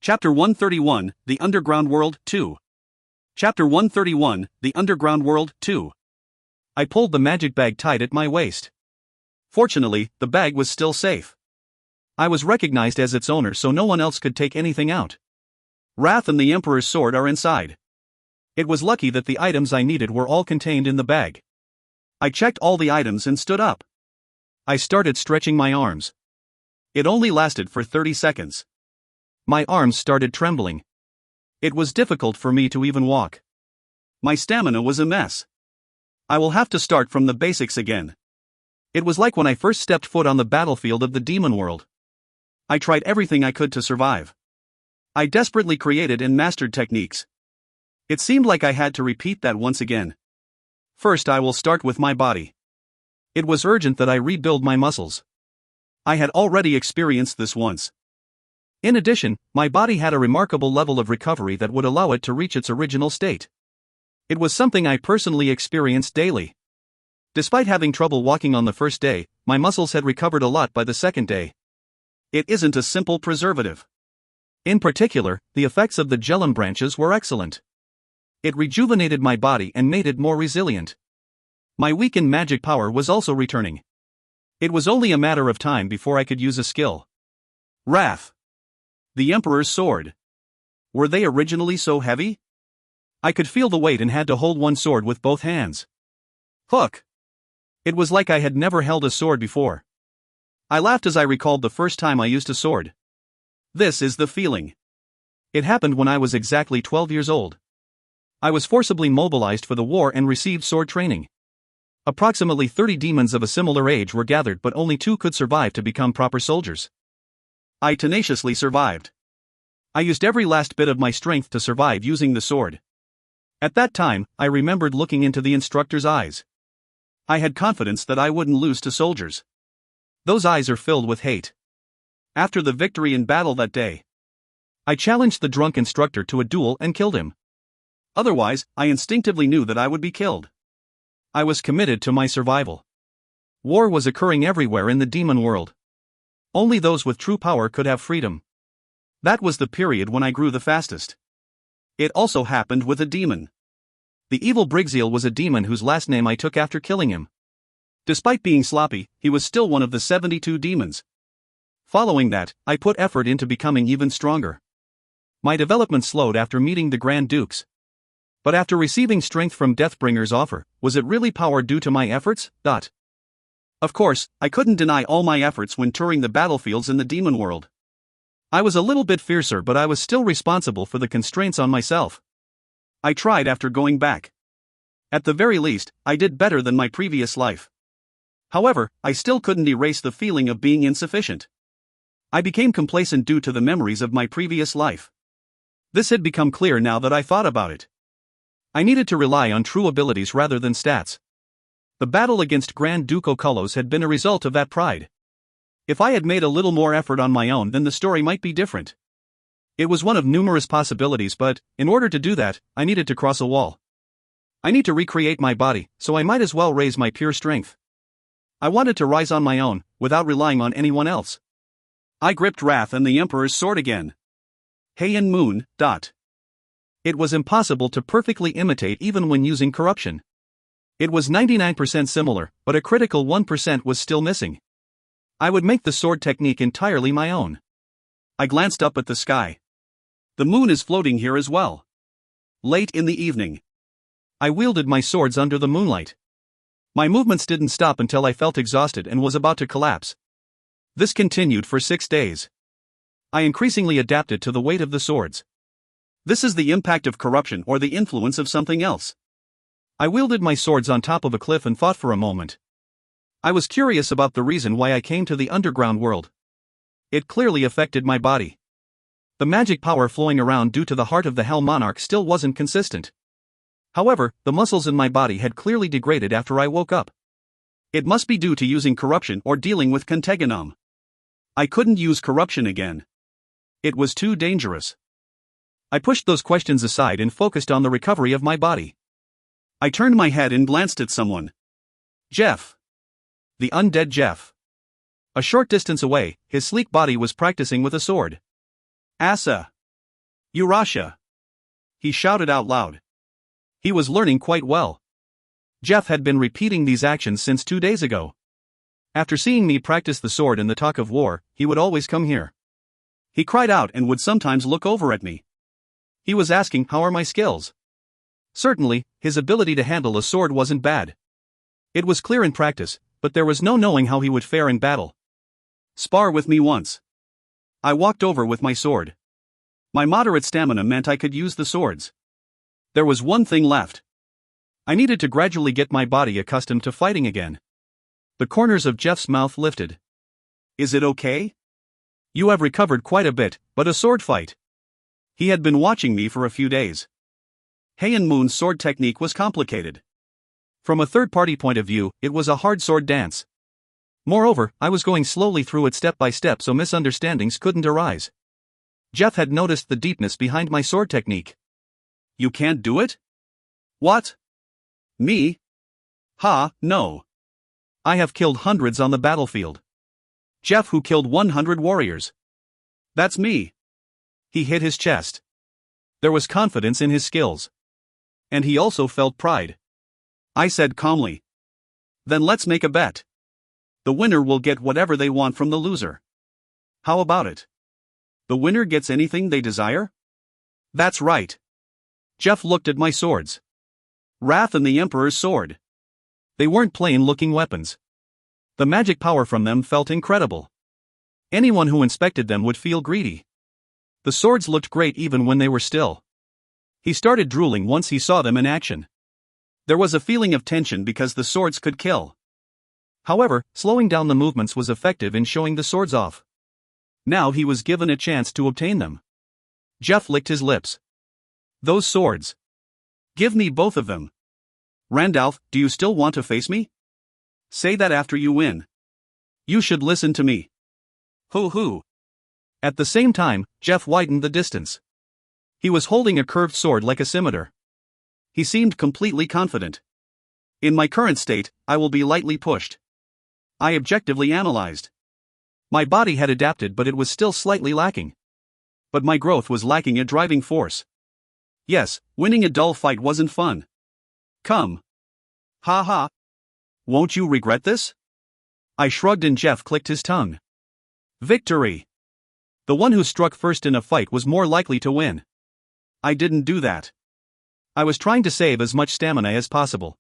Chapter 131, The Underground World 2. Chapter 131, The Underground World 2. I pulled the magic bag tight at my waist. Fortunately, the bag was still safe. I was recognized as its owner, so no one else could take anything out. Wrath and the Emperor's sword are inside. It was lucky that the items I needed were all contained in the bag. I checked all the items and stood up. I started stretching my arms. It only lasted for 30 seconds. My arms started trembling. It was difficult for me to even walk. My stamina was a mess. I will have to start from the basics again. It was like when I first stepped foot on the battlefield of the demon world. I tried everything I could to survive. I desperately created and mastered techniques. It seemed like I had to repeat that once again. First, I will start with my body. It was urgent that I rebuild my muscles. I had already experienced this once. In addition, my body had a remarkable level of recovery that would allow it to reach its original state. It was something I personally experienced daily. Despite having trouble walking on the first day, my muscles had recovered a lot by the second day. It isn't a simple preservative. In particular, the effects of the gelum branches were excellent. It rejuvenated my body and made it more resilient. My weakened magic power was also returning. It was only a matter of time before I could use a skill. Wrath. The Emperor's sword. Were they originally so heavy? I could feel the weight and had to hold one sword with both hands. Hook. It was like I had never held a sword before. I laughed as I recalled the first time I used a sword. This is the feeling. It happened when I was exactly 12 years old. I was forcibly mobilized for the war and received sword training. Approximately 30 demons of a similar age were gathered, but only 2 could survive to become proper soldiers. I tenaciously survived. I used every last bit of my strength to survive using the sword. At that time, I remembered looking into the instructor's eyes. I had confidence that I wouldn't lose to soldiers. Those eyes are filled with hate. After the victory in battle that day, I challenged the drunk instructor to a duel and killed him. Otherwise, I instinctively knew that I would be killed. I was committed to my survival. War was occurring everywhere in the demon world. Only those with true power could have freedom. That was the period when I grew the fastest. It also happened with a demon. The evil Brigzeal was a demon whose last name I took after killing him. Despite being sloppy, he was still one of the 72 demons. Following that, I put effort into becoming even stronger. My development slowed after meeting the Grand Dukes. But after receiving strength from Deathbringer's offer, was it really power due to my efforts? Of course, I couldn't deny all my efforts when touring the battlefields in the demon world. I was a little bit fiercer, but I was still responsible for the constraints on myself. I tried after going back. At the very least, I did better than my previous life. However, I still couldn't erase the feeling of being insufficient. I became complacent due to the memories of my previous life. This had become clear now that I thought about it. I needed to rely on true abilities rather than stats. The battle against Grand Duke Oculus had been a result of that pride. If I had made a little more effort on my own, then the story might be different. It was one of numerous possibilities, but, in order to do that, I needed to cross a wall. I need to recreate my body, so I might as well raise my pure strength. I wanted to rise on my own, without relying on anyone else. I gripped Wrath and the Emperor's sword again. Heian Moon. It was impossible to perfectly imitate even when using corruption. It was 99% similar, but a critical 1% was still missing. I would make the sword technique entirely my own. I glanced up at the sky. The moon is floating here as well. Late in the evening, I wielded my swords under the moonlight. My movements didn't stop until I felt exhausted and was about to collapse. This continued for 6 days. I increasingly adapted to the weight of the swords. This is the impact of corruption or the influence of something else. I wielded my swords on top of a cliff and thought for a moment. I was curious about the reason why I came to the underground world. It clearly affected my body. The magic power flowing around due to the heart of the Hell Monarch still wasn't consistent. However, the muscles in my body had clearly degraded after I woke up. It must be due to using corruption or dealing with Kenteganum. I couldn't use corruption again. It was too dangerous. I pushed those questions aside and focused on the recovery of my body. I turned my head and glanced at someone. Jeff. The undead Jeff. A short distance away, his sleek body was practicing with a sword. Asa. Urasha! He shouted out loud. He was learning quite well. Jeff had been repeating these actions since 2 days ago. After seeing me practice the sword and the talk of war, he would always come here. He cried out and would sometimes look over at me. He was asking, how are my skills? Certainly, his ability to handle a sword wasn't bad. It was clear in practice, but there was no knowing how he would fare in battle. Spar with me once. I walked over with my sword. My moderate stamina meant I could use the swords. There was one thing left. I needed to gradually get my body accustomed to fighting again. The corners of Jeff's mouth lifted. Is it okay? You have recovered quite a bit, but a sword fight. He had been watching me for a few days. Heian Moon's sword technique was complicated. From a third-party point of view, it was a hard sword dance. Moreover, I was going slowly through it step by step so misunderstandings couldn't arise. Jeff had noticed the deepness behind my sword technique. You can't do it? What? Me? Ha, no. I have killed hundreds on the battlefield. Jeff who killed 100 warriors. That's me. He hit his chest. There was confidence in his skills. And he also felt pride. I said calmly. Then let's make a bet. The winner will get whatever they want from the loser. How about it? The winner gets anything they desire? That's right. Jeff looked at my swords. Wrath and the Emperor's sword. They weren't plain-looking weapons. The magic power from them felt incredible. Anyone who inspected them would feel greedy. The swords looked great even when they were still. He started drooling once he saw them in action. There was a feeling of tension because the swords could kill. However, slowing down the movements was effective in showing the swords off. Now he was given a chance to obtain them. Jeff licked his lips. Those swords. Give me both of them. Randalph, do you still want to face me? Say that after you win. You should listen to me. Hoo. At the same time, Jeff widened the distance. He was holding a curved sword like a scimitar. He seemed completely confident. In my current state, I will be lightly pushed. I objectively analyzed. My body had adapted, but it was still slightly lacking. But my growth was lacking a driving force. Yes, winning a dull fight wasn't fun. Come. Ha ha. Won't you regret this? I shrugged and Jeff clicked his tongue. Victory. The one who struck first in a fight was more likely to win. I didn't do that. I was trying to save as much stamina as possible.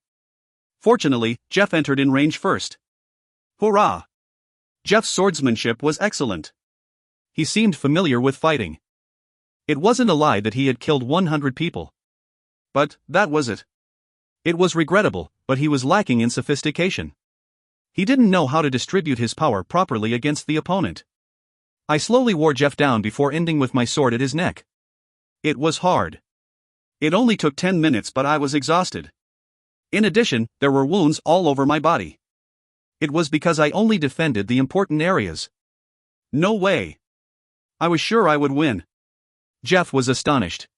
Fortunately, Jeff entered in range first. Hurrah! Jeff's swordsmanship was excellent. He seemed familiar with fighting. It wasn't a lie that he had killed 100 people. But that was it. It was regrettable, but he was lacking in sophistication. He didn't know how to distribute his power properly against the opponent. I slowly wore Jeff down before ending with my sword at his neck. It was hard. It only took 10 minutes, but I was exhausted. In addition, there were wounds all over my body. It was because I only defended the important areas. No way. I was sure I would win. Jeff was astonished.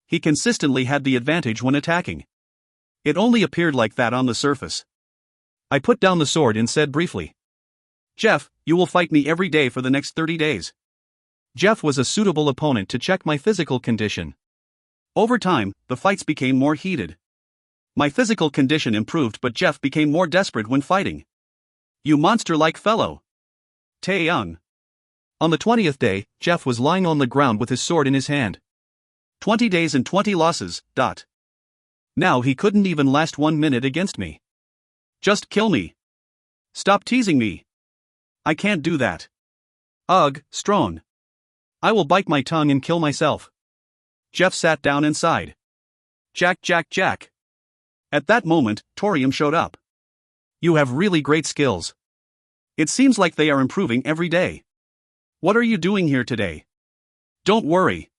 He consistently had the advantage when attacking. It only appeared like that on the surface. I put down the sword and said briefly, Jeff, you will fight me every day for the next 30 days. Jeff was a suitable opponent to check my physical condition. Over time, the fights became more heated. My physical condition improved, but Jeff became more desperate when fighting. You monster-like fellow. Tae-young. On the 20th day, Jeff was lying on the ground with his sword in his hand. 20 days and 20 losses. Now he couldn't even last 1 minute against me. Just kill me. Stop teasing me. I can't do that. Ugh, Strone. I will bite my tongue and kill myself. Jeff sat down and sighed. Jack. At that moment, Torium showed up. You have really great skills. It seems like they are improving every day. What are you doing here today? Don't worry.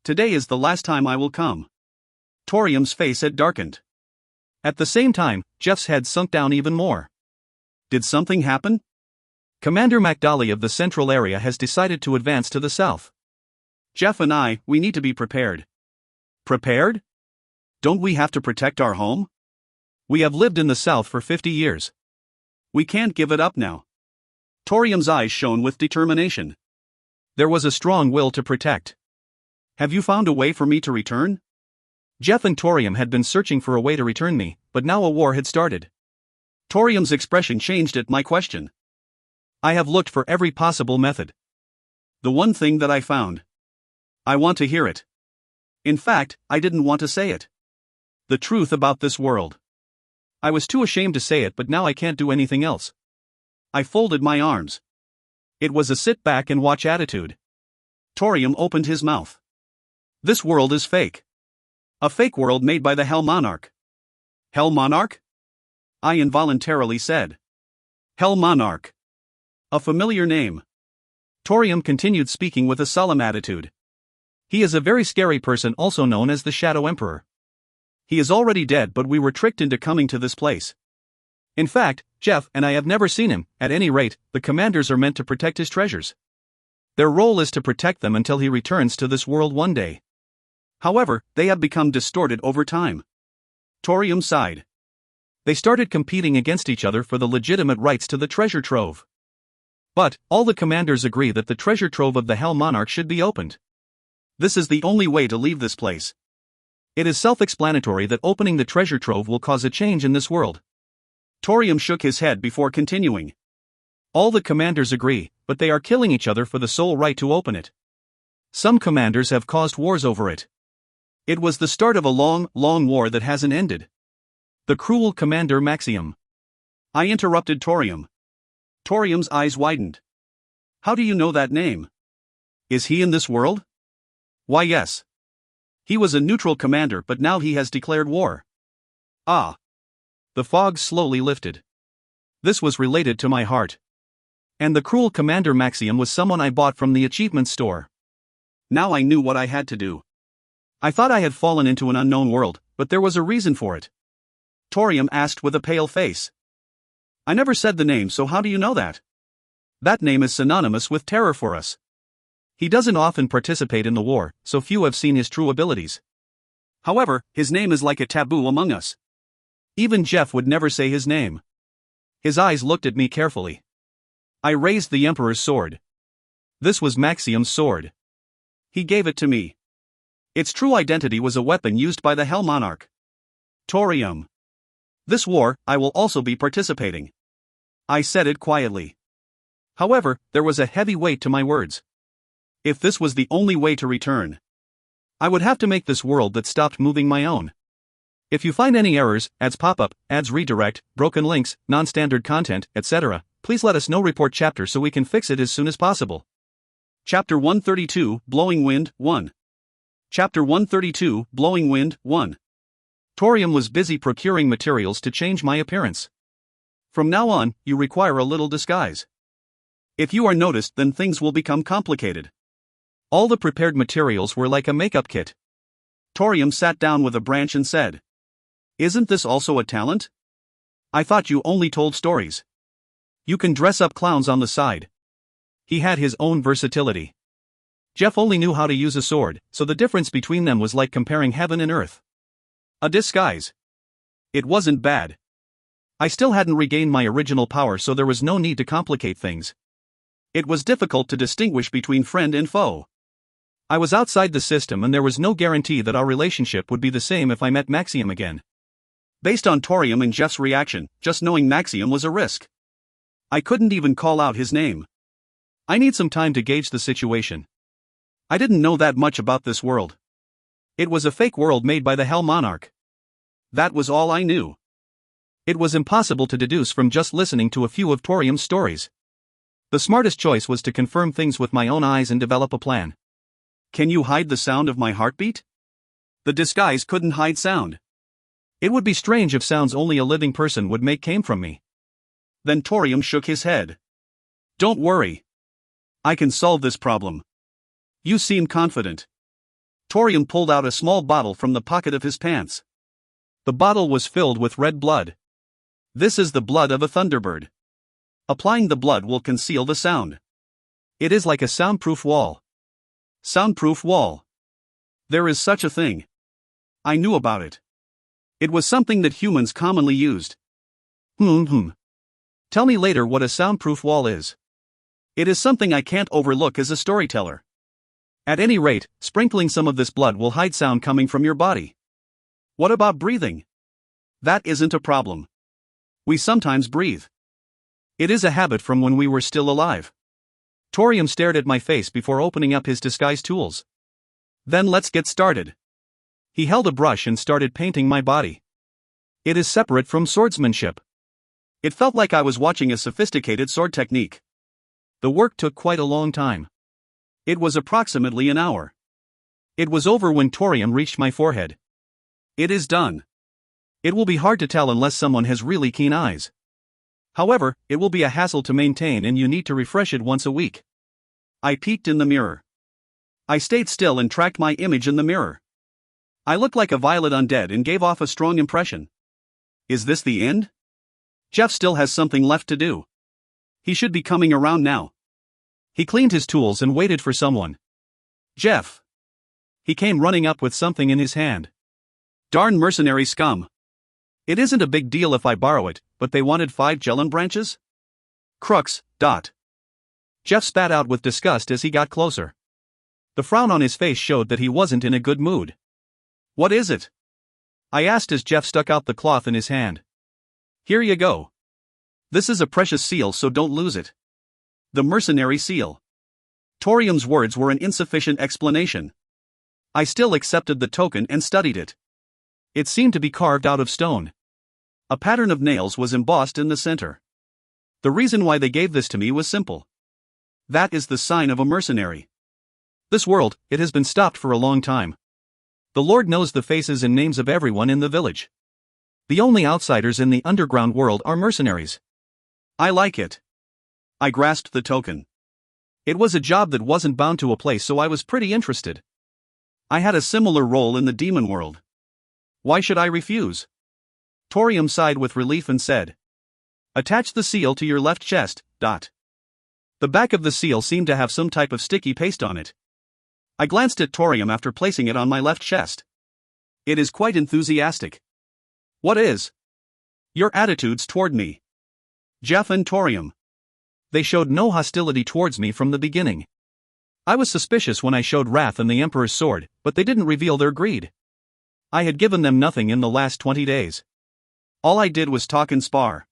Today is the last time I will come. Torium's face had darkened. At the same time, Jeff's head sunk down even more. Did something happen? Commander MacDali of the Central Area has decided to advance to the south. Jeff and we need to be prepared. Prepared? Don't we have to protect our home? We have lived in the south for 50 years. We can't give it up now. Torium's eyes shone with determination. There was a strong will to protect. Have you found a way for me to return? Jeff and Torium had been searching for a way to return me, but now a war had started. Torium's expression changed at my question. I have looked for every possible method. The one thing that I found. I want to hear it. In fact, I didn't want to say it. The truth about this world. I was too ashamed to say it, but now I can't do anything else. I folded my arms. It was a sit back and watch attitude. Torium opened his mouth. This world is fake. A fake world made by the Hell Monarch. Hell Monarch? I involuntarily said. Hell Monarch. A familiar name. Torium continued speaking with a solemn attitude. He is a very scary person, also known as the Shadow Emperor. He is already dead, but we were tricked into coming to this place. In fact, Jeff and I have never seen him. At any rate, the commanders are meant to protect his treasures. Their role is to protect them until he returns to this world one day. However, they have become distorted over time. Torium sighed. They started competing against each other for the legitimate rights to the treasure trove. But, all the commanders agree that the treasure trove of the Hell Monarch should be opened. This is the only way to leave this place. It is self-explanatory that opening the treasure trove will cause a change in this world. Torium shook his head before continuing. All the commanders agree, but they are killing each other for the sole right to open it. Some commanders have caused wars over it. It was the start of a long, long war that hasn't ended. The cruel Commander Maxium. I interrupted Torium. Torium's eyes widened. How do you know that name? Is he in this world? Why, yes. He was a neutral commander, but now he has declared war. Ah. The fog slowly lifted. This was related to my heart. And the cruel Commander Maxium was someone I bought from the achievement store. Now I knew what I had to do. I thought I had fallen into an unknown world, but there was a reason for it. Torium asked with a pale face. I never said the name, so how do you know that? That name is synonymous with terror for us. He doesn't often participate in the war, so few have seen his true abilities. However, his name is like a taboo among us. Even Jeff would never say his name. His eyes looked at me carefully. I raised the Emperor's sword. This was Maxium's sword. He gave it to me. Its true identity was a weapon used by the Hell Monarch. Torium. This war, I will also be participating. I said it quietly. However, there was a heavy weight to my words. If this was the only way to return, I would have to make this world that stopped moving my own. If you find any errors, ads pop up, ads redirect, broken links, non-standard content, etc., please let us know. Report chapter so we can fix it as soon as possible. Chapter 132, Blowing Wind, 1. Chapter 132, Blowing Wind, 1. Torium was busy procuring materials to change my appearance. From now on, you require a little disguise. If you are noticed, then things will become complicated. All the prepared materials were like a makeup kit. Torium sat down with a branch and said, Isn't this also a talent? I thought you only told stories. You can dress up clowns on the side. He had his own versatility. Jeff only knew how to use a sword, so the difference between them was like comparing heaven and earth. A disguise. It wasn't bad. I still hadn't regained my original power, so there was no need to complicate things. It was difficult to distinguish between friend and foe. I was outside the system and there was no guarantee that our relationship would be the same if I met Maxium again. Based on Torium and Jeff's reaction, just knowing Maxium was a risk. I couldn't even call out his name. I need some time to gauge the situation. I didn't know that much about this world. It was a fake world made by the Hell Monarch. That was all I knew. It was impossible to deduce from just listening to a few of Torium's stories. The smartest choice was to confirm things with my own eyes and develop a plan. Can you hide the sound of my heartbeat? The disguise couldn't hide sound. It would be strange if sounds only a living person would make came from me. Then Torium shook his head. Don't worry. I can solve this problem. You seem confident. Torium pulled out a small bottle from the pocket of his pants. The bottle was filled with red blood. This is the blood of a thunderbird. Applying the blood will conceal the sound. It is like a soundproof wall. Soundproof wall. There is such a thing. I knew about it. It was something that humans commonly used. Tell me later what a soundproof wall is. It is something I can't overlook as a storyteller. At any rate, sprinkling some of this blood will hide sound coming from your body. What about breathing? That isn't a problem. We sometimes breathe. It is a habit from when we were still alive. Torium stared at my face before opening up his disguise tools. Then let's get started. He held a brush and started painting my body. It is separate from swordsmanship. It felt like I was watching a sophisticated sword technique. The work took quite a long time. It was approximately an hour. It was over when Torium reached my forehead. It is done. It will be hard to tell unless someone has really keen eyes. However, it will be a hassle to maintain and you need to refresh it once a week. I peeked in the mirror. I stayed still and tracked my image in the mirror. I looked like a violet undead and gave off a strong impression. Is this the end? Jeff still has something left to do. He should be coming around now. He cleaned his tools and waited for someone. Jeff. He came running up with something in his hand. Darn mercenary scum. It isn't a big deal if I borrow it, but they wanted 5 Jellin branches? Crux. Jeff spat out with disgust as he got closer. The frown on his face showed that he wasn't in a good mood. What is it? I asked as Jeff stuck out the cloth in his hand. Here you go. This is a precious seal, so don't lose it. The mercenary seal. Torium's words were an insufficient explanation. I still accepted the token and studied it. It seemed to be carved out of stone. A pattern of nails was embossed in the center. The reason why they gave this to me was simple. That is the sign of a mercenary. This world, it has been stopped for a long time. The Lord knows the faces and names of everyone in the village. The only outsiders in the underground world are mercenaries. I like it. I grasped the token. It was a job that wasn't bound to a place, so I was pretty interested. I had a similar role in the demon world. Why should I refuse? Torium sighed with relief and said, attach the seal to your left chest. The back of the seal seemed to have some type of sticky paste on it. I glanced at Torium after placing it on my left chest. It is quite enthusiastic. What is? Your attitudes toward me. Jeff and Torium. They showed no hostility towards me from the beginning. I was suspicious when I showed Wrath and the Emperor's sword, but they didn't reveal their greed. I had given them nothing in the last 20 days. All I did was talk and spar.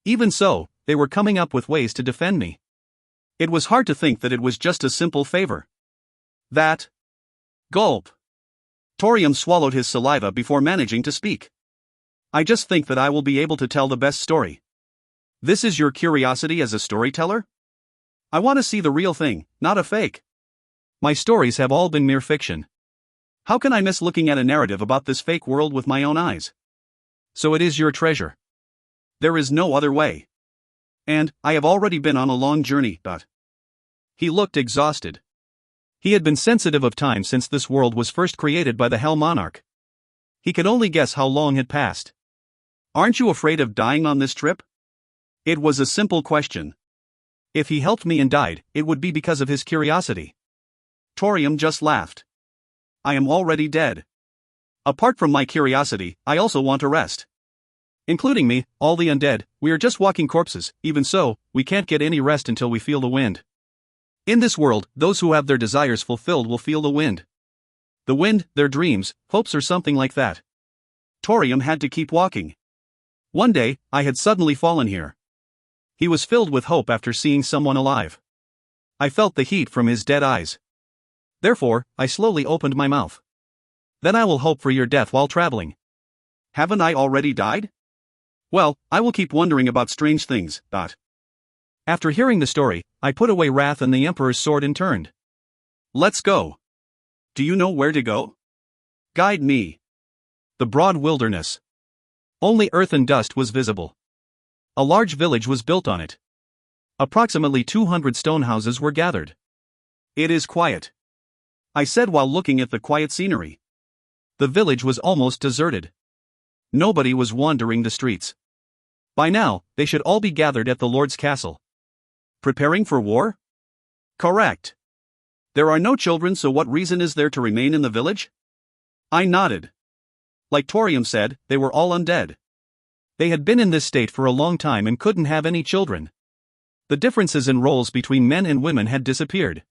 Even so, they were coming up with ways to defend me. It was hard to think that it was just a simple favor. That. Gulp. Torium swallowed his saliva before managing to speak. I just think that I will be able to tell the best story. This is your curiosity as a storyteller? I want to see the real thing, not a fake. My stories have all been mere fiction. How can I miss looking at a narrative about this fake world with my own eyes? So it is your treasure. There is no other way. And, I have already been on a long journey, He looked exhausted. He had been sensitive of time since this world was first created by the Hell Monarch. He could only guess how long had passed. Aren't you afraid of dying on this trip? It was a simple question. If he helped me and died, it would be because of his curiosity. Torium just laughed. I am already dead. Apart from my curiosity, I also want to rest. Including me, all the undead, we are just walking corpses. Even so, we can't get any rest until we feel the wind. In this world, those who have their desires fulfilled will feel the wind. The wind, their dreams, hopes or something like that. Torium had to keep walking. One day, I had suddenly fallen here. He was filled with hope after seeing someone alive. I felt the heat from his dead eyes. Therefore, I slowly opened my mouth. Then I will hope for your death while traveling. Haven't I already died? Well, I will keep wondering about strange things. After hearing the story, I put away Wrath and the Emperor's sword and turned. Let's go. Do you know where to go? Guide me. The broad wilderness. Only earth and dust was visible. A large village was built on it. Approximately 200 stone houses were gathered. It is quiet, I said while looking at the quiet scenery. The village was almost deserted. Nobody was wandering the streets. By now, they should all be gathered at the Lord's castle. Preparing for war? Correct. There are no children, so what reason is there to remain in the village? I nodded. Like Torium said, they were all undead. They had been in this state for a long time and couldn't have any children. The differences in roles between men and women had disappeared.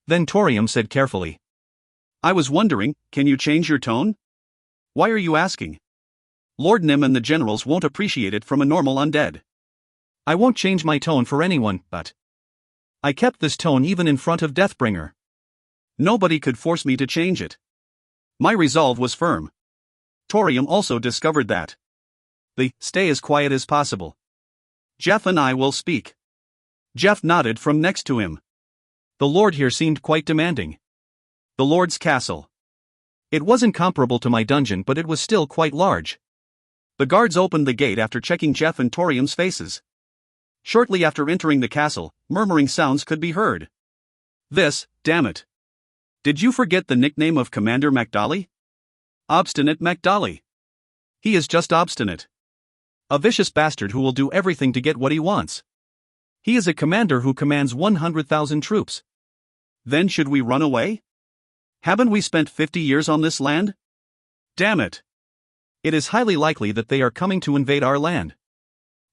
Then Torium said carefully. I was wondering, can you change your tone? Why are you asking? Lord Nim and the generals won't appreciate it from a normal undead. I won't change my tone for anyone, but I kept this tone even in front of Deathbringer. Nobody could force me to change it. My resolve was firm. Torium also discovered that. Stay as quiet as possible. Jeff and I will speak. Jeff nodded from next to him. The Lord here seemed quite demanding. The Lord's castle. It wasn't comparable to my dungeon, but it was still quite large. The guards opened the gate after checking Jeff and Torium's faces. Shortly after entering the castle, murmuring sounds could be heard. Damn it. Did you forget the nickname of Commander MacDolly? Obstinate MacDolly. He is just obstinate. A vicious bastard who will do everything to get what he wants. He is a commander who commands 100,000 troops. Then should we run away? Haven't we spent 50 years on this land? Damn it. It is highly likely that they are coming to invade our land.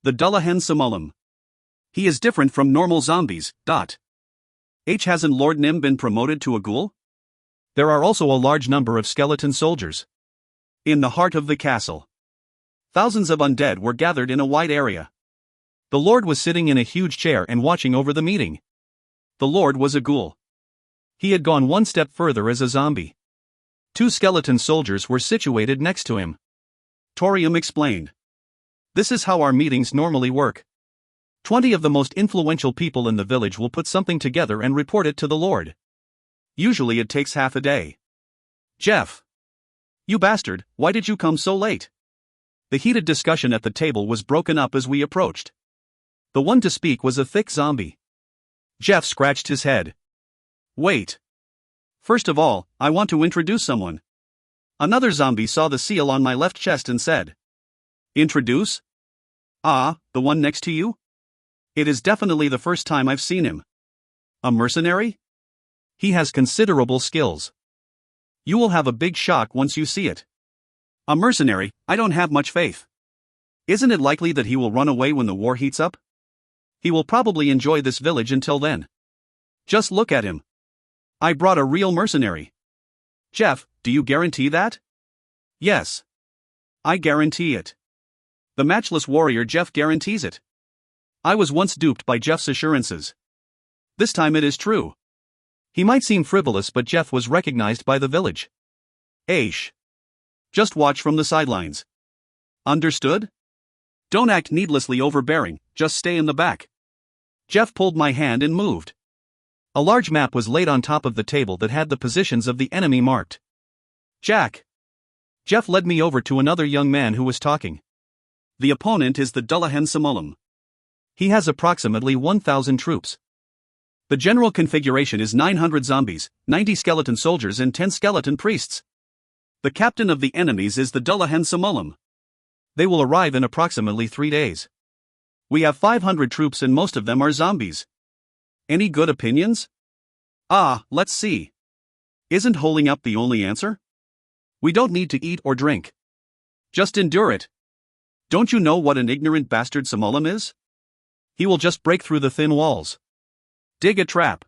The Dullahan Samolum. He is different from normal zombies. Hasn't Lord Nim been promoted to a ghoul? There are also a large number of skeleton soldiers. In the heart of the castle. Thousands of undead were gathered in a wide area. The Lord was sitting in a huge chair and watching over the meeting. The Lord was a ghoul. He had gone one step further as a zombie. 2 skeleton soldiers were situated next to him. Torium explained. This is how our meetings normally work. 20 of the most influential people in the village will put something together and report it to the Lord. Usually it takes half a day. Jeff. You bastard, why did you come so late? The heated discussion at the table was broken up as we approached. The one to speak was a thick zombie. Jeff scratched his head. Wait. First of all, I want to introduce someone. Another zombie saw the seal on my left chest and said. Introduce? The one next to you? It is definitely the first time I've seen him. A mercenary? He has considerable skills. You will have a big shock once you see it. A mercenary, I don't have much faith. Isn't it likely that he will run away when the war heats up? He will probably enjoy this village until then. Just look at him. I brought a real mercenary. Jeff, do you guarantee that? Yes. I guarantee it. The matchless warrior Jeff guarantees it. I was once duped by Jeff's assurances. This time it is true. He might seem frivolous, but Jeff was recognized by the village. Aish. Just watch from the sidelines. Understood? Don't act needlessly overbearing, just stay in the back. Jeff pulled my hand and moved. A large map was laid on top of the table that had the positions of the enemy marked. Jack. Jeff led me over to another young man who was talking. The opponent is the Dullahan Samolum. He has approximately 1,000 troops. The general configuration is 900 zombies, 90 skeleton soldiers and 10 skeleton priests. The captain of the enemies is the Dullahan Samolum. They will arrive in approximately 3 days. We have 500 troops and most of them are zombies. Any good opinions? Let's see. Isn't holding up the only answer? We don't need to eat or drink. Just endure it. Don't you know what an ignorant bastard Samolum is? He will just break through the thin walls. Dig a trap.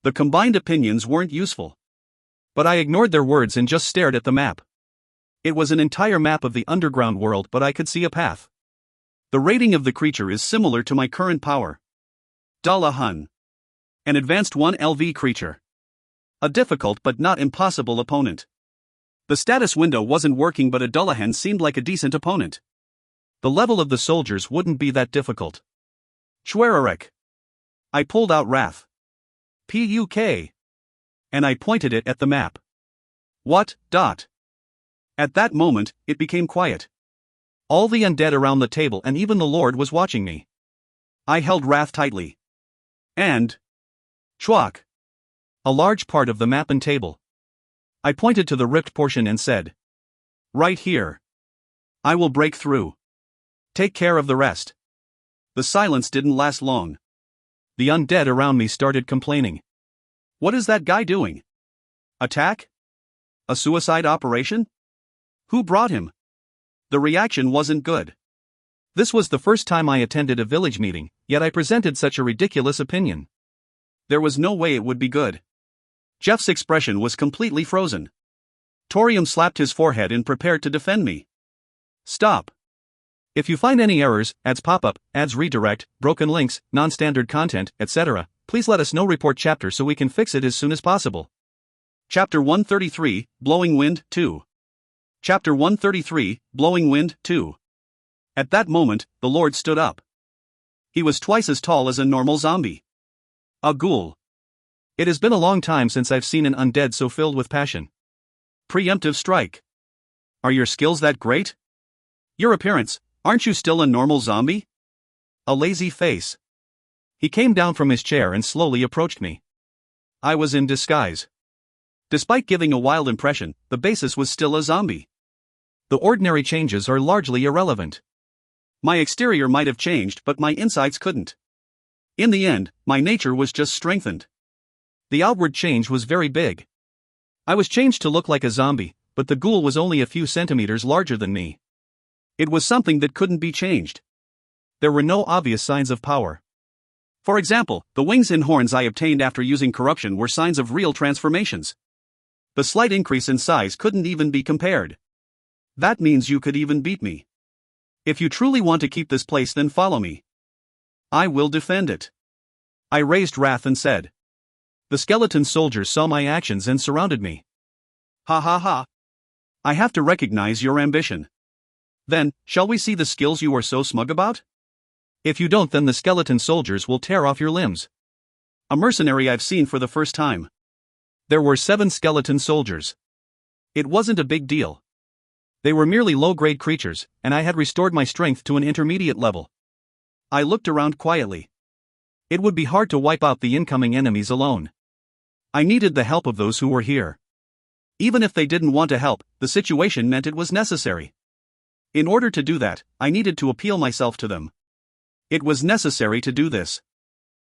The combined opinions weren't useful. But I ignored their words and just stared at the map. It was an entire map of the underground world, but I could see a path. The rating of the creature is similar to my current power. Dullahan. An advanced 1 LV creature. A difficult but not impossible opponent. The status window wasn't working, but a Dullahan seemed like a decent opponent. The level of the soldiers wouldn't be that difficult. Chwerarek. I pulled out Wrath. PUK. And I pointed it at the map. What? At that moment, it became quiet. All the undead around the table and even the Lord was watching me. I held Wrath tightly. And Chwak. A large part of the map and table. I pointed to the ripped portion and said. Right here. I will break through. Take care of the rest. The silence didn't last long. The undead around me started complaining. What is that guy doing? Attack? A suicide operation? Who brought him? The reaction wasn't good. This was the first time I attended a village meeting, yet I presented such a ridiculous opinion. There was no way it would be good. Jeff's expression was completely frozen. Torium slapped his forehead and prepared to defend me. Stop. If you find any errors, ads pop-up, ads redirect, broken links, non-standard content, etc., please let us know. Report chapter so we can fix it as soon as possible. Chapter 133, Blowing Wind 2. Chapter 133, Blowing Wind 2. At that moment, the Lord stood up. He was twice as tall as a normal zombie. A ghoul. It has been a long time since I've seen an undead so filled with passion. Preemptive strike. Are your skills that great? Your appearance, aren't you still a normal zombie? A lazy face. He came down from his chair and slowly approached me. I was in disguise. Despite giving a wild impression, the basis was still a zombie. The ordinary changes are largely irrelevant. My exterior might have changed, but my insides couldn't. In the end, my nature was just strengthened. The outward change was very big. I was changed to look like a zombie, but the ghoul was only a few centimeters larger than me. It was something that couldn't be changed. There were no obvious signs of power. For example, the wings and horns I obtained after using corruption were signs of real transformations. The slight increase in size couldn't even be compared. That means you could even beat me. If you truly want to keep this place, then follow me. I will defend it. I raised wrath and said. The skeleton soldiers saw my actions and surrounded me. Ha ha ha. I have to recognize your ambition. Then, shall we see the skills you are so smug about? If you don't, then the skeleton soldiers will tear off your limbs. A mercenary I've seen for the first time. There were 7 skeleton soldiers. It wasn't a big deal. They were merely low-grade creatures, and I had restored my strength to an intermediate level. I looked around quietly. It would be hard to wipe out the incoming enemies alone. I needed the help of those who were here. Even if they didn't want to help, the situation meant it was necessary. In order to do that, I needed to appeal myself to them. It was necessary to do this.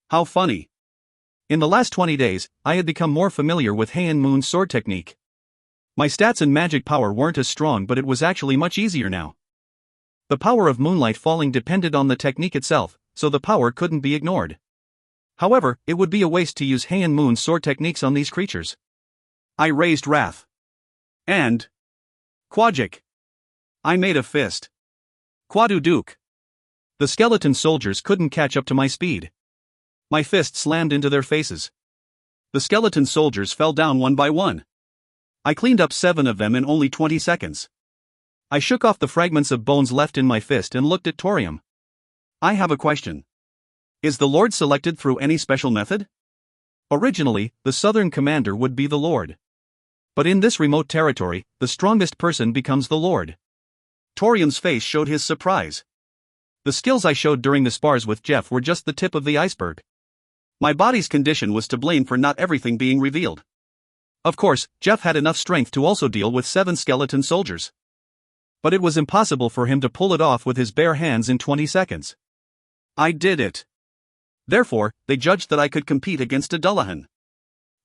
How funny. In the last 20 days, I had become more familiar with Heian Moon's sword technique. My stats and magic power weren't as strong, but it was actually much easier now. The power of moonlight falling depended on the technique itself, so the power couldn't be ignored. However, it would be a waste to use Heian Moon's sword techniques on these creatures. I raised wrath. And Quadjik. I made a fist. Quaduduke. The skeleton soldiers couldn't catch up to my speed. My fist slammed into their faces. The skeleton soldiers fell down one by one. I cleaned up 7 of them in only 20 seconds. I shook off the fragments of bones left in my fist and looked at Torium. I have a question. Is the Lord selected through any special method? Originally, the Southern Commander would be the Lord. But in this remote territory, the strongest person becomes the Lord. Torium's face showed his surprise. The skills I showed during the spars with Jeff were just the tip of the iceberg. My body's condition was to blame for not everything being revealed. Of course, Jeff had enough strength to also deal with 7 skeleton soldiers. But it was impossible for him to pull it off with his bare hands in 20 seconds. I did it. Therefore, they judged that I could compete against a Dullahan.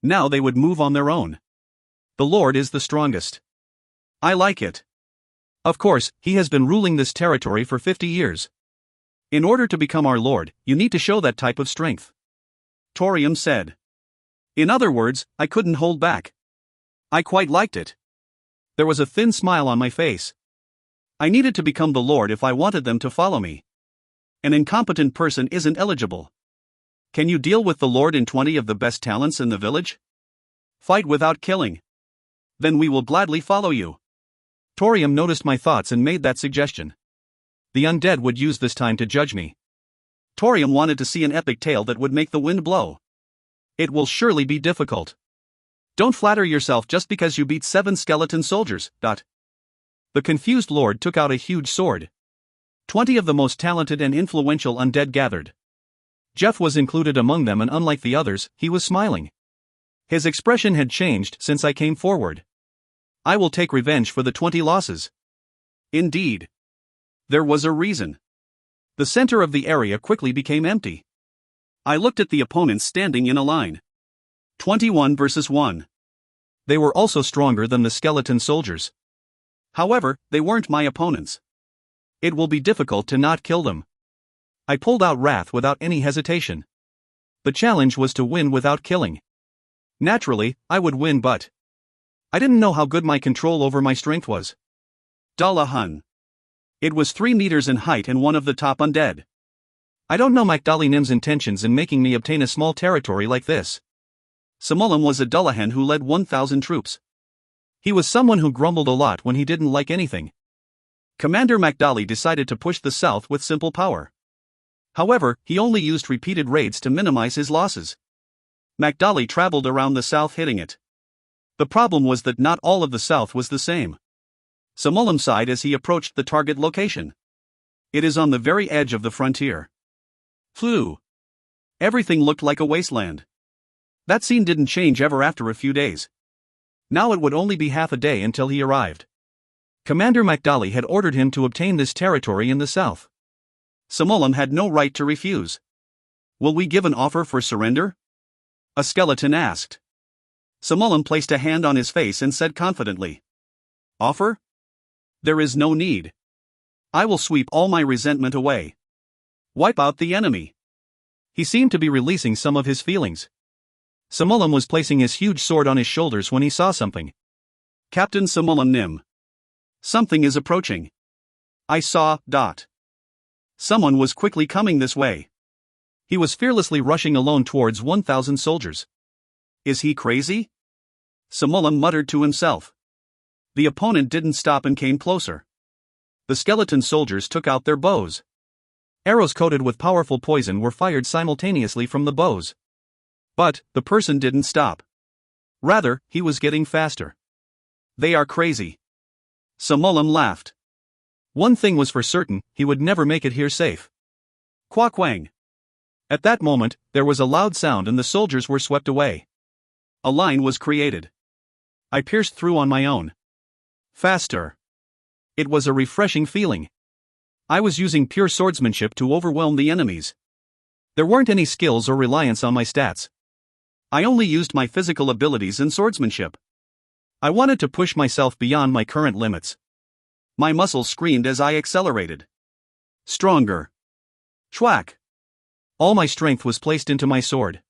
Now they would move on their own. The Lord is the strongest. I like it. Of course, he has been ruling this territory for 50 years. In order to become our Lord, you need to show that type of strength. Torium said. In other words, I couldn't hold back. I quite liked it. There was a thin smile on my face. I needed to become the Lord if I wanted them to follow me. An incompetent person isn't eligible. Can you deal with the Lord in 20 of the best talents in the village? Fight without killing. Then we will gladly follow you. Torium noticed my thoughts and made that suggestion. The undead would use this time to judge me. Torium wanted to see an epic tale that would make the wind blow. It will surely be difficult. Don't flatter yourself just because you beat 7 skeleton soldiers. The confused Lord took out a huge sword. 20 of the most talented and influential undead gathered. Jeff was included among them, and unlike the others, he was smiling. His expression had changed since I came forward. I will take revenge for the 20 losses. Indeed. There was a reason. The center of the area quickly became empty. I looked at the opponents standing in a line. 21 versus 1. They were also stronger than the skeleton soldiers. However, they weren't my opponents. It will be difficult to not kill them. I pulled out wrath without any hesitation. The challenge was to win without killing. Naturally, I would win, but I didn't know how good my control over my strength was. Dullahan. It was 3 meters in height and one of the top undead. I don't know MacDolly Nim's intentions in making me obtain a small territory like this. Samulam was a Dullahan who led 1,000 troops. He was someone who grumbled a lot when he didn't like anything. Commander MacDolly decided to push the south with simple power. However, he only used repeated raids to minimize his losses. MacDolly traveled around the south hitting it. The problem was that not all of the south was the same. Samulam sighed as he approached the target location. It is on the very edge of the frontier. Phew. Everything looked like a wasteland. That scene didn't change ever after a few days. Now it would only be half a day until he arrived. Commander MacDolly had ordered him to obtain this territory in the south. Samulam had no right to refuse. Will we give an offer for surrender? A skeleton asked. Samulam placed a hand on his face and said confidently. Offer? There is no need. I will sweep all my resentment away. Wipe out the enemy. He seemed to be releasing some of his feelings. Samulam was placing his huge sword on his shoulders when he saw something. Captain Samulam Nim. Something is approaching. I saw. Someone was quickly coming this way. He was fearlessly rushing alone towards 1,000 soldiers. Is he crazy? Samulam muttered to himself. The opponent didn't stop and came closer. The skeleton soldiers took out their bows. Arrows coated with powerful poison were fired simultaneously from the bows. But the person didn't stop. Rather, he was getting faster. They are crazy. Samulam laughed. One thing was for certain, he would never make it here safe. Quack-wang. At that moment, there was a loud sound and the soldiers were swept away. A line was created. I pierced through on my own. Faster. It was a refreshing feeling. I was using pure swordsmanship to overwhelm the enemies. There weren't any skills or reliance on my stats. I only used my physical abilities and swordsmanship. I wanted to push myself beyond my current limits. My muscles screamed as I accelerated. Stronger. Schwack. All my strength was placed into my sword.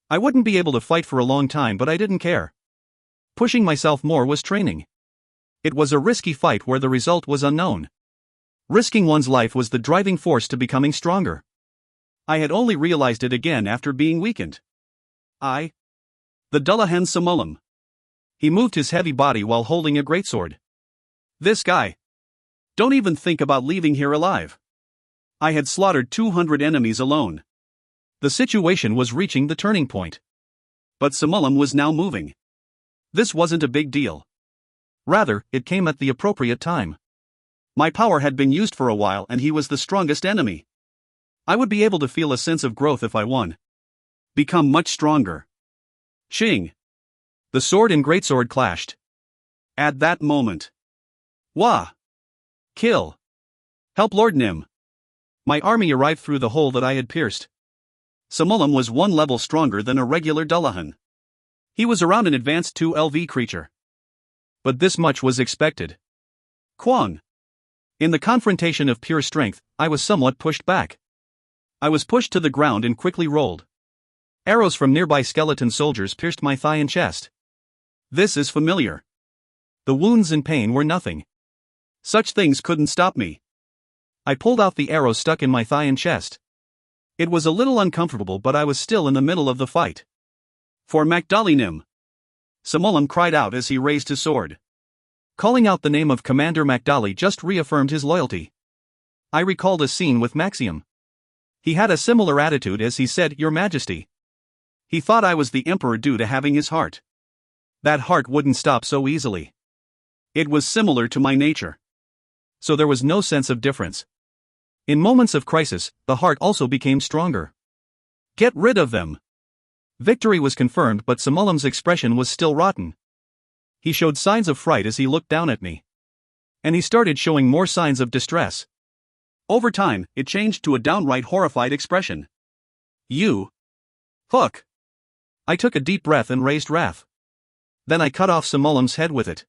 I wouldn't be able to fight for a long time, but I didn't care. Pushing myself more was training. It was a risky fight where the result was unknown. Risking one's life was the driving force to becoming stronger. I had only realized it again after being weakened. The Dullahan Samulam. He moved his heavy body while holding a greatsword. This guy. Don't even think about leaving here alive. I had slaughtered 200 enemies alone. The situation was reaching the turning point. But Samulam was now moving. This wasn't a big deal. Rather, it came at the appropriate time. My power had been used for a while and he was the strongest enemy. I would be able to feel a sense of growth if I won. Become much stronger. Ching. The sword and greatsword clashed. At that moment. Wah! Kill! Help Lord Nim! My army arrived through the hole that I had pierced. Samulam was 1 level stronger than a regular Dullahan. He was around an advanced 2LV creature. But this much was expected. Quang! In the confrontation of pure strength, I was somewhat pushed back. I was pushed to the ground and quickly rolled. Arrows from nearby skeleton soldiers pierced my thigh and chest. This is familiar. The wounds and pain were nothing. Such things couldn't stop me. I pulled out the arrow stuck in my thigh and chest. It was a little uncomfortable, but I was still in the middle of the fight. For MacDolly Nim! Samulam cried out as he raised his sword. Calling out the name of Commander MacDolly just reaffirmed his loyalty. I recalled a scene with Maxium. He had a similar attitude as he said, "Your Majesty." He thought I was the Emperor due to having his heart. That heart wouldn't stop so easily. It was similar to my nature. So there was no sense of difference. In moments of crisis, the heart also became stronger. Get rid of them! Victory was confirmed, but Samulam's expression was still rotten. He showed signs of fright as he looked down at me. And he started showing more signs of distress. Over time, it changed to a downright horrified expression. You! Hook! I took a deep breath and raised wrath. Then I cut off Samulam's head with it.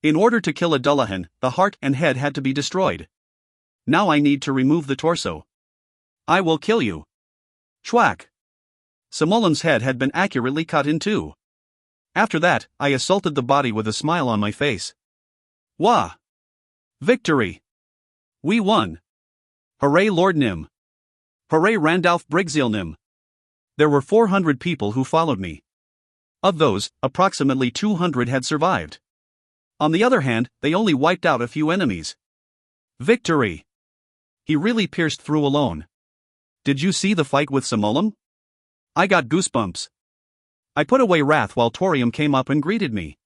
In order to kill a Dullahan, the heart and head had to be destroyed. Now I need to remove the torso. I will kill you. Schwack! Samolem's head had been accurately cut in two. After that, I assaulted the body with a smile on my face. Wah! Victory! We won! Hooray Lord Nim! Hooray Randalph Briggseel Nim! There were 400 people who followed me. Of those, approximately 200 had survived. On the other hand, they only wiped out a few enemies. Victory! He really pierced through alone. Did you see the fight with Samolem? I got goosebumps. I put away wrath while Torium came up and greeted me.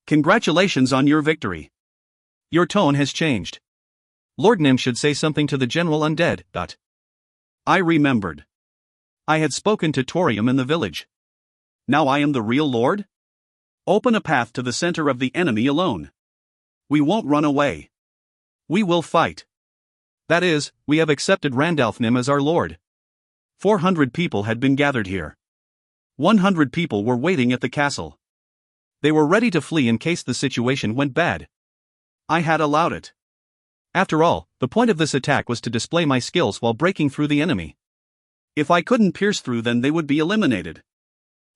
Congratulations on your victory. Your tone has changed. Lord Nim should say something to the General Undead. I remembered. I had spoken to Torium in the village. Now I am the real Lord? Open a path to the center of the enemy alone. We won't run away. We will fight. That is, we have accepted Randalph Nim as our Lord. 400 people had been gathered here. 100 people were waiting at the castle. They were ready to flee in case the situation went bad. I had allowed it. After all, the point of this attack was to display my skills while breaking through the enemy. If I couldn't pierce through, then they would be eliminated.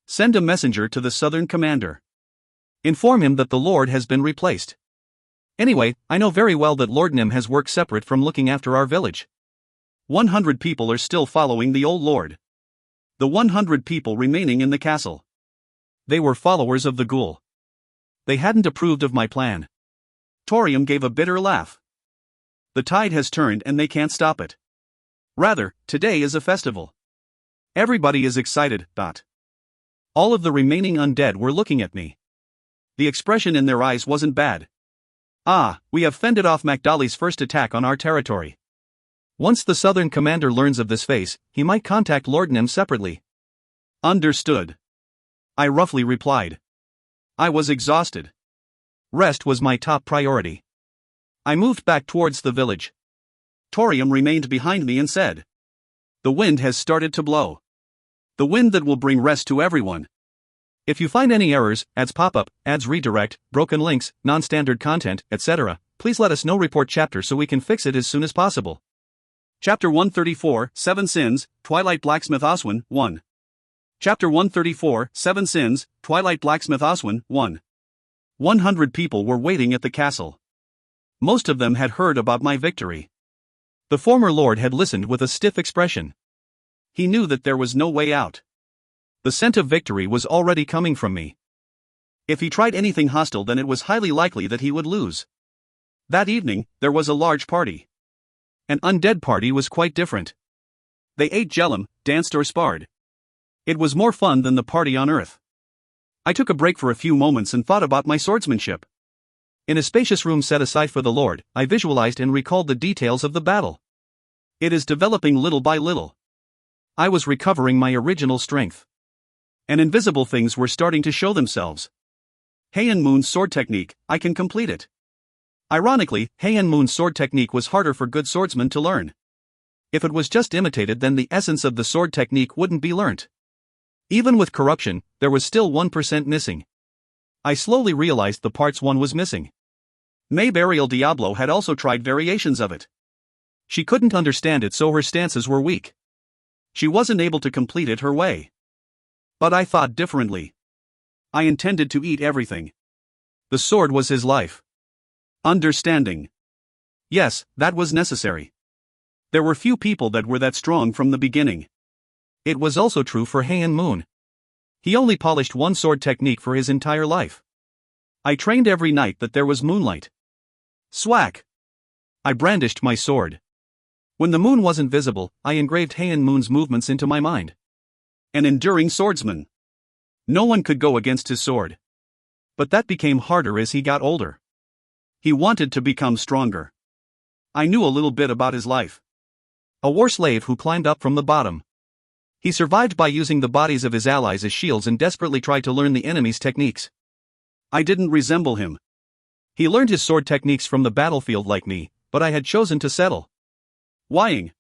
Send a messenger to the southern commander. Inform him that the Lord has been replaced. Anyway, I know very well that Lord Nim has worked separate from looking after our village. 100 people are still following the old Lord. The 100 people remaining in the castle. They were followers of the ghoul. They hadn't approved of my plan. Torium gave a bitter laugh. The tide has turned and they can't stop it. Rather, today is a festival. Everybody is excited. All of the remaining undead were looking at me. The expression in their eyes wasn't bad. We have fended off Macdali's first attack on our territory. Once the southern commander learns of this phase, he might contact Lord Nim separately. Understood. I roughly replied. I was exhausted. Rest was my top priority. I moved back towards the village. Torium remained behind me and said, "The wind has started to blow. The wind that will bring rest to everyone. If you find any errors, ads pop up, ads redirect, broken links, non-standard content, etc., please let us know. Report chapter so we can fix it as soon as possible." Chapter 134, 7 Sins, Twilight Blacksmith Oswin, 1. Chapter 134, 7 Sins, Twilight Blacksmith Oswin, 1. 100 people were waiting at the castle. Most of them had heard about my victory. The former lord had listened with a stiff expression. He knew that there was no way out. The scent of victory was already coming from me. If he tried anything hostile, then it was highly likely that he would lose. That evening, there was a large party. An undead party was quite different. They ate jellum, danced or sparred. It was more fun than the party on Earth. I took a break for a few moments and thought about my swordsmanship. In a spacious room set aside for the Lord, I visualized and recalled the details of the battle. It is developing little by little. I was recovering my original strength. And invisible things were starting to show themselves. Heian Moon's sword technique, I can complete it. Ironically, Heian Moon's sword technique was harder for good swordsmen to learn. If it was just imitated, then the essence of the sword technique wouldn't be learnt. Even with corruption, there was still 1% missing. I slowly realized the parts one was missing. Mabe Ariel Diablo had also tried variations of it. She couldn't understand it, so her stances were weak. She wasn't able to complete it her way. But I thought differently. I intended to eat everything. The sword was his life. Understanding. Yes, that was necessary. There were few people that were that strong from the beginning. It was also true for Heian Moon. He only polished one sword technique for his entire life. I trained every night that there was moonlight. Swack! I brandished my sword. When the moon wasn't visible, I engraved Heian Moon's movements into my mind. An enduring swordsman. No one could go against his sword. But that became harder as he got older. He wanted to become stronger. I knew a little bit about his life. A war slave who climbed up from the bottom. He survived by using the bodies of his allies as shields and desperately tried to learn the enemy's techniques. I didn't resemble him. He learned his sword techniques from the battlefield like me, but I had chosen to settle. Whying.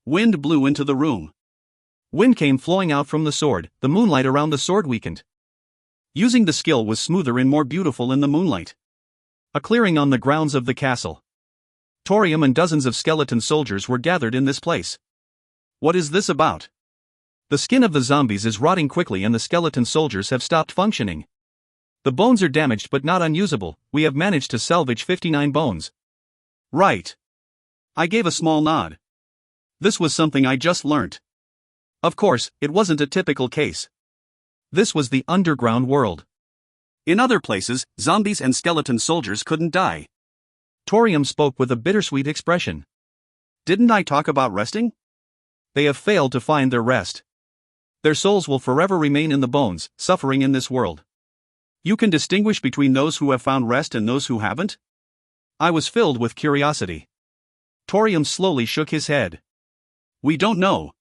Wind blew into the room. Wind came flowing out from the sword, the moonlight around the sword weakened. Using the skill was smoother and more beautiful in the moonlight. A clearing on the grounds of the castle. Torium and dozens of skeleton soldiers were gathered in this place. What is this about? The skin of the zombies is rotting quickly and the skeleton soldiers have stopped functioning. The bones are damaged but not unusable. We have managed to salvage 59 bones. Right. I gave a small nod. This was something I just learnt. Of course, it wasn't a typical case. This was the underground world. In other places, zombies and skeleton soldiers couldn't die. Torium spoke with a bittersweet expression. Didn't I talk about resting? They have failed to find their rest. Their souls will forever remain in the bones, suffering in this world. You can distinguish between those who have found rest and those who haven't? I was filled with curiosity. Torium slowly shook his head. We don't know.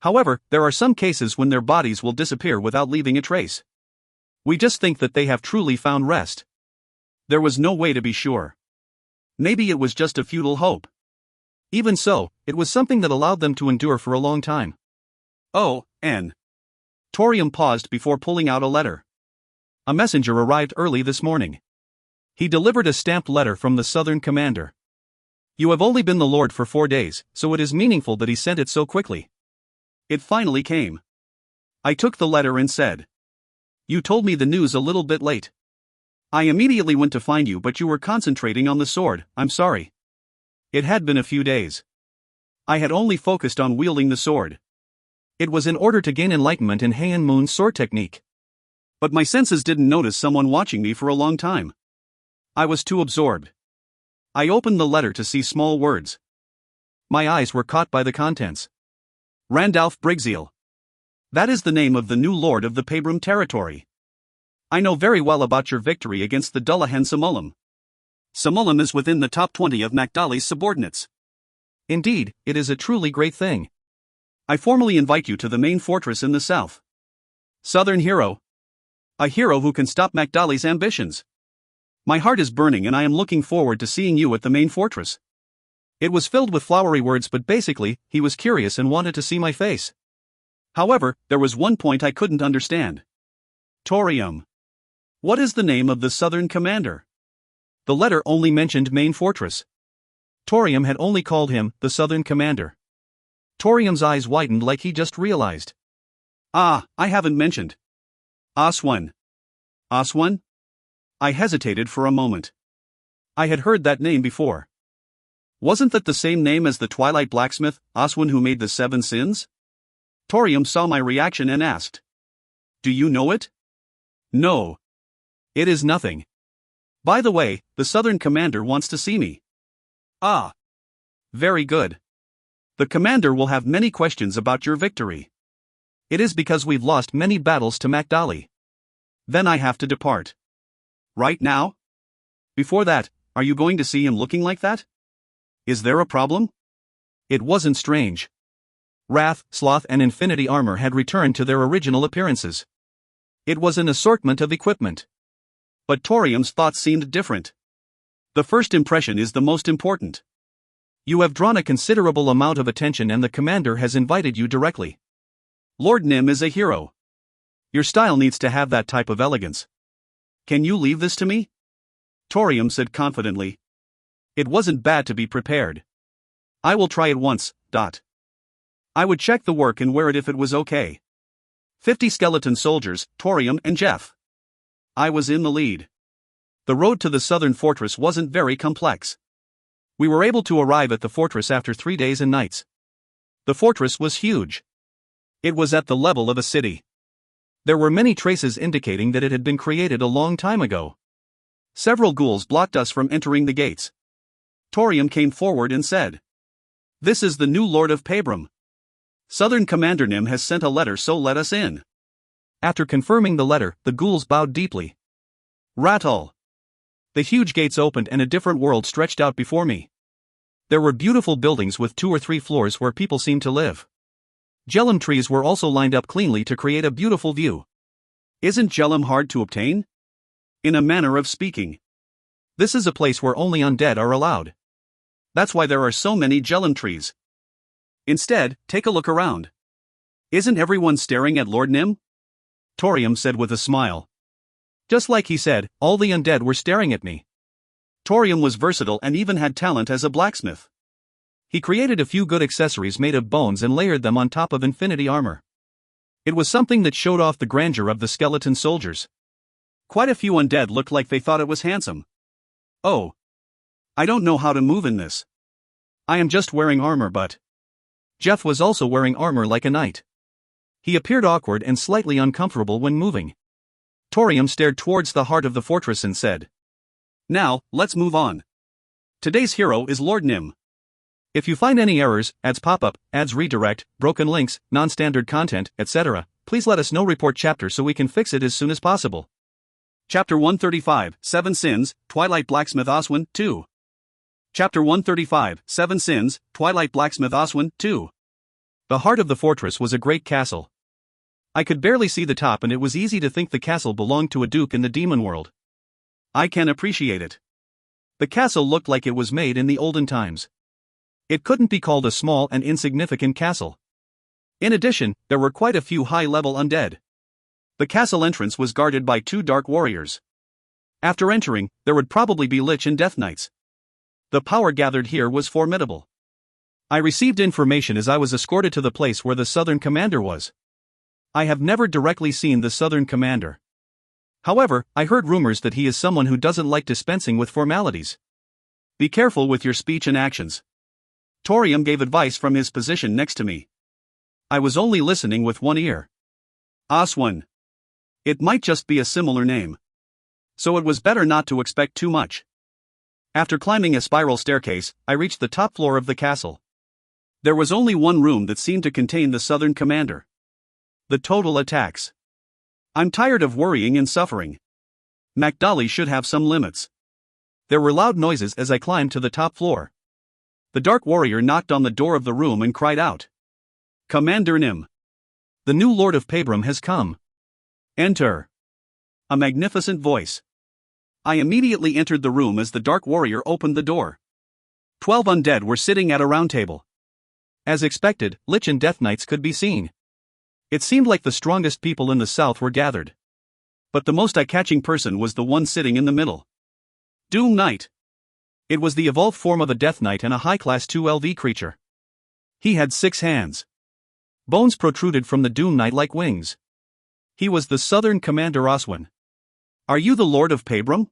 However, there are some cases when their bodies will disappear without leaving a trace. We just think that they have truly found rest. There was no way to be sure. Maybe it was just a futile hope. Even so, it was something that allowed them to endure for a long time. Oh, N. Torium paused before pulling out a letter. A messenger arrived early this morning. He delivered a stamped letter from the Southern Commander. You have only been the Lord for 4 days, so it is meaningful that he sent it so quickly. It finally came. I took the letter and said, You told me the news a little bit late. I immediately went to find you, but you were concentrating on the sword. I'm sorry. It had been a few days. I had only focused on wielding the sword. It was in order to gain enlightenment in Heian Moon's sword technique. But my senses didn't notice someone watching me for a long time. I was too absorbed. I opened the letter to see small words. My eyes were caught by the contents. Randalph Brigzeal. That is the name of the new lord of the Pabram territory. I know very well about your victory against the Dullahan Samulam. Samulam is within the top 20 of Magdali's subordinates. Indeed, it is a truly great thing. I formally invite you to the main fortress in the south. Southern hero. A hero who can stop Magdali's ambitions. My heart is burning and I am looking forward to seeing you at the main fortress. It was filled with flowery words, but basically, he was curious and wanted to see my face. However, there was one point I couldn't understand. Torium. What is the name of the Southern Commander? The letter only mentioned main fortress. Torium had only called him the Southern Commander. Torium's eyes widened like he just realized. I haven't mentioned. Aswan. Aswan? I hesitated for a moment. I had heard that name before. Wasn't that the same name as the Twilight blacksmith, Aswan, who made the 7 sins? Torium saw my reaction and asked. Do you know it? No. It is nothing. By the way, the Southern Commander wants to see me. Ah. Very good. The Commander will have many questions about your victory. It is because we've lost many battles to Magdali. Then I have to depart. Right now? Before that, are you going to see him looking like that? Is there a problem? It wasn't strange. Wrath, Sloth and Infinity Armor had returned to their original appearances. It was an assortment of equipment. But Torium's thoughts seemed different. The first impression is the most important. You have drawn a considerable amount of attention and the Commander has invited you directly. Lord Nim is a hero. Your style needs to have that type of elegance. Can you leave this to me? Torium said confidently. It wasn't bad to be prepared. I will try it once. I would check the work and wear it if it was okay. 50 skeleton soldiers, Torium and Jeff. I was in the lead. The road to the southern fortress wasn't very complex. We were able to arrive at the fortress after 3 days and nights. The fortress was huge. It was at the level of a city. There were many traces indicating that it had been created a long time ago. Several ghouls blocked us from entering the gates. Torium came forward and said, This is the new Lord of Pabram. Southern Commander Nim has sent a letter, so let us in. After confirming the letter, the ghouls bowed deeply. Rattle. The huge gates opened and a different world stretched out before me. There were beautiful buildings with 2 or 3 floors where people seemed to live. Gellum trees were also lined up cleanly to create a beautiful view. Isn't Gellum hard to obtain? In a manner of speaking. This is a place where only undead are allowed. That's why there are so many Gellum trees. Instead, take a look around. Isn't everyone staring at Lord Nim? Torium said with a smile. Just like he said, all the undead were staring at me. Torium was versatile and even had talent as a blacksmith. He created a few good accessories made of bones and layered them on top of infinity armor. It was something that showed off the grandeur of the skeleton soldiers. Quite a few undead looked like they thought it was handsome. Oh. I don't know how to move in this. I am just wearing armor, but... Jeff was also wearing armor like a knight. He appeared awkward and slightly uncomfortable when moving. Torium stared towards the heart of the fortress and said, "Now, let's move on. Today's hero is Lord Nim. If you find any errors, ads pop-up, ads redirect, broken links, non-standard content, etc., please let us know. Report chapter so we can fix it as soon as possible." Chapter 135, 7 Sins, Twilight Blacksmith Oswin, 2. Chapter 135, 7 Sins, Twilight Blacksmith Oswin, 2. The heart of the fortress was a great castle. I could barely see the top, and it was easy to think the castle belonged to a duke in the demon world. I can appreciate it. The castle looked like it was made in the olden times. It couldn't be called a small and insignificant castle. In addition, there were quite a few high-level undead. The castle entrance was guarded by 2 dark warriors. After entering, there would probably be Lich and Death Knights. The power gathered here was formidable. I received information as I was escorted to the place where the Southern Commander was. I have never directly seen the Southern Commander. However, I heard rumors that he is someone who doesn't like dispensing with formalities. Be careful with your speech and actions. Torium gave advice from his position next to me. I was only listening with one ear. Oswin. It might just be a similar name. So it was better not to expect too much. After climbing a spiral staircase, I reached the top floor of the castle. There was only one room that seemed to contain the Southern Commander. The total attacks. I'm tired of worrying and suffering. MacDolly should have some limits. There were loud noises as I climbed to the top floor. The Dark Warrior knocked on the door of the room and cried out, "Commander Nim. The new Lord of Pabram has come. Enter." A magnificent voice. I immediately entered the room as the Dark Warrior opened the door. 12 undead were sitting at a round table. As expected, Lich and Death Knights could be seen. It seemed like the strongest people in the south were gathered. But the most eye-catching person was the one sitting in the middle. Doom Knight. It was the evolved form of a Death Knight and a high-class 2LV creature. He had 6 hands. Bones protruded from the Doom Knight like wings. He was the Southern Commander Oswin. "Are you the Lord of Pabram?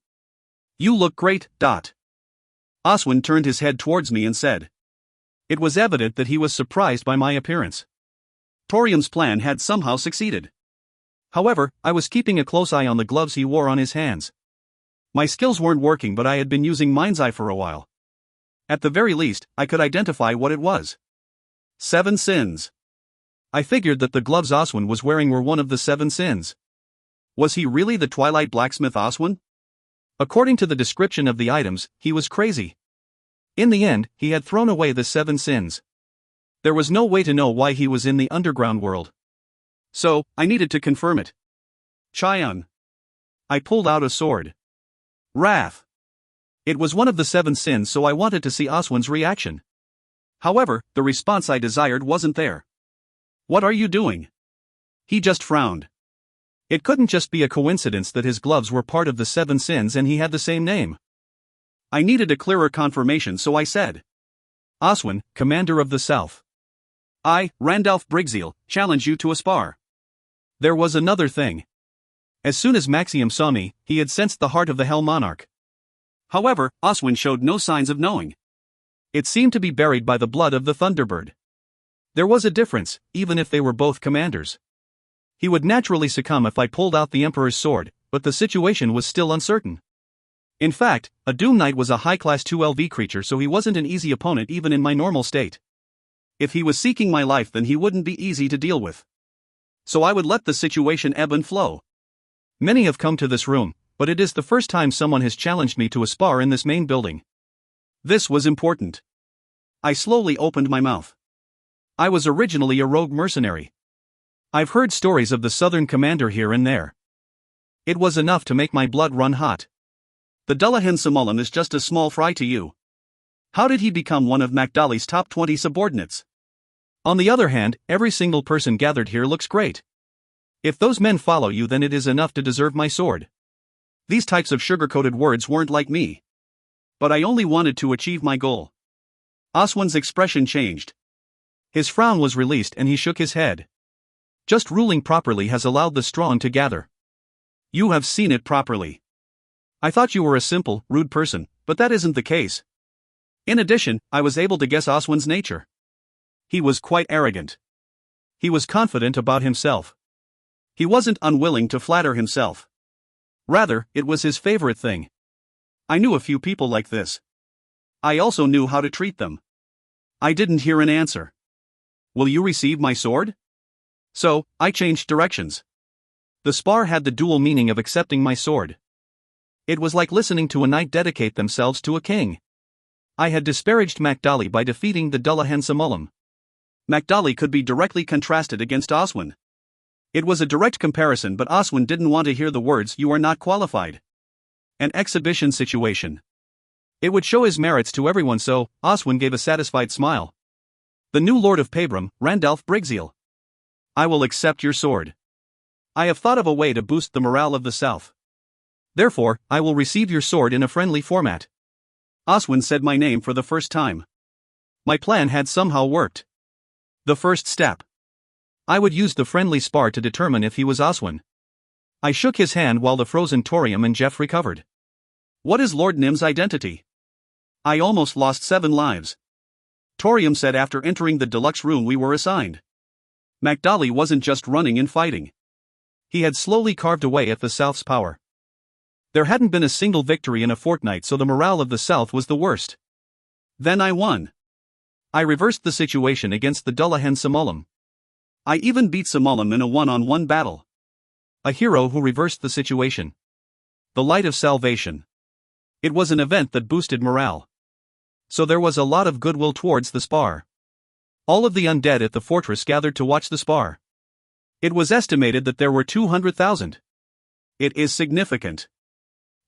You look great." Oswin turned his head towards me and said. It was evident that he was surprised by my appearance. Torium's plan had somehow succeeded. However, I was keeping a close eye on the gloves he wore on his hands. My skills weren't working, but I had been using Mind's Eye for a while. At the very least, I could identify what it was. 7 Sins. I figured that the gloves Oswin was wearing were one of the 7 Sins. Was he really the Twilight Blacksmith Oswin? According to the description of the items, he was crazy. In the end, he had thrown away the 7 Sins. There was no way to know why he was in the underground world. So, I needed to confirm it. Chion. I pulled out a sword. Wrath. It was one of the 7 Sins, so I wanted to see Oswin's reaction. However, the response I desired wasn't there. "What are you doing?" He just frowned. It couldn't just be a coincidence that his gloves were part of the 7 Sins and he had the same name. I needed a clearer confirmation, so I said, "Oswin, Commander of the South. I, Randalph Brigzeal, challenge you to a spar." There was another thing. As soon as Maxium saw me, he had sensed the heart of the Hell Monarch. However, Oswin showed no signs of knowing. It seemed to be buried by the blood of the Thunderbird. There was a difference, even if they were both commanders. He would naturally succumb if I pulled out the Emperor's sword, but the situation was still uncertain. In fact, a Doom Knight was a high-class 2LV creature, so he wasn't an easy opponent even in my normal state. If he was seeking my life, then he wouldn't be easy to deal with. So I would let the situation ebb and flow. Many have come to this room, but it is the first time someone has challenged me to a spar in this main building. This was important. I slowly opened my mouth. I was originally a rogue mercenary. I've heard stories of the Southern Commander here and there. It was enough to make my blood run hot. The Dullahan Simolan is just a small fry to you. How did he become one of MacDolly's top 20 subordinates? On the other hand, every single person gathered here looks great. If those men follow you, then it is enough to deserve my sword. These types of sugar-coated words weren't like me. But I only wanted to achieve my goal. Oswin's expression changed. His frown was released and he shook his head. Just ruling properly has allowed the strong to gather. You have seen it properly. I thought you were a simple, rude person, but that isn't the case. In addition, I was able to guess Oswin's nature. He was quite arrogant. He was confident about himself. He wasn't unwilling to flatter himself. Rather, it was his favorite thing. I knew a few people like this. I also knew how to treat them. I didn't hear an answer. Will you receive my sword? So, I changed directions. The spar had the dual meaning of accepting my sword. It was like listening to a knight dedicate themselves to a king. I had disparaged Macdali by defeating the Dullahan Samullam. Macdali could be directly contrasted against Oswin. It was a direct comparison, but Oswin didn't want to hear the words "you are not qualified." An exhibition situation. It would show his merits to everyone, so Oswin gave a satisfied smile. The new Lord of Pabram, Randalph Brigzeal. I will accept your sword. I have thought of a way to boost the morale of the South. Therefore, I will receive your sword in a friendly format. Oswin said my name for the first time. My plan had somehow worked. The first step. I would use the friendly spar to determine if he was Oswin. I shook his hand while the frozen Torium and Jeff recovered. What is Lord Nim's identity? I almost lost 7 lives. Torium said after entering the deluxe room we were assigned. Macdali wasn't just running and fighting. He had slowly carved away at the South's power. There hadn't been a single victory in a fortnight, so the morale of the South was the worst. Then I won. I reversed the situation against the Dullahan Samullam. I even beat Samullam in a one-on-one battle. A hero who reversed the situation. The light of salvation. It was an event that boosted morale. So there was a lot of goodwill towards the spar. All of the undead at the fortress gathered to watch the spar. It was estimated that there were 200,000. It is significant.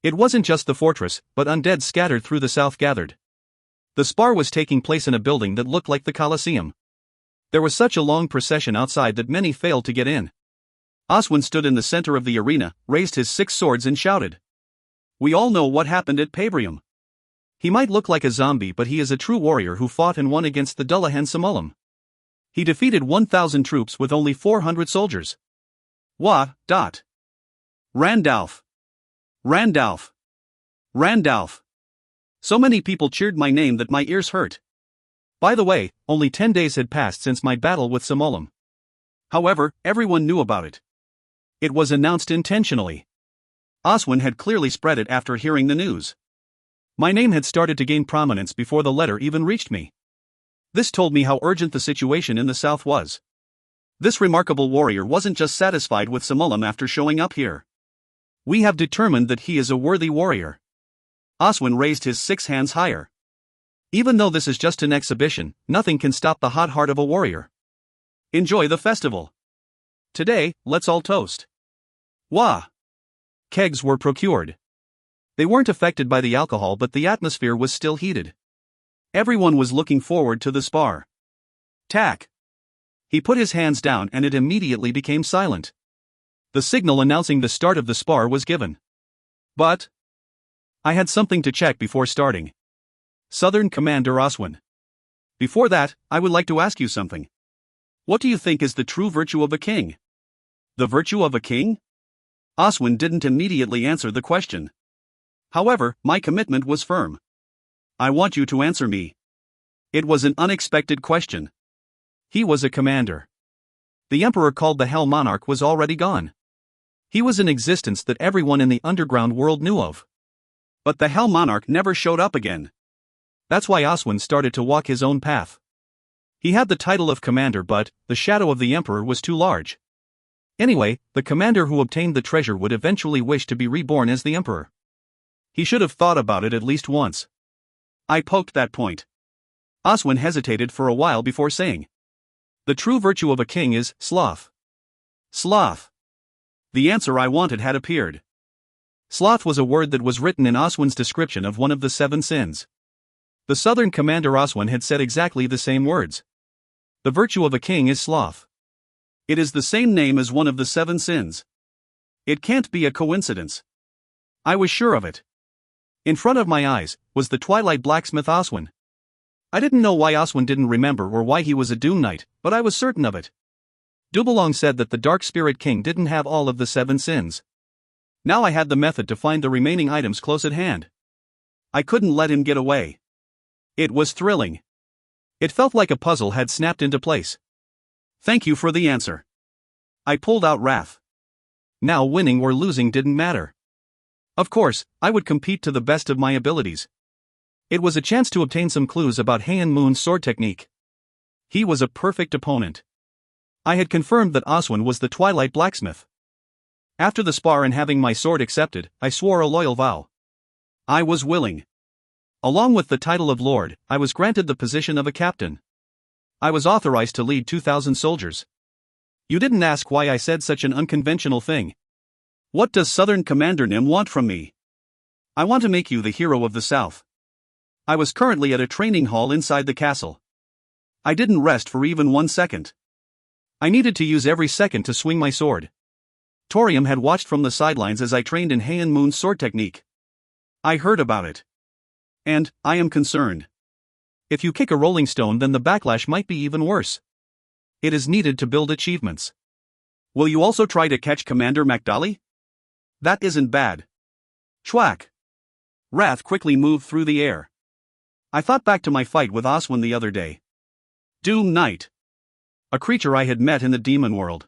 It wasn't just the fortress, but undead scattered through the South gathered. The spar was taking place in a building that looked like the Colosseum. There was such a long procession outside that many failed to get in. Oswin stood in the center of the arena, raised his 6 swords and shouted. We all know what happened at Pabram. He might look like a zombie, but he is a true warrior who fought and won against the Dullahan Samullam. He defeated 1,000 troops with only 400 soldiers. Randalph. Randalph. Randalph. So many people cheered my name that my ears hurt. By the way, only 10 days had passed since my battle with Samullam. However, everyone knew about it. It was announced intentionally. Oswin had clearly spread it after hearing the news. My name had started to gain prominence before the letter even reached me. This told me how urgent the situation in the South was. This remarkable warrior wasn't just satisfied with Samullam after showing up here. We have determined that he is a worthy warrior. Oswin raised his 6 hands higher. Even though this is just an exhibition, nothing can stop the hot heart of a warrior. Enjoy the festival. Today, let's all toast. Wah! Kegs were procured. They weren't affected by the alcohol, but the atmosphere was still heated. Everyone was looking forward to the spar. Tack! He put his hands down and it immediately became silent. The signal announcing the start of the spar was given. But I had something to check before starting. Southern Commander Oswin. Before that, I would like to ask you something. What do you think is the true virtue of a king? The virtue of a king? Oswin didn't immediately answer the question. However, my commitment was firm. I want you to answer me. It was an unexpected question. He was a commander. The emperor called the Hell Monarch was already gone. He was an existence that everyone in the underground world knew of. But the Hell Monarch never showed up again. That's why Oswin started to walk his own path. He had the title of commander, but the shadow of the emperor was too large. Anyway, the commander who obtained the treasure would eventually wish to be reborn as the emperor. He should have thought about it at least once. I poked that point. Oswin hesitated for a while before saying, the true virtue of a king is sloth. Sloth. The answer I wanted had appeared. Sloth was a word that was written in Oswin's description of one of the 7 sins. The Southern Commander Oswin had said exactly the same words. The virtue of a king is sloth. It is the same name as one of the 7 sins. It can't be a coincidence. I was sure of it. In front of my eyes was the Twilight blacksmith Oswin. I didn't know why Oswin didn't remember or why he was a Doom Knight, but I was certain of it. Dubelong said that the Dark Spirit King didn't have all of the 7 sins. Now I had the method to find the remaining items close at hand. I couldn't let him get away. It was thrilling. It felt like a puzzle had snapped into place. Thank you for the answer. I pulled out wrath. Now winning or losing didn't matter. Of course, I would compete to the best of my abilities. It was a chance to obtain some clues about Heian Moon's sword technique. He was a perfect opponent. I had confirmed that Oswin was the Twilight Blacksmith. After the spar and having my sword accepted, I swore a loyal vow. I was willing. Along with the title of Lord, I was granted the position of a captain. I was authorized to lead 2,000 soldiers. You didn't ask why I said such an unconventional thing. What does Southern Commander Nim want from me? I want to make you the hero of the South. I was currently at a training hall inside the castle. I didn't rest for even 1 second. I needed to use every second to swing my sword. Torium had watched from the sidelines as I trained in Heian Moon's sword technique. I heard about it. And, I am concerned. If you kick a rolling stone, then the backlash might be even worse. It is needed to build achievements. Will you also try to catch Commander MacDolly? That isn't bad. Chwack. Wrath quickly moved through the air. I thought back to my fight with Oswin the other day. Doom Knight. A creature I had met in the demon world.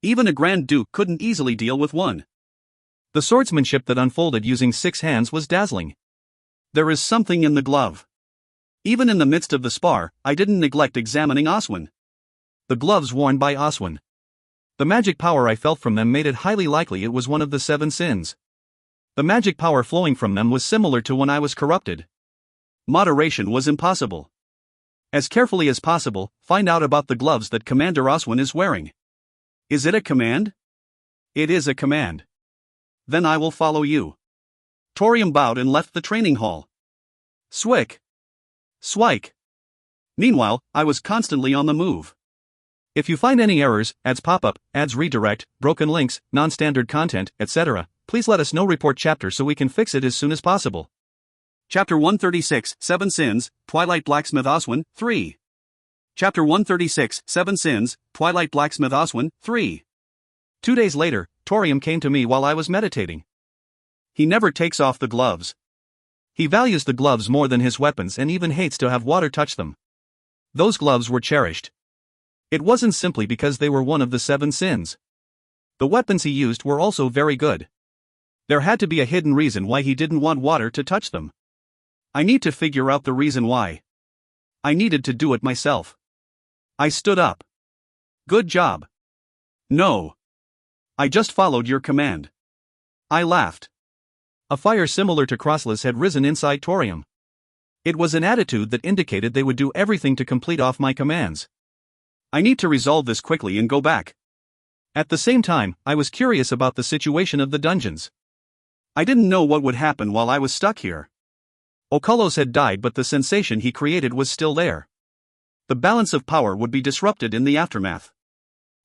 Even a Grand Duke couldn't easily deal with one. The swordsmanship that unfolded using 6 hands was dazzling. There is something in the glove. Even in the midst of the spar, I didn't neglect examining Oswin. The gloves worn by Oswin. The magic power I felt from them made it highly likely it was one of the 7 sins. The magic power flowing from them was similar to when I was corrupted. Moderation was impossible. As carefully as possible, find out about the gloves that Commander Oswin is wearing. Is it a command? It is a command. Then I will follow you. Torium bowed and left the training hall. Swick. Swike. Meanwhile, I was constantly on the move. If you find any errors, ads pop up, ads redirect, broken links, non-standard content, etc., please let us know. Report chapter so we can fix it as soon as possible. Chapter 136, 7 Sins, Twilight Blacksmith Oswin, 3. Chapter 136, 7 Sins, Twilight Blacksmith Oswin, 3. 2 days later, Torium came to me while I was meditating. He never takes off the gloves. He values the gloves more than his weapons and even hates to have water touch them. Those gloves were cherished. It wasn't simply because they were one of the 7 sins. The weapons he used were also very good. There had to be a hidden reason why he didn't want water to touch them. I need to figure out the reason why. I needed to do it myself. I stood up. Good job. No. I just followed your command. I laughed. A fire similar to crossless had risen inside Torium. It was an attitude that indicated they would do everything to complete off my commands. I need to resolve this quickly and go back. At the same time, I was curious about the situation of the dungeons. I didn't know what would happen while I was stuck here. Oculus had died, but the sensation he created was still there. The balance of power would be disrupted in the aftermath.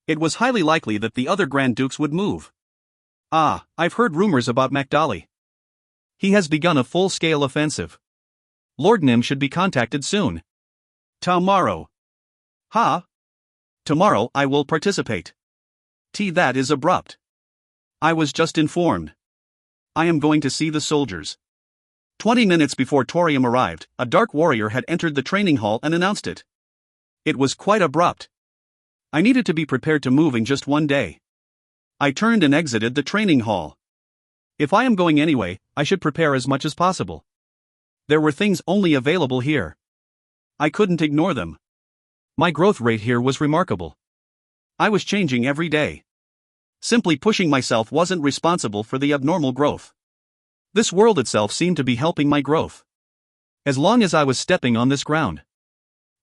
It was highly likely that the other Grand Dukes would move. I've heard rumors about MacDolly. He has begun a full-scale offensive. Lord Nim should be contacted soon. Tomorrow. Tomorrow I will participate. That is abrupt. I was just informed. I am going to see the soldiers. 20 minutes before Torium arrived, a dark warrior had entered the training hall and announced it. It was quite abrupt. I needed to be prepared to move in just 1 day. I turned and exited the training hall. If I am going anyway, I should prepare as much as possible. There were things only available here. I couldn't ignore them. My growth rate here was remarkable. I was changing every day. Simply pushing myself wasn't responsible for the abnormal growth. This world itself seemed to be helping my growth. As long as I was stepping on this ground.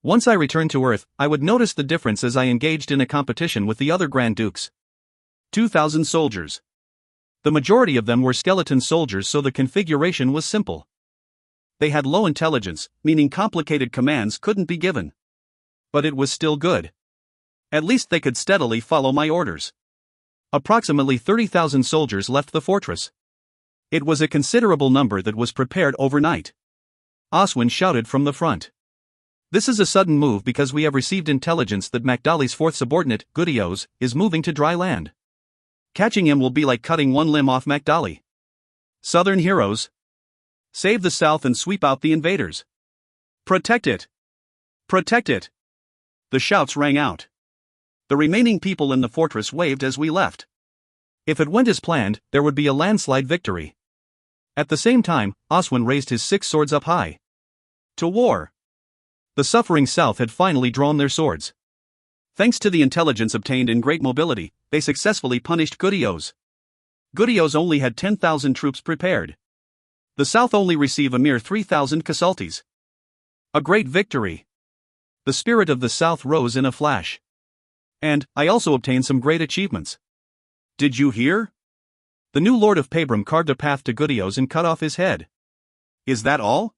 Once I returned to Earth, I would notice the difference as I engaged in a competition with the other Grand Dukes. 2,000 soldiers. The majority of them were skeleton soldiers, so the configuration was simple. They had low intelligence, meaning complicated commands couldn't be given. But it was still good. At least they could steadily follow my orders. Approximately 30,000 soldiers left the fortress. It was a considerable number that was prepared overnight. Oswin shouted from the front. This is a sudden move because we have received intelligence that Magdali's fourth subordinate, Gudio's, is moving to dry land. Catching him will be like cutting one limb off Magdali. Southern heroes, save the south and sweep out the invaders. Protect it! Protect it! The shouts rang out. The remaining people in the fortress waved as we left. If it went as planned, there would be a landslide victory. At the same time, Oswin raised his 6 swords up high. To war! The suffering South had finally drawn their swords. Thanks to the intelligence obtained in great mobility, they successfully punished Gudio's. Gudio's only had 10,000 troops prepared. The South only received a mere 3,000 casualties. A great victory. The spirit of the South rose in a flash. And I also obtained some great achievements. Did you hear? The new Lord of Pabram carved a path to Gudio's and cut off his head. Is that all?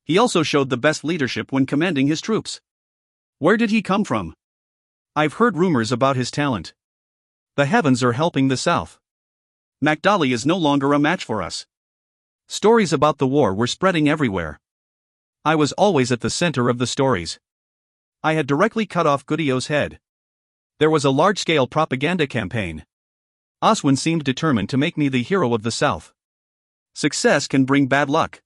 He also showed the best leadership when commanding his troops. Where did he come from? I've heard rumors about his talent. The heavens are helping the South. Magdali is no longer a match for us. Stories about the war were spreading everywhere. I was always at the center of the stories. I had directly cut off Gudio's head. There was a large-scale propaganda campaign. Oswin seemed determined to make me the hero of the South. Success can bring bad luck.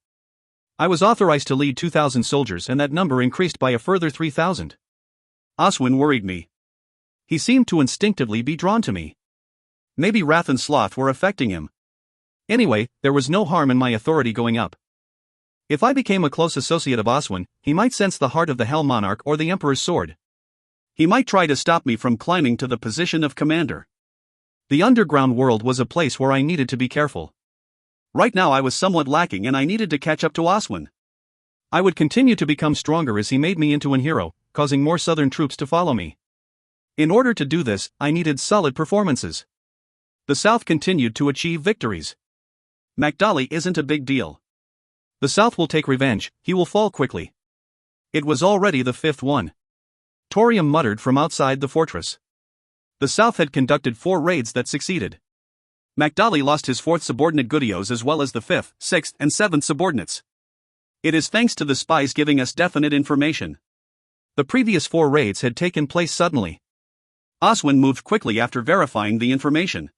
I was authorized to lead 2,000 soldiers, and that number increased by a further 3,000. Oswin worried me. He seemed to instinctively be drawn to me. Maybe wrath and sloth were affecting him. Anyway, there was no harm in my authority going up. If I became a close associate of Oswin, he might sense the heart of the Hell Monarch or the Emperor's sword. He might try to stop me from climbing to the position of commander. The underground world was a place where I needed to be careful. Right now I was somewhat lacking and I needed to catch up to Oswin. I would continue to become stronger as he made me into an hero, causing more southern troops to follow me. In order to do this, I needed solid performances. The South continued to achieve victories. Magdali isn't a big deal. The South will take revenge, he will fall quickly. It was already the 5th one. Torium muttered from outside the fortress. The South had conducted 4 raids that succeeded. Magdali lost his 4th subordinate Gudio's as well as the 5th, 6th, and 7th subordinates. It is thanks to the spies giving us definite information. The previous 4 raids had taken place suddenly. Oswin moved quickly after verifying the information.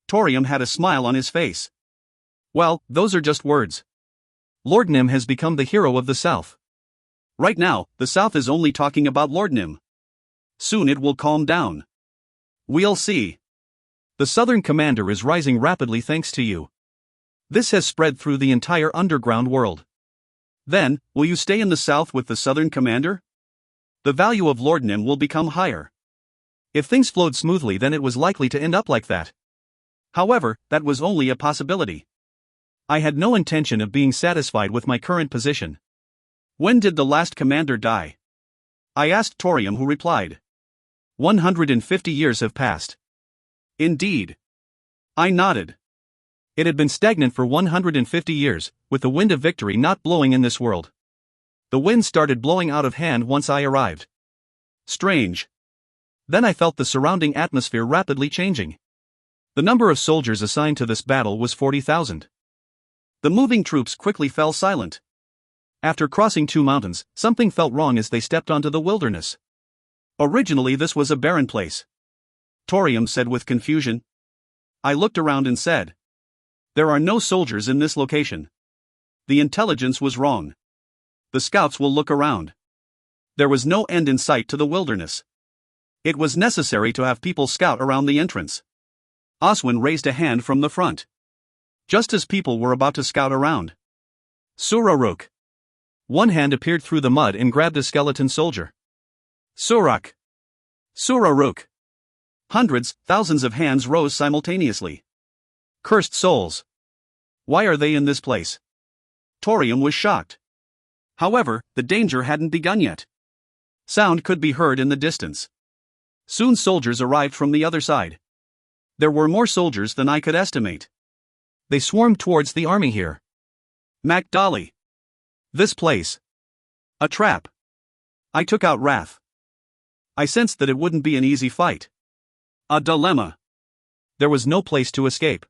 Torium had a smile on his face. Well, those are just words. Lord Nim has become the hero of the South. Right now, the South is only talking about Lord Nim. Soon it will calm down. We'll see. The Southern commander is rising rapidly thanks to you. This has spread through the entire underground world. Then, will you stay in the South with the Southern commander? The value of Lord Nim will become higher. If things flowed smoothly, then it was likely to end up like that. However, that was only a possibility. I had no intention of being satisfied with my current position. When did the last commander die? I asked Torium, who replied. 150 years have passed. Indeed. I nodded. It had been stagnant for 150 years, with the wind of victory not blowing in this world. The wind started blowing out of hand once I arrived. Strange. Then I felt the surrounding atmosphere rapidly changing. The number of soldiers assigned to this battle was 40,000. The moving troops quickly fell silent. After crossing 2 mountains, something felt wrong as they stepped onto the wilderness. Originally this was a barren place. Torium said with confusion. I looked around and said. There are no soldiers in this location. The intelligence was wrong. The scouts will look around. There was no end in sight to the wilderness. It was necessary to have people scout around the entrance. Oswin raised a hand from the front. Just as people were about to scout around. Suraruk. One hand appeared through the mud and grabbed a skeleton soldier. Surak. Suraruk. Hundreds, thousands of hands rose simultaneously. Cursed souls. Why are they in this place? Torium was shocked. However, the danger hadn't begun yet. Sound could be heard in the distance. Soon soldiers arrived from the other side. There were more soldiers than I could estimate. They swarmed towards the army here. Magdali. This place. A trap. I took out Wrath. I sensed that it wouldn't be an easy fight. A dilemma. There was no place to escape.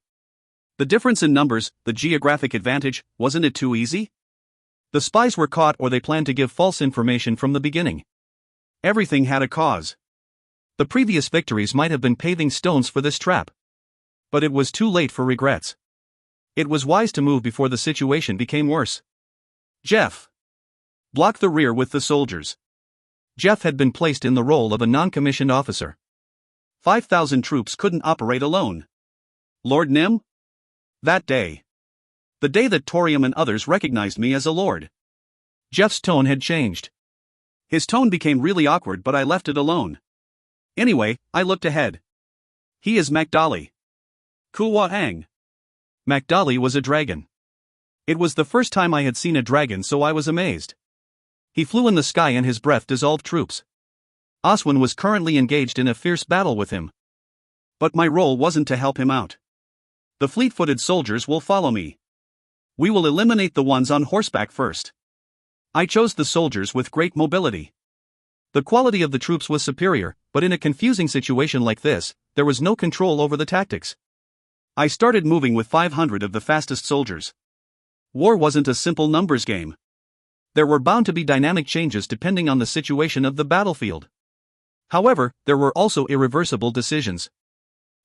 The difference in numbers, the geographic advantage, wasn't it too easy? The spies were caught, or they planned to give false information from the beginning. Everything had a cause. The previous victories might have been paving stones for this trap. But it was too late for regrets. It was wise to move before the situation became worse. Jeff. Block the rear with the soldiers. Jeff had been placed in the role of a non-commissioned officer. 5,000 troops couldn't operate alone. Lord Nim? That day. The day that Torium and others recognized me as a lord. Jeff's tone had changed. His tone became really awkward, but I left it alone. Anyway, I looked ahead. He is Makdali. Kuwa-ang. Makdali was a dragon. It was the first time I had seen a dragon, so I was amazed. He flew in the sky and his breath dissolved troops. Oswin was currently engaged in a fierce battle with him. But my role wasn't to help him out. The fleet-footed soldiers will follow me. We will eliminate the ones on horseback first. I chose the soldiers with great mobility. The quality of the troops was superior, but in a confusing situation like this, there was no control over the tactics. I started moving with 500 of the fastest soldiers. War wasn't a simple numbers game. There were bound to be dynamic changes depending on the situation of the battlefield. However, there were also irreversible decisions.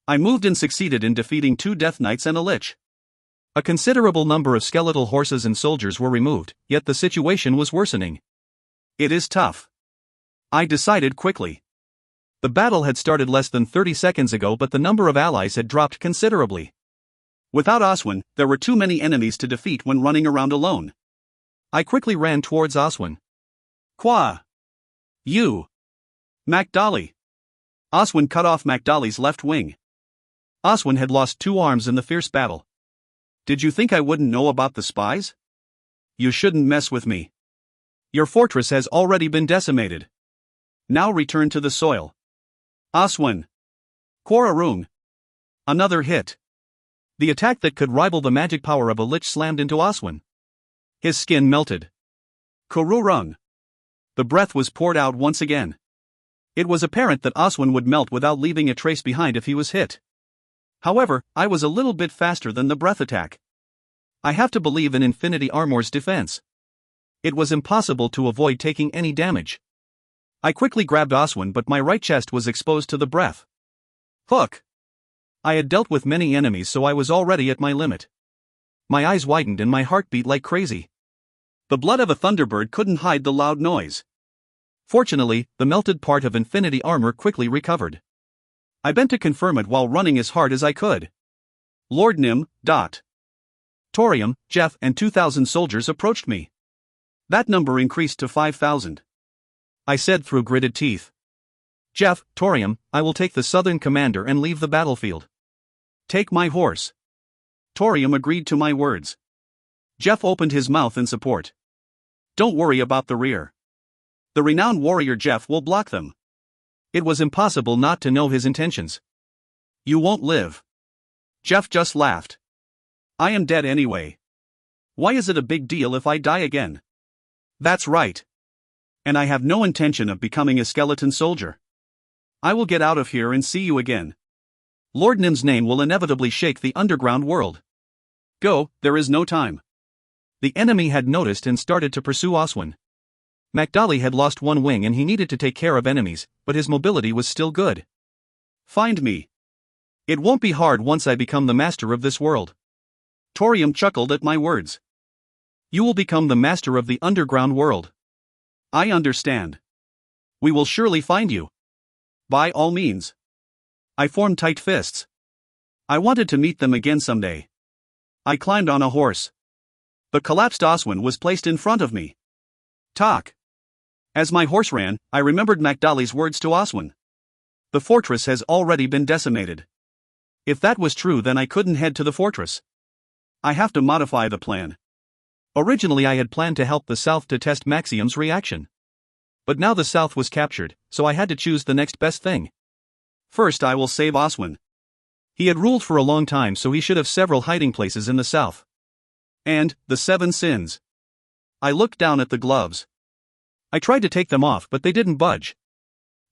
I moved and succeeded in defeating 2 Death Knights and a Lich. A considerable number of skeletal horses and soldiers were removed, yet the situation was worsening. It is tough. I decided quickly. The battle had started less than 30 seconds ago, but the number of allies had dropped considerably. Without Oswin, there were too many enemies to defeat when running around alone. I quickly ran towards Oswin. Qua. You. Makdali. Oswin cut off Makdali's left wing. Oswin had lost 2 arms in the fierce battle. Did you think I wouldn't know about the spies? You shouldn't mess with me. Your fortress has already been decimated. Now return to the soil. Oswin. Korarung. Another hit. The attack that could rival the magic power of a lich slammed into Oswin. His skin melted. Korurung. The breath was poured out once again. It was apparent that Oswin would melt without leaving a trace behind if he was hit. However, I was a little bit faster than the breath attack. I have to believe in Infinity Armor's defense. It was impossible to avoid taking any damage. I quickly grabbed Oswin, but my right chest was exposed to the breath. Hook! I had dealt with many enemies, so I was already at my limit. My eyes widened and my heart beat like crazy. The blood of a thunderbird couldn't hide the loud noise. Fortunately, the melted part of Infinity Armor quickly recovered. I bent to confirm it while running as hard as I could. Lord Nim. Torium, Jeff, and 2,000 soldiers approached me. That number increased to 5,000. I said through gritted teeth. Jeff, Torium, I will take the southern commander and leave the battlefield. Take my horse. Torium agreed to my words. Jeff opened his mouth in support. Don't worry about the rear. The renowned warrior Jeff will block them. It was impossible not to know his intentions. You won't live. Jeff just laughed. I am dead anyway. Why is it a big deal if I die again? That's right. And I have no intention of becoming a skeleton soldier. I will get out of here and see you again. Lord Nim's name will inevitably shake the underground world. Go, there is no time. The enemy had noticed and started to pursue Oswin. Makdali had lost 1 wing and he needed to take care of enemies, but his mobility was still good. Find me. It won't be hard once I become the master of this world. Torium chuckled at my words. You will become the master of the underground world. I understand. We will surely find you. By all means. I formed tight fists. I wanted to meet them again someday. I climbed on a horse. The collapsed Oswin was placed in front of me. Talk. As my horse ran, I remembered Makdali's words to Oswin. The fortress has already been decimated. If that was true, then I couldn't head to the fortress. I have to modify the plan. Originally I had planned to help the south to test Maxium's reaction. But now the south was captured, so I had to choose the next best thing. First I will save Oswin. He had ruled for a long time, so he should have several hiding places in the south. And, the 7 sins. I looked down at the gloves. I tried to take them off, but they didn't budge.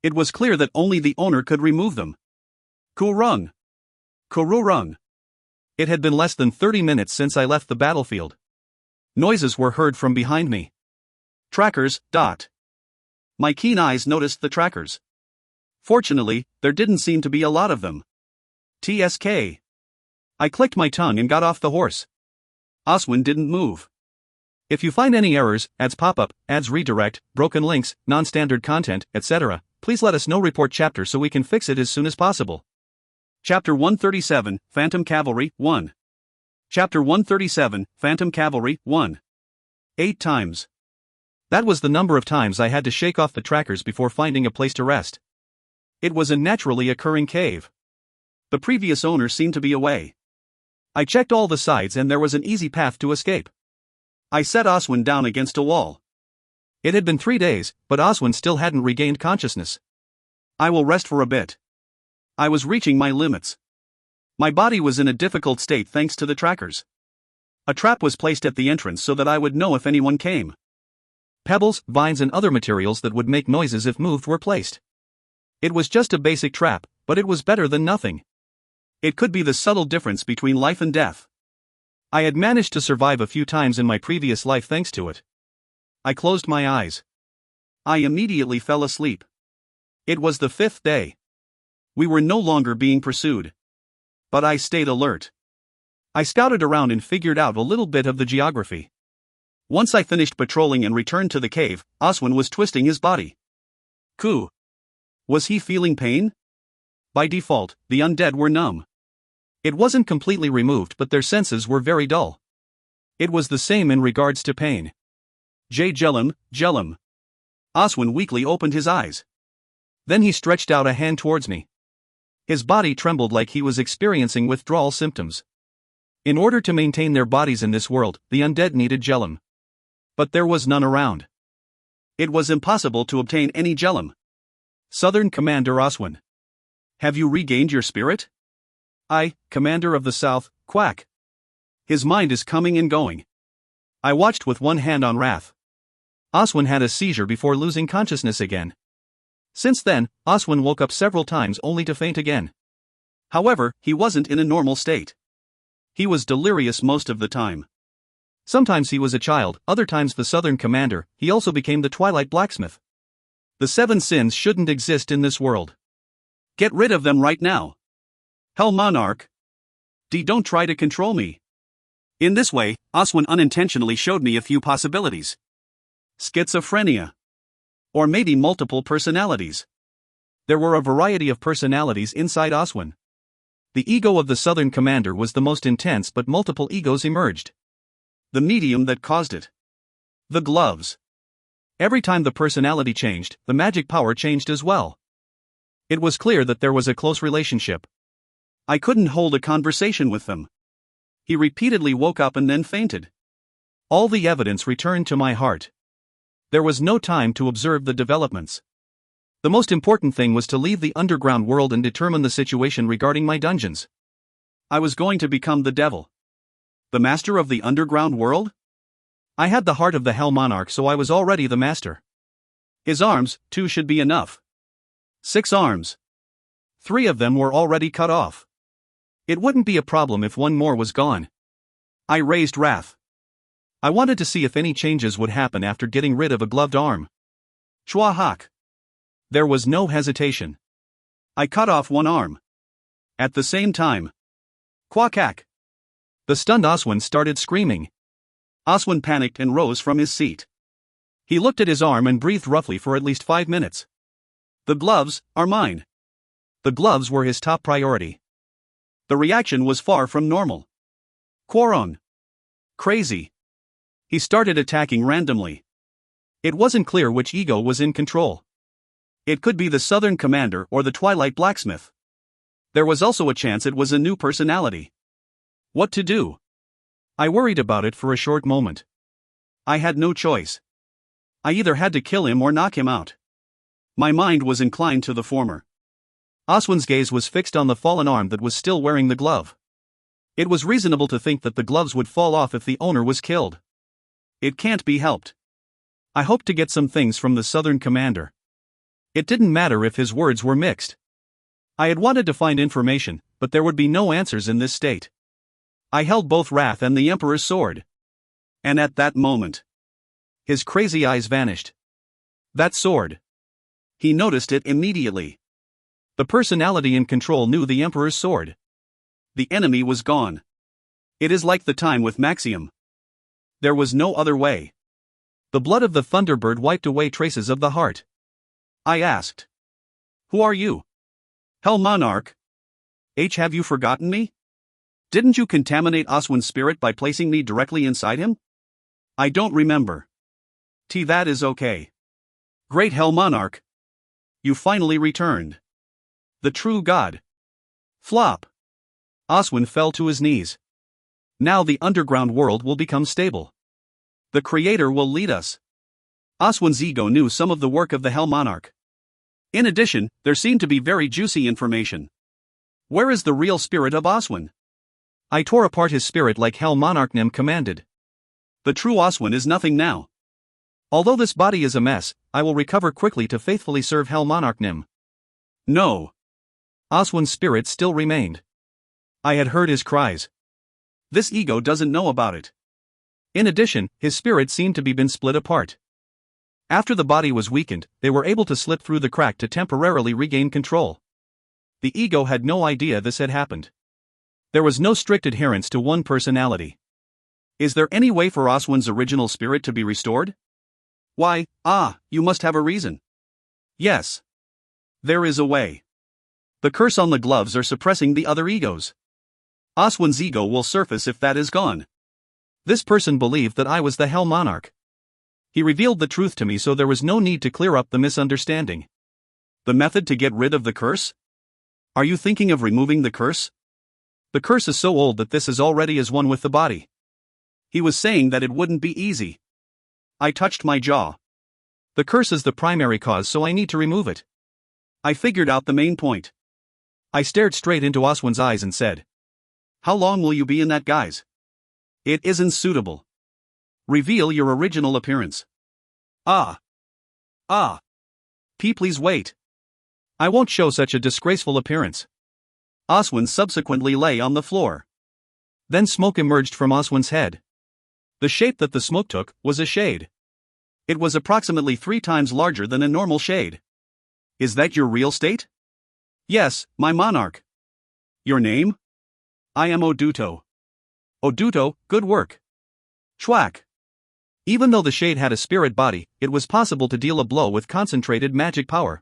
It was clear that only the owner could remove them. Kurung. Kururung. It had been less than 30 minutes since I left the battlefield. Noises were heard from behind me. Trackers. My keen eyes noticed the trackers. Fortunately, there didn't seem to be a lot of them. TSK. I clicked my tongue and got off the horse. Oswin didn't move. If you find any errors, ads pop up, ads redirect, broken links, non-standard content, etc., please let us know. Report chapter so we can fix it as soon as possible. Chapter 137, Phantom Cavalry, 1. Chapter 137, Phantom Cavalry, 1. 8 times. That was the number of times I had to shake off the trackers before finding a place to rest. It was a naturally occurring cave. The previous owner seemed to be away. I checked all the sides and there was an easy path to escape. I set Oswin down against a wall. It had been 3 days, but Oswin still hadn't regained consciousness. I will rest for a bit. I was reaching my limits. My body was in a difficult state thanks to the trackers. A trap was placed at the entrance so that I would know if anyone came. Pebbles, vines and other materials that would make noises if moved were placed. It was just a basic trap, but it was better than nothing. It could be the subtle difference between life and death. I had managed to survive a few times in my previous life thanks to it. I closed my eyes. I immediately fell asleep. It was the 5th day. We were no longer being pursued. But I stayed alert. I scouted around and figured out a little bit of the geography. Once I finished patrolling and returned to the cave, Oswin was twisting his body. Ku. Was he feeling pain? By default, the undead were numb. It wasn't completely removed, but their senses were very dull. It was the same in regards to pain. Jellum. Oswin weakly opened his eyes. Then he stretched out a hand towards me. His body trembled like he was experiencing withdrawal symptoms. In order to maintain their bodies in this world, the undead needed Jellum. But there was none around. It was impossible to obtain any Jellum. Southern Commander Oswin. Have you regained your spirit? I, Commander of the South, quack. His mind is coming and going. I watched with one hand on wrath. Oswin had a seizure before losing consciousness again. Since then, Oswin woke up several times only to faint again. However, he wasn't in a normal state. He was delirious most of the time. Sometimes he was a child, other times the Southern Commander. He also became the Twilight Blacksmith. The 7 sins shouldn't exist in this world. Get rid of them right now. Hell Monarch. Don't try to control me. In this way, Oswin unintentionally showed me a few possibilities. Schizophrenia. Or maybe multiple personalities. There were a variety of personalities inside Oswin. The ego of the Southern Commander was the most intense, but multiple egos emerged. The medium that caused it. The gloves. Every time the personality changed, the magic power changed as well. It was clear that there was a close relationship. I couldn't hold a conversation with them. He repeatedly woke up and then fainted. All the evidence returned to my heart. There was no time to observe the developments. The most important thing was to leave the underground world and determine the situation regarding my dungeons. I was going to become the devil. The master of the underground world? I had the heart of the Hell Monarch, so I was already the master. His arms, 2 should be enough. 6 arms. 3 of them were already cut off. It wouldn't be a problem if 1 more was gone. I raised wrath. I wanted to see if any changes would happen after getting rid of a gloved arm. Chua hak. There was no hesitation. I cut off 1 arm. At the same time. Quack. The stunned Oswin started screaming. Oswin panicked and rose from his seat. He looked at his arm and breathed roughly for at least 5 minutes. The gloves are mine. The gloves were his top priority. The reaction was far from normal. Quaron. Crazy. He started attacking randomly. It wasn't clear which ego was in control. It could be the Southern Commander or the Twilight Blacksmith. There was also a chance it was a new personality. What to do? I worried about it for a short moment. I had no choice. I either had to kill him or knock him out. My mind was inclined to the former. Oswin's gaze was fixed on the fallen arm that was still wearing the glove. It was reasonable to think that the gloves would fall off if the owner was killed. It can't be helped. I hoped to get some things from the Southern Commander. It didn't matter if his words were mixed. I had wanted to find information, but there would be no answers in this state. I held both wrath and the Emperor's sword. And at that moment, his crazy eyes vanished. That sword. He noticed it immediately. The personality in control knew the Emperor's sword. The enemy was gone. It is like the time with Maxium. There was no other way. The blood of the Thunderbird wiped away traces of the heart. I asked. Who are you? Hell Monarch. Have you forgotten me? Didn't you contaminate Oswin's spirit by placing me directly inside him? I don't remember. That is okay. Great Hell Monarch. You finally returned. The true God. Flop. Oswin fell to his knees. Now the underground world will become stable. The Creator will lead us. Oswin's ego knew some of the work of the Hell Monarch. In addition, there seemed to be very juicy information. Where is the real spirit of Oswin? I tore apart his spirit like Hell Monarch Nim commanded. The true Oswin is nothing now. Although this body is a mess, I will recover quickly to faithfully serve Hell Monarch Nim. No. Oswin's spirit still remained. I had heard his cries. This ego doesn't know about it. In addition, his spirit seemed to be been split apart. After the body was weakened, they were able to slip through the crack to temporarily regain control. The ego had no idea this had happened. There was no strict adherence to one personality. Is there any way for Oswin's original spirit to be restored? Why, you must have a reason. Yes. There is a way. The curse on the gloves are suppressing the other egos. Oswin's ego will surface if that is gone. This person believed that I was the Hell Monarch. He revealed the truth to me, so there was no need to clear up the misunderstanding. The method to get rid of the curse? Are you thinking of removing the curse? The curse is so old that this is already as one with the body. He was saying that it wouldn't be easy. I touched my jaw. The curse is the primary cause, so I need to remove it. I figured out the main point. I stared straight into Oswin's eyes and said, how long will you be in that guise? It isn't suitable. Reveal your original appearance. Please wait. I won't show such a disgraceful appearance. Oswin subsequently lay on the floor. Then smoke emerged from Oswin's head. The shape that the smoke took was a shade. It was approximately 3 times larger than a normal shade. Is that your real state? Yes, my monarch. Your name? I am Oduto. Oduto, good work. Chwack. Even though the shade had a spirit body, it was possible to deal a blow with concentrated magic power.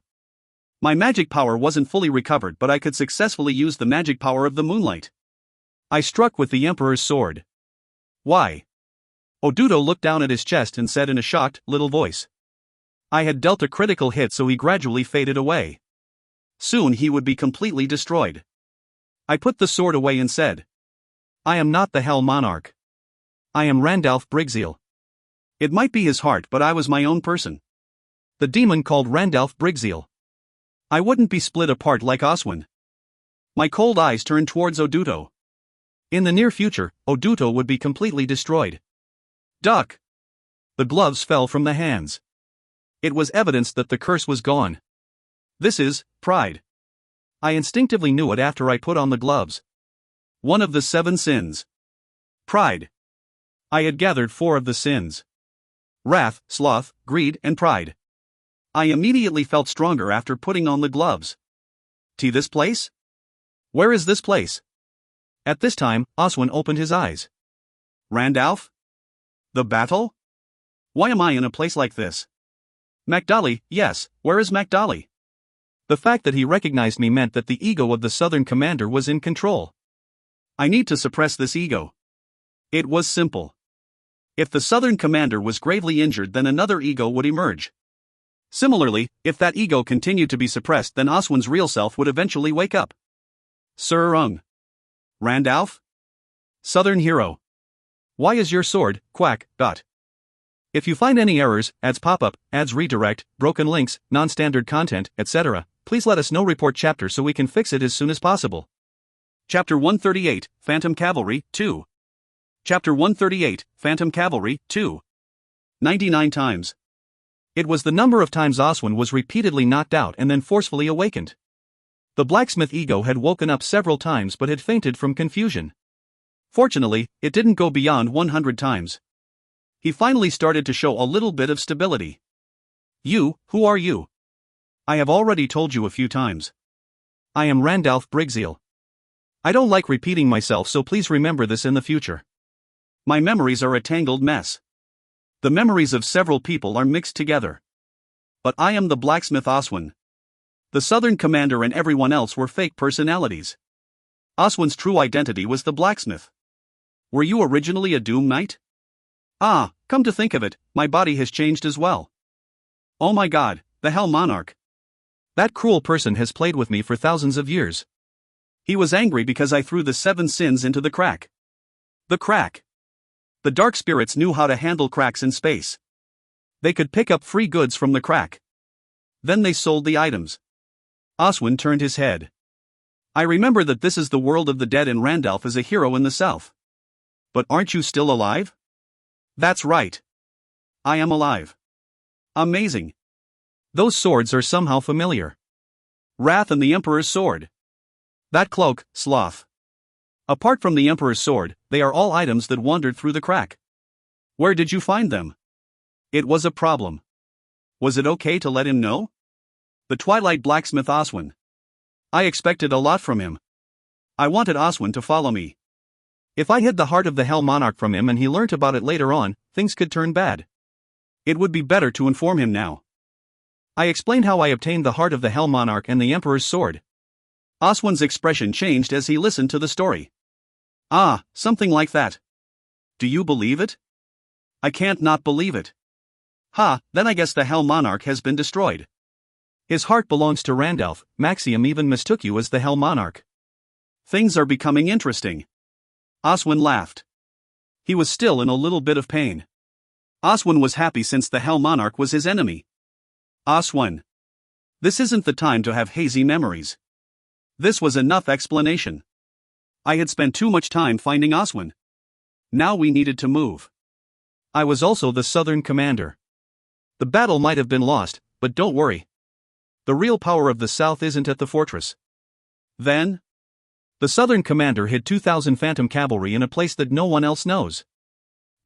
My magic power wasn't fully recovered, but I could successfully use the magic power of the moonlight. I struck with the Emperor's sword. Why? Oduto looked down at his chest and said in a shocked, little voice. I had dealt a critical hit, so he gradually faded away. Soon he would be completely destroyed. I put the sword away and said, I am not the Hell Monarch. I am Randalph Brigzeal. It might be his heart, but I was my own person. The demon called Randalph Brigzeal. I wouldn't be split apart like Oswin. My cold eyes turned towards Oduto. In the near future, Oduto would be completely destroyed. Duck! The gloves fell from the hands. It was evidence that the curse was gone. This is pride. I instinctively knew it after I put on the gloves. One of the 7 sins. Pride. I had gathered 4 of the sins. Wrath, sloth, greed, and pride. I immediately felt stronger after putting on the gloves. This place? Where is this place? At this time, Oswin opened his eyes. Randalph? The battle? Why am I in a place like this? Macdolly, yes, where is Macdolly? The fact that he recognized me meant that the ego of the Southern commander was in control. I need to suppress this ego. It was simple. If the Southern commander was gravely injured, then another ego would emerge. Similarly, if that ego continued to be suppressed, then Oswin's real self would eventually wake up. Sir Randalph? Southern hero. Why is your sword, quack, dot. If you find any errors, ads pop-up, ads redirect, broken links, non-standard content, etc., please let us know. Report chapter so we can fix it as soon as possible. Chapter 138, Phantom Cavalry, 2. Chapter 138, Phantom Cavalry, 2. 99 times. It was the number of times Oswin was repeatedly knocked out and then forcefully awakened. The blacksmith ego had woken up several times but had fainted from confusion. Fortunately, it didn't go beyond 100 times. He finally started to show a little bit of stability. Who are you? I have already told you a few times. I am Randalph Briggseel. I don't like repeating myself, so please remember this in the future. My memories are a tangled mess. The memories of several people are mixed together. But I am the blacksmith Oswin. The Southern Commander and everyone else were fake personalities. Oswin's true identity was the blacksmith. Were you originally a Doom Knight? Ah, come to think of it, my body has changed as well. Oh my god, the Hell Monarch. That cruel person has played with me for thousands of years. He was angry because I threw the 7 sins into the crack. The crack. The dark spirits knew how to handle cracks in space. They could pick up free goods from the crack. Then they sold the items. Oswin turned his head. I remember that this is the world of the dead and Randalph is a hero in the south. But aren't you still alive? That's right. I am alive. Amazing. Those swords are somehow familiar. Wrath and the Emperor's sword. That cloak, Sloth. Apart from the Emperor's sword, they are all items that wandered through the crack. Where did you find them? It was a problem. Was it okay to let him know? The Twilight Blacksmith Oswin. I expected a lot from him. I wanted Oswin to follow me. If I hid the heart of the Hell Monarch from him and he learnt about it later on, things could turn bad. It would be better to inform him now. I explained how I obtained the heart of the Hell Monarch and the Emperor's sword. Oswin's expression changed as he listened to the story. Ah, something like that. Do you believe it? I can't not believe it. Ha, then I guess the Hell Monarch has been destroyed. His heart belongs to Randalph. Maxium even mistook you as the Hell Monarch. Things are becoming interesting. Oswin laughed. He was still in a little bit of pain. Oswin was happy since the Hell Monarch was his enemy. Oswin. This isn't the time to have hazy memories. This was enough explanation. I had spent too much time finding Oswin. Now we needed to move. I was also the Southern Commander. The battle might have been lost, but don't worry. The real power of the South isn't at the fortress. Then? The Southern Commander hid 2,000 Phantom Cavalry in a place that no one else knows.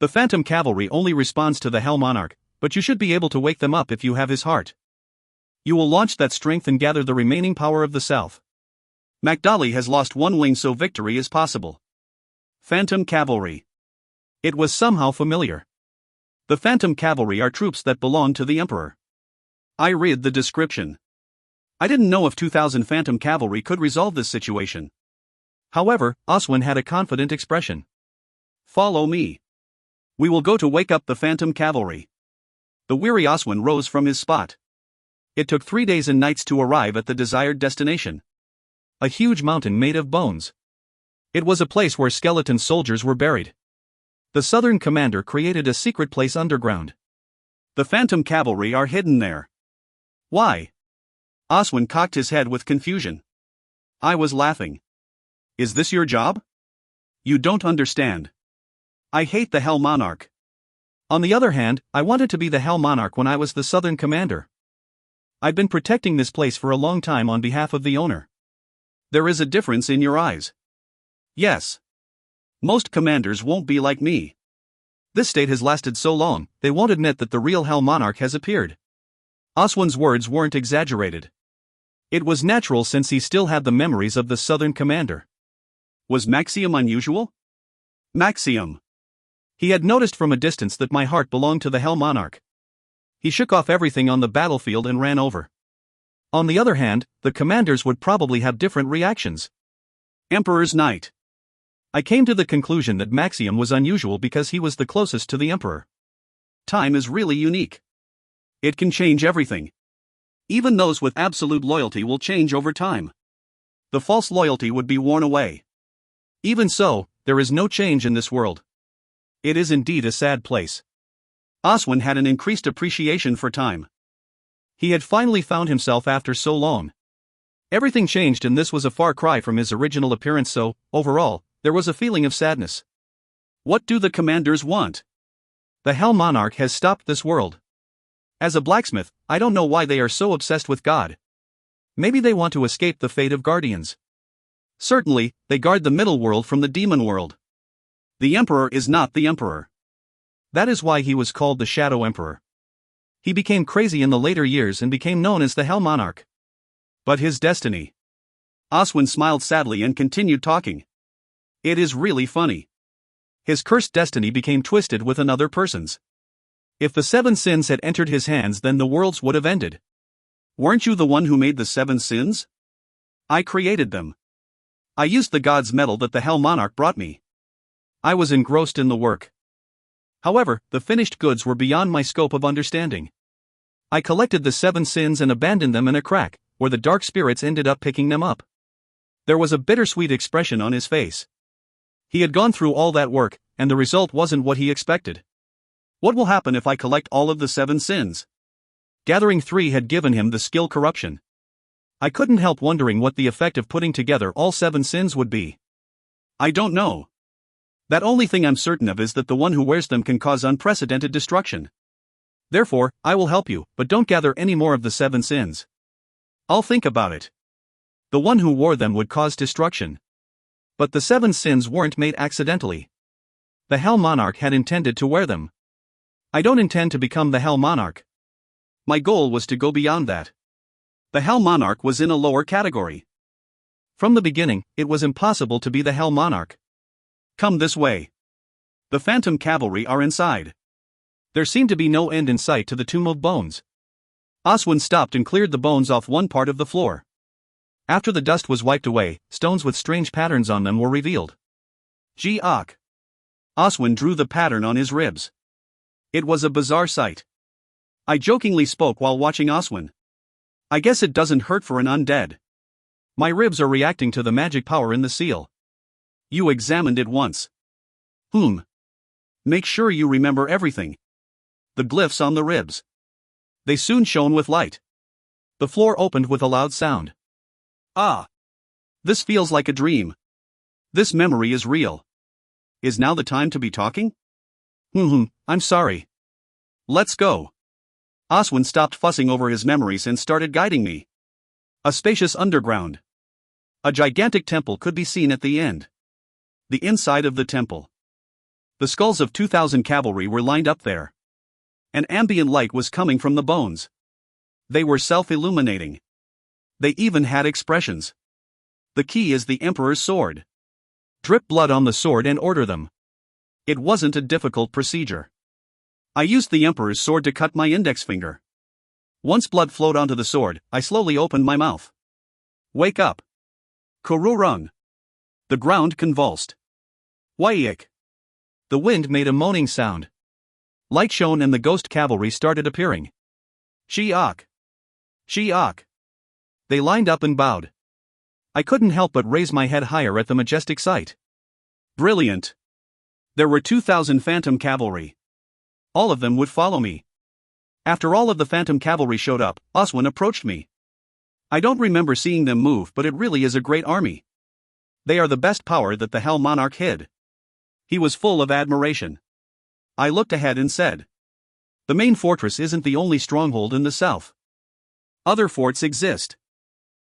The Phantom Cavalry only responds to the Hell Monarch, but you should be able to wake them up if you have his heart. You will launch that strength and gather the remaining power of the South. MacDolly has lost one wing, so victory is possible. Phantom Cavalry. It was somehow familiar. The Phantom Cavalry are troops that belong to the Emperor. I read the description. I didn't know if 2,000 Phantom Cavalry could resolve this situation. However, Oswin had a confident expression. Follow me. We will go to wake up the Phantom Cavalry. The weary Oswin rose from his spot. It took 3 days and nights to arrive at the desired destination. A huge mountain made of bones. It was a place where skeleton soldiers were buried. The Southern Commander created a secret place underground. The Phantom Cavalry are hidden there. Why? Oswin cocked his head with confusion. I was laughing. Is this your job? You don't understand. I hate the Hell Monarch. On the other hand, I wanted to be the Hell Monarch when I was the Southern Commander. I'd been protecting this place for a long time on behalf of the owner. There is a difference in your eyes. Yes. Most commanders won't be like me. This state has lasted so long, they won't admit that the real Hell Monarch has appeared. Oswin's words weren't exaggerated. It was natural since he still had the memories of the Southern Commander. Was Maxium unusual? Maxium. He had noticed from a distance that my heart belonged to the Hell Monarch. He shook off everything on the battlefield and ran over. On the other hand, the commanders would probably have different reactions. Emperor's Knight. I came to the conclusion that Maxium was unusual because he was the closest to the Emperor. Time is really unique. It can change everything. Even those with absolute loyalty will change over time. The false loyalty would be worn away. Even so, there is no change in this world. It is indeed a sad place. Oswin had an increased appreciation for time. He had finally found himself after so long. Everything changed, and this was a far cry from his original appearance, so, overall, there was a feeling of sadness. What do the commanders want? The Hell Monarch has stopped this world. As a blacksmith, I don't know why they are so obsessed with God. Maybe they want to escape the fate of guardians. Certainly, they guard the middle world from the demon world. The Emperor is not the Emperor. That is why he was called the Shadow Emperor. He became crazy in the later years and became known as the Hell Monarch. But his destiny. Oswin smiled sadly and continued talking. It is really funny. His cursed destiny became twisted with another person's. If the 7 sins had entered his hands, then the worlds would have ended. Weren't you the one who made the 7 sins? I created them. I used the god's metal that the Hell Monarch brought me. I was engrossed in the work. However, the finished goods were beyond my scope of understanding. I collected the 7 sins and abandoned them in a crack, where the dark spirits ended up picking them up. There was a bittersweet expression on his face. He had gone through all that work, and the result wasn't what he expected. What will happen if I collect all of the 7 sins? Gathering 3 had given him the skill corruption. I couldn't help wondering what the effect of putting together all 7 sins would be. I don't know. That only thing I'm certain of is that the one who wears them can cause unprecedented destruction. Therefore, I will help you, but don't gather any more of the 7 sins. I'll think about it. The one who wore them would cause destruction. But the 7 sins weren't made accidentally. The Hell Monarch had intended to wear them. I don't intend to become the Hell Monarch. My goal was to go beyond that. The Hell Monarch was in a lower category. From the beginning, it was impossible to be the Hell Monarch. Come this way. The Phantom Cavalry are inside. There seemed to be no end in sight to the Tomb of Bones. Oswin stopped and cleared the bones off one part of the floor. After the dust was wiped away, stones with strange patterns on them were revealed. Gee-ok. Oswin drew the pattern on his ribs. It was a bizarre sight. I jokingly spoke while watching Oswin. I guess it doesn't hurt for an undead. My ribs are reacting to the magic power in the seal. You examined it once. Make sure you remember everything. The glyphs on the ribs. They soon shone with light. The floor opened with a loud sound. Ah! This feels like a dream. This memory is real. Is now the time to be talking? I'm sorry. Let's go. Oswin stopped fussing over his memories and started guiding me. A spacious underground. A gigantic temple could be seen at the end. The inside of the temple. The skulls of 2,000 cavalry were lined up there. An ambient light was coming from the bones. They were self-illuminating. They even had expressions. The key is the Emperor's sword. Drip blood on the sword and order them. It wasn't a difficult procedure. I used the Emperor's sword to cut my index finger. Once blood flowed onto the sword, I slowly opened my mouth. Wake up. Kururung. The ground convulsed. Wayik. The wind made a moaning sound. Light shone and the ghost cavalry started appearing. She-ok. She-ok. They lined up and bowed. I couldn't help but raise my head higher at the majestic sight. Brilliant. There were 2,000 phantom cavalry. All of them would follow me. After all of the phantom cavalry showed up, Oswin approached me. I don't remember seeing them move, but it really is a great army. They are the best power that the Hell Monarch hid. He was full of admiration. I looked ahead and said, the main fortress isn't the only stronghold in the south. Other forts exist.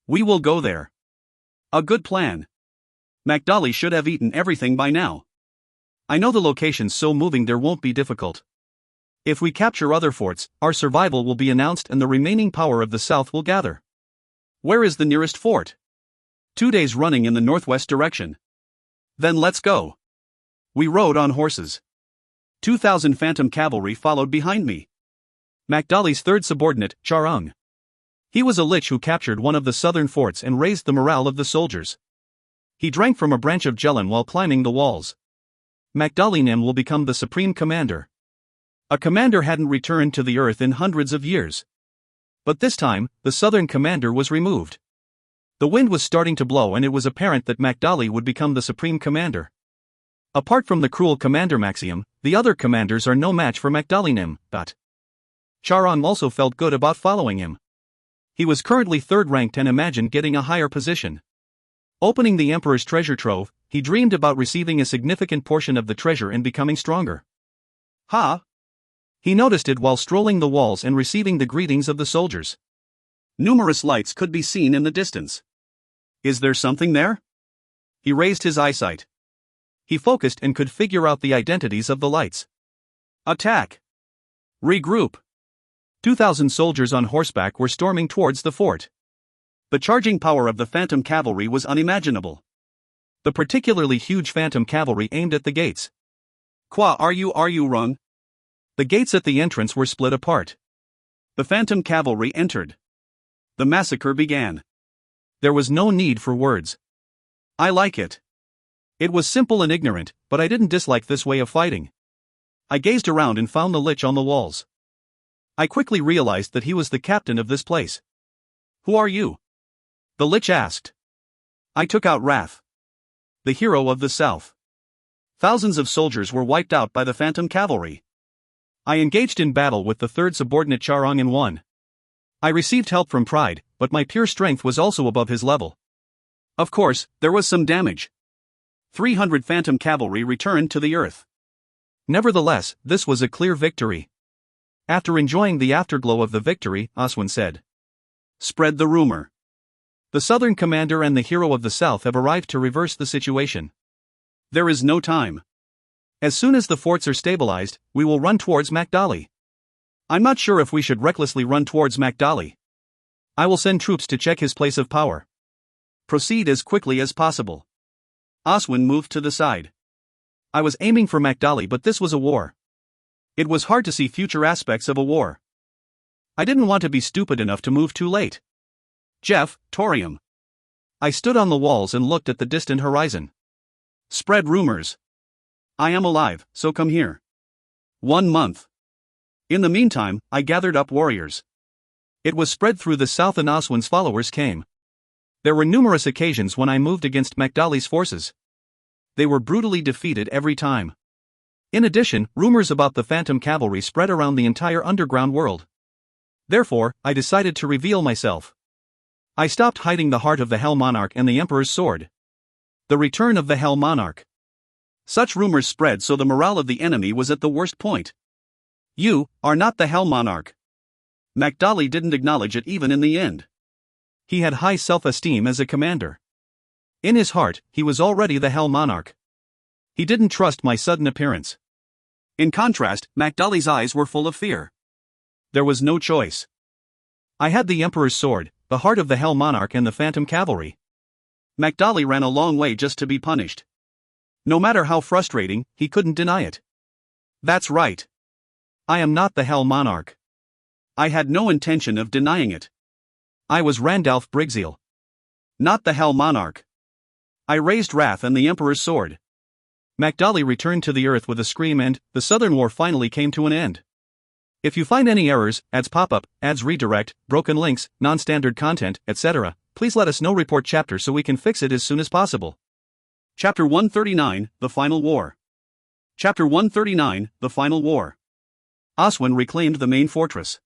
We will go there. A good plan. MacDolly should have eaten everything by now. I know the locations, so moving there won't be difficult. If we capture other forts, our survival will be announced and the remaining power of the south will gather. Where is the nearest fort? 2 days running in the northwest direction. Then let's go. We rode on horses. 2,000 phantom cavalry followed behind me. MacDolly's third subordinate, Charung. He was a lich who captured one of the southern forts and raised the morale of the soldiers. He drank from a branch of Jelen while climbing the walls. MacDolly Nim will become the supreme commander. A commander hadn't returned to the earth in hundreds of years. But this time, the southern commander was removed. The wind was starting to blow and it was apparent that MacDolly would become the supreme commander. Apart from the cruel commander Maxium, the other commanders are no match for MacDolly Nim, but Charung also felt good about following him. He was currently third ranked and imagined getting a higher position. Opening the Emperor's treasure trove, he dreamed about receiving a significant portion of the treasure and becoming stronger. Ha! He noticed it while strolling the walls and receiving the greetings of the soldiers. Numerous lights could be seen in the distance. Is there something there? He raised his eyesight. He focused and could figure out the identities of the lights. Attack! Regroup! 2,000 soldiers on horseback were storming towards the fort. The charging power of the phantom cavalry was unimaginable. The particularly huge phantom cavalry aimed at the gates. Qua are you rung? The gates at the entrance were split apart. The phantom cavalry entered. The massacre began. There was no need for words. I like it. It was simple and ignorant, but I didn't dislike this way of fighting. I gazed around and found the lich on the walls. I quickly realized that he was the captain of this place. Who are you? The lich asked. I took out Wrath, the hero of the south. Thousands of soldiers were wiped out by the phantom cavalry. I engaged in battle with the third subordinate Charong and won. I received help from Pride, but my pure strength was also above his level. Of course, there was some damage. 300 phantom cavalry returned to the earth. Nevertheless, this was a clear victory. After enjoying the afterglow of the victory, Oswin said, "Spread the rumor. The southern commander and the hero of the south have arrived to reverse the situation. There is no time. As soon as the forts are stabilized, we will run towards Makdali. I'm not sure if we should recklessly run towards Makdali. I will send troops to check his place of power. Proceed as quickly as possible." Oswin moved to the side. I was aiming for Makdali, but this was a war. It was hard to see future aspects of a war. I didn't want to be stupid enough to move too late. Jeff, Torium. I stood on the walls and looked at the distant horizon. Spread rumors. I am alive, so come here. 1 month. In the meantime, I gathered up warriors. It was spread through the south and Oswin's followers came. There were numerous occasions when I moved against Makdali's forces. They were brutally defeated every time. In addition, rumors about the phantom cavalry spread around the entire underground world. Therefore, I decided to reveal myself. I stopped hiding the heart of the Hell Monarch and the Emperor's sword. The return of the Hell Monarch. Such rumors spread so the morale of the enemy was at the worst point. You are not the Hell Monarch. Makdali didn't acknowledge it even in the end. He had high self-esteem as a commander. In his heart, he was already the Hell Monarch. He didn't trust my sudden appearance. In contrast, Makdali's eyes were full of fear. There was no choice. I had the Emperor's sword, the heart of the Hell Monarch and the phantom cavalry. Makdali ran a long way just to be punished. No matter how frustrating, he couldn't deny it. That's right. I am not the Hell Monarch. I had no intention of denying it. I was Randalph Brigzeal. Not the Hell Monarch. I raised Wrath and the Emperor's sword. Makdali returned to the earth with a scream and the Southern War finally came to an end. If you find any errors, ads pop up, ads redirect, broken links, non-standard content, etc., please let us know. Report chapter so we can fix it as soon as possible. Chapter 139, The Final War. Chapter 139, The Final War. Oswin reclaimed the main fortress.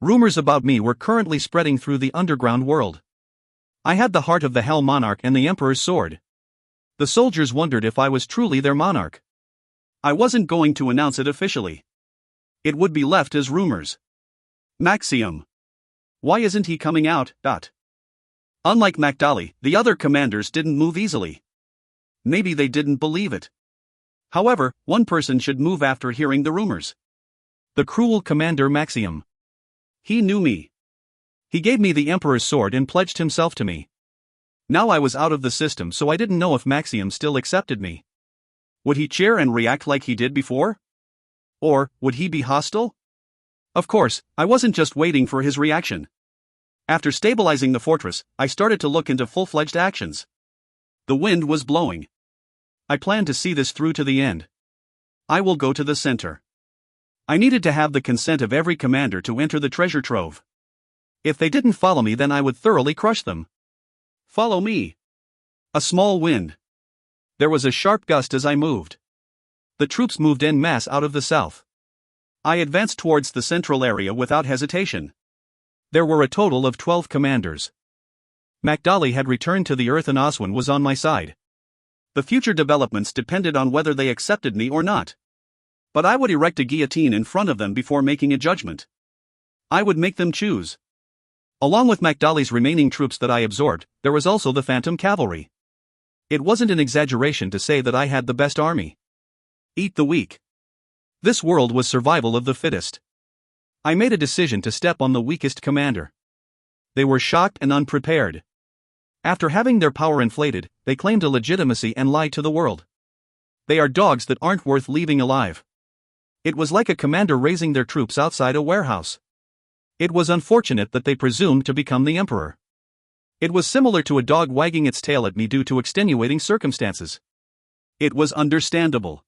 Rumors about me were currently spreading through the underground world. I had the heart of the Hell Monarch and the Emperor's sword. The soldiers wondered if I was truly their monarch. I wasn't going to announce it officially. It would be left as rumors. Maxium. Why isn't he coming out? Unlike Makdali, the other commanders didn't move easily. Maybe they didn't believe it. However, one person should move after hearing the rumors. The cruel commander Maxium. He knew me. He gave me the Emperor's sword and pledged himself to me. Now I was out of the system, so I didn't know if Maxium still accepted me. Would he cheer and react like he did before? Or would he be hostile? Of course, I wasn't just waiting for his reaction. After stabilizing the fortress, I started to look into full-fledged actions. The wind was blowing. I planned to see this through to the end. I will go to the center. I needed to have the consent of every commander to enter the treasure trove. If they didn't follow me, then I would thoroughly crush them. Follow me. A small wind. There was a sharp gust as I moved. The troops moved en masse out of the south. I advanced towards the central area without hesitation. There were a total of 12 commanders. Makdali had returned to the earth and Oswin was on my side. The future developments depended on whether they accepted me or not. But I would erect a guillotine in front of them before making a judgment. I would make them choose. Along with Makdali's remaining troops that I absorbed, there was also the phantom cavalry. It wasn't an exaggeration to say that I had the best army. Eat the weak. This world was survival of the fittest. I made a decision to step on the weakest commander. They were shocked and unprepared. After having their power inflated, they claimed a legitimacy and lied to the world. They are dogs that aren't worth leaving alive. It was like a commander raising their troops outside a warehouse. It was unfortunate that they presumed to become the emperor. It was similar to a dog wagging its tail at me due to extenuating circumstances. It was understandable.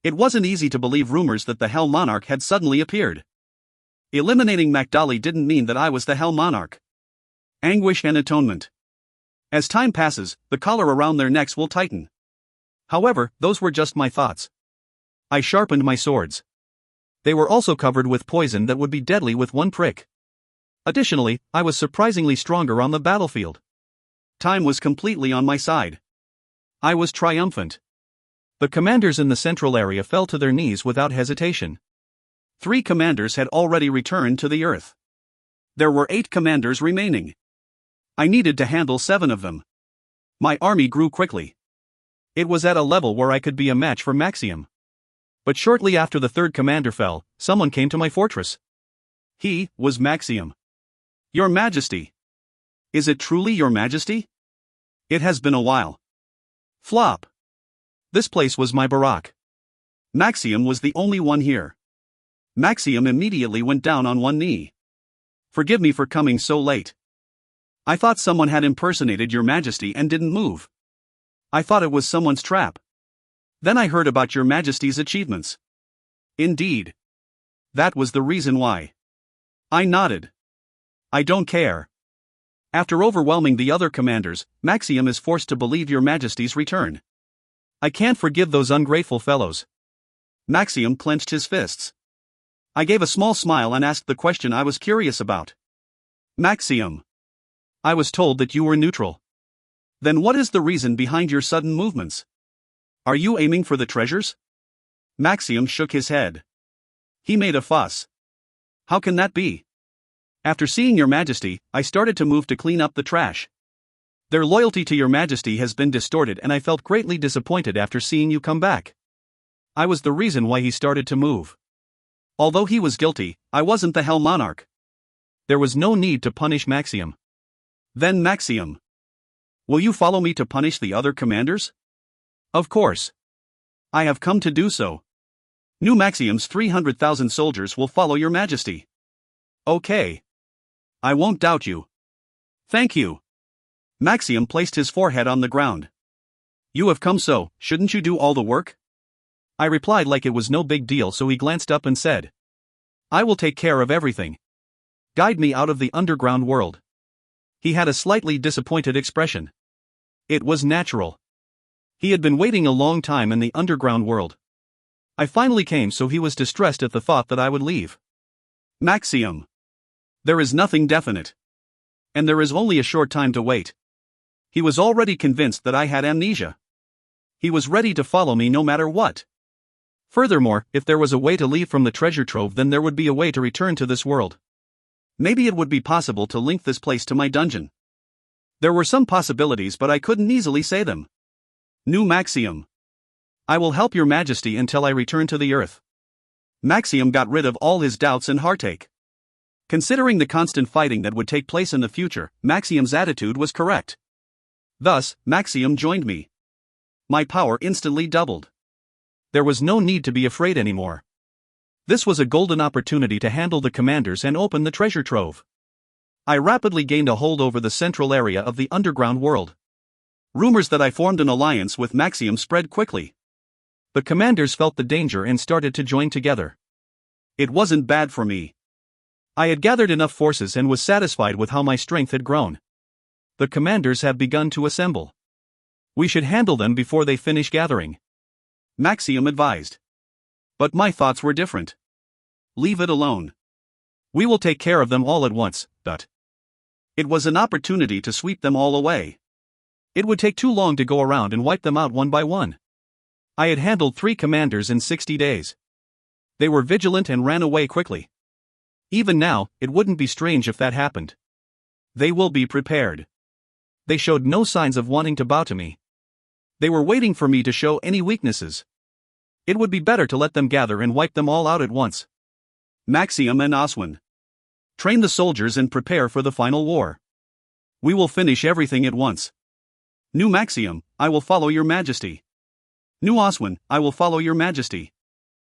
It wasn't easy to believe rumors that the Hell Monarch had suddenly appeared. Eliminating Magdali didn't mean that I was the Hell Monarch. Anguish and atonement. As time passes, the collar around their necks will tighten. However, those were just my thoughts. I sharpened my swords. They were also covered with poison that would be deadly with one prick. Additionally, I was surprisingly stronger on the battlefield. Time was completely on my side. I was triumphant. The commanders in the central area fell to their knees without hesitation. 3 commanders had already returned to the Earth. There were 8 commanders remaining. I needed to handle 7 of them. My army grew quickly. It was at a level where I could be a match for Maxium. But shortly after the 3rd commander fell, someone came to my fortress. He was Maxium. Your Majesty. Is it truly Your Majesty? It has been a while. Flop. This place was my barack. Maxium was the only one here. Maxium immediately went down on one knee. Forgive me for coming so late. I thought someone had impersonated Your Majesty and didn't move. I thought it was someone's trap. Then I heard about Your Majesty's achievements. Indeed. That was the reason why. I nodded. I don't care. After overwhelming the other commanders, Maxium is forced to believe Your Majesty's return. I can't forgive those ungrateful fellows. Maxium clenched his fists. I gave a small smile and asked the question I was curious about. Maxium. I was told that you were neutral. Then what is the reason behind your sudden movements? Are you aiming for the treasures? Maxium shook his head. He made a fuss. How can that be? After seeing Your Majesty, I started to move to clean up the trash. Their loyalty to Your Majesty has been distorted and I felt greatly disappointed after seeing you come back. I was the reason why he started to move. Although he was guilty, I wasn't the Hell Monarch. There was no need to punish Maxium. Then Maxium. Will you follow me to punish the other commanders? Of course. I have come to do so. New Maxium's 300,000 soldiers will follow Your Majesty. Okay. I won't doubt you. Thank you. Maxium placed his forehead on the ground. You have come, so shouldn't you do all the work? I replied like it was no big deal, so he glanced up and said, I will take care of everything. Guide me out of the underground world. He had a slightly disappointed expression. It was natural. He had been waiting a long time in the underground world. I finally came, so he was distressed at the thought that I would leave. Maxium. There is nothing definite. And there is only a short time to wait. He was already convinced that I had amnesia. He was ready to follow me no matter what. Furthermore, if there was a way to leave from the treasure trove, then there would be a way to return to this world. Maybe it would be possible to link this place to my dungeon. There were some possibilities, but I couldn't easily say them. New Maxium. I will help Your Majesty until I return to the Earth. Maxium got rid of all his doubts and heartache. Considering the constant fighting that would take place in the future, Maxium's attitude was correct. Thus, Maxium joined me. My power instantly doubled. There was no need to be afraid anymore. This was a golden opportunity to handle the commanders and open the treasure trove. I rapidly gained a hold over the central area of the underground world. Rumors that I formed an alliance with Maxium spread quickly. The commanders felt the danger and started to join together. It wasn't bad for me. I had gathered enough forces and was satisfied with how my strength had grown. The commanders have begun to assemble. We should handle them before they finish gathering. Maxium advised. But my thoughts were different. Leave it alone. We will take care of them all at once, but it was an opportunity to sweep them all away. It would take too long to go around and wipe them out one by one. I had handled 3 commanders in 60 days. They were vigilant and ran away quickly. Even now, it wouldn't be strange if that happened. They will be prepared. They showed no signs of wanting to bow to me. They were waiting for me to show any weaknesses. It would be better to let them gather and wipe them all out at once. Maxium and Oswin. Train the soldiers and prepare for the final war. We will finish everything at once. New Maxium, I will follow your majesty. New Oswin, I will follow your majesty.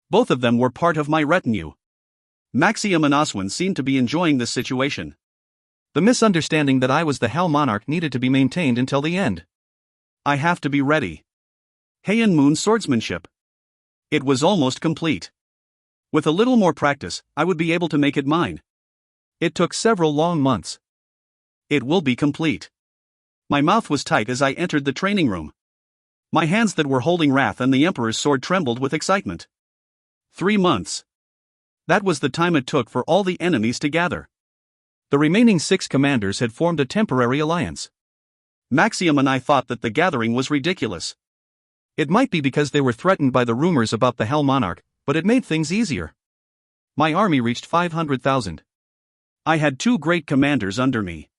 Both of them were part of my retinue. Maxium and Oswin seemed to be enjoying this situation. The misunderstanding that I was the Hell Monarch needed to be maintained until the end. I have to be ready. Heian Moon swordsmanship. It was almost complete. With a little more practice, I would be able to make it mine. It took several long months. It will be complete. My mouth was tight as I entered the training room. My hands that were holding Wrath and the Emperor's sword trembled with excitement. 3 months. That was the time it took for all the enemies to gather. The remaining 6 commanders had formed a temporary alliance. Maxium and I thought that the gathering was ridiculous. It might be because they were threatened by the rumors about the Hell Monarch, but it made things easier. My army reached 500,000. I had 2 great commanders under me.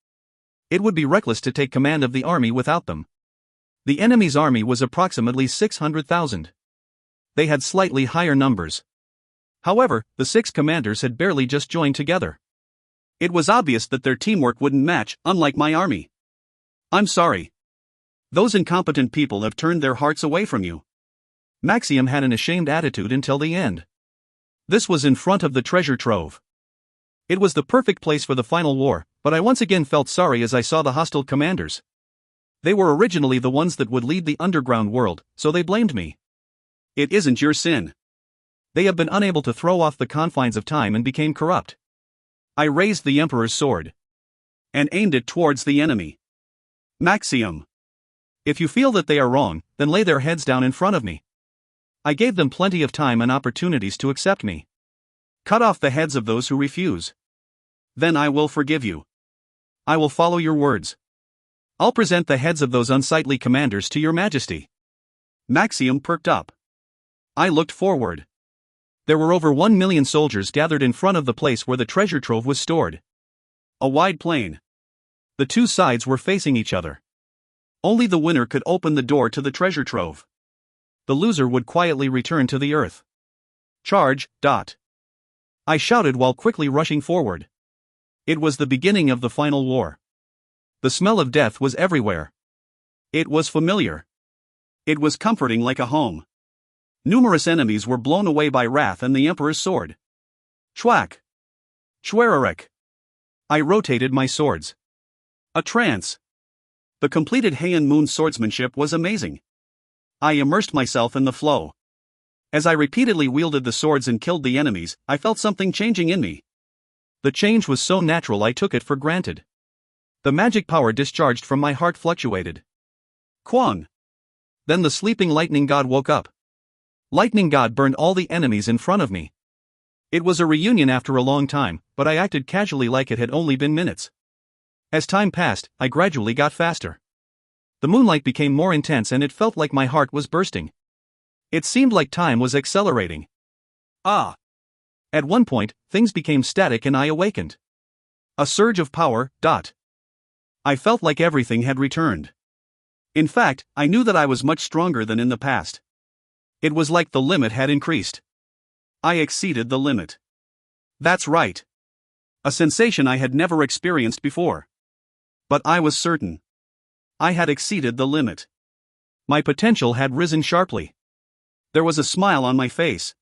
It would be reckless to take command of the army without them. The enemy's army was approximately 600,000. They had slightly higher numbers. However, the 6 commanders had barely just joined together. It was obvious that their teamwork wouldn't match, unlike my army. I'm sorry. Those incompetent people have turned their hearts away from you. Maxium had an ashamed attitude until the end. This was in front of the treasure trove. It was the perfect place for the final war, but I once again felt sorry as I saw the hostile commanders. They were originally the ones that would lead the underground world, so they blamed me. It isn't your sin. They have been unable to throw off the confines of time and became corrupt. I raised the Emperor's sword and aimed it towards the enemy. Maxium. If you feel that they are wrong, then lay their heads down in front of me. I gave them plenty of time and opportunities to accept me. Cut off the heads of those who refuse. Then I will forgive you. I will follow your words. I'll present the heads of those unsightly commanders to your majesty. Maxium perked up. I looked forward. There were over 1 million soldiers gathered in front of the place where the treasure trove was stored. A wide plain. The 2 sides were facing each other. Only the winner could open the door to the treasure trove. The loser would quietly return to the earth. Charge, dot. I shouted while quickly rushing forward. It was the beginning of the final war. The smell of death was everywhere. It was familiar. It was comforting like a home. Numerous enemies were blown away by Wrath and the Emperor's sword. Chwack. Chwerarek. I rotated my swords. A trance. The completed Heian Moon swordsmanship was amazing. I immersed myself in the flow. As I repeatedly wielded the swords and killed the enemies, I felt something changing in me. The change was so natural I took it for granted. The magic power discharged from my heart fluctuated. Quan. Then the sleeping lightning god woke up. Lightning god burned all the enemies in front of me. It was a reunion after a long time, but I acted casually like it had only been minutes. As time passed, I gradually got faster. The moonlight became more intense and it felt like my heart was bursting. It seemed like time was accelerating. Ah! At one point, things became static and I awakened. A surge of power, dot. I felt like everything had returned. In fact, I knew that I was much stronger than in the past. It was like the limit had increased. I exceeded the limit. That's right. A sensation I had never experienced before. But I was certain. I had exceeded the limit. My potential had risen sharply. There was a smile on my face.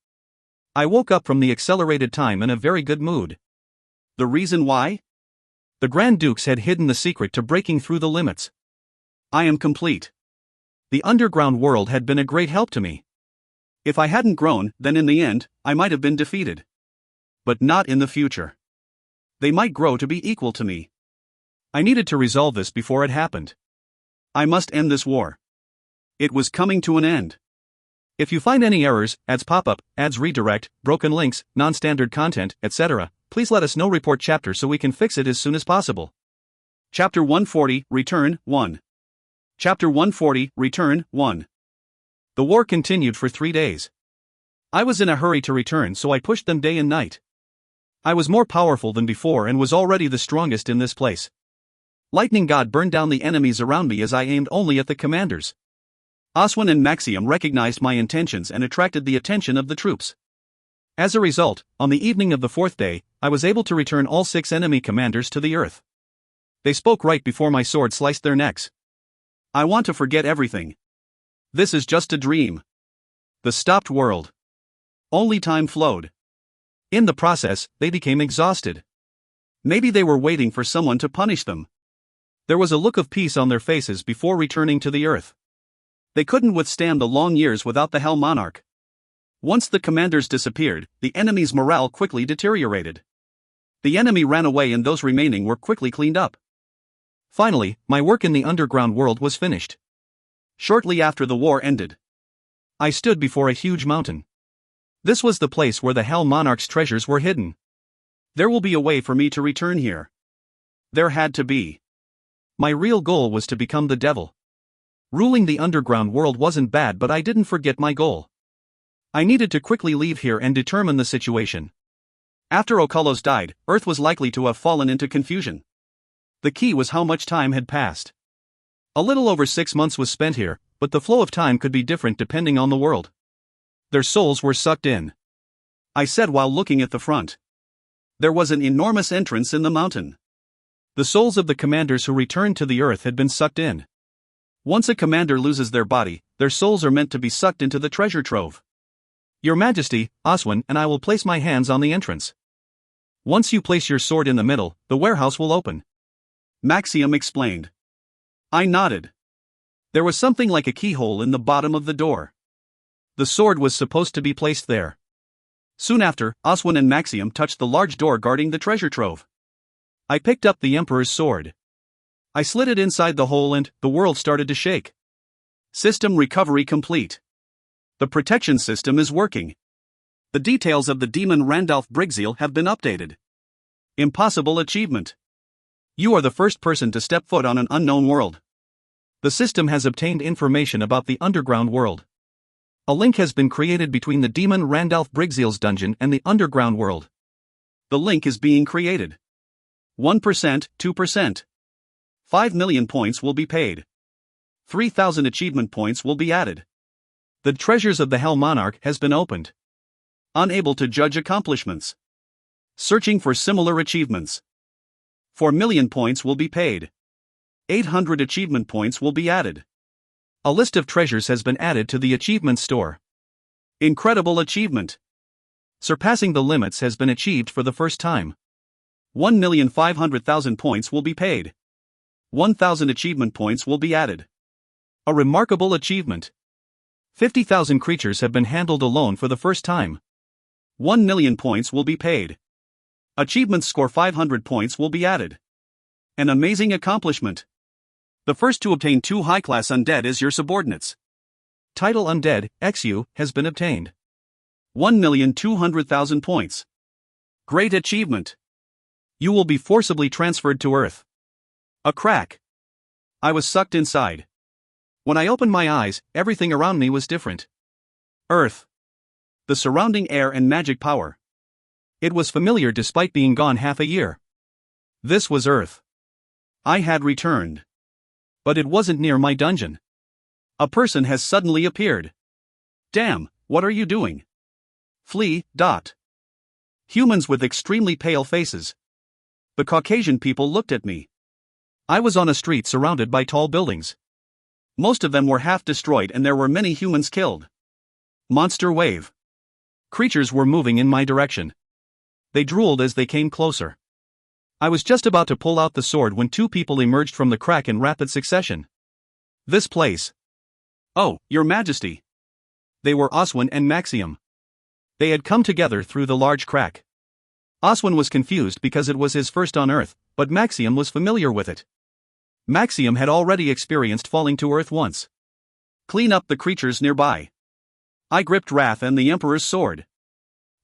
I woke up from the accelerated time in a very good mood. The reason why? The Grand Dukes had hidden the secret to breaking through the limits. I am complete. The underground world had been a great help to me. If I hadn't grown, then in the end, I might have been defeated. But not in the future. They might grow to be equal to me. I needed to resolve this before it happened. I must end this war. It was coming to an end. If you find any errors, ads pop up, ads redirect, broken links, non-standard content, etc., please let us know. Report chapter so we can fix it as soon as possible. Chapter 140, Return, 1. Chapter 140, Return, 1. The war continued for 3 days. I was in a hurry to return, so I pushed them day and night. I was more powerful than before and was already the strongest in this place. Lightning God burned down the enemies around me as I aimed only at the commanders. Oswin and Maxium recognized my intentions and attracted the attention of the troops. As a result, on the evening of the fourth day, I was able to return all 6 enemy commanders to the earth. They spoke right before my sword sliced their necks. I want to forget everything. This is just a dream. The stopped world. Only time flowed. In the process, they became exhausted. Maybe they were waiting for someone to punish them. There was a look of peace on their faces before returning to the earth. They couldn't withstand the long years without the Hell Monarch. Once the commanders disappeared, the enemy's morale quickly deteriorated. The enemy ran away and those remaining were quickly cleaned up. Finally, my work in the underground world was finished. Shortly after the war ended, I stood before a huge mountain. This was the place where the Hell Monarch's treasures were hidden. There will be a way for me to return here. There had to be. My real goal was to become the devil. Ruling the underground world wasn't bad, but I didn't forget my goal. I needed to quickly leave here and determine the situation. After Oculus died, Earth was likely to have fallen into confusion. The key was how much time had passed. A little over 6 months was spent here, but the flow of time could be different depending on the world. Their souls were sucked in. I said while looking at the front. There was an enormous entrance in the mountain. The souls of the commanders who returned to the earth had been sucked in. Once a commander loses their body, their souls are meant to be sucked into the treasure trove. Your Majesty, Oswin and I will place my hands on the entrance. Once you place your sword in the middle, the warehouse will open. Maxium explained. I nodded. There was something like a keyhole in the bottom of the door. The sword was supposed to be placed there. Soon after, Oswin and Maxium touched the large door guarding the treasure trove. I picked up the Emperor's sword. I slid it inside the hole and the world started to shake. System recovery complete. The protection system is working. The details of the demon Randalph Brigzeal have been updated. Impossible achievement. You are the first person to step foot on an unknown world. The system has obtained information about the underground world. A link has been created between the demon Randalph Brigzeal's dungeon and the underground world. The link is being created. 1%, 2%. 5 million points will be paid. 3,000 achievement points will be added. The treasures of the Hell Monarch has been opened. Unable to judge accomplishments. Searching for similar achievements. 4 million points will be paid. 800 achievement points will be added. A list of treasures has been added to the achievement store. Incredible achievement. Surpassing the limits has been achieved for the first time. 1,500,000 points will be paid. 1,000 achievement points will be added. A remarkable achievement. 50,000 creatures have been handled alone for the first time. 1 million points will be paid. Achievement score 500 points will be added. An amazing accomplishment. The first to obtain 2 high-class undead as your subordinates. Title Undead, XU, has been obtained. 1,200,000 points. Great achievement. You will be forcibly transferred to Earth. A crack. I was sucked inside. When I opened my eyes, everything around me was different. Earth. The surrounding air and magic power. It was familiar despite being gone half a year. This was Earth. I had returned. But it wasn't near my dungeon. A person has suddenly appeared. Damn, what are you doing? Flee. Humans with extremely pale faces. The Caucasian people looked at me. I was on a street surrounded by tall buildings. Most of them were half destroyed and there were many humans killed. Monster wave. Creatures were moving in my direction. They drooled as they came closer. I was just about to pull out the sword when 2 people emerged from the crack in rapid succession. This place. Oh, Your Majesty. They were Oswin and Maxium. They had come together through the large crack. Oswin was confused because it was his first on Earth, but Maxium was familiar with it. Maxium had already experienced falling to Earth once. Clean up the creatures nearby. I gripped Wrath and the Emperor's sword.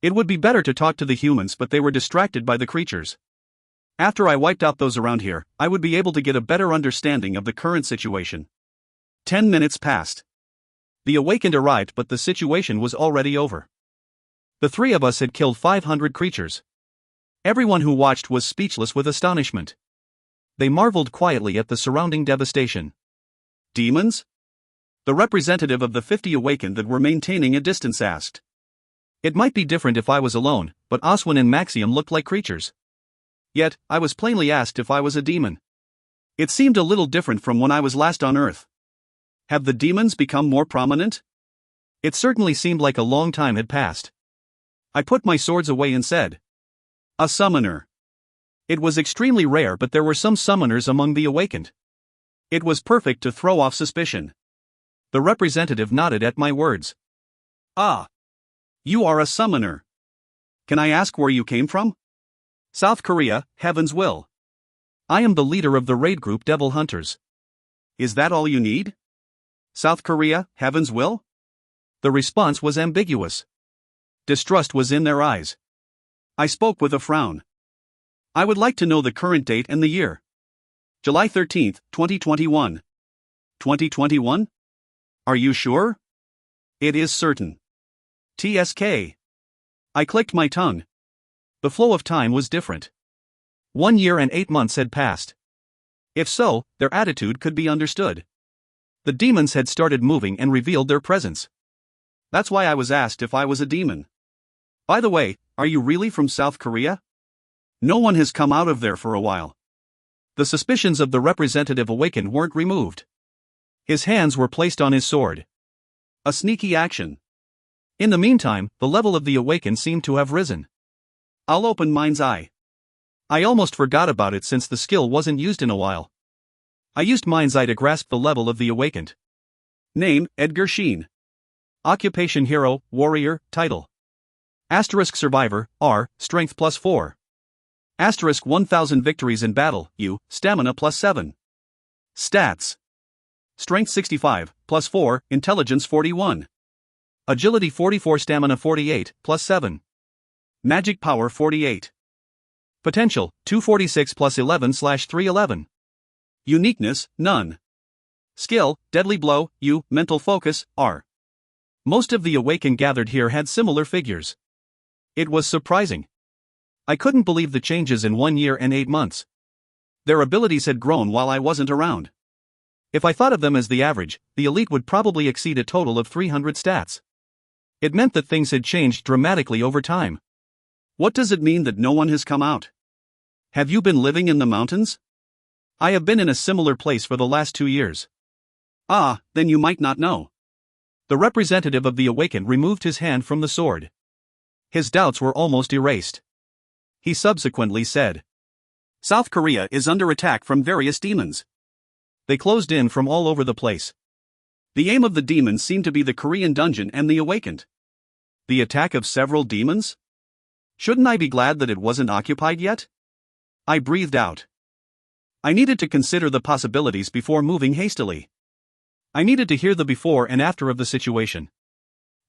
It would be better to talk to the humans, but they were distracted by the creatures. After I wiped out those around here, I would be able to get a better understanding of the current situation. 10 minutes passed. The awakened arrived, but the situation was already over. The 3 of us had killed 500 creatures. Everyone who watched was speechless with astonishment. They marveled quietly at the surrounding devastation. Demons? The representative of the 50 awakened that were maintaining a distance asked. It might be different if I was alone, but Oswin and Maxium looked like creatures. Yet, I was plainly asked if I was a demon. It seemed a little different from when I was last on Earth. Have the demons become more prominent? It certainly seemed like a long time had passed. I put my swords away and said, "A summoner." It was extremely rare, but there were some summoners among the awakened. It was perfect to throw off suspicion. The representative nodded at my words. "Ah. You are a summoner. Can I ask where you came from?" "South Korea, Heaven's Will. I am the leader of the raid group Devil Hunters." "Is that all you need? South Korea, Heaven's Will?" The response was ambiguous. Distrust was in their eyes. I spoke with a frown. "I would like to know the current date and the year." "July 13th, 2021. 2021? Are you sure?" "It is certain." "TSK." I clicked my tongue. The flow of time was different. 1 year and 8 months had passed. If so, their attitude could be understood. The demons had started moving and revealed their presence. That's why I was asked if I was a demon. "By the way, are you really from South Korea? No one has come out of there for a while." The suspicions of the representative awakened weren't removed. His hands were placed on his sword. A sneaky action. In the meantime, the level of the awakened seemed to have risen. I'll open mind's eye. I almost forgot about it since the skill wasn't used in a while. I used mind's eye to grasp the level of the awakened. Name, Edgar Sheen. Occupation hero, warrior, title. Asterisk survivor, R, strength +4. Asterisk 1000 victories in battle, U, stamina +7. Stats. Strength 65, +4, intelligence 41. Agility 44, stamina 48, +7. Magic power 48. Potential, 246 +11/311. Uniqueness, none. Skill, deadly blow, U, mental focus, R. Most of the awakened gathered here had similar figures. It was surprising. I couldn't believe the changes in 1 year and 8 months. Their abilities had grown while I wasn't around. If I thought of them as the average, the elite would probably exceed a total of 300 stats. It meant that things had changed dramatically over time. What does it mean that no one has come out? Have you been living in the mountains? I have been in a similar place for the last 2 years. Ah, then you might not know. The representative of the awakened removed his hand from the sword. His doubts were almost erased. He subsequently said, "South Korea is under attack from various demons. They closed in from all over the place. The aim of the demons seemed to be the Korean dungeon and the awakened." The attack of several demons? Shouldn't I be glad that it wasn't occupied yet? I breathed out. I needed to consider the possibilities before moving hastily. I needed to hear the before and after of the situation.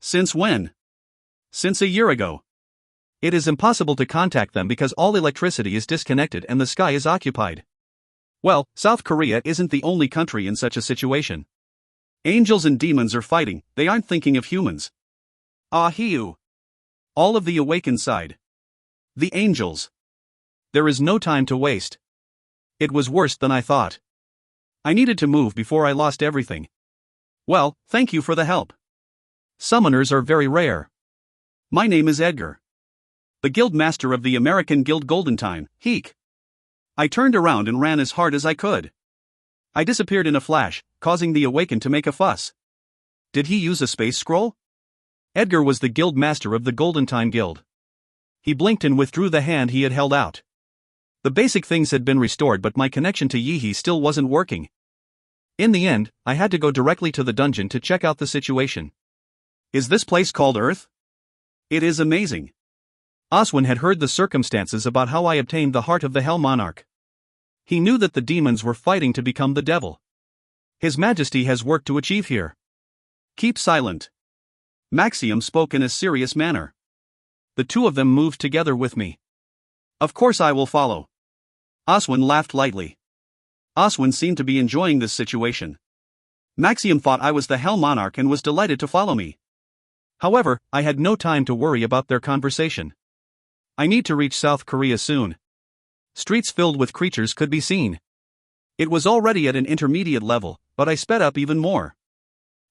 Since when? Since a year ago. It is impossible to contact them because all electricity is disconnected and the sky is occupied. Well, South Korea isn't the only country in such a situation. Angels and demons are fighting, they aren't thinking of humans. Ah, Hiu. All of the awakened side. The angels. There is no time to waste. It was worse than I thought. I needed to move before I lost everything. Well, thank you for the help. Summoners are very rare. My name is Edgar. The guild master of the American Guild Goldentine, Heek. I turned around and ran as hard as I could. I disappeared in a flash, causing the awakened to make a fuss. Did he use a space scroll? Edgar was the guild master of the Goldentine Guild. He blinked and withdrew the hand he had held out. The basic things had been restored, but my connection to Yeehee still wasn't working. In the end, I had to go directly to the dungeon to check out the situation. Is this place called Earth? It is amazing. Oswin had heard the circumstances about how I obtained the heart of the Hell Monarch. He knew that the demons were fighting to become the devil. His Majesty has work to achieve here. Keep silent. Maxium spoke in a serious manner. The two of them moved together with me. Of course I will follow. Oswin laughed lightly. Oswin seemed to be enjoying this situation. Maxium thought I was the Hell Monarch and was delighted to follow me. However, I had no time to worry about their conversation. I need to reach South Korea soon. Streets filled with creatures could be seen. It was already at an intermediate level, but I sped up even more.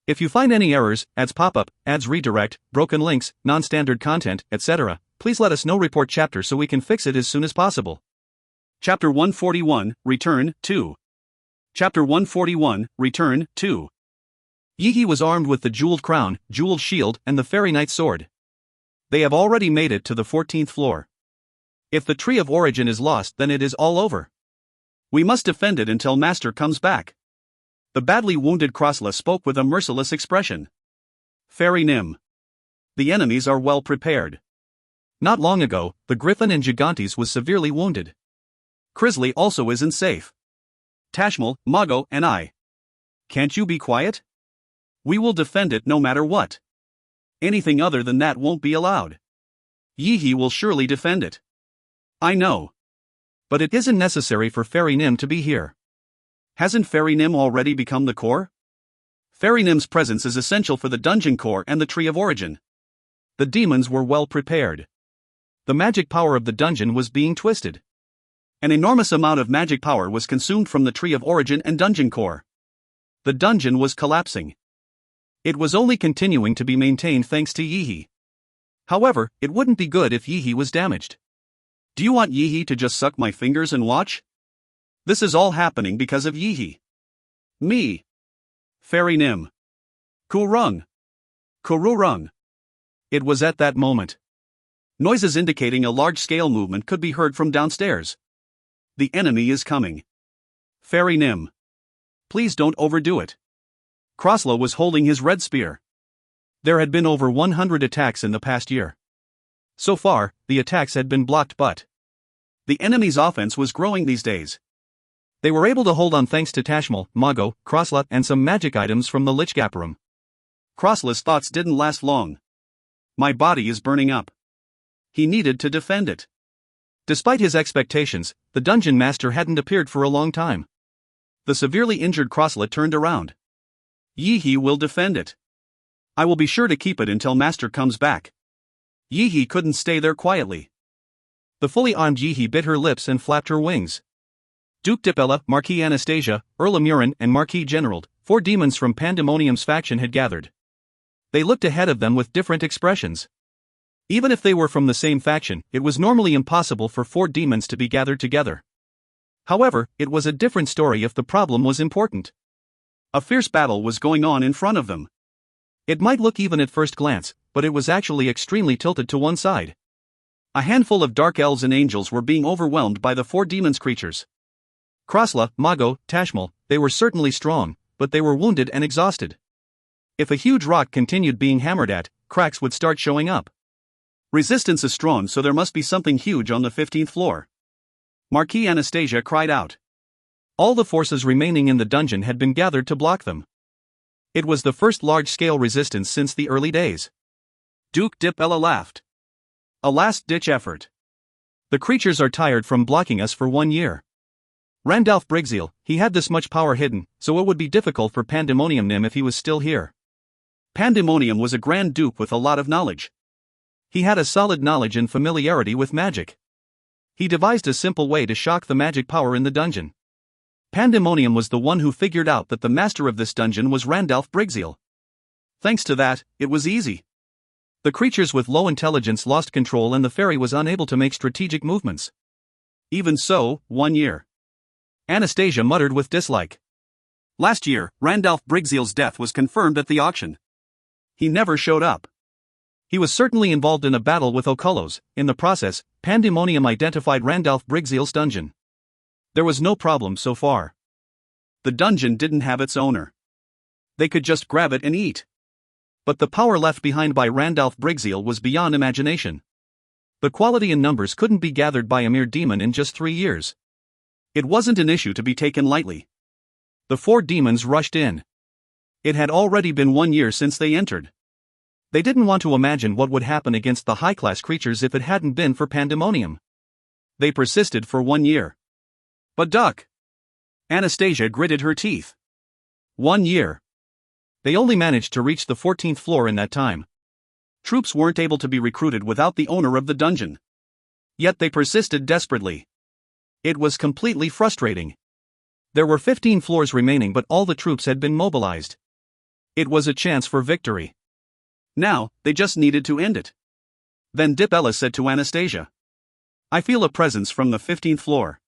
If you find any errors, ads pop-up, ads redirect, broken links, non-standard content, etc., please let us know. Report chapter so we can fix it as soon as possible. Chapter 141, Return, 2. Chapter 141, Return, 2. Yi-He was armed with the jeweled crown, jeweled shield, and the fairy knight's sword. They have already made it to the 14th floor. If the Tree of Origin is lost, then it is all over. We must defend it until Master comes back. The badly wounded Krasla spoke with a merciless expression. Fairy Nim. The enemies are well prepared. Not long ago, the Griffin and Gigantes was severely wounded. Crisley also isn't safe. Tashmal, Mago, and I. Can't you be quiet? We will defend it no matter what. Anything other than that won't be allowed. Yi-He will surely defend it. I know. But it isn't necessary for Fairy Nim to be here. Hasn't Fairy Nim already become the core? Fairy Nim's presence is essential for the dungeon core and the Tree of Origin. The demons were well prepared. The magic power of the dungeon was being twisted. An enormous amount of magic power was consumed from the Tree of Origin and dungeon core. The dungeon was collapsing. It was only continuing to be maintained thanks to Yi-He. However, it wouldn't be good if Yi-He was damaged. Do you want Yi-He to just suck my fingers and watch? This is all happening because of Yi-He. Me. Fairy Nim. Kurung. Kururung. It was at that moment. Noises indicating a large-scale movement could be heard from downstairs. The enemy is coming. Fairy Nim. Please don't overdo it. Krasla was holding his red spear. There had been over 100 attacks in the past year. So far, the attacks had been blocked, but the enemy's offense was growing these days. They were able to hold on thanks to Tashmal, Mago, Krasla, and some magic items from the Lich Gap room. Krasla's thoughts didn't last long. My body is burning up. He needed to defend it. Despite his expectations, the dungeon master hadn't appeared for a long time. The severely injured Krasla turned around. Yi-He will defend it. I will be sure to keep it until Master comes back. Yi-He couldn't stay there quietly. The fully armed Yi-He bit her lips and flapped her wings. Duke Dipella, Marquis Anastasia, Earl Amurin, and Marquis Generald, 4 demons from Pandemonium's faction had gathered. They looked ahead of them with different expressions. Even if they were from the same faction, it was normally impossible for 4 demons to be gathered together. However, it was a different story if the problem was important. A fierce battle was going on in front of them. It might look even at first glance, but it was actually extremely tilted to one side. A handful of dark elves and angels were being overwhelmed by the 4 demons creatures. Krasla, Mago, Tashmal, they were certainly strong, but they were wounded and exhausted. If a huge rock continued being hammered at, cracks would start showing up. Resistance is strong, so there must be something huge on the 15th floor. Marquis Anastasia cried out. All the forces remaining in the dungeon had been gathered to block them. It was the first large-scale resistance since the early days. Duke Dipella laughed. A last-ditch effort. The creatures are tired from blocking us for 1 year. Randalph Brigzeal, he had this much power hidden, so it would be difficult for Pandemonium Nim if he was still here. Pandemonium was a Grand Duke with a lot of knowledge. He had a solid knowledge and familiarity with magic. He devised a simple way to shock the magic power in the dungeon. Pandemonium was the one who figured out that the master of this dungeon was Randalph Brigzeal. Thanks to that, it was easy. The creatures with low intelligence lost control and the fairy was unable to make strategic movements. Even so, 1 year. Anastasia muttered with dislike. Last year, Randalph Brigzeal's death was confirmed at the auction. He never showed up. He was certainly involved in a battle with Ocullos. In the process, Pandemonium identified Randalph Brigzeal's dungeon. There was no problem so far. The dungeon didn't have its owner. They could just grab it and eat. But the power left behind by Randalph Brigzeal was beyond imagination. The quality and numbers couldn't be gathered by a mere demon in just 3 years. It wasn't an issue to be taken lightly. The 4 demons rushed in. It had already been 1 year since they entered. They didn't want to imagine what would happen against the high-class creatures if it hadn't been for Pandemonium. They persisted for 1 year. But Duck! Anastasia gritted her teeth. 1 year. They only managed to reach the 14th floor in that time. Troops weren't able to be recruited without the owner of the dungeon. Yet they persisted desperately. It was completely frustrating. There were 15 floors remaining, but all the troops had been mobilized. It was a chance for victory. Now, they just needed to end it. Then Dipella said to Anastasia, "I feel a presence from the 15th floor.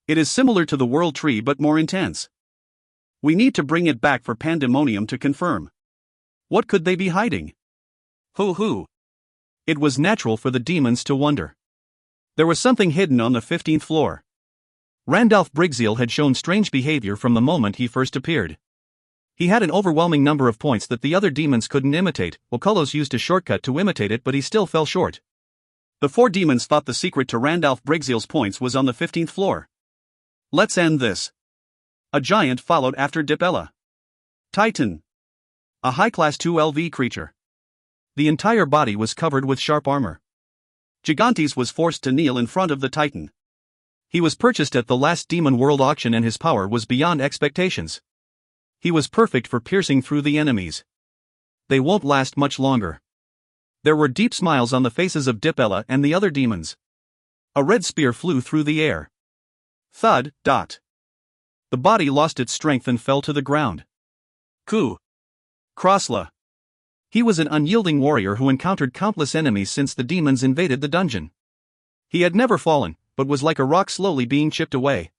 It is similar to the World Tree but more intense. We need to bring it back for Pandemonium to confirm. What could they be hiding?" Hoo. It was natural for the demons to wonder. There was something hidden on the 15th floor. Randalph Brigzeal had shown strange behavior from the moment he first appeared. He had an overwhelming number of points that the other demons couldn't imitate. Oculus used a shortcut to imitate it, but he still fell short. The 4 demons thought the secret to Randalph Brigzeal's points was on the 15th floor. Let's end this. A giant followed after Dipella. Titan. A high-class 2LV creature. The entire body was covered with sharp armor. Gigantes was forced to kneel in front of the Titan. He was purchased at the last Demon World auction and his power was beyond expectations. He was perfect for piercing through the enemies. They won't last much longer. There were deep smiles on the faces of Dipella and the other demons. A red spear flew through the air. Thud. The body lost its strength and fell to the ground. Krosla. He was an unyielding warrior who encountered countless enemies since the demons invaded the dungeon. He had never fallen, but was like a rock slowly being chipped away.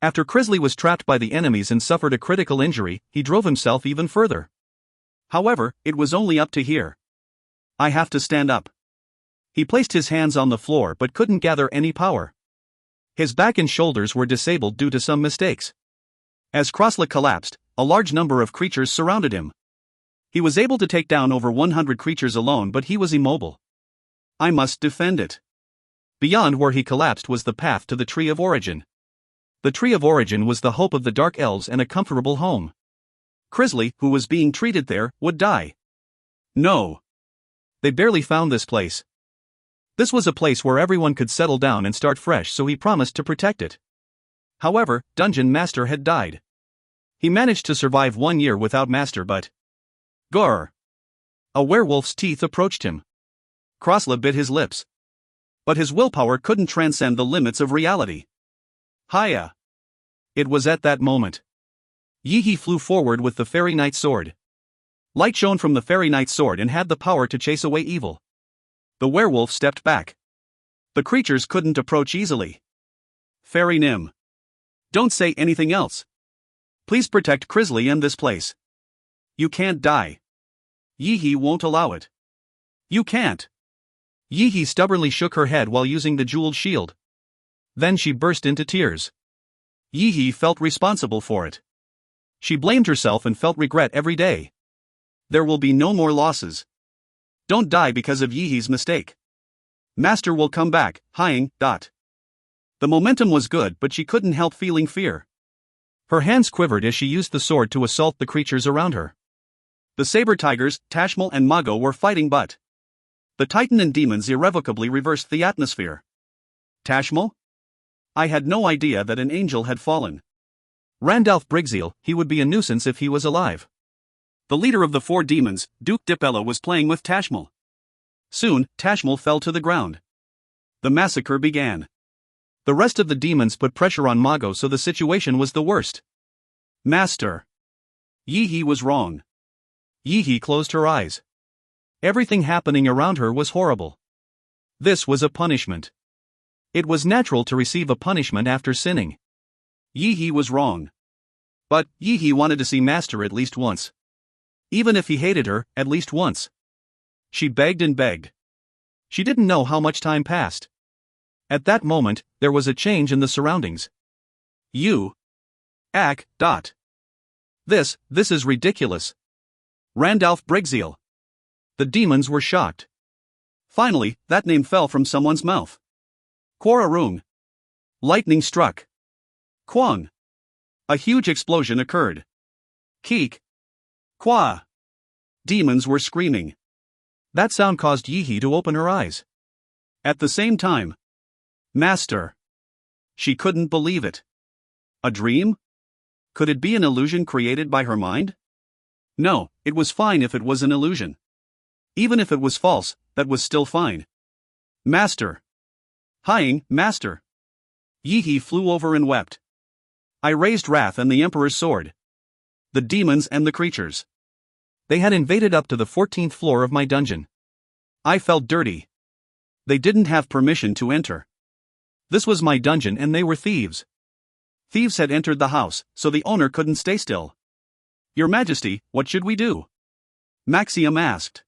After Crisley was trapped by the enemies and suffered a critical injury, he drove himself even further. However, it was only up to here. I have to stand up. He placed his hands on the floor but couldn't gather any power. His back and shoulders were disabled due to some mistakes. As Krosla collapsed, a large number of creatures surrounded him. He was able to take down over 100 creatures alone, but he was immobile. I must defend it. Beyond where he collapsed was the path to the Tree of Origin. The Tree of Origin was the hope of the Dark Elves and a comfortable home. Crisley, who was being treated there, would die. No. They barely found this place. This was a place where everyone could settle down and start fresh, so he promised to protect it. However, Dungeon Master had died. He managed to survive 1 year without Master, but... Grr! A werewolf's teeth approached him. Krosla bit his lips. But his willpower couldn't transcend the limits of reality. Hiya! It was at that moment. Yi flew forward with the Fairy Knight's sword. Light shone from the Fairy Knight's sword and had the power to chase away evil. The werewolf stepped back. The creatures couldn't approach easily. Fairy Nim. Don't say anything else. Please protect Crisley and this place. You can't die. Yi won't allow it. You can't. Yi stubbornly shook her head while using the jeweled shield. Then she burst into tears. Yi felt responsible for it. She blamed herself and felt regret every day. There will be no more losses. Don't die because of Yi's mistake. Master will come back, Hying. The momentum was good, but she couldn't help feeling fear. Her hands quivered as she used the sword to assault the creatures around her. The saber tigers, Tashmal and Mago were fighting, but the Titan and demons irrevocably reversed the atmosphere. Tashmal? I had no idea that an angel had fallen. Randalph Brigzeal, he would be a nuisance if he was alive. The leader of the 4 demons, Duke Dipella, was playing with Tashmal. Soon, Tashmal fell to the ground. The massacre began. The rest of the demons put pressure on Mago, so the situation was the worst. Master. Yi was wrong. Yi closed her eyes. Everything happening around her was horrible. This was a punishment. It was natural to receive a punishment after sinning. Yi was wrong. But Yi wanted to see Master at least once. Even if he hated her, at least once. She begged and begged. She didn't know how much time passed. At that moment, there was a change in the surroundings. This is ridiculous. Randalph Brigzeal. The demons were shocked. Finally, that name fell from someone's mouth. Quararung. Lightning struck. Quang. A huge explosion occurred. Keek. Qua. Demons were screaming. That sound caused Yi to open her eyes. At the same time, Master. She couldn't believe it. A dream? Could it be an illusion created by her mind? No, it was fine if it was an illusion. Even if it was false, that was still fine. Master. Hying, Master. Yi flew over and wept. I raised Wrath and the Emperor's sword. The demons and the creatures. They had invaded up to the 14th floor of my dungeon. I felt dirty. They didn't have permission to enter. This was my dungeon and they were thieves. Thieves had entered the house, so the owner couldn't stay still. Your Majesty, what should we do? Maxim asked.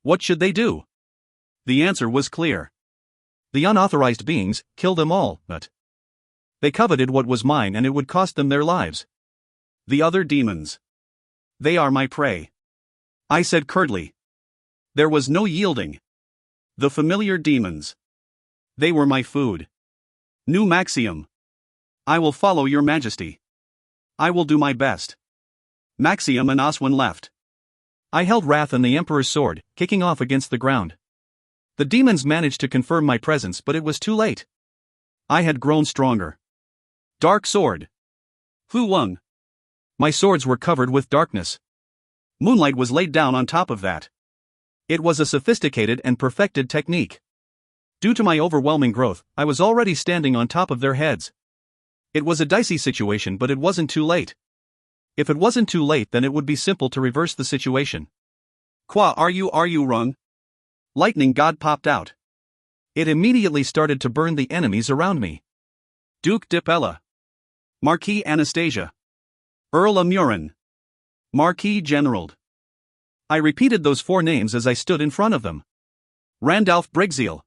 What should they do? The answer was clear. The unauthorized beings, kill them all, but they coveted what was mine and it would cost them their lives. The other demons. They are my prey. I said curtly. There was no yielding. The familiar demons. They were my food. New Maxim. I will follow your Majesty. I will do my best. Maxim and Oswin left. I held Wrath and the Emperor's sword, kicking off against the ground. The demons managed to confirm my presence, but it was too late. I had grown stronger. Dark sword. Who won? My swords were covered with darkness. Moonlight was laid down on top of that. It was a sophisticated and perfected technique. Due to my overwhelming growth, I was already standing on top of their heads. It was a dicey situation, but it wasn't too late. If it wasn't too late, then it would be simple to reverse the situation. Qua are you Rung? Lightning God popped out. It immediately started to burn the enemies around me. Duke Dipella. Marquis Anastasia. Earl Amurin. Marquis Generald. I repeated those 4 names as I stood in front of them. Randalph Brigzeal.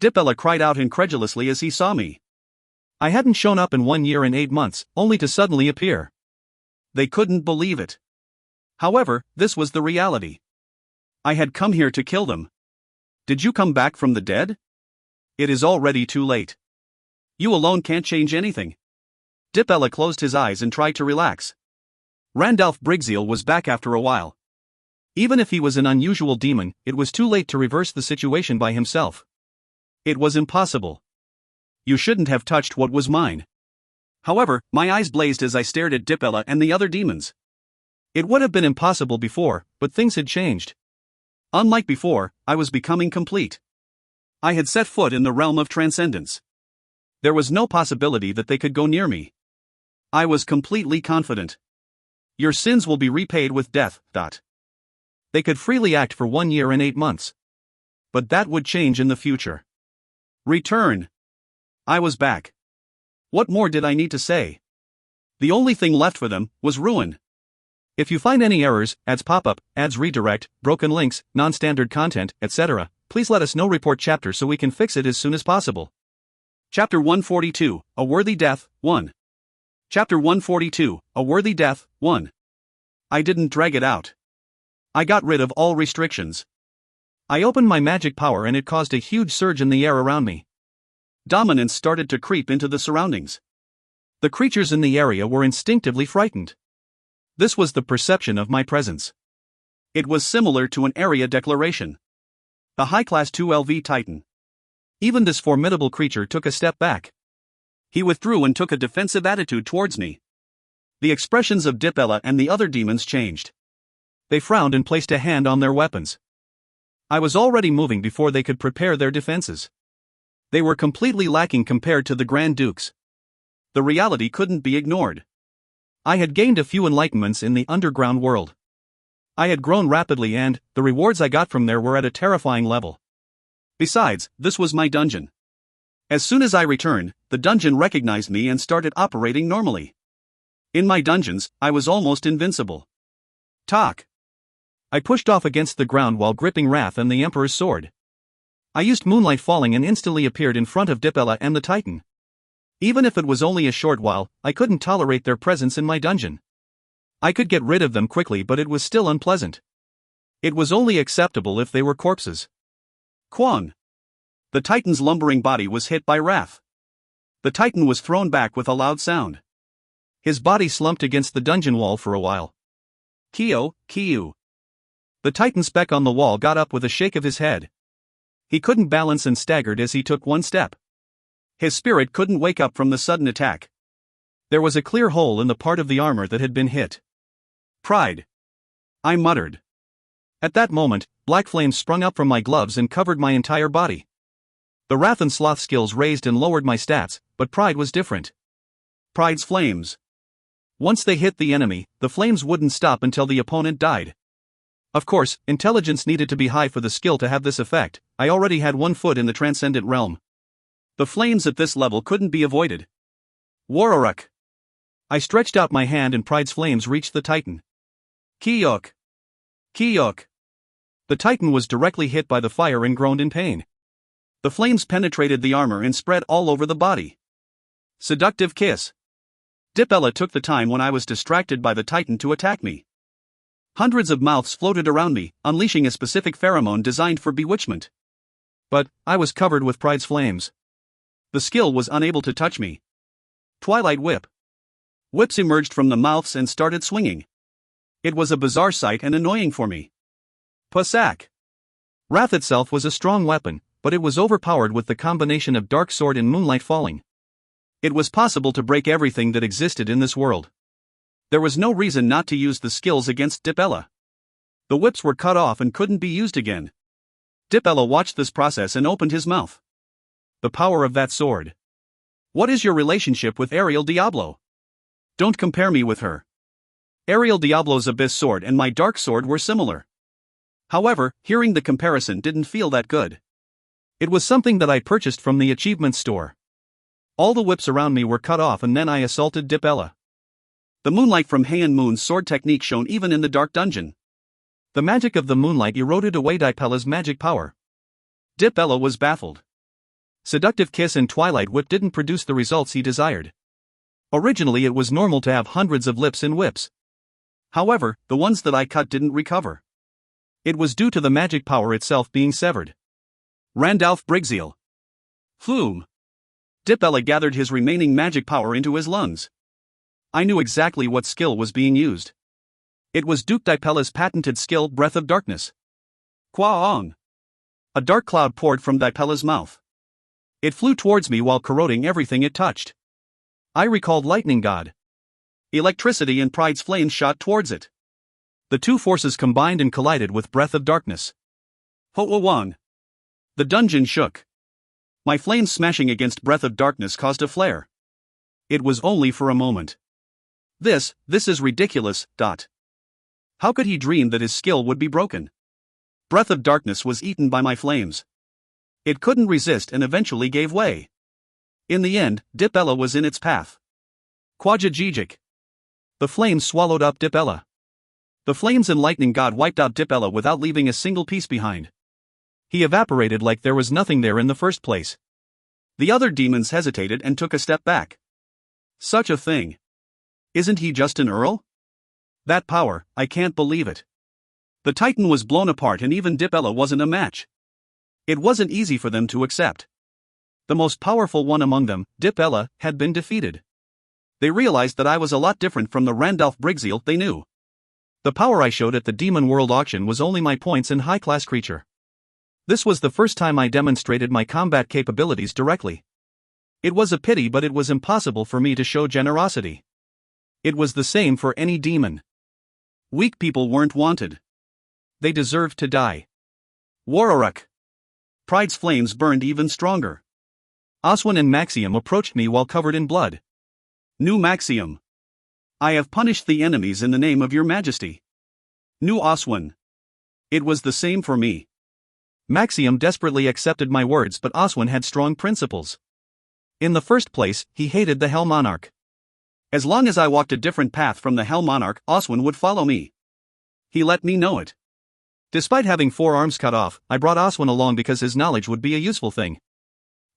Dipella cried out incredulously as he saw me. I hadn't shown up in 1 year and 8 months, only to suddenly appear. They couldn't believe it. However, this was the reality. I had come here to kill them. Did you come back from the dead? It is already too late. You alone can't change anything. Dipella closed his eyes and tried to relax. Randalph Brigzeal was back after a while. Even if he was an unusual demon, it was too late to reverse the situation by himself. It was impossible. You shouldn't have touched what was mine. However, my eyes blazed as I stared at Dipella and the other demons. It would have been impossible before, but things had changed. Unlike before, I was becoming complete. I had set foot in the realm of transcendence. There was no possibility that they could go near me. I was completely confident. Your sins will be repaid with death. They could freely act for 1 year and 8 months. But that would change in the future. Return. I was back. What more did I need to say? The only thing left for them was ruin. If you find any errors, ads pop up, ads redirect, broken links, non-standard content, etc., please let us know. Report chapter so we can fix it as soon as possible. Chapter 142, A Worthy Death, 1. Chapter 142, A Worthy Death, 1. I didn't drag it out. I got rid of all restrictions. I opened my magic power and it caused a huge surge in the air around me. Dominance started to creep into the surroundings. The creatures in the area were instinctively frightened. This was the perception of my presence. It was similar to an area declaration. A high-class 2LV Titan. Even this formidable creature took a step back. He withdrew and took a defensive attitude towards me. The expressions of Dipella and the other demons changed. They frowned and placed a hand on their weapons. I was already moving before they could prepare their defenses. They were completely lacking compared to the Grand Dukes. The reality couldn't be ignored. I had gained a few enlightenments in the underground world. I had grown rapidly and the rewards I got from there were at a terrifying level. Besides, this was my dungeon. As soon as I returned, the dungeon recognized me and started operating normally. In my dungeons, I was almost invincible. Talk. I pushed off against the ground while gripping Wrath and the Emperor's sword. I used Moonlight Falling and instantly appeared in front of Dipella and the Titan. Even if it was only a short while, I couldn't tolerate their presence in my dungeon. I could get rid of them quickly, but it was still unpleasant. It was only acceptable if they were corpses. Quan. The Titan's lumbering body was hit by Wrath. The Titan was thrown back with a loud sound. His body slumped against the dungeon wall for a while. Kiyo. The Titan speck on the wall got up with a shake of his head. He couldn't balance and staggered as he took one step. His spirit couldn't wake up from the sudden attack. There was a clear hole in the part of the armor that had been hit. Pride. I muttered. At that moment, black flames sprung up from my gloves and covered my entire body. The Wrath and Sloth skills raised and lowered my stats, but Pride was different. Pride's flames. Once they hit the enemy, the flames wouldn't stop until the opponent died. Of course, intelligence needed to be high for the skill to have this effect. I already had 1 foot in the transcendent realm. The flames at this level couldn't be avoided. Wararuk! I stretched out my hand and Pride's flames reached the Titan. Kiyok! Kiyok! The Titan was directly hit by the fire and groaned in pain. The flames penetrated the armor and spread all over the body. Seductive kiss. Dipella took the time when I was distracted by the Titan to attack me. Hundreds of mouths floated around me, unleashing a specific pheromone designed for bewitchment. But I was covered with Pride's flames. The skill was unable to touch me. Twilight Whip. Whips emerged from the mouths and started swinging. It was a bizarre sight and annoying for me. Pasak. Wrath itself was a strong weapon, but it was overpowered with the combination of Dark Sword and Moonlight Falling. It was possible to break everything that existed in this world. There was no reason not to use the skills against Dipella. The whips were cut off and couldn't be used again. Dipella watched this process and opened his mouth. The power of that sword. What is your relationship with Ariel Diablo? Don't compare me with her. Ariel Diablo's Abyss sword and my Dark sword were similar. However, hearing the comparison didn't feel that good. It was something that I purchased from the achievement store. All the whips around me were cut off and then I assaulted Dipella. The moonlight from Heian Moon's sword technique shone even in the dark dungeon. The magic of the moonlight eroded away Dipella's magic power. Dipella was baffled. Seductive Kiss and Twilight Whip didn't produce the results he desired. Originally it was normal to have hundreds of lips in whips. However, the ones that I cut didn't recover. It was due to the magic power itself being severed. Randalph Brigzeal. Flume. Dipella gathered his remaining magic power into his lungs. I knew exactly what skill was being used. It was Duke Dipella's patented skill, Breath of Darkness. Kwaong. A dark cloud poured from Dipella's mouth. It flew towards me while corroding everything it touched. I recalled Lightning God. Electricity and Pride's flames shot towards it. The two forces combined and collided with Breath of Darkness. Ho-o-wang. The dungeon shook. My flames smashing against Breath of Darkness caused a flare. It was only for a moment. This is ridiculous. How could he dream that his skill would be broken? Breath of Darkness was eaten by my flames. It couldn't resist and eventually gave way. In the end, Dipella was in its path. Quajajijik. The flames swallowed up Dipella. The flames and Lightning God wiped out Dipella without leaving a single piece behind. He evaporated like there was nothing there in the first place. The other demons hesitated and took a step back. Such a thing. Isn't he just an earl? That power, I can't believe it. The Titan was blown apart and even Dipella wasn't a match. It wasn't easy for them to accept. The most powerful one among them, Dipella, had been defeated. They realized that I was a lot different from the Randalph Brigzeal they knew. The power I showed at the Demon World auction was only my points in high-class creature. This was the first time I demonstrated my combat capabilities directly. It was a pity, but it was impossible for me to show generosity. It was the same for any demon. Weak people weren't wanted. They deserved to die. Wararuk. Pride's flames burned even stronger. Oswin and Maxium approached me while covered in blood. New Maxium. I have punished the enemies in the name of your majesty. New Oswin. It was the same for me. Maxium desperately accepted my words, but Oswin had strong principles. In the first place, he hated the Hell Monarch. As long as I walked a different path from the Hell Monarch, Oswin would follow me. He let me know it. Despite having 4 arms cut off, I brought Oswin along because his knowledge would be a useful thing.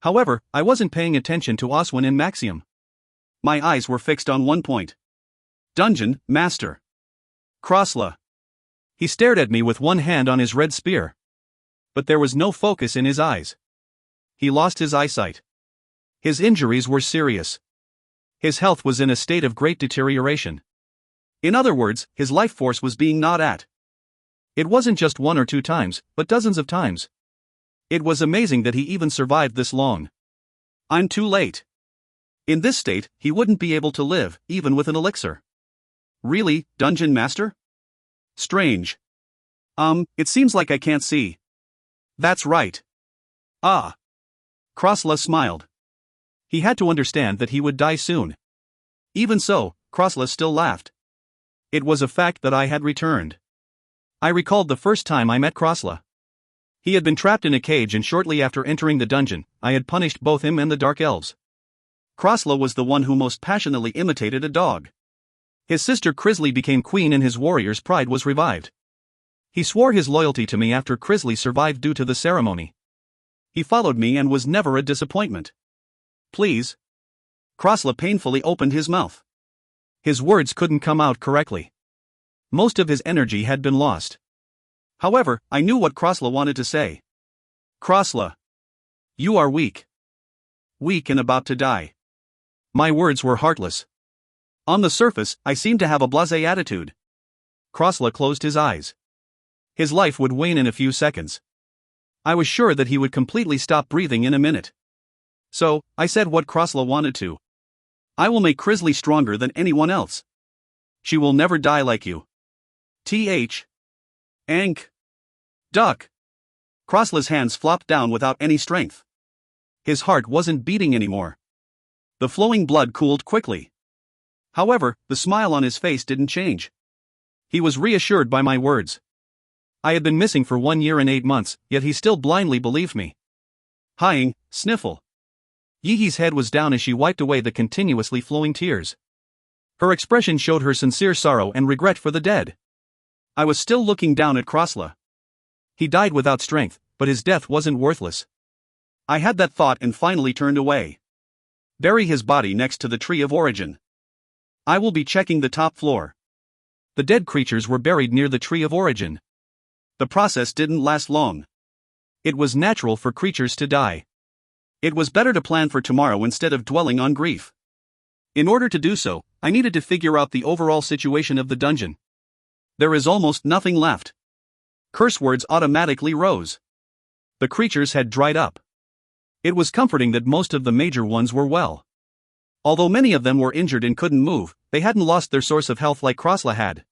However, I wasn't paying attention to Oswin and Maxium. My eyes were fixed on one point. Dungeon Master. Krosla. He stared at me with one hand on his red spear. But there was no focus in his eyes. He lost his eyesight. His injuries were serious. His health was in a state of great deterioration. In other words, his life force was being gnawed at. It wasn't just 1 or 2 times, but dozens of times. It was amazing that he even survived this long. I'm too late. In this state, he wouldn't be able to live, even with an elixir. Really, Dungeon Master? Strange. It seems like I can't see. That's right. Ah. Krosla smiled. He had to understand that he would die soon. Even so, Krosla still laughed. It was a fact that I had returned. I recalled the first time I met Krasla. He had been trapped in a cage, and shortly after entering the dungeon, I had punished both him and the Dark Elves. Krasla was the one who most passionately imitated a dog. His sister Krisley became queen and his warrior's pride was revived. He swore his loyalty to me after Krisley survived due to the ceremony. He followed me and was never a disappointment. Please. Krasla painfully opened his mouth. His words couldn't come out correctly. Most of his energy had been lost. However, I knew what Krasla wanted to say. Krasla. You are weak. Weak and about to die. My words were heartless. On the surface, I seemed to have a blasé attitude. Krasla closed his eyes. His life would wane in a few seconds. I was sure that he would completely stop breathing in a minute. So, I said what Krasla wanted to. I will make Krisley stronger than anyone else. She will never die like you. Ank. Duck. Krasla's hands flopped down without any strength. His heart wasn't beating anymore. The flowing blood cooled quickly. However, the smile on his face didn't change. He was reassured by my words. I had been missing for 1 year and 8 months, yet he still blindly believed me. Hying, sniffle. Yihi's head was down as she wiped away the continuously flowing tears. Her expression showed her sincere sorrow and regret for the dead. I was still looking down at Krasla. He died without strength, but his death wasn't worthless. I had that thought and finally turned away. Bury his body next to the Tree of Origin. I will be checking the top floor. The dead creatures were buried near the Tree of Origin. The process didn't last long. It was natural for creatures to die. It was better to plan for tomorrow instead of dwelling on grief. In order to do so, I needed to figure out the overall situation of the dungeon. There is almost nothing left. Curse words automatically rose. The creatures had dried up. It was comforting that most of the major ones were well. Although many of them were injured and couldn't move, they hadn't lost their source of health like Krasla had.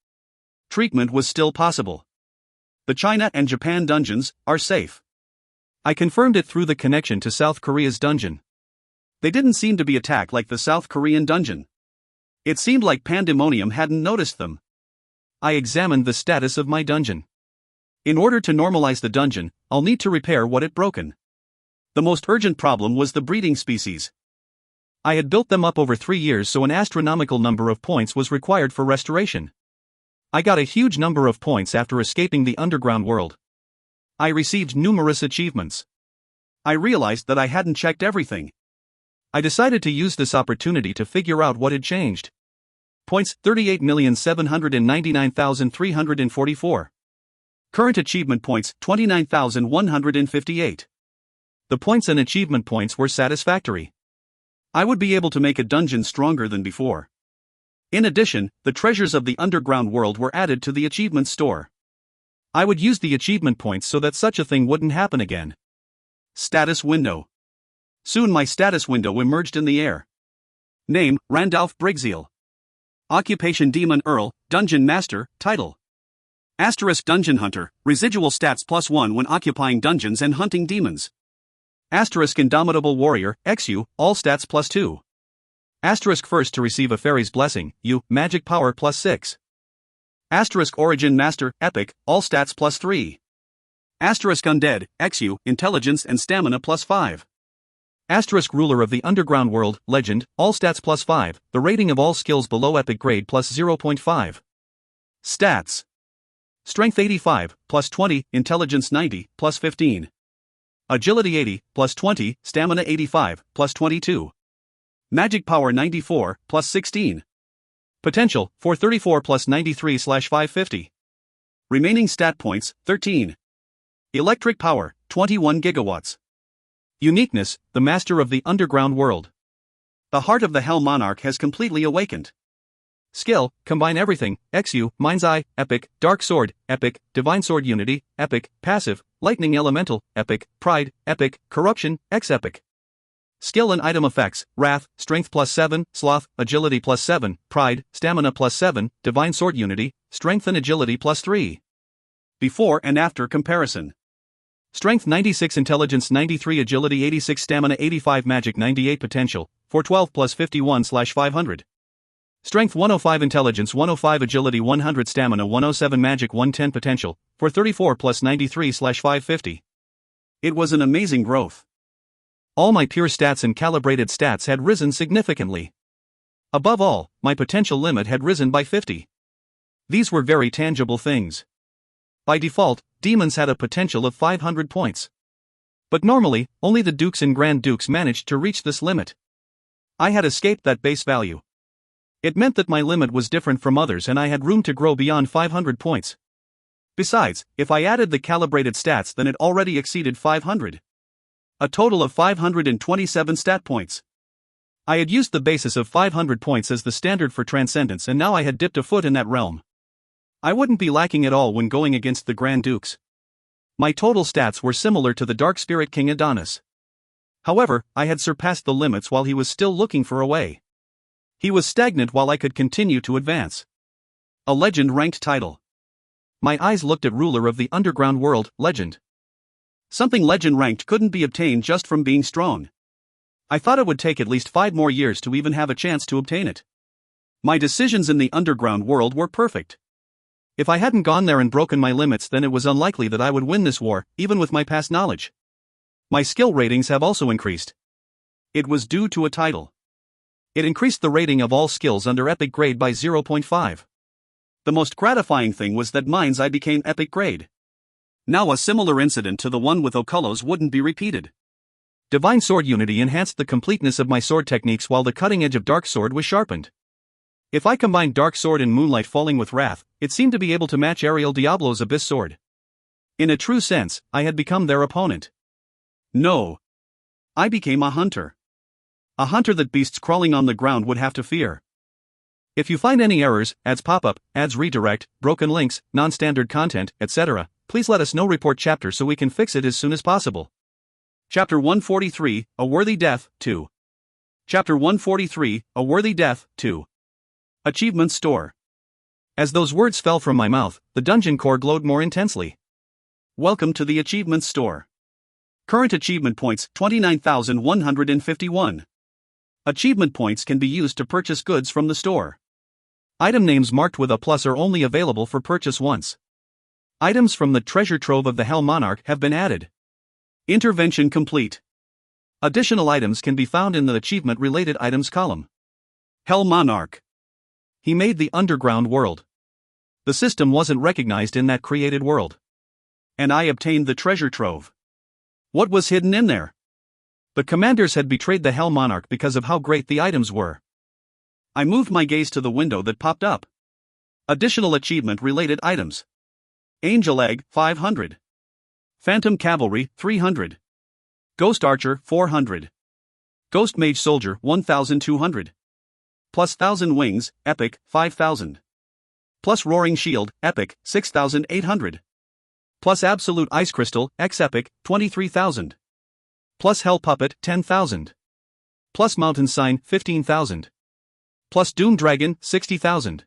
Treatment was still possible. The China and Japan dungeons are safe. I confirmed it through the connection to South Korea's dungeon. They didn't seem to be attacked like the South Korean dungeon. It seemed like Pandemonium hadn't noticed them. I examined the status of my dungeon. In order to normalize the dungeon, I'll need to repair what it broken. The most urgent problem was the breeding species. I had built them up over 3 years, so an astronomical number of points was required for restoration. I got a huge number of points after escaping the underground world. I received numerous achievements. I realized that I hadn't checked everything. I decided to use this opportunity to figure out what had changed. Points 38,799,344. Current achievement points 29,158. The points and achievement points were satisfactory. I would be able to make a dungeon stronger than before. In addition, the treasures of the underground world were added to the achievement store. I would use the achievement points so that such a thing wouldn't happen again. Status window. Soon my status window emerged in the air. Name, Randalph Brigzeal. Occupation Demon Earl, Dungeon Master, Title. Asterisk Dungeon Hunter, residual stats +1 when occupying dungeons and hunting demons. Asterisk Indomitable Warrior, XU, all stats +2. Asterisk first to receive a fairy's blessing, U, magic power +6. Asterisk Origin Master, Epic, all stats +3. Asterisk Undead, XU, intelligence and stamina +5. Asterisk Ruler of the Underground World, Legend, all stats +5, the rating of all skills below epic grade +0.5. Stats. Strength 85, +20, intelligence 90, +15. Agility 80, +20, stamina 85, +22. Magic power 94, +16. Potential, 434 +93/550. Remaining stat points, 13. Electric power, 21 gigawatts. Uniqueness, the master of the underground world. The heart of the Hell Monarch has completely awakened. Skill, combine everything, XU, Mind's Eye, Epic, Dark Sword, Epic, Divine Sword Unity, Epic, Passive, Lightning Elemental, Epic, Pride, Epic, Corruption, X Epic. Skill and item effects, Wrath, Strength +7, Sloth, Agility +7, Pride, Stamina +7, Divine Sword Unity, Strength and Agility +3. Before and after comparison. Strength 96, Intelligence 93, Agility 86, Stamina 85, Magic 98, Potential, 412 +51/500. Strength 105, Intelligence 105, Agility 100, Stamina 107, Magic 110, Potential 434 plus 93/550. It was an amazing growth. All my pure stats and calibrated stats had risen significantly. Above all, my potential limit had risen by 50. These were very tangible things. By default, demons had a potential of 500 points. But normally, only the dukes and grand dukes managed to reach this limit. I had escaped that base value. It meant that my limit was different from others and I had room to grow beyond 500 points. Besides, if I added the calibrated stats, then it already exceeded 500. A total of 527 stat points. I had used the basis of 500 points as the standard for Transcendence, and now I had dipped a foot in that realm. I wouldn't be lacking at all when going against the Grand Dukes. My total stats were similar to the Dark Spirit King Adonis. However, I had surpassed the limits while he was still looking for a way. He was stagnant while I could continue to advance. A legend-ranked title. My eyes looked at Ruler of the Underground World, Legend. Something legend-ranked couldn't be obtained just from being strong. I thought it would take at least 5 more years to even have a chance to obtain it. My decisions in the underground world were perfect. If I hadn't gone there and broken my limits, then it was unlikely that I would win this war, even with my past knowledge. My skill ratings have also increased. It was due to a title. It increased the rating of all skills under epic grade by 0.5. The most gratifying thing was that mine's I became epic grade. Now a similar incident to the one with Oculus wouldn't be repeated. Divine Sword Unity enhanced the completeness of my sword techniques while the cutting edge of Dark Sword was sharpened. If I combined Dark Sword and Moonlight Falling with Wrath, it seemed to be able to match Ariel Diablo's Abyss Sword. In a true sense, I had become their opponent. No. I became a hunter. A hunter that beasts crawling on the ground would have to fear. If you find any errors, ads pop up, ads redirect, broken links, non-standard content, etc., please let us know. Report chapter so we can fix it as soon as possible. Chapter 143, A Worthy Death, 2. Chapter 143, A Worthy Death, 2. Achievement Store. As those words fell from my mouth, the dungeon core glowed more intensely. Welcome to the Achievement Store. Current achievement points 29,151. Achievement points can be used to purchase goods from the store. Item names marked with a plus are only available for purchase once. Items from the treasure trove of the Hell Monarch have been added. Intervention complete. Additional items can be found in the achievement-related items column. Hell Monarch. He made the underground world. The system wasn't recognized in that created world. And I obtained the treasure trove. What was hidden in there? The commanders had betrayed the Hell Monarch because of how great the items were. I moved my gaze to the window that popped up. Additional achievement-related items. Angel Egg, 500. Phantom Cavalry, 300. Ghost Archer, 400. Ghost Mage Soldier, 1,200. Plus 1,000 Wings, Epic, 5,000. Plus Roaring Shield, Epic, 6,800. Plus Absolute Ice Crystal, X Epic, 23,000. Plus Hell Puppet, 10,000. Plus Mountain Sign, 15,000. Plus Doom Dragon, 60,000.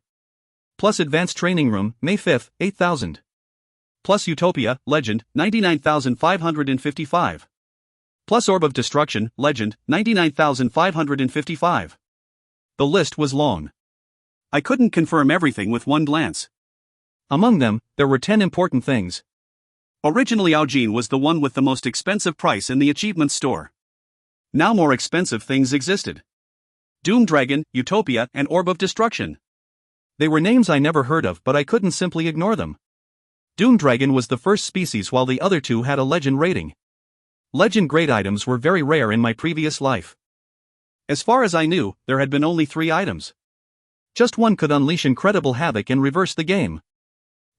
Plus Advanced Training Room, May 5th, 8,000. Plus Utopia, Legend, 99,555. Plus Orb of Destruction, Legend, 99,555. The list was long. I couldn't confirm everything with one glance. Among them, there were 10 important things. Originally Aujin was the one with the most expensive price in the achievement store. Now more expensive things existed. Doom Dragon, Utopia, and Orb of Destruction. They were names I never heard of, but I couldn't simply ignore them. Doom Dragon was the first species while the other two had a legend rating. Legend grade items were very rare in my previous life. As far as I knew, there had been only 3 items. Just one could unleash incredible havoc and reverse the game.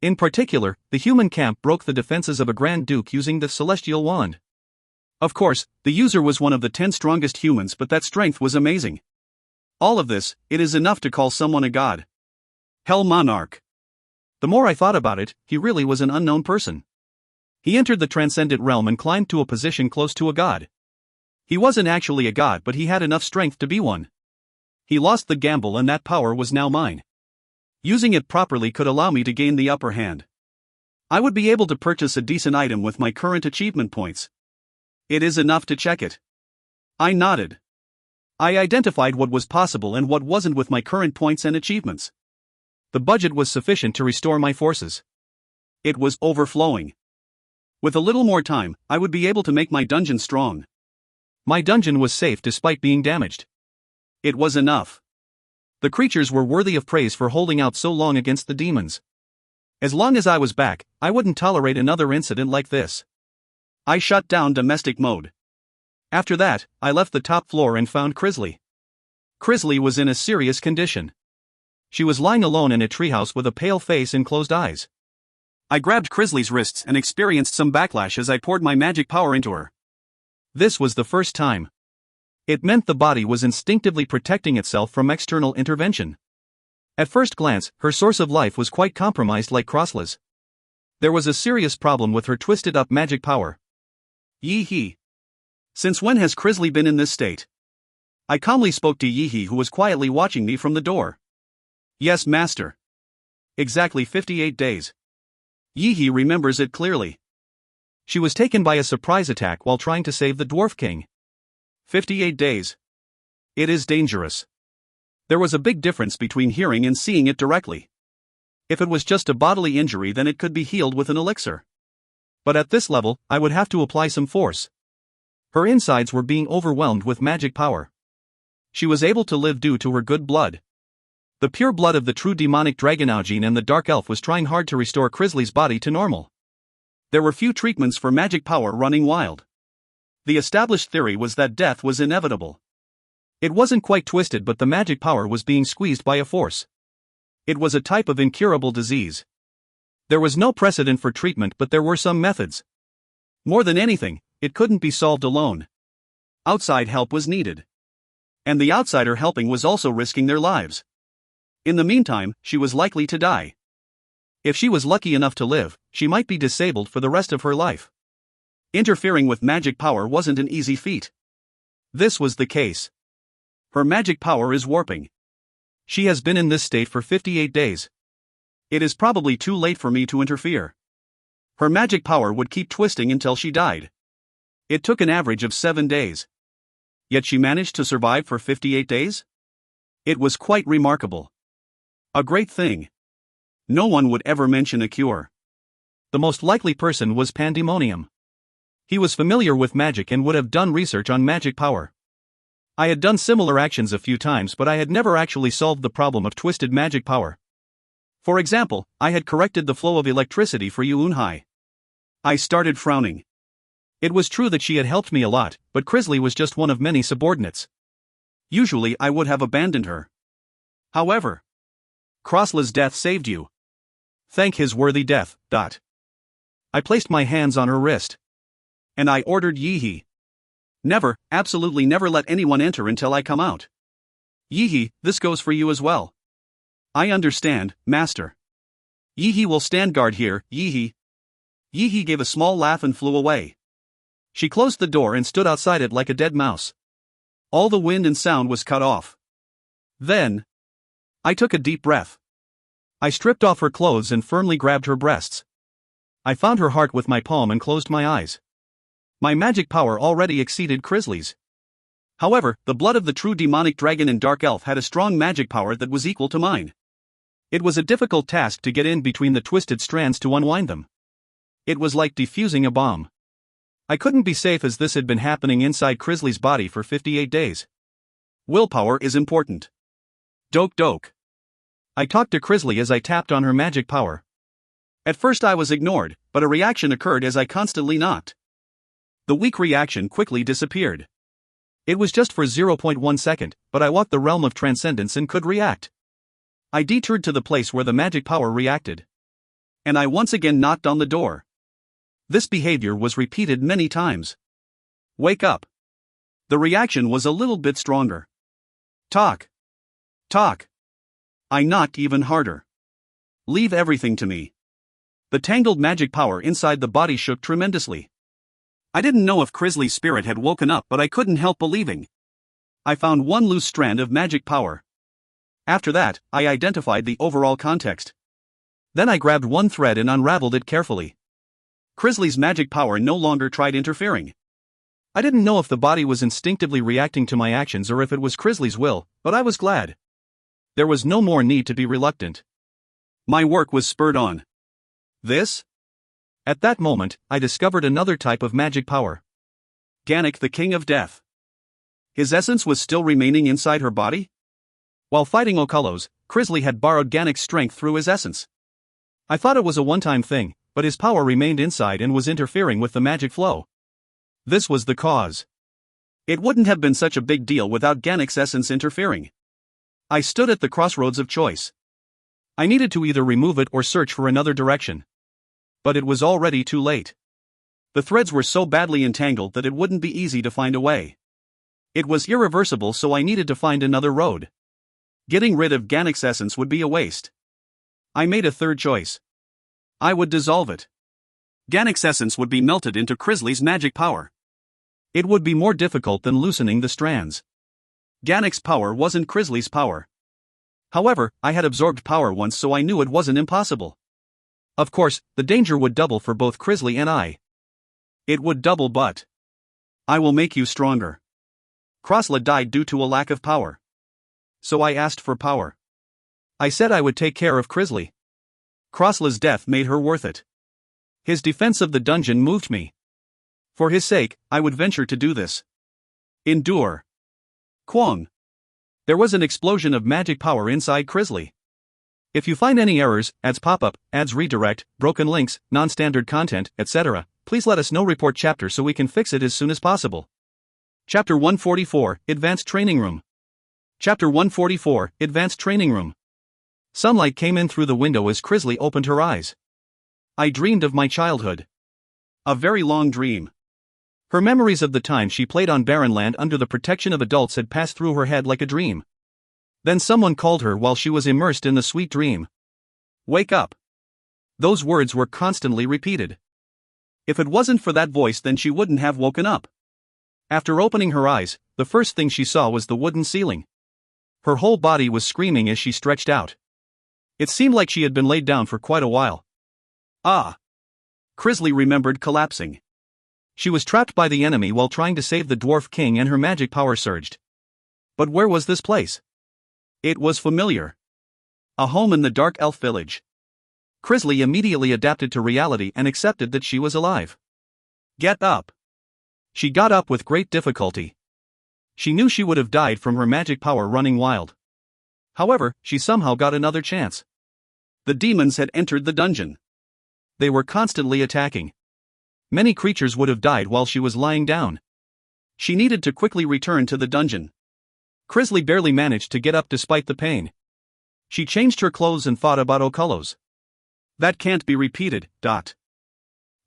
In particular, the human camp broke the defenses of a Grand Duke using the Celestial Wand. Of course, the user was one of the 10 strongest humans, but that strength was amazing. All of this, it is enough to call someone a god. Hell Monarch. The more I thought about it, he really was an unknown person. He entered the transcendent realm and climbed to a position close to a god. He wasn't actually a god, but he had enough strength to be one. He lost the gamble and that power was now mine. Using it properly could allow me to gain the upper hand. I would be able to purchase a decent item with my current achievement points. It is enough to check it. I nodded. I identified what was possible and what wasn't with my current points and achievements. The budget was sufficient to restore my forces. It was overflowing. With a little more time, I would be able to make my dungeon strong. My dungeon was safe despite being damaged. It was enough. The creatures were worthy of praise for holding out so long against the demons. As long as I was back, I wouldn't tolerate another incident like this. I shut down domestic mode. After that, I left the top floor and found Crisley. Crisley was in a serious condition. She was lying alone in a treehouse with a pale face and closed eyes. I grabbed Crisley's wrists and experienced some backlash as I poured my magic power into her. This was the first time. It meant the body was instinctively protecting itself from external intervention. At first glance, her source of life was quite compromised like Crossla's. There was a serious problem with her twisted-up magic power. Yee-hee. Since when has Crisley been in this state? I calmly spoke to Yee-hee, who was quietly watching me from the door. Yes, master. Exactly 58 days. Yee-hee remembers it clearly. She was taken by a surprise attack while trying to save the Dwarf King. 58 days. It is dangerous. There was a big difference between hearing and seeing it directly. If it was just a bodily injury, then it could be healed with an elixir. But at this level, I would have to apply some force. Her insides were being overwhelmed with magic power. She was able to live due to her good blood. The pure blood of the true demonic dragon Augene and the dark elf was trying hard to restore Crisley's body to normal. There were few treatments for magic power running wild. The established theory was that death was inevitable. It wasn't quite twisted, but the magic power was being squeezed by a force. It was a type of incurable disease. There was no precedent for treatment, but there were some methods. More than anything, it couldn't be solved alone. Outside help was needed. And the outsider helping was also risking their lives. In the meantime, she was likely to die. If she was lucky enough to live, she might be disabled for the rest of her life. Interfering with magic power wasn't an easy feat. This was the case. Her magic power is warping. She has been in this state for 58 days. It is probably too late for me to interfere. Her magic power would keep twisting until she died. It took an average of 7 days. Yet she managed to survive for 58 days? It was quite remarkable. A great thing. No one would ever mention a cure. The most likely person was Pandemonium. He was familiar with magic and would have done research on magic power. I had done similar actions a few times, but I had never actually solved the problem of twisted magic power. For example, I had corrected the flow of electricity for Yuunhai. I started frowning. It was true that she had helped me a lot, but Crisley was just one of many subordinates. Usually I would have abandoned her. However, Crossla's death saved you. Thank his worthy death. I placed my hands on her wrist. And I ordered Yee-hee. Never, absolutely never let anyone enter until I come out. Yee-hee, this goes for you as well. I understand, master. Yee-hee will stand guard here, Yee-hee. Yee-hee gave a small laugh and flew away. She closed the door and stood outside it like a dead mouse. All the wind and sound was cut off. Then, I took a deep breath. I stripped off her clothes and firmly grabbed her breasts. I found her heart with my palm and closed my eyes. My magic power already exceeded Crisley's. However, the blood of the true demonic dragon and dark elf had a strong magic power that was equal to mine. It was a difficult task to get in between the twisted strands to unwind them. It was like defusing a bomb. I couldn't be safe as this had been happening inside Crisley's body for 58 days. Willpower is important. Doke. I talked to Crisley as I tapped on her magic power. At first I was ignored, but a reaction occurred as I constantly knocked. The weak reaction quickly disappeared. It was just for 0.1 second, but I walked the realm of transcendence and could react. I detoured to the place where the magic power reacted. And I once again knocked on the door. This behavior was repeated many times. Wake up. The reaction was a little bit stronger. Talk. I knocked even harder. Leave everything to me. The tangled magic power inside the body shook tremendously. I didn't know if Crisley's spirit had woken up, but I couldn't help believing. I found one loose strand of magic power. After that, I identified the overall context. Then I grabbed one thread and unraveled it carefully. Crisley's magic power no longer tried interfering. I didn't know if the body was instinctively reacting to my actions or if it was Crisley's will, but I was glad. There was no more need to be reluctant. My work was spurred on. This? At that moment, I discovered another type of magic power. Ganek, the King of Death. His essence was still remaining inside her body? While fighting Ocullos, Crisley had borrowed Ganek's strength through his essence. I thought it was a one-time thing, but his power remained inside and was interfering with the magic flow. This was the cause. It wouldn't have been such a big deal without Ganek's essence interfering. I stood at the crossroads of choice. I needed to either remove it or search for another direction. But it was already too late. The threads were so badly entangled that it wouldn't be easy to find a way. It was irreversible, so I needed to find another road. Getting rid of Ganek's essence would be a waste. I made a third choice. I would dissolve it. Ganek's essence would be melted into Crisley's magic power. It would be more difficult than loosening the strands. Ganek's power wasn't Crisley's power. However, I had absorbed power once, so I knew it wasn't impossible. Of course, the danger would double for both Crisley and I. It would double, but I will make you stronger. Krasla died due to a lack of power. So I asked for power. I said I would take care of Crisley. Krasla's death made her worth it. His defense of the dungeon moved me. For his sake, I would venture to do this. Endure. Kwong. There was an explosion of magic power inside Crisley. If you find any errors, ads pop up, ads redirect, broken links, non-standard content, etc., please let us know. Report chapter so we can fix it as soon as possible. Chapter 144, Advanced Training Room. Chapter 144, Advanced Training Room. Sunlight came in through the window as Crisley opened her eyes. I dreamed of my childhood. A very long dream. Her memories of the time she played on barren land under the protection of adults had passed through her head like a dream. Then someone called her while she was immersed in the sweet dream. Wake up. Those words were constantly repeated. If it wasn't for that voice, then she wouldn't have woken up. After opening her eyes, the first thing she saw was the wooden ceiling. Her whole body was screaming as she stretched out. It seemed like she had been laid down for quite a while. Ah! Crisley remembered collapsing. She was trapped by the enemy while trying to save the Dwarf King and her magic power surged. But where was this place? It was familiar. A home in the Dark Elf village. Crisley immediately adapted to reality and accepted that she was alive. Get up. She got up with great difficulty. She knew she would have died from her magic power running wild. However, she somehow got another chance. The demons had entered the dungeon. They were constantly attacking. Many creatures would have died while she was lying down. She needed to quickly return to the dungeon. Crisley barely managed to get up despite the pain. She changed her clothes and thought about Ocullos. That can't be repeated.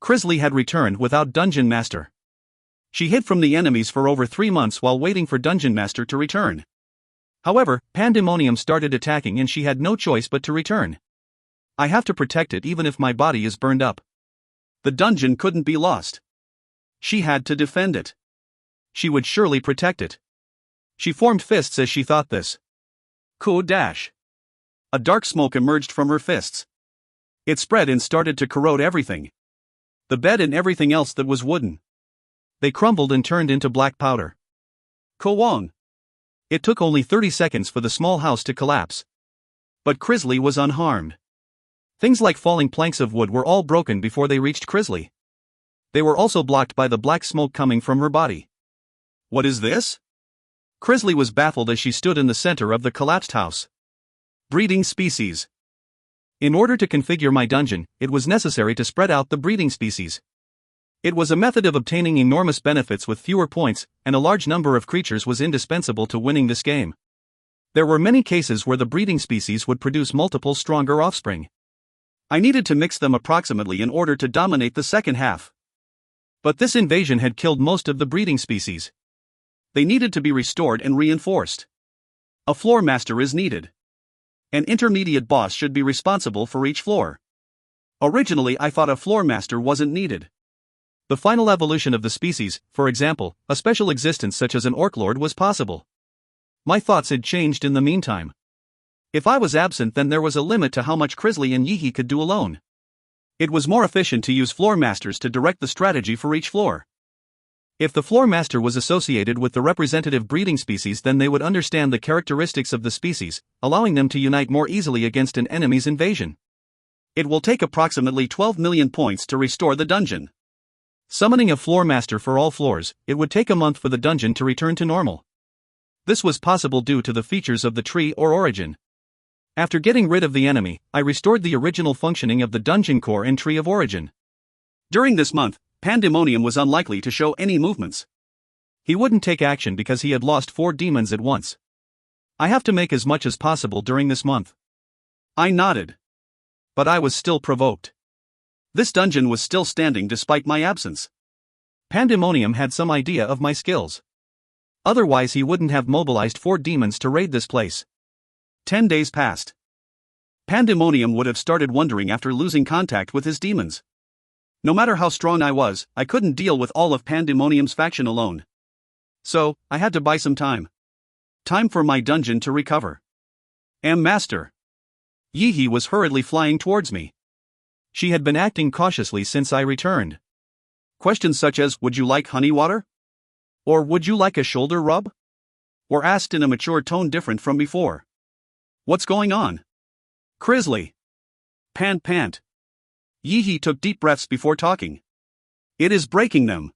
Crisley had returned without Dungeon Master. She hid from the enemies for over 3 months while waiting for Dungeon Master to return. However, Pandemonium started attacking and she had no choice but to return. I have to protect it even if my body is burned up. The dungeon couldn't be lost. She had to defend it. She would surely protect it. She formed fists as she thought this. Dash. A dark smoke emerged from her fists. It spread and started to corrode everything. The bed and everything else that was wooden. They crumbled and turned into black powder. Wong. It took only 30 seconds for the small house to collapse. But Crisley was unharmed. Things like falling planks of wood were all broken before they reached Crisley. They were also blocked by the black smoke coming from her body. What is this? Crisley was baffled as she stood in the center of the collapsed house. Breeding species. In order to configure my dungeon, it was necessary to spread out the breeding species. It was a method of obtaining enormous benefits with fewer points, and a large number of creatures was indispensable to winning this game. There were many cases where the breeding species would produce multiple stronger offspring. I needed to mix them approximately in order to dominate the second half. But this invasion had killed most of the breeding species. They needed to be restored and reinforced. A floor master is needed. An intermediate boss should be responsible for each floor. Originally, I thought a floor master wasn't needed. The final evolution of the species, for example, a special existence such as an orc lord, was possible. My thoughts had changed in the meantime. If I was absent, then there was a limit to how much Crisley and Yihi could do alone. It was more efficient to use floor masters to direct the strategy for each floor. If the floor master was associated with the representative breeding species, then they would understand the characteristics of the species, allowing them to unite more easily against an enemy's invasion. It will take approximately 12 million points to restore the dungeon. Summoning a floor master for all floors, it would take a month for the dungeon to return to normal. This was possible due to the features of the tree or origin. After getting rid of the enemy, I restored the original functioning of the dungeon core and tree of origin. During this month, Pandemonium was unlikely to show any movements. He wouldn't take action because he had lost 4 demons at once. I have to make as much as possible during this month. I nodded. But I was still provoked. This dungeon was still standing despite my absence. Pandemonium had some idea of my skills. Otherwise he wouldn't have mobilized 4 demons to raid this place. 10 days passed. Pandemonium would have started wondering after losing contact with his demons. No matter how strong I was, I couldn't deal with all of Pandemonium's faction alone. So, I had to buy some time. Time for my dungeon to recover. Master. Yi was hurriedly flying towards me. She had been acting cautiously since I returned. Questions such as, "Would you like honey water?" Or "Would you like a shoulder rub?" were asked in a mature tone different from before. What's going on? Crisley. Pant. Yi took deep breaths before talking. It is breaking them.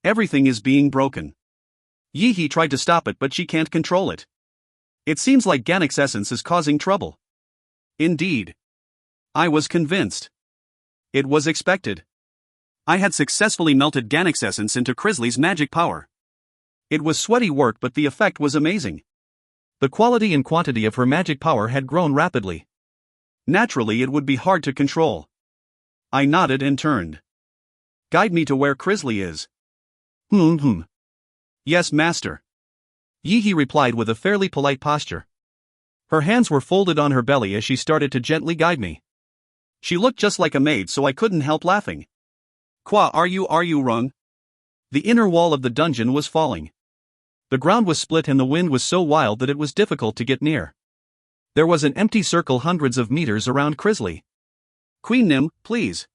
Everything is being broken. Yi tried to stop it, but she can't control it. It seems like Ganix's essence is causing trouble. Indeed. I was convinced. It was expected. I had successfully melted Ganix's essence into Crisley's magic power. It was sweaty work, but the effect was amazing. The quality and quantity of her magic power had grown rapidly. Naturally, it would be hard to control. I nodded and turned. Guide me to where Crisley is. Yes, master. Yi replied with a fairly polite posture. Her hands were folded on her belly as she started to gently guide me. She looked just like a maid, so I couldn't help laughing. Qua are you wrong? The inner wall of the dungeon was falling. The ground was split and the wind was so wild that it was difficult to get near. There was an empty circle hundreds of meters around Crisley. Queen Nim, please.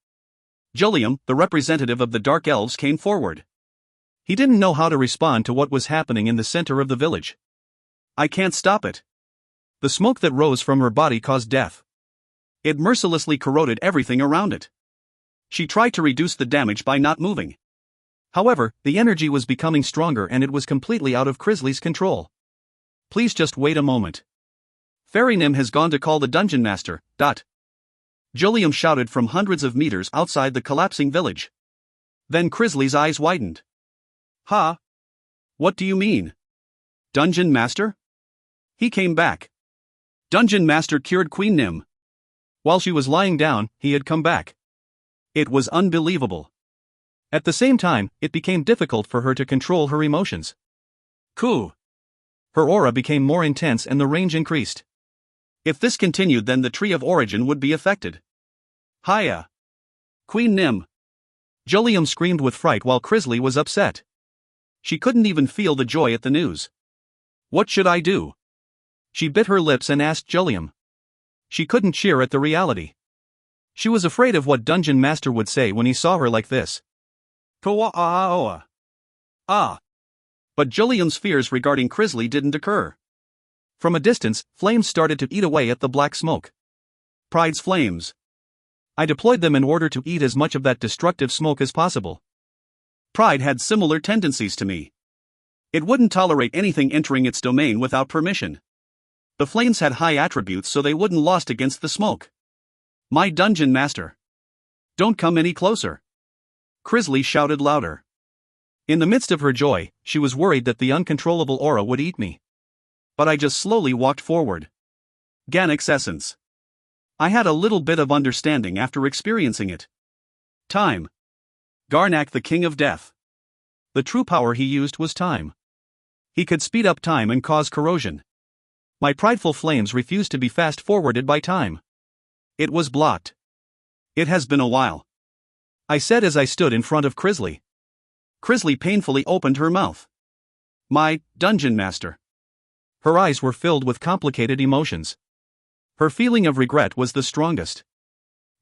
Julium, the representative of the Dark Elves, came forward. He didn't know how to respond to what was happening in the center of the village. I can't stop it. The smoke that rose from her body caused death. It mercilessly corroded everything around it. She tried to reduce the damage by not moving. However, the energy was becoming stronger and it was completely out of Crisley's control. Please just wait a moment. Fairy Nim has gone to call the dungeon master. Julium shouted from hundreds of meters outside the collapsing village. Then Crisley's eyes widened. Ha? What do you mean? Dungeon master? He came back. Dungeon master cured Queen Nim. While she was lying down, he had come back. It was unbelievable. At the same time, it became difficult for her to control her emotions. Her aura became more intense and the range increased. If this continued, then the tree of origin would be affected. Hiya! Queen Nim! Julium screamed with fright while Crisley was upset. She couldn't even feel the joy at the news. What should I do? She bit her lips and asked Julium. She couldn't cheer at the reality. She was afraid of what Dungeon Master would say when he saw her like this. But Julium's fears regarding Crisley didn't occur. From a distance, flames started to eat away at the black smoke. Pride's flames. I deployed them in order to eat as much of that destructive smoke as possible. Pride had similar tendencies to me. It wouldn't tolerate anything entering its domain without permission. The flames had high attributes, so they wouldn't lost against the smoke. My dungeon master. Don't come any closer. Crisley shouted louder. In the midst of her joy, she was worried that the uncontrollable aura would eat me. But I just slowly walked forward. Ganix's essence. I had a little bit of understanding after experiencing it. Time. Garnak, the king of death. The true power he used was time. He could speed up time and cause corrosion. My prideful flames refused to be fast-forwarded by time. It was blocked. It has been a while, I said as I stood in front of Crisley. Crisley painfully opened her mouth. My dungeon master. Her eyes were filled with complicated emotions. Her feeling of regret was the strongest.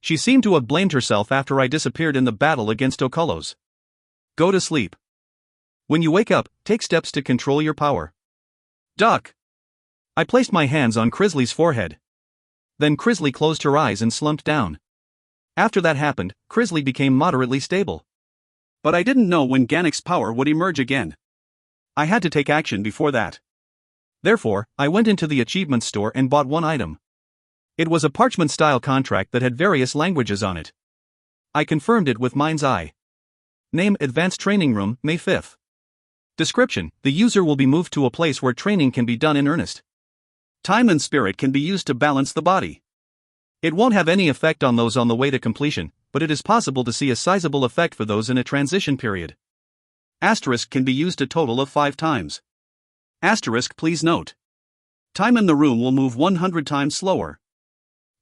She seemed to have blamed herself after I disappeared in the battle against Ocullos. Go to sleep. When you wake up, take steps to control your power. Duck. I placed my hands on Crisley's forehead. Then Crisley closed her eyes and slumped down. After that happened, Crisley became moderately stable. But I didn't know when Gannick's power would emerge again. I had to take action before that. Therefore, I went into the achievement store and bought one item. It was a parchment-style contract that had various languages on it. I confirmed it with mind's eye. Name: Advanced Training Room, May 5th. Description: the user will be moved to a place where training can be done in earnest. Time and spirit can be used to balance the body. It won't have any effect on those on the way to completion, but it is possible to see a sizable effect for those in a transition period. Asterisk can be used a total of 5 times. Asterisk, please note. Time in the room will move 100 times slower.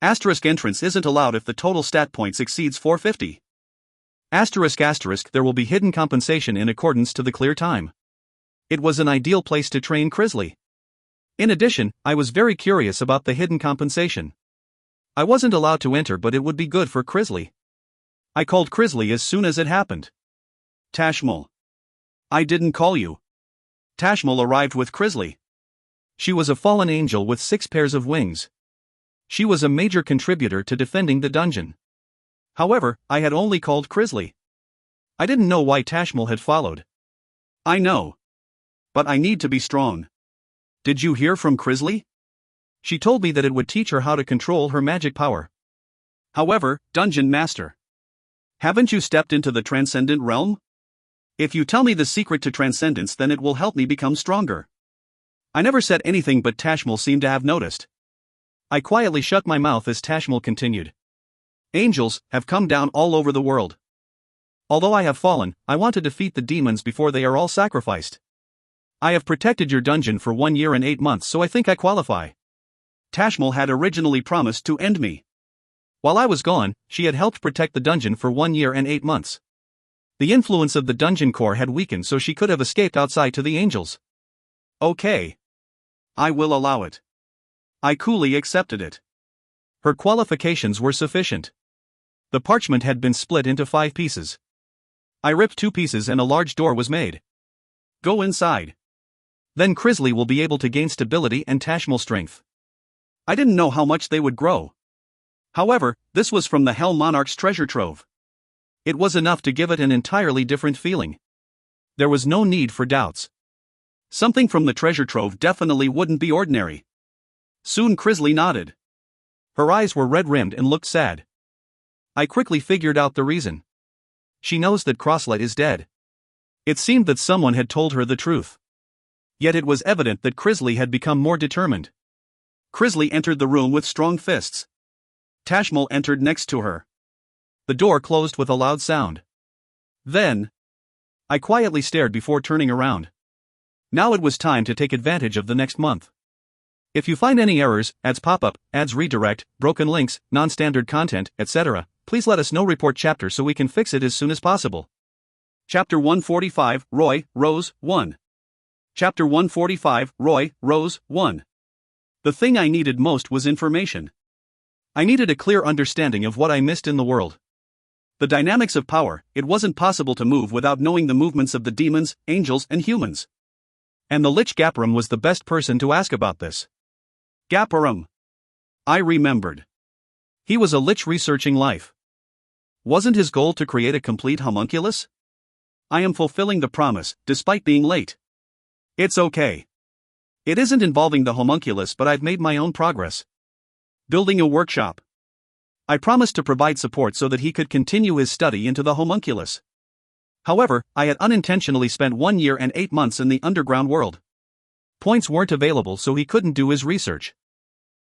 Asterisk, entrance isn't allowed if the total stat points exceeds 450. Asterisk, there will be hidden compensation in accordance to the clear time. It was an ideal place to train Crisley. In addition, I was very curious about the hidden compensation. I wasn't allowed to enter, but it would be good for Crisley. I called Crisley as soon as it happened. Tashmul. I didn't call you. Tashmul arrived with Crisley. She was a fallen angel with 6 pairs of wings. She was a major contributor to defending the dungeon. However, I had only called Crisley. I didn't know why Tashmul had followed. I know. But I need to be strong. Did you hear from Crisley? She told me that it would teach her how to control her magic power. However, Dungeon Master, haven't you stepped into the transcendent realm? If you tell me the secret to transcendence, then it will help me become stronger. I never said anything, but Tashmul seemed to have noticed. I quietly shut my mouth as Tashmul continued. Angels have come down all over the world. Although I have fallen, I want to defeat the demons before they are all sacrificed. I have protected your dungeon for 1 year and 8 months, so I think I qualify. Tashmul had originally promised to end me. While I was gone, she had helped protect the dungeon for 1 year and 8 months. The influence of the dungeon core had weakened, so she could have escaped outside to the angels. Okay. I will allow it. I coolly accepted it. Her qualifications were sufficient. The parchment had been split into 5 pieces. I ripped 2 pieces and a large door was made. Go inside. Then Crisley will be able to gain stability and Tashmul strength. I didn't know how much they would grow. However, this was from the Hell Monarch's treasure trove. It was enough to give it an entirely different feeling. There was no need for doubts. Something from the treasure trove definitely wouldn't be ordinary. Soon Crisley nodded. Her eyes were red-rimmed and looked sad. I quickly figured out the reason. She knows that Crosslight is dead. It seemed that someone had told her the truth. Yet it was evident that Crisley had become more determined. Crisley entered the room with strong fists. Tashmul entered next to her. The door closed with a loud sound. Then, I quietly stared before turning around. Now it was time to take advantage of the next month. If you find any errors, ads pop up, ads redirect, broken links, non-standard content, etc., please let us know. Report chapter so we can fix it as soon as possible. Chapter 145, Roy, Rose, 1. Chapter 145, Roy, Rose, 1. The thing I needed most was information. I needed a clear understanding of what I missed in the world. The dynamics of power. It wasn't possible to move without knowing the movements of the demons, angels, and humans. And the Lich Gaparum was the best person to ask about this. Gaparum. I remembered. He was a lich researching life. Wasn't his goal to create a complete homunculus? I am fulfilling the promise, despite being late. It's okay. It isn't involving the homunculus, but I've made my own progress. Building a workshop. I promised to provide support so that he could continue his study into the homunculus. However, I had unintentionally spent 1 year and 8 months in the underground world. Points weren't available, so he couldn't do his research.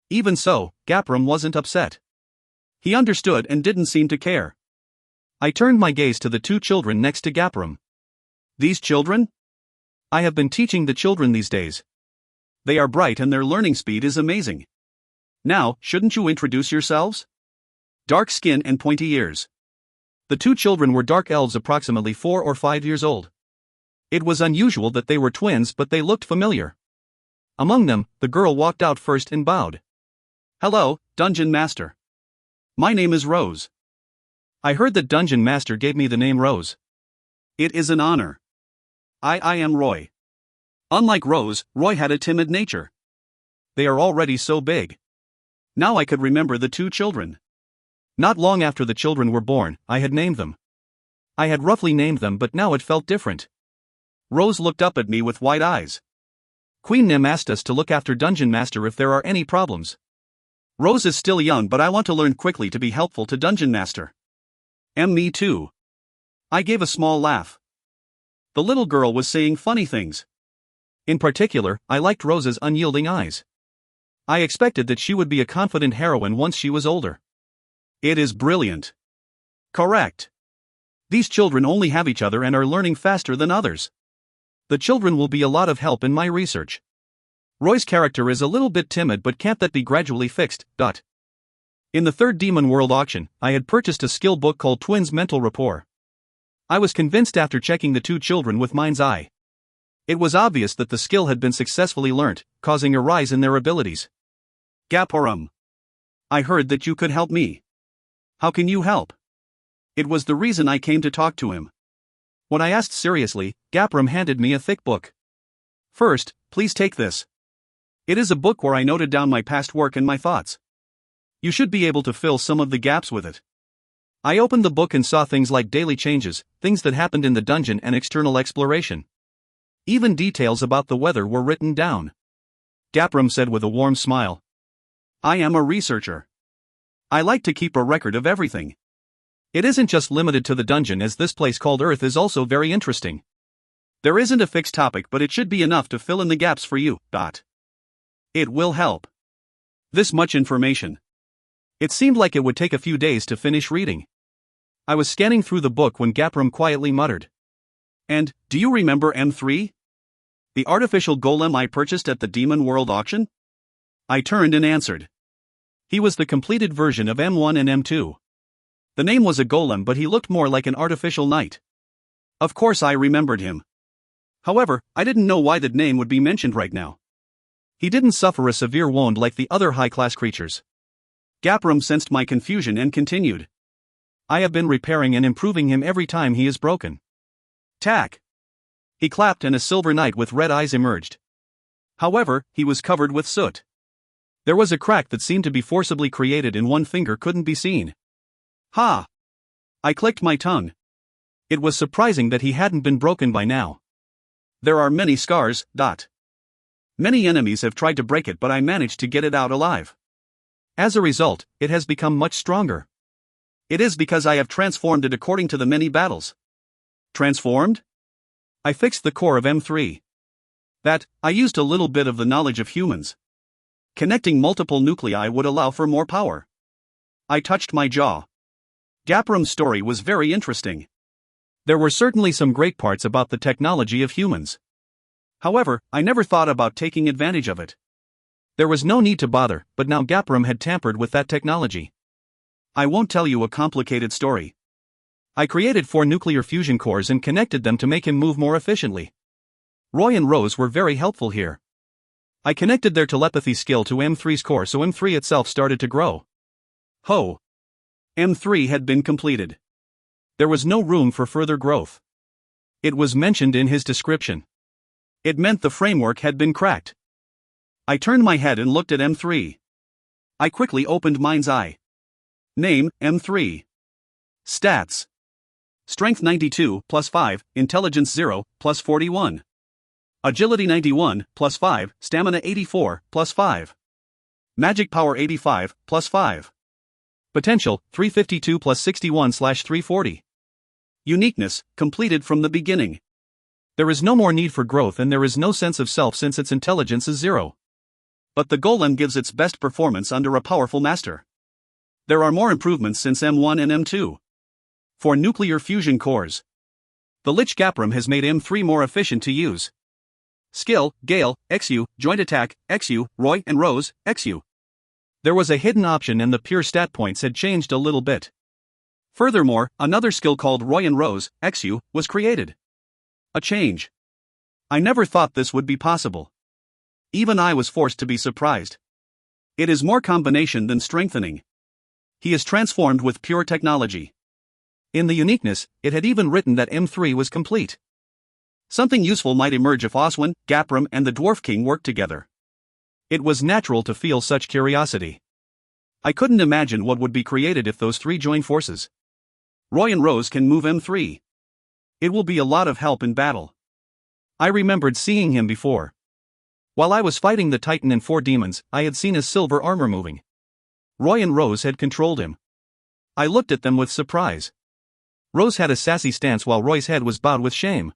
Even so, Gaparum wasn't upset. He understood and didn't seem to care. I turned my gaze to the 2 children next to Gaparum. These children? I have been teaching the children these days. They are bright and their learning speed is amazing. Now, shouldn't you introduce yourselves? Dark skin and pointy ears. The 2 children were dark elves, approximately 4 or 5 years old. It was unusual that they were twins, but they looked familiar. Among them, the girl walked out first and bowed. Hello, Dungeon Master. My name is Rose. I heard that Dungeon Master gave me the name Rose. It is an honor. I am Roy. Unlike Rose, Roy had a timid nature. They are already so big. Now I could remember the two children. Not long after the children were born, I had named them. I had roughly named them, but now it felt different. Rose looked up at me with wide eyes. Queen Nim asked us to look after Dungeon Master if there are any problems. Rose is still young, but I want to learn quickly to be helpful to Dungeon Master. Me too. I gave a small laugh. The little girl was saying funny things. In particular, I liked Rose's unyielding eyes. I expected that she would be a confident heroine once she was older. It is brilliant. Correct. These children only have each other and are learning faster than others. The children will be a lot of help in my research. Roy's character is a little bit timid, but can't that be gradually fixed? In the third Demon World auction, I had purchased a skill book called Twins Mental Rapport. I was convinced after checking the two children with mind's eye. It was obvious that the skill had been successfully learnt, causing a rise in their abilities. Gaparum. I heard that you could help me. How can you help? It was the reason I came to talk to him. When I asked seriously, Gaparum handed me a thick book. First, please take this. It is a book where I noted down my past work and my thoughts. You should be able to fill some of the gaps with it. I opened the book and saw things like daily changes, things that happened in the dungeon, and external exploration. Even details about the weather were written down. Gaparum said with a warm smile. I am a researcher. I like to keep a record of everything. It isn't just limited to the dungeon, as this place called Earth is also very interesting. There isn't a fixed topic, but it should be enough to fill in the gaps for you. It will help. This much information. It seemed like it would take a few days to finish reading. I was scanning through the book when Gaparum quietly muttered. And, do you remember M3? The artificial golem I purchased at the Demon World auction? I turned and answered. He was the completed version of M1 and M2. The name was a golem, but he looked more like an artificial knight. Of course I remembered him. However, I didn't know why that name would be mentioned right now. He didn't suffer a severe wound like the other high-class creatures. Gaparum sensed my confusion and continued. I have been repairing and improving him every time he is broken. Tack. He clapped and a silver knight with red eyes emerged. However, he was covered with soot. There was a crack that seemed to be forcibly created and one finger couldn't be seen. Ha! I clicked my tongue. It was surprising that he hadn't been broken by now. There are many scars. Many enemies have tried to break it, but I managed to get it out alive. As a result, it has become much stronger. It is because I have transformed it according to the many battles. Transformed? I fixed the core of M3. I used a little bit of the knowledge of humans. Connecting multiple nuclei would allow for more power. I touched my jaw. Gaparum's story was very interesting. There were certainly some great parts about the technology of humans. However, I never thought about taking advantage of it. There was no need to bother, but now Gaparum had tampered with that technology. I won't tell you a complicated story. I created 4 nuclear fusion cores and connected them to make him move more efficiently. Roy and Rose were very helpful here. I connected their telepathy skill to M3's core, so M3 itself started to grow. Ho! M3 had been completed. There was no room for further growth. It was mentioned in his description. It meant the framework had been cracked. I turned my head and looked at M3. I quickly opened mind's eye. Name, M3. Stats. Strength 92, plus 5, Intelligence 0, plus 41. Agility 91, plus 5, Stamina 84, plus 5. Magic Power 85, plus 5. Potential, 352 plus 61/340. Uniqueness, completed from the beginning. There is no more need for growth and there is no sense of self since its intelligence is 0. But the golem gives its best performance under a powerful master. There are more improvements since M1 and M2. For nuclear fusion cores. The Lich Gaparum has made M3 more efficient to use. Skill, Gale, XU, Joint Attack, XU, Roy and Rose, XU. There was a hidden option and the pure stat points had changed a little bit. Furthermore, another skill called Roy and Rose, XU, was created. A change. I never thought this would be possible. Even I was forced to be surprised. It is more combination than strengthening. He is transformed with pure technology. In the uniqueness, it had even written that M3 was complete. Something useful might emerge if Oswin, Gapram, and the Dwarf King worked together. It was natural to feel such curiosity. I couldn't imagine what would be created if those three joined forces. Roy and Rose can move M3. It will be a lot of help in battle. I remembered seeing him before. While I was fighting the Titan and 4 demons, I had seen his silver armor moving. Roy and Rose had controlled him. I looked at them with surprise. Rose had a sassy stance while Roy's head was bowed with shame.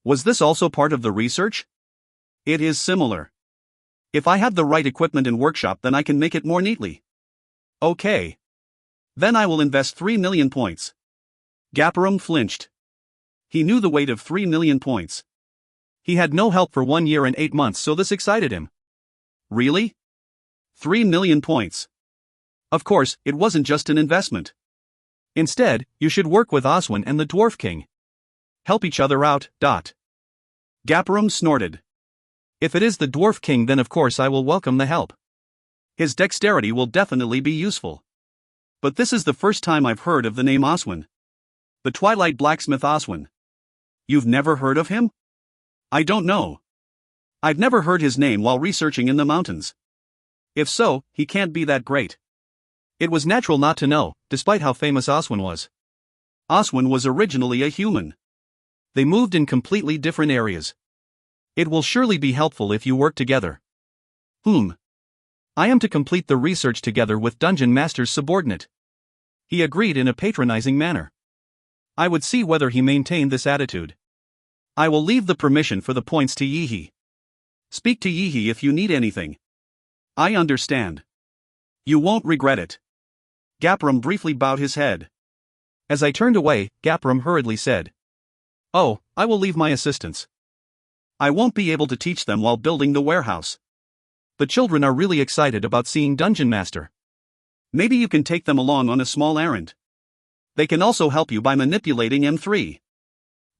Was this also part of the research? It is similar. If I have the right equipment and workshop, then I can make it more neatly. Okay. Then I will invest 3 million points. Gapram flinched. He knew the weight of 3 million points. He had no help for 1 year and 8 months, so this excited him. Really? 3 million points. Of course, it wasn't just an investment. Instead, you should work with Oswin and the Dwarf King. Help each other out. Gapram snorted. If it is the Dwarf King, then of course I will welcome the help. His dexterity will definitely be useful. But this is the first time I've heard of the name Oswin. The Twilight Blacksmith Oswin. You've never heard of him? I don't know. I've never heard his name while researching in the mountains. If so, he can't be that great. It was natural not to know, despite how famous Oswin was. Oswin was originally a human. They moved in completely different areas. It will surely be helpful if you work together. I am to complete the research together with Dungeon Master's subordinate. He agreed in a patronizing manner. I would see whether he maintained this attitude. I will leave the permission for the points to Yihi. Speak to Yihi if you need anything. I understand. You won't regret it. Gapram briefly bowed his head. As I turned away, Gapram hurriedly said, "Oh, I will leave my assistants. I won't be able to teach them while building the warehouse. The children are really excited about seeing Dungeon Master. Maybe you can take them along on a small errand. They can also help you by manipulating M3.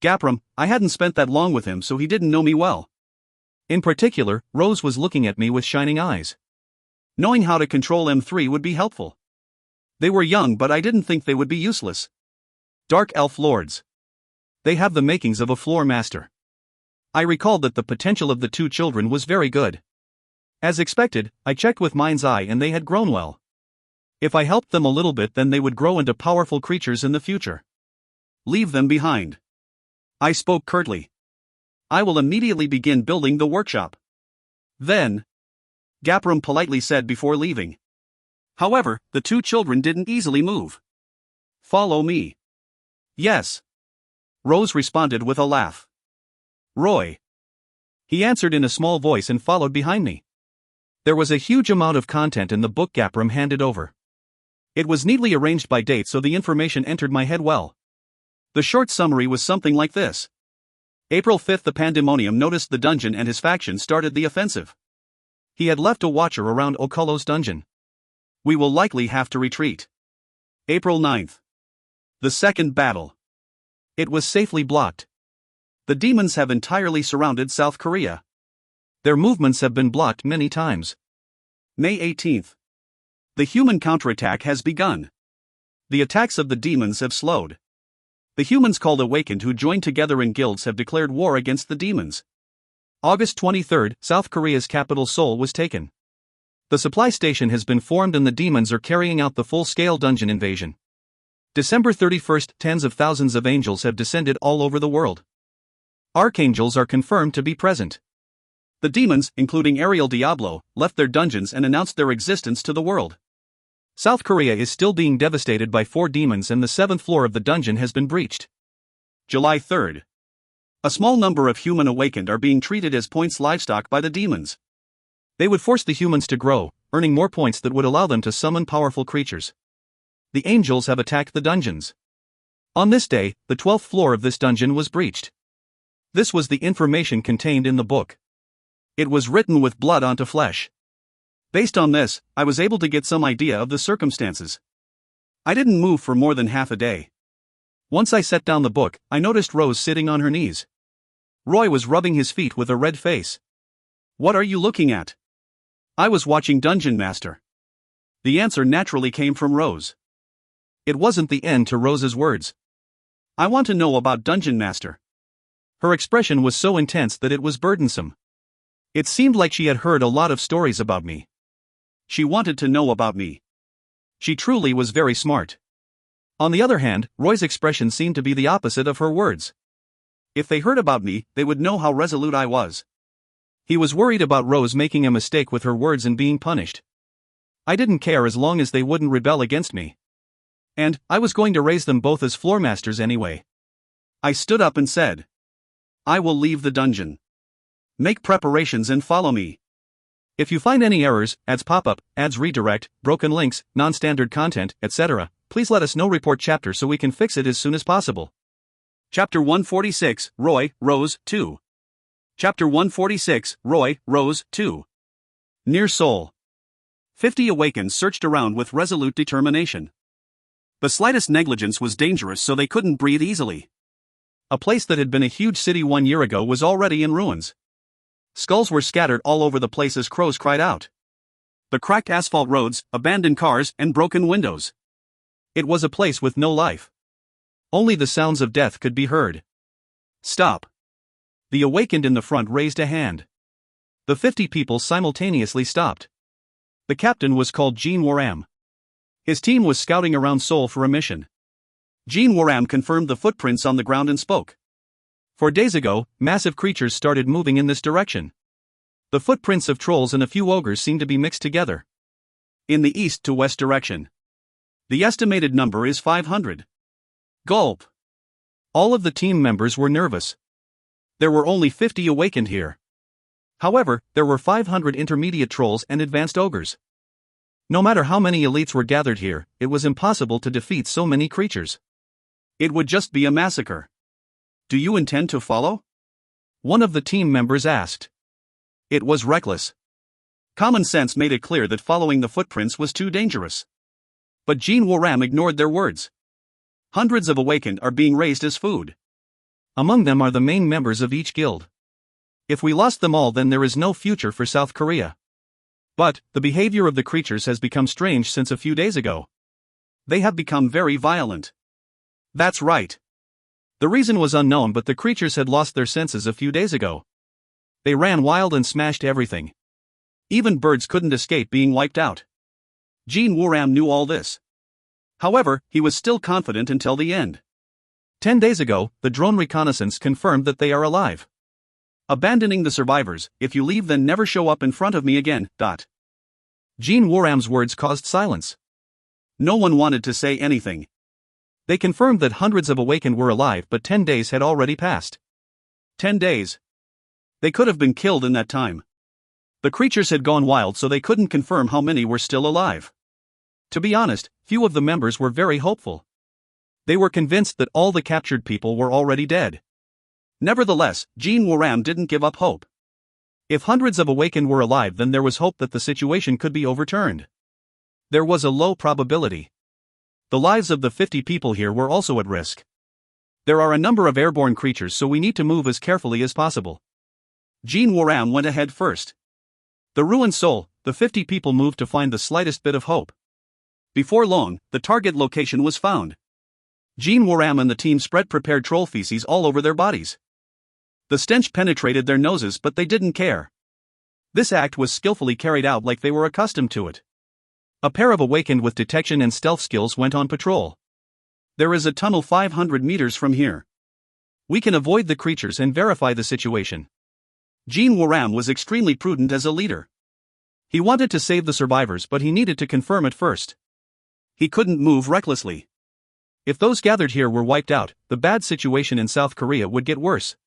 Gapram, I hadn't spent that long with him, so he didn't know me well. In particular, Rose was looking at me with shining eyes. Knowing how to control M3 would be helpful. They were young, but I didn't think they would be useless. Dark Elf Lords. They have the makings of a floor master. I recalled that the potential of the two children was very good. As expected, I checked with Mind's Eye and they had grown well. If I helped them a little bit, then they would grow into powerful creatures in the future. Leave them behind. I spoke curtly. I will immediately begin building the workshop. Then, Gapram politely said before leaving. However, the two children didn't easily move. Follow me. Yes. Rose responded with a laugh. Roy. He answered in a small voice and followed behind me. There was a huge amount of content in the book Gapram handed over. It was neatly arranged by date so the information entered my head well. The short summary was something like this. April 5th, the Pandemonium noticed the dungeon and his faction started the offensive. He had left a watcher around Okolo's dungeon. We will likely have to retreat. April 9th. The second battle. It was safely blocked. The demons have entirely surrounded South Korea. Their movements have been blocked many times. May 18th. The human counterattack has begun. The attacks of the demons have slowed. The humans called Awakened who joined together in guilds have declared war against the demons. August 23rd, South Korea's capital Seoul was taken. The supply station has been formed and the demons are carrying out the full-scale dungeon invasion. December 31st, tens of thousands of angels have descended all over the world. Archangels are confirmed to be present. The demons, including Ariel Diablo, left their dungeons and announced their existence to the world. South Korea is still being devastated by 4 demons and the 7th floor of the dungeon has been breached. July 3rd. A small number of human awakened are being treated as points livestock by the demons. They would force the humans to grow, earning more points that would allow them to summon powerful creatures. The angels have attacked the dungeons. On this day, the 12th floor of this dungeon was breached. This was the information contained in the book. It was written with blood onto flesh. Based on this, I was able to get some idea of the circumstances. I didn't move for more than half a day. Once I set down the book, I noticed Rose sitting on her knees. Roy was rubbing his feet with a red face. What are you looking at? I was watching Dungeon Master. The answer naturally came from Rose. It wasn't the end to Rose's words. I want to know about Dungeon Master. Her expression was so intense that it was burdensome. It seemed like she had heard a lot of stories about me. She wanted to know about me. She truly was very smart. On the other hand, Roy's expression seemed to be the opposite of her words. If they heard about me, they would know how resolute I was. He was worried about Rose making a mistake with her words and being punished. I didn't care as long as they wouldn't rebel against me. And I was going to raise them both as floormasters anyway. I stood up and said, I will leave the dungeon. Make preparations and follow me. If you find any errors, ads pop up, ads redirect, broken links, non-standard content, etc., please let us know. Report chapter so we can fix it as soon as possible. Chapter 146, Roy, Rose, 2. Chapter 146, Roy, Rose, 2. Near Seoul. 50 awakened searched around with resolute determination. The slightest negligence was dangerous, so they couldn't breathe easily. A place that had been a huge city 1 year ago was already in ruins. Skulls were scattered all over the place as crows cried out. The cracked asphalt roads, abandoned cars, and broken windows. It was a place with no life. Only the sounds of death could be heard. Stop. The awakened in the front raised a hand. The 50 people simultaneously stopped. The captain was called Jean Waram. His team was scouting around Seoul for a mission. Jean Waram confirmed the footprints on the ground and spoke. 4 days ago, massive creatures started moving in this direction. The footprints of trolls and a few ogres seem to be mixed together. In the east to west direction. The estimated number is 500. Gulp. All of the team members were nervous. There were only 50 awakened here. However, there were 500 intermediate trolls and advanced ogres. No matter how many elites were gathered here, it was impossible to defeat so many creatures. It would just be a massacre. Do you intend to follow? One of the team members asked. It was reckless. Common sense made it clear that following the footprints was too dangerous. But Jean Waram ignored their words. Hundreds of awakened are being raised as food. Among them are the main members of each guild. If we lost them all, then there is no future for South Korea. But the behavior of the creatures has become strange since a few days ago. They have become very violent. That's right. The reason was unknown, but the creatures had lost their senses a few days ago. They ran wild and smashed everything. Even birds couldn't escape being wiped out. Jean Waram knew all this. However, he was still confident until the end. 10 days ago, the drone reconnaissance confirmed that they are alive. Abandoning the survivors, if you leave then never show up in front of me again. Jean Waram's words caused silence. No one wanted to say anything. They confirmed that hundreds of awakened were alive, but 10 days had already passed. 10 days. They could have been killed in that time. The creatures had gone wild, so they couldn't confirm how many were still alive. To be honest, few of the members were very hopeful. They were convinced that all the captured people were already dead. Nevertheless, Jean Waram didn't give up hope. If hundreds of awakened were alive, then there was hope that the situation could be overturned. There was a low probability. The lives of the 50 people here were also at risk. There are a number of airborne creatures, so we need to move as carefully as possible. Jean Waram went ahead first. The ruined Seoul, the 50 people moved to find the slightest bit of hope. Before long, the target location was found. Jean Waram and the team spread prepared troll feces all over their bodies. The stench penetrated their noses, but they didn't care. This act was skillfully carried out like they were accustomed to it. A pair of awakened with detection and stealth skills went on patrol. There is a tunnel 500 meters from here. We can avoid the creatures and verify the situation. Jean Waram was extremely prudent as a leader. He wanted to save the survivors, but he needed to confirm it first. He couldn't move recklessly. If those gathered here were wiped out, the bad situation in South Korea would get worse.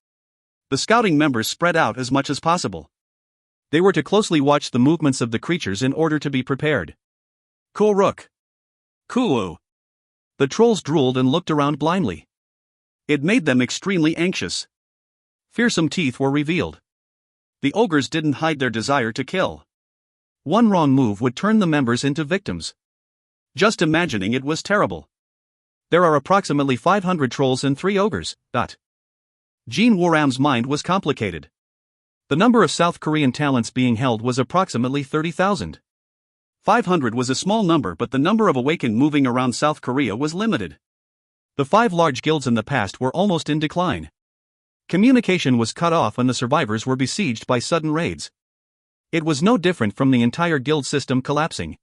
The scouting members spread out as much as possible. They were to closely watch the movements of the creatures in order to be prepared. Kuruk. Kulu. The trolls drooled and looked around blindly. It made them extremely anxious. Fearsome teeth were revealed. The ogres didn't hide their desire to kill. One wrong move would turn the members into victims. Just imagining it was terrible. There are approximately 500 trolls and 3 ogres. Jean Waram's mind was complicated. The number of South Korean talents being held was approximately 30,000. 500 was a small number, but the number of awakened moving around South Korea was limited. The 5 large guilds in the past were almost in decline. Communication was cut off and the survivors were besieged by sudden raids. It was no different from the entire guild system collapsing.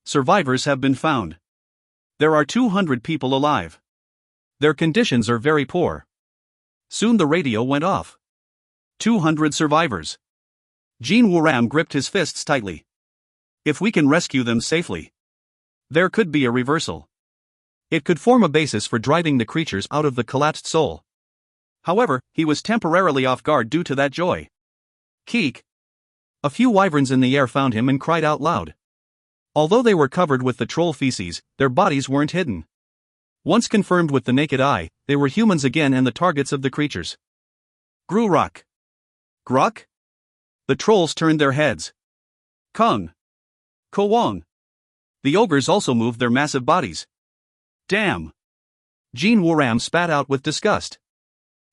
Survivors have been found. There are 200 people alive. Their conditions are very poor. Soon the radio went off. 200 survivors. Jean Wuram gripped his fists tightly. If we can rescue them safely, there could be a reversal. It could form a basis for driving the creatures out of the collapsed soul. However, he was temporarily off guard due to that joy. Keek! A few wyverns in the air found him and cried out loud. Although they were covered with the troll feces, their bodies weren't hidden. Once confirmed with the naked eye, they were humans again and the targets of the creatures. Grurok! Grok? The trolls turned their heads. Kung! Kowong! The ogres also moved their massive bodies. Damn! Jean Wuram spat out with disgust.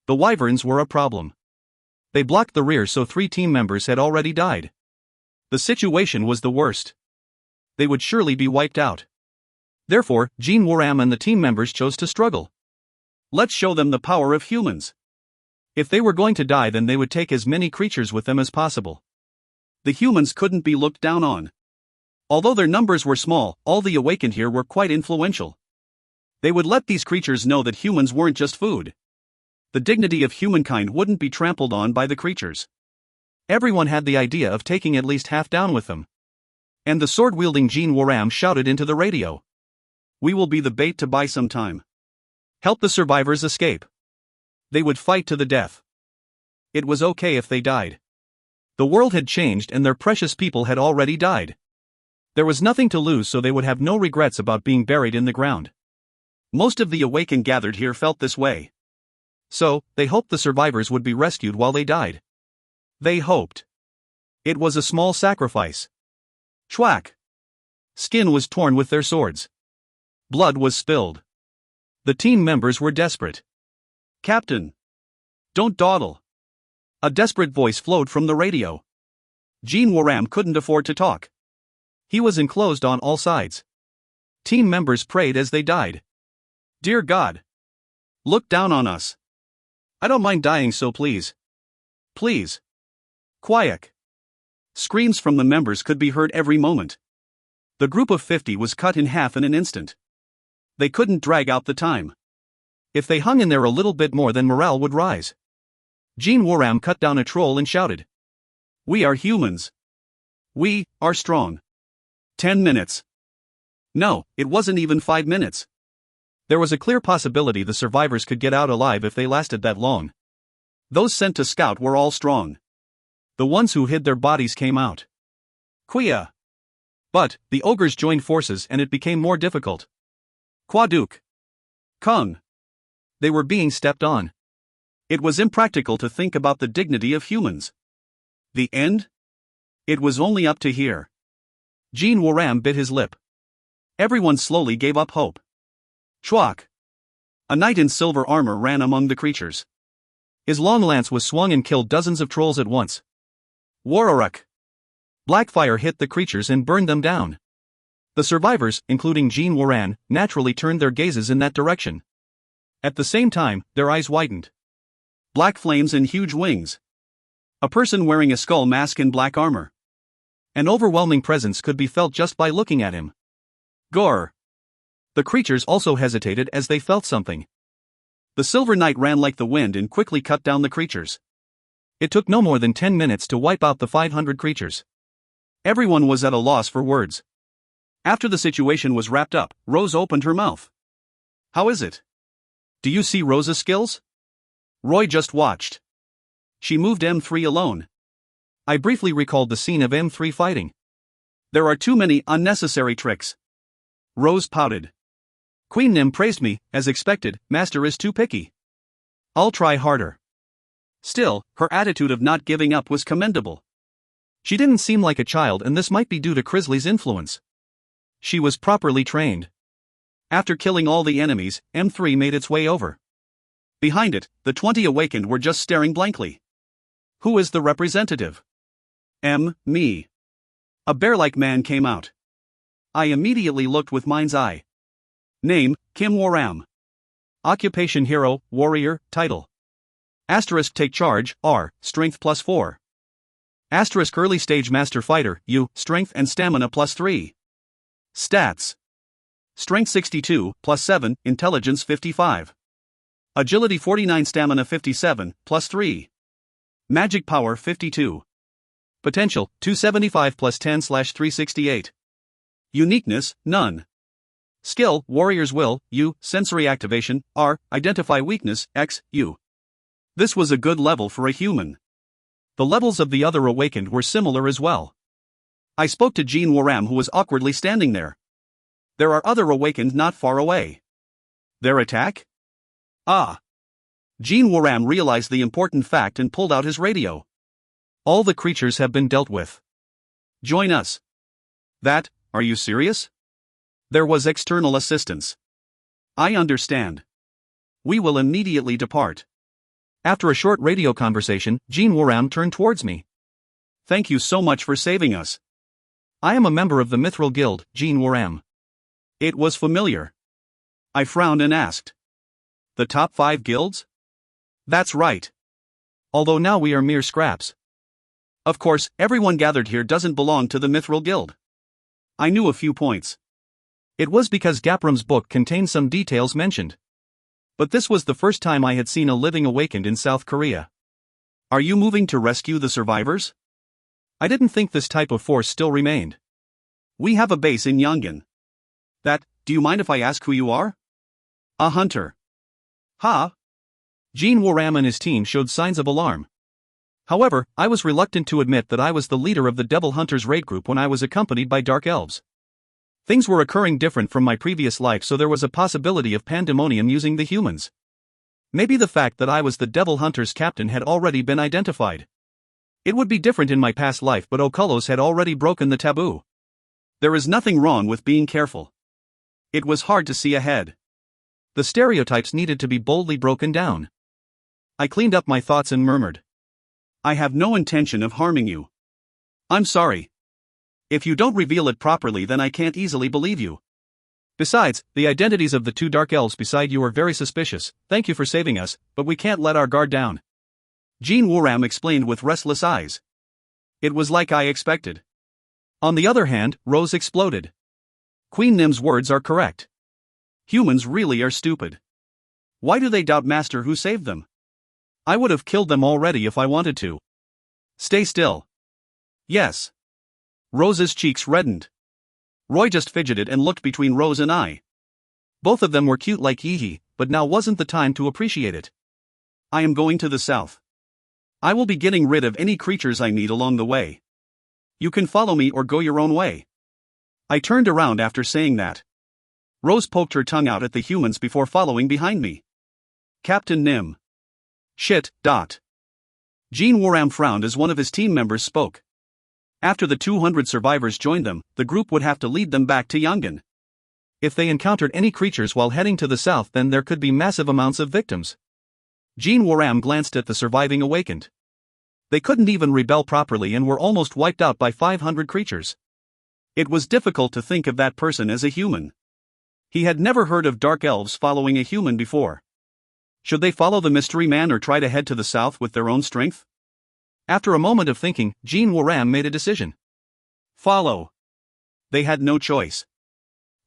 The wyverns were a problem. They blocked the rear, so 3 team members had already died. The situation was the worst. They would surely be wiped out. Therefore, Jean Wuram and the team members chose to struggle. Let's show them the power of humans. If they were going to die, then they would take as many creatures with them as possible. The humans couldn't be looked down on. Although their numbers were small, all the awakened here were quite influential. They would let these creatures know that humans weren't just food. The dignity of humankind wouldn't be trampled on by the creatures. Everyone had the idea of taking at least half down with them. And the sword-wielding Jean Wuram shouted into the radio. We will be the bait to buy some time. Help the survivors escape. They would fight to the death. It was okay if they died. The world had changed and their precious people had already died. There was nothing to lose, so they would have no regrets about being buried in the ground. Most of the awakened gathered here felt this way. So, they hoped the survivors would be rescued while they died. They hoped. It was a small sacrifice. Chwack! Skin was torn with their swords. Blood was spilled. The team members were desperate. Captain! Don't dawdle! A desperate voice flowed from the radio. Jean Wuram couldn't afford to talk. He was enclosed on all sides. Team members prayed as they died. Dear God! Look down on us. I don't mind dying, so please. Please. Quiet. Screams from the members could be heard every moment. The group of 50 was cut in half in an instant. They couldn't drag out the time. If they hung in there a little bit more, then morale would rise. Jean Wuram cut down a troll and shouted. We are humans. We are strong. 10 minutes. No, it wasn't even 5 minutes. There was a clear possibility the survivors could get out alive if they lasted that long. Those sent to scout were all strong. The ones who hid their bodies came out. Quia. But, the ogres joined forces and it became more difficult. Quaduk. Kung. They were being stepped on. It was impractical to think about the dignity of humans. The end? It was only up to here. Jean Wuram bit his lip. Everyone slowly gave up hope. Chwak! A knight in silver armor ran among the creatures. His long lance was swung and killed dozens of trolls at once. Wararuk! Blackfire hit the creatures and burned them down. The survivors, including Jean Wuram, naturally turned their gazes in that direction. At the same time, their eyes widened. Black flames and huge wings. A person wearing a skull mask and black armor. An overwhelming presence could be felt just by looking at him. Gore! The creatures also hesitated as they felt something. The Silver Knight ran like the wind and quickly cut down the creatures. It took no more than 10 minutes to wipe out the 500 creatures. Everyone was at a loss for words. After the situation was wrapped up, Rose opened her mouth. How is it? Do you see Rose's skills? Roy just watched. She moved M3 alone. I briefly recalled the scene of M3 fighting. There are too many unnecessary tricks. Rose pouted. Queen Nim praised me, as expected. Master is too picky. I'll try harder. Still, her attitude of not giving up was commendable. She didn't seem like a child, and this might be due to Crisley's influence. She was properly trained. After killing all the enemies, M3 made its way over. Behind it, the 20 awakened were just staring blankly. Who is the representative? Me. A bear-like man came out. I immediately looked with mind's eye. Name, Kim Wuram. Occupation hero, warrior, title. Asterisk take charge, R, strength +4. Asterisk early stage master fighter, U, strength and stamina +3. Stats. Strength 62, +7, intelligence 55. Agility 49, stamina 57, +3. Magic power 52. Potential, 275 +10/368. Uniqueness, none. Skill, Warrior's Will, U, sensory activation, R, identify weakness, X, U. This was a good level for a human. The levels of the other awakened were similar as well. I spoke to Jean Waram, who was awkwardly standing there. There are other awakened not far away. Their attack? Ah. Jean Waram realized the important fact and pulled out his radio. All the creatures have been dealt with. Join us. That, are you serious? There was external assistance. I understand. We will immediately depart. After a short radio conversation, Jean Waram turned towards me. Thank you so much for saving us. I am a member of the Mithril Guild, Jean Waram. It was familiar. I frowned and asked. The top 5 guilds? That's right. Although now we are mere scraps. Of course, everyone gathered here doesn't belong to the Mithril Guild. I knew a few points. It was because Gapram's book contained some details mentioned. But this was the first time I had seen a living awakened in South Korea. Are you moving to rescue the survivors? I didn't think this type of force still remained. We have a base in Yongan. Do you mind if I ask who you are? A hunter. Ha? Jean Waram and his team showed signs of alarm. However, I was reluctant to admit that I was the leader of the Devil Hunters raid group when I was accompanied by Dark Elves. Things were occurring different from my previous life, so there was a possibility of pandemonium using the humans. Maybe the fact that I was the Devil Hunters captain had already been identified. It would be different in my past life, but Oculus had already broken the taboo. There is nothing wrong with being careful. It was hard to see ahead. The stereotypes needed to be boldly broken down. I cleaned up my thoughts and murmured. I have no intention of harming you. I'm sorry. If you don't reveal it properly, then I can't easily believe you. Besides, the identities of the 2 dark elves beside you are very suspicious. Thank you for saving us, but we can't let our guard down. Jean Waram explained with restless eyes. It was like I expected. On the other hand, Rose exploded. Queen Nim's words are correct. Humans really are stupid. Why do they doubt Master who saved them? I would have killed them already if I wanted to. Stay still. Yes. Rose's cheeks reddened. Roy just fidgeted and looked between Rose and I. Both of them were cute like Hee, but now wasn't the time to appreciate it. I am going to the south. I will be getting rid of any creatures I meet along the way. You can follow me or go your own way. I turned around after saying that. Rose poked her tongue out at the humans before following behind me. Captain Nim. Shit. Jean Waram frowned as one of his team members spoke. After the 200 survivors joined them, the group would have to lead them back to Yongan. If they encountered any creatures while heading to the south, then there could be massive amounts of victims. Jean Waram glanced at the surviving awakened. They couldn't even rebel properly and were almost wiped out by 500 creatures. It was difficult to think of that person as a human. He had never heard of dark elves following a human before. Should they follow the mystery man or try to head to the south with their own strength? After a moment of thinking, Jean Waram made a decision. Follow. They had no choice.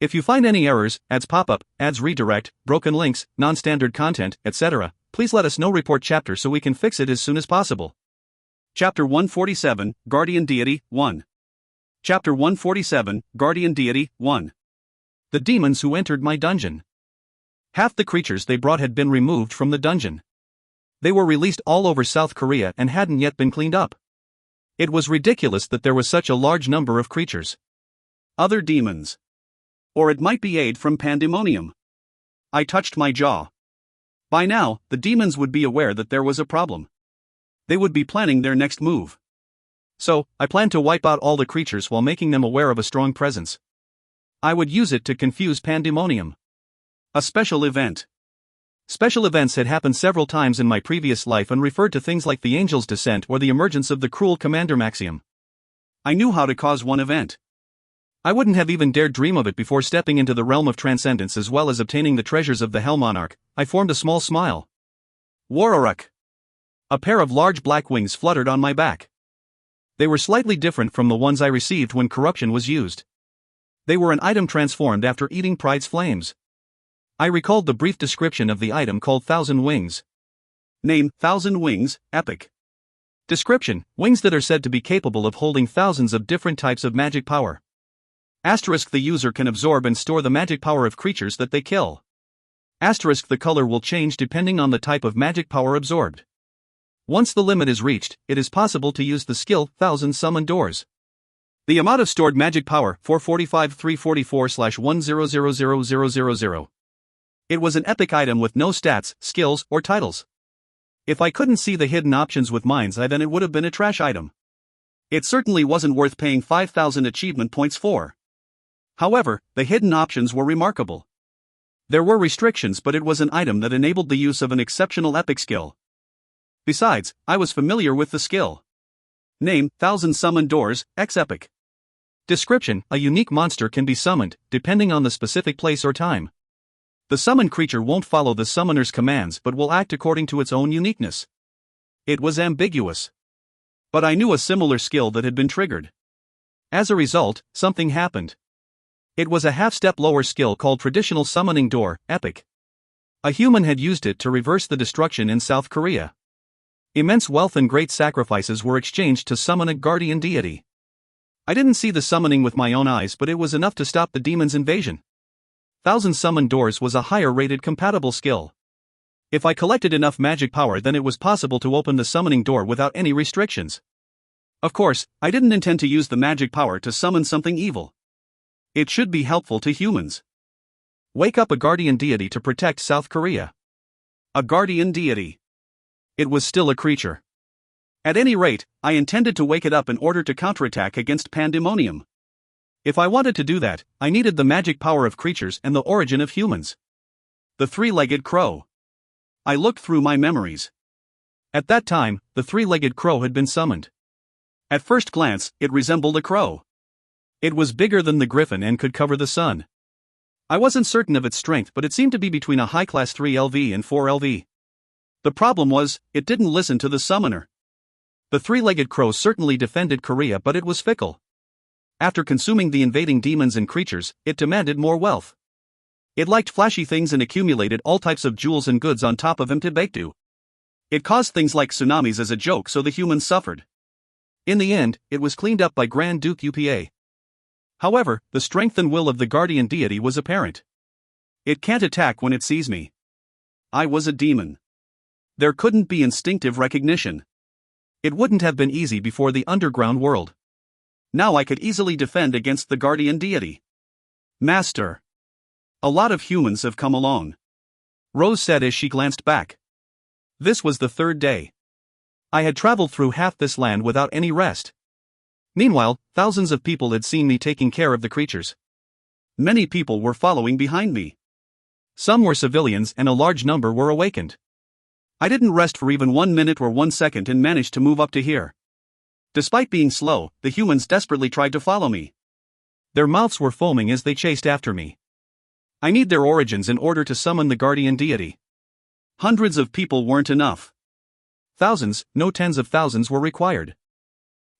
If you find any errors, ads pop up, ads redirect, broken links, non-standard content, etc., please let us know. Report chapter so we can fix it as soon as possible. Chapter 147, Guardian Deity, 1. Chapter 147, Guardian Deity, 1. The demons who entered my dungeon. Half the creatures they brought had been removed from the dungeon. They were released all over South Korea and hadn't yet been cleaned up. It was ridiculous that there was such a large number of creatures. Other demons. Or it might be aid from pandemonium. I touched my jaw. By now, the demons would be aware that there was a problem. They would be planning their next move. So, I planned to wipe out all the creatures while making them aware of a strong presence. I would use it to confuse pandemonium. A special event. Special events had happened several times in my previous life and referred to things like the Angel's Descent or the emergence of the cruel Commander Maxium. I knew how to cause one event. I wouldn't have even dared dream of it before stepping into the realm of transcendence as well as obtaining the treasures of the Hell Monarch. I formed a small smile. Wararuk. A pair of large black wings fluttered on my back. They were slightly different from the ones I received when corruption was used. They were an item transformed after eating Pride's flames. I recalled the brief description of the item called Thousand Wings. Name: Thousand Wings, Epic. Description: wings that are said to be capable of holding thousands of different types of magic power. Asterisk: the user can absorb and store the magic power of creatures that they kill. Asterisk: the color will change depending on the type of magic power absorbed. Once the limit is reached, it is possible to use the skill Thousand Summon Doors. The amount of stored magic power 445,344/1000000. It was an epic item with no stats, skills, or titles. If I couldn't see the hidden options with Mind's Eye, then it would have been a trash item. It certainly wasn't worth paying 5,000 achievement points for. However, the hidden options were remarkable. There were restrictions, but it was an item that enabled the use of an exceptional epic skill. Besides, I was familiar with the skill. Name: Thousand Summon Doors, X Epic. Description: a unique monster can be summoned, depending on the specific place or time. The summoned creature won't follow the summoner's commands but will act according to its own uniqueness. It was ambiguous. But I knew a similar skill that had been triggered. As a result, something happened. It was a half-step lower skill called Traditional Summoning Door, Epic. A human had used it to reverse the destruction in South Korea. Immense wealth and great sacrifices were exchanged to summon a guardian deity. I didn't see the summoning with my own eyes, but it was enough to stop the demon's invasion. Thousand Summon Doors was a higher-rated compatible skill. If I collected enough magic power, then it was possible to open the summoning door without any restrictions. Of course, I didn't intend to use the magic power to summon something evil. It should be helpful to humans. Wake up a guardian deity to protect South Korea. A guardian deity. It was still a creature. At any rate, I intended to wake it up in order to counterattack against Pandemonium. If I wanted to do that, I needed the magic power of creatures and the origin of humans. The three-legged crow. I looked through my memories. At that time, the three-legged crow had been summoned. At first glance, it resembled a crow. It was bigger than the griffin and could cover the sun. I wasn't certain of its strength, but it seemed to be between a high-class 3LV and 4LV. The problem was, it didn't listen to the summoner. The three-legged crow certainly defended Korea, but it was fickle. After consuming the invading demons and creatures, it demanded more wealth. It liked flashy things and accumulated all types of jewels and goods on top of him to Baekdu. It caused things like tsunamis as a joke, so the humans suffered. In the end, it was cleaned up by Grand Duke UPA. However, the strength and will of the guardian deity was apparent. It can't attack when it sees me. I was a demon. There couldn't be instinctive recognition. It wouldn't have been easy before the underground world. Now I could easily defend against the guardian deity. Master. A lot of humans have come along, Rose said as she glanced back. This was the third day. I had traveled through half this land without any rest. Meanwhile, thousands of people had seen me taking care of the creatures. Many people were following behind me. Some were civilians and a large number were awakened. I didn't rest for even 1 minute or 1 second and managed to move up to here. Despite being slow, the humans desperately tried to follow me. Their mouths were foaming as they chased after me. I need their origins in order to summon the guardian deity. Hundreds of people weren't enough. Thousands, no tens of thousands were required.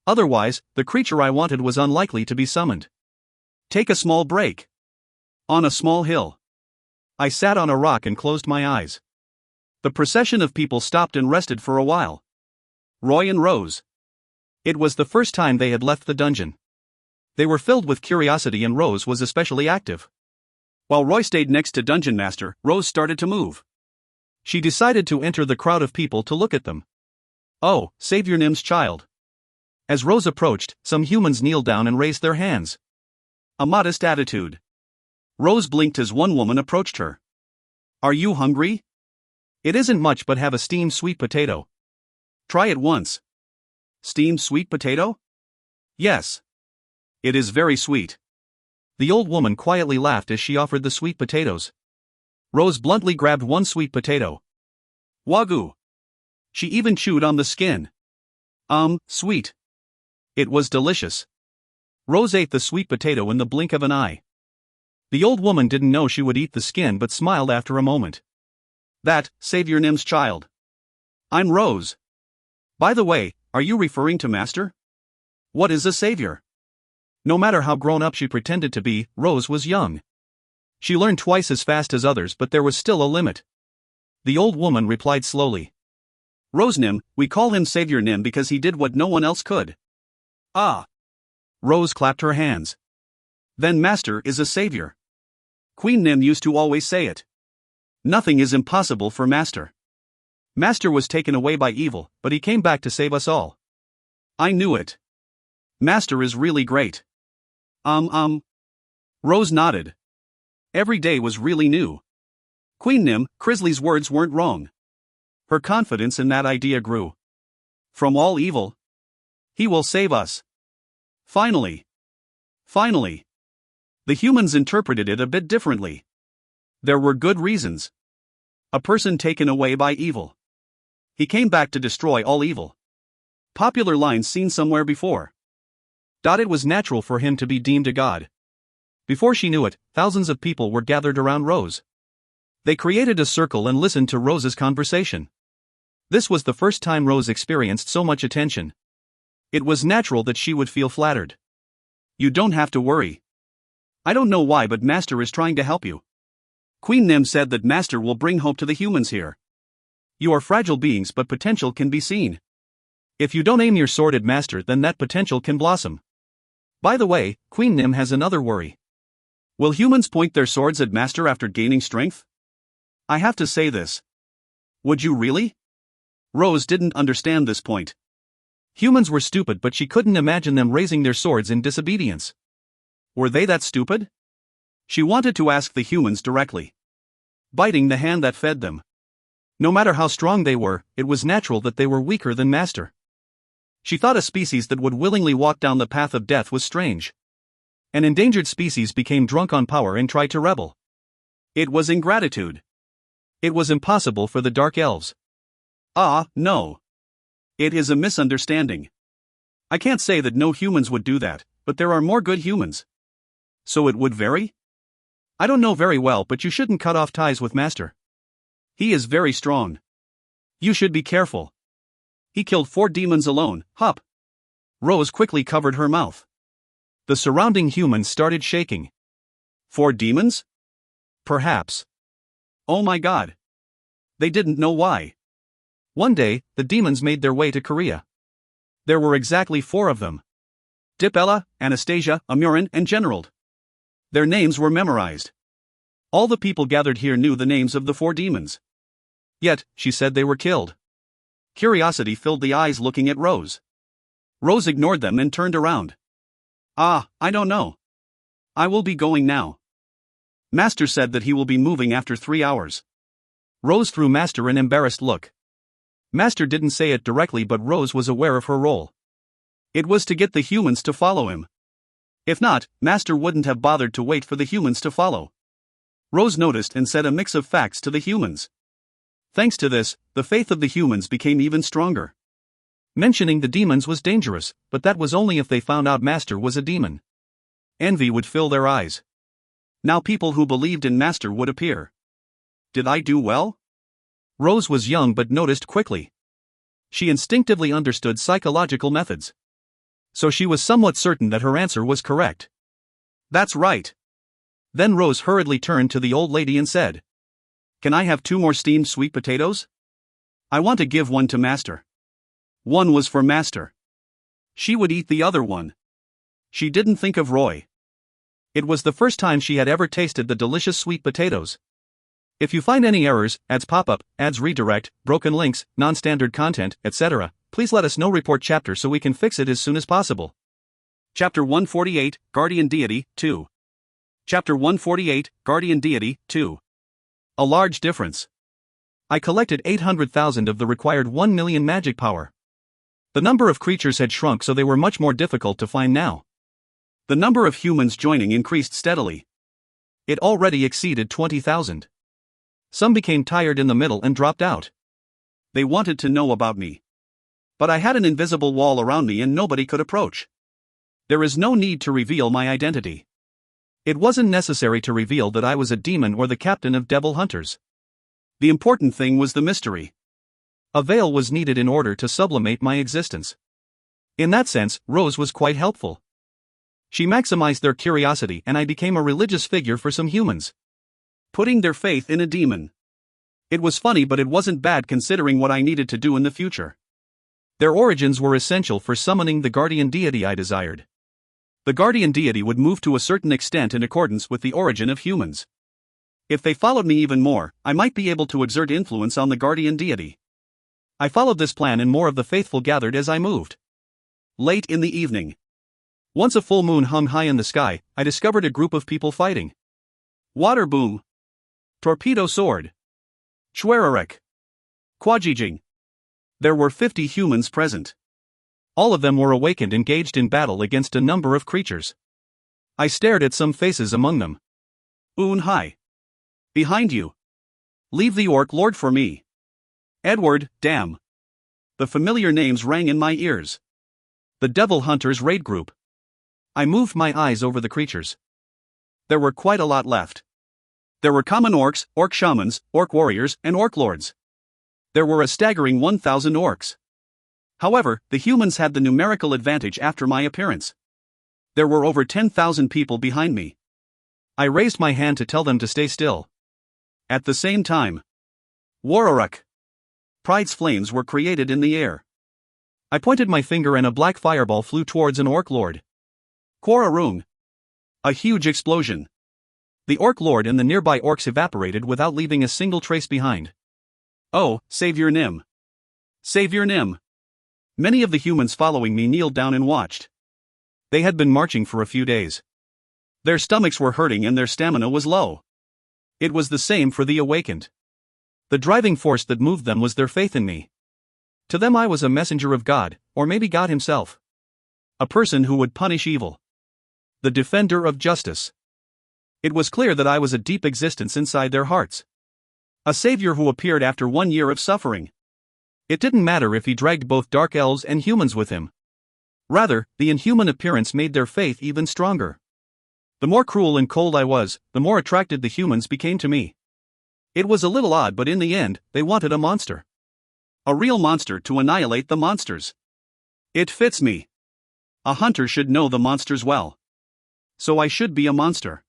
Otherwise, the creature I wanted was unlikely to be summoned. Take a small break. On a small hill. I sat on a rock and closed my eyes. The procession of people stopped and rested for a while. Roy and Rose. It was the first time they had left the dungeon. They were filled with curiosity and Rose was especially active. While Roy stayed next to Dungeon Master, Rose started to move. She decided to enter the crowd of people to look at them. Oh, Savior Nim's child. As Rose approached, some humans kneeled down and raised their hands. A modest attitude. Rose blinked as one woman approached her. Are you hungry? It isn't much, but have a steamed sweet potato. Try it once. Steamed sweet potato? Yes. It is very sweet. The old woman quietly laughed as she offered the sweet potatoes. Rose bluntly grabbed one sweet potato. Wagyu. She even chewed on the skin. Sweet. It was delicious. Rose ate the sweet potato in the blink of an eye. The old woman didn't know she would eat the skin but smiled after a moment. That, Savior Nim's child. I'm Rose. By the way, are you referring to Master? What is a savior? No matter how grown up she pretended to be, Rose was young. She learned twice as fast as others, but there was still a limit. The old woman replied slowly. Rose Nim, we call him Savior Nim because he did what no one else could. Ah! Rose clapped her hands. Then Master is a savior. Queen Nim used to always say it. Nothing is impossible for Master. Master was taken away by evil, but he came back to save us all. I knew it. Master is really great. Rose nodded. Every day was really new. Queen Nim, Crisley's words weren't wrong. Her confidence in that idea grew. From all evil. He will save us. Finally. Finally. The humans interpreted it a bit differently. There were good reasons. A person taken away by evil. He came back to destroy all evil. Popular lines seen somewhere before. It was natural for him to be deemed a god. Before she knew it, thousands of people were gathered around Rose. They created a circle and listened to Rose's conversation. This was the first time Rose experienced so much attention. It was natural that she would feel flattered. You don't have to worry. I don't know why, but Master is trying to help you. Queen Nim said that Master will bring hope to the humans here. You are fragile beings, but potential can be seen. If you don't aim your sword at Master, then that potential can blossom. By the way, Queen Nim has another worry. Will humans point their swords at Master after gaining strength? I have to say this. Would you really? Rose didn't understand this point. Humans were stupid, but she couldn't imagine them raising their swords in disobedience. Were they that stupid? She wanted to ask the humans directly. Biting the hand that fed them. No matter how strong they were, it was natural that they were weaker than Master. She thought a species that would willingly walk down the path of death was strange. An endangered species became drunk on power and tried to rebel. It was ingratitude. It was impossible for the Dark Elves. No. It is a misunderstanding. I can't say that no humans would do that, but there are more good humans. So it would vary? I don't know very well, but you shouldn't cut off ties with Master. He is very strong. You should be careful. He killed 4 demons alone, Hup. Rose quickly covered her mouth. The surrounding humans started shaking. 4 demons? Perhaps. Oh my God. They didn't know why. One day, the demons made their way to Korea. There were exactly 4 of them. Dipella, Anastasia, Amurin, and Generald. Their names were memorized. All the people gathered here knew the names of the 4 demons. Yet, she said they were killed. Curiosity filled the eyes looking at Rose. Rose ignored them and turned around. I don't know. I will be going now. Master said that he will be moving after 3 hours. Rose threw Master an embarrassed look. Master didn't say it directly, but Rose was aware of her role. It was to get the humans to follow him. If not, Master wouldn't have bothered to wait for the humans to follow. Rose noticed and said a mix of facts to the humans. Thanks to this, the faith of the humans became even stronger. Mentioning the demons was dangerous, but that was only if they found out Master was a demon. Envy would fill their eyes. Now people who believed in Master would appear. Did I do well? Rose was young but noticed quickly. She instinctively understood psychological methods. So she was somewhat certain that her answer was correct. That's right. Then Rose hurriedly turned to the old lady and said, Can I have 2 more steamed sweet potatoes? I want to give one to Master. One was for Master. She would eat the other one. She didn't think of Roy. It was the first time she had ever tasted the delicious sweet potatoes. If you find any errors, ads pop up, ads redirect, broken links, non-standard content, etc., please let us know. Report chapter so we can fix it as soon as possible. Chapter 148, Guardian Deity, 2. Chapter 148, Guardian Deity, 2. A large difference. I collected 800,000 of the required 1 million magic power. The number of creatures had shrunk, so they were much more difficult to find now. The number of humans joining increased steadily. It already exceeded 20,000. Some became tired in the middle and dropped out. They wanted to know about me. But I had an invisible wall around me and nobody could approach. There is no need to reveal my identity. It wasn't necessary to reveal that I was a demon or the captain of devil hunters. The important thing was the mystery. A veil was needed in order to sublimate my existence. In that sense, Rose was quite helpful. She maximized their curiosity and I became a religious figure for some humans. Putting their faith in a demon. It was funny, but it wasn't bad considering what I needed to do in the future. Their origins were essential for summoning the guardian deity I desired. The guardian deity would move to a certain extent in accordance with the origin of humans. If they followed me even more, I might be able to exert influence on the guardian deity. I followed this plan and more of the faithful gathered as I moved. Late in the evening. Once a full moon hung high in the sky, I discovered a group of people fighting. Water boom. Torpedo sword. Chwerarek. Quajijing. There were 50 humans present. All of them were awakened, engaged in battle against a number of creatures. I stared at some faces among them. Hai. Behind you. Leave the Orc Lord for me. Edward, damn. The familiar names rang in my ears. The Devil Hunters raid group. I moved my eyes over the creatures. There were quite a lot left. There were common orcs, orc shamans, orc warriors, and orc lords. There were a staggering 1,000 orcs. However, the humans had the numerical advantage after my appearance. There were over 10,000 people behind me. I raised my hand to tell them to stay still. At the same time, Wararuk. Pride's flames were created in the air. I pointed my finger and a black fireball flew towards an orc lord. Quararung. A huge explosion. The orc lord and the nearby orcs evaporated without leaving a single trace behind. Oh, Savior Nim. Savior Nim. Many of the humans following me kneeled down and watched. They had been marching for a few days. Their stomachs were hurting and their stamina was low. It was the same for the awakened. The driving force that moved them was their faith in me. To them I was a messenger of God, or maybe God himself. A person who would punish evil. The defender of justice. It was clear that I was a deep existence inside their hearts. A savior who appeared after 1 year of suffering. It didn't matter if he dragged both dark elves and humans with him. Rather, the inhuman appearance made their faith even stronger. The more cruel and cold I was, the more attracted the humans became to me. It was a little odd, but in the end, they wanted a monster. A real monster to annihilate the monsters. It fits me. A hunter should know the monsters well. So I should be a monster.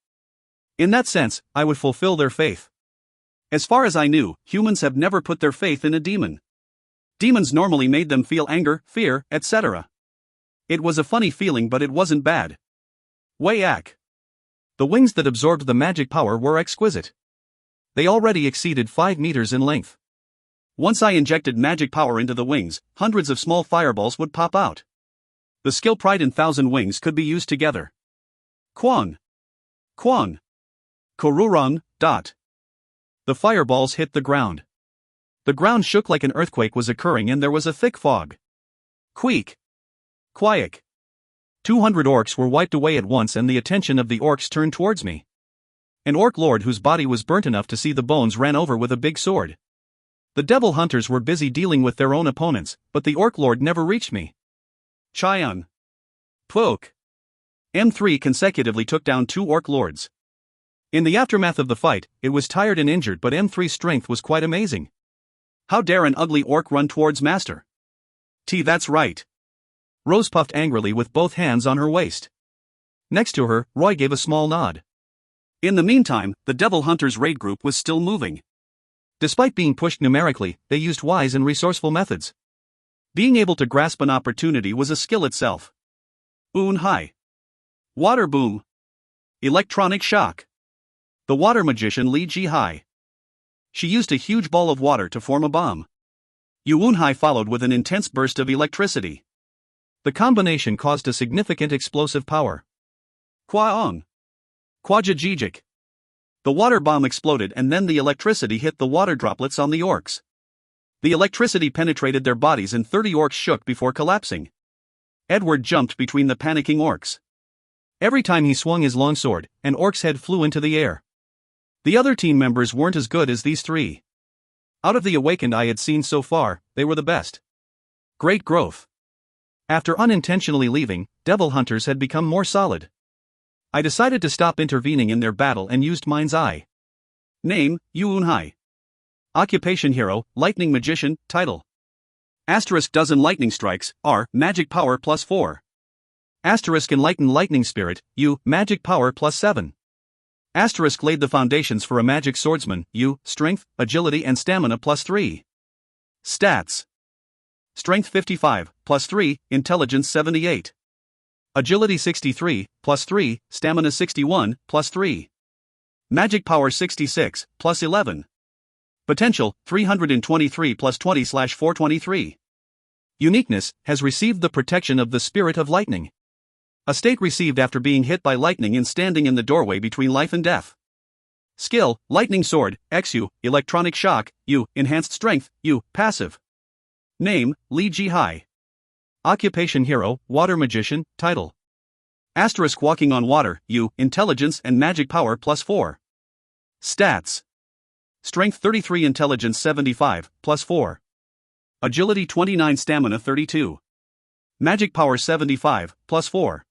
In that sense, I would fulfill their faith. As far as I knew, humans have never put their faith in a demon. Demons normally made them feel anger, fear, etc. It was a funny feeling, but it wasn't bad. Wayak. The wings that absorbed the magic power were exquisite. They already exceeded 5 meters in length. Once I injected magic power into the wings, hundreds of small fireballs would pop out. The skill Pride and 1,000 wings could be used together. Kwang. Kwang. Korurung. The fireballs hit the ground. The ground shook like an earthquake was occurring and there was a thick fog. Queek. Quayak. 200 orcs were wiped away at once and the attention of the orcs turned towards me. An orc lord whose body was burnt enough to see the bones ran over with a big sword. The devil hunters were busy dealing with their own opponents, but the orc lord never reached me. Chaeyoung. Poke. M3 consecutively took down 2 orc lords. In the aftermath of the fight, it was tired and injured, but M3's strength was quite amazing. How dare an ugly orc run towards Master? That's right. Rose puffed angrily with both hands on her waist. Next to her, Roy gave a small nod. In the meantime, the Devil Hunters raid group was still moving. Despite being pushed numerically, they used wise and resourceful methods. Being able to grasp an opportunity was a skill itself. Hai. Water boom. Electronic shock. The water magician Li Ji-hai. She used a huge ball of water to form a bomb. Hai followed with an intense burst of electricity. The combination caused a significant explosive power. Kwaong. Quajajijik. The water bomb exploded and then the electricity hit the water droplets on the orcs. The electricity penetrated their bodies and 30 orcs shook before collapsing. Edward jumped between the panicking orcs. Every time he swung his long sword, an orc's head flew into the air. The other team members weren't as good as these 3. Out of the awakened I had seen so far, they were the best. Great growth. After unintentionally leaving, devil hunters had become more solid. I decided to stop intervening in their battle and used Mind's Eye. Name, Hai. Occupation Hero, Lightning Magician, Title, Asterisk dozen lightning strikes, R, magic power plus 4. Asterisk enlightened lightning spirit, U, magic power plus 7. Asterisk laid the foundations for a magic swordsman, U, strength, agility and stamina plus 3. Stats. Strength 55, plus 3, intelligence 78. Agility 63, plus 3, stamina 61, plus 3. Magic power 66, plus 11. Potential, 323 plus 20/423. Uniqueness, has received the protection of the spirit of lightning. A state received after being hit by lightning and standing in the doorway between life and death. Skill, lightning sword, XU, electronic shock, U, enhanced strength, U, passive. Name, Li Jihai. Occupation hero, water magician, title. Asterisk walking on water, U, intelligence and magic power plus 4. Stats. Strength 33, intelligence 75, plus 4. Agility 29, stamina 32. Magic power 75, plus 4.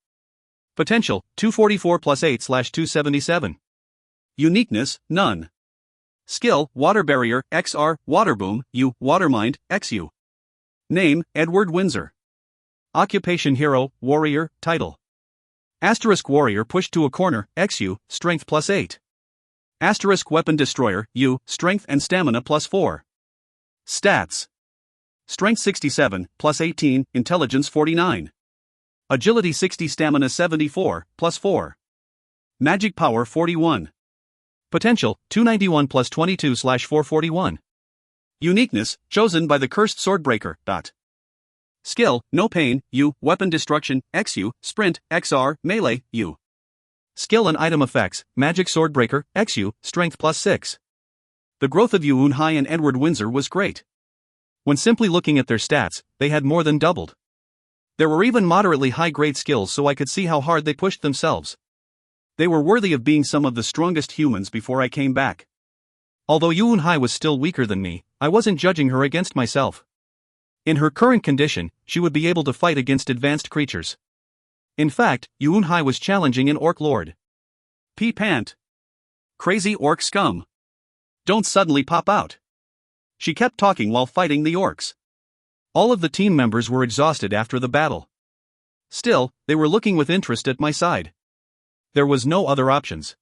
Potential, 244 plus 8/277. Uniqueness, none. Skill, water barrier, XR, water boom, U, water mind, XU. Name, Edward Windsor. Occupation hero, warrior, title. Asterisk warrior pushed to a corner, XU, strength plus 8. Asterisk weapon destroyer, U, strength and stamina plus 4. Stats. Strength 67, plus 18, intelligence 49. Agility 60, stamina 74, plus 4. Magic power 41. Potential, 291 plus 22/441. Uniqueness, chosen by the cursed swordbreaker. Skill, no pain, U, weapon destruction, XU, sprint, XR, melee, U. Skill and item effects, magic swordbreaker, XU, strength plus 6. The growth of Yu Unhai and Edward Windsor was great. When simply looking at their stats, they had more than doubled. There were even moderately high-grade skills, so I could see how hard they pushed themselves. They were worthy of being some of the strongest humans before I came back. Although Yu Unhai was still weaker than me, I wasn't judging her against myself. In her current condition, she would be able to fight against advanced creatures. In fact, Yu Unhai was challenging an orc lord. Pant. Crazy orc scum. Don't suddenly pop out. She kept talking while fighting the orcs. All of the team members were exhausted after the battle. Still, they were looking with interest at my side. There was no other options.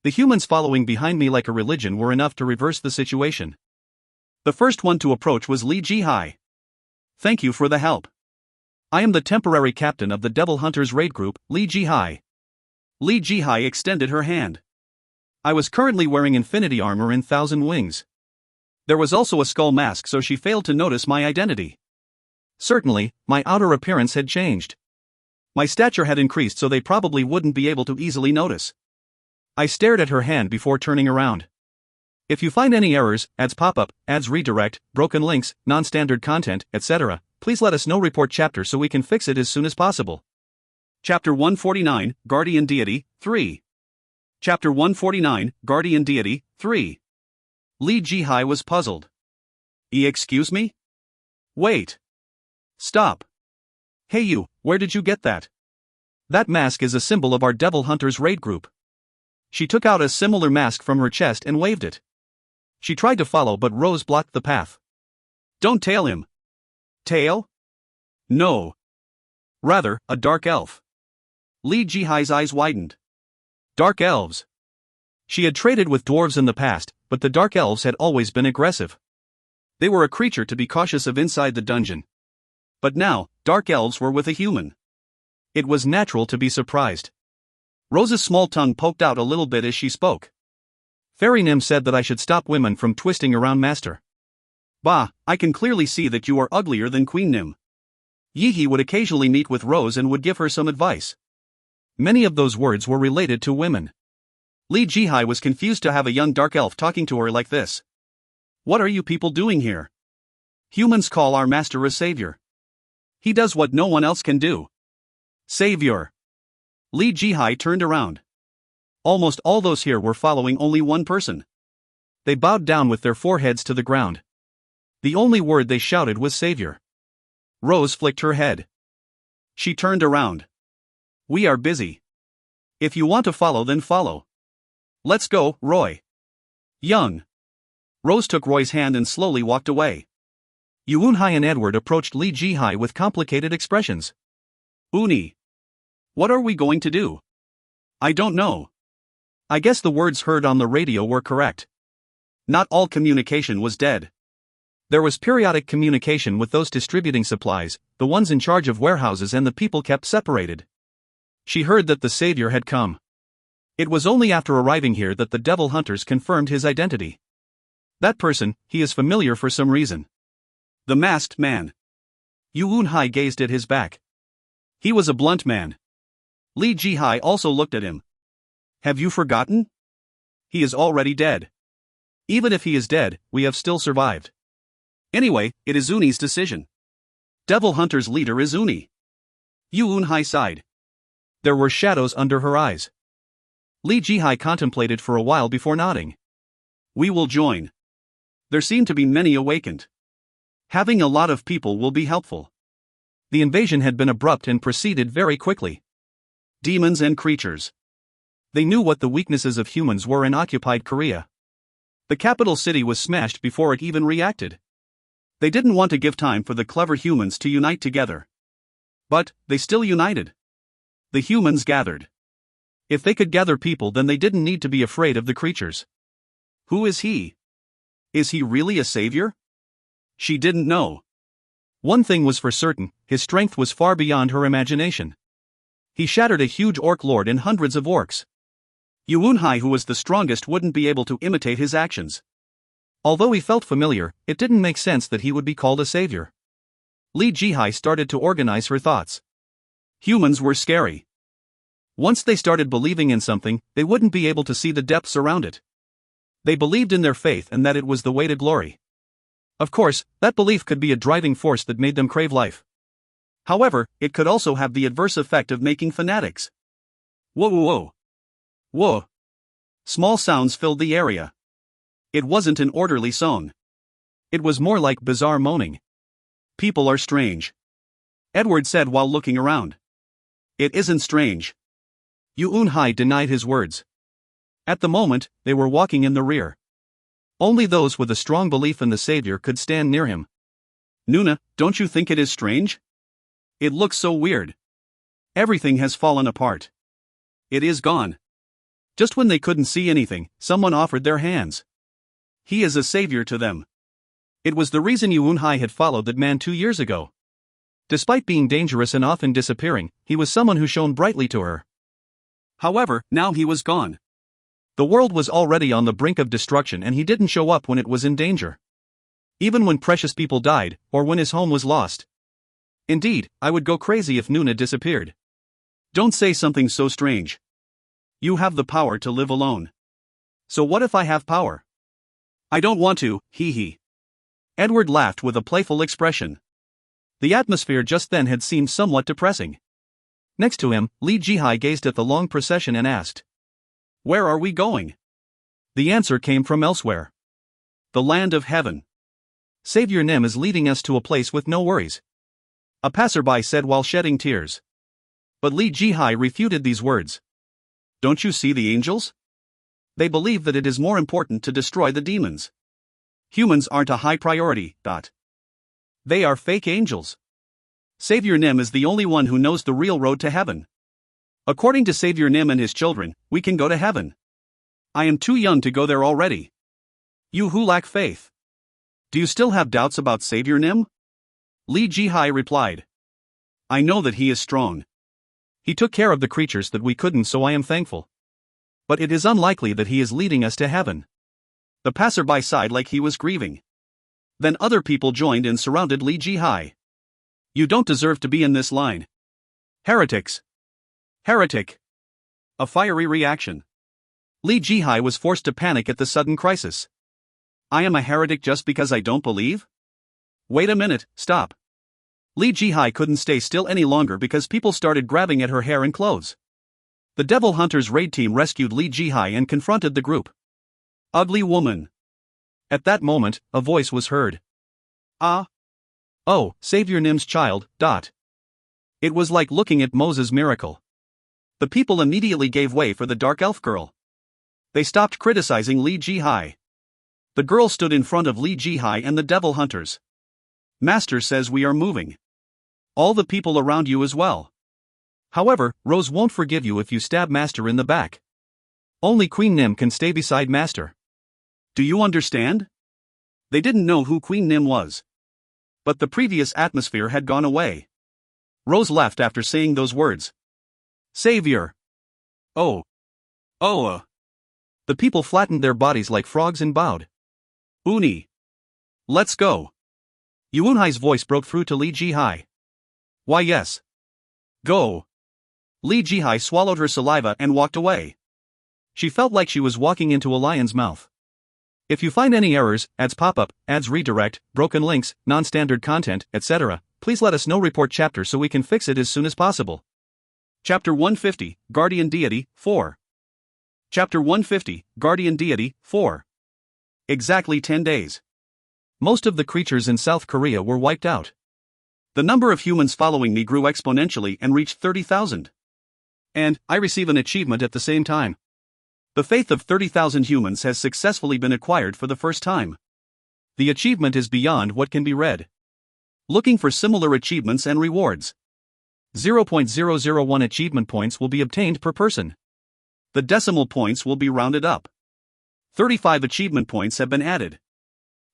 The humans following behind me like a religion were enough to reverse the situation. The first one to approach was Li Jihai. Thank you for the help. I am the temporary captain of the Devil Hunters raid group, Li Jihai. Li Jihai extended her hand. I was currently wearing infinity armor in 1,000 wings. There was also a skull mask, so she failed to notice my identity. Certainly, my outer appearance had changed. My stature had increased, so they probably wouldn't be able to easily notice. I stared at her hand before turning around. If you find any errors, ads pop up, ads redirect, broken links, non-standard content, etc., please let us know. Report chapter so we can fix it as soon as possible. Chapter 149, Guardian Deity, 3. Chapter 149, Guardian Deity, 3. Li Jihai was puzzled. Excuse me? Wait. Stop. Hey you, where did you get that? That mask is a symbol of our Devil Hunters raid group. She took out a similar mask from her chest and waved it. She tried to follow, but Rose blocked the path. Don't tail him. Tail? No. Rather, a dark elf. Li Jihai's eyes widened. Dark elves. She had traded with dwarves in the past, but the dark elves had always been aggressive. They were a creature to be cautious of inside the dungeon. But now, dark elves were with a human. It was natural to be surprised. Rose's small tongue poked out a little bit as she spoke. Fairy Nim said that I should stop women from twisting around Master. Bah, I can clearly see that you are uglier than Queen Nim. Yihi would occasionally meet with Rose and would give her some advice. Many of those words were related to women. Li Jihai was confused to have a young dark elf talking to her like this. What are you people doing here? Humans call our master a savior. He does what no one else can do. Savior. Li Jihai turned around. Almost all those here were following only one person. They bowed down with their foreheads to the ground. The only word they shouted was savior. Rose flicked her head. She turned around. We are busy. If you want to follow, then follow. Let's go, Roy. Young. Rose took Roy's hand and slowly walked away. Yuunhai and Edward approached Li Jihai with complicated expressions. Uni. What are we going to do? I don't know. I guess the words heard on the radio were correct. Not all communication was dead. There was periodic communication with those distributing supplies, the ones in charge of warehouses, and the people kept separated. She heard that the savior had come. It was only after arriving here that the devil hunters confirmed his identity. That person, he is familiar for some reason. The masked man. Yuunhai gazed at his back. He was a blunt man. Li Jihai also looked at him. Have you forgotten? He is already dead. Even if he is dead, we have still survived. Anyway, it is Uni's decision. Devil Hunter's leader is Uni. Yuunhai sighed. There were shadows under her eyes. Li Jihai contemplated for a while before nodding. We will join. There seem to be many awakened. Having a lot of people will be helpful. The invasion had been abrupt and proceeded very quickly. Demons and creatures. They knew what the weaknesses of humans were and occupied Korea. The capital city was smashed before it even reacted. They didn't want to give time for the clever humans to unite together. But, they still united. The humans gathered. If they could gather people, then they didn't need to be afraid of the creatures. Who is he? Is he really a savior? She didn't know. One thing was for certain, his strength was far beyond her imagination. He shattered a huge orc lord and hundreds of orcs. Yuunhai, who was the strongest, wouldn't be able to imitate his actions. Although he felt familiar, it didn't make sense that he would be called a savior. Li Jihai started to organize her thoughts. Humans were scary. Once they started believing in something, they wouldn't be able to see the depths around it. They believed in their faith and that it was the way to glory. Of course, that belief could be a driving force that made them crave life. However, it could also have the adverse effect of making fanatics. Whoa whoa whoa. Whoa. Small sounds filled the area. It wasn't an orderly song. It was more like bizarre moaning. People are strange. Edward said while looking around. It isn't strange. Yuunhai denied his words. At the moment, they were walking in the rear. Only those with a strong belief in the savior could stand near him. Nuna, don't you think it is strange? It looks so weird. Everything has fallen apart. It is gone. Just when they couldn't see anything, someone offered their hands. He is a savior to them. It was the reason Yuunhai had followed that man 2 years ago. Despite being dangerous and often disappearing, he was someone who shone brightly to her. However, now he was gone. The world was already on the brink of destruction and he didn't show up when it was in danger. Even when precious people died, or when his home was lost. Indeed, I would go crazy if Nuna disappeared. Don't say something so strange. You have the power to live alone. So what if I have power? I don't want to, hee hee. Edward laughed with a playful expression. The atmosphere just then had seemed somewhat depressing. Next to him, Li Jihai gazed at the long procession and asked, where are we going? The answer came from elsewhere. The land of heaven. Savior Nim is leading us to a place with no worries. A passerby said while shedding tears. But Li Jihai refuted these words. Don't you see the angels? They believe that it is more important to destroy the demons. Humans aren't a high priority. They are fake angels. Savior Nim is the only one who knows the real road to heaven. According to Savior Nim and his children, we can go to heaven. I am too young to go there already. You who lack faith. Do you still have doubts about Savior Nim? Li Jihai replied. I know that he is strong. He took care of the creatures that we couldn't, so I am thankful. But it is unlikely that he is leading us to heaven. The passerby sighed like he was grieving. Then other people joined and surrounded Li Jihai. You don't deserve to be in this line. Heretics. Heretic. A fiery reaction. Li Jihai was forced to panic at the sudden crisis. I am a heretic just because I don't believe? Wait a minute, stop. Li Jihai couldn't stay still any longer because people started grabbing at her hair and clothes. The Devil Hunters raid team rescued Li Jihai and confronted the group. Ugly woman. At that moment, a voice was heard. Ah. Oh, Savior Nim's child. It was like looking at Moses' miracle. The people immediately gave way for the dark elf girl. They stopped criticizing Li Jihai. The girl stood in front of Li Jihai and the Devil Hunters. Master says we are moving. All the people around you as well. However, Rose won't forgive you if you stab Master in the back. Only Queen Nim can stay beside Master. Do you understand? They didn't know who Queen Nim was. But the previous atmosphere had gone away. Rose left after saying those words. Savior. Oh. Oh. The people flattened their bodies like frogs and bowed. Uni. Let's go. Yuunhai's voice broke through to Li Jihai. Why yes. Go. Li Jihai swallowed her saliva and walked away. She felt like she was walking into a lion's mouth. If you find any errors, ads pop up, ads redirect, broken links, non-standard content, etc., please let us know. Report chapter so we can fix it as soon as possible. Chapter 150, Guardian Deity, 4. Chapter 150, Guardian Deity, 4. Exactly 10 days. Most of the creatures in South Korea were wiped out. The number of humans following me grew exponentially and reached 30,000. And I receive an achievement at the same time. The faith of 30,000 humans has successfully been acquired for the first time. The achievement is beyond what can be read. Looking for similar achievements and rewards. 0.001 achievement points will be obtained per person. The decimal points will be rounded up. 35 achievement points have been added.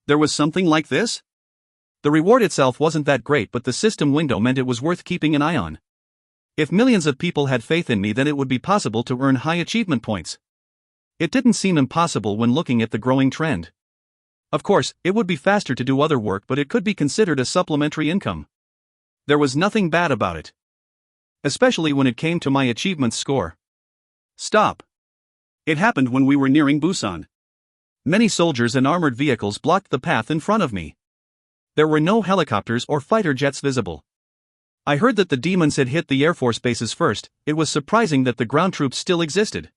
There was something like this? The reward itself wasn't that great, but the system window meant it was worth keeping an eye on. If millions of people had faith in me, then it would be possible to earn high achievement points. It didn't seem impossible when looking at the growing trend. Of course, it would be faster to do other work, but it could be considered a supplementary income. There was nothing bad about it. Especially when it came to my achievements score. Stop. It happened when we were nearing Busan. Many soldiers and armored vehicles blocked the path in front of me. There were no helicopters or fighter jets visible. I heard that the demons had hit the Air Force bases first. It was surprising that the ground troops still existed.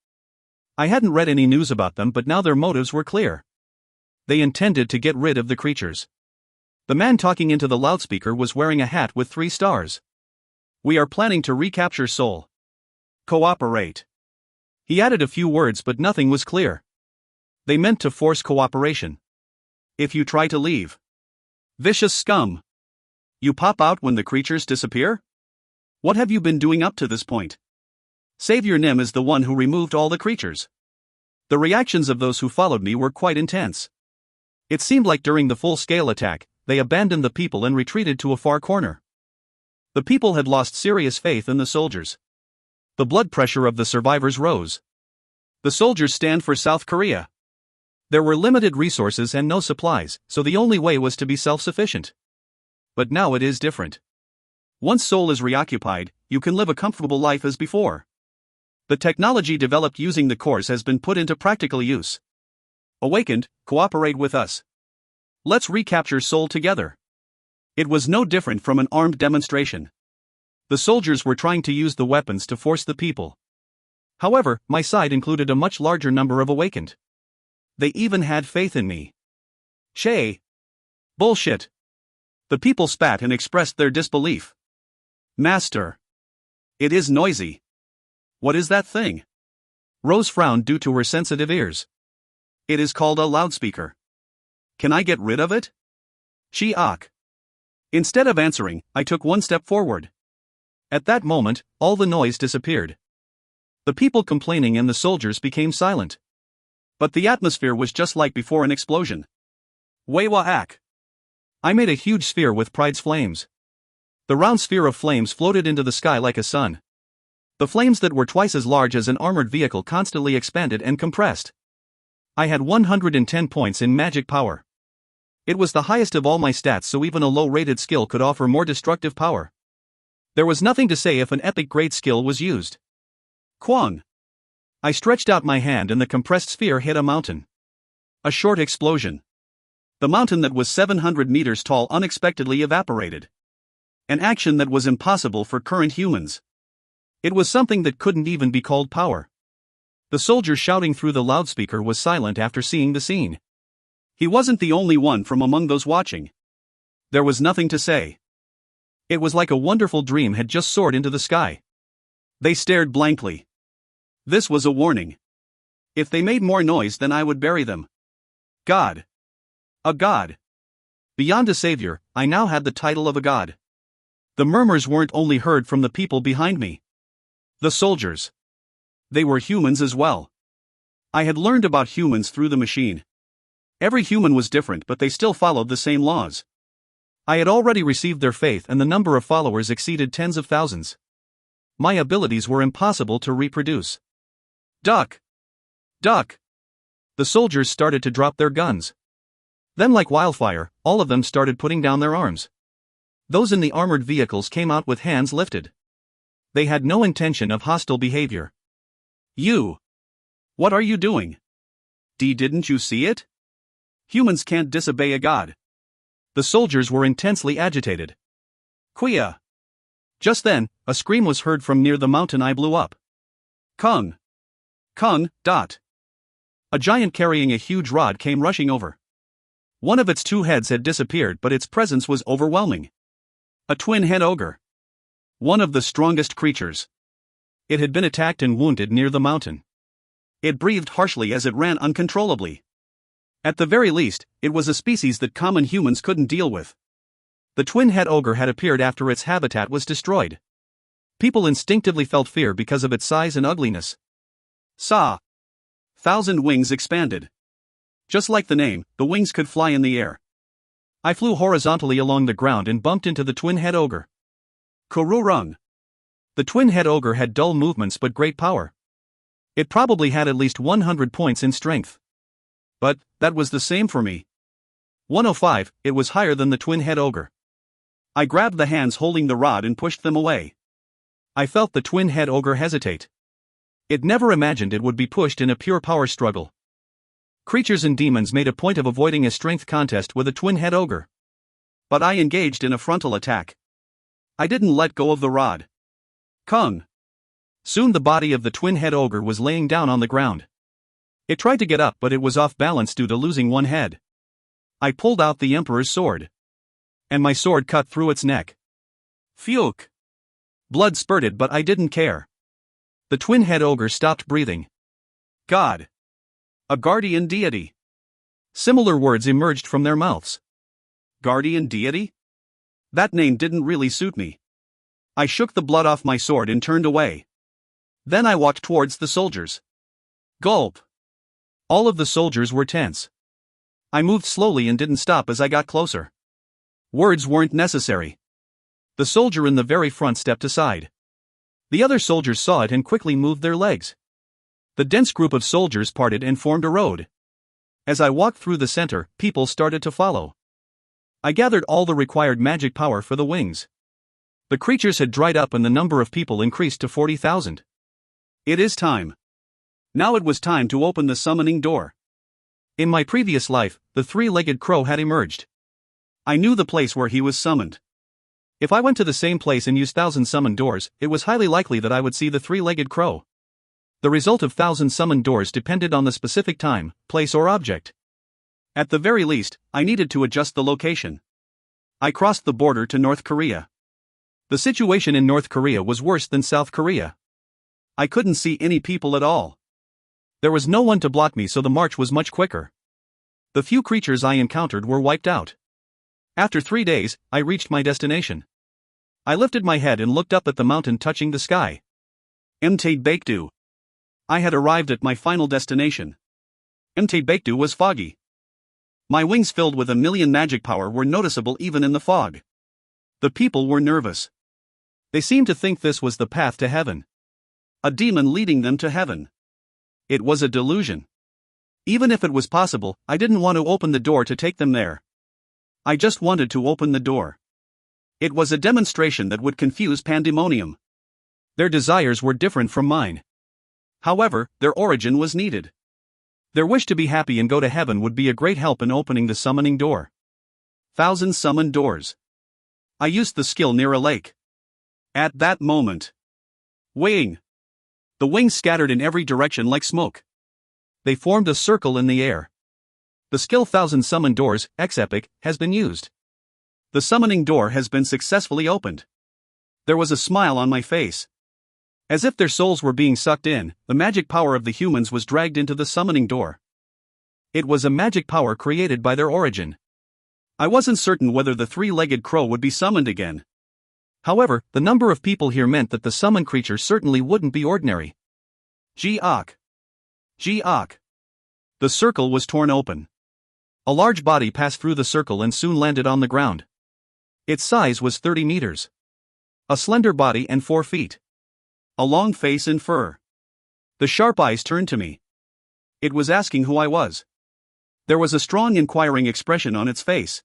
I hadn't read any news about them, but now their motives were clear. They intended to get rid of the creatures. The man talking into the loudspeaker was wearing a hat with 3 stars. We are planning to recapture Seoul. Cooperate. He added a few words, but nothing was clear. They meant to force cooperation. If you try to leave. Vicious scum. You pop out when the creatures disappear? What have you been doing up to this point? Savior Nim is the one who removed all the creatures. The reactions of those who followed me were quite intense. It seemed like during the full-scale attack, they abandoned the people and retreated to a far corner. The people had lost serious faith in the soldiers. The blood pressure of the survivors rose. The soldiers stand for South Korea. There were limited resources and no supplies, so the only way was to be self-sufficient. But now it is different. Once Seoul is reoccupied, you can live a comfortable life as before. The technology developed using the cores has been put into practical use. Awakened, cooperate with us. Let's recapture Seoul together. It was no different from an armed demonstration. The soldiers were trying to use the weapons to force the people. However, my side included a much larger number of awakened. They even had faith in me. Shay. Bullshit. The people spat and expressed their disbelief. Master. It is noisy. What is that thing? Rose frowned due to her sensitive ears. It is called a loudspeaker. Can I get rid of it? She asked. Instead of answering, I took one step forward. At that moment, all the noise disappeared. The people complaining and the soldiers became silent. But the atmosphere was just like before an explosion. Weiwa-ak. I made a huge sphere with pride's flames. The round sphere of flames floated into the sky like a sun. The flames that were twice as large as an armored vehicle constantly expanded and compressed. I had 110 points in magic power. It was the highest of all my stats, so even a low-rated skill could offer more destructive power. There was nothing to say if an epic-grade skill was used. Kwang. I stretched out my hand and the compressed sphere hit a mountain. A short explosion. The mountain that was 700 meters tall unexpectedly evaporated. An action that was impossible for current humans. It was something that couldn't even be called power. The soldier shouting through the loudspeaker was silent after seeing the scene. He wasn't the only one from among those watching. There was nothing to say. It was like a wonderful dream had just soared into the sky. They stared blankly. This was a warning. If they made more noise, then I would bury them. God. A god. Beyond a savior, I now had the title of a god. The murmurs weren't only heard from the people behind me. The soldiers. They were humans as well. I had learned about humans through the machine. Every human was different, but they still followed the same laws. I had already received their faith, and the number of followers exceeded tens of thousands. My abilities were impossible to reproduce. Duck! Duck! The soldiers started to drop their guns. Then, like wildfire, all of them started putting down their arms. Those in the armored vehicles came out with hands lifted. They had no intention of hostile behavior. You! What are you doing? Didn't you see it? Humans can't disobey a god. The soldiers were intensely agitated. Quia! Just then, a scream was heard from near the mountain I blew up. Kung! Kung! A giant carrying a huge rod came rushing over. One of its two heads had disappeared, but its presence was overwhelming. A twin-head ogre. One of the strongest creatures. It had been attacked and wounded near the mountain. It breathed harshly as it ran uncontrollably. At the very least, it was a species that common humans couldn't deal with. The twin-head ogre had appeared after its habitat was destroyed. People instinctively felt fear because of its size and ugliness. Saw. 1,000 wings expanded. Just like the name, the wings could fly in the air. I flew horizontally along the ground and bumped into the twin-head ogre. Kururung. The twin-head ogre had dull movements but great power. It probably had at least 100 points in strength. But that was the same for me. 105, it was higher than the twin-head ogre. I grabbed the hands holding the rod and pushed them away. I felt the twin-head ogre hesitate. It never imagined it would be pushed in a pure power struggle. Creatures and demons made a point of avoiding a strength contest with a twin-head ogre. But I engaged in a frontal attack. I didn't let go of the rod. Kung! Soon the body of the twin-head ogre was laying down on the ground. It tried to get up, but it was off balance due to losing one head. I pulled out the Emperor's sword. And my sword cut through its neck. Phew! Blood spurted, but I didn't care. The twin-head ogre stopped breathing. God! A guardian deity. Similar words emerged from their mouths. Guardian deity? That name didn't really suit me. I shook the blood off my sword and turned away. Then I walked towards the soldiers. Gulp! All of the soldiers were tense. I moved slowly and didn't stop as I got closer. Words weren't necessary. The soldier in the very front stepped aside. The other soldiers saw it and quickly moved their legs. The dense group of soldiers parted and formed a road. As I walked through the center, people started to follow. I gathered all the required magic power for the wings. The creatures had dried up and the number of people increased to 40,000. It is time. Now it was time to open the summoning door. In my previous life, the three-legged crow had emerged. I knew the place where he was summoned. If I went to the same place and used 1,000 summoned doors, it was highly likely that I would see the three-legged crow. The result of 1,000 summoned doors depended on the specific time, place or object. At the very least, I needed to adjust the location. I crossed the border to North Korea. The situation in North Korea was worse than South Korea. I couldn't see any people at all. There was no one to block me, so the march was much quicker. The few creatures I encountered were wiped out. After 3 days, I reached my destination. I lifted my head and looked up at the mountain touching the sky. Mtbaekdu. I had arrived at my final destination. Mtbaekdu was foggy. My wings filled with 1,000,000 magic power were noticeable even in the fog. The people were nervous. They seemed to think this was the path to heaven. A demon leading them to heaven. It was a delusion. Even if it was possible, I didn't want to open the door to take them there. I just wanted to open the door. It was a demonstration that would confuse pandemonium. Their desires were different from mine. However, their origin was needed. Their wish to be happy and go to heaven would be a great help in opening the summoning door. 1,000 summoned doors. I used the skill near a lake. At that moment. Wing! The wings scattered in every direction like smoke. They formed a circle in the air. The skill 1,000 summoned doors, X-Epic, has been used. The summoning door has been successfully opened. There was a smile on my face. As if their souls were being sucked in, the magic power of the humans was dragged into the summoning door. It was a magic power created by their origin. I wasn't certain whether the three-legged crow would be summoned again. However, the number of people here meant that the summoned creature certainly wouldn't be ordinary. G-ok. G-ok. The circle was torn open. A large body passed through the circle and soon landed on the ground. Its size was 30 meters. A slender body and 4 feet. A long face and fur. The sharp eyes turned to me. It was asking who I was. There was a strong inquiring expression on its face.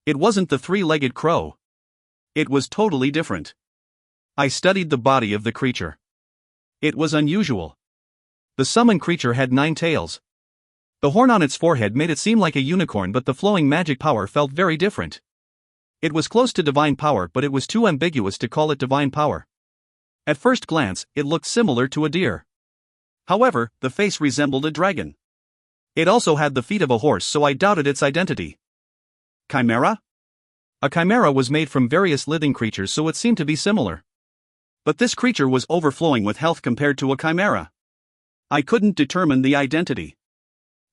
It wasn't the three-legged crow. It was totally different. I studied the body of the creature. It was unusual. The summoned creature had 9 tails. The horn on its forehead made it seem like a unicorn, but the flowing magic power felt very different. It was close to divine power, but it was too ambiguous to call it divine power. At first glance, it looked similar to a deer. However, the face resembled a dragon. It also had the feet of a horse, so I doubted its identity. Chimera? A chimera was made from various living creatures, so it seemed to be similar. But this creature was overflowing with health compared to a chimera. I couldn't determine the identity.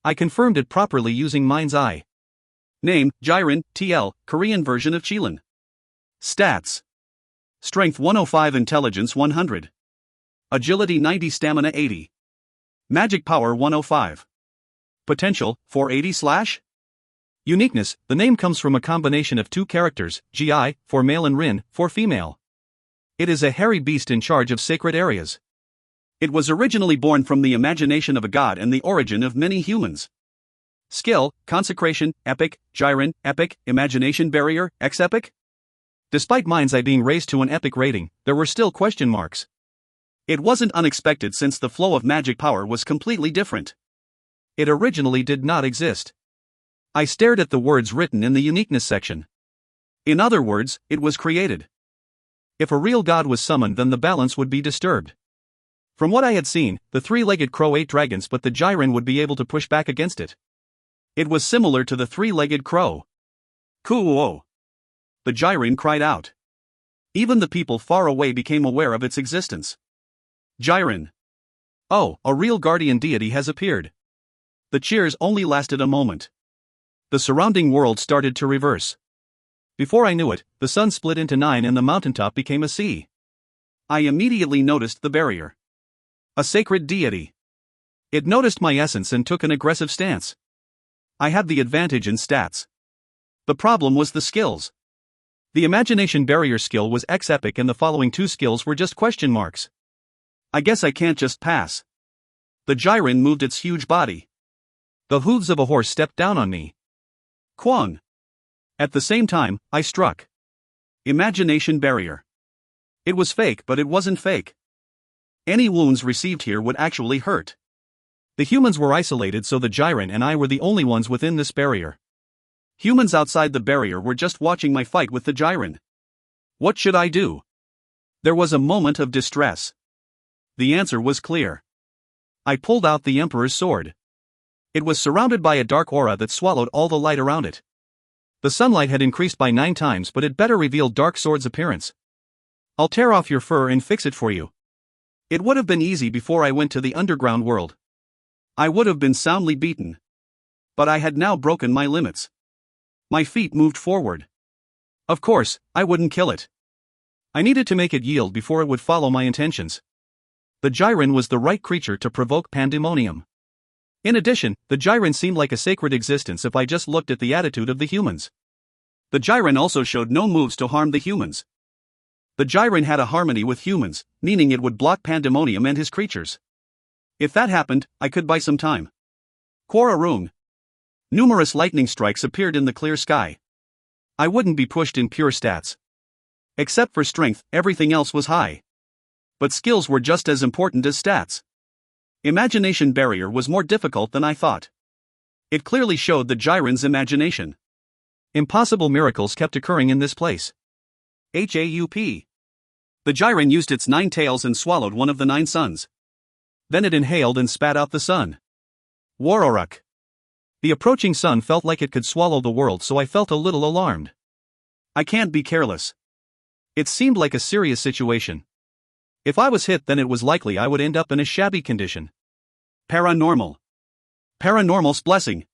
I confirmed it properly using mind's eye. Name, Jiren, TL, Korean version of Chilin. Stats. Strength 105, Intelligence 100. Agility 90, Stamina 80. Magic Power 105. Potential, 480/. Uniqueness, the name comes from a combination of 2 characters, GI, for male and Rin, for female. It is a hairy beast in charge of sacred areas. It was originally born from the imagination of a god and the origin of many humans. Skill, Consecration, Epic, Jiren, Epic, Imagination Barrier, X Epic? Despite mind's eye being raised to an epic rating, there were still question marks. It wasn't unexpected since the flow of magic power was completely different. It originally did not exist. I stared at the words written in the uniqueness section. In other words, it was created. If a real god was summoned, then the balance would be disturbed. From what I had seen, the three-legged crow ate dragons, but the Jiren would be able to push back against it. It was similar to the three-legged crow. Kuo! The Jiren cried out. Even the people far away became aware of its existence. Jiren! Oh, a real guardian deity has appeared. The cheers only lasted a moment. The surrounding world started to reverse. Before I knew it, the sun split into 9 and the mountaintop became a sea. I immediately noticed the barrier. A sacred deity. It noticed my essence and took an aggressive stance. I had the advantage in stats. The problem was the skills. The imagination barrier skill was X Epic and the following 2 skills were just question marks. I guess I can't just pass. The Jiren moved its huge body. The hooves of a horse stepped down on me. Kwang. At the same time, I struck. Imagination barrier. It was fake, but it wasn't fake. Any wounds received here would actually hurt. The humans were isolated, so the Jiren and I were the only ones within this barrier. Humans outside the barrier were just watching my fight with the Jiren. What should I do? There was a moment of distress. The answer was clear. I pulled out the Emperor's sword. It was surrounded by a dark aura that swallowed all the light around it. The sunlight had increased by 9 times, but it better revealed Dark Sword's appearance. I'll tear off your fur and fix it for you. It would have been easy before I went to the underground world. I would have been soundly beaten. But I had now broken my limits. My feet moved forward. Of course, I wouldn't kill it. I needed to make it yield before it would follow my intentions. The Jiren was the right creature to provoke pandemonium. In addition, the Jiren seemed like a sacred existence if I just looked at the attitude of the humans. The Jiren also showed no moves to harm the humans. The Jiren had a harmony with humans, meaning it would block pandemonium and his creatures. If that happened, I could buy some time. Quora Rung. Numerous lightning strikes appeared in the clear sky. I wouldn't be pushed in pure stats. Except for strength, everything else was high. But skills were just as important as stats. Imagination barrier was more difficult than I thought. It clearly showed the Jiren's imagination. Impossible miracles kept occurring in this place. HAUP. The Jiren used its 9 tails and swallowed one of the 9 suns. Then it inhaled and spat out the sun. Waroruk. The approaching sun felt like it could swallow the world, so I felt a little alarmed. I can't be careless. It seemed like a serious situation. If I was hit, then it was likely I would end up in a shabby condition. Paranormal. Paranormal's blessing.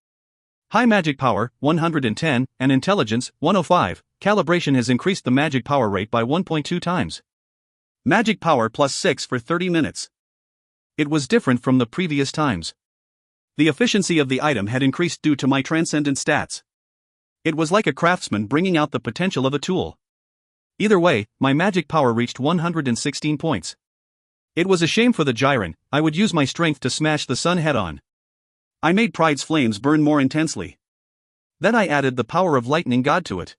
High magic power, 110, and intelligence, 105. Calibration has increased the magic power rate by 1.2 times. Magic power plus 6 for 30 minutes. It was different from the previous times. The efficiency of the item had increased due to my transcendent stats. It was like a craftsman bringing out the potential of a tool. Either way, my magic power reached 116 points. It was a shame for the Gyron. I would use my strength to smash the sun head on. I made Pride's flames burn more intensely. Then I added the power of Lightning God to it.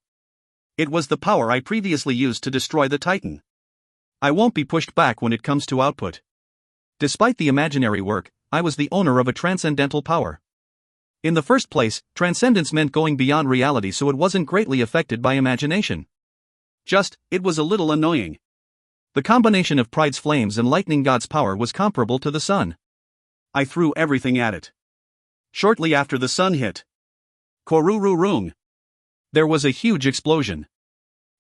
It was the power I previously used to destroy the Titan. I won't be pushed back when it comes to output. Despite the imaginary work, I was the owner of a transcendental power. In the first place, transcendence meant going beyond reality, so it wasn't greatly affected by imagination. It was a little annoying. The combination of Pride's flames and Lightning God's power was comparable to the sun. I threw everything at it. Shortly after the sun hit. Korururung. There was a huge explosion.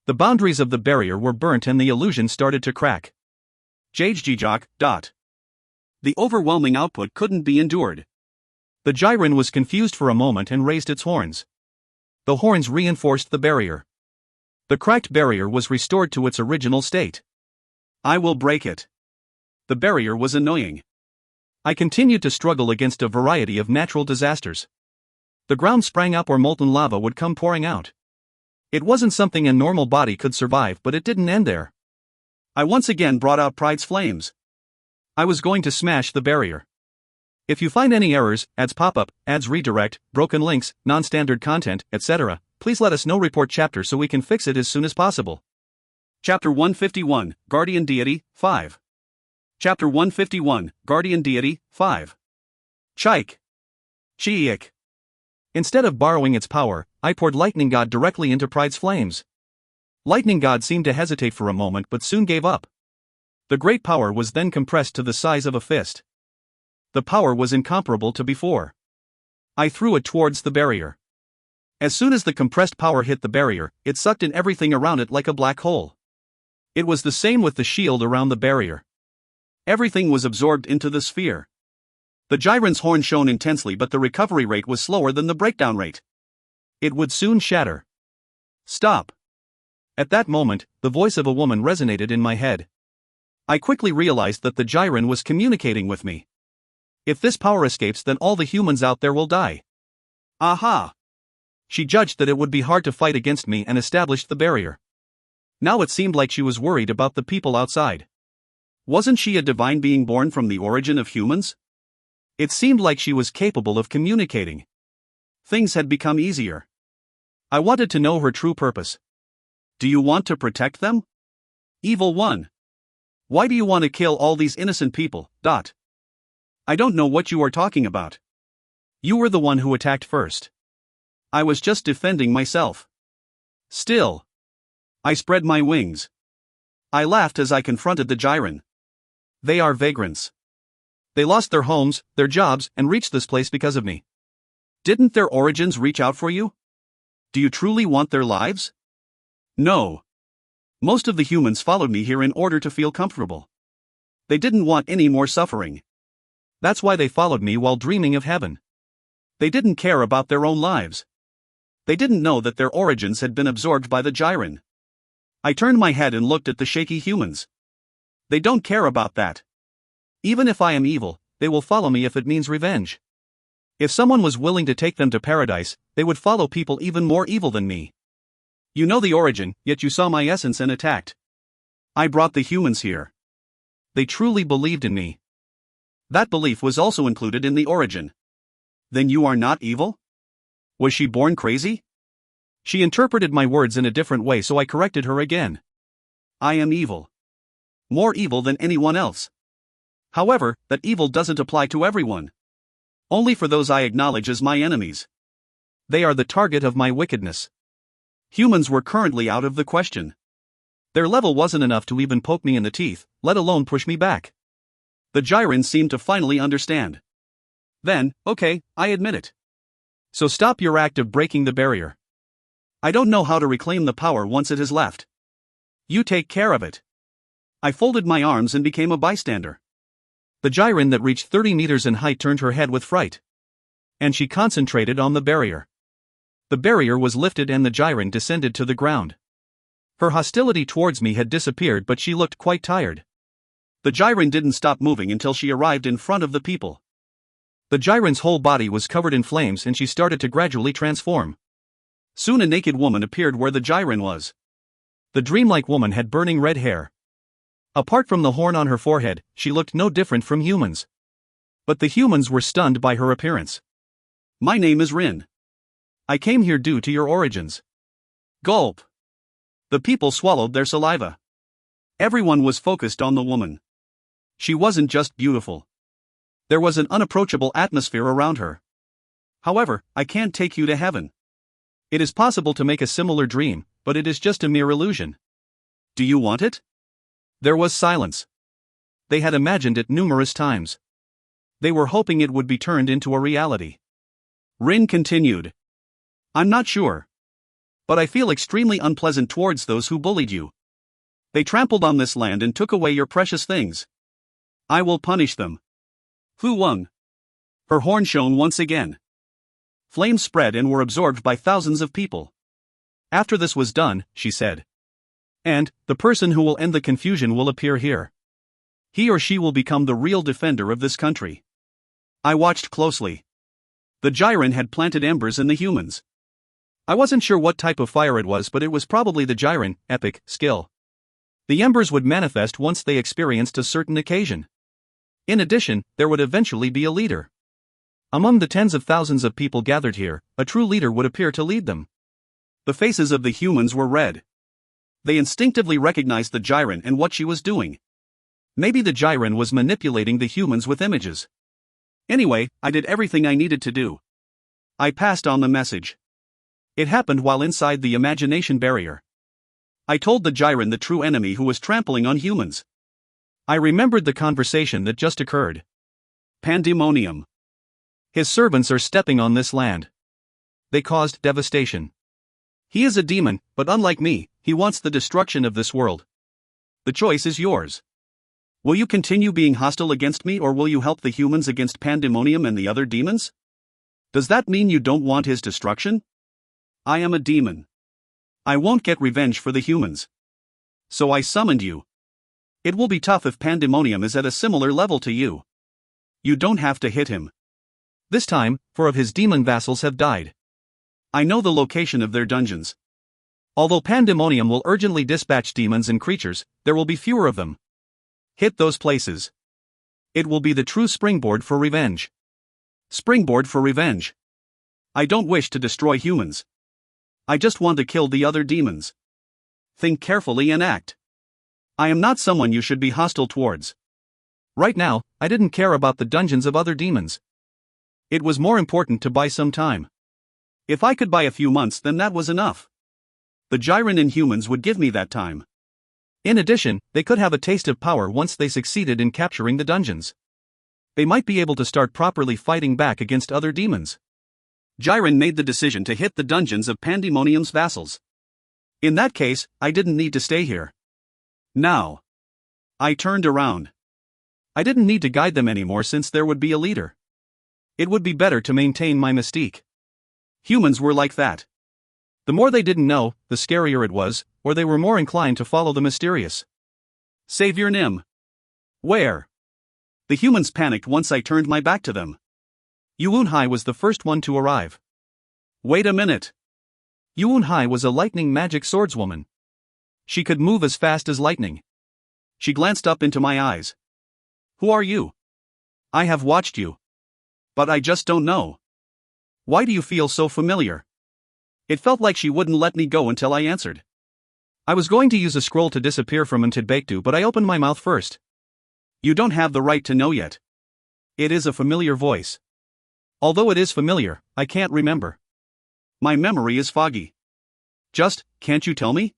The boundaries of the barrier were burnt and the illusion started to crack. Jajjijok. The overwhelming output couldn't be endured. The Gyron was confused for a moment and raised its horns. The horns reinforced the barrier. The cracked barrier was restored to its original state. I will break it. The barrier was annoying. I continued to struggle against a variety of natural disasters. The ground sprang up or molten lava would come pouring out. It wasn't something a normal body could survive, but it didn't end there. I once again brought out Pride's flames. I was going to smash the barrier. If you find any errors, ads pop up, ads redirect, broken links, non-standard content, etc., please let us know. Report chapter so we can fix it as soon as possible. Chapter 151, Guardian Deity, 5. Chapter 151, Guardian Deity, 5. Chike. Chiik. Instead of borrowing its power, I poured Lightning God directly into Pride's flames. Lightning God seemed to hesitate for a moment but soon gave up. The great power was then compressed to the size of a fist. The power was incomparable to before. I threw it towards the barrier. As soon as the compressed power hit the barrier, it sucked in everything around it like a black hole. It was the same with the shield around the barrier. Everything was absorbed into the sphere. The Gyron's horn shone intensely, but the recovery rate was slower than the breakdown rate. It would soon shatter. Stop. At that moment, the voice of a woman resonated in my head. I quickly realized that the Gyron was communicating with me. If this power escapes, then all the humans out there will die. Aha! She judged that it would be hard to fight against me and established the barrier. Now it seemed like she was worried about the people outside. Wasn't she a divine being born from the origin of humans? It seemed like she was capable of communicating. Things had become easier. I wanted to know her true purpose. Do you want to protect them? Evil one. Why do you want to kill all these innocent people? I don't know what you are talking about. You were the one who attacked first. I was just defending myself. Still. I spread my wings. I laughed as I confronted the Gyron. They are vagrants. They lost their homes, their jobs, and reached this place because of me. Didn't their origins reach out for you? Do you truly want their lives? No. Most of the humans followed me here in order to feel comfortable. They didn't want any more suffering. That's why they followed me while dreaming of heaven. They didn't care about their own lives. They didn't know that their origins had been absorbed by the Gyron. I turned my head and looked at the shaky humans. They don't care about that. Even if I am evil, they will follow me if it means revenge. If someone was willing to take them to paradise, they would follow people even more evil than me. You know the origin, yet you saw my essence and attacked. I brought the humans here. They truly believed in me. That belief was also included in the origin. Then you are not evil? Was she born crazy? She interpreted my words in a different way, so I corrected her again. I am evil. More evil than anyone else. However, that evil doesn't apply to everyone. Only for those I acknowledge as my enemies. They are the target of my wickedness. Humans were currently out of the question. Their level wasn't enough to even poke me in the teeth, let alone push me back. The Gyron seemed to finally understand. Then, okay, I admit it. So stop your act of breaking the barrier. I don't know how to reclaim the power once it has left. You take care of it. I folded my arms and became a bystander. The Gyron that reached 30 meters in height turned her head with fright. and she concentrated on the barrier. The barrier was lifted and the Gyren descended to the ground. Her hostility towards me had disappeared, but she looked quite tired. The Gyren didn't stop moving until she arrived in front of the people. The Gyren's whole body was covered in flames and she started to gradually transform. Soon a naked woman appeared where the Gyren was. The dreamlike woman had burning red hair. Apart from the horn on her forehead, she looked no different from humans. But the humans were stunned by her appearance. "My name is Rin. I came here due to your origins." Gulp. The people swallowed their saliva. Everyone was focused on the woman. She wasn't just beautiful. There was an unapproachable atmosphere around her. "However, I can't take you to heaven. It is possible to make a similar dream, but it is just a mere illusion. Do you want it?" There was silence. They had imagined it numerous times. They were hoping it would be turned into a reality. Rin continued. "I'm not sure. But I feel extremely unpleasant towards those who bullied you. They trampled on this land and took away your precious things. I will punish them." Fu Weng. Her horn shone once again. Flames spread and were absorbed by thousands of people. "After this was done," she said. "And, the person who will end the confusion will appear here. He or she will become the real defender of this country." I watched closely. The Gyren had planted embers in the humans. I wasn't sure what type of fire it was, but it was probably the Gyren epic skill. The embers would manifest once they experienced a certain occasion. In addition, there would eventually be a leader. Among the tens of thousands of people gathered here, a true leader would appear to lead them. The faces of the humans were red. They instinctively recognized the Gyren and what she was doing. Maybe the Gyren was manipulating the humans with images. Anyway, I did everything I needed to do. I passed on the message. It happened while inside the imagination barrier. I told the Gyren the true enemy who was trampling on humans. I remembered the conversation that just occurred. Pandemonium. His servants are stepping on this land. They caused devastation. He is a demon, but unlike me, he wants the destruction of this world. The choice is yours. Will you continue being hostile against me, or will you help the humans against Pandemonium and the other demons? Does that mean you don't want his destruction? I am a demon. I won't get revenge for the humans. So I summoned you. It will be tough if Pandemonium is at a similar level to you. You don't have to hit him. This time, 4 of his demon vassals have died. I know the location of their dungeons. Although Pandemonium will urgently dispatch demons and creatures, there will be fewer of them. Hit those places. It will be the true springboard for revenge. Springboard for revenge. I don't wish to destroy humans. I just want to kill the other demons. Think carefully and act. I am not someone you should be hostile towards. Right now, I didn't care about the dungeons of other demons. It was more important to buy some time. If I could buy a few months, then that was enough. The Gyren and humans would give me that time. In addition, they could have a taste of power once they succeeded in capturing the dungeons. They might be able to start properly fighting back against other demons. Gyren made the decision to hit the dungeons of Pandemonium's vassals. In that case, I didn't need to stay here. Now. I turned around. I didn't need to guide them anymore since there would be a leader. It would be better to maintain my mystique. Humans were like that. The more they didn't know, the scarier it was, or they were more inclined to follow the mysterious. Savior Nim. Where? The humans panicked once I turned my back to them. Yuunhai was the first one to arrive. Wait a minute. Yuunhai was a lightning magic swordswoman. She could move as fast as lightning. She glanced up into my eyes. Who are you? I have watched you. But I just don't know. Why do you feel so familiar? It felt like she wouldn't let me go until I answered. I was going to use a scroll to disappear from Ntidbektu, but I opened my mouth first. You don't have the right to know yet. It is a familiar voice. Although it is familiar, I can't remember. My memory is foggy. Just, can't you tell me?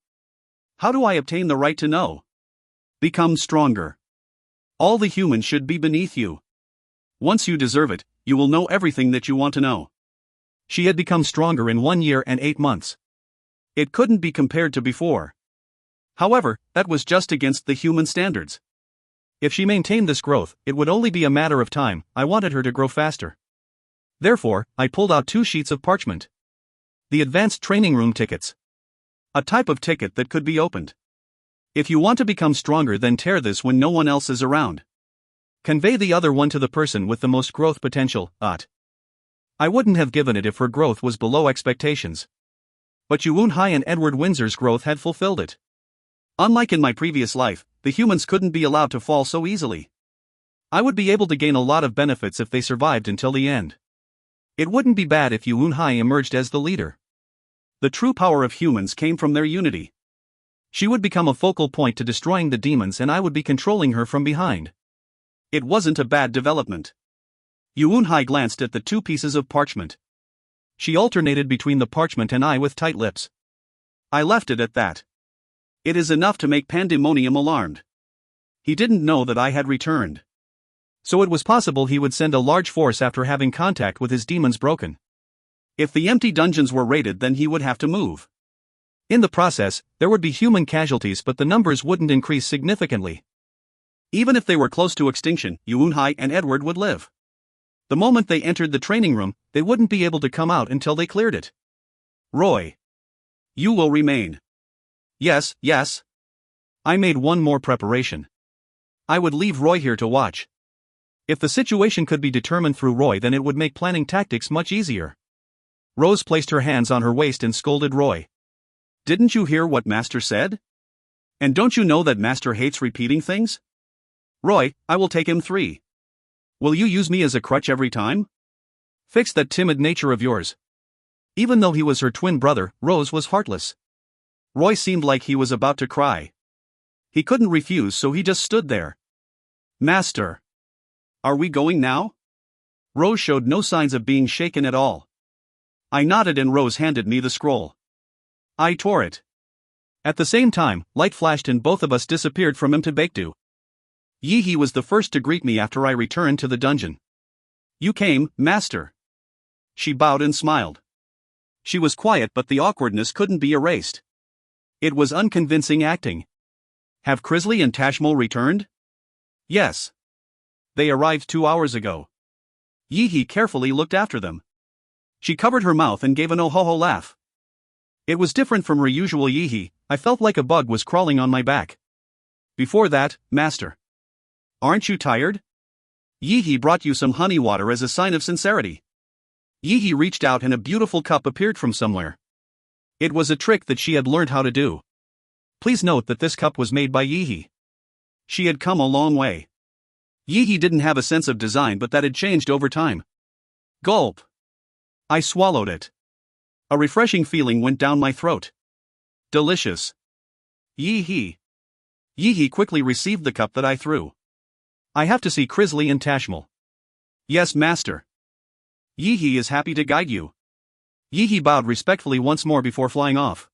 How do I obtain the right to know? Become stronger. All the humans should be beneath you. Once you deserve it, you will know everything that you want to know. She had become stronger in 1 year and 8 months. It couldn't be compared to before. However, that was just against the human standards. If she maintained this growth, it would only be a matter of time. I wanted her to grow faster. Therefore, I pulled out 2 sheets of parchment. The advanced training room tickets. A type of ticket that could be opened. If you want to become stronger, then tear this when no one else is around. Convey the other one to the person with the most growth potential. I wouldn't have given it if her growth was below expectations. But Yuun Hai and Edward Windsor's growth had fulfilled it. Unlike in my previous life, the humans couldn't be allowed to fall so easily. I would be able to gain a lot of benefits if they survived until the end. It wouldn't be bad if Yuun Hai emerged as the leader. The true power of humans came from their unity. She would become a focal point to destroying the demons, and I would be controlling her from behind. It wasn't a bad development. Yuun Hai glanced at the 2 pieces of parchment. She alternated between the parchment and I with tight lips. I left it at that. It is enough to make Pandemonium alarmed. He didn't know that I had returned. So it was possible he would send a large force after having contact with his demons broken. If the empty dungeons were raided, then he would have to move. In the process, there would be human casualties, but the numbers wouldn't increase significantly. Even if they were close to extinction, Yuun Hai and Edward would live. The moment they entered the training room, they wouldn't be able to come out until they cleared it. Roy. You will remain. Yes. I made one more preparation. I would leave Roy here to watch. If the situation could be determined through Roy, then it would make planning tactics much easier. Rose placed her hands on her waist and scolded Roy. Didn't you hear what Master said? And don't you know that Master hates repeating things? Roy, I will take him 3. Will you use me as a crutch every time? Fix that timid nature of yours. Even though he was her twin brother, Rose was heartless. Roy seemed like he was about to cry. He couldn't refuse, so he just stood there. Master. Are we going now? Rose showed no signs of being shaken at all. I nodded and Rose handed me the scroll. I tore it. At the same time, light flashed and both of us disappeared from Mtbaekdu. Yi-hee was the first to greet me after I returned to the dungeon. You came, Master. She bowed and smiled. She was quiet, but the awkwardness couldn't be erased. It was unconvincing acting. Have Crisley and Tashmol returned? Yes. They arrived 2 hours ago. Yi-hee carefully looked after them. She covered her mouth and gave an oh-ho-ho laugh. It was different from her usual Yi-hee. I felt like a bug was crawling on my back. Before that, Master. Aren't you tired? Yi-hee brought you some honey water as a sign of sincerity. Yi-hee reached out and a beautiful cup appeared from somewhere. It was a trick that she had learned how to do. Please note that this cup was made by Yi-hee. She had come a long way. Yi-hee didn't have a sense of design, but that had changed over time. Gulp. I swallowed it. A refreshing feeling went down my throat. Delicious. Yi-hee. Yi-hee quickly received the cup that I threw. I have to see Crisley and Tashmol. Yes, Master. Yi-hee is happy to guide you. Yi-hee bowed respectfully once more before flying off.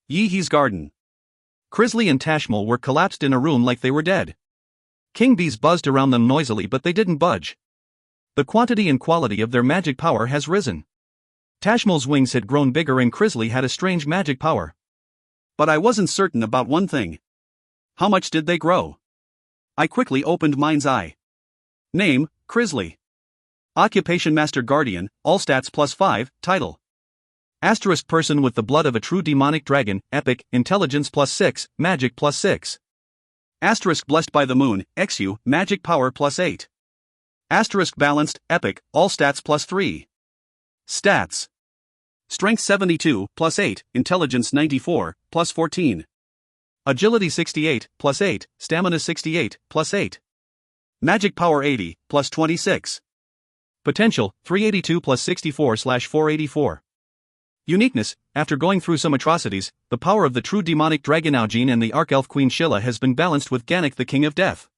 Yi-hee's garden. Crisley and Tashmol were collapsed in a room like they were dead. King bees buzzed around them noisily, but they didn't budge. The quantity and quality of their magic power has risen. Tashmol's wings had grown bigger and Crisley had a strange magic power. But I wasn't certain about one thing. How much did they grow? I quickly opened mind's eye. Name, Crisley. Occupation Master Guardian, all stats +5, title. Asterisk person with the blood of a true demonic dragon, epic, intelligence +6, magic +6. Asterisk blessed by the moon, XU, magic power +8. Asterisk balanced, epic, all stats +3. Stats. Strength 72, +8, intelligence 94, +14. Agility 68, +8, stamina 68, +8. Magic power 80, +26. Potential, 382 +64/484. Uniqueness, after going through some atrocities, the power of the true demonic dragon Aujin and the Archelf Queen Shilla has been balanced with Ganek the King of Death.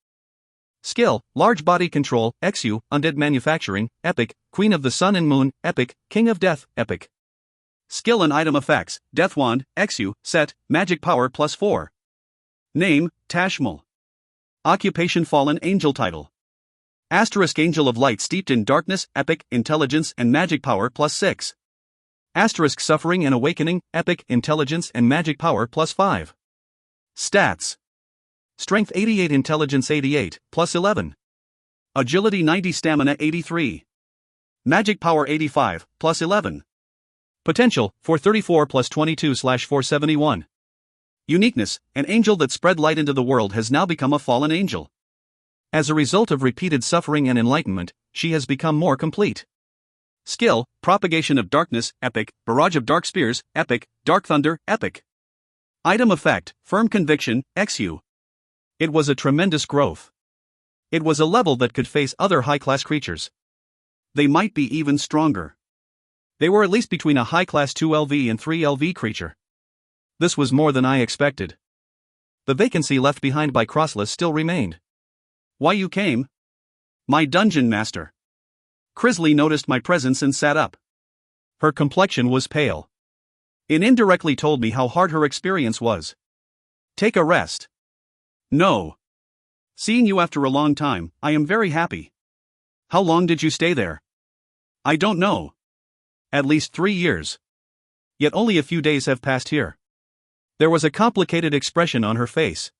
Skill, large body control, XU, undead manufacturing, epic, Queen of the Sun and Moon, epic, King of Death, epic. Skill and item effects, Death Wand, XU, set, magic power +4. Name, Tashmol. Occupation Fallen Angel title. Asterisk Angel of Light steeped in darkness, epic, intelligence and magic power +6. Asterisk Suffering and Awakening, epic, intelligence and magic power +5. Stats. Strength 88, intelligence 88, +11. Agility 90, stamina 83. Magic power 85, plus 11. Potential, 434 plus 22/471. Uniqueness, an angel that spread light into the world has now become a fallen angel. As a result of repeated suffering and enlightenment, she has become more complete. Skill, propagation of darkness, epic, barrage of dark spears, epic, dark thunder, epic. Item effect, firm conviction, XU. It was a tremendous growth. It was a level that could face other high-class creatures. They might be even stronger. They were at least between a high-class 2LV and 3LV creature. This was more than I expected. The vacancy left behind by Crossless still remained. Why you came? My dungeon master. Crisley noticed my presence and sat up. Her complexion was pale. It indirectly told me how hard her experience was. Take a rest. No. Seeing you after a long time, I am very happy. How long did you stay there? I don't know. At least 3 years. Yet only a few days have passed here. There was a complicated expression on her face.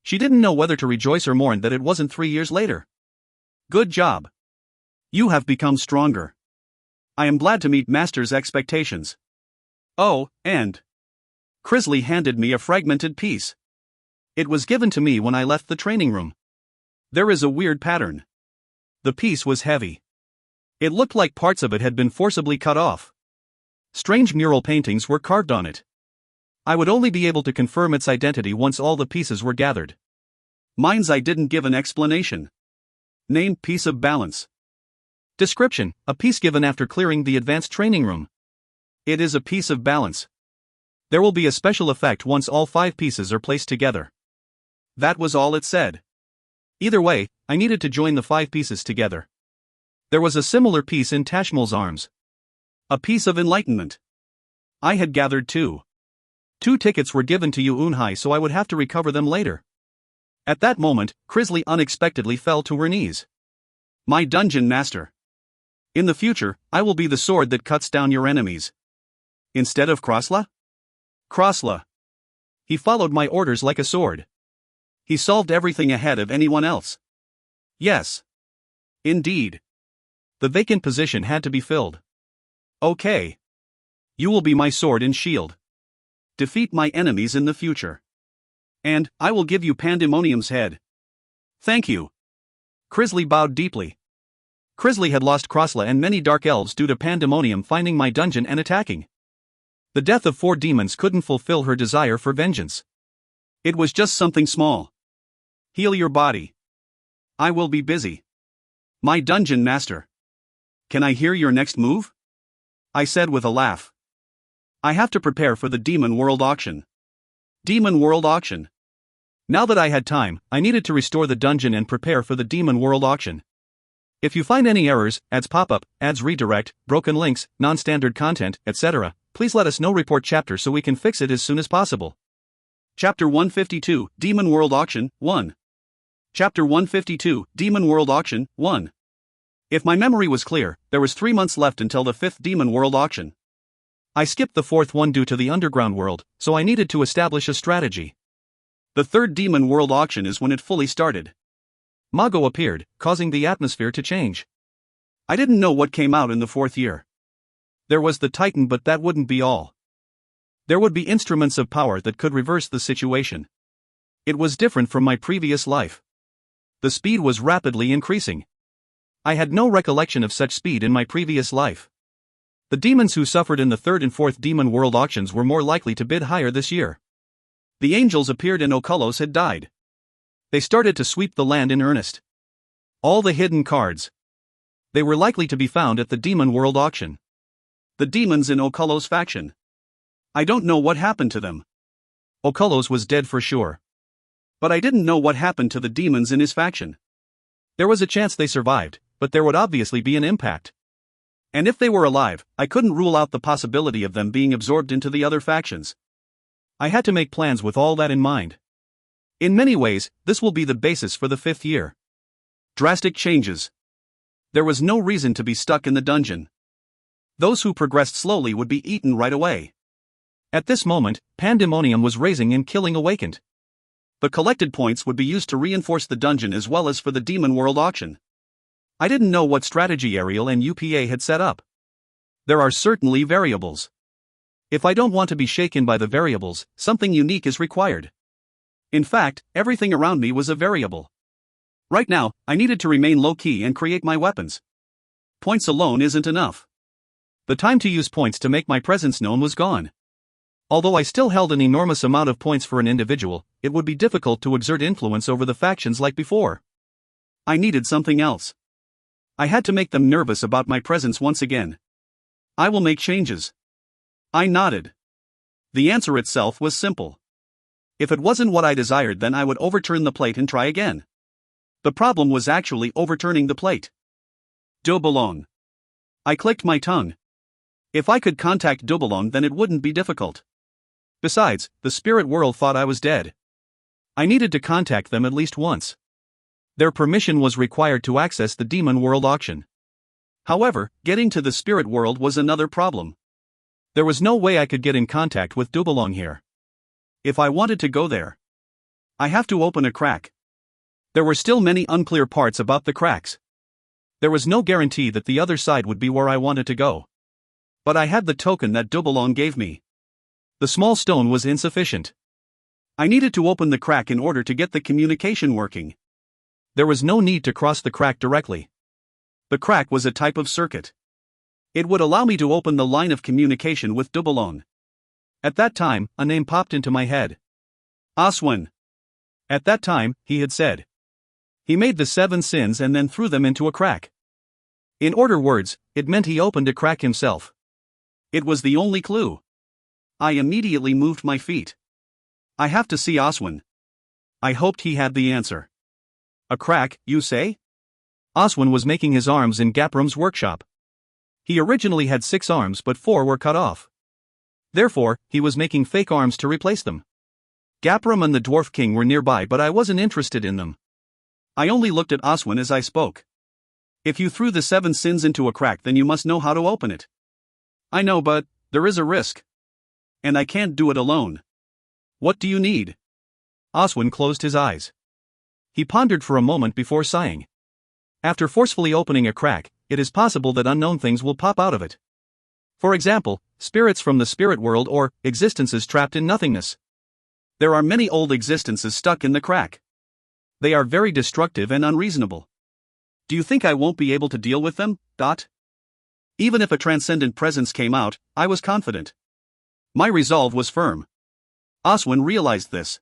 She didn't know whether to rejoice or mourn that it wasn't 3 years later. Good job. You have become stronger. I am glad to meet Master's expectations. Oh, and Crisley handed me a fragmented piece. It was given to me when I left the training room. There is a weird pattern. The piece was heavy. It looked like parts of it had been forcibly cut off. Strange mural paintings were carved on it. I would only be able to confirm its identity once all the pieces were gathered. Mine's I didn't give an explanation. Name, piece of balance. Description, a piece given after clearing the advanced training room. It is a piece of balance. There will be a special effect once all 5 pieces are placed together. That was all it said. Either way, I needed to join the 5 pieces together. There was a similar piece in Tashmul's arms. A piece of enlightenment. I had gathered 2. 2 tickets were given to Unhai, so I would have to recover them later. At that moment, Crisley unexpectedly fell to her knees. My dungeon master. In the future, I will be the sword that cuts down your enemies. Instead of Crossla? Crossla. He followed my orders like a sword. He solved everything ahead of anyone else. Yes. Indeed. The vacant position had to be filled. Okay. You will be my sword and shield. Defeat my enemies in the future. And I will give you Pandemonium's head. Thank you. Crisley bowed deeply. Crisley had lost Crossla and many dark elves due to Pandemonium finding my dungeon and attacking. The death of 4 demons couldn't fulfill her desire for vengeance. It was just something small. Heal your body. I will be busy. My dungeon master. Can I hear your next move? I said with a laugh. I have to prepare for the Demon World Auction. Demon World Auction. Now that I had time, I needed to restore the dungeon and prepare for the Demon World Auction. If you find any errors, ads pop up, ads redirect, broken links, non-standard content, etc., please let us know. Report chapter so we can fix it as soon as possible. Chapter 152, Demon World Auction, 1. Chapter 152, Demon World Auction, 1. If my memory was clear, there was 3 months left until the 5th Demon World Auction. I skipped the 4th one due to the underground world, so I needed to establish a strategy. The 3rd Demon World Auction is when it fully started. Mago appeared, causing the atmosphere to change. I didn't know what came out in the 4th year. There was the Titan, but that wouldn't be all. There would be instruments of power that could reverse the situation. It was different from my previous life. The speed was rapidly increasing. I had no recollection of such speed in my previous life. The demons who suffered in the 3rd and 4th Demon World Auctions were more likely to bid higher this year. The angels appeared and Ocullos had died. They started to sweep the land in earnest. All the hidden cards. They were likely to be found at the Demon World Auction. The demons in Ocullos' faction. I don't know what happened to them. Ocullos was dead for sure. But I didn't know what happened to the demons in his faction. There was a chance they survived, but there would obviously be an impact. And if they were alive, I couldn't rule out the possibility of them being absorbed into the other factions. I had to make plans with all that in mind. In many ways, this will be the basis for the 5th year. Drastic changes. There was no reason to be stuck in the dungeon. Those who progressed slowly would be eaten right away. At this moment, Pandemonium was raising and killing awakened. The collected points would be used to reinforce the dungeon as well as for the Demon World Auction. I didn't know what strategy Ariel and UPA had set up. There are certainly variables. If I don't want to be shaken by the variables, something unique is required. In fact, everything around me was a variable. Right now, I needed to remain low-key and create my weapons. Points alone isn't enough. The time to use points to make my presence known was gone. Although I still held an enormous amount of points for an individual, it would be difficult to exert influence over the factions like before. I needed something else. I had to make them nervous about my presence once again. I will make changes. I nodded. The answer itself was simple. If it wasn't what I desired, then I would overturn the plate and try again. The problem was actually overturning the plate. Dobelong. I clicked my tongue. If I could contact Dobelong, then it wouldn't be difficult. Besides, the spirit world thought I was dead. I needed to contact them at least once. Their permission was required to access the demon world auction. However, getting to the spirit world was another problem. There was no way I could get in contact with Dobelong here. If I wanted to go there, I have to open a crack. There were still many unclear parts about the cracks. There was no guarantee that the other side would be where I wanted to go. But I had the token that Dobelong gave me. The small stone was insufficient. I needed to open the crack in order to get the communication working. There was no need to cross the crack directly. The crack was a type of circuit. It would allow me to open the line of communication with Dobelong. At that time, a name popped into my head. Aswin. At that time, he had said. He made the 7 sins and then threw them into a crack. In other words, it meant he opened a crack himself. It was the only clue. I immediately moved my feet. I have to see Aswin. I hoped he had the answer. A crack, you say? Aswin was making his arms in Gapram's workshop. He originally had 6 arms, but 4 were cut off. Therefore, he was making fake arms to replace them. Gapram and the Dwarf King were nearby, but I wasn't interested in them. I only looked at Aswin as I spoke. If you threw the 7 sins into a crack, then you must know how to open it. I know, but there is a risk. And I can't do it alone. What do you need? Aswin closed his eyes. He pondered for a moment before sighing. After forcefully opening a crack, it is possible that unknown things will pop out of it. For example, spirits from the spirit world or existences trapped in nothingness. There are many old existences stuck in the crack. They are very destructive and unreasonable. Do you think I won't be able to deal with them? Even if a transcendent presence came out, I was confident. My resolve was firm. Aswin realized this.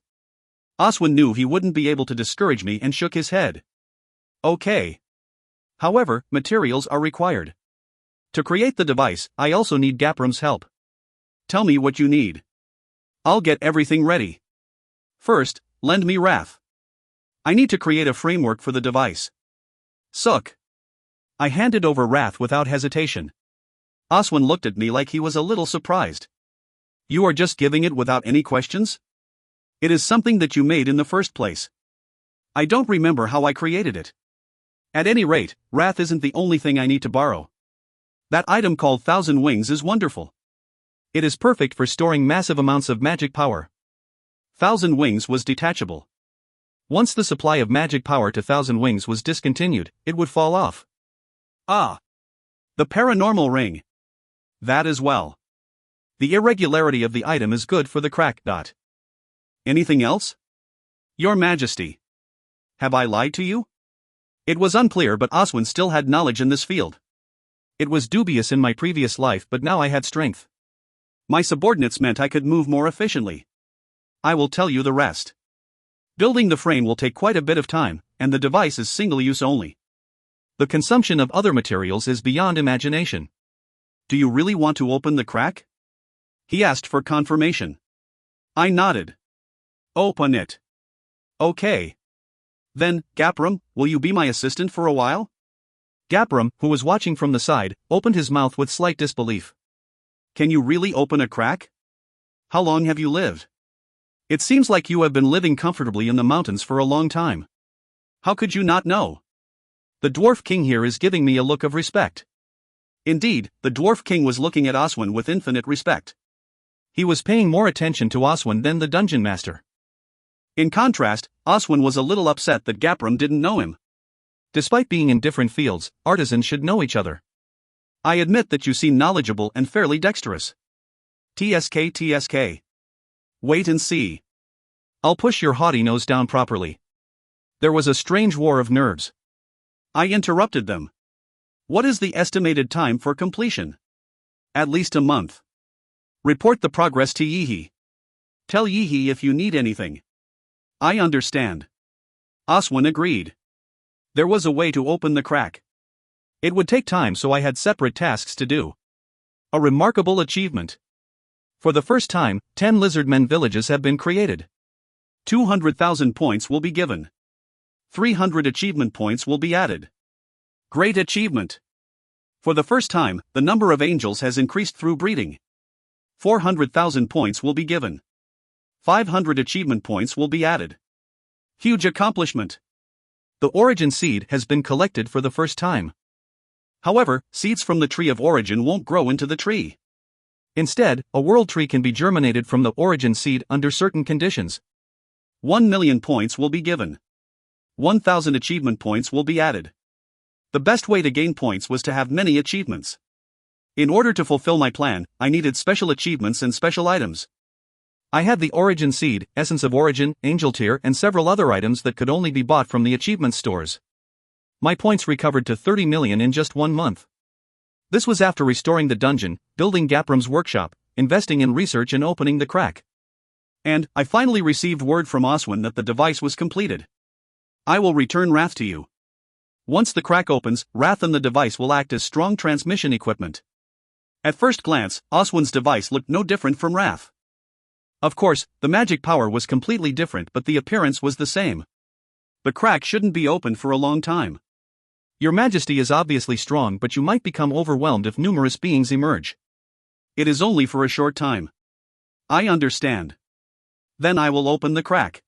Aswin knew he wouldn't be able to discourage me and shook his head. Okay. However, materials are required. To create the device, I also need Gapram's help. Tell me what you need. I'll get everything ready. First, lend me Wrath. I need to create a framework for the device. Suck. I handed over Wrath without hesitation. Aswin looked at me like he was a little surprised. You are just giving it without any questions? It is something that you made in the first place. I don't remember how I created it. At any rate, Wrath isn't the only thing I need to borrow. That item called 1,000 Wings is wonderful. It is perfect for storing massive amounts of magic power. 1,000 Wings was detachable. Once the supply of magic power to 1,000 Wings was discontinued, it would fall off. Ah! The paranormal ring. That as well. The irregularity of the item is good for the crack. Anything else? Your Majesty. Have I lied to you? It was unclear, but Aswin still had knowledge in this field. It was dubious in my previous life, but now I had strength. My subordinates meant I could move more efficiently. I will tell you the rest. Building the frame will take quite a bit of time, and the device is single-use only. The consumption of other materials is beyond imagination. Do you really want to open the crack? He asked for confirmation. I nodded. Open it. Okay. Then, Gapram, will you be my assistant for a while? Gapram, who was watching from the side, opened his mouth with slight disbelief. Can you really open a crack? How long have you lived? It seems like you have been living comfortably in the mountains for a long time. How could you not know? The Dwarf King here is giving me a look of respect. Indeed, the Dwarf King was looking at Aswin with infinite respect. He was paying more attention to Aswin than the Dungeon Master. In contrast, Aswin was a little upset that Gapram didn't know him. Despite being in different fields, artisans should know each other. I admit that you seem knowledgeable and fairly dexterous. TSK. Wait and see. I'll push your haughty nose down properly. There was a strange war of nerves. I interrupted them. What is the estimated time for completion? At least a month. Report the progress to Yihi. Tell Yihi if you need anything. I understand. Oswin agreed. There was a way to open the crack. It would take time, so I had separate tasks to do. A remarkable achievement. For the first time, 10 lizardmen villages have been created. 200,000 points will be given. 300 achievement points will be added. Great achievement. For the first time, the number of angels has increased through breeding. 400,000 points will be given. 500 achievement points will be added. Huge accomplishment. The origin seed has been collected for the first time. However, seeds from the tree of origin won't grow into the tree. Instead, a world tree can be germinated from the origin seed under certain conditions. 1 million points will be given. 1,000 achievement points will be added. The best way to gain points was to have many achievements. In order to fulfill my plan, I needed special achievements and special items. I had the origin seed, essence of origin, angel tear, and several other items that could only be bought from the achievement stores. My points recovered to 30 million in just 1 month. This was after restoring the dungeon, building Gapram's workshop, investing in research, and opening the crack. And I finally received word from Oswin that the device was completed. I will return Wrath to you. Once the crack opens, Wrath and the device will act as strong transmission equipment. At first glance, Oswin's device looked no different from Wrath. Of course, the magic power was completely different, but the appearance was the same. The crack shouldn't be opened for a long time. Your Majesty is obviously strong, but you might become overwhelmed if numerous beings emerge. It is only for a short time. I understand. Then I will open the crack.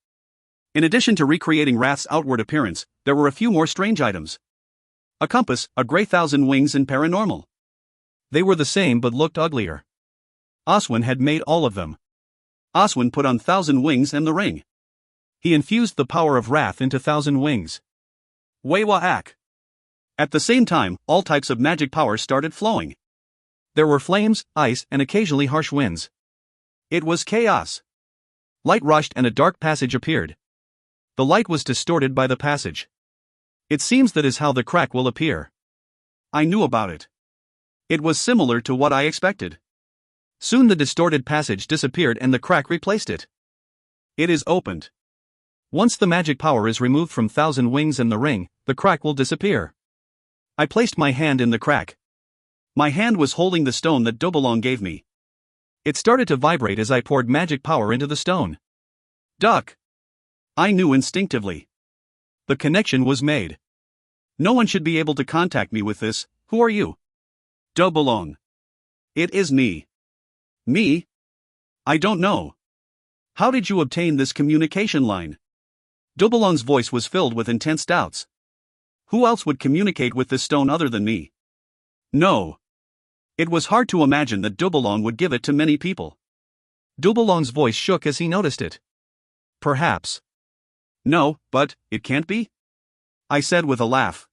In addition to recreating Wrath's outward appearance, there were a few more strange items. A compass, a grey 1,000 wings, and paranormal. They were the same but looked uglier. Oswin had made all of them. Oswin put on 1,000 wings and the ring. He infused the power of Wrath into 1,000 wings. Wewa-ak. At the same time, all types of magic power started flowing. There were flames, ice, and occasionally harsh winds. It was chaos. Light rushed and a dark passage appeared. The light was distorted by the passage. It seems that is how the crack will appear. I knew about it. It was similar to what I expected. Soon the distorted passage disappeared and the crack replaced it. It is opened. Once the magic power is removed from 1,000 wings and the ring, the crack will disappear. I placed my hand in the crack. My hand was holding the stone that Dobalong gave me. It started to vibrate as I poured magic power into the stone. Duck! I knew instinctively. The connection was made. No one should be able to contact me with this. Who are you? Dobalong. It is me. Me? I don't know. How did you obtain this communication line? Dobalong's voice was filled with intense doubts. Who else would communicate with this stone other than me? No. It was hard to imagine that Dobalong would give it to many people. Dobalong's voice shook as he noticed it. Perhaps. No, but it can't be? I said with a laugh.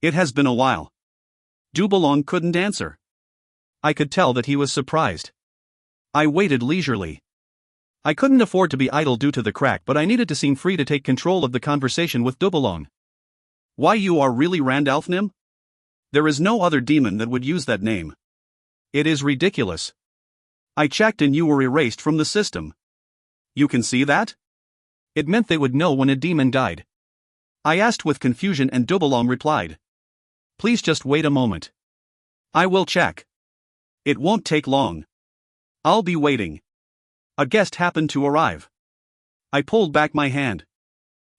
It has been a while. Dobalong couldn't answer. I could tell that he was surprised. I waited leisurely. I couldn't afford to be idle due to the crack, but I needed to seem free to take control of the conversation with Dobalong. Why, you are really Randalph Nim? There is no other demon that would use that name. It is ridiculous. I checked and you were erased from the system. You can see that? It meant they would know when a demon died. I asked with confusion and Dobalong replied. Please just wait a moment. I will check. It won't take long. I'll be waiting. A guest happened to arrive. I pulled back my hand.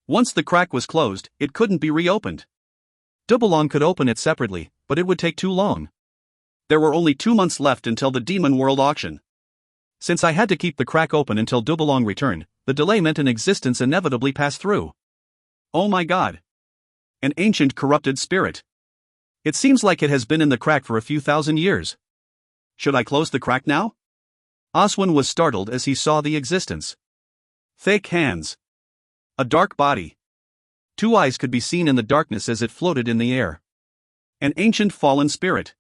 Once the crack was closed, it couldn't be reopened. Dobalong could open it separately, but it would take too long. There were only 2 months left until the Demon World auction. Since I had to keep the crack open until Dobalong returned, the delay meant an existence inevitably passed through. Oh my god. An ancient corrupted spirit. It seems like it has been in the crack for a few thousand years. Should I close the crack now? Oswin was startled as he saw the existence. Thick hands. A dark body. 2 eyes could be seen in the darkness as it floated in the air. An ancient fallen spirit.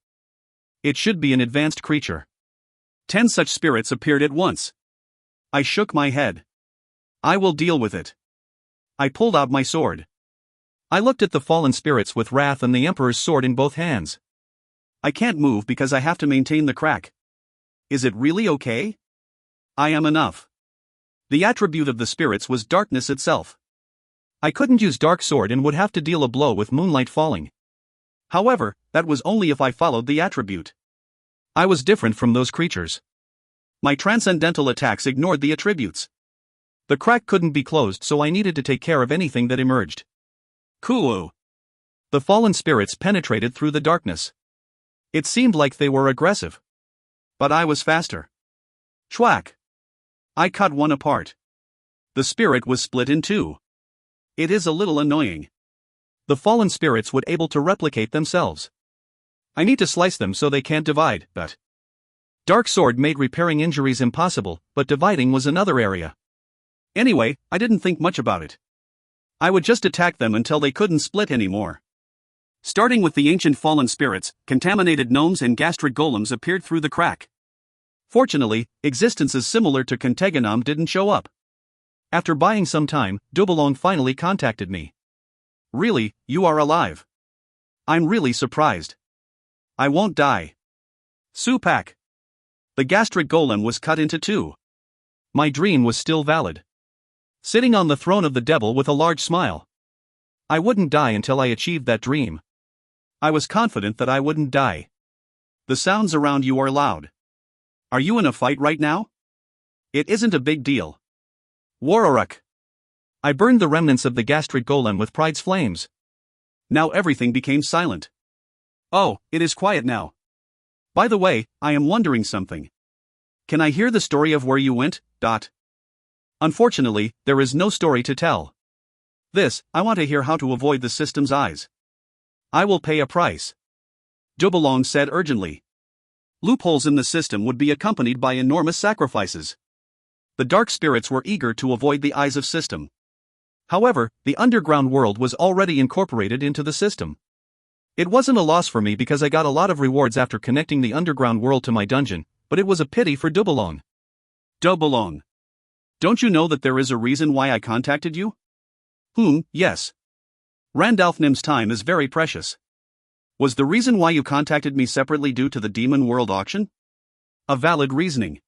It should be an advanced creature. 10 such spirits appeared at once. I shook my head. I will deal with it. I pulled out my sword. I looked at the fallen spirits with wrath and the Emperor's sword in both hands. I can't move because I have to maintain the crack. Is it really okay? I am enough. The attribute of the spirits was darkness itself. I couldn't use dark sword and would have to deal a blow with moonlight falling. However, that was only if I followed the attribute. I was different from those creatures. My transcendental attacks ignored the attributes. The crack couldn't be closed, so I needed to take care of anything that emerged. Cool. The fallen spirits penetrated through the darkness. It seemed like they were aggressive. But I was faster. Schwack. I cut one apart. The spirit was split in 2. It is a little annoying. The fallen spirits would able to replicate themselves. I need to slice them so they can't divide, but Dark Sword made repairing injuries impossible, but dividing was another area. Anyway, I didn't think much about it. I would just attack them until they couldn't split anymore. Starting with the ancient fallen spirits, contaminated gnomes and gastric golems appeared through the crack. Fortunately, existences similar to Kenteganam didn't show up. After buying some time, Dubalong finally contacted me. Really, you are alive. I'm really surprised. I won't die. Supak. The gastric golem was cut into 2. My dream was still valid. Sitting on the throne of the devil with a large smile. I wouldn't die until I achieved that dream. I was confident that I wouldn't die. The sounds around you are loud. Are you in a fight right now? It isn't a big deal. Waroruk. I burned the remnants of the gastric golem with pride's flames. Now everything became silent. Oh, it is quiet now. By the way, I am wondering something. Can I hear the story of where you went? Unfortunately, there is no story to tell. I want to hear how to avoid the system's eyes. I will pay a price. Dubalong said urgently. Loopholes in the system would be accompanied by enormous sacrifices. The dark spirits were eager to avoid the eyes of system. However, the underground world was already incorporated into the system. It wasn't a loss for me because I got a lot of rewards after connecting the underground world to my dungeon, but it was a pity for Dubalong. Dubalong. Don't you know that there is a reason why I contacted you? Yes. Randalph Nim's time is very precious. Was the reason why you contacted me separately due to the Demon World auction? A valid reasoning.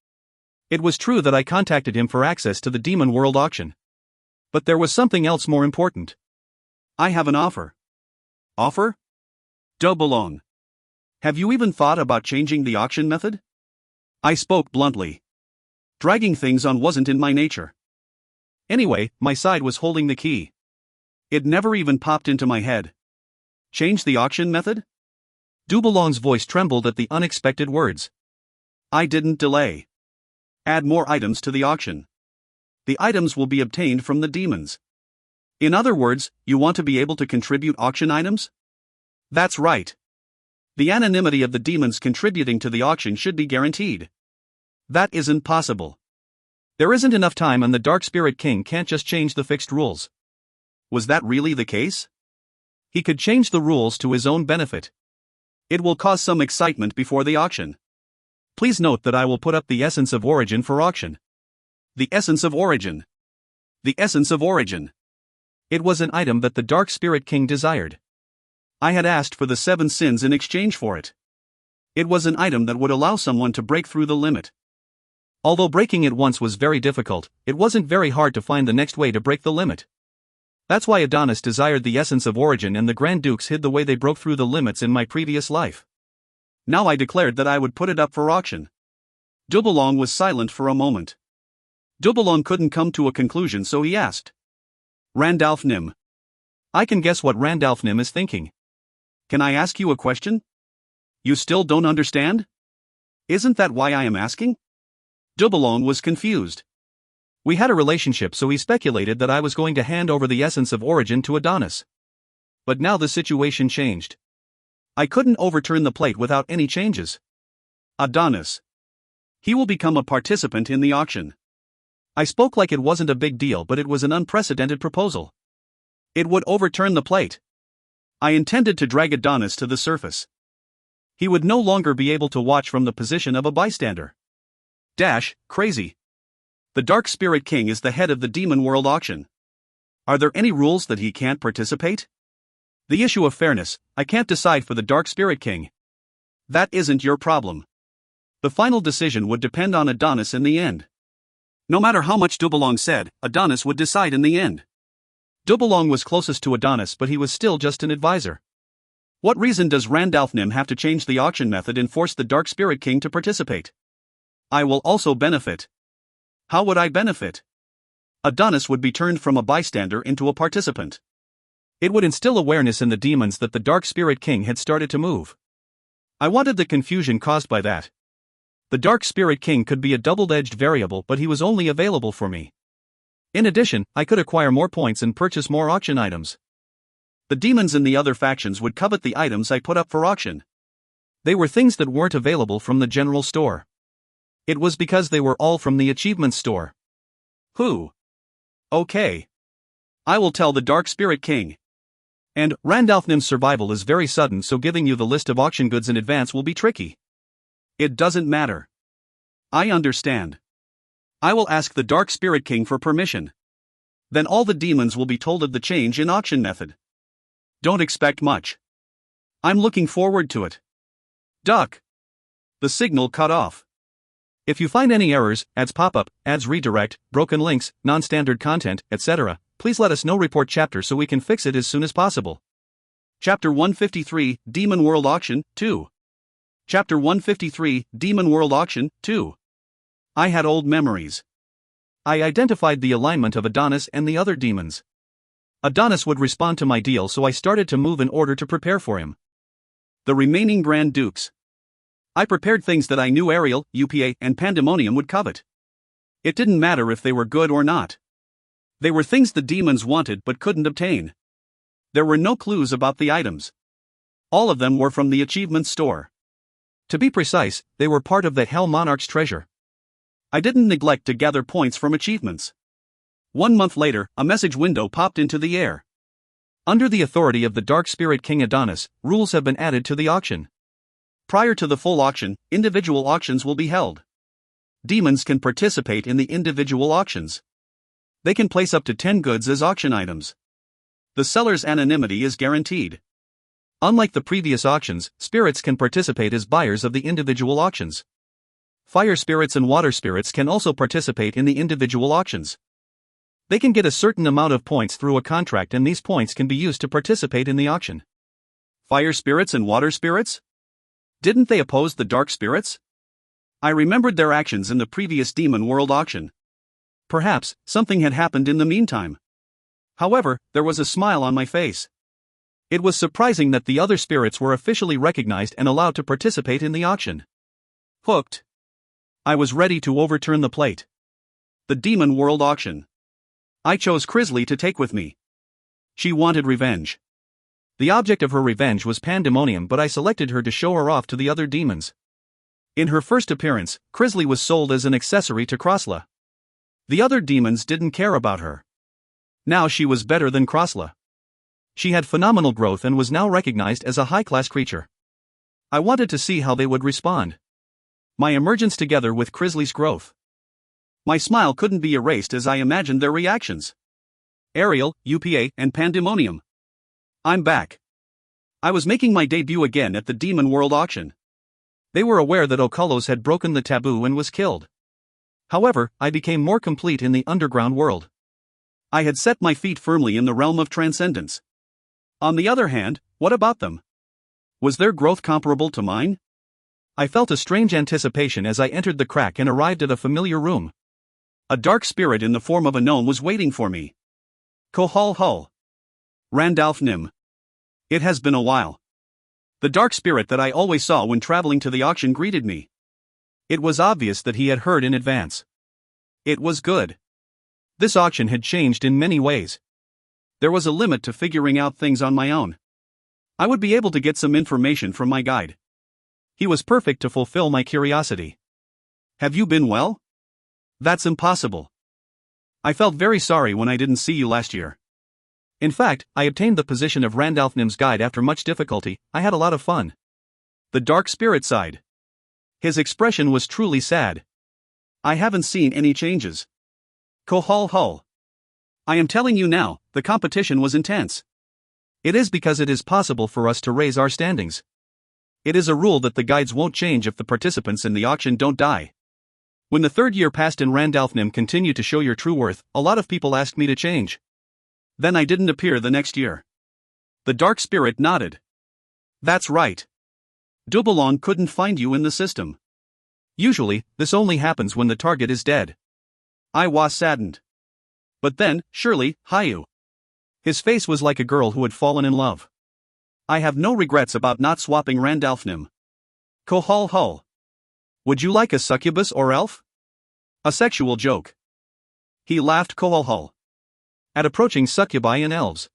It was true that I contacted him for access to the Demon World auction. But there was something else more important. I have an offer. Offer? Dubalong. Have you even thought about changing the auction method? I spoke bluntly. Dragging things on wasn't in my nature. Anyway, my side was holding the key. It never even popped into my head. Change the auction method? Dubalong's voice trembled at the unexpected words. I didn't delay. Add more items to the auction. The items will be obtained from the demons. In other words, you want to be able to contribute auction items? That's right. The anonymity of the demons contributing to the auction should be guaranteed. That isn't possible. There isn't enough time and the Dark Spirit King can't just change the fixed rules. Was that really the case? He could change the rules to his own benefit. It will cause some excitement before the auction. Please note that I will put up the Essence of Origin for auction. The Essence of Origin. The Essence of Origin. It was an item that the Dark Spirit King desired. I had asked for the 7 sins in exchange for it. It was an item that would allow someone to break through the limit. Although breaking it once was very difficult, it wasn't very hard to find the next way to break the limit. That's why Adonis desired the Essence of Origin and the Grand Dukes hid the way they broke through the limits in my previous life. Now I declared that I would put it up for auction. Dubalong was silent for a moment. Dubalong couldn't come to a conclusion, so he asked. Randalph Nim. I can guess what Randalph Nim is thinking. Can I ask you a question? You still don't understand? Isn't that why I am asking? Dubalong was confused. We had a relationship, so he speculated that I was going to hand over the Essence of Origin to Adonis. But now the situation changed. I couldn't overturn the plate without any changes. Adonis. He will become a participant in the auction. I spoke like it wasn't a big deal, but it was an unprecedented proposal. It would overturn the plate. I intended to drag Adonis to the surface. He would no longer be able to watch from the position of a bystander. Crazy. The Dark Spirit King is the head of the Demon World auction. Are there any rules that he can't participate? The issue of fairness, I can't decide for the Dark Spirit King. That isn't your problem. The final decision would depend on Adonis in the end. No matter how much Dubelong said, Adonis would decide in the end. Dubelong was closest to Adonis, but he was still just an advisor. What reason does Randalph have to change the auction method and force the Dark Spirit King to participate? I will also benefit. How would I benefit? Adonis would be turned from a bystander into a participant. It would instill awareness in the demons that the Dark Spirit King had started to move. I wanted the confusion caused by that. The Dark Spirit King could be a double-edged variable, but he was only available for me. In addition, I could acquire more points and purchase more auction items. The demons in the other factions would covet the items I put up for auction. They were things that weren't available from the general store. It was because they were all from the achievement store. Okay. I will tell the Dark Spirit King. And Randalph's survival is very sudden, so giving you the list of auction goods in advance will be tricky. It doesn't matter. I understand. I will ask the Dark Spirit King for permission. Then all the demons will be told of the change in auction method. Don't expect much. I'm looking forward to it. Duck. The signal cut off. If you find any errors, ads pop up, ads redirect, broken links, non-standard content, etc., please let us know. Report chapter so we can fix it as soon as possible. Chapter 153, Demon World Auction, 2. Chapter 153, Demon World Auction, 2. I had old memories. I identified the alignment of Adonis and the other demons. Adonis would respond to my deal, so I started to move in order to prepare for him. The remaining Grand Dukes. I prepared things that I knew Ariel, UPA, and Pandemonium would covet. It didn't matter if they were good or not. They were things the demons wanted but couldn't obtain. There were no clues about the items. All of them were from the achievement store. To be precise, they were part of the Hell Monarch's treasure. I didn't neglect to gather points from achievements. 1 month later, a message window popped into the air. Under the authority of the Dark Spirit King Adonis, rules have been added to the auction. Prior to the full auction, individual auctions will be held. Demons can participate in the individual auctions. They can place up to 10 goods as auction items. The seller's anonymity is guaranteed. Unlike the previous auctions, spirits can participate as buyers of the individual auctions. Fire spirits and water spirits can also participate in the individual auctions. They can get a certain amount of points through a contract, and these points can be used to participate in the auction. Fire spirits and water spirits? Didn't they oppose the dark spirits? I remembered their actions in the previous Demon World auction. Perhaps something had happened in the meantime. However, there was a smile on my face. It was surprising that the other spirits were officially recognized and allowed to participate in the auction. Hooked. I was ready to overturn the plate. The Demon World auction. I chose Crisley to take with me. She wanted revenge. The object of her revenge was Pandemonium, but I selected her to show her off to the other demons. In her first appearance, Crisley was sold as an accessory to Crossla. The other demons didn't care about her. Now she was better than Crossla. She had phenomenal growth and was now recognized as a high-class creature. I wanted to see how they would respond. My emergence together with Crisley's growth. My smile couldn't be erased as I imagined their reactions. Ariel, UPA, and Pandemonium. I'm back. I was making my debut again at the Demon World auction. They were aware that Oculus had broken the taboo and was killed. However, I became more complete in the underground world. I had set my feet firmly in the realm of transcendence. On the other hand, what about them? Was their growth comparable to mine? I felt a strange anticipation as I entered the crack and arrived at a familiar room. A dark spirit in the form of a gnome was waiting for me. Kohal Hull. Randalph Nim. It has been a while. The dark spirit that I always saw when traveling to the auction greeted me. It was obvious that he had heard in advance. It was good. This auction had changed in many ways. There was a limit to figuring out things on my own. I would be able to get some information from my guide. He was perfect to fulfill my curiosity. Have you been well? That's impossible. I felt very sorry when I didn't see you last year. In fact, I obtained the position of Randalph's guide after much difficulty. I had a lot of fun. The dark spirit sighed. His expression was truly sad. I haven't seen any changes. Hull. I am telling you now, the competition was intense. It is because it is possible for us to raise our standings. It is a rule that the guides won't change if the participants in the auction don't die. When the third year passed and Randalph continued to show your true worth, a lot of people asked me to change. Then I didn't appear the next year. The dark spirit nodded. That's right. Dubulon couldn't find you in the system. Usually, this only happens when the target is dead. I was saddened. But then, surely, Hayu. His face was like a girl who had fallen in love. I have no regrets about not swapping Randalphnim. Hull. Would you like a succubus or elf? A sexual joke. He laughed Hull. At approaching succubi and elves.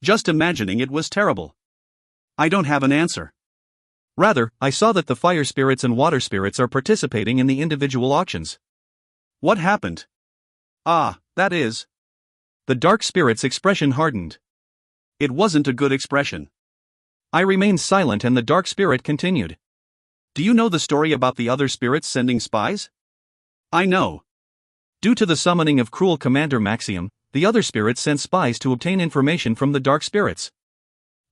Just imagining it was terrible. I don't have an answer. Rather, I saw that the fire spirits and water spirits are participating in the individual auctions. What happened? Ah, that is. The dark spirit's expression hardened. It wasn't a good expression. I remained silent and the dark spirit continued. Do you know the story about the other spirits sending spies? I know. Due to the summoning of cruel Commander Maxium, the other spirits sent spies to obtain information from the dark spirits.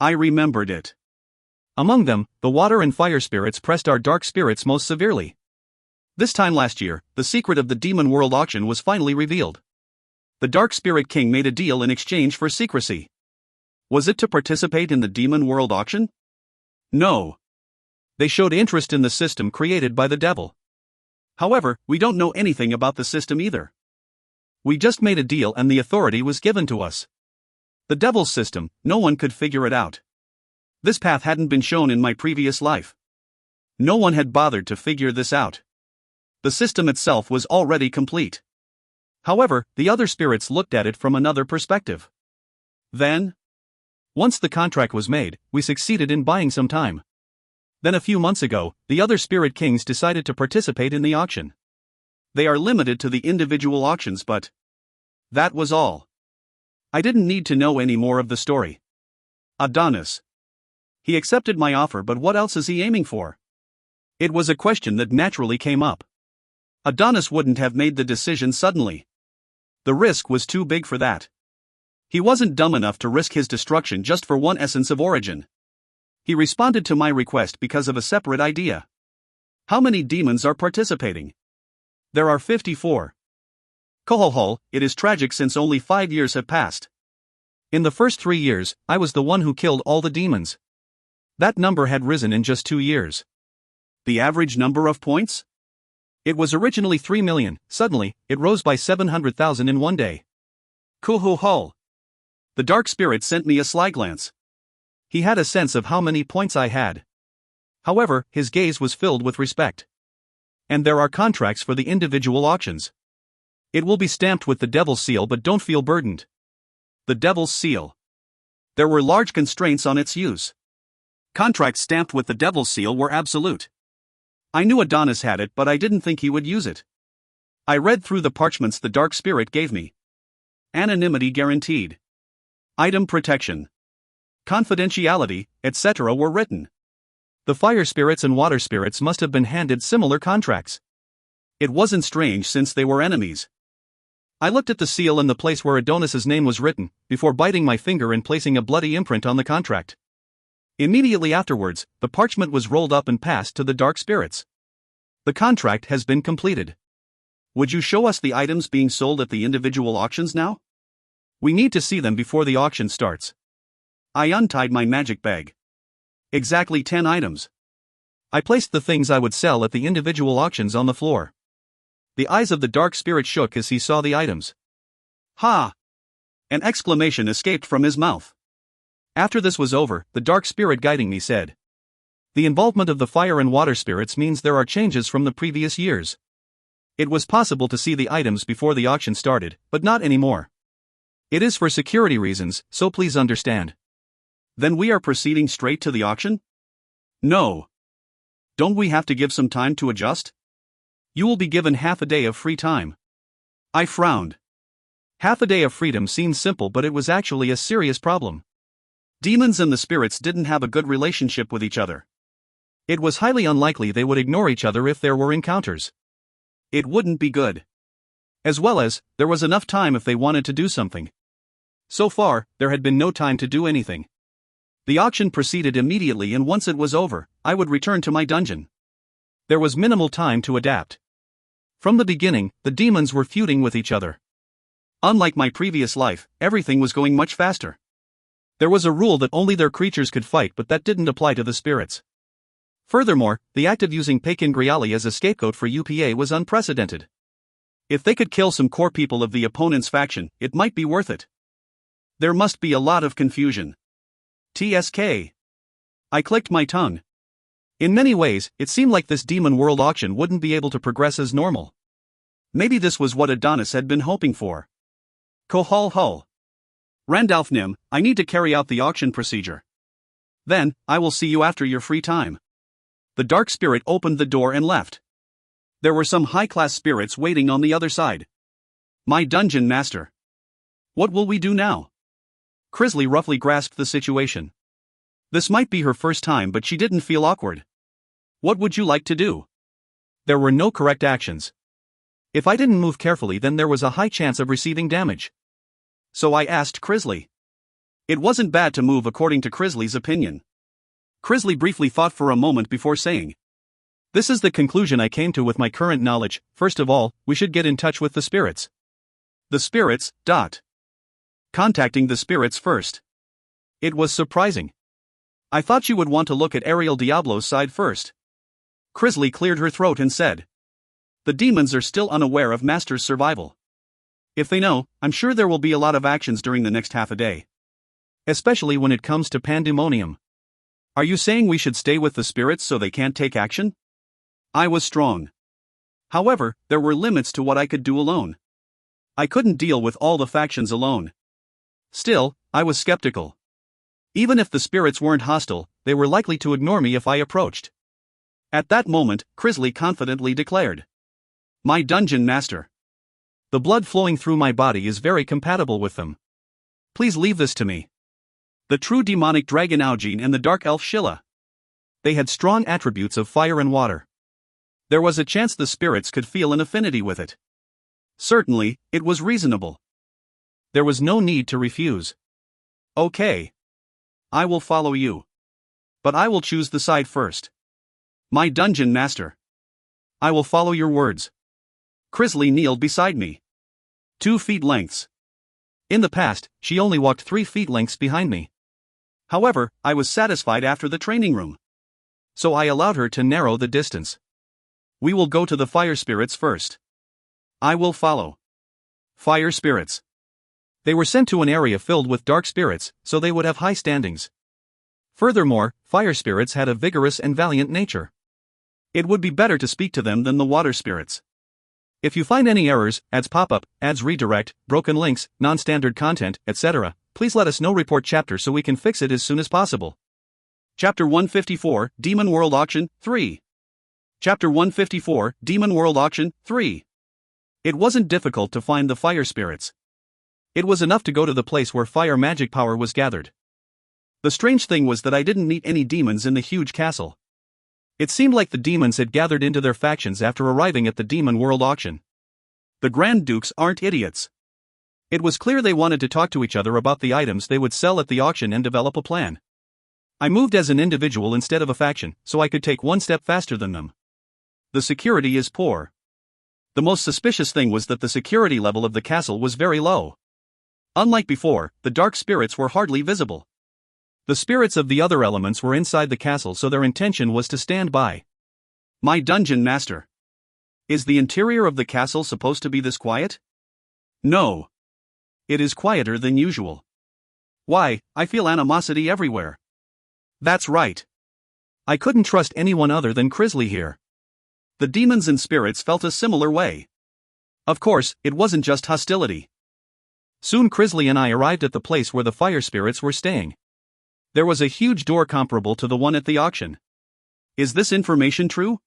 I remembered it. Among them, the water and fire spirits pressed our dark spirits most severely. This time last year, the secret of the Demon World auction was finally revealed. The Dark Spirit King made a deal in exchange for secrecy. Was it to participate in the Demon World auction? No. They showed interest in the system created by the devil. However, we don't know anything about the system either. We just made a deal and the authority was given to us. The devil's system, no one could figure it out. This path hadn't been shown in my previous life. No one had bothered to figure this out. The system itself was already complete. However, the other spirits looked at it from another perspective. Then, once the contract was made, we succeeded in buying some time. Then a few months ago, the other spirit kings decided to participate in the auction. They are limited to the individual auctions, but that was all. I didn't need to know any more of the story. Adonis. He accepted my offer, but what else is he aiming for? It was a question that naturally came up. Adonis wouldn't have made the decision suddenly. The risk was too big for that. He wasn't dumb enough to risk his destruction just for one essence of origin. He responded to my request because of a separate idea. How many demons are participating? There are 54. Hull, it is tragic since only 5 years have passed. In the first 3 years, I was the one who killed all the demons. That number had risen in just 2 years. The average number of points? It was originally 3 million, suddenly, it rose by 700,000 in one day. Hull. The dark spirit sent me a sly glance. He had a sense of how many points I had. However, his gaze was filled with respect. And there are contracts for the individual auctions. It will be stamped with the Devil's Seal, but don't feel burdened. The Devil's Seal. There were large constraints on its use. Contracts stamped with the Devil's Seal were absolute. I knew Adonis had it, but I didn't think he would use it. I read through the parchments the Dark Spirit gave me. Anonymity guaranteed. Item protection. Confidentiality, etc. were written. The fire spirits and water spirits must have been handed similar contracts. It wasn't strange since they were enemies. I looked at the seal and the place where Adonis's name was written, before biting my finger and placing a bloody imprint on the contract. Immediately afterwards, the parchment was rolled up and passed to the dark spirits. The contract has been completed. Would you show us the items being sold at the individual auctions now? We need to see them before the auction starts. I untied my magic bag. Exactly 10 items. I placed the things I would sell at the individual auctions on the floor. The eyes of the dark spirit shook as he saw the items. Ha! An exclamation escaped from his mouth. After this was over, the dark spirit guiding me said, "The involvement of the fire and water spirits means there are changes from the previous years. It was possible to see the items before the auction started, but not anymore. It is for security reasons, so please understand." Then we are proceeding straight to the auction? No. Don't we have to give some time to adjust? You will be given half a day of free time. I frowned. Half a day of freedom seemed simple, but it was actually a serious problem. Demons and the spirits didn't have a good relationship with each other. It was highly unlikely they would ignore each other if there were encounters. It wouldn't be good. As well as, there was enough time if they wanted to do something. So far, there had been no time to do anything. The auction proceeded immediately, and once it was over, I would return to my dungeon. There was minimal time to adapt. From the beginning, the demons were feuding with each other. Unlike my previous life, everything was going much faster. There was a rule that only their creatures could fight, but that didn't apply to the spirits. Furthermore, the act of using Pekin Griali as a scapegoat for UPA was unprecedented. If they could kill some core people of the opponent's faction, it might be worth it. There must be a lot of confusion. TSK. I clicked my tongue. In many ways, it seemed like this demon world auction wouldn't be able to progress as normal. Maybe this was what Adonis had been hoping for. Kohol Hull. Randalph Nim, I need to carry out the auction procedure. Then, I will see you after your free time. The dark spirit opened the door and left. There were some high-class spirits waiting on the other side. My dungeon master. What will we do now? Crisley roughly grasped the situation. This might be her first time, but she didn't feel awkward. What would you like to do? There were no correct actions. If I didn't move carefully, then there was a high chance of receiving damage. So I asked Crisley. It wasn't bad to move according to Crisley's opinion. Crisley briefly thought for a moment before saying, "This is the conclusion I came to with my current knowledge. First of all, we should get in touch with the spirits." The spirits, Contacting the spirits first. It was surprising. I thought you would want to look at Ariel Diablo's side first. Crisley cleared her throat and said, "The demons are still unaware of Master's survival. If they know, I'm sure there will be a lot of actions during the next half a day. Especially when it comes to pandemonium. Are you saying we should stay with the spirits so they can't take action?" I was strong. However, there were limits to what I could do alone. I couldn't deal with all the factions alone. Still, I was skeptical. Even if the spirits weren't hostile, they were likely to ignore me if I approached. At that moment, Crisley confidently declared, "My dungeon master. The blood flowing through my body is very compatible with them. Please leave this to me." The true demonic dragon Augine and the dark elf Shilla. They had strong attributes of fire and water. There was a chance the spirits could feel an affinity with it. Certainly, it was reasonable. There was no need to refuse. Okay. I will follow you. But I will choose the side first. My dungeon master. I will follow your words. Crisley kneeled beside me. 2 feet lengths. In the past, she only walked 3 feet lengths behind me. However, I was satisfied after the training room. So I allowed her to narrow the distance. We will go to the fire spirits first. I will follow. Fire spirits. They were sent to an area filled with dark spirits, so they would have high standings. Furthermore, fire spirits had a vigorous and valiant nature. It would be better to speak to them than the water spirits. If you find any errors, ads pop-up, ads redirect, broken links, non-standard content, etc., please let us know. Report chapter so we can fix it as soon as possible. Chapter 154, Demon World Auction, 3. Chapter 154, Demon World Auction, 3. It wasn't difficult to find the fire spirits. It was enough to go to the place where fire magic power was gathered. The strange thing was that I didn't meet any demons in the huge castle. It seemed like the demons had gathered into their factions after arriving at the Demon World Auction. The Grand Dukes aren't idiots. It was clear they wanted to talk to each other about the items they would sell at the auction and develop a plan. I moved as an individual instead of a faction, so I could take one step faster than them. The security is poor. The most suspicious thing was that the security level of the castle was very low. Unlike before, the dark spirits were hardly visible. The spirits of the other elements were inside the castle, so their intention was to stand by. My dungeon master. Is the interior of the castle supposed to be this quiet? No. It is quieter than usual. Why, I feel animosity everywhere. That's right. I couldn't trust anyone other than Crisley here. The demons and spirits felt a similar way. Of course, it wasn't just hostility. Soon Crisley and I arrived at the place where the fire spirits were staying. There was a huge door comparable to the one at the auction. Is this information true?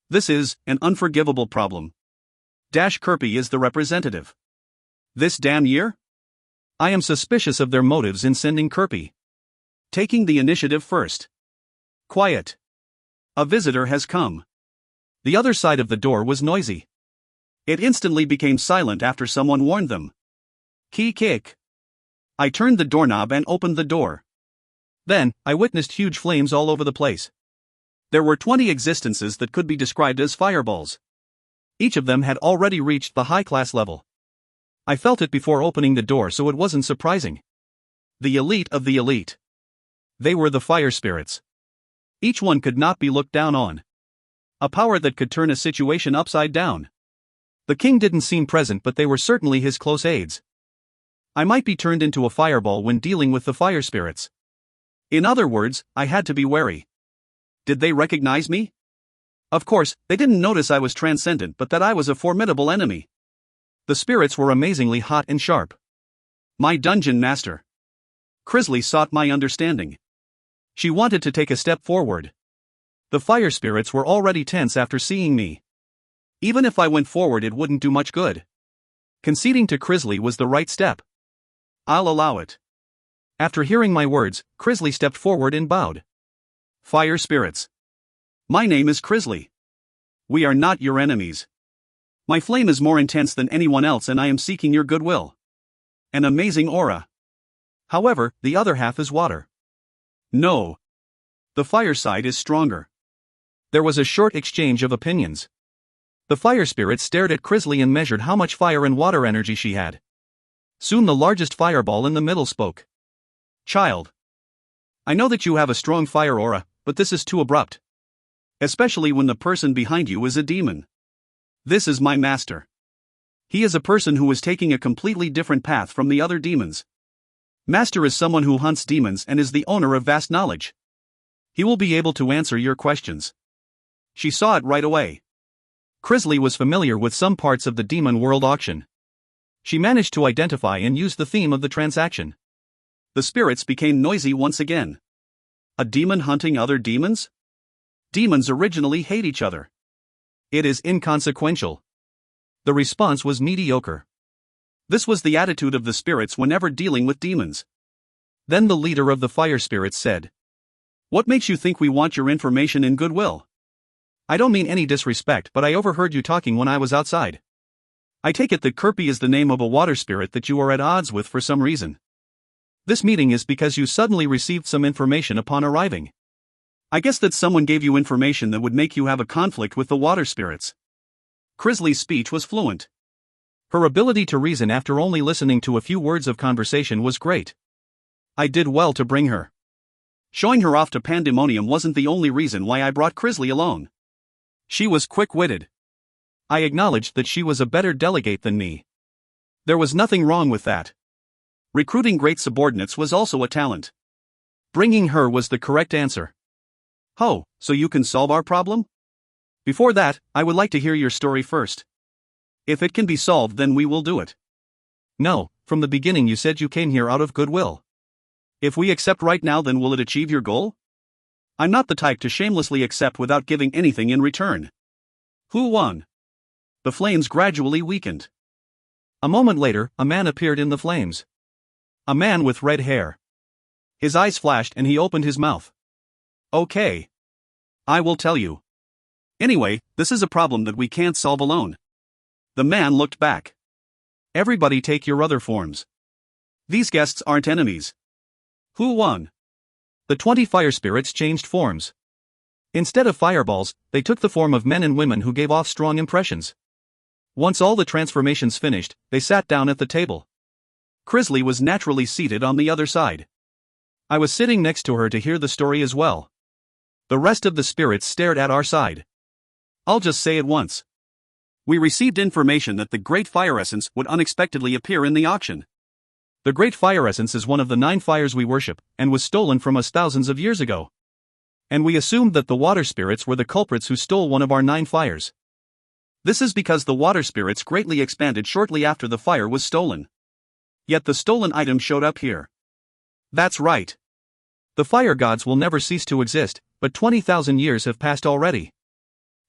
This is an unforgivable problem. Kirby is the representative. This damn year? I am suspicious of their motives in sending Kirby. Taking the initiative first. Quiet. A visitor has come. The other side of the door was noisy. It instantly became silent after someone warned them. Key kick. I turned the doorknob and opened the door. Then, I witnessed huge flames all over the place. There were 20 existences that could be described as fireballs. Each of them had already reached the high-class level. I felt it before opening the door, so it wasn't surprising. The elite of the elite. They were the fire spirits. Each one could not be looked down on. A power that could turn a situation upside down. The king didn't seem present, but they were certainly his close aides. I might be turned into a fireball when dealing with the fire spirits. In other words, I had to be wary. Did they recognize me? Of course, they didn't notice I was transcendent, but that I was a formidable enemy. The spirits were amazingly hot and sharp. My dungeon master. Crisley sought my understanding. She wanted to take a step forward. The fire spirits were already tense after seeing me. Even if I went forward, it wouldn't do much good. Conceding to Crisley was the right step. I'll allow it. After hearing my words, Crisley stepped forward and bowed. Fire spirits. My name is Crisley. We are not your enemies. My flame is more intense than anyone else, and I am seeking your goodwill. An amazing aura. However, the other half is water. No. The fire side is stronger. There was a short exchange of opinions. The fire spirit stared at Crisley and measured how much fire and water energy she had. Soon the largest fireball in the middle spoke. Child. I know that you have a strong fire aura, but this is too abrupt. Especially when the person behind you is a demon. This is my master. He is a person who is taking a completely different path from the other demons. Master is someone who hunts demons and is the owner of vast knowledge. He will be able to answer your questions. She saw it right away. Crisley was familiar with some parts of the demon world auction. She managed to identify and use the theme of the transaction. The spirits became noisy once again. A demon hunting other demons? Demons originally hate each other. It is inconsequential. The response was mediocre. This was the attitude of the spirits whenever dealing with demons. Then the leader of the fire spirits said, "What makes you think we want your information in goodwill? I don't mean any disrespect, but I overheard you talking when I was outside. I take it that Kirby is the name of a water spirit that you are at odds with for some reason. This meeting is because you suddenly received some information upon arriving. I guess that someone gave you information that would make you have a conflict with the water spirits." Crisley's speech was fluent. Her ability to reason after only listening to a few words of conversation was great. I did well to bring her. Showing her off to pandemonium wasn't the only reason why I brought Crisley along. She was quick-witted. I acknowledged that she was a better delegate than me. There was nothing wrong with that. Recruiting great subordinates was also a talent. Bringing her was the correct answer. Oh, so you can solve our problem? Before that, I would like to hear your story first. If it can be solved, then we will do it. No, from the beginning you said you came here out of goodwill. If we accept right now, then will it achieve your goal? I'm not the type to shamelessly accept without giving anything in return. Who won? The flames gradually weakened. A moment later, a man appeared in the flames. A man with red hair. His eyes flashed and he opened his mouth. Okay. I will tell you. Anyway, this is a problem that we can't solve alone. The man looked back. Everybody take your other forms. These guests aren't enemies. Who won? The 20 fire spirits changed forms. Instead of fireballs, they took the form of men and women who gave off strong impressions. Once all the transformations finished, they sat down at the table. Crisley was naturally seated on the other side. I was sitting next to her to hear the story as well. The rest of the spirits stared at our side. I'll just say it once. We received information that the Great Fire Essence would unexpectedly appear in the auction. The Great Fire Essence is one of the 9 fires we worship, and was stolen from us thousands of years ago. And we assumed that the water spirits were the culprits who stole one of our 9 fires. This is because the water spirits greatly expanded shortly after the fire was stolen. Yet the stolen item showed up here. That's right. The fire gods will never cease to exist, but 20,000 years have passed already.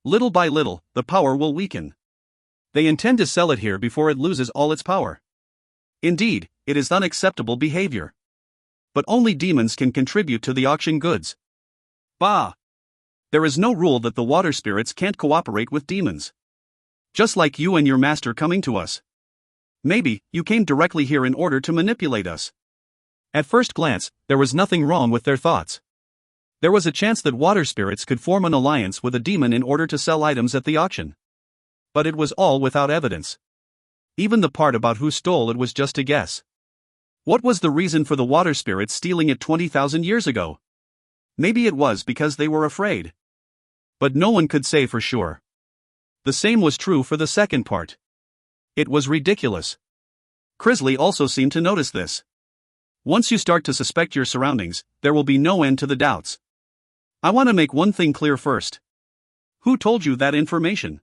Little by little, the power will weaken. They intend to sell it here before it loses all its power. Indeed, it is unacceptable behavior. But only demons can contribute to the auction goods. Bah! There is no rule that the water spirits can't cooperate with demons. Just like you and your master coming to us. Maybe, you came directly here in order to manipulate us. At first glance, there was nothing wrong with their thoughts. There was a chance that water spirits could form an alliance with a demon in order to sell items at the auction. But it was all without evidence. Even the part about who stole it was just a guess. What was the reason for the water spirits stealing it 20,000 years ago? Maybe it was because they were afraid. But no one could say for sure. The same was true for the second part. It was ridiculous. Crisley also seemed to notice this. Once you start to suspect your surroundings, there will be no end to the doubts. I want to make one thing clear first. Who told you that information?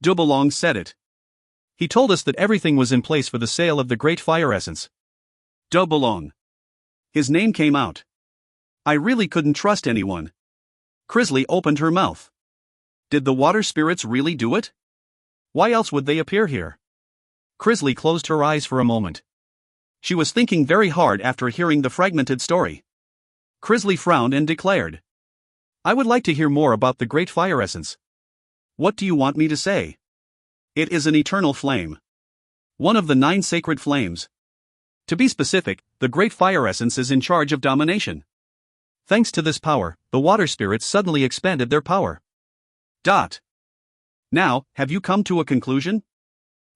Dubelong said it. He told us that everything was in place for the sale of the Great Fire Essence. Dubelong. His name came out. I really couldn't trust anyone. Crisley opened her mouth. Did the water spirits really do it? Why else would they appear here? Crisley closed her eyes for a moment. She was thinking very hard after hearing the fragmented story. Crisley frowned and declared, I would like to hear more about the Great Fire Essence. What do you want me to say? It is an eternal flame. One of the 9 sacred flames. To be specific, the Great Fire Essence is in charge of domination. Thanks to this power, the water spirits suddenly expanded their power. Now, have you come to a conclusion?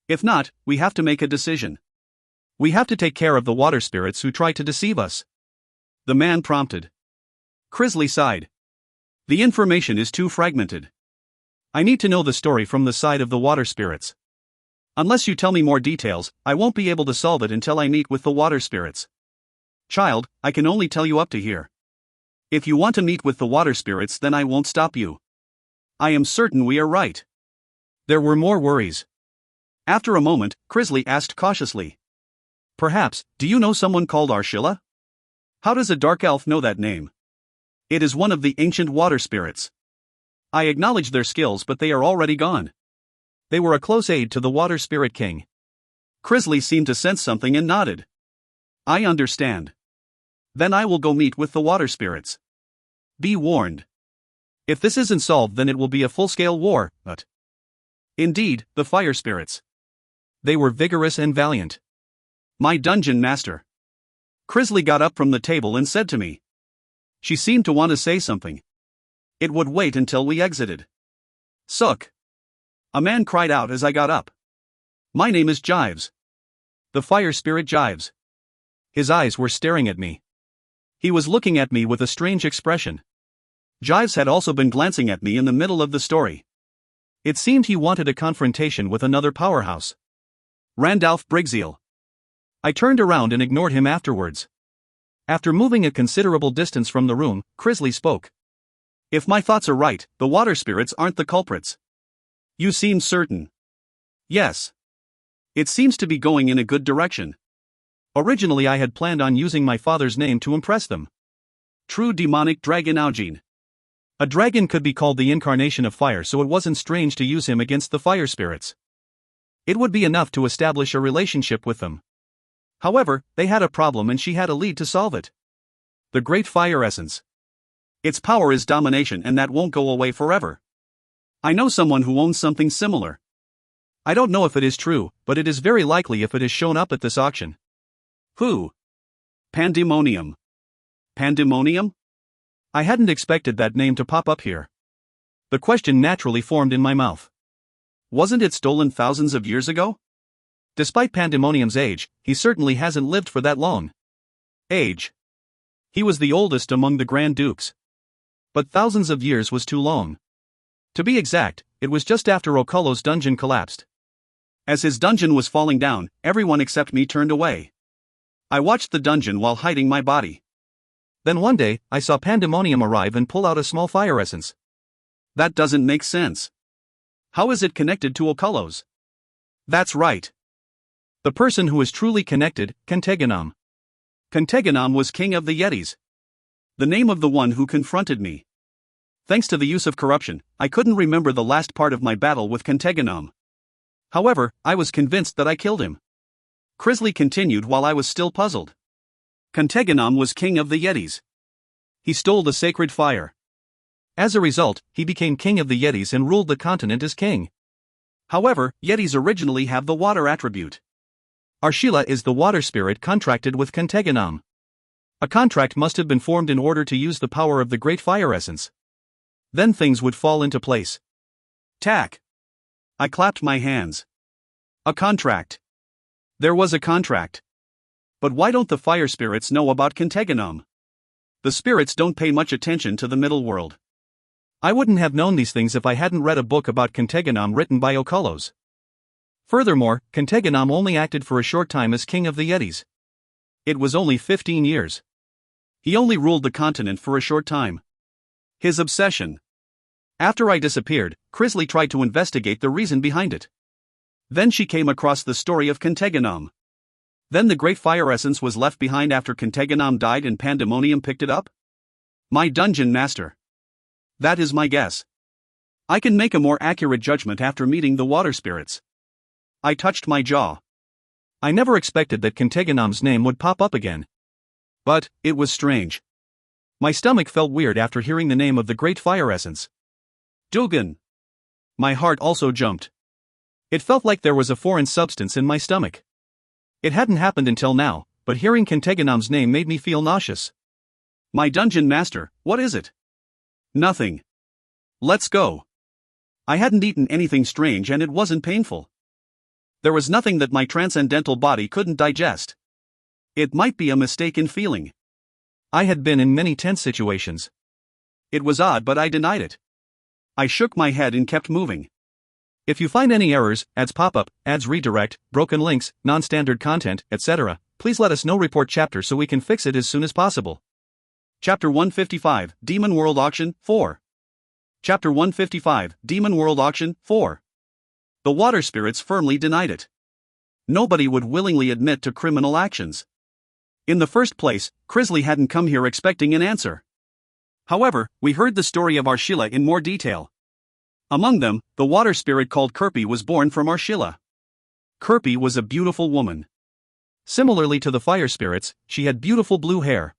If not, we have to make a decision. We have to take care of the water spirits who try to deceive us. The man prompted. Crisley sighed. The information is too fragmented. I need to know the story from the side of the water spirits. Unless you tell me more details, I won't be able to solve it until I meet with the water spirits. Child, I can only tell you up to here. If you want to meet with the water spirits, then I won't stop you. I am certain we are right. There were more worries. After a moment, Crisley asked cautiously. Perhaps, do you know someone called Arshilla? How does a dark elf know that name? It is one of the ancient water spirits. I acknowledge their skills, but they are already gone. They were a close aid to the water spirit king. Crisley seemed to sense something and nodded. I understand. Then I will go meet with the water spirits. Be warned. If this isn't solved, then it will be a full-scale war, but... Indeed, the fire spirits. They were vigorous and valiant. My dungeon master. Crisley got up from the table and said to me. She seemed to want to say something. It would wait until we exited. Sook! A man cried out as I got up. My name is Jives. The fire spirit Jives. His eyes were staring at me. He was looking at me with a strange expression. Jives had also been glancing at me in the middle of the story. It seemed he wanted a confrontation with another powerhouse. Randalph Briggseel. I turned around and ignored him afterwards. After moving a considerable distance from the room, Crisley spoke. If my thoughts are right, the water spirits aren't the culprits. You seem certain. Yes. It seems to be going in a good direction. Originally I had planned on using my father's name to impress them. True demonic dragon Augine. A dragon could be called the incarnation of fire, so it wasn't strange to use him against the fire spirits. It would be enough to establish a relationship with them. However, they had a problem and she had a lead to solve it. The Great Fire Essence. Its power is domination, and that won't go away forever. I know someone who owns something similar. I don't know if it is true, but it is very likely if it has shown up at this auction. Who? Pandemonium. Pandemonium? I hadn't expected that name to pop up here. The question naturally formed in my mouth. Wasn't it stolen thousands of years ago? Despite Pandemonium's age, he certainly hasn't lived for that long. Age. He was the oldest among the Grand Dukes. But thousands of years was too long. To be exact, it was just after Ocullo's dungeon collapsed. As his dungeon was falling down, everyone except me turned away. I watched the dungeon while hiding my body. Then one day, I saw Pandemonium arrive and pull out a small fire essence. That doesn't make sense. How is it connected to Ocullo's? That's right. The person who is truly connected, Kenteganam. Kenteganam was king of the Yetis. The name of the one who confronted me. Thanks to the use of corruption, I couldn't remember the last part of my battle with Kenteganam. However, I was convinced that I killed him. Crisley continued while I was still puzzled. Kenteganam was king of the Yetis. He stole the sacred fire. As a result, he became king of the Yetis and ruled the continent as king. However, Yetis originally have the water attribute. Arshila is the water spirit contracted with Kenteganam. A contract must have been formed in order to use the power of the great fire essence. Then things would fall into place. Tack! I clapped my hands. A contract. There was a contract. But why don't the fire spirits know about Kenteganam? The spirits don't pay much attention to the middle world. I wouldn't have known these things if I hadn't read a book about Kenteganam written by Ocullos. Furthermore, Kenteganam only acted for a short time as king of the Yetis. It was only 15 years. He only ruled the continent for a short time. His obsession. After I disappeared, Crisley tried to investigate the reason behind it. Then she came across the story of Kenteganam. Then the great fire essence was left behind after Kenteganam died and Pandemonium picked it up? My dungeon master. That is my guess. I can make a more accurate judgment after meeting the water spirits. I touched my jaw. I never expected that Kenteganam's name would pop up again. But, it was strange. My stomach felt weird after hearing the name of the great fire essence. Dugan. My heart also jumped. It felt like there was a foreign substance in my stomach. It hadn't happened until now, but hearing Kenteganam's name made me feel nauseous. My dungeon master, what is it? Nothing. Let's go. I hadn't eaten anything strange and it wasn't painful. There was nothing that my transcendental body couldn't digest. It might be a mistaken feeling. I had been in many tense situations. It was odd, but I denied it. I shook my head and kept moving. If you find any errors, ads pop up, ads redirect, broken links, non-standard content, etc., please let us know. Report chapter so we can fix it as soon as possible. Chapter 155, Demon World Auction, 4. Chapter 155, Demon World Auction, 4. The water spirits firmly denied it. Nobody would willingly admit to criminal actions. In the first place, Crisley hadn't come here expecting an answer. However, we heard the story of Arshila in more detail. Among them, the water spirit called Kirpi was born from Arshila. Kirpi was a beautiful woman. Similarly to the fire spirits, she had beautiful blue hair.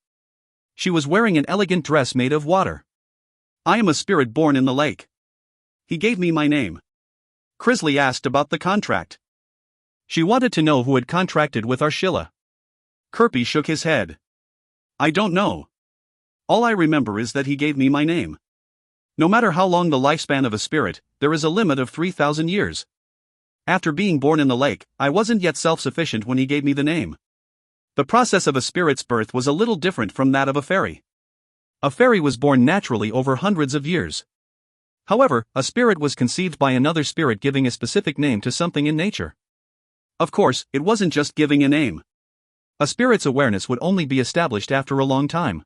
She was wearing an elegant dress made of water. I am a spirit born in the lake. He gave me my name. Crisley asked about the contract. She wanted to know who had contracted with Arshila. Kirpi shook his head. I don't know. All I remember is that he gave me my name. No matter how long the lifespan of a spirit, there is a limit of 3,000 years. After being born in the lake, I wasn't yet self-sufficient when he gave me the name. The process of a spirit's birth was a little different from that of a fairy. A fairy was born naturally over hundreds of years. However, a spirit was conceived by another spirit giving a specific name to something in nature. Of course, it wasn't just giving a name. A spirit's awareness would only be established after a long time.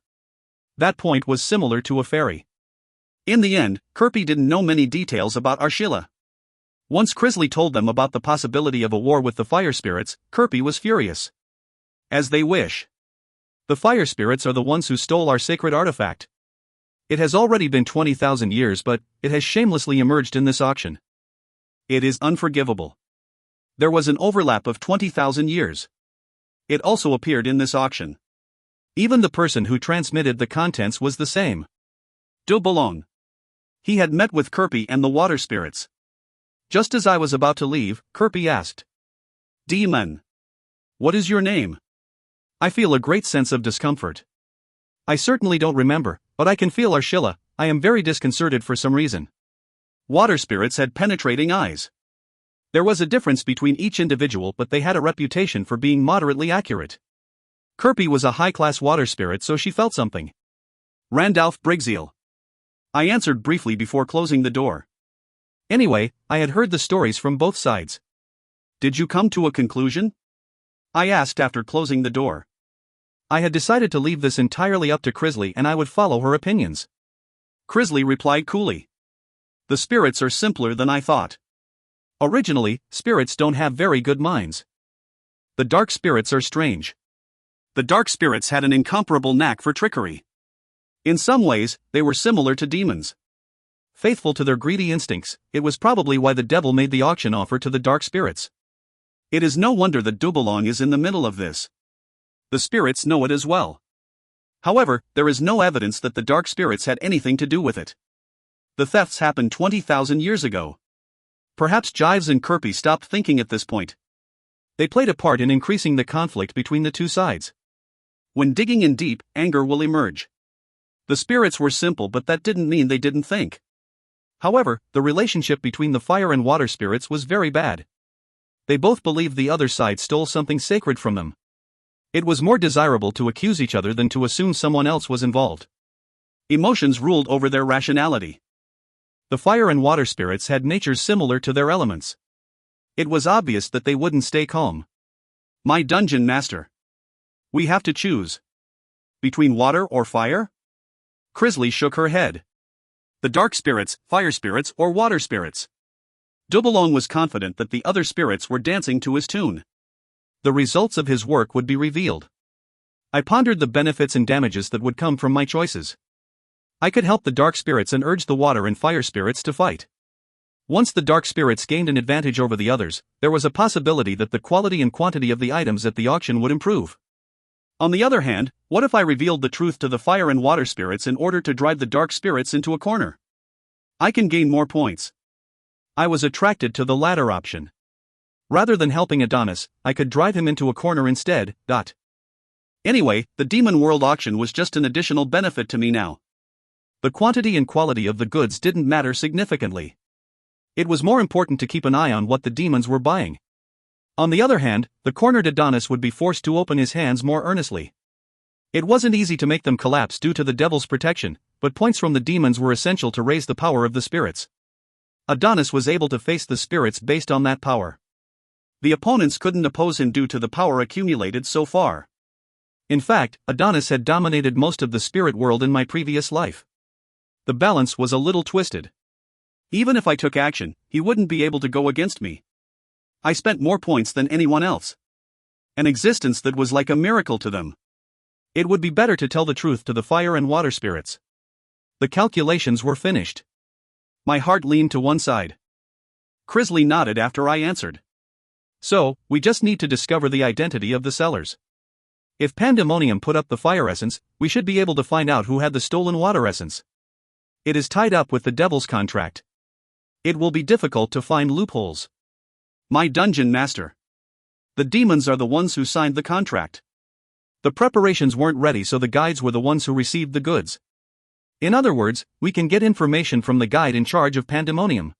That point was similar to a fairy. In the end, Kirpi didn't know many details about Arshila. Once Crisley told them about the possibility of a war with the fire spirits, Kirpi was furious. As they wish. The fire spirits are the ones who stole our sacred artifact. It has already been 20,000 years, but it has shamelessly emerged in this auction. It is unforgivable. There was an overlap of 20,000 years. It also appeared in this auction. Even the person who transmitted the contents was the same. De Boulogne. He had met with Kirpi and the water spirits. Just as I was about to leave, Kirpi asked, Demon. What is your name? I feel a great sense of discomfort. I certainly don't remember, but I can feel Arshila. I am very disconcerted for some reason. Water spirits had penetrating eyes. There was a difference between each individual, but they had a reputation for being moderately accurate. Kirpi was a high-class water spirit, so she felt something. Randalph Brigzeal. I answered briefly before closing the door. Anyway, I had heard the stories from both sides. Did you come to a conclusion? I asked after closing the door. I had decided to leave this entirely up to Crisley and I would follow her opinions. Crisley replied coolly. The spirits are simpler than I thought. Originally, spirits don't have very good minds. The dark spirits are strange. The dark spirits had an incomparable knack for trickery. In some ways, they were similar to demons. Faithful to their greedy instincts, it was probably why the devil made the auction offer to the dark spirits. It is no wonder that Dubalong is in the middle of this. The spirits know it as well. However, there is no evidence that the dark spirits had anything to do with it. The thefts happened 20,000 years ago. Perhaps Jives and Kirby stopped thinking at this point. They played a part in increasing the conflict between the two sides. When digging in deep, anger will emerge. The spirits were simple, but that didn't mean they didn't think. However, the relationship between the fire and water spirits was very bad. They both believed the other side stole something sacred from them. It was more desirable to accuse each other than to assume someone else was involved. Emotions ruled over their rationality. The fire and water spirits had natures similar to their elements. It was obvious that they wouldn't stay calm. My dungeon master. We have to choose. Between water or fire? Crisley shook her head. The dark spirits, fire spirits, or water spirits? Dubalong was confident that the other spirits were dancing to his tune. The results of his work would be revealed. I pondered the benefits and damages that would come from my choices. I could help the dark spirits and urge the water and fire spirits to fight. Once the dark spirits gained an advantage over the others, there was a possibility that the quality and quantity of the items at the auction would improve. On the other hand, what if I revealed the truth to the fire and water spirits in order to drive the dark spirits into a corner? I can gain more points. I was attracted to the latter option. Rather than helping Adonis, I could drive him into a corner instead. Anyway, the Demon World auction was just an additional benefit to me now. The quantity and quality of the goods didn't matter significantly. It was more important to keep an eye on what the demons were buying. On the other hand, the cornered Adonis would be forced to open his hands more earnestly. It wasn't easy to make them collapse due to the devil's protection, but points from the demons were essential to raise the power of the spirits. Adonis was able to face the spirits based on that power. The opponents couldn't oppose him due to the power accumulated so far. In fact, Adonis had dominated most of the spirit world in my previous life. The balance was a little twisted. Even if I took action, he wouldn't be able to go against me. I spent more points than anyone else. An existence that was like a miracle to them. It would be better to tell the truth to the fire and water spirits. The calculations were finished. My heart leaned to one side. Crisley nodded after I answered. So, we just need to discover the identity of the sellers. If Pandemonium put up the fire essence, we should be able to find out who had the stolen water essence. It is tied up with the devil's contract. It will be difficult to find loopholes. My dungeon master. The demons are the ones who signed the contract. The preparations weren't ready, so the guides were the ones who received the goods. In other words, we can get information from the guide in charge of Pandemonium.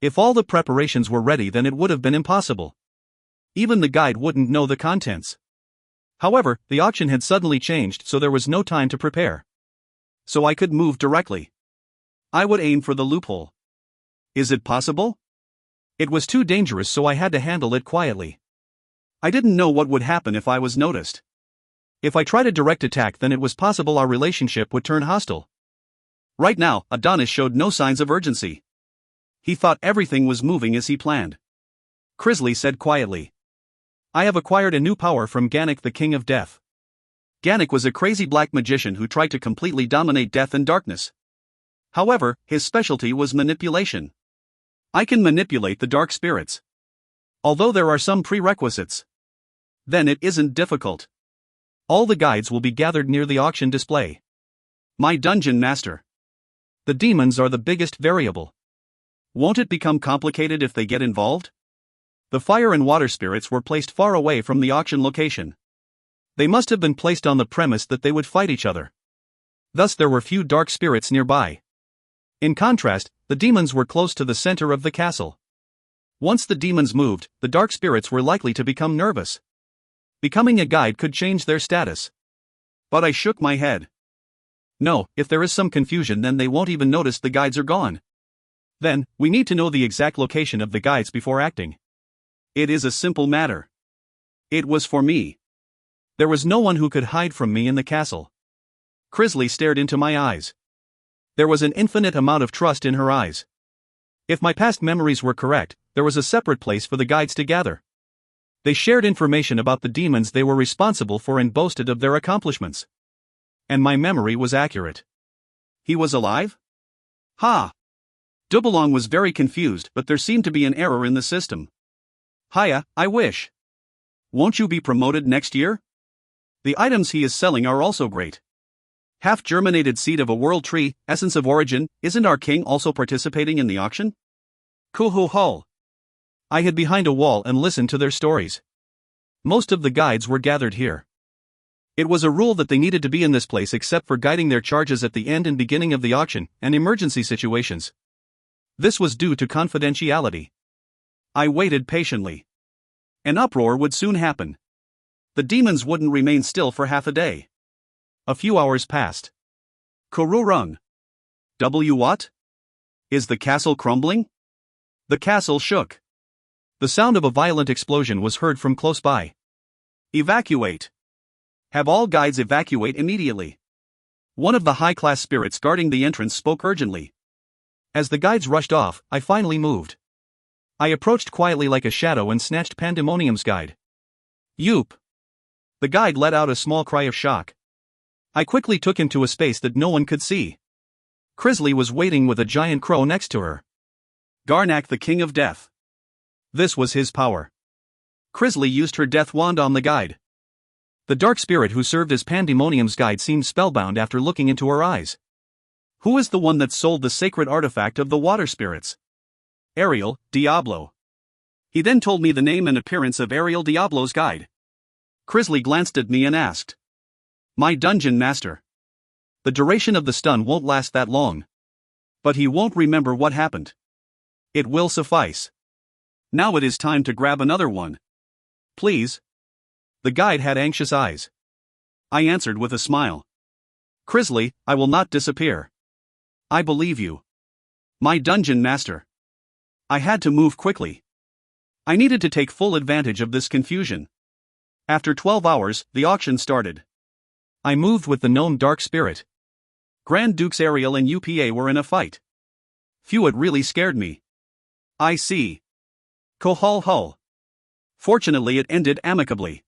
If all the preparations were ready, then it would have been impossible. Even the guide wouldn't know the contents. However, the auction had suddenly changed, so there was no time to prepare. So I could move directly. I would aim for the loophole. Is it possible? It was too dangerous, so I had to handle it quietly. I didn't know what would happen if I was noticed. If I tried a direct attack, then it was possible our relationship would turn hostile. Right now, Adonis showed no signs of urgency. He thought everything was moving as he planned. Crisley said quietly. I have acquired a new power from Ganek, the King of Death. Ganek was a crazy black magician who tried to completely dominate death and darkness. However, his specialty was manipulation. I can manipulate the dark spirits. Although there are some prerequisites. Then it isn't difficult. All the guides will be gathered near the auction display. My dungeon master. The demons are the biggest variable. Won't it become complicated if they get involved? The fire and water spirits were placed far away from the auction location. They must have been placed on the premise that they would fight each other. Thus there were few dark spirits nearby. In contrast, the demons were close to the center of the castle. Once the demons moved, the dark spirits were likely to become nervous. Becoming a guide could change their status. But I shook my head. No, if there is some confusion, then they won't even notice the guides are gone. Then, we need to know the exact location of the guides before acting. It is a simple matter. It was for me. There was no one who could hide from me in the castle. Crisley stared into my eyes. There was an infinite amount of trust in her eyes. If my past memories were correct, there was a separate place for the guides to gather. They shared information about the demons they were responsible for and boasted of their accomplishments. And my memory was accurate. He was alive? Ha! Dubalong was very confused, but there seemed to be an error in the system. Hiya, I wish. Won't you be promoted next year? The items he is selling are also great. Half-germinated seed of a world tree, essence of origin, isn't our king also participating in the auction? Kuhu-hul. I hid behind a wall and listened to their stories. Most of the guides were gathered here. It was a rule that they needed to be in this place except for guiding their charges at the end and beginning of the auction, and emergency situations. This was due to confidentiality. I waited patiently. An uproar would soon happen. The demons wouldn't remain still for half a day. A few hours passed. Kururung. What? Is the castle crumbling? The castle shook. The sound of a violent explosion was heard from close by. Evacuate. Have all guides evacuate immediately. One of the high-class spirits guarding the entrance spoke urgently. As the guides rushed off, I finally moved. I approached quietly like a shadow and snatched Pandemonium's guide. Yoop! The guide let out a small cry of shock. I quickly took him to a space that no one could see. Crisley was waiting with a giant crow next to her. Garnak, the king of death. This was his power. Crisley used her death wand on the guide. The dark spirit who served as Pandemonium's guide seemed spellbound after looking into her eyes. Who is the one that sold the sacred artifact of the water spirits? Ariel, Diablo. He then told me the name and appearance of Ariel Diablo's guide. Crisley glanced at me and asked. My dungeon master. The duration of the stun won't last that long. But he won't remember what happened. It will suffice. Now it is time to grab another one. Please. The guide had anxious eyes. I answered with a smile. Crisley, I will not disappear. I believe you. My dungeon master. I had to move quickly. I needed to take full advantage of this confusion. After 12 hours, the auction started. I moved with the gnome dark spirit. Grand Dukes Ariel and UPA were in a fight. Phew, it really scared me. I see. Kohul-hul. Fortunately it ended amicably.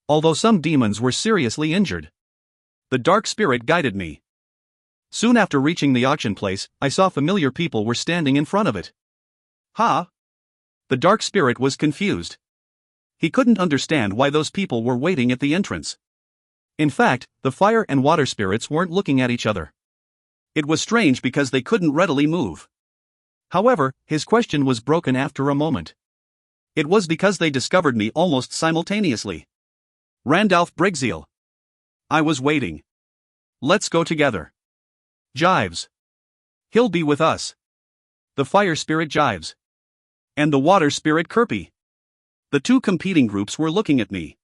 Although some demons were seriously injured. The dark spirit guided me. Soon after reaching the auction place, I saw familiar people were standing in front of it. Ha! The dark spirit was confused. He couldn't understand why those people were waiting at the entrance. In fact, the fire and water spirits weren't looking at each other. It was strange because they couldn't readily move. However, his question was broken after a moment. It was because they discovered me almost simultaneously. Randalph Brigzeal. I was waiting. Let's go together. Jives. He'll be with us. The fire spirit jives. And the water spirit Kirby. The two competing groups were looking at me.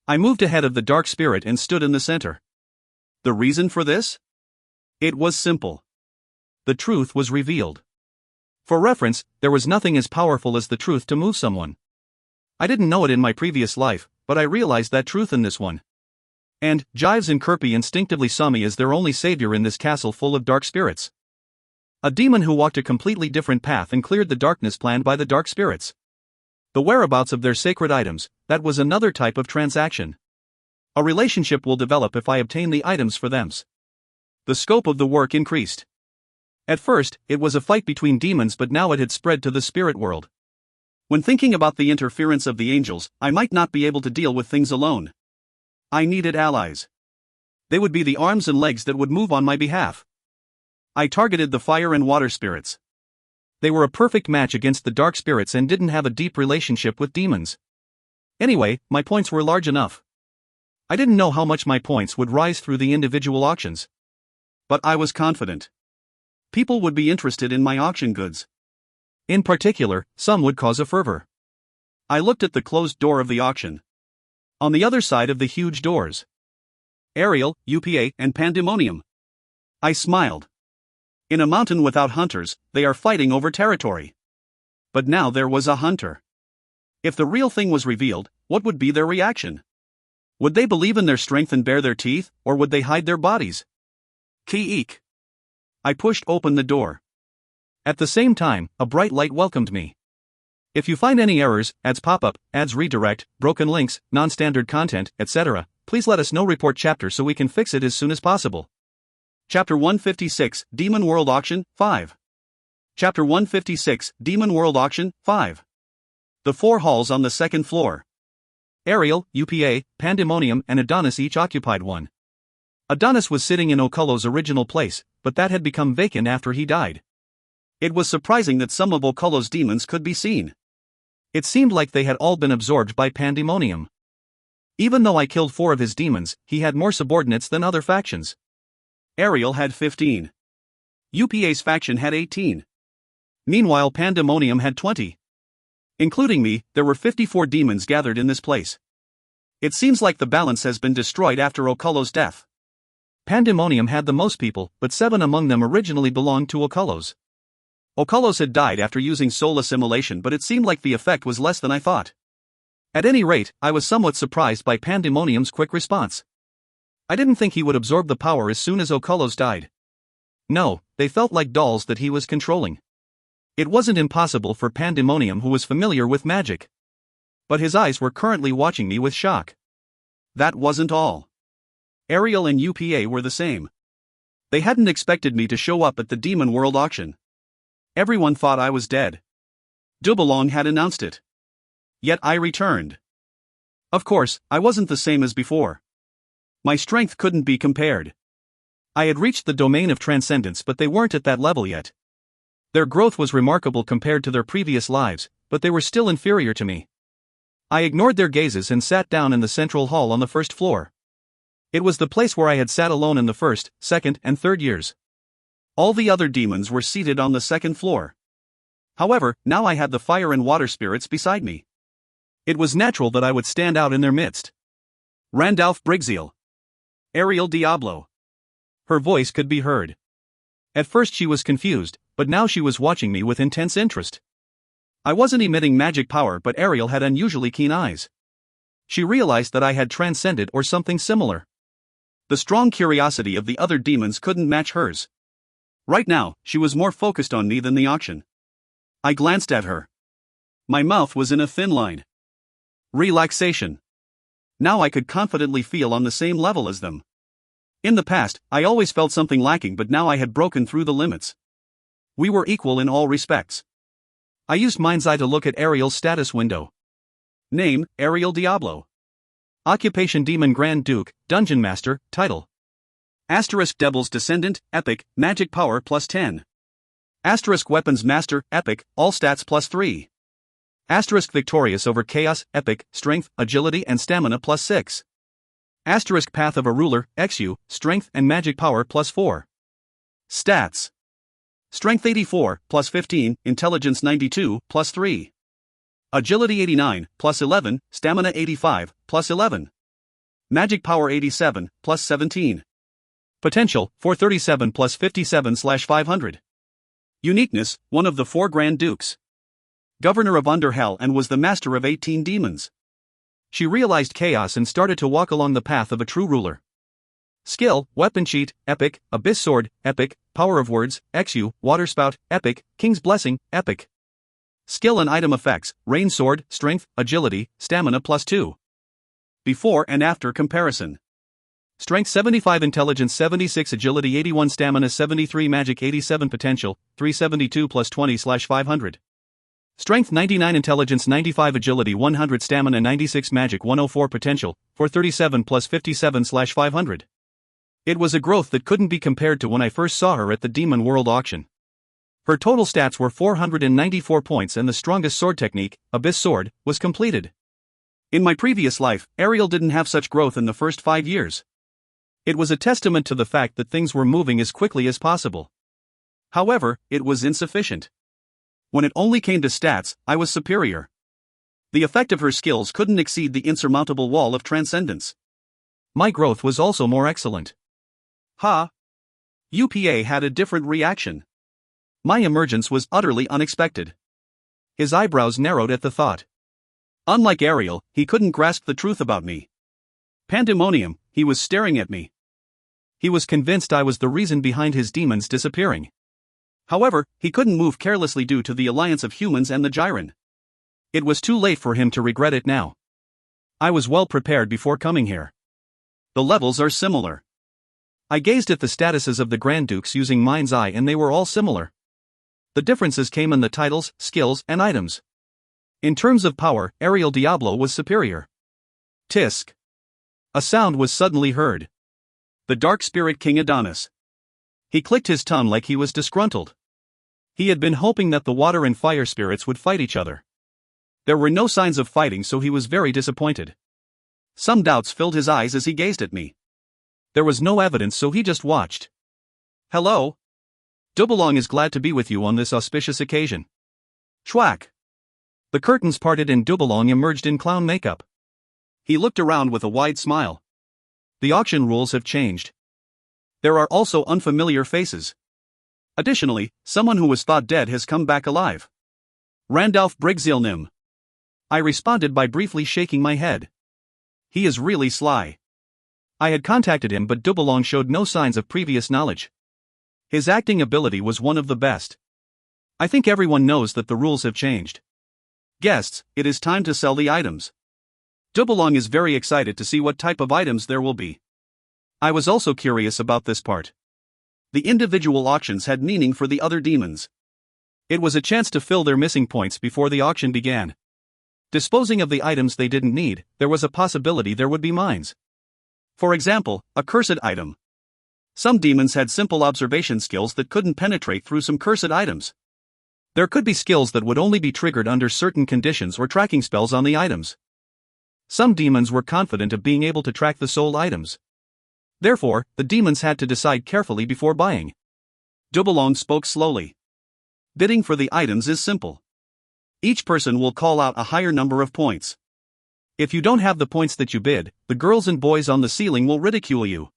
I moved ahead of the dark spirit and stood in the center. The reason for this? It was simple. The truth was revealed. For reference, there was nothing as powerful as the truth to move someone. I didn't know it in my previous life, but I realized that truth in this one. And Jives and Kirby instinctively saw me as their only savior in this castle full of dark spirits. A demon who walked a completely different path and cleared the darkness planned by the dark spirits. The whereabouts of their sacred items, that was another type of transaction. A relationship will develop if I obtain the items for them. The scope of the work increased. At first, it was a fight between demons, but now it had spread to the spirit world. When thinking about the interference of the angels, I might not be able to deal with things alone. I needed allies. They would be the arms and legs that would move on my behalf. I targeted the fire and water spirits. They were a perfect match against the dark spirits and didn't have a deep relationship with demons. Anyway, my points were large enough. I didn't know how much my points would rise through the individual auctions. But I was confident. People would be interested in my auction goods. In particular, some would cause a fervor. I looked at the closed door of the auction. On the other side of the huge doors. Ariel, UPA, and Pandemonium. I smiled. In a mountain without hunters, they are fighting over territory. But now there was a hunter. If the real thing was revealed, what would be their reaction? Would they believe in their strength and bare their teeth, or would they hide their bodies? Ki-eek. I pushed open the door. At the same time, a bright light welcomed me. If you find any errors, ads pop up, ads redirect, broken links, non-standard content, etc., please let us know. Report chapter so we can fix it as soon as possible. Chapter 156, Demon World Auction, 5. Chapter 156, Demon World Auction, 5. The 4 halls on the second floor. Ariel, UPA, Pandemonium, and Adonis each occupied one. Adonis was sitting in Ocullo's original place, but that had become vacant after he died. It was surprising that some of Ocullo's demons could be seen. It seemed like they had all been absorbed by Pandemonium. Even though I killed 4 of his demons, he had more subordinates than other factions. Ariel had 15. UPA's faction had 18. Meanwhile, Pandemonium had 20. Including me, there were 54 demons gathered in this place. It seems like the balance has been destroyed after Ocullo's death. Pandemonium had the most people, but 7 among them originally belonged to Ocullo's. Ocullo's had died after using soul assimilation, but it seemed like the effect was less than I thought. At any rate, I was somewhat surprised by Pandemonium's quick response. I didn't think he would absorb the power as soon as Ocullo's died. No, they felt like dolls that he was controlling. It wasn't impossible for Pandemonium, who was familiar with magic. But his eyes were currently watching me with shock. That wasn't all. Ariel and UPA were the same. They hadn't expected me to show up at the Demon World auction. Everyone thought I was dead. Dubelong had announced it. Yet I returned. Of course, I wasn't the same as before. My strength couldn't be compared. I had reached the domain of transcendence, but they weren't at that level yet. Their growth was remarkable compared to their previous lives, but they were still inferior to me. I ignored their gazes and sat down in the central hall on the first floor. It was the place where I had sat alone in the first, second, and third years. All the other demons were seated on the second floor. However, now I had the fire and water spirits beside me. It was natural that I would stand out in their midst. Randalph Brixiel. Ariel Diablo. Her voice could be heard. At first she was confused, but now she was watching me with intense interest. I wasn't emitting magic power, but Ariel had unusually keen eyes. She realized that I had transcended or something similar. The strong curiosity of the other demons couldn't match hers. Right now, she was more focused on me than the auction. I glanced at her. My mouth was in a thin line. Relaxation. Now I could confidently feel on the same level as them. In the past, I always felt something lacking, but now I had broken through the limits. We were equal in all respects. I used Mind's Eye to look at Ariel's status window. Name, Ariel Diablo. Occupation Demon Grand Duke, Dungeon Master, Title. Asterisk Devil's Descendant, Epic, Magic Power plus 10. Asterisk Weapons Master, Epic, All Stats plus 3. Asterisk Victorious over Chaos, Epic, Strength, Agility and Stamina plus 6. Asterisk Path of a Ruler, XU, Strength and Magic Power plus 4. Stats. Strength 84, plus 15, Intelligence 92, plus 3. Agility 89, plus 11, Stamina 85, plus 11. Magic Power 87, plus 17. Potential, 437 plus 57/500. Uniqueness, one of the 4 Grand Dukes. Governor of Underhell and was the master of 18 demons. She realized chaos and started to walk along the path of a true ruler. Skill, Weapon Cheat, Epic, Abyss Sword, Epic, Power of Words, XU, Water Spout, Epic, King's Blessing, Epic. Skill and item effects, Rain Sword, Strength, Agility, Stamina plus 2. Before and after comparison. Strength 75, Intelligence 76, Agility 81, Stamina 73, Magic 87, Potential, 372 plus 20/500. Strength 99, Intelligence 95, Agility 100, Stamina 96, Magic 104, Potential, 437 plus 57/500. It was a growth that couldn't be compared to when I first saw her at the Demon World auction. Her total stats were 494 points and the strongest sword technique, Abyss Sword, was completed. In my previous life, Ariel didn't have such growth in the first 5 years. It was a testament to the fact that things were moving as quickly as possible. However, it was insufficient. When it only came to stats, I was superior. The effect of her skills couldn't exceed the insurmountable wall of transcendence. My growth was also more excellent. Ha! UPA had a different reaction. My emergence was utterly unexpected. His eyebrows narrowed at the thought. Unlike Ariel, he couldn't grasp the truth about me. Pandemonium, he was staring at me. He was convinced I was the reason behind his demons disappearing. However, he couldn't move carelessly due to the alliance of humans and the Gyran. It was too late for him to regret it now. I was well prepared before coming here. The levels are similar. I gazed at the statuses of the Grand Dukes using Mind's Eye and they were all similar. The differences came in the titles, skills, and items. In terms of power, Ariel Diablo was superior. Tisk. A sound was suddenly heard. The Dark Spirit King Adonis. He clicked his tongue like he was disgruntled. He had been hoping that the water and fire spirits would fight each other. There were no signs of fighting, so he was very disappointed. Some doubts filled his eyes as he gazed at me. There was no evidence, so he just watched. Hello? Dubalong is glad to be with you on this auspicious occasion. Schwack. The curtains parted and Dubalong emerged in clown makeup. He looked around with a wide smile. The auction rules have changed. There are also unfamiliar faces. Additionally, someone who was thought dead has come back alive. Randalph Brigzilnim. I responded by briefly shaking my head. He is really sly. I had contacted him, but Dubalong showed no signs of previous knowledge. His acting ability was one of the best. I think everyone knows that the rules have changed. Guests, it is time to sell the items. Dubalong is very excited to see what type of items there will be. I was also curious about this part. The individual auctions had meaning for the other demons. It was a chance to fill their missing points before the auction began. Disposing of the items they didn't need, there was a possibility there would be mines. For example, a cursed item. Some demons had simple observation skills that couldn't penetrate through some cursed items. There could be skills that would only be triggered under certain conditions or tracking spells on the items. Some demons were confident of being able to track the sold items. Therefore, the demons had to decide carefully before buying. Dubalong spoke slowly. Bidding for the items is simple. Each person will call out a higher number of points. If you don't have the points that you bid, the girls and boys on the ceiling will ridicule you.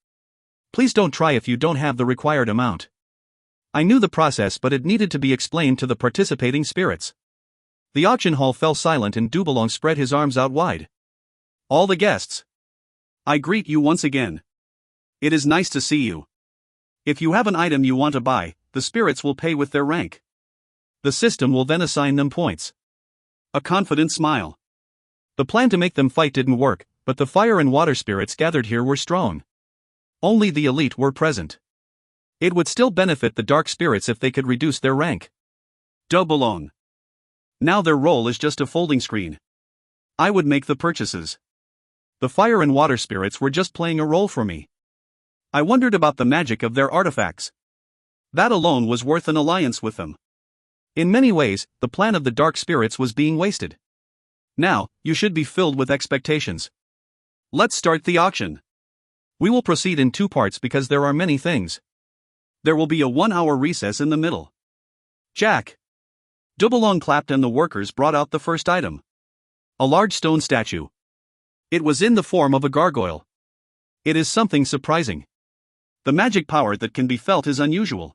Please don't try if you don't have the required amount. I knew the process, but it needed to be explained to the participating spirits. The auction hall fell silent and Dubalong spread his arms out wide. All the guests. I greet you once again. It is nice to see you. If you have an item you want to buy, the spirits will pay with their rank. The system will then assign them points. A confident smile. The plan to make them fight didn't work, but the fire and water spirits gathered here were strong. Only the elite were present. It would still benefit the dark spirits if they could reduce their rank. Dubalong. Now their role is just a folding screen. I would make the purchases. The fire and water spirits were just playing a role for me. I wondered about the magic of their artifacts. That alone was worth an alliance with them. In many ways, the plan of the dark spirits was being wasted. Now, you should be filled with expectations. Let's start the auction. We will proceed in two parts because there are many things. There will be a 1-hour recess in the middle. Jack. Dubalong clapped and the workers brought out the first item. A large stone statue. It was in the form of a gargoyle. It is something surprising. The magic power that can be felt is unusual.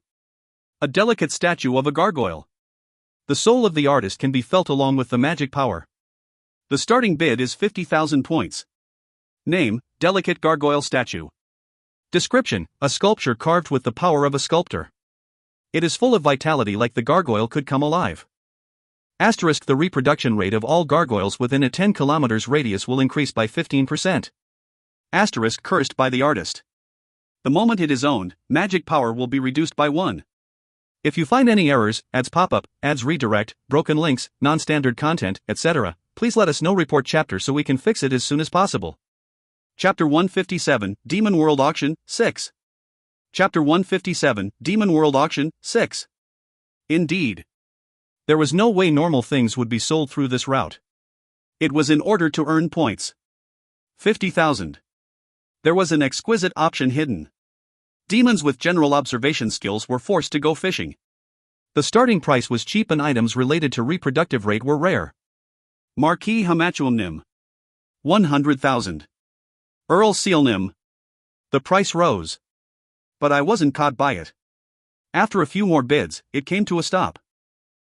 A delicate statue of a gargoyle. The soul of the artist can be felt along with the magic power. The starting bid is 50,000 points. Name, delicate gargoyle statue. Description, a sculpture carved with the power of a sculptor. It is full of vitality like the gargoyle could come alive. Asterisk, the reproduction rate of all gargoyles within a 10 km radius will increase by 15%. Asterisk, cursed by the artist. The moment it is owned, magic power will be reduced by 1. If you find any errors, ads pop up, ads redirect, broken links, non-standard content, etc., please let us know. Report chapter so we can fix it as soon as possible. Chapter 157, Demon World Auction, 6. Chapter 157, Demon World Auction, 6. Indeed. There was no way normal things would be sold through this route. It was in order to earn points. 50,000. There was an exquisite option hidden. Demons with general observation skills were forced to go fishing. The starting price was cheap and items related to reproductive rate were rare. Marquis Hamachuamnim. 100,000. Earl Sealnim. The price rose. But I wasn't caught by it. After a few more bids, it came to a stop.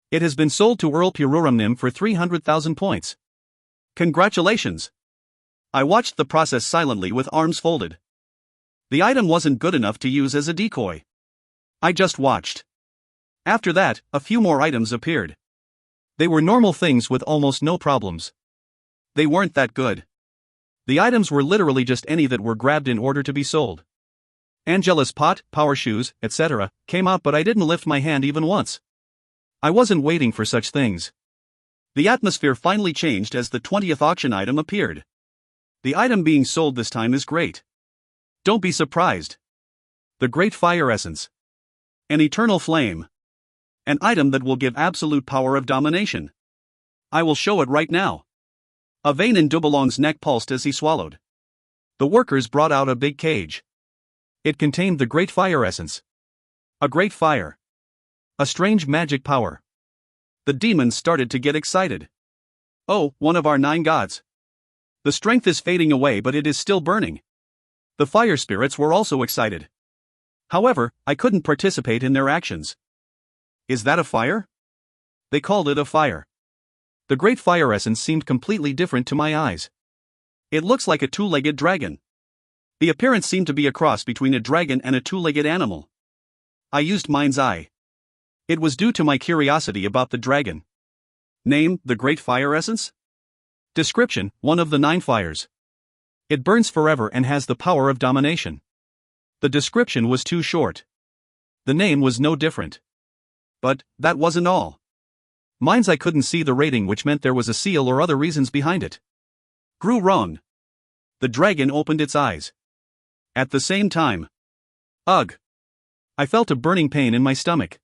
It has been sold to Earl Pururamnim for 300,000 points. Congratulations! I watched the process silently with arms folded. The item wasn't good enough to use as a decoy. I just watched. After that, a few more items appeared. They were normal things with almost no problems. They weren't that good. The items were literally just any that were grabbed in order to be sold. Angela's pot, power shoes, etc., came out, but I didn't lift my hand even once. I wasn't waiting for such things. The atmosphere finally changed as the 20th auction item appeared. The item being sold this time is great. Don't be surprised. The Great Fire Essence. An eternal flame. An item that will give absolute power of domination. I will show it right now. A vein in Dubulong's neck pulsed as he swallowed. The workers brought out a big cage. It contained the Great Fire Essence. A great fire. A strange magic power. The demons started to get excited. Oh, one of our 9 gods. The strength is fading away, but it is still burning. The fire spirits were also excited. However, I couldn't participate in their actions. Is that a fire? They called it a fire. The Great Fire Essence seemed completely different to my eyes. It looks like a 2-legged dragon. The appearance seemed to be a cross between a dragon and a 2-legged animal. I used mind's eye. It was due to my curiosity about the dragon. Name: the Great Fire Essence. Description: one of the 9 fires. It burns forever and has the power of domination. The description was too short. The name was no different. But that wasn't all. Mind's eye couldn't see the rating, which meant there was a seal or other reasons behind it. Grew wrong. The dragon opened its eyes. At the same time. Ugh. I felt a burning pain in my stomach.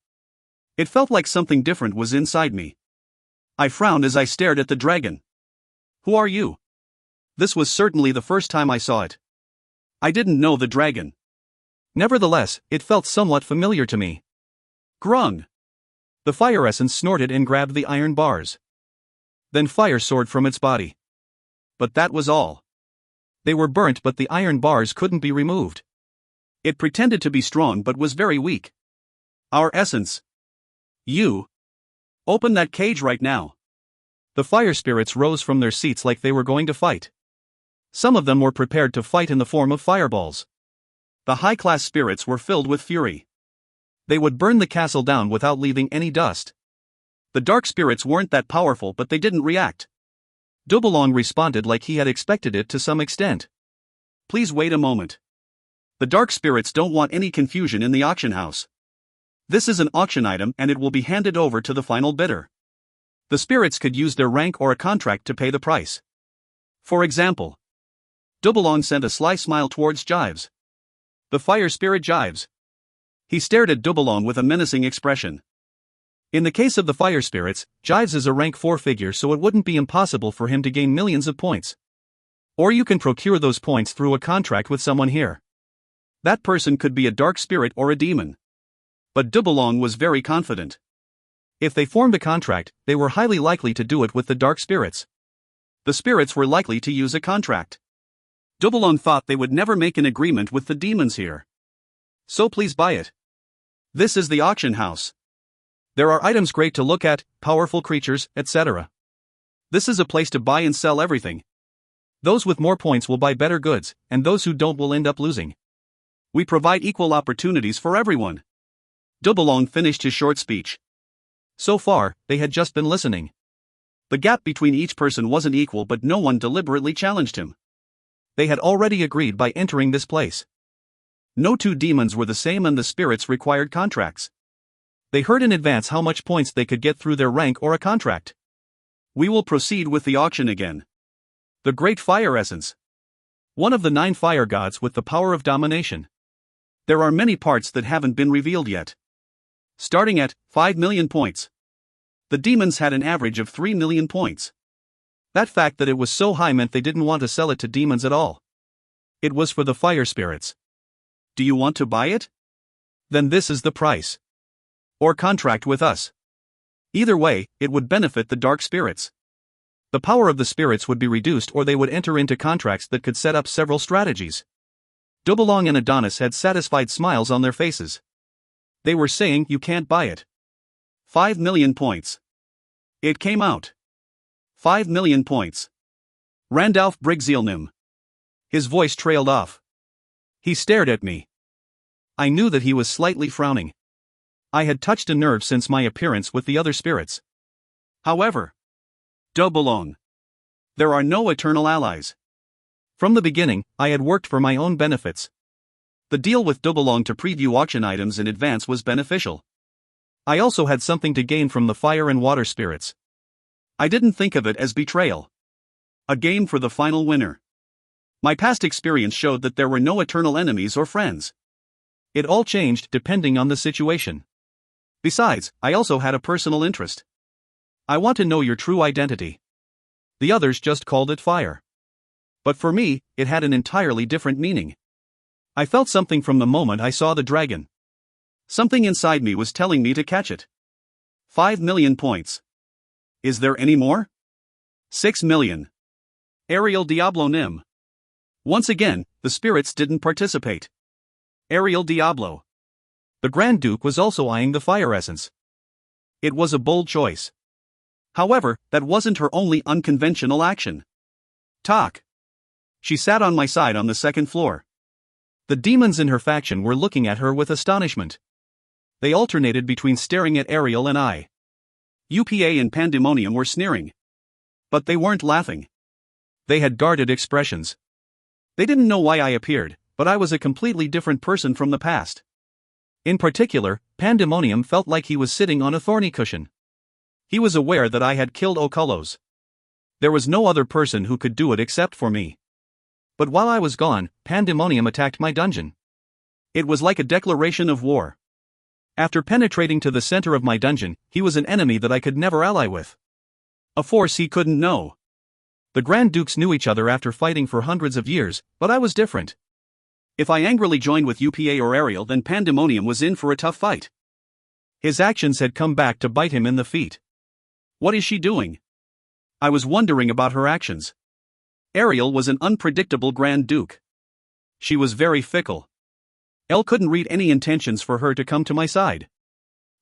It felt like something different was inside me. I frowned as I stared at the dragon. Who are you? This was certainly the first time I saw it. I didn't know the dragon. Nevertheless, it felt somewhat familiar to me. Grung. The fire essence snorted and grabbed the iron bars. Then fire soared from its body. But that was all. They were burnt, but the iron bars couldn't be removed. It pretended to be strong but was very weak. Our essence. You. Open that cage right now. The fire spirits rose from their seats like they were going to fight. Some of them were prepared to fight in the form of fireballs. The high-class spirits were filled with fury. They would burn the castle down without leaving any dust. The dark spirits weren't that powerful, but they didn't react. Dubulong responded like he had expected it to some extent. Please wait a moment. The dark spirits don't want any confusion in the auction house. This is an auction item and it will be handed over to the final bidder. The spirits could use their rank or a contract to pay the price. For example, Dubulong sent a sly smile towards Jives. The fire spirit Jives. He stared at Dubulong with a menacing expression. In the case of the fire spirits, Jives is a rank 4 figure, so it wouldn't be impossible for him to gain millions of points. Or you can procure those points through a contract with someone here. That person could be a dark spirit or a demon. But Dubulong was very confident. If they formed a contract, they were highly likely to do it with the dark spirits. The spirits were likely to use a contract. Dubulong thought they would never make an agreement with the demons here. So please buy it. This is the auction house. There are items great to look at, powerful creatures, etc. This is a place to buy and sell everything. Those with more points will buy better goods, and those who don't will end up losing. We provide equal opportunities for everyone. Dubulong finished his short speech. So far, they had just been listening. The gap between each person wasn't equal, but no one deliberately challenged him. They had already agreed by entering this place. No 2 demons were the same and the spirits required contracts. They heard in advance how much points they could get through their rank or a contract. We will proceed with the auction again. The Great Fire Essence. One of the 9 fire gods with the power of domination. There are many parts that haven't been revealed yet. Starting at 5 million points. The demons had an average of 3 million points. That fact that it was so high meant they didn't want to sell it to demons at all. It was for the fire spirits. Do you want to buy it? Then this is the price. Or contract with us. Either way, it would benefit the dark spirits. The power of the spirits would be reduced, or they would enter into contracts that could set up several strategies. Dubulong and Adonis had satisfied smiles on their faces. They were saying, you can't buy it. 5 million points. It came out. 5 million points. Randalph Brigzielnim. His voice trailed off. He stared at me. I knew that he was slightly frowning. I had touched a nerve since my appearance with the other spirits. However, Dubulong. There are no eternal allies. From the beginning, I had worked for my own benefits. The deal with Dubulong to preview auction items in advance was beneficial. I also had something to gain from the fire and water spirits. I didn't think of it as betrayal. A game for the final winner. My past experience showed that there were no eternal enemies or friends. It all changed depending on the situation. Besides, I also had a personal interest. I want to know your true identity. The others just called it fire. But for me, it had an entirely different meaning. I felt something from the moment I saw the dragon. Something inside me was telling me to catch it. 5 million points. Is there any more? 6 million. Ariel Diablo Nim. Once again, the spirits didn't participate. Ariel Diablo. The Grand Duke was also eyeing the fire essence. It was a bold choice. However, that wasn't her only unconventional action. Talk. She sat on my side on the second floor. The demons in her faction were looking at her with astonishment. They alternated between staring at Ariel and I. UPA and Pandemonium were sneering. But they weren't laughing. They had guarded expressions. They didn't know why I appeared, but I was a completely different person from the past. In particular, Pandemonium felt like he was sitting on a thorny cushion. He was aware that I had killed Okolos. There was no other person who could do it except for me. But while I was gone, Pandemonium attacked my dungeon. It was like a declaration of war. After penetrating to the center of my dungeon, he was an enemy that I could never ally with. A force he couldn't know. The Grand Dukes knew each other after fighting for hundreds of years, but I was different. If I angrily joined with UPA or Ariel, then Pandemonium was in for a tough fight. His actions had come back to bite him in the feet. What is she doing? I was wondering about her actions. Ariel was an unpredictable Grand Duke. She was very fickle. Elle couldn't read any intentions for her to come to my side.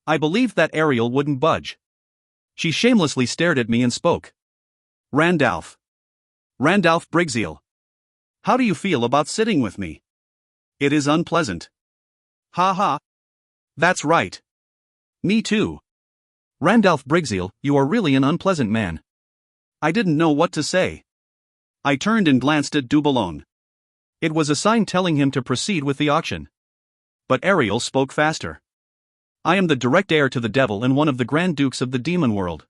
I believed that Ariel wouldn't budge. She shamelessly stared at me and spoke. Randalph. Randalph Brigzeal. How do you feel about sitting with me? It is unpleasant. Ha ha. That's right. Me too. Randalph Brigzeal, you are really an unpleasant man. I didn't know what to say. I turned and glanced at Dubalone. It was a sign telling him to proceed with the auction. But Ariel spoke faster. I am the direct heir to the devil and one of the Grand Dukes of the demon world.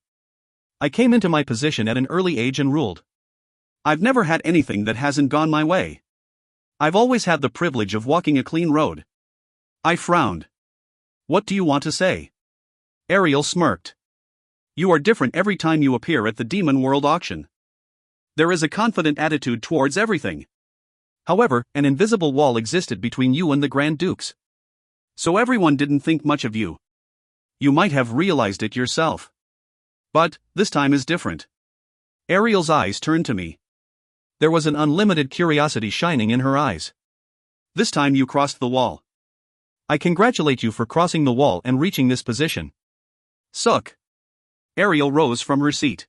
I came into my position at an early age and ruled. I've never had anything that hasn't gone my way. I've always had the privilege of walking a clean road. I frowned. What do you want to say? Ariel smirked. You are different every time you appear at the demon world auction. There is a confident attitude towards everything. However, an invisible wall existed between you and the Grand Dukes. So everyone didn't think much of you. You might have realized it yourself. But, this time is different. Ariel's eyes turned to me. There was an unlimited curiosity shining in her eyes. This time you crossed the wall. I congratulate you for crossing the wall and reaching this position. Suck. Ariel rose from her seat.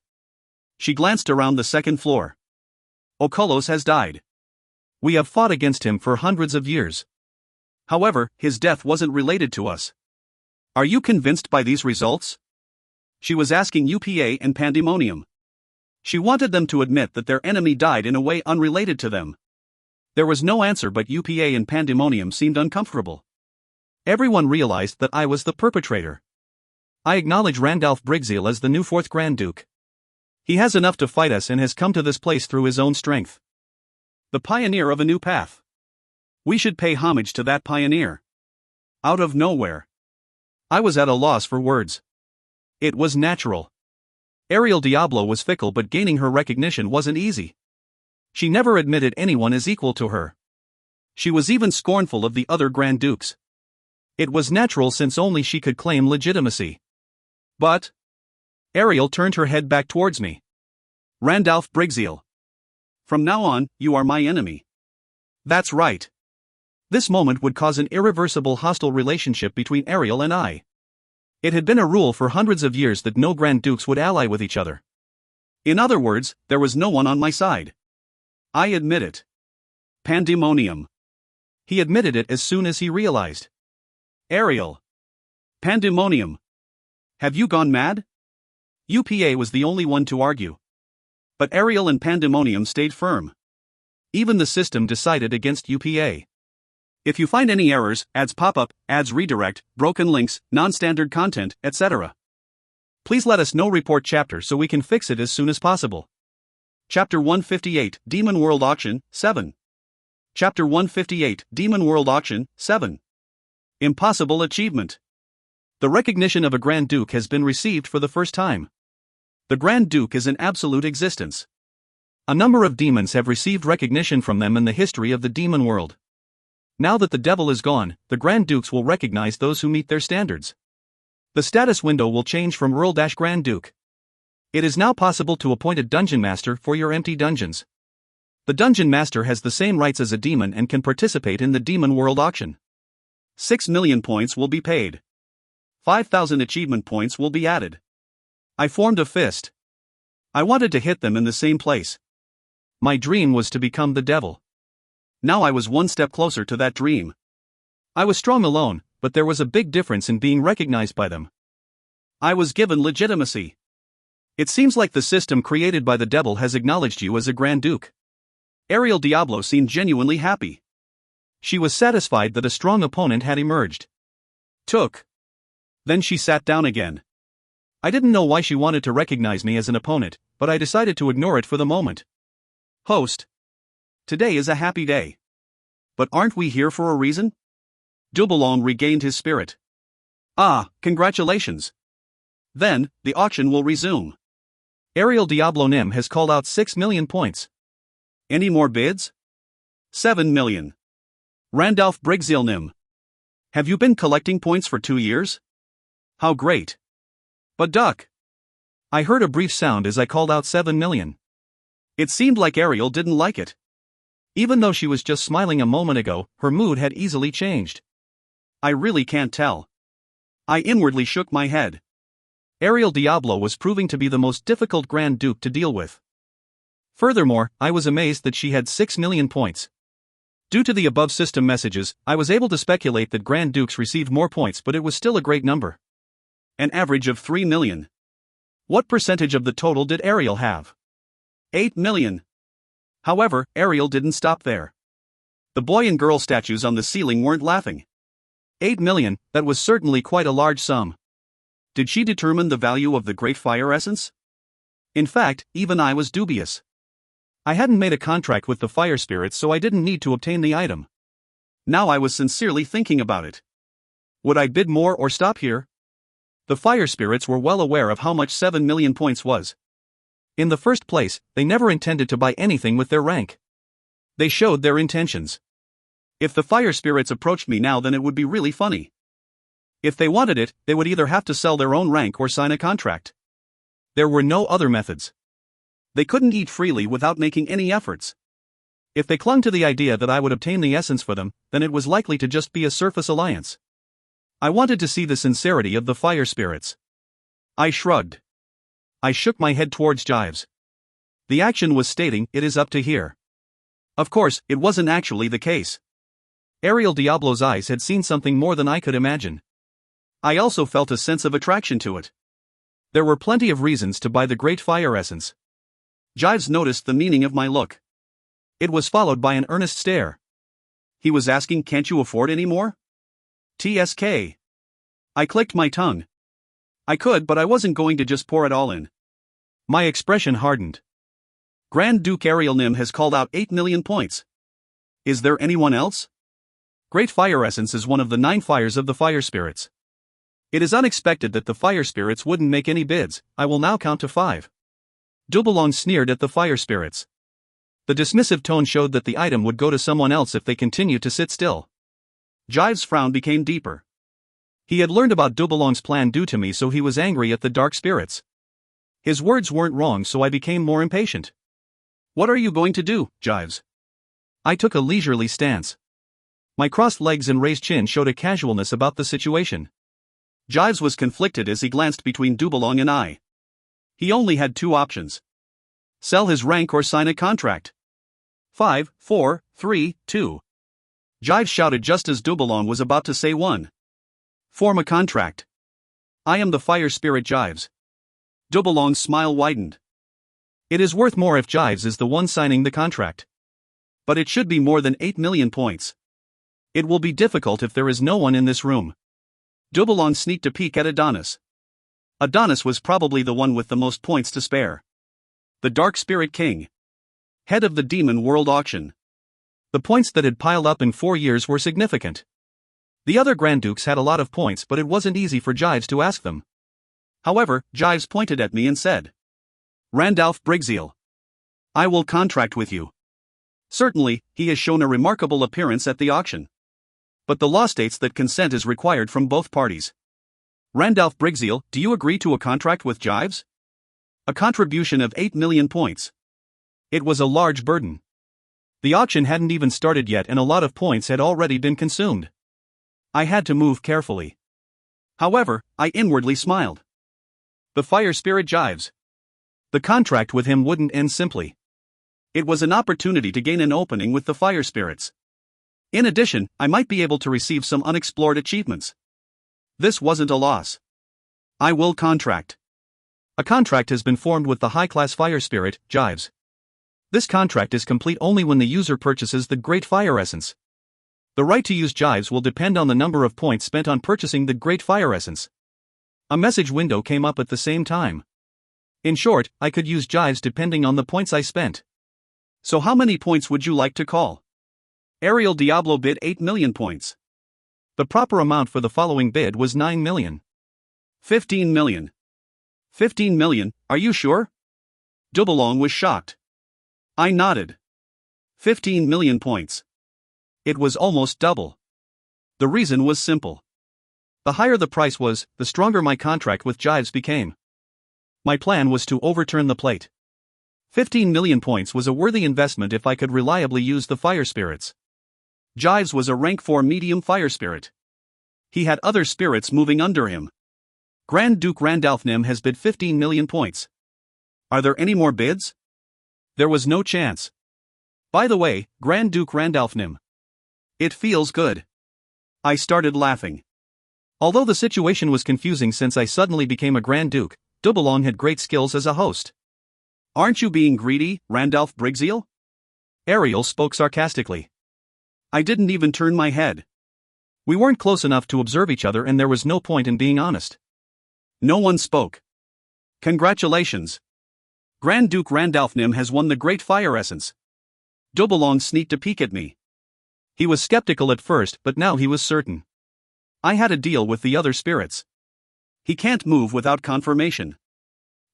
She glanced around the second floor. Okolos has died. We have fought against him for hundreds of years. However, his death wasn't related to us. Are you convinced by these results? She was asking UPA and Pandemonium. She wanted them to admit that their enemy died in a way unrelated to them. There was no answer, but UPA and Pandemonium seemed uncomfortable. Everyone realized that I was the perpetrator. I acknowledge Randalph Brigzeal as the new fourth Grand Duke. He has enough to fight us and has come to this place through his own strength. The pioneer of a new path. We should pay homage to that pioneer. Out of nowhere. I was at a loss for words. It was natural. Ariel Diablo was fickle, but gaining her recognition wasn't easy. She never admitted anyone as equal to her. She was even scornful of the other Grand Dukes. It was natural since only she could claim legitimacy. But Ariel turned her head back towards me. Randalph Brigzeal. From now on, you are my enemy. That's right. This moment would cause an irreversible hostile relationship between Ariel and I. It had been a rule for hundreds of years that no Grand Dukes would ally with each other. In other words, there was no one on my side. I admit it. Pandemonium. He admitted it as soon as he realized. Ariel. Pandemonium. Have you gone mad? UPA was the only one to argue. But Ariel and Pandemonium stayed firm. Even the system decided against UPA. If you find any errors, ads pop up, ads redirect, broken links, non-standard content, etc. Please let us know report chapter so we can fix it as soon as possible. Chapter 158, Demon World Auction, 7. Chapter 158, Demon World Auction, 7. Impossible achievement. The recognition of a Grand Duke has been received for the first time. The Grand Duke is in absolute existence. A number of demons have received recognition from them in the history of the demon world. Now that the devil is gone, the Grand Dukes will recognize those who meet their standards. The status window will change from Earl-Grand Duke. It is now possible to appoint a dungeon master for your empty dungeons. The dungeon master has the same rights as a demon and can participate in the demon world auction. 6 million points will be paid. 5,000 achievement points will be added. I formed a fist. I wanted to hit them in the same place. My dream was to become the devil. Now I was one step closer to that dream. I was strong alone, but there was a big difference in being recognized by them. I was given legitimacy. It seems like the system created by the devil has acknowledged you as a Grand Duke. Ariel Diablo seemed genuinely happy. She was satisfied that a strong opponent had emerged. Then she sat down again. I didn't know why she wanted to recognize me as an opponent, but I decided to ignore it for the moment. Host. Today is a happy day. But aren't we here for a reason? Dubalong regained his spirit. Ah, congratulations. Then, the auction will resume. Ariel Diablo Nim has called out 6 million points. Any more bids? 7 million. Randalph Brigzeal Nim. Have you been collecting points for 2 years? How great. But Duck. I heard a brief sound as I called out 7 million. It seemed like Ariel didn't like it. Even though she was just smiling a moment ago, her mood had easily changed. I really can't tell. I inwardly shook my head. Ariel Diablo was proving to be the most difficult Grand Duke to deal with. Furthermore, I was amazed that she had 6 million points. Due to the above system messages, I was able to speculate that Grand Dukes received more points, but it was still a great number. An average of 3 million. What percentage of the total did Ariel have? 8 million. However, Ariel didn't stop there. The boy and girl statues on the ceiling weren't laughing. 8 million, that was certainly quite a large sum. Did she determine the value of the Great Fire Essence? In fact, even I was dubious. I hadn't made a contract with the fire spirits, so I didn't need to obtain the item. Now I was sincerely thinking about it. Would I bid more or stop here? The fire spirits were well aware of how much 7 million points was. In the first place, they never intended to buy anything with their rank. They showed their intentions. If the fire spirits approached me now, then it would be really funny. If they wanted it, they would either have to sell their own rank or sign a contract. There were no other methods. They couldn't eat freely without making any efforts. If they clung to the idea that I would obtain the essence for them, then it was likely to just be a surface alliance. I wanted to see the sincerity of the fire spirits. I shrugged. I shook my head towards Jives. The action was stating, "It is up to here." Of course, it wasn't actually the case. Ariel Diablo's eyes had seen something more than I could imagine. I also felt a sense of attraction to it. There were plenty of reasons to buy the Great Fire Essence. Jives noticed the meaning of my look. It was followed by an earnest stare. He was asking, "Can't you afford any more?" TSK. I clicked my tongue. I could, but I wasn't going to just pour it all in. My expression hardened. Grand Duke Ariel Nim has called out 8 million points. Is there anyone else? Great Fire Essence is one of the 9 fires of the fire spirits. It is unexpected that the fire spirits wouldn't make any bids. I will now count to 5. Dubalong sneered at the fire spirits. The dismissive tone showed that the item would go to someone else if they continued to sit still. Jive's frown became deeper. He had learned about Dubalong's plan due to me, so he was angry at the dark spirits. His words weren't wrong, so I became more impatient. What are you going to do, Jives? I took a leisurely stance. My crossed legs and raised chin showed a casualness about the situation. Jives was conflicted as he glanced between Dubalong and I. He only had 2 options. Sell his rank or sign a contract. 5, 4, 3, 2. Jives shouted just as Dubalong was about to say 1. Form a contract. I am the fire spirit Jives. Dubalong's smile widened. It is worth more if Jives is the one signing the contract. But it should be more than 8 million points. It will be difficult if there is no one in this room. Dubalong sneaked a peek at Adonis. Adonis was probably the one with the most points to spare. The Dark Spirit King. Head of the Demon World Auction. The points that had piled up in 4 years were significant. The other Grand Dukes had a lot of points, but it wasn't easy for Jives to ask them. However, Jives pointed at me and said, "Randalph Brigzeal. I will contract with you. Certainly, he has shown a remarkable appearance at the auction. But the law states that consent is required from both parties. Randalph Brigzeal, do you agree to a contract with Jives? A contribution of 8 million points." It was a large burden. The auction hadn't even started yet and a lot of points had already been consumed. I had to move carefully. However, I inwardly smiled. The fire spirit Jives. The contract with him wouldn't end simply. It was an opportunity to gain an opening with the fire spirits. In addition, I might be able to receive some unexplored achievements. This wasn't a loss. I will contract. A contract has been formed with the high-class fire spirit, Jives. This contract is complete only when the user purchases the Great Fire Essence. The right to use Jives will depend on the number of points spent on purchasing the Great Fire Essence. A message window came up at the same time. In short, I could use Jives depending on the points I spent. So how many points would you like to call? Ariel Diablo bid 8 million points. The proper amount for the following bid was 9 million. 15 million. 15 million, are you sure? Dubalong was shocked. I nodded. 15 million points. It was almost double. The reason was simple. The higher the price was, the stronger my contract with Jives became. My plan was to overturn the plate. 15 million points was a worthy investment if I could reliably use the fire spirits. Jives was a rank 4 medium fire spirit. He had other spirits moving under him. Grand Duke Randalph Nim has bid 15 million points. Are there any more bids? There was no chance. By the way, Grand Duke Randalph Nim. It feels good. I started laughing. Although the situation was confusing since I suddenly became a Grand Duke, Dubalong had great skills as a host. Aren't you being greedy, Randalph Brigzeal? Ariel spoke sarcastically. I didn't even turn my head. We weren't close enough to observe each other and there was no point in being honest. No one spoke. Congratulations. Grand Duke Randalph Nim has won the Great Fire Essence. Dubalong sneaked a peek at me. He was skeptical at first, but now he was certain. I had a deal with the other spirits. He can't move without confirmation.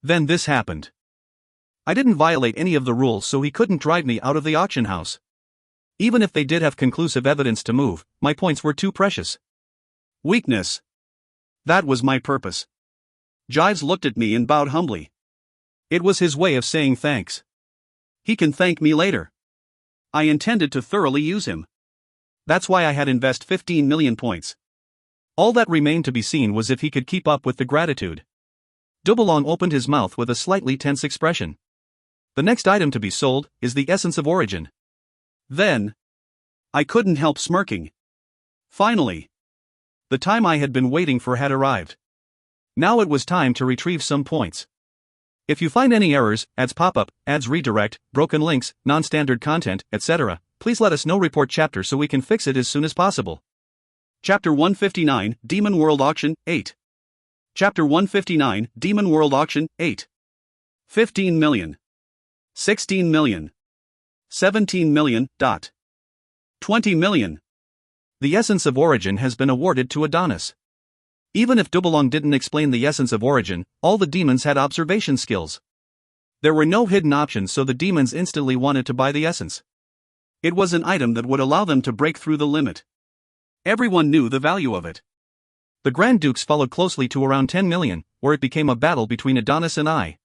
Then this happened. I didn't violate any of the rules, so he couldn't drive me out of the auction house. Even if they did have conclusive evidence to move, my points were too precious. Weakness. That was my purpose. Jives looked at me and bowed humbly. It was his way of saying thanks. He can thank me later. I intended to thoroughly use him. That's why I had invest 15 million points. All that remained to be seen was if he could keep up with the gratitude. Dubalong opened his mouth with a slightly tense expression. The next item to be sold is the Essence of Origin. Then, I couldn't help smirking. Finally, the time I had been waiting for had arrived. Now it was time to retrieve some points. If you find any errors, ads pop-up, ads redirect, broken links, non-standard content, etc., please let us know. Report chapter so we can fix it as soon as possible. Chapter 159, Demon World Auction, 8. Chapter 159, Demon World Auction, 8. 15 million. 16 million. 17 million. 20 million. The Essence of Origin has been awarded to Adonis. Even if Dubalong didn't explain the Essence of Origin, all the demons had observation skills. There were no hidden options, so the demons instantly wanted to buy the essence. It was an item that would allow them to break through the limit. Everyone knew the value of it. The Grand Dukes followed closely to around 10 million, where it became a battle between Adonis and I.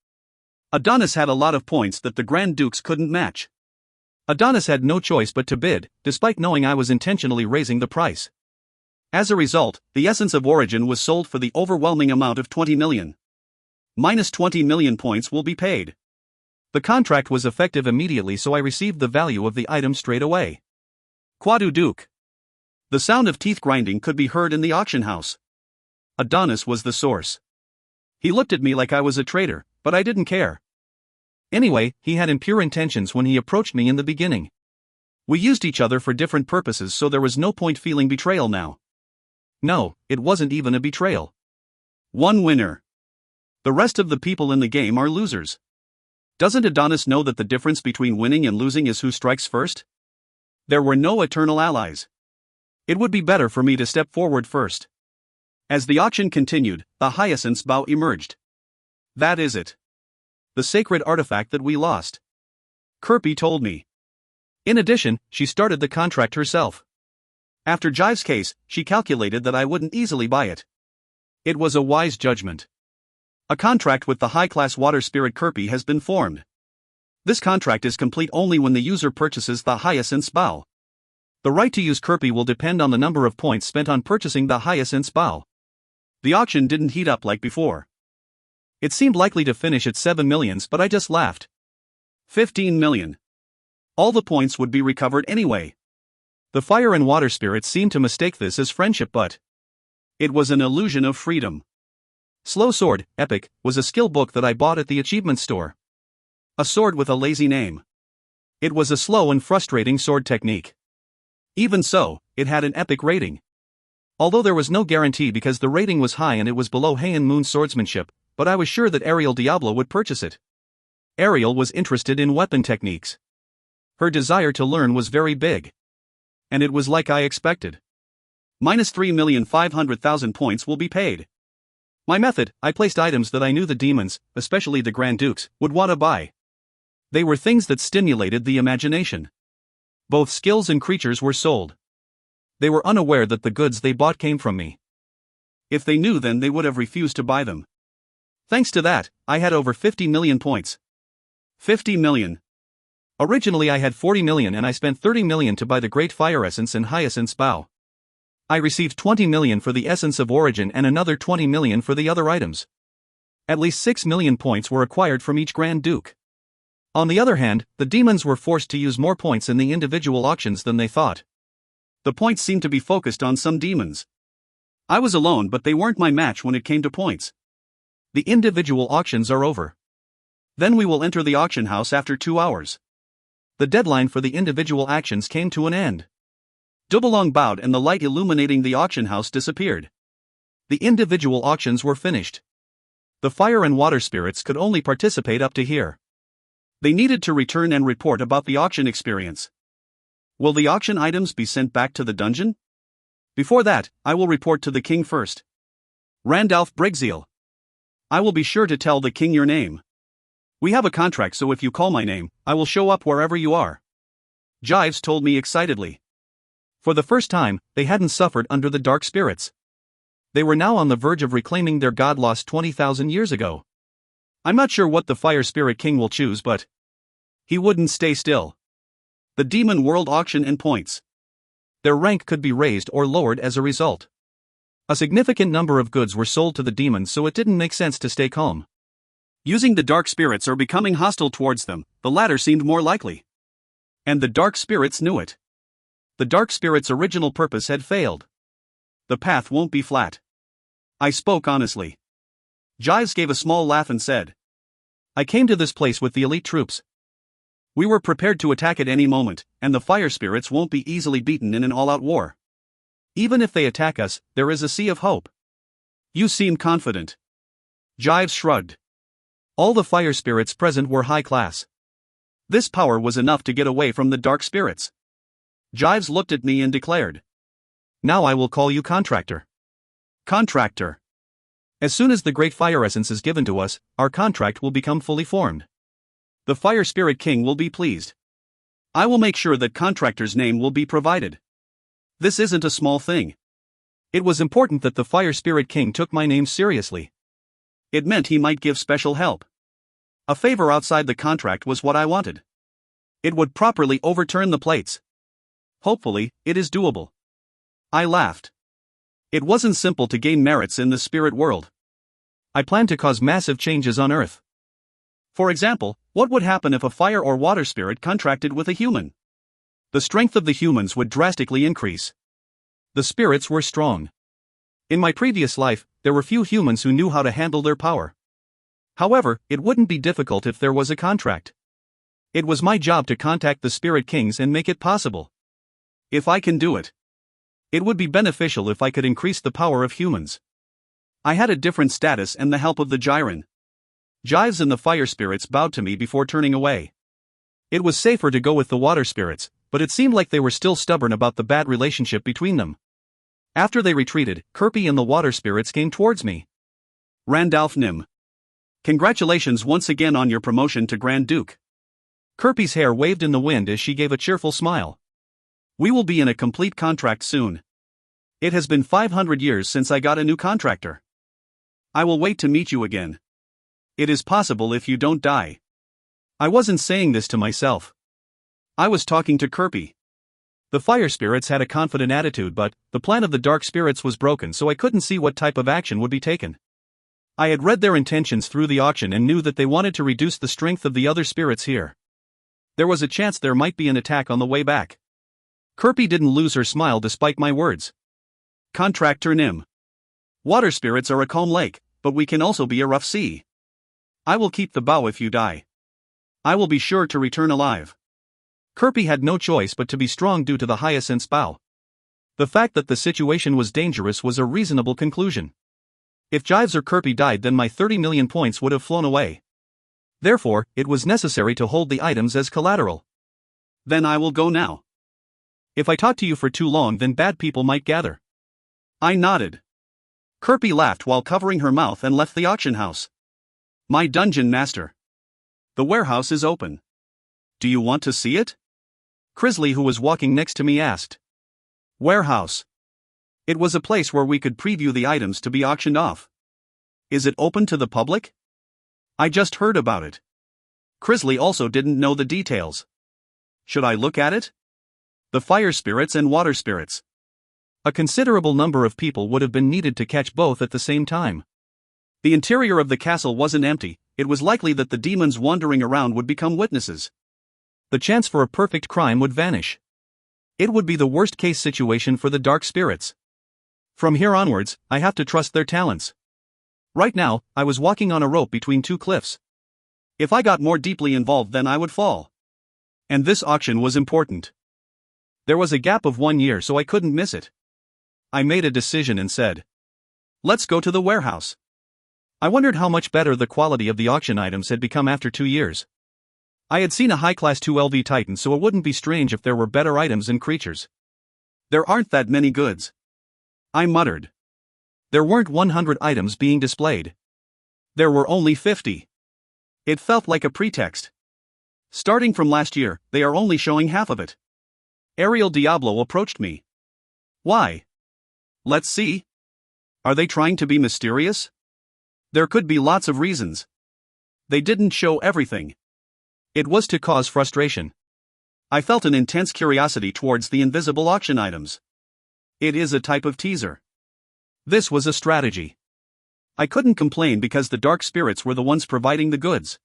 Adonis had a lot of points that the Grand Dukes couldn't match. Adonis had no choice but to bid, despite knowing I was intentionally raising the price. As a result, the Essence of Origin was sold for the overwhelming amount of 20 million. Minus 20 million points will be paid. The contract was effective immediately, so I received the value of the item straight away. Quadu Duke. The sound of teeth grinding could be heard in the auction house. Adonis was the source. He looked at me like I was a traitor, but I didn't care. Anyway, he had impure intentions when he approached me in the beginning. We used each other for different purposes, so there was no point feeling betrayal now. No, it wasn't even a betrayal. One winner. The rest of the people in the game are losers. Doesn't Adonis know that the difference between winning and losing is who strikes first? There were no eternal allies. It would be better for me to step forward first. As the auction continued, the hyacinth's bow emerged. That is it. The sacred artifact that we lost. Kirby told me. In addition, she started the contract herself. After Jive's case, she calculated that I wouldn't easily buy it. It was a wise judgment. A contract with the high-class water spirit Kirby has been formed. This contract is complete only when the user purchases the hyacinth's bow. The right to use Kirby will depend on the number of points spent on purchasing the hyacinth's bow. The auction didn't heat up like before. It seemed likely to finish at 7 million, but I just laughed. 15 million. All the points would be recovered anyway. The fire and water spirits seemed to mistake this as friendship, but it was an illusion of freedom. Slow Sword, Epic, was a skill book that I bought at the achievement store. A sword with a lazy name. It was a slow and frustrating sword technique. Even so, it had an epic rating. Although there was no guarantee because the rating was high and it was below Heian Moon swordsmanship, but I was sure that Ariel Diablo would purchase it. Ariel was interested in weapon techniques. Her desire to learn was very big. And it was like I expected. Minus 3,500,000 points will be paid. My method, I placed items that I knew the demons, especially the Grand Dukes, would want to buy. They were things that stimulated the imagination. Both skills and creatures were sold. They were unaware that the goods they bought came from me. If they knew, then they would have refused to buy them. Thanks to that, I had over 50 million points. 50 million. Originally I had 40 million and I spent 30 million to buy the Great Fire Essence and Hyacinth's Bow. I received 20 million for the Essence of Origin and another 20 million for the other items. At least 6 million points were acquired from each Grand Duke. On the other hand, the demons were forced to use more points in the individual auctions than they thought. The points seemed to be focused on some demons. I was alone, but they weren't my match when it came to points. The individual auctions are over. Then we will enter the auction house after 2 hours. The deadline for the individual actions came to an end. Dubalong bowed and the light illuminating the auction house disappeared. The individual auctions were finished. The fire and water spirits could only participate up to here. They needed to return and report about the auction experience. Will the auction items be sent back to the dungeon? Before that, I will report to the king first. Randalph Brigzeal. I will be sure to tell the king your name. We have a contract, so if you call my name, I will show up wherever you are. Jives told me excitedly. For the first time, they hadn't suffered under the dark spirits. They were now on the verge of reclaiming their god lost 20,000 years ago. I'm not sure what the Fire Spirit King will choose, but he wouldn't stay still. The Demon World auction and points. Their rank could be raised or lowered as a result. A significant number of goods were sold to the demons, so it didn't make sense to stay calm. Using the dark spirits or becoming hostile towards them, the latter seemed more likely. And the dark spirits knew it. The dark spirits' original purpose had failed. The path won't be flat. I spoke honestly. Jives gave a small laugh and said, I came to this place with the elite troops. We were prepared to attack at any moment, and the fire spirits won't be easily beaten in an all-out war. Even if they attack us, there is a sea of hope. You seem confident. Jives shrugged. All the fire spirits present were high class. This power was enough to get away from the dark spirits. Jives looked at me and declared, Now I will call you Contractor. Contractor. As soon as the Great Fire Essence is given to us, our contract will become fully formed. The Fire Spirit King will be pleased. I will make sure that Contractor's name will be provided. This isn't a small thing. It was important that the Fire Spirit King took my name seriously. It meant he might give special help. A favor outside the contract was what I wanted. It would properly overturn the plates. Hopefully, it is doable. I laughed. It wasn't simple to gain merits in the spirit world. I planned to cause massive changes on Earth. For example, what would happen if a fire or water spirit contracted with a human? The strength of the humans would drastically increase. The spirits were strong. In my previous life, there were few humans who knew how to handle their power. However, it wouldn't be difficult if there was a contract. It was my job to contact the Spirit Kings and make it possible. If I can do it, it would be beneficial if I could increase the power of humans. I had a different status and the help of the Gyron. Jives and the fire spirits bowed to me before turning away. It was safer to go with the water spirits, but it seemed like they were still stubborn about the bad relationship between them. After they retreated, Kirby and the water spirits came towards me. Randalph Nim. Congratulations once again on your promotion to Grand Duke. Kirby's hair waved in the wind as she gave a cheerful smile. We will be in a complete contract soon. It has been 500 years since I got a new contractor. I will wait to meet you again. It is possible if you don't die. I wasn't saying this to myself. I was talking to Kirby. The fire spirits had a confident attitude, but the plan of the dark spirits was broken, so I couldn't see what type of action would be taken. I had read their intentions through the auction and knew that they wanted to reduce the strength of the other spirits here. There was a chance there might be an attack on the way back. Kirby didn't lose her smile despite my words. Contractor Nim. Water spirits are a calm lake, but we can also be a rough sea. I will keep the bow if you die. I will be sure to return alive. Kirby had no choice but to be strong due to the hyacinth's bow. The fact that the situation was dangerous was a reasonable conclusion. If Jives or Kirby died, then my 30 million points would have flown away. Therefore, it was necessary to hold the items as collateral. Then I will go now. If I talk to you for too long, then bad people might gather. I nodded. Kirby laughed while covering her mouth and left the auction house. My dungeon master. The warehouse is open. Do you want to see it? Crisley, who was walking next to me, asked. Warehouse. It was a place where we could preview the items to be auctioned off. Is it open to the public? I just heard about it. Crisley also didn't know the details. Should I look at it? The fire spirits and water spirits. A considerable number of people would have been needed to catch both at the same time. The interior of the castle wasn't empty, it was likely that the demons wandering around would become witnesses. The chance for a perfect crime would vanish. It would be the worst-case situation for the dark spirits. From here onwards, I have to trust their talents. Right now, I was walking on a rope between two cliffs. If I got more deeply involved, then I would fall. And this auction was important. There was a gap of 1 year, so I couldn't miss it. I made a decision and said, let's go to the warehouse. I wondered how much better the quality of the auction items had become after 2 years. I had seen a high-class 2LV Titan, so it wouldn't be strange if there were better items and creatures. There aren't that many goods. I muttered. There weren't 100 items being displayed. There were only 50. It felt like a pretext. Starting from last year, they are only showing half of it. Ariel Diablo approached me. Why? Let's see. Are they trying to be mysterious? There could be lots of reasons. They didn't show everything. It was to cause frustration. I felt an intense curiosity towards the invisible auction items. It is a type of teaser. This was a strategy. I couldn't complain because the dark spirits were the ones providing the goods.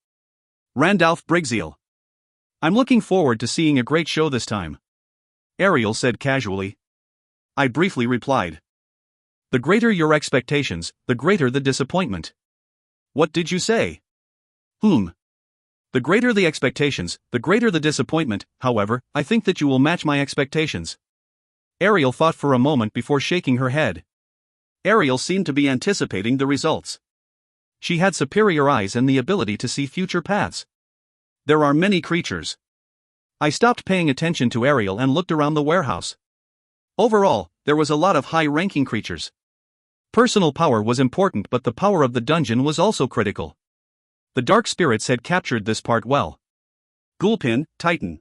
Randalph Brigzeal. I'm looking forward to seeing a great show this time. Ariel said casually. I briefly replied. The greater your expectations, the greater the disappointment. What did you say? The greater the expectations, the greater the disappointment. However, I think that you will match my expectations. Ariel thought for a moment before shaking her head. Ariel seemed to be anticipating the results. She had superior eyes and the ability to see future paths. There are many creatures. I stopped paying attention to Ariel and looked around the warehouse. Overall, there was a lot of high-ranking creatures. Personal power was important, but the power of the dungeon was also critical. The dark spirits had captured this part well. Ghoulpin, Titan.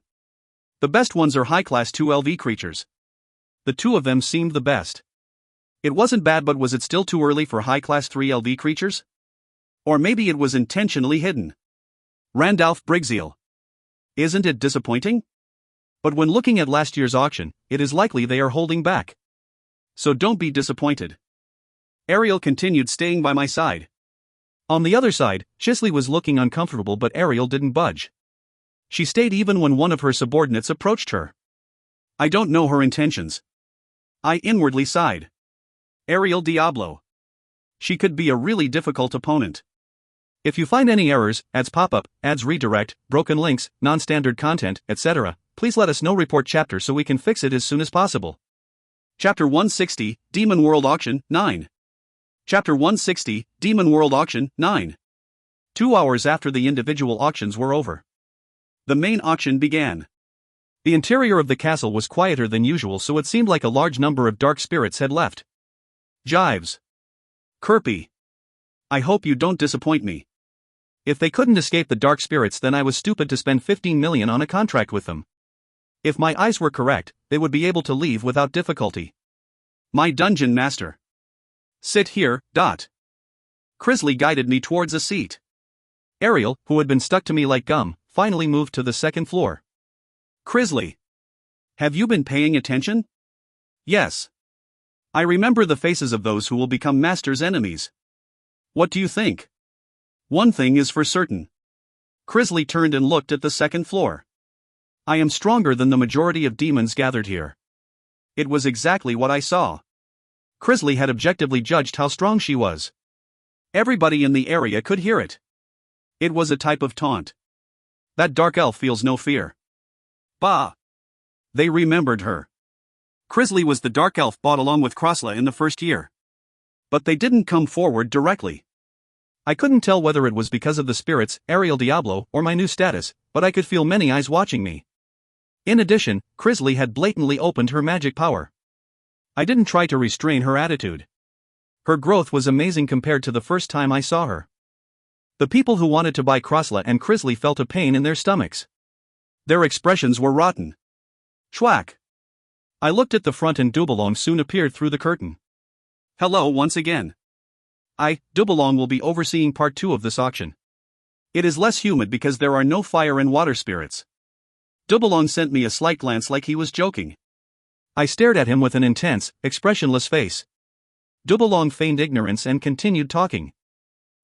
The best ones are high-class 2LV creatures. The two of them seemed the best. It wasn't bad, but was it still too early for high-class 3LV creatures? Or maybe it was intentionally hidden. Randalph Brigzeal. Isn't it disappointing? But when looking at last year's auction, it is likely they are holding back. So don't be disappointed. Ariel continued staying by my side. On the other side, Chisley was looking uncomfortable, but Ariel didn't budge. She stayed even when one of her subordinates approached her. I don't know her intentions. I inwardly sighed. Ariel Diablo. She could be a really difficult opponent. If you find any errors, ads pop up, ads redirect, broken links, non-standard content, etc., please let us know. Report chapter so we can fix it as soon as possible. Chapter 160, Demon World Auction, 9. Chapter 160, Demon World Auction, 9. 2 hours after the individual auctions were over, the main auction began. The interior of the castle was quieter than usual, so it seemed like a large number of dark spirits had left. Jives. Kirby. I hope you don't disappoint me. If they couldn't escape the dark spirits, then I was stupid to spend 15 million on a contract with them. If my eyes were correct, they would be able to leave without difficulty. My dungeon master. Sit here. Crisley guided me towards a seat. Ariel, who had been stuck to me like gum, finally moved to the second floor. Crisley. Have you been paying attention? Yes. I remember the faces of those who will become Master's enemies. What do you think? One thing is for certain. Crisley turned and looked at the second floor. I am stronger than the majority of demons gathered here. It was exactly what I saw. Crisley had objectively judged how strong she was. Everybody in the area could hear it. It was a type of taunt. That dark elf feels no fear. Bah! They remembered her. Crisley was the dark elf bought along with Krosla in the first year. But they didn't come forward directly. I couldn't tell whether it was because of the spirits, Ariel Diablo, or my new status, but I could feel many eyes watching me. In addition, Crisley had blatantly opened her magic power. I didn't try to restrain her attitude. Her growth was amazing compared to the first time I saw her. The people who wanted to buy Krosla and Crisley felt a pain in their stomachs. Their expressions were rotten. Schwack! I looked at the front and Dubelong soon appeared through the curtain. Hello once again. Dubelong will be overseeing part 2 of this auction. It is less humid because there are no fire and water spirits. Dubelong sent me a slight glance like he was joking. I stared at him with an intense, expressionless face. Dubelong feigned ignorance and continued talking.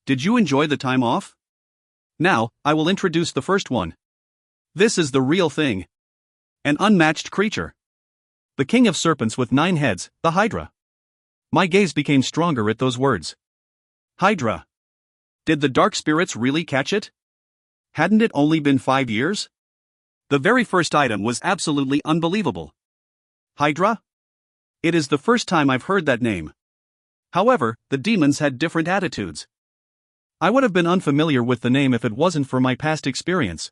Did you enjoy the time off? Now, I will introduce the first one. This is the real thing. An unmatched creature. The king of serpents with 9 heads, the Hydra. My gaze became stronger at those words. Hydra. Did the dark spirits really catch it? Hadn't it only been 5 years? The very first item was absolutely unbelievable. Hydra? It is the first time I've heard that name. However, the demons had different attitudes. I would have been unfamiliar with the name if it wasn't for my past experience.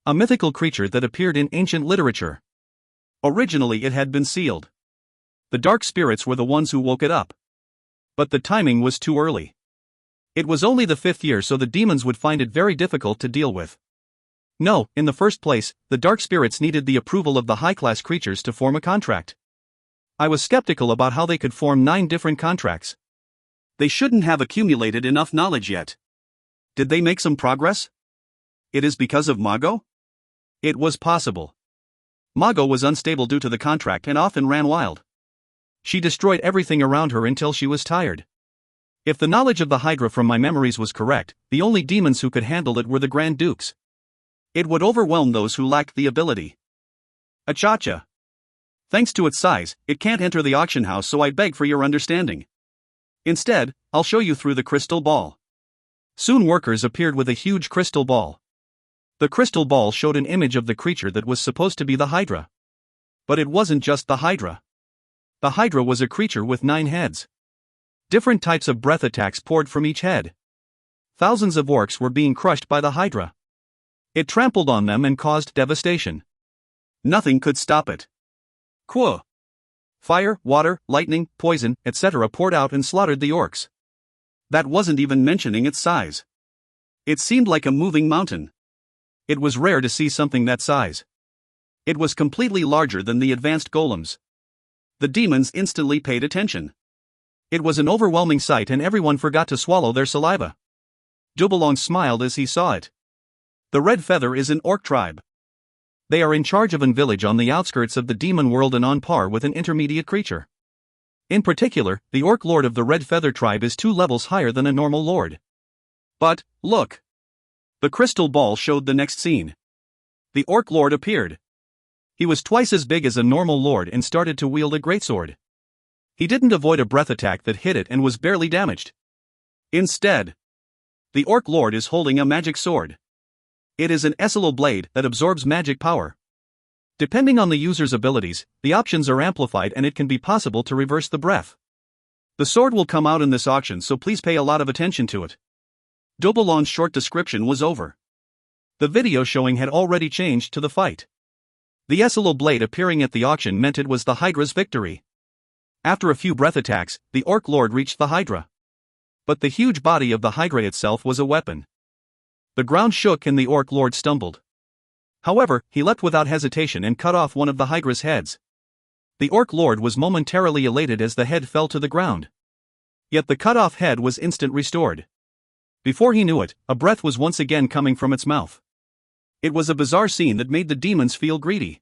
A mythical creature that appeared in ancient literature. Originally it had been sealed. The dark spirits were the ones who woke it up. But the timing was too early. It was only the 5th year, so the demons would find it very difficult to deal with. No, in the first place, the dark spirits needed the approval of the high-class creatures to form a contract. I was skeptical about how they could form 9 different contracts. They shouldn't have accumulated enough knowledge yet. Did they make some progress? It is because of Mago? It was possible. Mago was unstable due to the contract and often ran wild. She destroyed everything around her until she was tired. If the knowledge of the Hydra from my memories was correct, the only demons who could handle it were the Grand Dukes. It would overwhelm those who lacked the ability. Achacha. Thanks to its size, it can't enter the auction house, so I beg for your understanding. Instead, I'll show you through the crystal ball. Soon workers appeared with a huge crystal ball. The crystal ball showed an image of the creature that was supposed to be the Hydra. But it wasn't just the Hydra. The Hydra was a creature with 9 heads. Different types of breath attacks poured from each head. Thousands of orcs were being crushed by the Hydra. It trampled on them and caused devastation. Nothing could stop it. Quo. Fire, water, lightning, poison, etc. poured out and slaughtered the orcs. That wasn't even mentioning its size. It seemed like a moving mountain. It was rare to see something that size. It was completely larger than the advanced golems. The demons instantly paid attention. It was an overwhelming sight and everyone forgot to swallow their saliva. Dubelong smiled as he saw it. The Red Feather is an orc tribe. They are in charge of a village on the outskirts of the demon world and on par with an intermediate creature. In particular, the orc lord of the Red Feather tribe is 2 levels higher than a normal lord. But, look! The crystal ball showed the next scene. The orc lord appeared. He was twice as big as a normal lord and started to wield a greatsword. He didn't avoid a breath attack that hit it and was barely damaged. Instead, the orc lord is holding a magic sword. It is an Essilal blade that absorbs magic power. Depending on the user's abilities, the options are amplified and it can be possible to reverse the breath. The sword will come out in this auction, so please pay a lot of attention to it. Dobalon's short description was over. The video showing had already changed to the fight. The Essilal blade appearing at the auction meant it was the Hydra's victory. After a few breath attacks, the Orc Lord reached the Hydra. But the huge body of the Hydra itself was a weapon. The ground shook and the Orc Lord stumbled. However, he leapt without hesitation and cut off one of the Hydra's heads. The Orc Lord was momentarily elated as the head fell to the ground. Yet the cut-off head was instant restored. Before he knew it, a breath was once again coming from its mouth. It was a bizarre scene that made the demons feel greedy.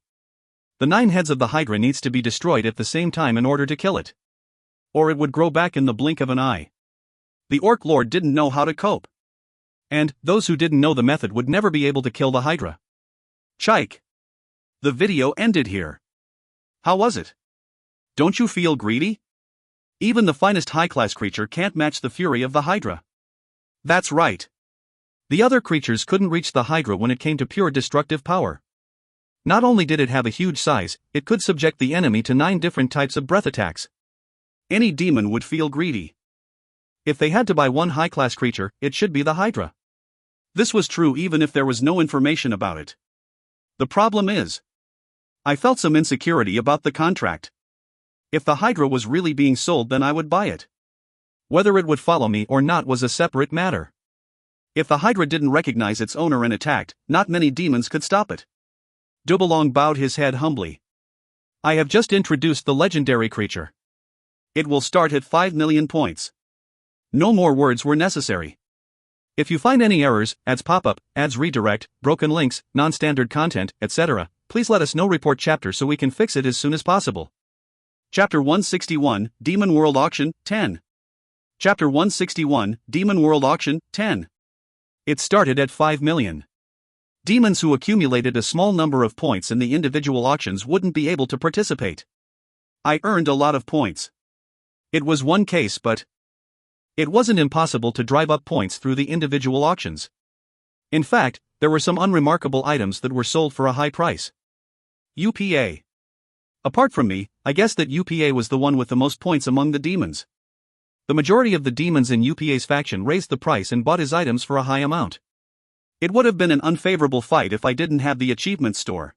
The 9 heads of the Hydra needs to be destroyed at the same time in order to kill it. Or it would grow back in the blink of an eye. The Orc Lord didn't know how to cope. And those who didn't know the method would never be able to kill the Hydra. Chike. The video ended here. How was it? Don't you feel greedy? Even the finest high-class creature can't match the fury of the Hydra. That's right. The other creatures couldn't reach the Hydra when it came to pure destructive power. Not only did it have a huge size, it could subject the enemy to 9 different types of breath attacks. Any demon would feel greedy. If they had to buy one high-class creature, it should be the Hydra. This was true even if there was no information about it. The problem is, I felt some insecurity about the contract. If the Hydra was really being sold, then I would buy it. Whether it would follow me or not was a separate matter. If the Hydra didn't recognize its owner and attacked, not many demons could stop it. Dubalong bowed his head humbly. I have just introduced the legendary creature. It will start at 5 million points. No more words were necessary. If you find any errors, ads pop-up, ads redirect, broken links, non-standard content, etc., please let us know. Report chapter so we can fix it as soon as possible. Chapter 161, Demon World Auction, 10. Chapter 161, Demon World Auction, 10. It started at 5 million. Demons who accumulated a small number of points in the individual auctions wouldn't be able to participate. I earned a lot of points. It was one case, but it wasn't impossible to drive up points through the individual auctions. In fact, there were some unremarkable items that were sold for a high price. UPA. Apart from me, I guess that UPA was the one with the most points among the demons. The majority of the demons in UPA's faction raised the price and bought his items for a high amount. It would have been an unfavorable fight if I didn't have the achievement store.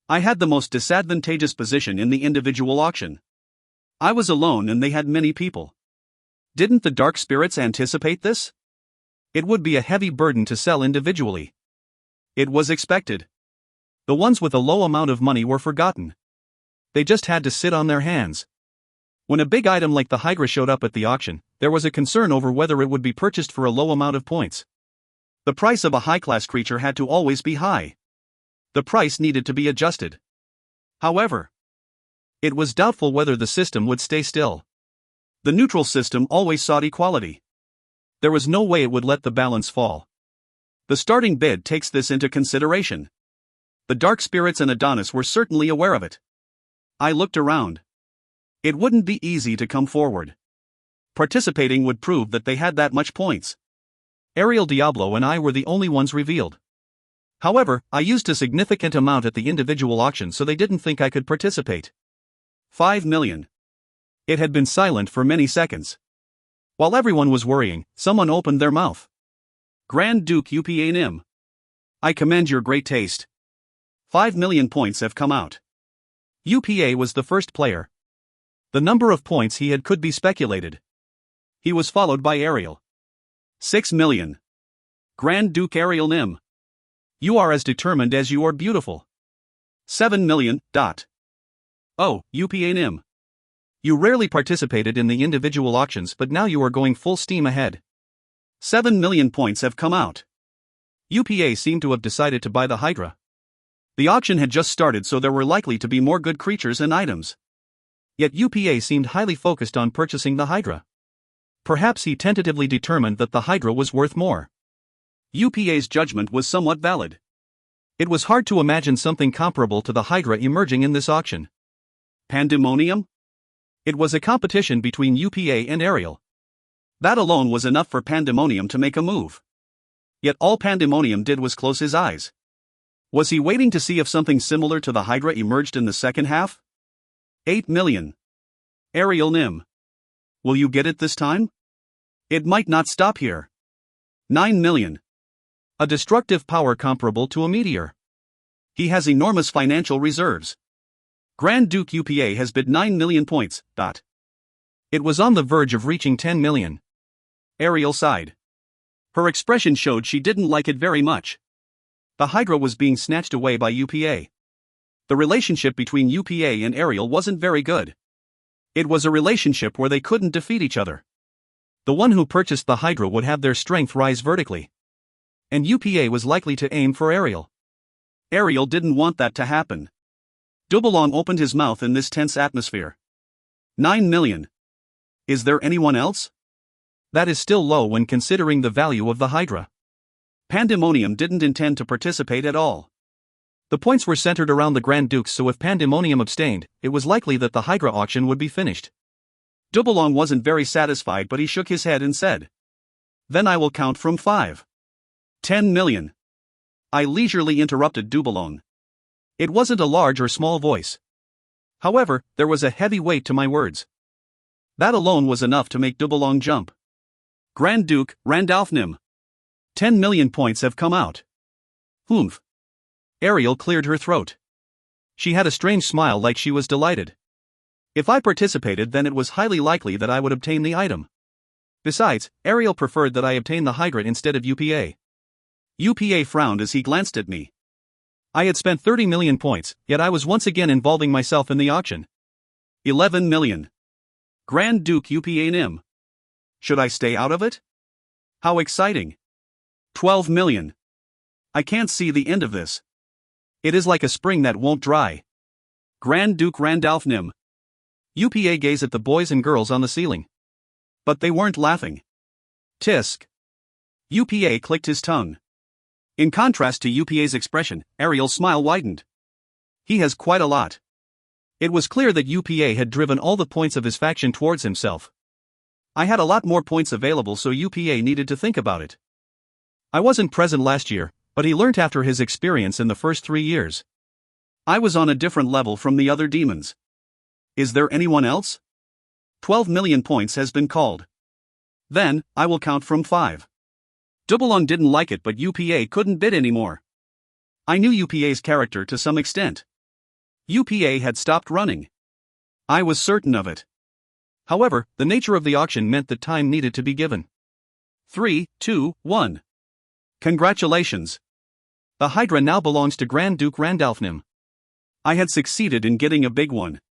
I had the most disadvantageous position in the individual auction. I was alone and they had many people. Didn't the dark spirits anticipate this? It would be a heavy burden to sell individually. It was expected. The ones with a low amount of money were forgotten. They just had to sit on their hands. When a big item like the Hydra showed up at the auction, there was a concern over whether it would be purchased for a low amount of points. The price of a high-class creature had to always be high. The price needed to be adjusted. However, it was doubtful whether the system would stay still. The neutral system always sought equality. There was no way it would let the balance fall. The starting bid takes this into consideration. The dark spirits and Adonis were certainly aware of it. I looked around. It wouldn't be easy to come forward. Participating would prove that they had that much points. Ariel Diablo and I were the only ones revealed. However, I used a significant amount at the individual auction so they didn't think I could participate. 5 million. It had been silent for many seconds. While everyone was worrying, someone opened their mouth. Grand Duke UPA Nim. I commend your great taste. 5 million points have come out. UPA was the first player. The number of points he had could be speculated. He was followed by Ariel. 6 million. Grand Duke Ariel Nim. You are as determined as you are beautiful. 7 million. Oh, UPA Nim. You rarely participated in the individual auctions, but now you are going full steam ahead. 7 million points have come out. UPA seemed to have decided to buy the Hydra. The auction had just started, so there were likely to be more good creatures and items. Yet UPA seemed highly focused on purchasing the Hydra. Perhaps he tentatively determined that the Hydra was worth more. UPA's judgment was somewhat valid. It was hard to imagine something comparable to the Hydra emerging in this auction. Pandemonium? It was a competition between UPA and Ariel. That alone was enough for Pandemonium to make a move. Yet all Pandemonium did was close his eyes. Was he waiting to see if something similar to the Hydra emerged in the second half? 8 million. Ariel Nim. Will you get it this time? It might not stop here. 9 million. A destructive power comparable to a meteor. He has enormous financial reserves. Grand Duke UPA has bid 9 million points. It was on the verge of reaching 10 million. Ariel sighed. Her expression showed she didn't like it very much. The Hydra was being snatched away by UPA. The relationship between UPA and Ariel wasn't very good. It was a relationship where they couldn't defeat each other. The one who purchased the Hydra would have their strength rise vertically. And UPA was likely to aim for Ariel. Ariel didn't want that to happen. Doubalong opened his mouth in this tense atmosphere. 9 million. Is there anyone else? That is still low when considering the value of the Hydra. Pandemonium didn't intend to participate at all. The points were centered around the Grand Dukes, so if Pandemonium abstained, it was likely that the Hydra auction would be finished. Doubalong wasn't very satisfied, but he shook his head and said, "Then I will count from 5. 10 million. I leisurely interrupted Doubalong. It wasn't a large or small voice. However, there was a heavy weight to my words. That alone was enough to make Doubalong jump. Grand Duke, Randalph Nim. 10 million points have come out. Humph. Ariel cleared her throat. She had a strange smile, like she was delighted. If I participated, then it was highly likely that I would obtain the item. Besides, Ariel preferred that I obtain the Hydra instead of UPA. UPA frowned as he glanced at me. I had spent 30 million points, yet I was once again involving myself in the auction. 11 million. Grand Duke UPA Nim. Should I stay out of it? How exciting. 12 million. I can't see the end of this. It is like a spring that won't dry. Grand Duke Randalph Nim. UPA gazed at the boys and girls on the ceiling. But they weren't laughing. Tisk. UPA clicked his tongue. In contrast to UPA's expression, Ariel's smile widened. He has quite a lot. It was clear that UPA had driven all the points of his faction towards himself. I had a lot more points available, so UPA needed to think about it. I wasn't present last year, but he learnt after his experience in the first 3 years. I was on a different level from the other demons. Is there anyone else? 12 million points has been called. Then, I will count from 5. Doubalong didn't like it, but UPA couldn't bid anymore. I knew UPA's character to some extent. UPA had stopped running. I was certain of it. However, the nature of the auction meant that time needed to be given. 3, 2, 1. Congratulations. The Hydra now belongs to Grand Duke Randalph Nim. I had succeeded in getting a big one.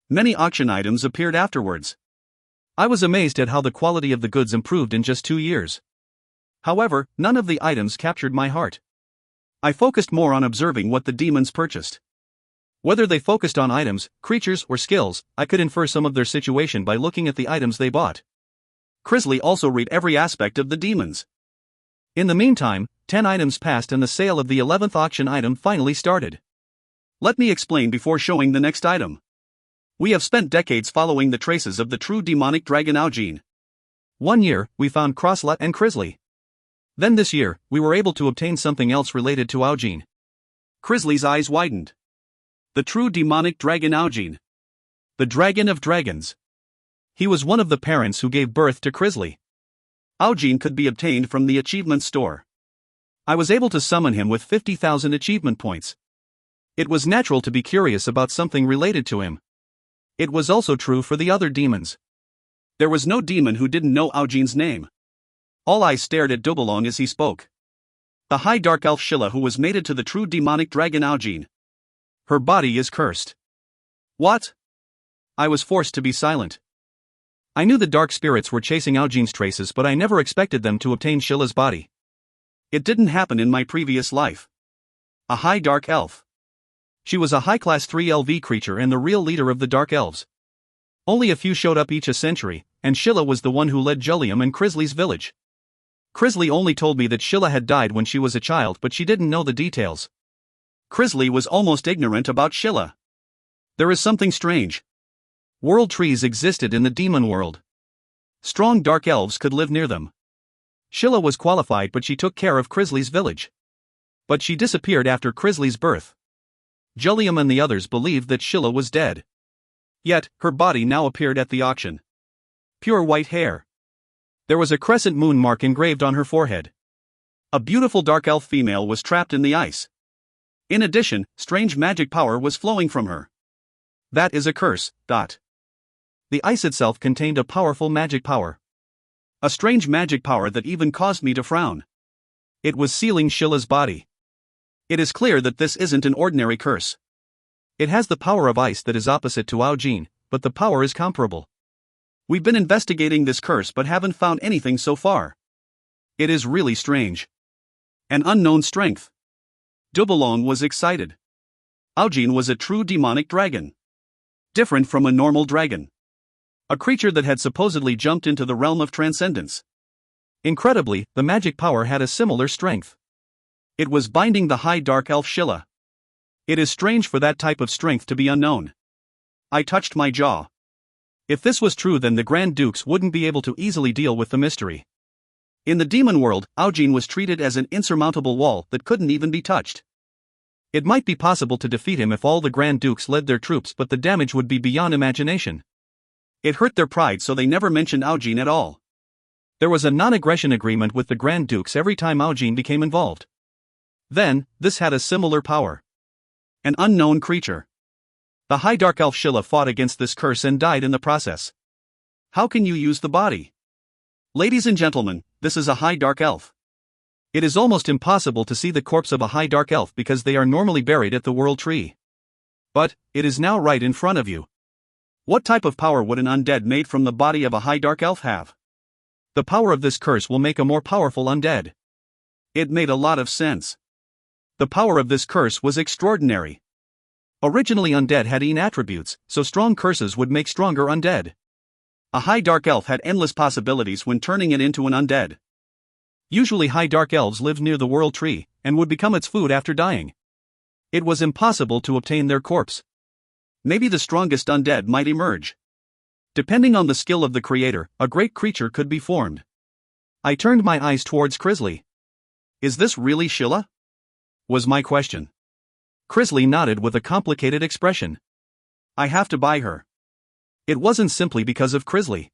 Many auction items appeared afterwards. I was amazed at how the quality of the goods improved in just 2 years. However, none of the items captured my heart. I focused more on observing what the demons purchased. Whether they focused on items, creatures, or skills, I could infer some of their situation by looking at the items they bought. Crisley also read every aspect of the demons. In the meantime, 10 items passed and the sale of the 11th auction item finally started. Let me explain before showing the next item. We have spent decades following the traces of the true demonic dragon Augene. 1 year, we found Crosslet and Crisley. Then this year, we were able to obtain something else related to Augene. Crisley's eyes widened. The true demonic dragon Augene. The dragon of dragons. He was one of the parents who gave birth to Crisley. Augene could be obtained from the achievement store. I was able to summon him with 50,000 achievement points. It was natural to be curious about something related to him. It was also true for the other demons. There was no demon who didn't know Augene's name. All eyes stared at Doubalong as he spoke. The high dark elf Sheila, who was mated to the true demonic dragon Augene. Her body is cursed. What? I was forced to be silent. I knew the dark spirits were chasing Augene's traces, but I never expected them to obtain Sheila's body. It didn't happen in my previous life. A high dark elf. She was a high-class 3LV creature and the real leader of the Dark Elves. Only a few showed up each a century, and Sheila was the one who led Jullium and Crisley's village. Crisley only told me that Sheila had died when she was a child, but she didn't know the details. Crisley was almost ignorant about Sheila. There is something strange. World trees existed in the demon world. Strong dark elves could live near them. Sheila was qualified, but she took care of Crisley's village. But she disappeared after Crisley's birth. Jullium and the others believed that Sheila was dead. Yet, her body now appeared at the auction. Pure white hair. There was a crescent moon mark engraved on her forehead. A beautiful dark elf female was trapped in the ice. In addition, strange magic power was flowing from her. That is a curse. The ice itself contained a powerful magic power. A strange magic power that even caused me to frown. It was sealing Sheila's body. It is clear that this isn't an ordinary curse. It has the power of ice that is opposite to Aujin, but the power is comparable. We've been investigating this curse but haven't found anything so far. It is really strange. An unknown strength. Dubelong was excited. Aujin was a true demonic dragon. Different from a normal dragon. A creature that had supposedly jumped into the realm of transcendence. Incredibly, the magic power had a similar strength. It was binding the high dark elf Sheila. It is strange for that type of strength to be unknown. I touched my jaw. If this was true, then the Grand Dukes wouldn't be able to easily deal with the mystery. In the demon world, Aujin was treated as an insurmountable wall that couldn't even be touched. It might be possible to defeat him if all the Grand Dukes led their troops, but the damage would be beyond imagination. It hurt their pride, so they never mentioned Aujin at all. There was a non-aggression agreement with the Grand Dukes every time Aujin became involved. Then, this had a similar power. An unknown creature. The high dark elf Sheila fought against this curse and died in the process. How can you use the body? Ladies and gentlemen, this is a high dark elf. It is almost impossible to see the corpse of a high dark elf because they are normally buried at the World Tree. But, it is now right in front of you. What type of power would an undead made from the body of a high dark elf have? The power of this curse will make a more powerful undead. It made a lot of sense. The power of this curse was extraordinary. Originally undead had Een attributes, so strong curses would make stronger undead. A high dark elf had endless possibilities when turning it into an undead. Usually high dark elves lived near the World Tree, and would become its food after dying. It was impossible to obtain their corpse. Maybe the strongest undead might emerge. Depending on the skill of the creator, a great creature could be formed. I turned my eyes towards Crisley. Is this really Sheila? Was my question. Crisley nodded with a complicated expression. I have to buy her. It wasn't simply because of Crisley.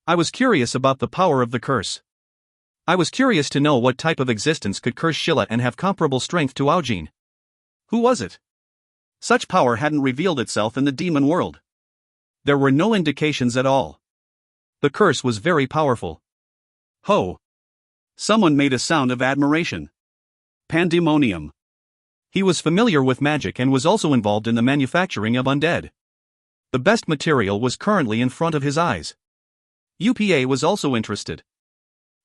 I was curious about the power of the curse. I was curious to know what type of existence could curse Sheila and have comparable strength to Aujin. Who was it? Such power hadn't revealed itself in the demon world. There were no indications at all. The curse was very powerful. Ho! Someone made a sound of admiration. Pandemonium. He was familiar with magic and was also involved in the manufacturing of undead. The best material was currently in front of his eyes. UPA was also interested.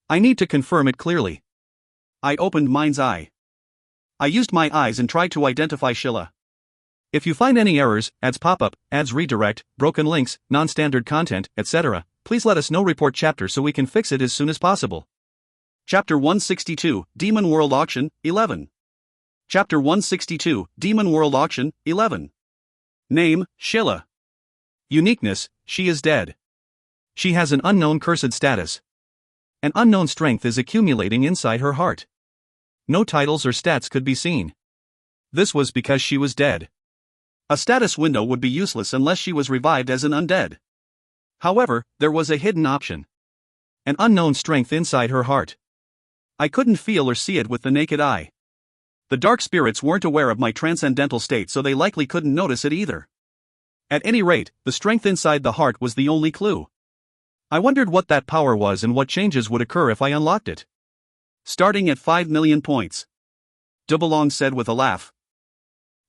I need to confirm it clearly. I opened mind's eye. I used my eyes and tried to identify Sheila. If you find any errors, ads pop-up, ads redirect, broken links, non-standard content, etc., please let us know. Report chapter so we can fix it as soon as possible. Chapter 162, Demon World Auction, 11. Chapter 162, Demon World Auction, 11. Name, Sheila. Uniqueness, she is dead. She has an unknown cursed status. An unknown strength is accumulating inside her heart. No titles or stats could be seen. This was because she was dead. A status window would be useless unless she was revived as an undead. However, there was a hidden option. An unknown strength inside her heart. I couldn't feel or see it with the naked eye. The dark spirits weren't aware of my transcendental state, so they likely couldn't notice it either. At any rate, the strength inside the heart was the only clue. I wondered what that power was and what changes would occur if I unlocked it. Starting at 5 million points. Dubelong said with a laugh.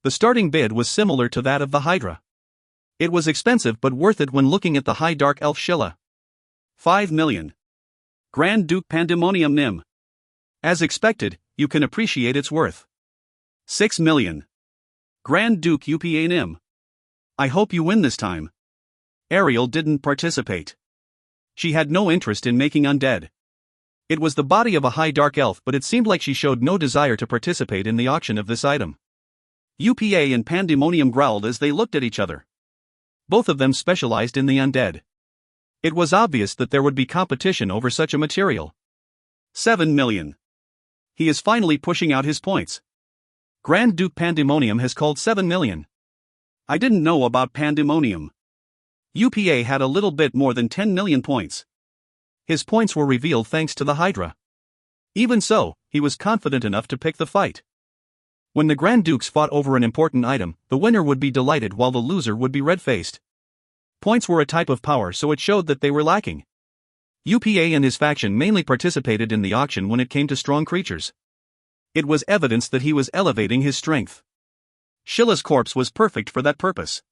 The starting bid was similar to that of the Hydra. It was expensive but worth it when looking at the high dark elf Sheila. 5 million. Grand Duke Pandemonium Nim. As expected, you can appreciate its worth. 6 million. Grand Duke UPA Nim. I hope you win this time. Ariel didn't participate. She had no interest in making undead. It was the body of a high dark elf, but it seemed like she showed no desire to participate in the auction of this item. UPA and Pandemonium growled as they looked at each other. Both of them specialized in the undead. It was obvious that there would be competition over such a material. 7 million. He is finally pushing out his points. Grand Duke Pandemonium has called 7 million. I didn't know about Pandemonium. UPA had a little bit more than 10 million points. His points were revealed thanks to the Hydra. Even so, he was confident enough to pick the fight. When the Grand Dukes fought over an important item, the winner would be delighted while the loser would be red-faced. Points were a type of power, so it showed that they were lacking. UPA and his faction mainly participated in the auction when it came to strong creatures. It was evidence that he was elevating his strength. Scylla's corpse was perfect for that purpose.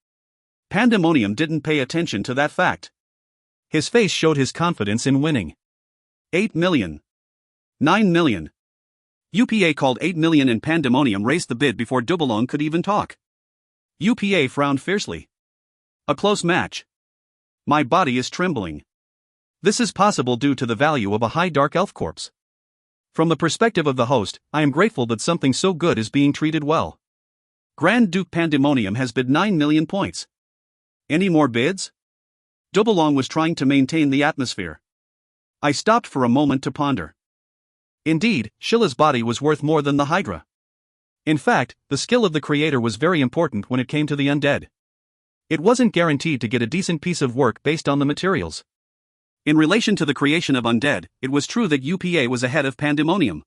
Pandemonium didn't pay attention to that fact. His face showed his confidence in winning. 8 million. 9 million. UPA called 8 million and Pandemonium raised the bid before Doubalong could even talk. UPA frowned fiercely. A close match. My body is trembling. This is possible due to the value of a high dark elf corpse. From the perspective of the host, I am grateful that something so good is being treated well. Grand Duke Pandemonium has bid 9 million points. Any more bids? Doubalong was trying to maintain the atmosphere. I stopped for a moment to ponder. Indeed, Scylla's body was worth more than the Hydra. In fact, the skill of the creator was very important when it came to the undead. It wasn't guaranteed to get a decent piece of work based on the materials. In relation to the creation of undead, it was true that UPA was ahead of Pandemonium.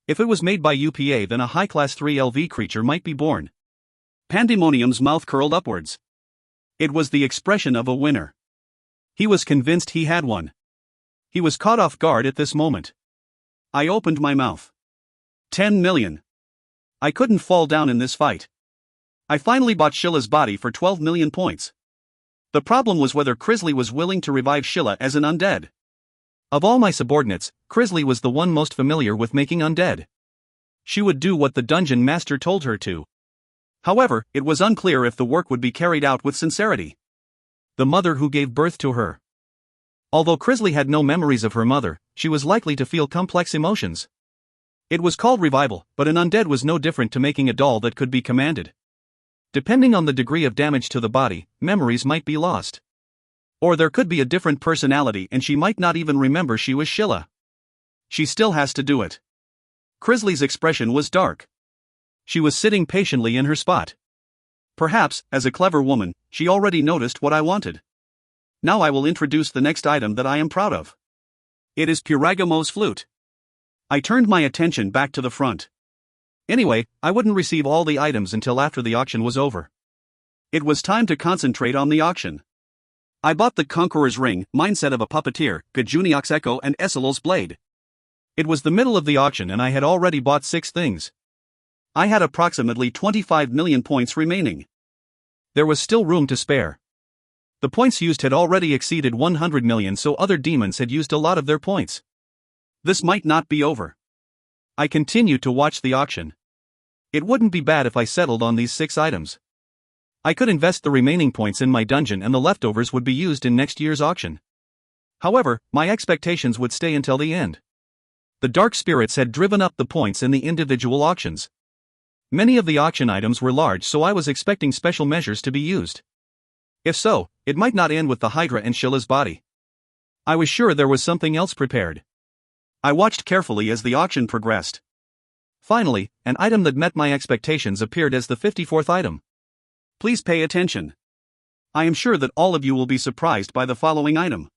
If it was made by UPA, then a high-class 3LV creature might be born. Pandemonium's mouth curled upwards. It was the expression of a winner. He was convinced he had won. He was caught off guard at this moment. I opened my mouth. 10 million. I couldn't fall down in this fight. I finally bought Scylla's body for 12 million points. The problem was whether Crisley was willing to revive Scylla as an undead. Of all my subordinates, Crisley was the one most familiar with making undead. She would do what the dungeon master told her to. However, it was unclear if the work would be carried out with sincerity. The mother who gave birth to her. Although Crisley had no memories of her mother, she was likely to feel complex emotions. It was called revival, but an undead was no different to making a doll that could be commanded. Depending on the degree of damage to the body, memories might be lost. Or there could be a different personality and she might not even remember she was Scylla. She still has to do it. Crisley's expression was dark. She was sitting patiently in her spot. Perhaps, as a clever woman, she already noticed what I wanted. Now I will introduce the next item that I am proud of. It is Puragamo's flute. I turned my attention back to the front. Anyway, I wouldn't receive all the items until after the auction was over. It was time to concentrate on the auction. I bought the Conqueror's Ring, mindset of a puppeteer, Gajuniak's Echo and Essil's Blade. It was the middle of the auction and I had already bought 6 things. I had approximately 25 million points remaining. There was still room to spare. The points used had already exceeded 100 million, so other demons had used a lot of their points. This might not be over. I continued to watch the auction. It wouldn't be bad if I settled on these 6 items. I could invest the remaining points in my dungeon and the leftovers would be used in next year's auction. However, my expectations would stay until the end. The dark spirits had driven up the points in the individual auctions. Many of the auction items were large, so I was expecting special measures to be used. If so, it might not end with the Hydra and Scylla's body. I was sure there was something else prepared. I watched carefully as the auction progressed. Finally, an item that met my expectations appeared as the 54th item. Please pay attention. I am sure that all of you will be surprised by the following item.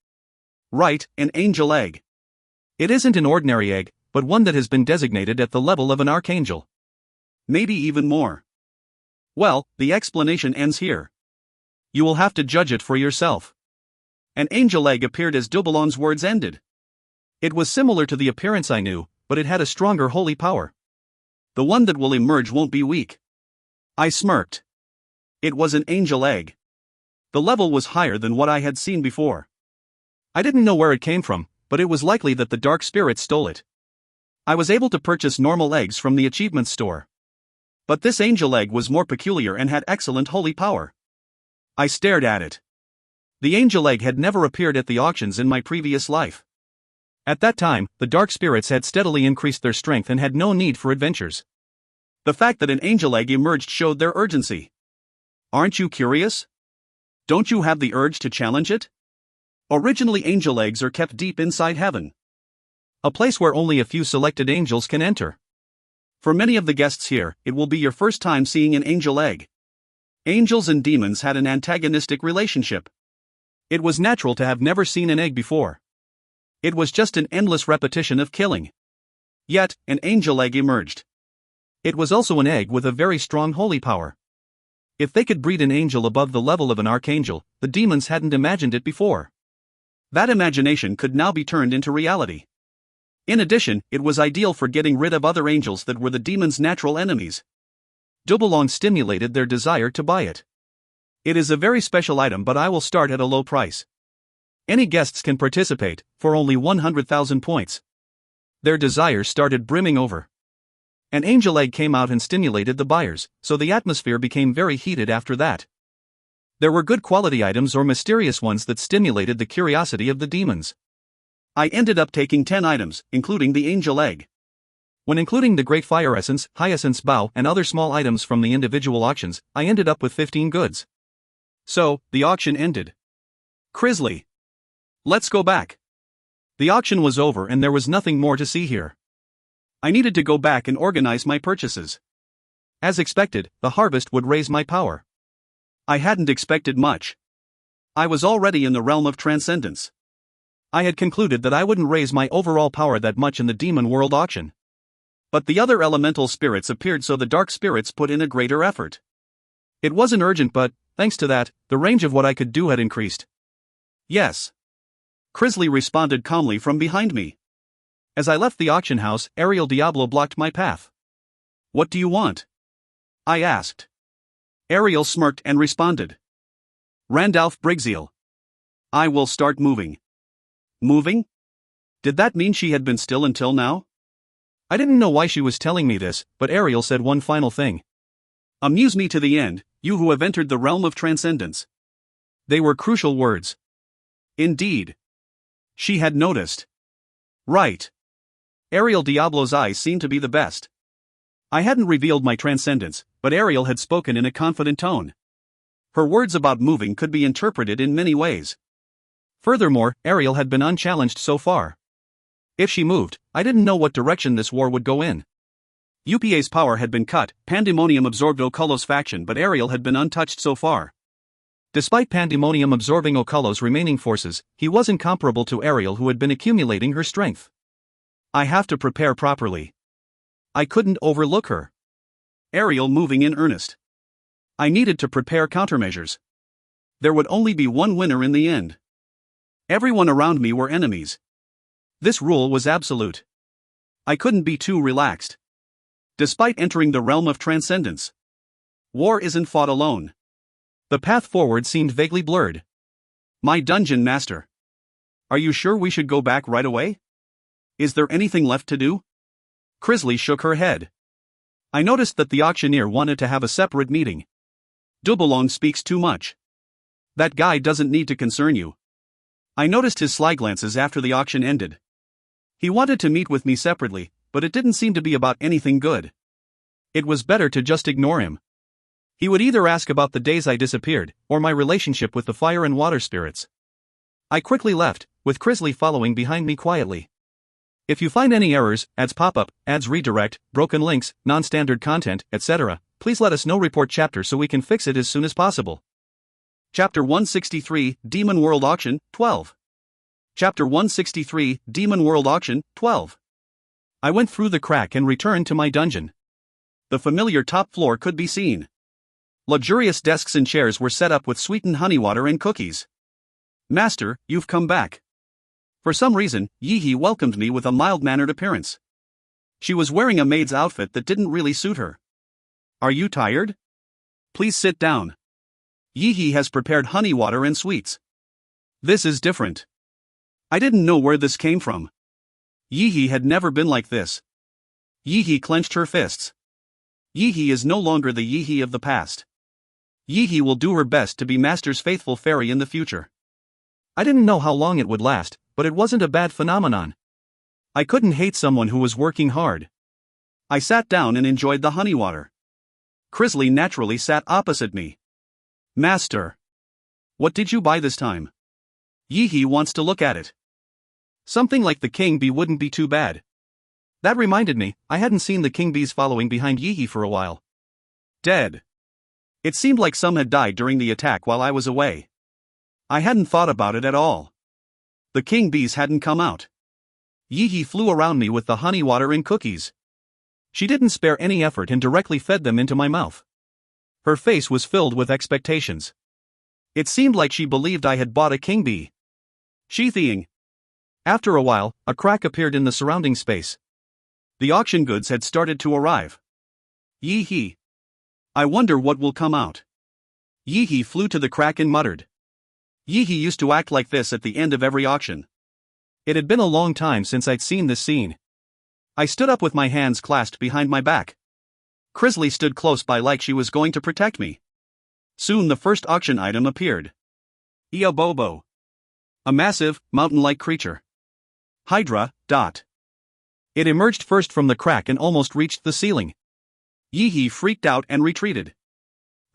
Right, an angel egg. It isn't an ordinary egg, but one that has been designated at the level of an archangel. Maybe even more. Well, the explanation ends here. You will have to judge it for yourself. An angel egg appeared as Doubalong's words ended. It was similar to the appearance I knew, but it had a stronger holy power. The one that will emerge won't be weak. I smirked. It was an angel egg. The level was higher than what I had seen before. I didn't know where it came from, but it was likely that the dark spirits stole it. I was able to purchase normal eggs from the achievements store. But this angel egg was more peculiar and had excellent holy power. I stared at it. The angel egg had never appeared at the auctions in my previous life. At that time, the dark spirits had steadily increased their strength and had no need for adventures. The fact that an angel egg emerged showed their urgency. Aren't you curious? Don't you have the urge to challenge it? Originally, angel eggs are kept deep inside heaven. A place where only a few selected angels can enter. For many of the guests here, it will be your first time seeing an angel egg. Angels and demons had an antagonistic relationship. It was natural to have never seen an egg before. It was just an endless repetition of killing. Yet, an angel egg emerged. It was also an egg with a very strong holy power. If they could breed an angel above the level of an archangel, the demons hadn't imagined it before. That imagination could now be turned into reality. In addition, it was ideal for getting rid of other angels that were the demons' natural enemies. Doubalong stimulated their desire to buy it. It is a very special item, but I will start at a low price. Any guests can participate, for only 100,000 points. Their desires started brimming over. An angel egg came out and stimulated the buyers, so the atmosphere became very heated after that. There were good quality items or mysterious ones that stimulated the curiosity of the demons. I ended up taking 10 items, including the angel egg. When including the Great Fire Essence, Hyacinth's Bow, and other small items from the individual auctions, I ended up with 15 goods. So, the auction ended. Crisley. Let's go back. The auction was over and there was nothing more to see here. I needed to go back and organize my purchases. As expected, the harvest would raise my power. I hadn't expected much. I was already in the realm of transcendence. I had concluded that I wouldn't raise my overall power that much in the Demon World auction. But the other elemental spirits appeared, so the dark spirits put in a greater effort. It wasn't urgent, but, thanks to that, the range of what I could do had increased. Yes. Crisley responded calmly from behind me. As I left the auction house, Ariel Diablo blocked my path. What do you want? I asked. Ariel smirked and responded. Randalph Brigzeal. I will start moving. Moving? Did that mean she had been still until now? I didn't know why she was telling me this, but Ariel said one final thing. Amuse me to the end, you who have entered the realm of transcendence. They were crucial words. Indeed. She had noticed. Right. Ariel Diablo's eyes seemed to be the best. I hadn't revealed my transcendence, but Ariel had spoken in a confident tone. Her words about moving could be interpreted in many ways. Furthermore, Ariel had been unchallenged so far. If she moved, I didn't know what direction this war would go in. UPA's power had been cut, Pandemonium absorbed Ocullo's faction, but Ariel had been untouched so far. Despite Pandemonium absorbing Ocullo's remaining forces, he wasn't comparable to Ariel, who had been accumulating her strength. I have to prepare properly. I couldn't overlook her. Ariel moving in earnest. I needed to prepare countermeasures. There would only be one winner in the end. Everyone around me were enemies. This rule was absolute. I couldn't be too relaxed. Despite entering the realm of transcendence, war isn't fought alone. The path forward seemed vaguely blurred. My dungeon master. Are you sure we should go back right away? Is there anything left to do? Crisley shook her head. I noticed that the auctioneer wanted to have a separate meeting. Doubalong speaks too much. That guy doesn't need to concern you. I noticed his sly glances after the auction ended. He wanted to meet with me separately, but it didn't seem to be about anything good. It was better to just ignore him. He would either ask about the days I disappeared, or my relationship with the fire and water spirits. I quickly left, with Crisley following behind me quietly. If you find any errors, ads pop up, ads redirect, broken links, non-standard content, etc., please let us know. Report chapter so we can fix it as soon as possible. Chapter 163, Demon World Auction, 12. Chapter 163, Demon World Auction, 12. I went through the crack and returned to my dungeon. The familiar top floor could be seen. Luxurious desks and chairs were set up with sweetened honey water and cookies. Master, you've come back. For some reason, Yi-He welcomed me with a mild-mannered appearance. She was wearing a maid's outfit that didn't really suit her. Are you tired? Please sit down. Yi-He has prepared honey water and sweets. This is different. I didn't know where this came from. Yi-He had never been like this. Yi-He clenched her fists. Yi-He is no longer the Yi-He of the past. Yi-He will do her best to be Master's faithful fairy in the future. I didn't know how long it would last, but it wasn't a bad phenomenon. I couldn't hate someone who was working hard. I sat down and enjoyed the honey water. Crisley naturally sat opposite me. Master. What did you buy this time? Yi-He wants to look at it. Something like the king bee wouldn't be too bad. That reminded me, I hadn't seen the king bees following behind Yi-He for a while. Dead. It seemed like some had died during the attack while I was away. I hadn't thought about it at all. The king bees hadn't come out. Yi flew around me with the honey water and cookies. She didn't spare any effort and directly fed them into my mouth. Her face was filled with expectations. It seemed like she believed I had bought a king bee. Sheathing. After a while, a crack appeared in the surrounding space. The auction goods had started to arrive. Yi. I wonder what will come out. Yi flew to the crack and muttered. Yi used to act like this at the end of every auction. It had been a long time since I'd seen this scene. I stood up with my hands clasped behind my back. Crisley stood close by like she was going to protect me. Soon the first auction item appeared. Eobobo. A massive, mountain-like creature. Hydra. It emerged first from the crack and almost reached the ceiling. Yi freaked out and retreated.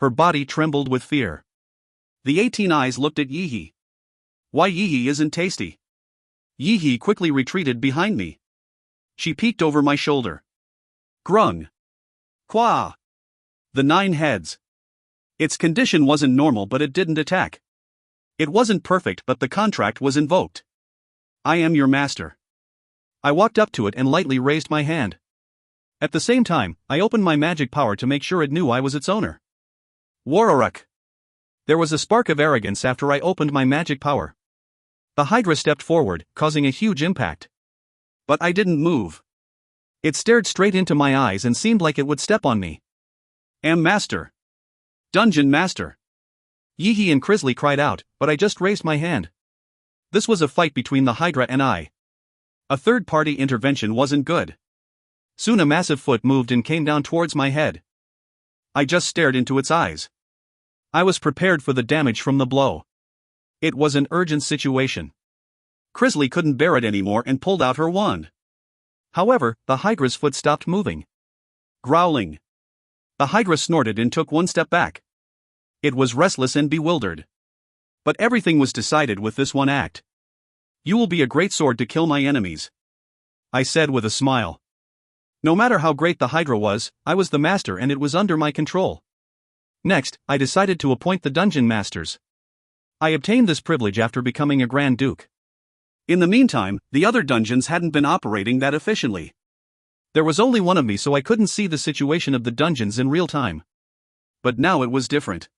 Her body trembled with fear. The 18 eyes looked at Yi. Why Yi isn't tasty? Yi quickly retreated behind me. She peeked over my shoulder. Grung. Qua. The 9 heads. Its condition wasn't normal, but it didn't attack. It wasn't perfect, but the contract was invoked. I am your master. I walked up to it and lightly raised my hand. At the same time, I opened my magic power to make sure it knew I was its owner. Wararuk. There was a spark of arrogance after I opened my magic power. The Hydra stepped forward, causing a huge impact. But I didn't move. It stared straight into my eyes and seemed like it would step on me. Am Master. Dungeon Master. Yi and Crisley cried out, but I just raised my hand. This was a fight between the Hydra and I. A third-party intervention wasn't good. Soon a massive foot moved and came down towards my head. I just stared into its eyes. I was prepared for the damage from the blow. It was an urgent situation. Crisley couldn't bear it anymore and pulled out her wand. However, the Hydra's foot stopped moving. Growling. The Hydra snorted and took one step back. It was restless and bewildered. But everything was decided with this one act. You will be a great sword to kill my enemies, I said with a smile. No matter how great the Hydra was, I was the master and it was under my control. Next, I decided to appoint the dungeon masters. I obtained this privilege after becoming a Grand Duke. In the meantime, the other dungeons hadn't been operating that efficiently. There was only one of me, so I couldn't see the situation of the dungeons in real time. But now it was different.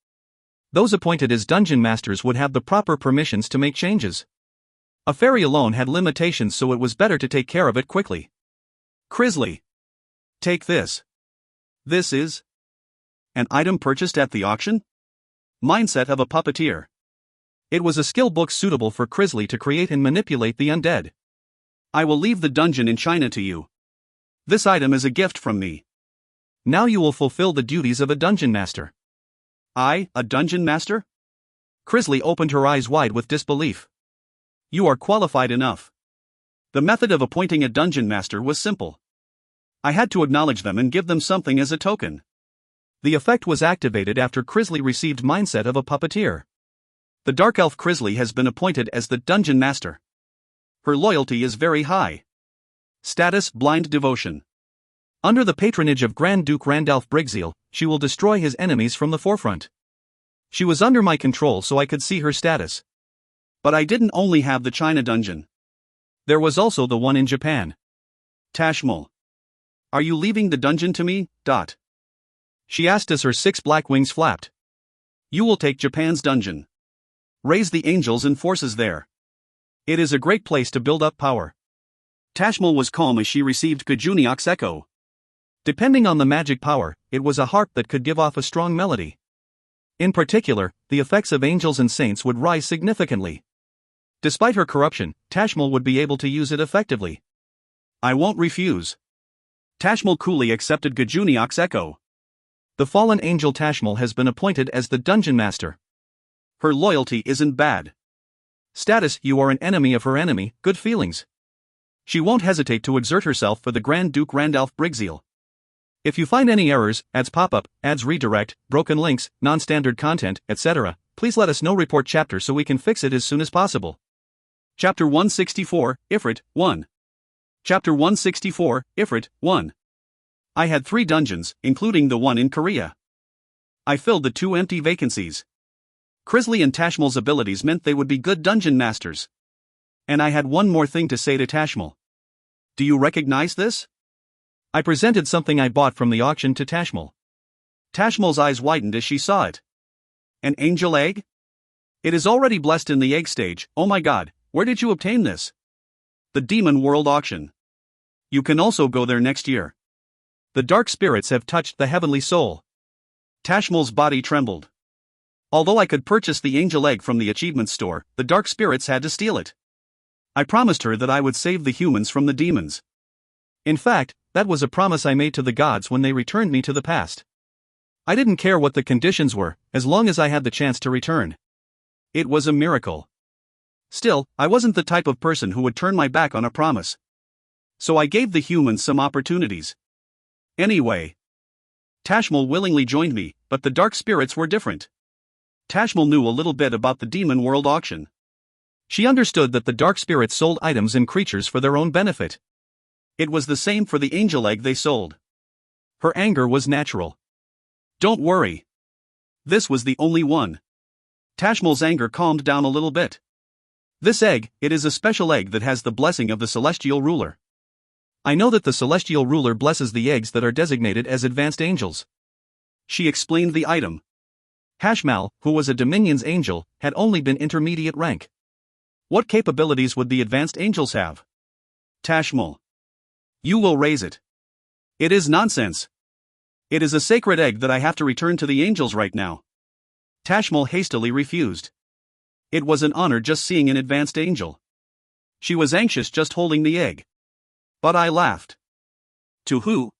Those appointed as dungeon masters would have the proper permissions to make changes. A fairy alone had limitations, so it was better to take care of it quickly. Crisley. Take this. This is an item purchased at the auction? Mindset of a puppeteer. It was a skill book suitable for Crisley to create and manipulate the undead. I will leave the dungeon in China to you. This item is a gift from me. Now you will fulfill the duties of a dungeon master. I, a dungeon master? Crisley opened her eyes wide with disbelief. You are qualified enough. The method of appointing a dungeon master was simple. I had to acknowledge them and give them something as a token. The effect was activated after Crisley received mindset of a puppeteer. The dark elf Crisley has been appointed as the dungeon master. Her loyalty is very high. Status: blind devotion. Under the patronage of Grand Duke Randalph Brigzeal, she will destroy his enemies from the forefront. She was under my control, so I could see her status. But I didn't only have the China dungeon. There was also the one in Japan. Tashmul. Are you leaving the dungeon to me? She asked as her 6 black wings flapped. You will take Japan's dungeon. Raise the angels and forces there. It is a great place to build up power. Tashmul was calm as she received Gajuniak's echo. Depending on the magic power, it was a harp that could give off a strong melody. In particular, the effects of angels and saints would rise significantly. Despite her corruption, Tashmul would be able to use it effectively. I won't refuse. Tashmul coolly accepted Gajuniak's echo. The fallen angel Tashmul has been appointed as the dungeon master. Her loyalty isn't bad. Status: you are an enemy of her enemy, good feelings. She won't hesitate to exert herself for the Grand Duke Randalph Brigzeal. If you find any errors, ads pop up, ads redirect, broken links, non-standard content, etc., please let us know. Report chapter so we can fix it as soon as possible. Chapter 164, Ifrit, 1. Chapter 164, Ifrit, 1. I had 3 dungeons, including the one in Korea. I filled the 2 empty vacancies. Crisley and Tashmul's abilities meant they would be good dungeon masters. And I had one more thing to say to Tashmal. Do you recognize this? I presented something I bought from the auction to Tashmal. Tashmal's eyes widened as she saw it. An angel egg? It is already blessed in the egg stage. Oh my god, where did you obtain this? The Demon World Auction. You can also go there next year. The dark spirits have touched the heavenly soul. Tashmal's body trembled. Although I could purchase the angel egg from the achievement store, the dark spirits had to steal it. I promised her that I would save the humans from the demons. In fact, that was a promise I made to the gods when they returned me to the past. I didn't care what the conditions were, as long as I had the chance to return. It was a miracle. Still, I wasn't the type of person who would turn my back on a promise. So I gave the humans some opportunities. Anyway, Tashmal willingly joined me, but the dark spirits were different. Tashmal knew a little bit about the Demon World Auction. She understood that the dark spirits sold items and creatures for their own benefit. It was the same for the angel egg they sold. Her anger was natural. Don't worry. This was the only one. Tashmal's anger calmed down a little bit. This egg, it is a special egg that has the blessing of the celestial ruler. I know that the celestial ruler blesses the eggs that are designated as advanced angels. She explained the item. Tashmal, who was a Dominion's angel, had only been intermediate rank. What capabilities would the advanced angels have? Tashmal. You will raise it. It is nonsense. It is a sacred egg that I have to return to the angels right now. Tashmal hastily refused. It was an honor just seeing an advanced angel. She was anxious just holding the egg. But I laughed. To who?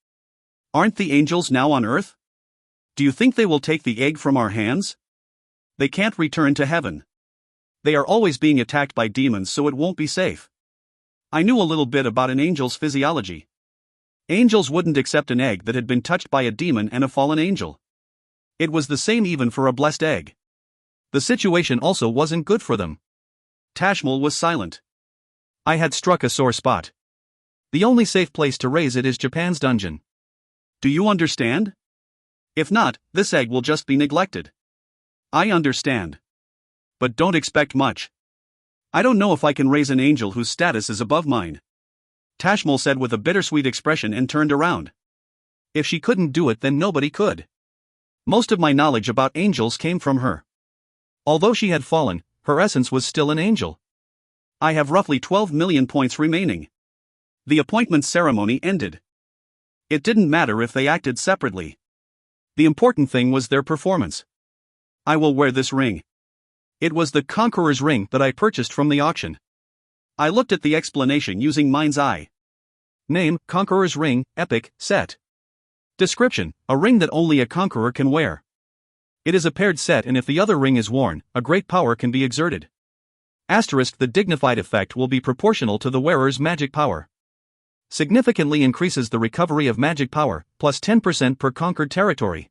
Aren't the angels now on earth? Do you think they will take the egg from our hands? They can't return to heaven. They are always being attacked by demons, so it won't be safe. I knew a little bit about an angel's physiology. Angels wouldn't accept an egg that had been touched by a demon and a fallen angel. It was the same even for a blessed egg. The situation also wasn't good for them. Tashmal was silent. I had struck a sore spot. The only safe place to raise it is Japan's dungeon. Do you understand? If not, this egg will just be neglected. I understand. But don't expect much. I don't know if I can raise an angel whose status is above mine. Tashmal said with a bittersweet expression and turned around. If she couldn't do it, then nobody could. Most of my knowledge about angels came from her. Although she had fallen, her essence was still an angel. I have roughly 12 million points remaining. The appointment ceremony ended. It didn't matter if they acted separately. The important thing was their performance. I will wear this ring. It was the Conqueror's ring that I purchased from the auction. I looked at the explanation using mind's eye. Name, Conqueror's ring, epic, set. Description, a ring that only a conqueror can wear. It is a paired set, and if the other ring is worn, a great power can be exerted. Asterisk, the dignified effect will be proportional to the wearer's magic power. Significantly increases the recovery of magic power, plus 10% per conquered territory.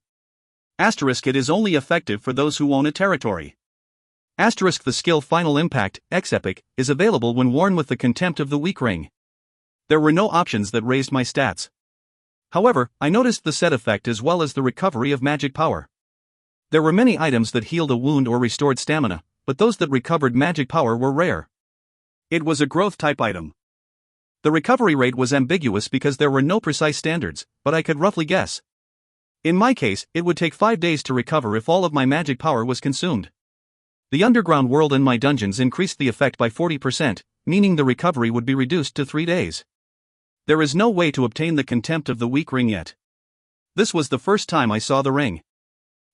Asterisk, it is only effective for those who own a territory. Asterisk, the skill Final Impact, X Epic, is available when worn with the Contempt of the Weak ring. There were no options that raised my stats. However, I noticed the set effect as well as the recovery of magic power. There were many items that healed a wound or restored stamina, but those that recovered magic power were rare. It was a growth type item. The recovery rate was ambiguous because there were no precise standards, but I could roughly guess. In my case, it would take 5 days to recover if all of my magic power was consumed. The underground world in my dungeons increased the effect by 40%, meaning the recovery would be reduced to 3 days. There is no way to obtain the Contempt of the Weak ring yet. This was the first time I saw the ring.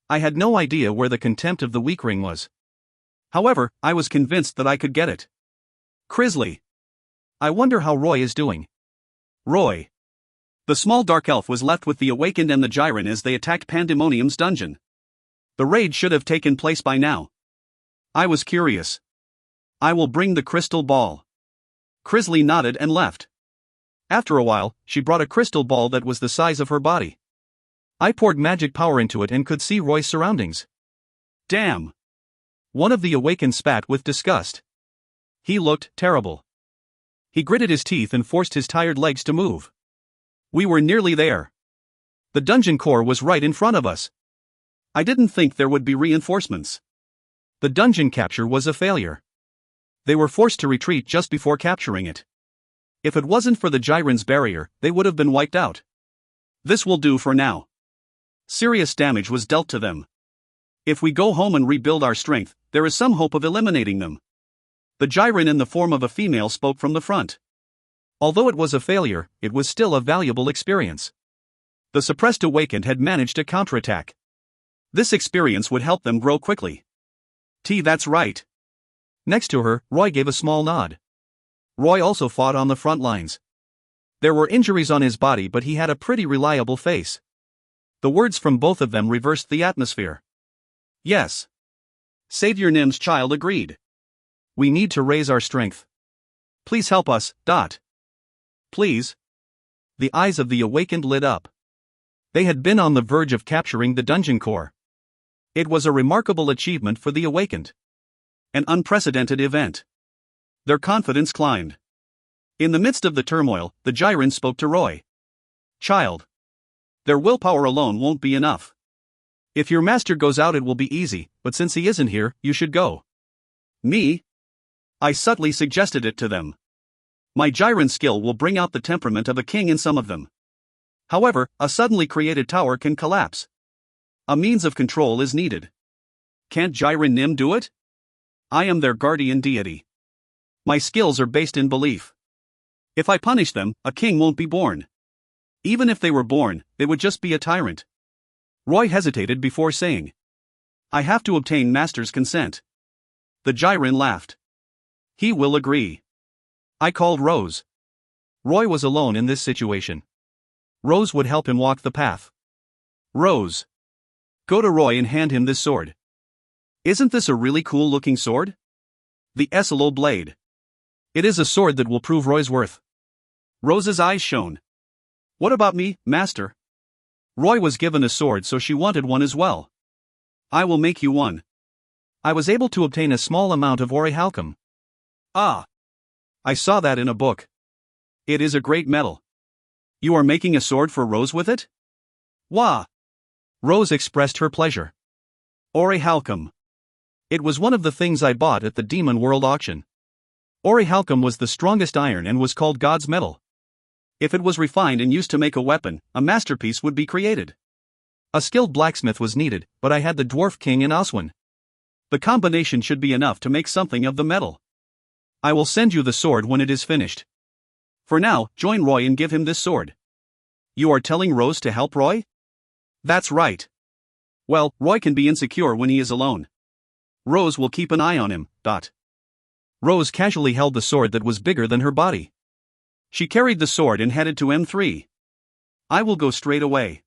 I had no idea where the Contempt of the Weak ring was. However, I was convinced that I could get it. Crisley. I wonder how Roy is doing. Roy. The small dark elf was left with the Awakened and the Gyron as they attacked Pandemonium's dungeon. The raid should have taken place by now. I was curious. I will bring the crystal ball. Crisley nodded and left. After a while, she brought a crystal ball that was the size of her body. I poured magic power into it and could see Roy's surroundings. Damn! One of the Awakened spat with disgust. He looked terrible. He gritted his teeth and forced his tired legs to move. We were nearly there. The dungeon core was right in front of us. I didn't think there would be reinforcements. The dungeon capture was a failure. They were forced to retreat just before capturing it. If it wasn't for the Gyron's barrier, they would have been wiped out. This will do for now. Serious damage was dealt to them. If we go home and rebuild our strength, there is some hope of eliminating them. The Gyron in the form of a female spoke from the front. Although it was a failure, it was still a valuable experience. The suppressed awakened had managed to counterattack. This experience would help them grow quickly. That's right. Next to her, Roy gave a small nod. Roy also fought on the front lines. There were injuries on his body, but he had a pretty reliable face. The words from both of them reversed the atmosphere. Yes. Savior Nim's child agreed. We need to raise our strength. Please help us, Dot. Please. The eyes of the awakened lit up. They had been on the verge of capturing the dungeon core. It was a remarkable achievement for the awakened. An unprecedented event. Their confidence climbed. In the midst of the turmoil, the Gyron spoke to Roy. Child. Their willpower alone won't be enough. If your master goes out it will be easy, but since he isn't here, you should go. Me? I subtly suggested it to them. My Gyron skill will bring out the temperament of a king in some of them. However, a suddenly created tower can collapse. A means of control is needed. Can't Gyron Nim do it? I am their guardian deity. My skills are based in belief. If I punish them, a king won't be born. Even if they were born, they would just be a tyrant. Roy hesitated before saying, I have to obtain master's consent. The Gyron laughed. He will agree. I called Rose. Roy was alone in this situation. Rose would help him walk the path. Rose. Go to Roy and hand him this sword. Isn't this a really cool looking sword? The Essilol blade. It is a sword that will prove Roy's worth. Rose's eyes shone. What about me, master? Roy was given a sword, so she wanted one as well. I will make you one. I was able to obtain a small amount of orichalcum. Ah. I saw that in a book. It is a great metal. You are making a sword for Rose with it? Wah! Rose expressed her pleasure. Orichalcum. It was one of the things I bought at the Demon World auction. Orichalcum was the strongest iron and was called God's metal. If it was refined and used to make a weapon, a masterpiece would be created. A skilled blacksmith was needed, but I had the Dwarf King in Oswin. The combination should be enough to make something of the metal. I will send you the sword when it is finished. For now, join Roy and give him this sword. You are telling Rose to help Roy? That's right. Well, Roy can be insecure when he is alone. Rose will keep an eye on him, Dot. Rose casually held the sword that was bigger than her body. She carried the sword and headed to M3. I will go straight away.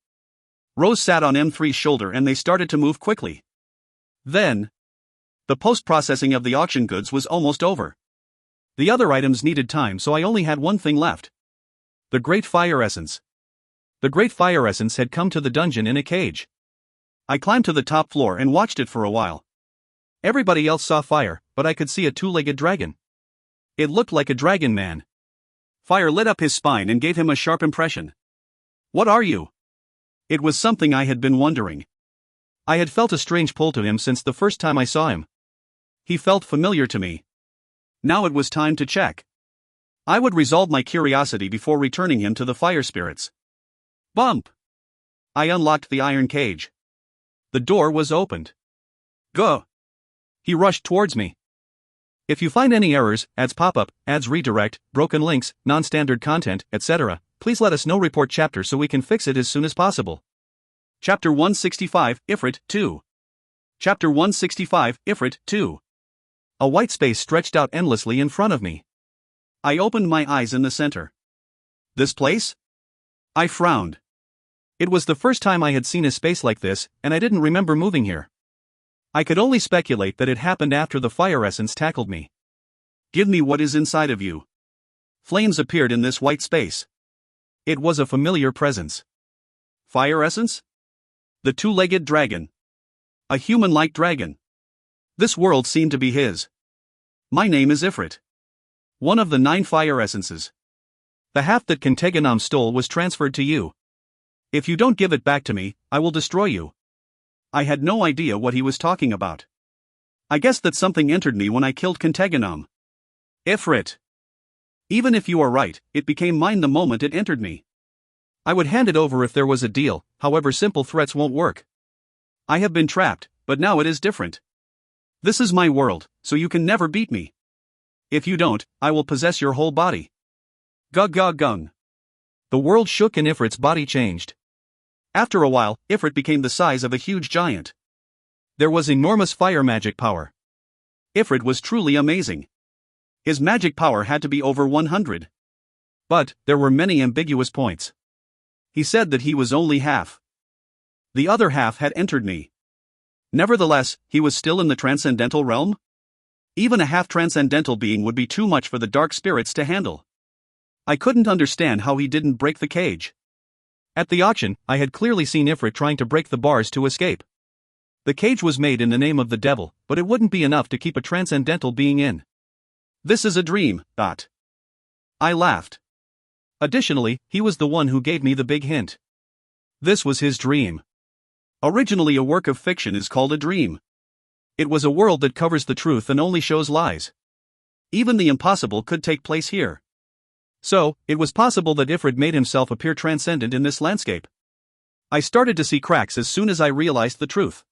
Rose sat on M3's shoulder and they started to move quickly. Then, the post-processing of the auction goods was almost over. The other items needed time, so I only had one thing left. The Great Fire Essence. The Great Fire Essence had come to the dungeon in a cage. I climbed to the top floor and watched it for a while. Everybody else saw fire, but I could see a two-legged dragon. It looked like a dragon man. Fire lit up his spine and gave him a sharp impression. What are you? It was something I had been wondering. I had felt a strange pull to him since the first time I saw him. He felt familiar to me. Now it was time to check. I would resolve my curiosity before returning him to the fire spirits. Bump! I unlocked the iron cage. The door was opened. Go! He rushed towards me. If you find any errors, ads pop-up, ads redirect, broken links, non-standard content, etc., please let us know. Report chapter so we can fix it as soon as possible. Chapter 165, Ifrit 2. Chapter 165, Ifrit 2. A white space stretched out endlessly in front of me. I opened my eyes in the center. This place? I frowned. It was the first time I had seen a space like this, and I didn't remember moving here. I could only speculate that it happened after the fire essence tackled me. Give me what is inside of you. Flames appeared in this white space. It was a familiar presence. Fire essence? The two-legged dragon. A human-like dragon. This world seemed to be his. My name is Ifrit. One of the 9 fire essences. The half that Kenteganam stole was transferred to you. If you don't give it back to me, I will destroy you. I had no idea what he was talking about. I guessed that something entered me when I killed Kenteganam. Ifrit. Even if you are right, it became mine the moment it entered me. I would hand it over if there was a deal, however simple threats won't work. I have been trapped, but now it is different. This is my world, so you can never beat me. If you don't, I will possess your whole body. Gug. The world shook and Ifrit's body changed. After a while, Ifrit became the size of a huge giant. There was enormous fire magic power. Ifrit was truly amazing. His magic power had to be over 100. But there were many ambiguous points. He said that he was only half. The other half had entered me. Nevertheless, he was still in the transcendental realm? Even a half-transcendental being would be too much for the dark spirits to handle. I couldn't understand how he didn't break the cage. At the auction, I had clearly seen Ifrit trying to break the bars to escape. The cage was made in the name of the devil, but it wouldn't be enough to keep a transcendental being in. This is a dream, thought. I laughed. Additionally, he was the one who gave me the big hint. This was his dream. Originally, a work of fiction is called a dream. It was a world that covers the truth and only shows lies. Even the impossible could take place here. So, it was possible that Ifrit made himself appear transcendent in this landscape. I started to see cracks as soon as I realized the truth.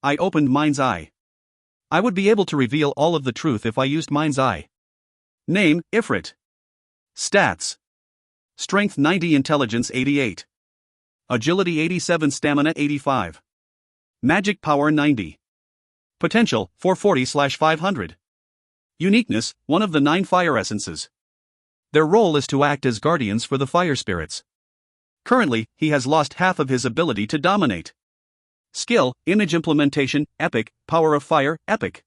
I opened Mind's Eye. I would be able to reveal all of the truth if I used Mind's Eye. Name, Ifrit. Stats. Strength 90, Intelligence 88. Agility 87, Stamina 85. Magic Power 90. Potential 440/500. Uniqueness, one of the 9 fire essences. Their role is to act as guardians for the fire spirits. Currently, he has lost half of his ability to dominate. Skill, Image Implementation, Epic, Power of Fire, Epic.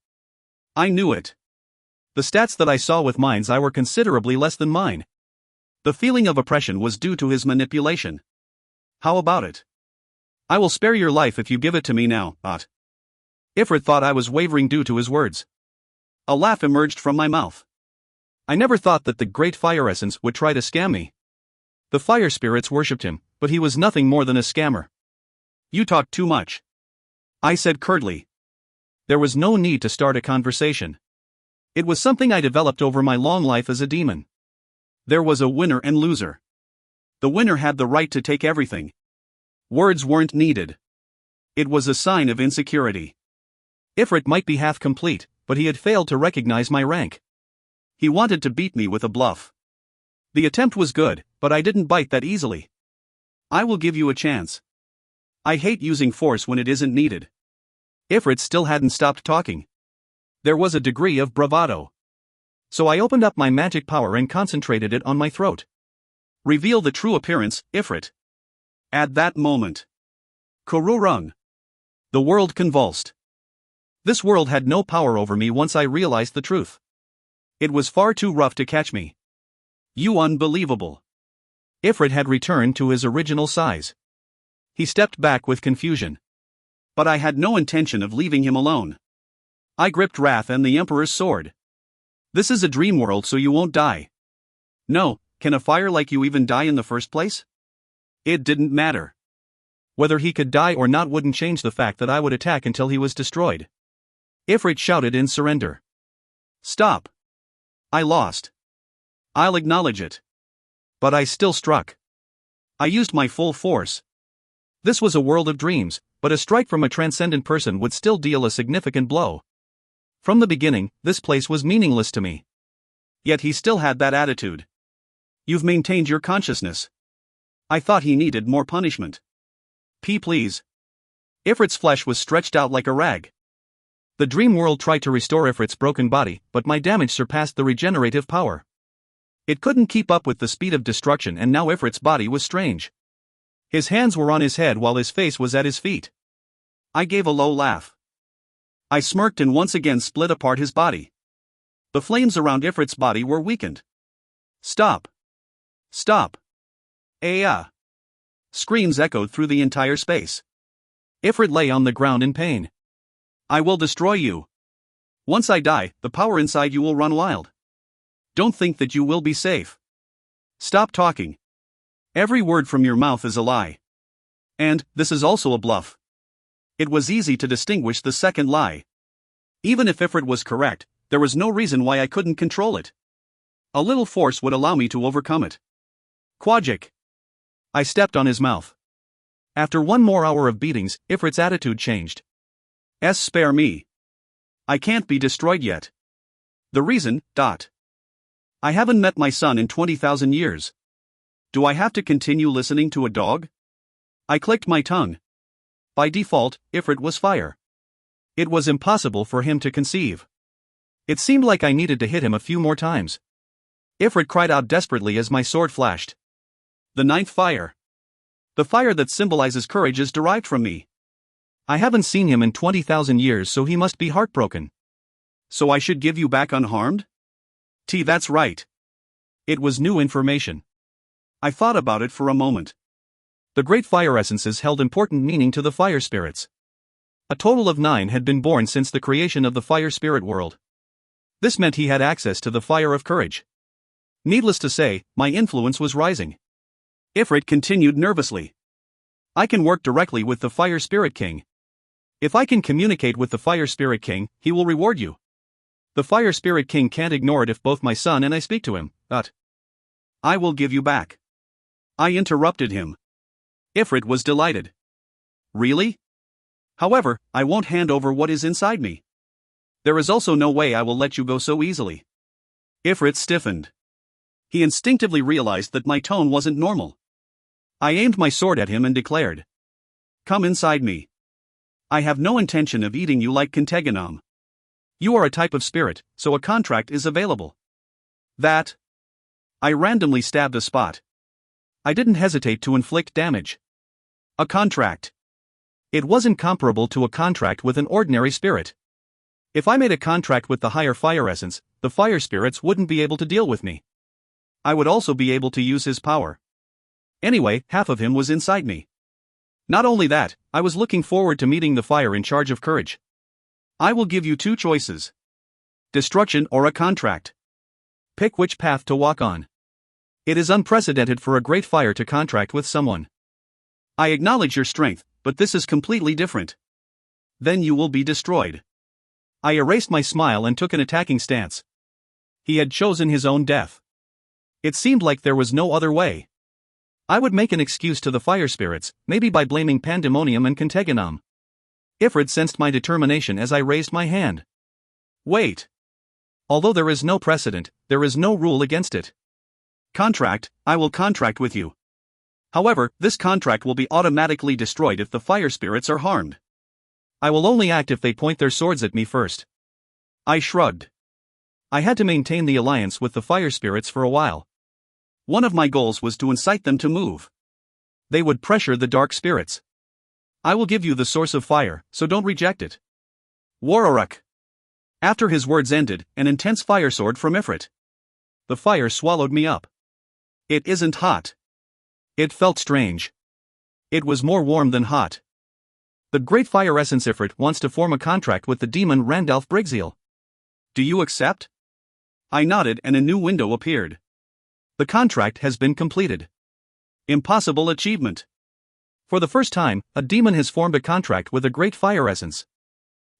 I knew it. The stats that I saw with Mind's Eye were considerably less than mine. The feeling of oppression was due to his manipulation. How about it? I will spare your life if you give it to me now, Ot. Ifrit thought I was wavering due to his words. A laugh emerged from my mouth. I never thought that the great fire essence would try to scam me. The fire spirits worshipped him, but he was nothing more than a scammer. You talk too much. I said curtly. There was no need to start a conversation. It was something I developed over my long life as a demon. There was a winner and loser. The winner had the right to take everything. Words weren't needed. It was a sign of insecurity. Ifrit might be half complete, but he had failed to recognize my rank. He wanted to beat me with a bluff. The attempt was good, but I didn't bite that easily. I will give you a chance. I hate using force when it isn't needed. Ifrit still hadn't stopped talking. There was a degree of bravado. So I opened up my magic power and concentrated it on my throat. Reveal the true appearance, Ifrit. At that moment. Kururung. The world convulsed. This world had no power over me once I realized the truth. It was far too rough to catch me. You unbelievable. Ifrit had returned to his original size. He stepped back with confusion. But I had no intention of leaving him alone. I gripped Wrath and the Emperor's sword. This is a dream world, so you won't die. No, can a fire like you even die in the first place? It didn't matter. Whether he could die or not wouldn't change the fact that I would attack until he was destroyed. Ifrit shouted in surrender. Stop. I lost. I'll acknowledge it. But I still struck. I used my full force. This was a world of dreams, but a strike from a transcendent person would still deal a significant blow. From the beginning, this place was meaningless to me. Yet he still had that attitude. You've maintained your consciousness. I thought he needed more punishment. Please. Ifrit's flesh was stretched out like a rag. The dream world tried to restore Ifrit's broken body, but my damage surpassed the regenerative power. It couldn't keep up with the speed of destruction, and now Ifrit's body was strange. His hands were on his head while his face was at his feet. I gave a low laugh. I smirked and once again split apart his body. The flames around Ifrit's body were weakened. Stop. Stop. Ah. Screams echoed through the entire space. Ifrit lay on the ground in pain. I will destroy you. Once I die, the power inside you will run wild. Don't think that you will be safe. Stop talking. Every word from your mouth is a lie. And, this is also a bluff. It was easy to distinguish the second lie. Even if Ifrit was correct, there was no reason why I couldn't control it. A little force would allow me to overcome it. Quadjik. I stepped on his mouth. After one more hour of beatings, Ifrit's attitude changed. Spare me. I can't be destroyed yet. The reason, I haven't met my son in 20,000 years. Do I have to continue listening to a dog? I clicked my tongue. By default, Ifrit was fire. It was impossible for him to conceive. It seemed like I needed to hit him a few more times. Ifrit cried out desperately as my sword flashed. The ninth fire. The fire that symbolizes courage is derived from me. I haven't seen him in 20,000 years, so he must be heartbroken. So I should give you back unharmed? That's right. It was new information. I thought about it for a moment. The great fire essences held important meaning to the fire spirits. A total of 9 had been born since the creation of the fire spirit world. This meant he had access to the fire of courage. Needless to say, my influence was rising. Ifrit continued nervously. I can work directly with the Fire Spirit King. If I can communicate with the Fire Spirit King, he will reward you. The Fire Spirit King can't ignore it if both my son and I speak to him, but I will give you back. I interrupted him. Ifrit was delighted. Really? However, I won't hand over what is inside me. There is also no way I will let you go so easily. Ifrit stiffened. He instinctively realized that my tone wasn't normal. I aimed my sword at him and declared, "Come inside me. I have no intention of eating you like Kenteganam. You are a type of spirit, so a contract is available." That. I randomly stabbed a spot. I didn't hesitate to inflict damage. A contract. It wasn't comparable to a contract with an ordinary spirit. If I made a contract with the higher fire essence, the fire spirits wouldn't be able to deal with me. I would also be able to use his power. Anyway, half of him was inside me. Not only that, I was looking forward to meeting the fire in charge of courage. I will give you 2 choices. Destruction or a contract. Pick which path to walk on. It is unprecedented for a great fire to contract with someone. I acknowledge your strength, but this is completely different. Then you will be destroyed. I erased my smile and took an attacking stance. He had chosen his own death. It seemed like there was no other way. I would make an excuse to the fire spirits, maybe by blaming Pandemonium and Kenteganam. Ifrit sensed my determination as I raised my hand. Wait. Although there is no precedent, there is no rule against it. Contract, I will contract with you. However, this contract will be automatically destroyed if the fire spirits are harmed. I will only act if they point their swords at me first. I shrugged. I had to maintain the alliance with the fire spirits for a while. One of my goals was to incite them to move. They would pressure the dark spirits. I will give you the source of fire, so don't reject it. Wararuk. After his words ended, an intense fire sword from Ifrit. The fire swallowed me up. It isn't hot. It felt strange. It was more warm than hot. The great fire essence Ifrit wants to form a contract with the demon Randalph Brigzeal. Do you accept? I nodded and a new window appeared. The contract has been completed. Impossible achievement. For the first time, a demon has formed a contract with a great fire essence.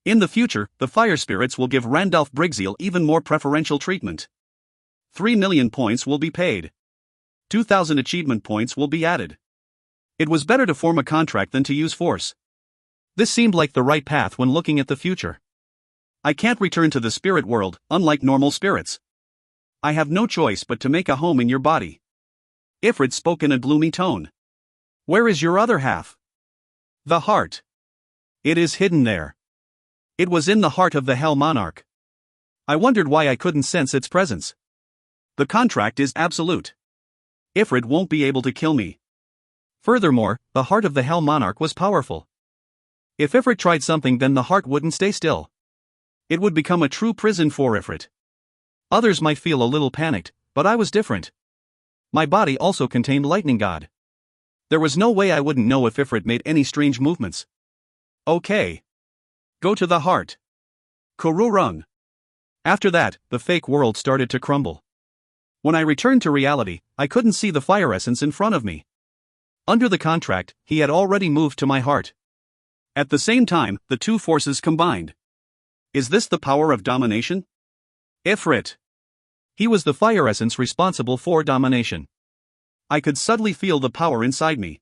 In the future, the fire spirits will give Randalph Brigzeal even more preferential treatment. 3 million points will be paid. 2,000 achievement points will be added. It was better to form a contract than to use force. This seemed like the right path when looking at the future. I can't return to the spirit world, unlike normal spirits. I have no choice but to make a home in your body. Ifrit spoke in a gloomy tone. Where is your other half? The heart. It is hidden there. It was in the heart of the Hell Monarch. I wondered why I couldn't sense its presence. The contract is absolute. Ifrit won't be able to kill me. Furthermore, the heart of the Hell Monarch was powerful. If Ifrit tried something, then the heart wouldn't stay still. It would become a true prison for Ifrit. Others might feel a little panicked, but I was different. My body also contained Lightning God. There was no way I wouldn't know if Ifrit made any strange movements. Okay. Go to the heart. Kururung. After that, the fake world started to crumble. When I returned to reality, I couldn't see the fire essence in front of me. Under the contract, he had already moved to my heart. At the same time, the two forces combined. Is this the power of domination? Ifrit. He was the fire essence responsible for domination. I could subtly feel the power inside me.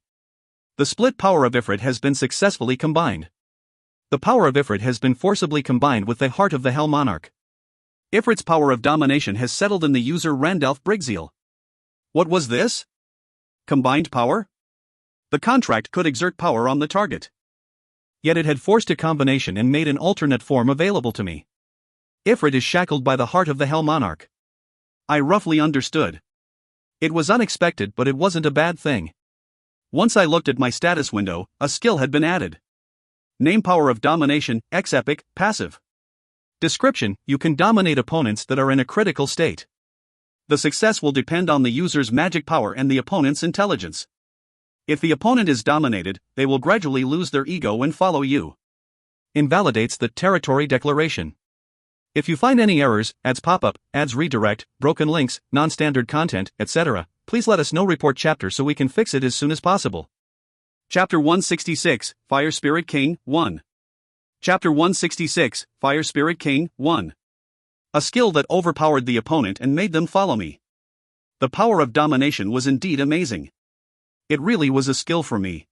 The split power of Ifrit has been successfully combined. The power of Ifrit has been forcibly combined with the heart of the Hell Monarch. Ifrit's power of domination has settled in the user Randalph Brigzeal. What was this? Combined power? The contract could exert power on the target. Yet it had forced a combination and made an alternate form available to me. Ifrit is shackled by the heart of the Hell Monarch. I roughly understood. It was unexpected, but it wasn't a bad thing. Once I looked at my status window, a skill had been added. Name: Power of Domination, X Epic, Passive. Description: you can dominate opponents that are in a critical state. The success will depend on the user's magic power and the opponent's intelligence. If the opponent is dominated, they will gradually lose their ego and follow you. Invalidates the territory declaration. If you find any errors, ads pop up, ads redirect, broken links, non-standard content, etc., please let us know. Report chapter so we can fix it as soon as possible. Chapter 166, Fire Spirit King, 1. Chapter 166, Fire Spirit King, 1. A skill that overpowered the opponent and made them follow me. The power of domination was indeed amazing. It really was a skill for me.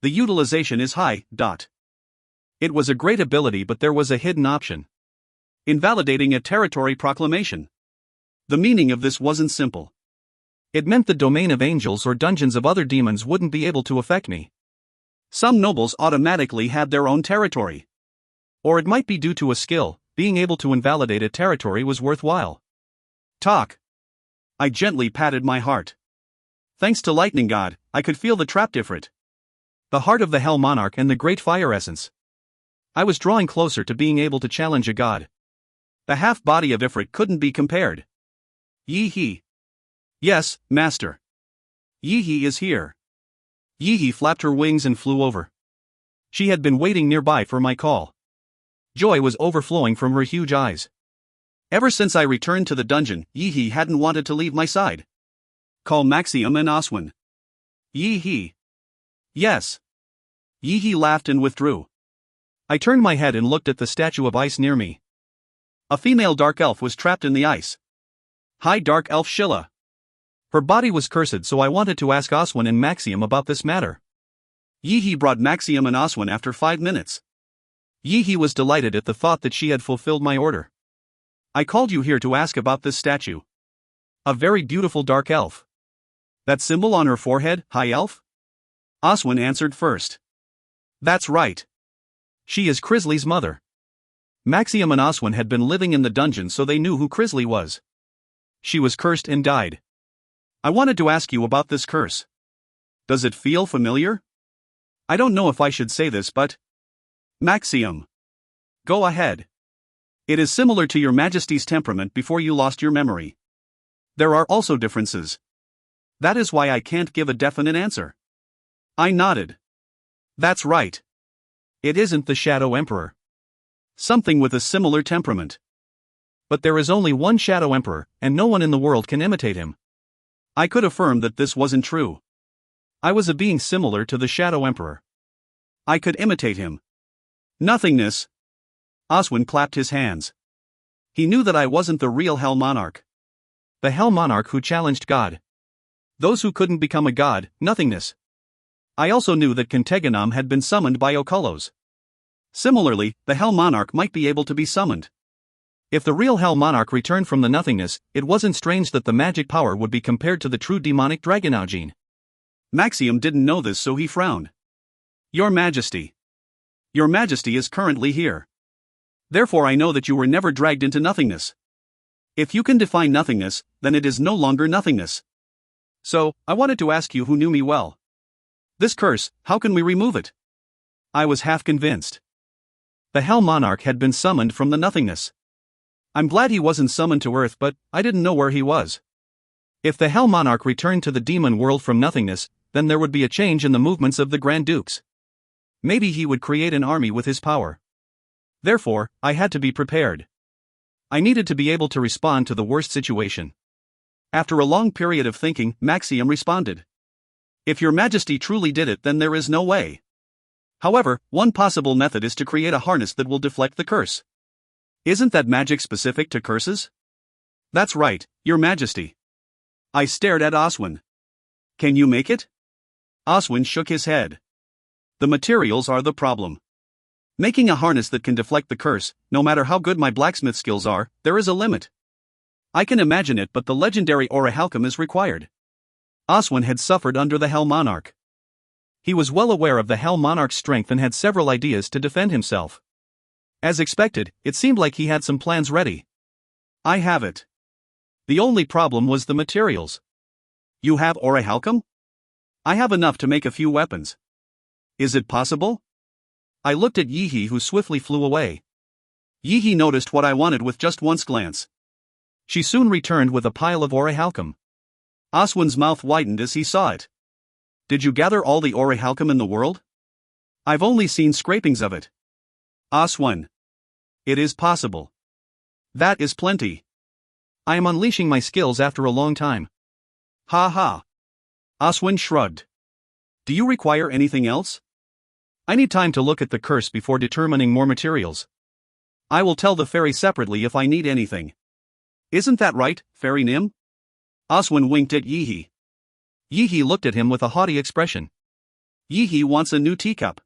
The utilization is high. It was a great ability, but there was a hidden option. Invalidating a territory proclamation. The meaning of this wasn't simple. It meant the domain of angels or dungeons of other demons wouldn't be able to affect me. Some nobles automatically had their own territory. Or it might be due to a skill. Being able to invalidate a territory was worthwhile. Talk. I gently patted my heart. Thanks to Lightning God, I could feel the trapped Ifrit. The heart of the Hell Monarch and the great fire essence. I was drawing closer to being able to challenge a god. The half-body of Ifrit couldn't be compared. Yi-hee. Yes, master. Yi-hee is here. Yi-hee flapped her wings and flew over. She had been waiting nearby for my call. Joy was overflowing from her huge eyes. Ever since I returned to the dungeon, Yi-hee hadn't wanted to leave my side. Call Maxium and Oswin. Yi-hee. Yes. Yi-hee laughed and withdrew. I turned my head and looked at the statue of ice near me. A female dark elf was trapped in the ice. Hi, Dark Elf Shilla. Her body was cursed, so I wanted to ask Oswin and Maxium about this matter. Yi-hee brought Maxium and Oswin after 5 minutes. Yi-hee was delighted at the thought that she had fulfilled my order. I called you here to ask about this statue. A very beautiful dark elf. That symbol on her forehead, High Elf? Oswin answered first. That's right. She is Crisley's mother. Maxium and Oswin had been living in the dungeon, so they knew who Crisley was. She was cursed and died. I wanted to ask you about this curse. Does it feel familiar? I don't know if I should say this, but... Maxium. Go ahead. It is similar to your Majesty's temperament before you lost your memory. There are also differences. That is why I can't give a definite answer. I nodded. That's right. It isn't the Shadow Emperor. Something with a similar temperament. But there is only one Shadow Emperor, and no one in the world can imitate him. I could affirm that this wasn't true. I was a being similar to the Shadow Emperor. I could imitate him. Nothingness. Oswin clapped his hands. He knew that I wasn't the real Hell Monarch. The Hell Monarch who challenged God. Those who couldn't become a god, nothingness. I also knew that Kenteganam had been summoned by Ocullos. Similarly, the Hell Monarch might be able to be summoned. If the real Hell Monarch returned from the nothingness, it wasn't strange that the magic power would be compared to the true demonic Dragonaugene. Maxium didn't know this, so he frowned. Your Majesty. Your Majesty is currently here. Therefore I know that you were never dragged into nothingness. If you can define nothingness, then it is no longer nothingness. So, I wanted to ask you who knew me well. This curse, how can we remove it? I was half convinced. The Hell Monarch had been summoned from the nothingness. I'm glad he wasn't summoned to Earth, but I didn't know where he was. If the Hell Monarch returned to the demon world from nothingness, then there would be a change in the movements of the Grand Dukes. Maybe he would create an army with his power. Therefore, I had to be prepared. I needed to be able to respond to the worst situation. After a long period of thinking, Maxium responded. If your Majesty truly did it, then there is no way. However, one possible method is to create a harness that will deflect the curse. Isn't that magic specific to curses? That's right, Your Majesty. I stared at Oswin. Can you make it? Oswin shook his head. The materials are the problem. Making a harness that can deflect the curse, no matter how good my blacksmith skills are, there is a limit. I can imagine it, but the legendary orichalcum is required. Oswin had suffered under the Hell Monarch. He was well aware of the Hell Monarch's strength and had several ideas to defend himself. As expected, it seemed like he had some plans ready. I have it. The only problem was the materials. You have orichalcum? I have enough to make a few weapons. Is it possible? I looked at Yi-He, who swiftly flew away. Yi-He noticed what I wanted with just one glance. She soon returned with a pile of orichalcum. Oswin's mouth widened as he saw it. Did you gather all the orichalcum in the world? I've only seen scrapings of it. Oswin. It is possible. That is plenty. I am unleashing my skills after a long time. Ha ha. Oswin shrugged. Do you require anything else? I need time to look at the curse before determining more materials. I will tell the fairy separately if I need anything. Isn't that right, Fairy Nim? Oswin winked at Yi-He. Yi-He looked at him with a haughty expression. Yi-He wants a new teacup.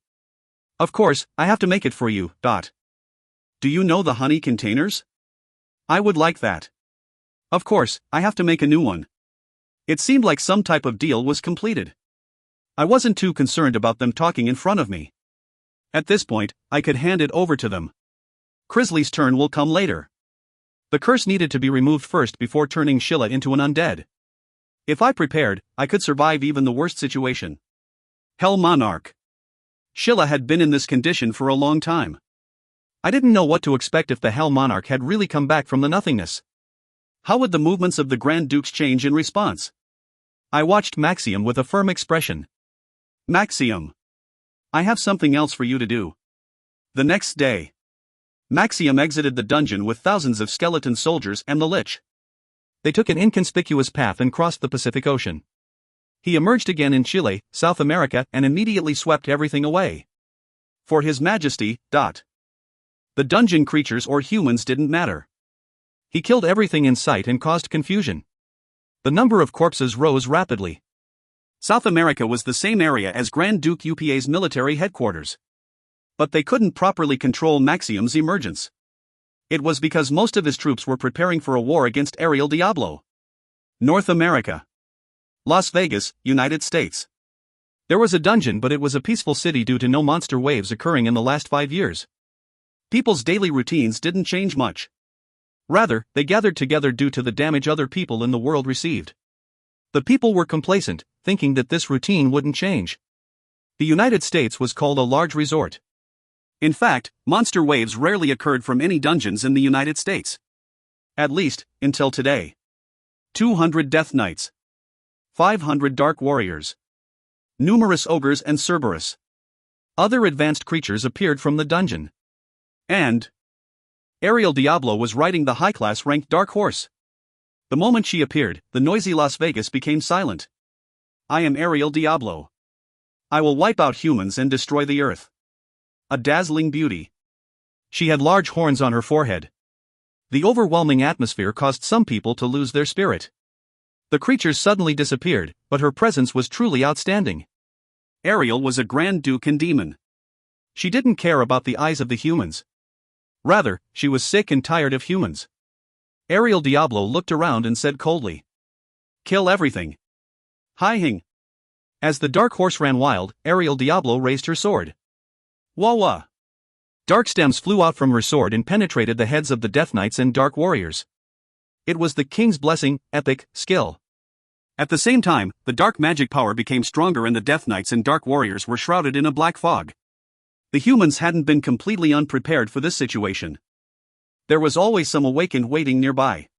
Of course, I have to make it for you. Do you know the honey containers? I would like that. Of course, I have to make a new one. It seemed like some type of deal was completed. I wasn't too concerned about them talking in front of me. At this point, I could hand it over to them. Crisley's turn will come later. The curse needed to be removed first before turning Sheila into an undead. If I prepared, I could survive even the worst situation. Hell Monarch. Sheila had been in this condition for a long time. I didn't know what to expect if the Hell Monarch had really come back from the nothingness. How would the movements of the Grand Dukes change in response? I watched Maxium with a firm expression. Maxium. I have something else for you to do. The next day. Maxium exited the dungeon with thousands of skeleton soldiers and the Lich. They took an inconspicuous path and crossed the Pacific Ocean. He emerged again in Chile, South America, and immediately swept everything away. For His Majesty. The dungeon creatures or humans didn't matter. He killed everything in sight and caused confusion. The number of corpses rose rapidly. South America was the same area as Grand Duke Upa's military headquarters. But they couldn't properly control Maxium's emergence. It was because most of his troops were preparing for a war against Ariel Diablo. North America. Las Vegas, United States. There was a dungeon, but it was a peaceful city due to no monster waves occurring in the last 5 years. People's daily routines didn't change much. Rather, they gathered together due to the damage other people in the world received. The people were complacent, thinking that this routine wouldn't change. The United States was called a large resort. In fact, monster waves rarely occurred from any dungeons in the United States. At least, until today. 200 Death Knights. 500 Dark Warriors. Numerous ogres and Cerberus. Other advanced creatures appeared from the dungeon. And Ariel Diablo was riding the high-class ranked Dark Horse. The moment she appeared, the noisy Las Vegas became silent. I am Ariel Diablo. I will wipe out humans and destroy the earth. A dazzling beauty. She had large horns on her forehead. The overwhelming atmosphere caused some people to lose their spirit. The creatures suddenly disappeared, but her presence was truly outstanding. Ariel was a Grand Duke and demon. She didn't care about the eyes of the humans. Rather, she was sick and tired of humans. Ariel Diablo looked around and said coldly, "Kill everything." Hi-hing. As the Dark Horse ran wild, Ariel Diablo raised her sword. Wah-wah. Dark stems flew out from her sword and penetrated the heads of the Death Knights and Dark Warriors. It was the King's blessing, epic, skill. At the same time, the dark magic power became stronger and the Death Knights and Dark Warriors were shrouded in a black fog. The humans hadn't been completely unprepared for this situation. There was always some awakened waiting nearby.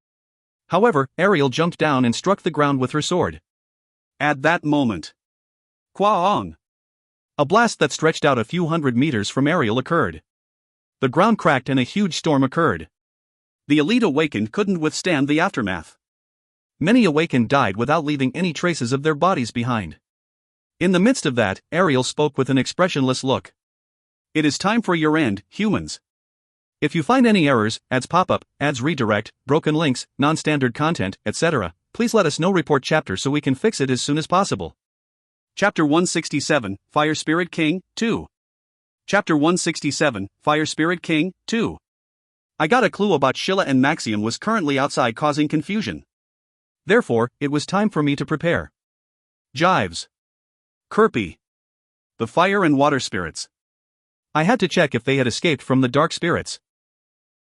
However, Ariel jumped down and struck the ground with her sword. At that moment, Kwaong! A blast that stretched out a few hundred meters from Ariel occurred. The ground cracked and a huge storm occurred. The elite awakened couldn't withstand the aftermath. Many awakened died without leaving any traces of their bodies behind. In the midst of that, Ariel spoke with an expressionless look. It is time for your end, humans. If you find any errors, ads pop up, ads redirect, broken links, non-standard content, etc., please let us know. Report chapter so we can fix it as soon as possible. Chapter 167, Fire Spirit King, 2. Chapter 167, Fire Spirit King, 2. I got a clue about Sheila and Maxium was currently outside causing confusion. Therefore, it was time for me to prepare. Jives. Kirby. The fire and water spirits. I had to check if they had escaped from the dark spirits.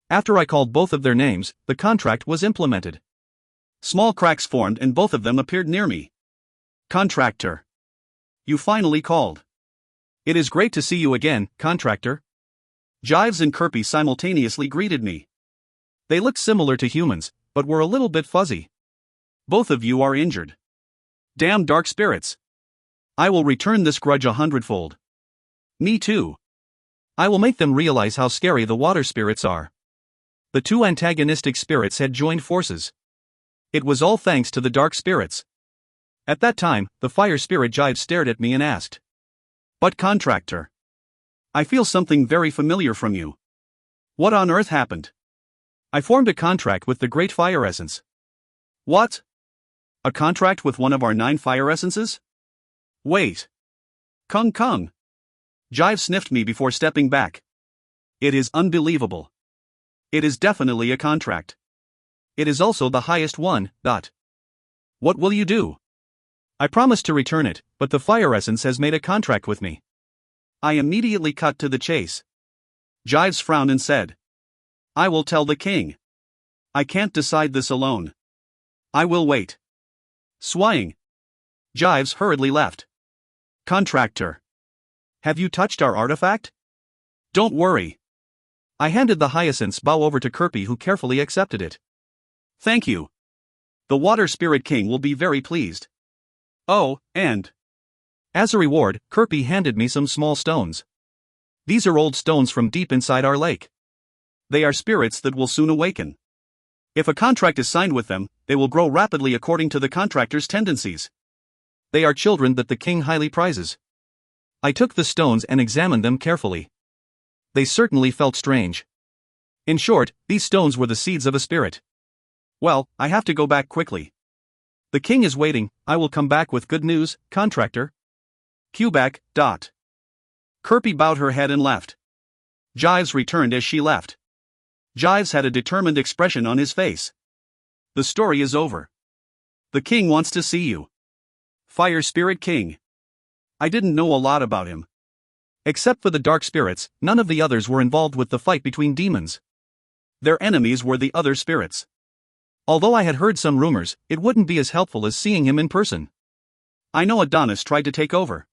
After I called both of their names, the contract was implemented. Small cracks formed and both of them appeared near me. Contractor. You finally called. It is great to see you again, Contractor. Jives and Kirby simultaneously greeted me. They looked similar to humans, but were a little bit fuzzy. Both of you are injured. Damn dark spirits. I will return this grudge 100-fold. Me too. I will make them realize how scary the water spirits are. The two antagonistic spirits had joined forces. It was all thanks to the dark spirits. At that time, the fire spirit Jives stared at me and asked. But Contractor. I feel something very familiar from you. What on earth happened? I formed a contract with the Great Fire Essence. What? A contract with one of our 9 fire essences? Wait. Kung Kung. Jive sniffed me before stepping back. It is unbelievable. It is definitely a contract. It is also the highest one. What will you do? I promised to return it, but the fire essence has made a contract with me. I immediately cut to the chase. Jives frowned and said, I will tell the king. I can't decide this alone. I will wait. Swaying. Jives hurriedly left. Contractor. Have you touched our artifact? Don't worry. I handed the hyacinth's bow over to Kirby, who carefully accepted it. Thank you. The Water Spirit King will be very pleased. Oh, and as a reward, Kirby handed me some small stones. These are old stones from deep inside our lake. They are spirits that will soon awaken. If a contract is signed with them, they will grow rapidly according to the contractor's tendencies. They are children that the king highly prizes. I took the stones and examined them carefully. They certainly felt strange. In short, these stones were the seeds of a spirit. Well, I have to go back quickly. The king is waiting. I will come back with good news, Contractor. Quebec. Kirby bowed her head and left. Jives returned as she left. Jives had a determined expression on his face. The story is over. The king wants to see you. Fire Spirit King. I didn't know a lot about him. Except for the dark spirits, none of the others were involved with the fight between demons. Their enemies were the other spirits. Although I had heard some rumors, it wouldn't be as helpful as seeing him in person. I know Adonis tried to take over.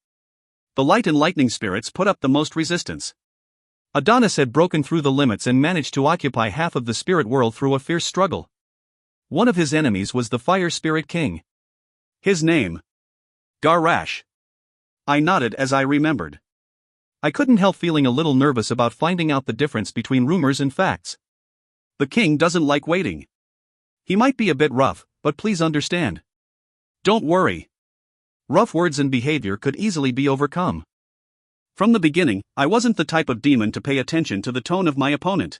The light and lightning spirits put up the most resistance. Adonis had broken through the limits and managed to occupy half of the spirit world through a fierce struggle. One of his enemies was the Fire Spirit King. His name? Garash. I nodded as I remembered. I couldn't help feeling a little nervous about finding out the difference between rumors and facts. The king doesn't like waiting. He might be a bit rough, but please understand. Don't worry. Rough words and behavior could easily be overcome. From the beginning, I wasn't the type of demon to pay attention to the tone of my opponent.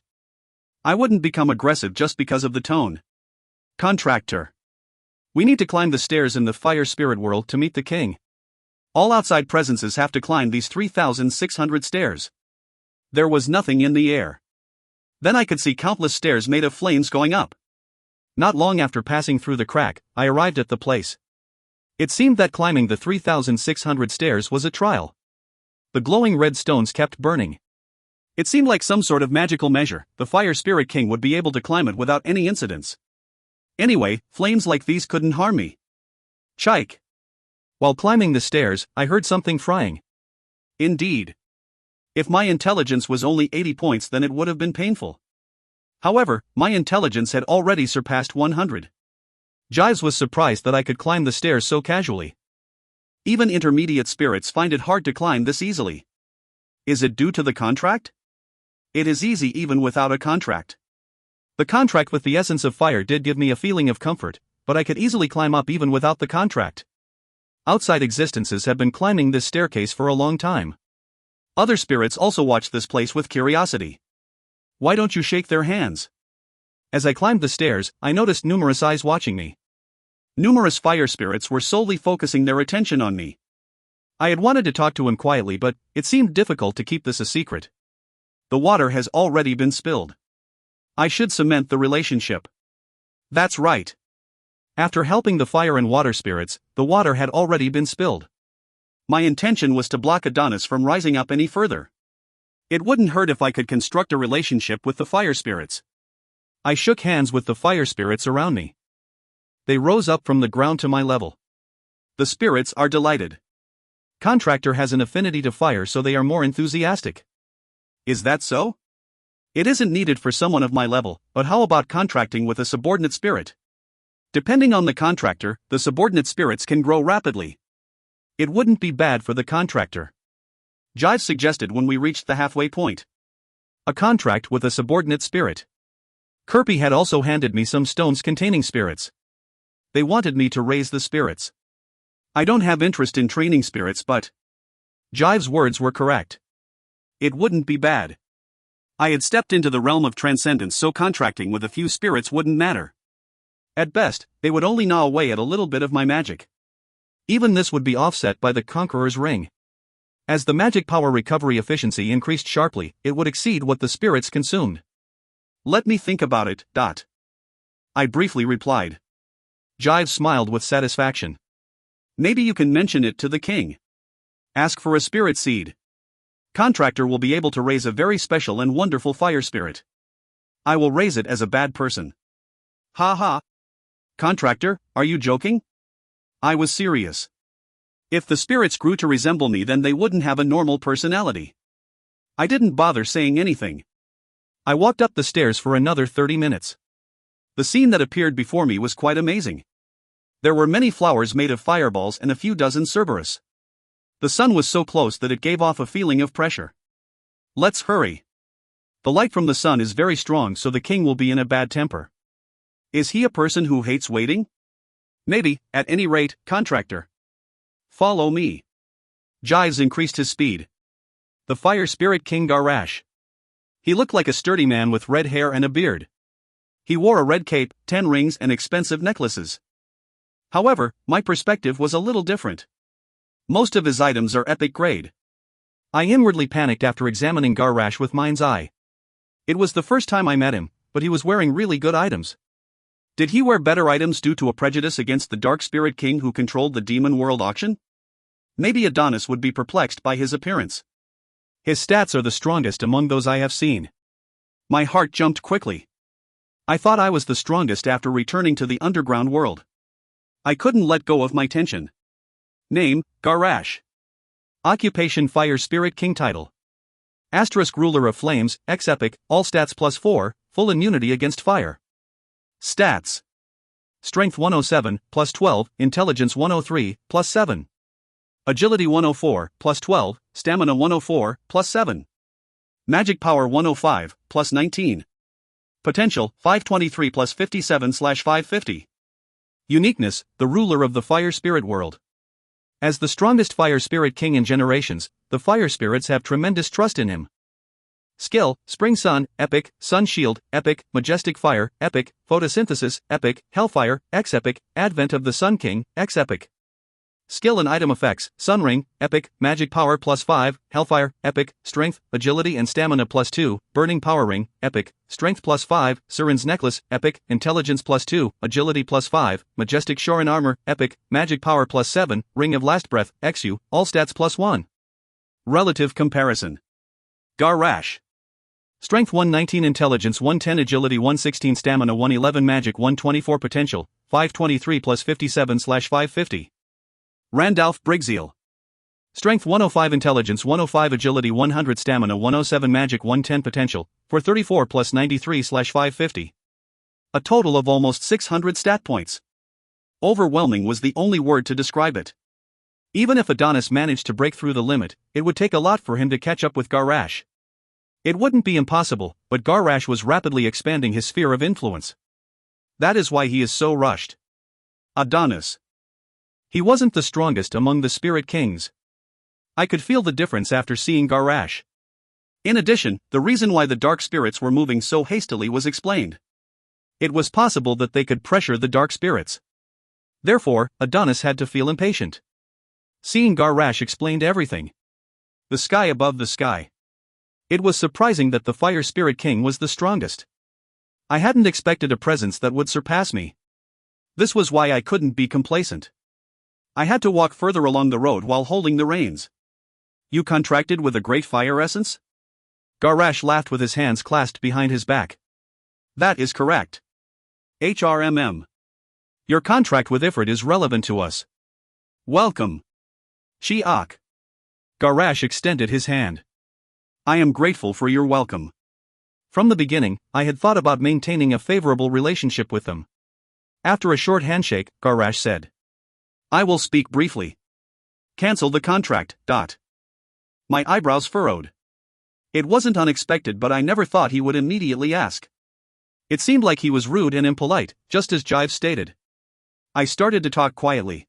I wouldn't become aggressive just because of the tone. Contractor. We need to climb the stairs in the fire spirit world to meet the king. All outside presences have to climb these 3,600 stairs. There was nothing in the air. Then I could see countless stairs made of flames going up. Not long after passing through the crack, I arrived at the place. It seemed that climbing the 3,600 stairs was a trial. The glowing red stones kept burning. It seemed like some sort of magical measure. The Fire Spirit King would be able to climb it without any incidents. Anyway, flames like these couldn't harm me. Chike. While climbing the stairs, I heard something frying. Indeed. If my intelligence was only 80 points, then it would have been painful. However, my intelligence had already surpassed 100. Jives was surprised that I could climb the stairs so casually. Even intermediate spirits find it hard to climb this easily. Is it due to the contract? It is easy even without a contract. The contract with the essence of fire did give me a feeling of comfort, but I could easily climb up even without the contract. Outside existences have been climbing this staircase for a long time. Other spirits also watched this place with curiosity. Why don't you shake their hands? As I climbed the stairs, I noticed numerous eyes watching me. Numerous fire spirits were solely focusing their attention on me. I had wanted to talk to him quietly, but it seemed difficult to keep this a secret. The water has already been spilled. I should cement the relationship. That's right. After helping the fire and water spirits, the water had already been spilled. My intention was to block Adonis from rising up any further. It wouldn't hurt if I could construct a relationship with the fire spirits. I shook hands with the fire spirits around me. They rose up from the ground to my level. The spirits are delighted. Contractor has an affinity to fire, so they are more enthusiastic. Is that so? It isn't needed for someone of my level, but how about contracting with a subordinate spirit? Depending on the contractor, the subordinate spirits can grow rapidly. It wouldn't be bad for the contractor. Jive suggested when we reached the halfway point. A contract with a subordinate spirit. Kirby had also handed me some stones containing spirits. They wanted me to raise the spirits. I don't have interest in training spirits, but Jive's words were correct. It wouldn't be bad. I had stepped into the realm of transcendence, so contracting with a few spirits wouldn't matter. At best, they would only gnaw away at a little bit of my magic. Even this would be offset by the Conqueror's Ring. As the magic power recovery efficiency increased sharply, it would exceed what the spirits consumed. Let me think about it. I briefly replied. Jive smiled with satisfaction. Maybe you can mention it to the king. Ask for a spirit seed. Contractor will be able to raise a very special and wonderful fire spirit. I will raise it as a bad person. Ha ha. Contractor, are you joking? I was serious. If the spirits grew to resemble me, then they wouldn't have a normal personality. I didn't bother saying anything. I walked up the stairs for another 30 minutes. The scene that appeared before me was quite amazing. There were many flowers made of fireballs and a few dozen Cerberus. The sun was so close that it gave off a feeling of pressure. Let's hurry. The light from the sun is very strong, so the king will be in a bad temper. Is he a person who hates waiting? Maybe, at any rate, contractor. Follow me. Jives increased his speed. The fire spirit King Garash. He looked like a sturdy man with red hair and a beard. He wore a red cape, 10 rings and expensive necklaces. However, my perspective was a little different. Most of his items are epic grade. I inwardly panicked after examining Garash with mind's eye. It was the first time I met him, but he was wearing really good items. Did he wear better items due to a prejudice against the Dark Spirit King who controlled the Demon World auction? Maybe Adonis would be perplexed by his appearance. His stats are the strongest among those I have seen. My heart jumped quickly. I thought I was the strongest after returning to the underground world. I couldn't let go of my tension. Name, Garash. Occupation Fire Spirit King title. Asterisk Ruler of Flames, X Epic, all stats +4, full immunity against fire. Stats. Strength 107, +12, Intelligence 103, +7. Agility 104, +12, Stamina 104, +7. Magic Power 105, +19. Potential, 523 +57/550. Uniqueness, the ruler of the Fire Spirit world. As the strongest Fire Spirit King in generations, the Fire Spirits have tremendous trust in him. Skill, Spring Sun, Epic, Sun Shield, Epic, Majestic Fire, Epic, Photosynthesis, Epic, Hellfire, X Epic, Advent of the Sun King, X Epic. Skill and item effects, Sun Ring, Epic, Magic Power +5, Hellfire, Epic, Strength, Agility and Stamina +2, Burning Power Ring, Epic, Strength +5, Siren's Necklace, Epic, Intelligence +2, Agility +5, Majestic Shorin Armor, Epic, Magic Power +7, Ring of Last Breath, XU, all stats +1. Relative comparison. Garash. Strength 119, Intelligence 110, Agility 116, Stamina 111, Magic 124, Potential, 523 +57/550. Randalph Brigzeal. Strength 105, Intelligence 105, Agility 100, Stamina 107, Magic 110, Potential, for 34 +93/550. A total of almost 600 stat points. Overwhelming was the only word to describe it. Even if Adonis managed to break through the limit, it would take a lot for him to catch up with Garash. It wouldn't be impossible, but Garash was rapidly expanding his sphere of influence. That is why he is so rushed. Adonis. He wasn't the strongest among the Spirit Kings. I could feel the difference after seeing Garash. In addition, the reason why the dark spirits were moving so hastily was explained. It was possible that they could pressure the dark spirits. Therefore, Adonis had to feel impatient. Seeing Garrash explained everything. The sky above the sky. It was surprising that the Fire Spirit King was the strongest. I hadn't expected a presence that would surpass me. This was why I couldn't be complacent. I had to walk further along the road while holding the reins. You contracted with a great fire essence? Garrash laughed with his hands clasped behind his back. That is correct. HRMM. Your contract with Ifrit is relevant to us. Welcome. Shi'ak. Garrash extended his hand. I am grateful for your welcome. From the beginning, I had thought about maintaining a favorable relationship with them. After a short handshake, Garrash said, I will speak briefly. Cancel the contract. My eyebrows furrowed. It wasn't unexpected, but I never thought he would immediately ask. It seemed like he was rude and impolite, just as Jive stated. I started to talk quietly.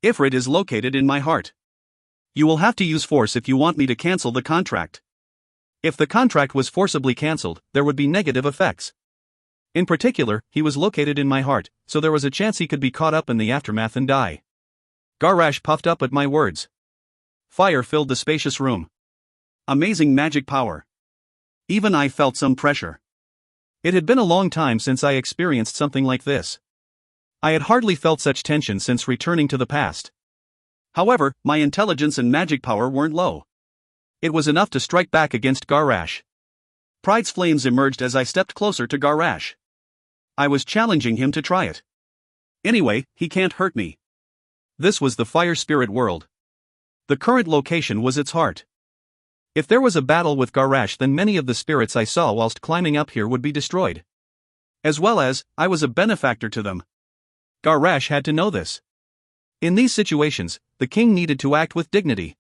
Ifrit is located in my heart. You will have to use force if you want me to cancel the contract. If the contract was forcibly cancelled, there would be negative effects. In particular, he was located in my heart, so there was a chance he could be caught up in the aftermath and die. Garrash puffed up at my words. Fire filled the spacious room. Amazing magic power. Even I felt some pressure. It had been a long time since I experienced something like this. I had hardly felt such tension since returning to the past. However, my intelligence and magic power weren't low. It was enough to strike back against Garrash. Pride's flames emerged as I stepped closer to Garrash. I was challenging him to try it. Anyway, he can't hurt me. This was the Fire Spirit world. The current location was its heart. If there was a battle with Garrash, then many of the spirits I saw whilst climbing up here would be destroyed. As well as, I was a benefactor to them. Garrash had to know this. In these situations, the king needed to act with dignity.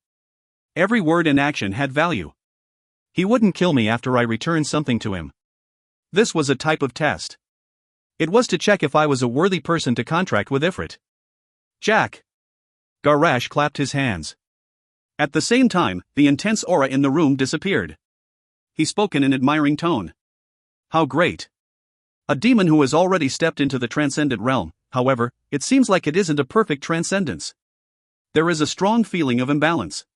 Every word and action had value. He wouldn't kill me after I returned something to him. This was a type of test. It was to check if I was a worthy person to contract with Ifrit. Jack. Garrash clapped his hands. At the same time, the intense aura in the room disappeared. He spoke in an admiring tone. How great. A demon who has already stepped into the transcendent realm, however, it seems like it isn't a perfect transcendence. There is a strong feeling of imbalance.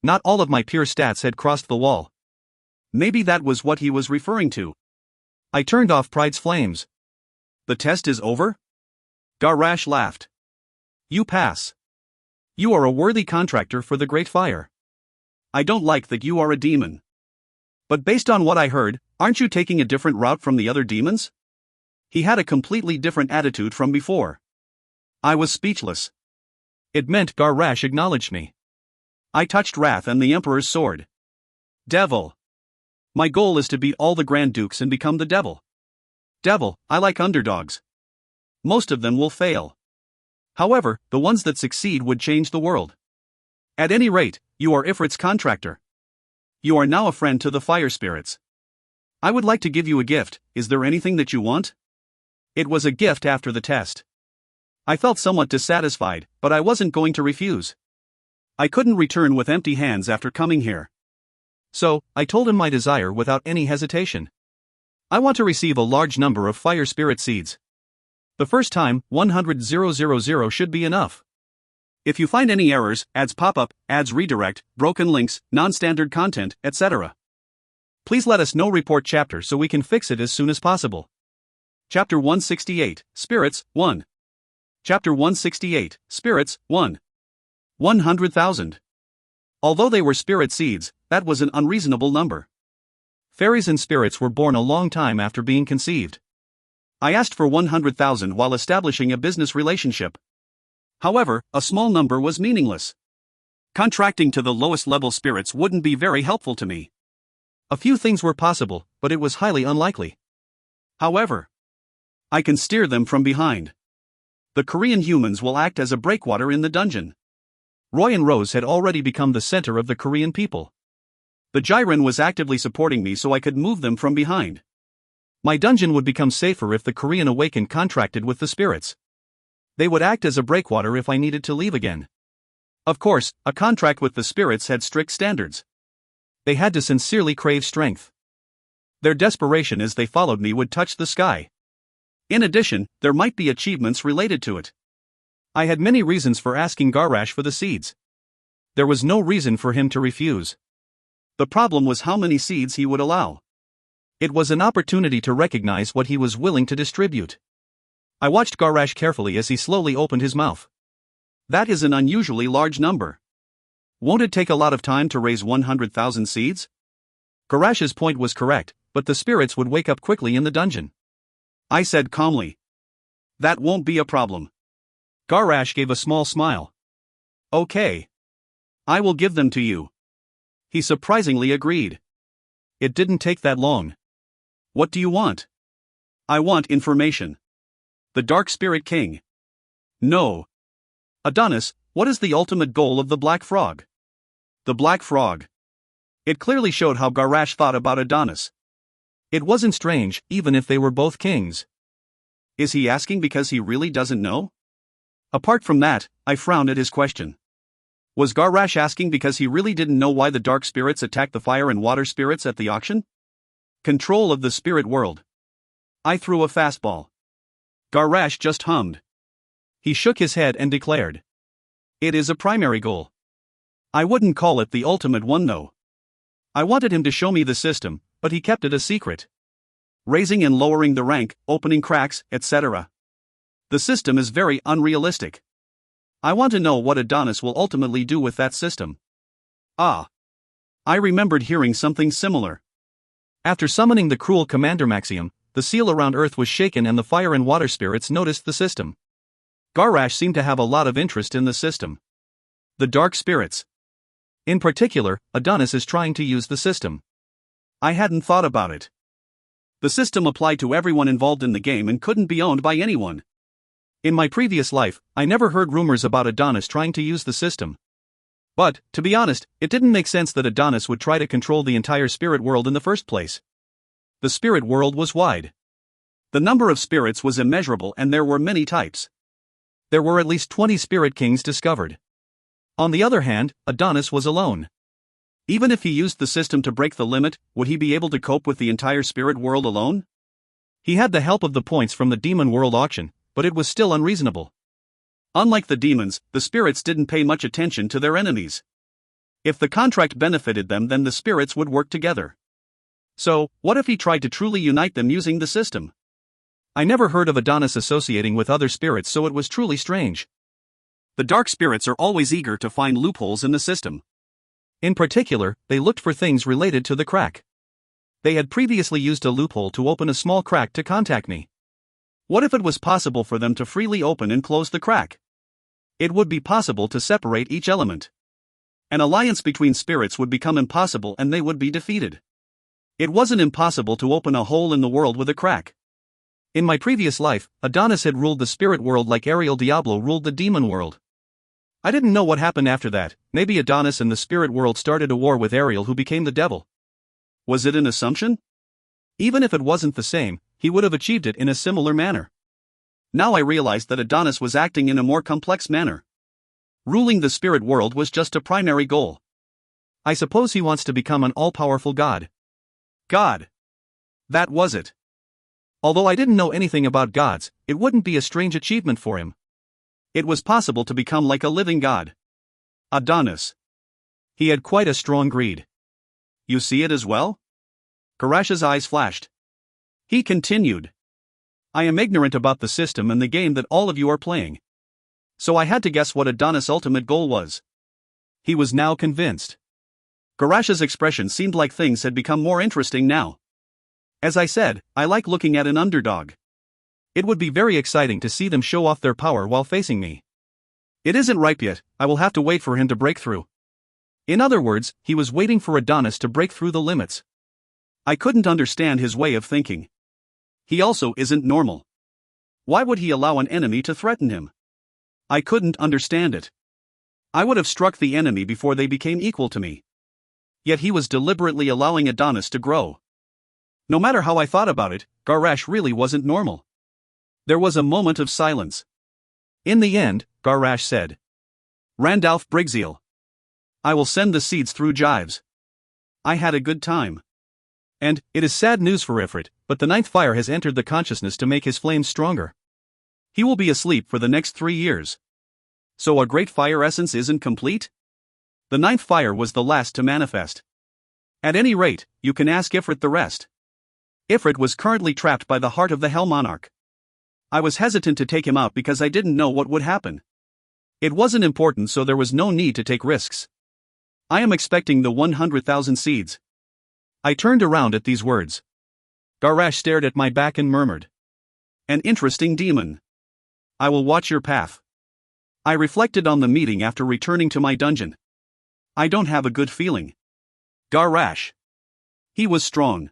Not all of my pure stats had crossed the wall. Maybe that was what he was referring to. I turned off Pride's flames. The test is over? Garrash laughed. You pass. You are a worthy contractor for the Great Fire. I don't like that you are a demon. But based on what I heard, aren't you taking a different route from the other demons? He had a completely different attitude from before. I was speechless. It meant Garrash acknowledged me. I touched Wrath and the Emperor's sword. Devil. My goal is to beat all the Grand Dukes and become the devil. Devil, I like underdogs. Most of them will fail. However, the ones that succeed would change the world. At any rate, you are Ifrit's contractor. You are now a friend to the fire spirits. I would like to give you a gift. Is there anything that you want? It was a gift after the test. I felt somewhat dissatisfied, but I wasn't going to refuse. I couldn't return with empty hands after coming here. So, I told him my desire without any hesitation. I want to receive a large number of fire spirit seeds. The first time, 100,000 should be enough. If you find any errors, ads pop up, ads redirect, broken links, non-standard content, etc., please let us know. Report chapter so we can fix it as soon as possible. Chapter 168, Spirits, 1. Chapter 168, Spirits, 1. 100,000. Although they were spirit seeds, that was an unreasonable number. Fairies and spirits were born a long time after being conceived. I asked for 100,000 while establishing a business relationship. However, a small number was meaningless. Contracting to the lowest level spirits wouldn't be very helpful to me. A few things were possible, but it was highly unlikely. However, I can steer them from behind. The Korean humans will act as a breakwater in the dungeon. Roy and Rose had already become the center of the Korean people. The Jiren was actively supporting me so I could move them from behind. My dungeon would become safer if the Korean Awakened contracted with the spirits. They would act as a breakwater if I needed to leave again. Of course, a contract with the spirits had strict standards. They had to sincerely crave strength. Their desperation as they followed me would touch the sky. In addition, there might be achievements related to it. I had many reasons for asking Garash for the seeds. There was no reason for him to refuse. The problem was how many seeds he would allow. It was an opportunity to recognize what he was willing to distribute. I watched Garash carefully as he slowly opened his mouth. That is an unusually large number. Won't it take a lot of time to raise 100,000 seeds? Garash's point was correct, but the spirits would wake up quickly in the dungeon. I said calmly. That won't be a problem. Garash gave a small smile. Okay. I will give them to you. He surprisingly agreed. It didn't take that long. What do you want? I want information. The Dark Spirit King. No. Adonis, what is the ultimate goal of the Black Frog? The Black Frog. It clearly showed how Garash thought about Adonis. It wasn't strange, even if they were both kings. Is he asking because he really doesn't know? Apart from that, I frowned at his question. Was Garash asking because he really didn't know why the dark spirits attacked the fire and water spirits at the auction? Control of the spirit world. I threw a fastball. Garash just hummed. He shook his head and declared. It is a primary goal. I wouldn't call it the ultimate one though. I wanted him to show me the system, but he kept it a secret. Raising and lowering the rank, opening cracks, etc. The system is very unrealistic. I want to know what Adonis will ultimately do with that system. Ah. I remembered hearing something similar. After summoning the cruel Commander Maxium, the seal around Earth was shaken and the fire and water spirits noticed the system. Garash seemed to have a lot of interest in the system. The dark spirits. In particular, Adonis is trying to use the system. I hadn't thought about it. The system applied to everyone involved in the game and couldn't be owned by anyone. In my previous life, I never heard rumors about Adonis trying to use the system. But, to be honest, it didn't make sense that Adonis would try to control the entire spirit world in the first place. The spirit world was wide. The number of spirits was immeasurable and there were many types. There were at least 20 spirit kings discovered. On the other hand, Adonis was alone. Even if he used the system to break the limit, would he be able to cope with the entire spirit world alone? He had the help of the points from the demon world auction, but it was still unreasonable. Unlike the demons, the spirits didn't pay much attention to their enemies. If the contract benefited them, then the spirits would work together. So, what if he tried to truly unite them using the system? I never heard of Adonis associating with other spirits, so it was truly strange. The dark spirits are always eager to find loopholes in the system. In particular, they looked for things related to the crack. They had previously used a loophole to open a small crack to contact me. What if it was possible for them to freely open and close the crack? It would be possible to separate each element. An alliance between spirits would become impossible and they would be defeated. It wasn't impossible to open a hole in the world with a crack. In my previous life, Adonis had ruled the spirit world like Ariel Diablo ruled the demon world. I didn't know what happened after that. Maybe Adonis and the spirit world started a war with Ariel, who became the devil. Was it an assumption? Even if it wasn't the same, he would have achieved it in a similar manner. Now I realized that Adonis was acting in a more complex manner. Ruling the spirit world was just a primary goal. I suppose he wants to become an all-powerful god. God. That was it. Although I didn't know anything about gods, it wouldn't be a strange achievement for him. It was possible to become like a living god. Adonis. He had quite a strong greed. You see it as well? Garash's eyes flashed. He continued. I am ignorant about the system and the game that all of you are playing. So I had to guess what Adonis' ultimate goal was. He was now convinced. Garash's expression seemed like things had become more interesting now. As I said, I like looking at an underdog. It would be very exciting to see them show off their power while facing me. It isn't ripe yet, I will have to wait for him to break through. In other words, he was waiting for Adonis to break through the limits. I couldn't understand his way of thinking. He also isn't normal. Why would he allow an enemy to threaten him? I couldn't understand it. I would have struck the enemy before they became equal to me. Yet he was deliberately allowing Adonis to grow. No matter how I thought about it, Garash really wasn't normal. There was a moment of silence. In the end, Garash said. Randalph Brigzeal. I will send the seeds through Jives. I had a good time. And, it is sad news for Ifrit, but the ninth fire has entered the consciousness to make his flames stronger. He will be asleep for the next 3 years. So a great fire essence isn't complete? The ninth fire was the last to manifest. At any rate, you can ask Ifrit the rest. Ifrit was currently trapped by the heart of the Hell Monarch. I was hesitant to take him out because I didn't know what would happen. It wasn't important, so there was no need to take risks. I am expecting the 100,000 seeds. I turned around at these words. Garash stared at my back and murmured. An interesting demon. I will watch your path. I reflected on the meeting after returning to my dungeon. I don't have a good feeling. Garash. He was strong.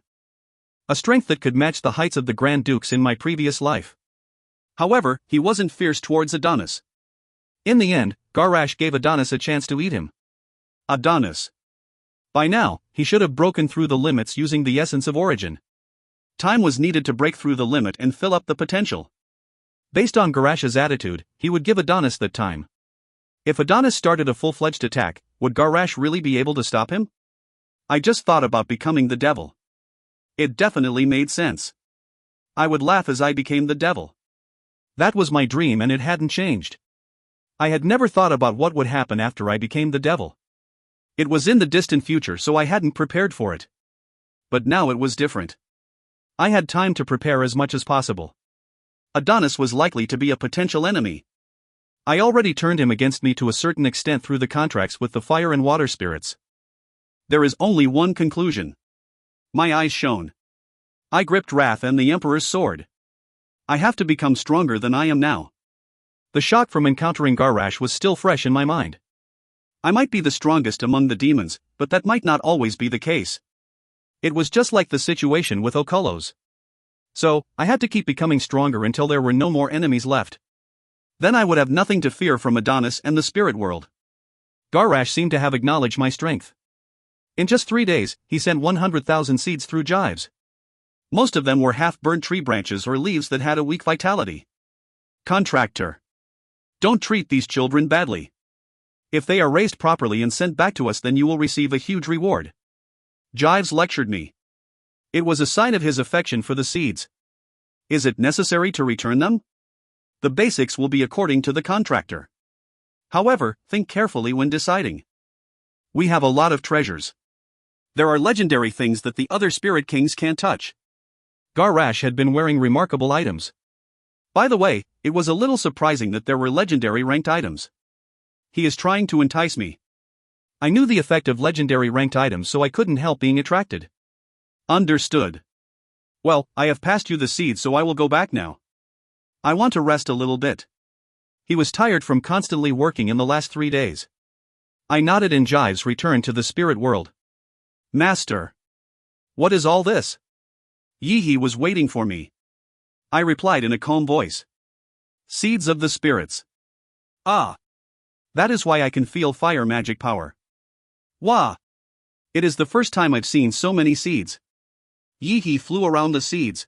A strength that could match the heights of the Grand Dukes in my previous life. However, he wasn't fierce towards Adonis. In the end, Garash gave Adonis a chance to eat him. Adonis. By now, he should have broken through the limits using the essence of origin. Time was needed to break through the limit and fill up the potential. Based on Garash's attitude, he would give Adonis that time. If Adonis started a full-fledged attack, would Garash really be able to stop him? I just thought about becoming the devil. It definitely made sense. I would laugh as I became the devil. That was my dream and it hadn't changed. I had never thought about what would happen after I became the devil. It was in the distant future, so I hadn't prepared for it. But now it was different. I had time to prepare as much as possible. Adonis was likely to be a potential enemy. I already turned him against me to a certain extent through the contracts with the fire and water spirits. There is only one conclusion. My eyes shone. I gripped Wrath and the Emperor's sword. I have to become stronger than I am now. The shock from encountering Garash was still fresh in my mind. I might be the strongest among the demons, but that might not always be the case. It was just like the situation with Okulos. So, I had to keep becoming stronger until there were no more enemies left. Then I would have nothing to fear from Adonis and the spirit world. Garash seemed to have acknowledged my strength. In just 3 days, he sent 100,000 seeds through gyves. Most of them were half-burned tree branches or leaves that had a weak vitality. Contractor. Don't treat these children badly. If they are raised properly and sent back to us, then you will receive a huge reward. Gyves lectured me. It was a sign of his affection for the seeds. Is it necessary to return them? The basics will be according to the contractor. However, think carefully when deciding. We have a lot of treasures. There are legendary things that the other spirit kings can't touch. Garash had been wearing remarkable items. By the way, it was a little surprising that there were legendary ranked items. He is trying to entice me. I knew the effect of legendary ranked items, so I couldn't help being attracted. Understood. Well, I have passed you the seeds, so I will go back now. I want to rest a little bit. He was tired from constantly working in the last 3 days. I nodded and Gyves returned to the spirit world. Master. What is all this? Yi-He was waiting for me. I replied in a calm voice. Seeds of the spirits. Ah. That is why I can feel fire magic power. Wah. It is the first time I've seen so many seeds. Yi-He flew around the seeds.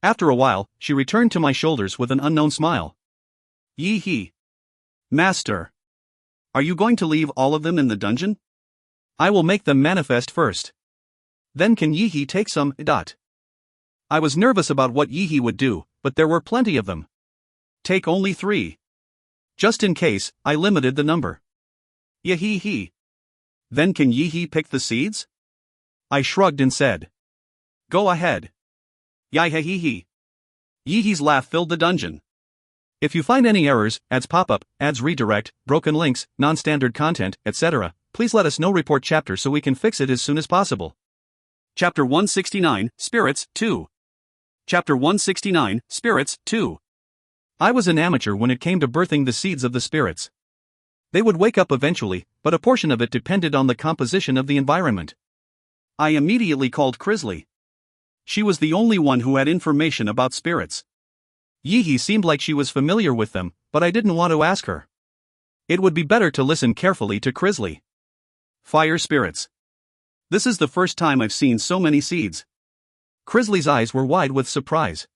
After a while, she returned to my shoulders with an unknown smile. Yi-He. Master. Are you going to leave all of them in the dungeon? I will make them manifest first. Then can Yi-He take some? I was nervous about what Yi-He would do, but there were plenty of them. Take only 3. Just in case, I limited the number. Yi-He. Then can Yi-He pick the seeds? I shrugged and said. Go ahead. Yi-He. Yi-He's laugh filled the dungeon. If you find any errors, ads pop-up, ads redirect, broken links, non-standard content, etc., please let us know. Report chapter so we can fix it as soon as possible. Chapter 169, Spirits, 2. Chapter 169, Spirits, 2. I was an amateur when it came to birthing the seeds of the spirits. They would wake up eventually, but a portion of it depended on the composition of the environment. I immediately called Crisley. She was the only one who had information about spirits. Yi-He seemed like she was familiar with them, but I didn't want to ask her. It would be better to listen carefully to Crisley. Fire spirits. This is the first time I've seen so many seeds. Crisley's eyes were wide with surprise.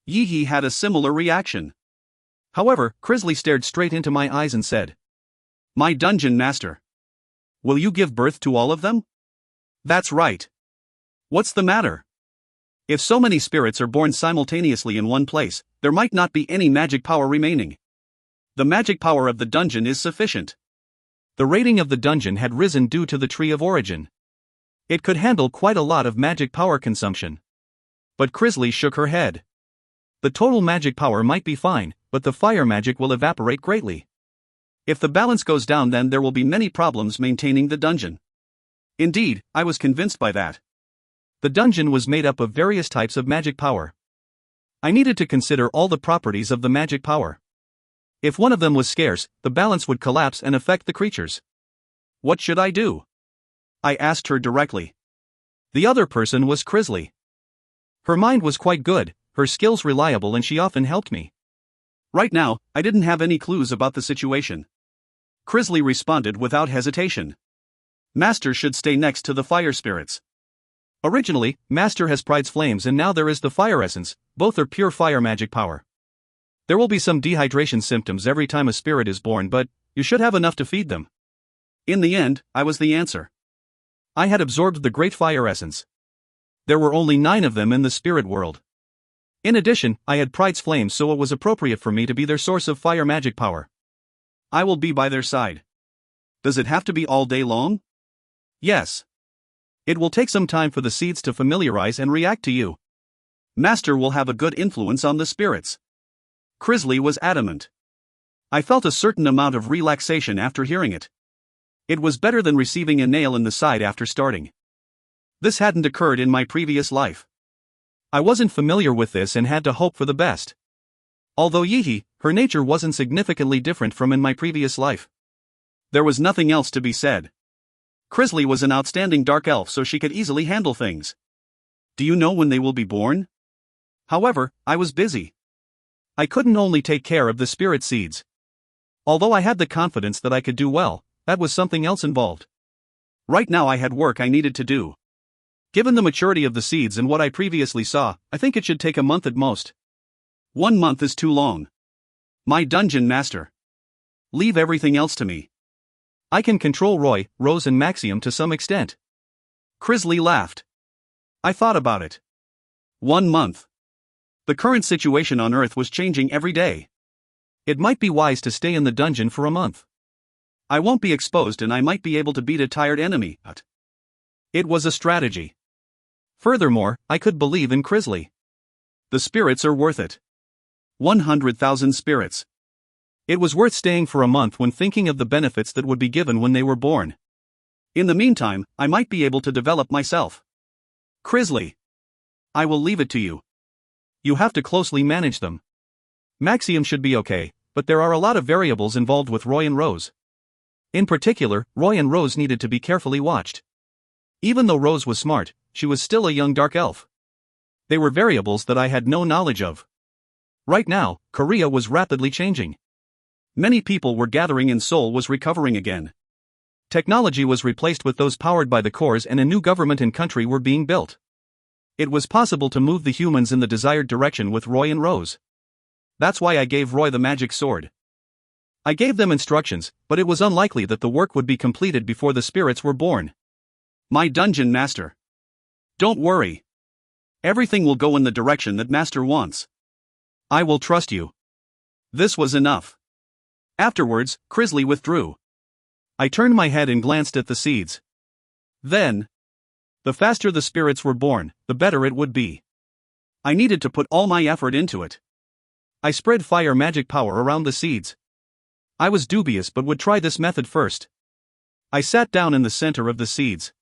Yi-He had a similar reaction. However, Crisley stared straight into my eyes and said, My dungeon master. Will you give birth to all of them? That's right. What's the matter? If so many spirits are born simultaneously in one place, there might not be any magic power remaining. The magic power of the dungeon is sufficient. The rating of the dungeon had risen due to the Tree of Origin. It could handle quite a lot of magic power consumption. But Crisley shook her head. The total magic power might be fine, but the fire magic will evaporate greatly. If the balance goes down, then there will be many problems maintaining the dungeon. Indeed, I was convinced by that. The dungeon was made up of various types of magic power. I needed to consider all the properties of the magic power. If one of them was scarce, the balance would collapse and affect the creatures. What should I do? I asked her directly. The other person was Crisley. Her mind was quite good, her skills reliable, and she often helped me. Right now, I didn't have any clues about the situation. Crisley responded without hesitation. Master should stay next to the fire spirits. Originally, Master has Pride's Flames, and now there is the Fire Essence. Both are pure fire magic power. There will be some dehydration symptoms every time a spirit is born, but you should have enough to feed them. In the end, I was the answer. I had absorbed the Great Fire Essence. There were only 9 of them in the spirit world. In addition, I had Pride's Flames, so it was appropriate for me to be their source of fire magic power. I will be by their side. Does it have to be all day long? Yes. It will take some time for the seeds to familiarize and react to you. Master will have a good influence on the spirits. Crisley was adamant. I felt a certain amount of relaxation after hearing it. It was better than receiving a nail in the side after starting. This hadn't occurred in my previous life. I wasn't familiar with this and had to hope for the best. Although her nature wasn't significantly different from in my previous life. There was nothing else to be said. Crisley was an outstanding dark elf, so she could easily handle things. Do you know when they will be born? However, I was busy. I couldn't only take care of the spirit seeds. Although I had the confidence that I could do well, that was something else involved. Right now I had work I needed to do. Given the maturity of the seeds and what I previously saw, I think it should take a month at most. 1 month is too long. My dungeon master. Leave everything else to me. I can control Roy, Rose and Maxium to some extent. Crisley laughed. I thought about it. 1 month. The current situation on Earth was changing every day. It might be wise to stay in the dungeon for a month. I won't be exposed and I might be able to beat a tired enemy. It was a strategy. Furthermore, I could believe in Crisley. The spirits are worth it. 100,000 spirits. It was worth staying for a month when thinking of the benefits that would be given when they were born. In the meantime, I might be able to develop myself. Crisley. I will leave it to you. You have to closely manage them. Maxium should be okay, but there are a lot of variables involved with Roy and Rose. In particular, Roy and Rose needed to be carefully watched. Even though Rose was smart, she was still a young dark elf. They were variables that I had no knowledge of. Right now, Korea was rapidly changing. Many people were gathering and Seoul was recovering again. Technology was replaced with those powered by the cores and a new government and country were being built. It was possible to move the humans in the desired direction with Roy and Rose. That's why I gave Roy the magic sword. I gave them instructions, but it was unlikely that the work would be completed before the spirits were born. My dungeon master. Don't worry. Everything will go in the direction that Master wants. I will trust you. This was enough. Afterwards, Crisley withdrew. I turned my head and glanced at the seeds. Then, the faster the spirits were born, the better it would be. I needed to put all my effort into it. I spread fire magic power around the seeds. I was dubious but would try this method first. I sat down in the center of the seeds.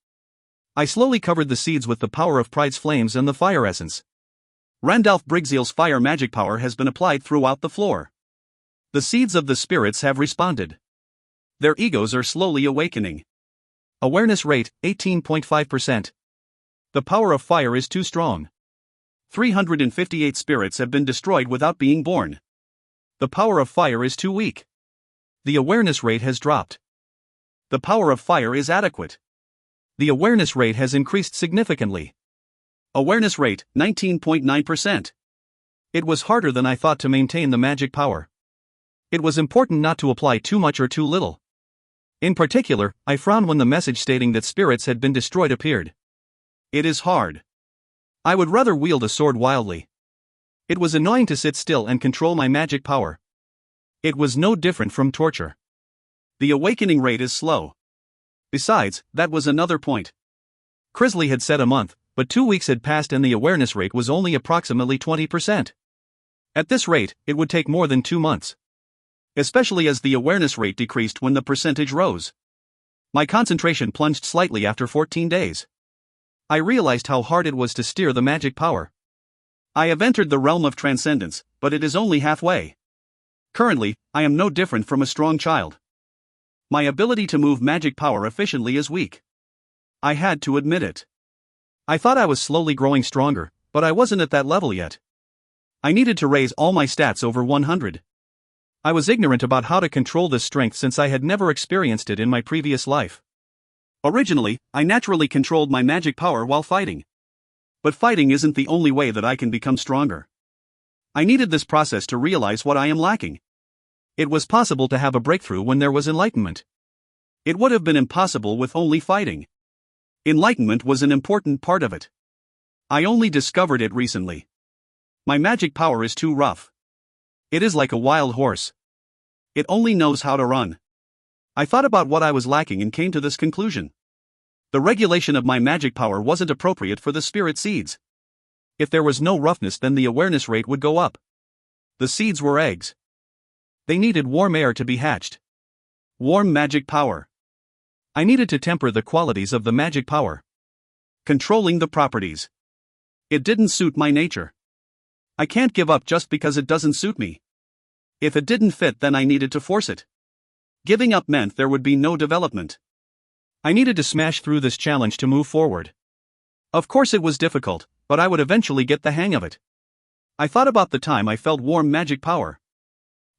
I slowly covered the seeds with the power of Pride's Flames and the fire essence. Randalph Briggsle's fire magic power has been applied throughout the floor. The seeds of the spirits have responded. Their egos are slowly awakening. Awareness rate, 18.5%. The power of fire is too strong. 358 spirits have been destroyed without being born. The power of fire is too weak. The awareness rate has dropped. The power of fire is adequate. The awareness rate has increased significantly. Awareness rate, 19.9%. It was harder than I thought to maintain the magic power. It was important not to apply too much or too little. In particular, I frowned when the message stating that spirits had been destroyed appeared. It is hard. I would rather wield a sword wildly. It was annoying to sit still and control my magic power. It was no different from torture. The awakening rate is slow. Besides, that was another point. Crisley had said a month, but 2 weeks had passed and the awareness rate was only approximately 20%. At this rate, it would take more than 2 months. Especially as the awareness rate decreased when the percentage rose. My concentration plunged slightly after 14 days. I realized how hard it was to steer the magic power. I have entered the realm of transcendence, but it is only halfway. Currently, I am no different from a strong child. My ability to move magic power efficiently is weak. I had to admit it. I thought I was slowly growing stronger, but I wasn't at that level yet. I needed to raise all my stats over 100. I was ignorant about how to control this strength since I had never experienced it in my previous life. Originally, I naturally controlled my magic power while fighting. But fighting isn't the only way that I can become stronger. I needed this process to realize what I am lacking. It was possible to have a breakthrough when there was enlightenment. It would have been impossible with only fighting. Enlightenment was an important part of it. I only discovered it recently. My magic power is too rough. It is like a wild horse. It only knows how to run. I thought about what I was lacking and came to this conclusion. The regulation of my magic power wasn't appropriate for the spirit seeds. If there was no roughness, then the awareness rate would go up. The seeds were eggs. They needed warm air to be hatched. Warm magic power. I needed to temper the qualities of the magic power. Controlling the properties. It didn't suit my nature. I can't give up just because it doesn't suit me. If it didn't fit, then I needed to force it. Giving up meant there would be no development. I needed to smash through this challenge to move forward. Of course it was difficult, but I would eventually get the hang of it. I thought about the time I felt warm magic power.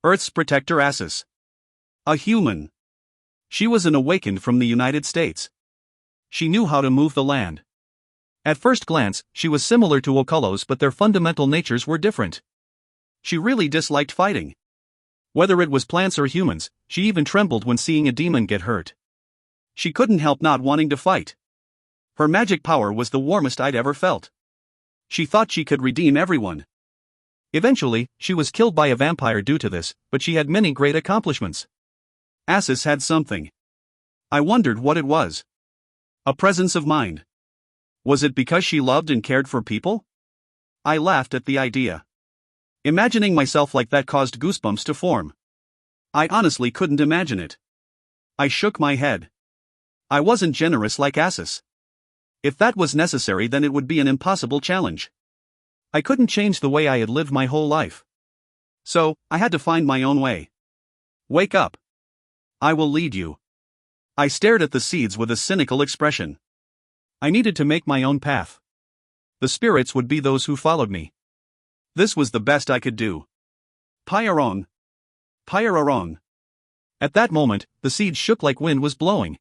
Earth's protector Asis. A human. She was an awakened from the United States. She knew how to move the land. At first glance, she was similar to Ocullos, but their fundamental natures were different. She really disliked fighting. Whether it was plants or humans, she even trembled when seeing a demon get hurt. She couldn't help not wanting to fight. Her magic power was the warmest I'd ever felt. She thought she could redeem everyone. Eventually, she was killed by a vampire due to this, but she had many great accomplishments. Asis had something. I wondered what it was. A presence of mind. Was it because she loved and cared for people? I laughed at the idea. Imagining myself like that caused goosebumps to form. I honestly couldn't imagine it. I shook my head. I wasn't generous like Asis. If that was necessary, then it would be an impossible challenge. I couldn't change the way I had lived my whole life. So, I had to find my own way. Wake up. I will lead you. I stared at the seeds with a cynical expression. I needed to make my own path. The spirits would be those who followed me. This was the best I could do. Pyarong. Pyarong. At that moment, the seeds shook like wind was blowing.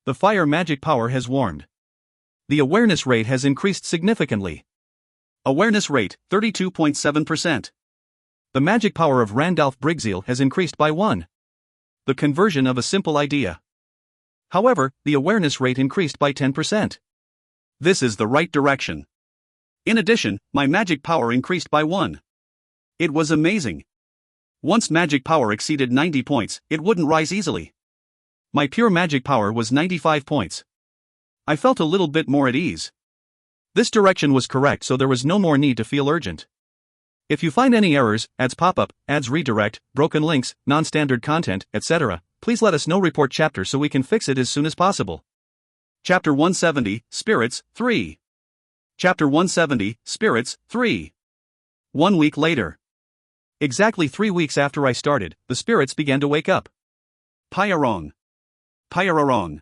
The fire magic power has warmed. The awareness rate has increased significantly. Awareness rate, 32.7%. The magic power of Randalph Brigzeal has increased by 1. The conversion of a simple idea. However, the awareness rate increased by 10%. This is the right direction. In addition, my magic power increased by 1. It was amazing. Once magic power exceeded 90 points, it wouldn't rise easily. My pure magic power was 95 points. I felt a little bit more at ease. This direction was correct, so there was no more need to feel urgent. If you find any errors, ads pop up, ads redirect, broken links, non-standard content, etc., please let us know. Report chapter so we can fix it as soon as possible. Chapter 170, Spirits, 3. Chapter 170, Spirits, 3. 1 week later. Exactly 3 weeks after I started, the spirits began to wake up. Pyarong. Pyarong.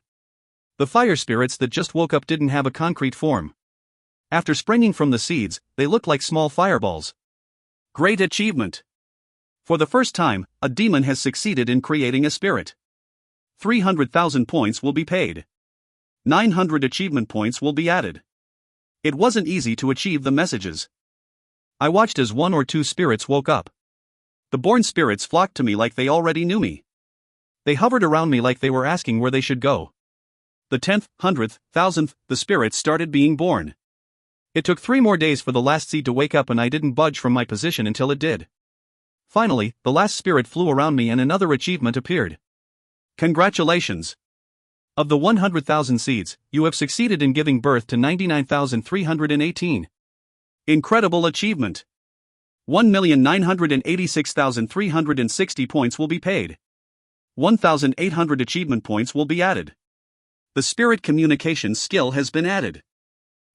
The fire spirits that just woke up didn't have a concrete form. After springing from the seeds, they looked like small fireballs. Great achievement! For the first time, a demon has succeeded in creating a spirit. 300,000 points will be paid. 900 achievement points will be added. It wasn't easy to achieve the messages. I watched as 1 or 2 spirits woke up. The born spirits flocked to me like they already knew me. They hovered around me like they were asking where they should go. The 10th, 100th, 1000th, the spirits started being born. It took 3 more days for the last seed to wake up, and I didn't budge from my position until it did. Finally, the last spirit flew around me and another achievement appeared. Congratulations! Of the 100,000 seeds, you have succeeded in giving birth to 99,318. Incredible achievement! 1,986,360 points will be paid. 1,800 achievement points will be added. The spirit communication skill has been added.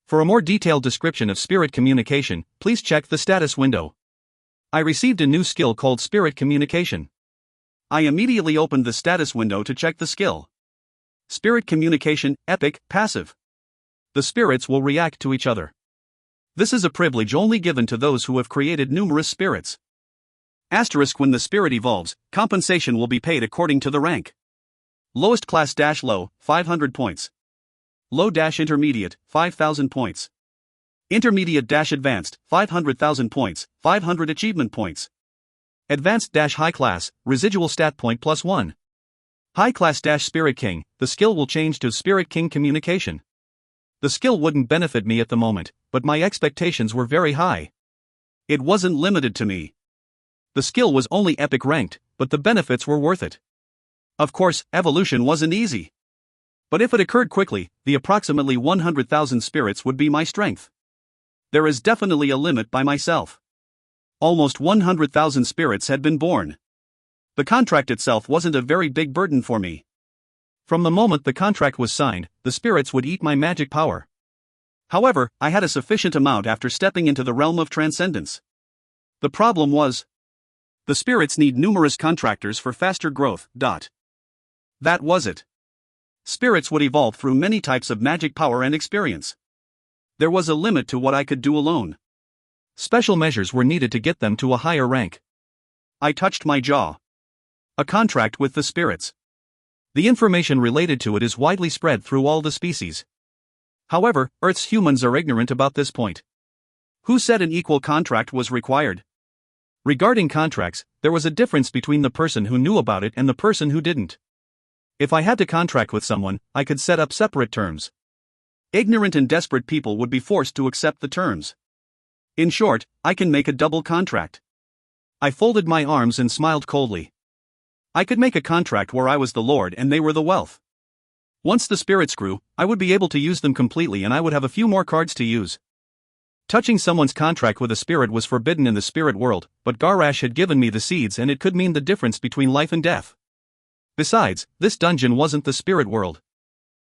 For a more detailed description of spirit communication, please check the status window. I received a new skill called spirit communication. I immediately opened the status window to check the skill. Spirit communication, epic, passive. The spirits will react to each other. This is a privilege only given to those who have created numerous spirits. Asterisk: when the spirit evolves, compensation will be paid according to the rank. Lowest class - low, 500 points. Low - intermediate, 5,000 points. Intermediate - advanced, 500,000 points, 500 achievement points. Advanced - high class, residual stat point +1. High class - Spirit King, the skill will change to Spirit King Communication. The skill wouldn't benefit me at the moment, but my expectations were very high. It wasn't limited to me. The skill was only epic ranked, but the benefits were worth it. Of course, evolution wasn't easy. But if it occurred quickly, the approximately 100,000 spirits would be my strength. There is definitely a limit by myself. Almost 100,000 spirits had been born. The contract itself wasn't a very big burden for me. From the moment the contract was signed, the spirits would eat my magic power. However, I had a sufficient amount after stepping into the realm of transcendence. The problem was, the spirits need numerous contractors for faster growth. That was it. Spirits would evolve through many types of magic power and experience. There was a limit to what I could do alone. Special measures were needed to get them to a higher rank. I touched my jaw. A contract with the spirits. The information related to it is widely spread through all the species. However, Earth's humans are ignorant about this point. Who said an equal contract was required? Regarding contracts, there was a difference between the person who knew about it and the person who didn't. If I had to contract with someone, I could set up separate terms. Ignorant and desperate people would be forced to accept the terms. In short, I can make a double contract. I folded my arms and smiled coldly. I could make a contract where I was the Lord and they were the wealth. Once the spirits grew, I would be able to use them completely and I would have a few more cards to use. Touching someone's contract with a spirit was forbidden in the spirit world, but Garash had given me the seeds and it could mean the difference between life and death. Besides, this dungeon wasn't the spirit world.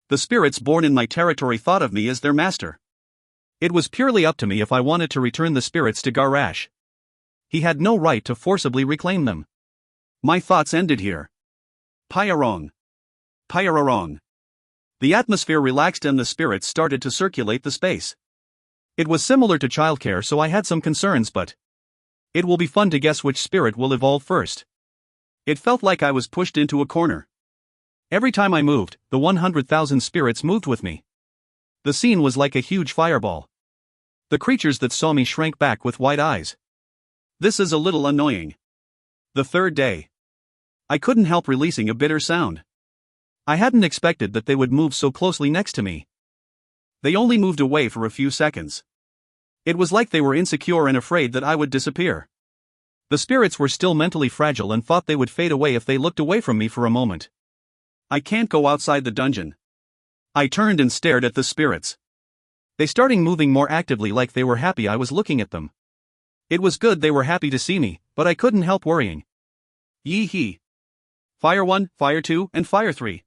The spirits born in my territory thought of me as their master. It was purely up to me if I wanted to return the spirits to Garash. He had no right to forcibly reclaim them. My thoughts ended here. Pyarong. Pyarong. The atmosphere relaxed and the spirits started to circulate the space. It was similar to childcare, so I had some concerns, but it will be fun to guess which spirit will evolve first. It felt like I was pushed into a corner. Every time I moved, the 100,000 spirits moved with me. The scene was like a huge fireball. The creatures that saw me shrank back with wide eyes. This is a little annoying. The third day. I couldn't help releasing a bitter sound. I hadn't expected that they would move so closely next to me. They only moved away for a few seconds. It was like they were insecure and afraid that I would disappear. The spirits were still mentally fragile and thought they would fade away if they looked away from me for a moment. I can't go outside the dungeon. I turned and stared at the spirits. They started moving more actively, like they were happy I was looking at them. It was good they were happy to see me, but I couldn't help worrying. Yee-hee. Fire 1, Fire 2, and Fire 3.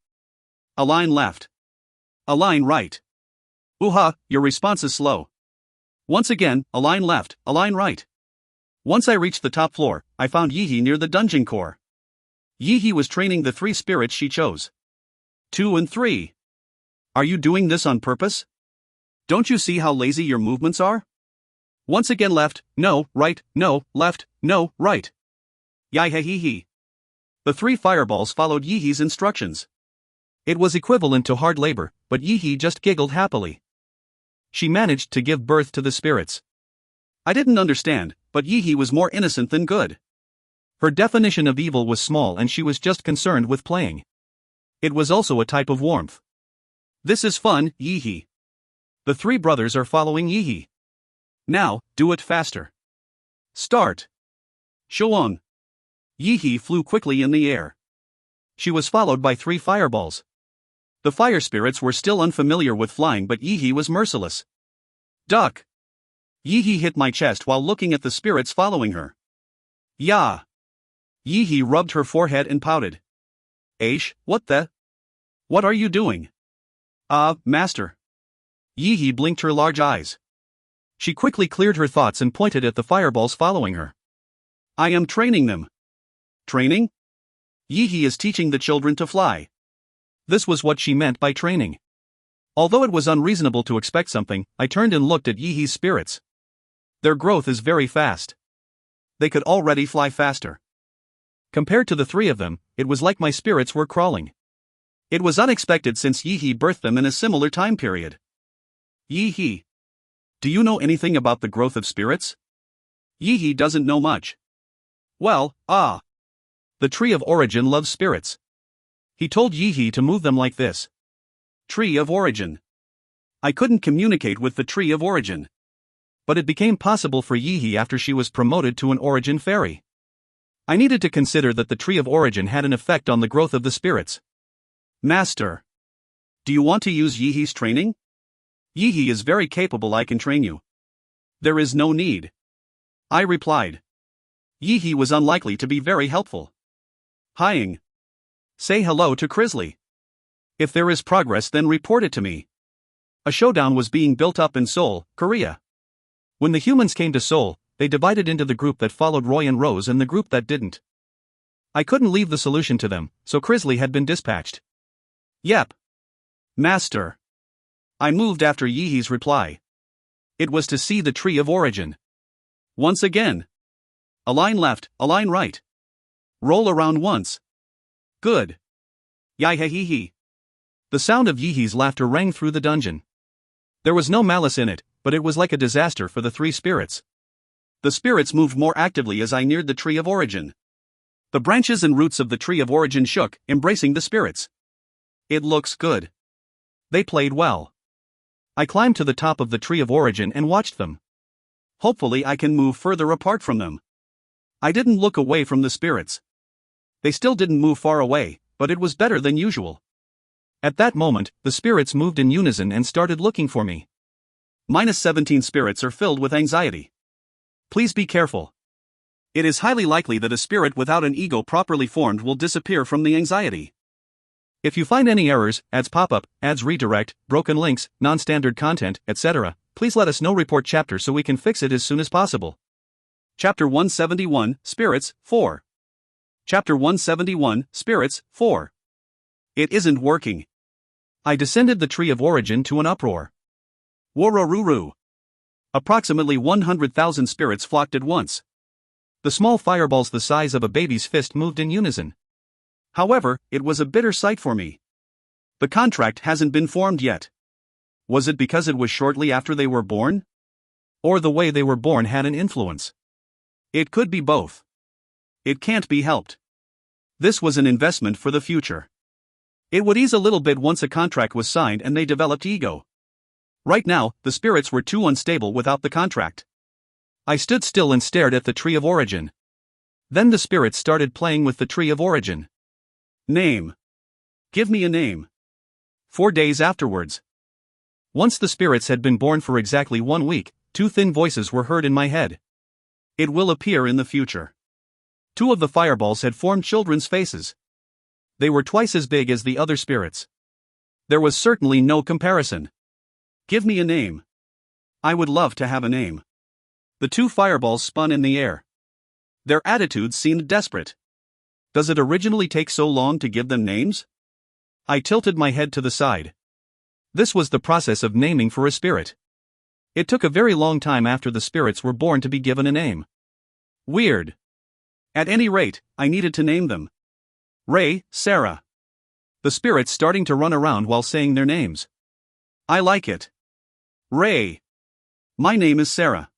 Align left. Align right. Ooh-ha, your response is slow. Once again, align left, align right. Once I reached the top floor, I found Yee-hee near the dungeon core. Yee-hee was training the 3 spirits she chose. 2 and 3. Are you doing this on purpose? Don't you see how lazy your movements are? Once again left, no, right, no, left, no, right. Yai-hee-hee. The 3 fireballs followed Yee-hee's instructions. It was equivalent to hard labor, but Yee-hee just giggled happily. She managed to give birth to the spirits. I didn't understand, but Yee-hee was more innocent than good. Her definition of evil was small and she was just concerned with playing. It was also a type of warmth. This is fun, Yi-hee. The three brothers are following Yi-hee. Now, do it faster. Start. Shoong. Yi-hee flew quickly in the air. She was followed by 3 fireballs. The fire spirits were still unfamiliar with flying, but Yi-hee was merciless. Duck. Yi-hee hit my chest while looking at the spirits following her. Yeah. Yi-hee rubbed her forehead and pouted. Aish, what the? What are you doing? Master. Yi-hee blinked her large eyes. She quickly cleared her thoughts and pointed at the fireballs following her. I am training them. Training? Yi-hee is teaching the children to fly. This was what she meant by training. Although it was unreasonable to expect something, I turned and looked at Yi-hee's spirits. Their growth is very fast. They could already fly faster. Compared to the 3 of them, it was like my spirits were crawling. It was unexpected since Yi-hee birthed them in a similar time period. Yi-hee. Do you know anything about the growth of spirits? Yi-hee doesn't know much. Well, the Tree of Origin loves spirits. He told Yi-hee to move them like this. Tree of Origin. I couldn't communicate with the Tree of Origin. But it became possible for Yi-hee after she was promoted to an Origin Fairy. I needed to consider that the Tree of Origin had an effect on the growth of the spirits. Master. Do you want to use Yi-hee's training? Yi-hee is very capable, I can train you. There is no need. I replied. Yi-hee was unlikely to be very helpful. Hying. Say hello to Crisley. If there is progress, then report it to me. A showdown was being built up in Seoul, Korea. When the humans came to Seoul, they divided into the group that followed Roy and Rose and the group that didn't. I couldn't leave the solution to them, so Crisley had been dispatched. Yep. Master. I moved after Yi-hee's reply. It was to see the Tree of Origin. Once again. Align left, align right. Roll around once. Good. Yi-hee-hee-hee. The sound of Yi-hee's laughter rang through the dungeon. There was no malice in it, but it was like a disaster for the 3 spirits. The spirits moved more actively as I neared the Tree of Origin. The branches and roots of the Tree of Origin shook, embracing the spirits. It looks good. They played well. I climbed to the top of the Tree of Origin and watched them. Hopefully I can move further apart from them. I didn't look away from the spirits. They still didn't move far away, but it was better than usual. At that moment, the spirits moved in unison and started looking for me. -17 spirits are filled with anxiety. Please be careful. It is highly likely that a spirit without an ego properly formed will disappear from the anxiety. If you find any errors, ads pop-up, ads redirect, broken links, non-standard content, etc., please let us know. Report chapter so we can fix it as soon as possible. Chapter 171, Spirits, 4. Chapter 171, Spirits, 4. It isn't working. I descended the Tree of Origin to an uproar. Wororuru. Approximately 100,000 spirits flocked at once. The small fireballs the size of a baby's fist moved in unison. However, it was a bitter sight for me. The contract hasn't been formed yet. Was it because it was shortly after they were born? Or the way they were born had an influence? It could be both. It can't be helped. This was an investment for the future. It would ease a little bit once a contract was signed and they developed ego. Right now, the spirits were too unstable without the contract. I stood still and stared at the Tree of Origin. Then the spirits started playing with the Tree of Origin. Name. Give me a name. 4 days afterwards. Once the spirits had been born for exactly 1 week, 2 thin voices were heard in my head. It will appear in the future. 2 of the fireballs had formed children's faces. They were twice as big as the other spirits. There was certainly no comparison. Give me a name. I would love to have a name. The 2 fireballs spun in the air. Their attitudes seemed desperate. Does it originally take so long to give them names? I tilted my head to the side. This was the process of naming for a spirit. It took a very long time after the spirits were born to be given a name. Weird. At any rate, I needed to name them. Ray, Sarah. The spirits starting to run around while saying their names. I like it. Ray. My name is Sarah.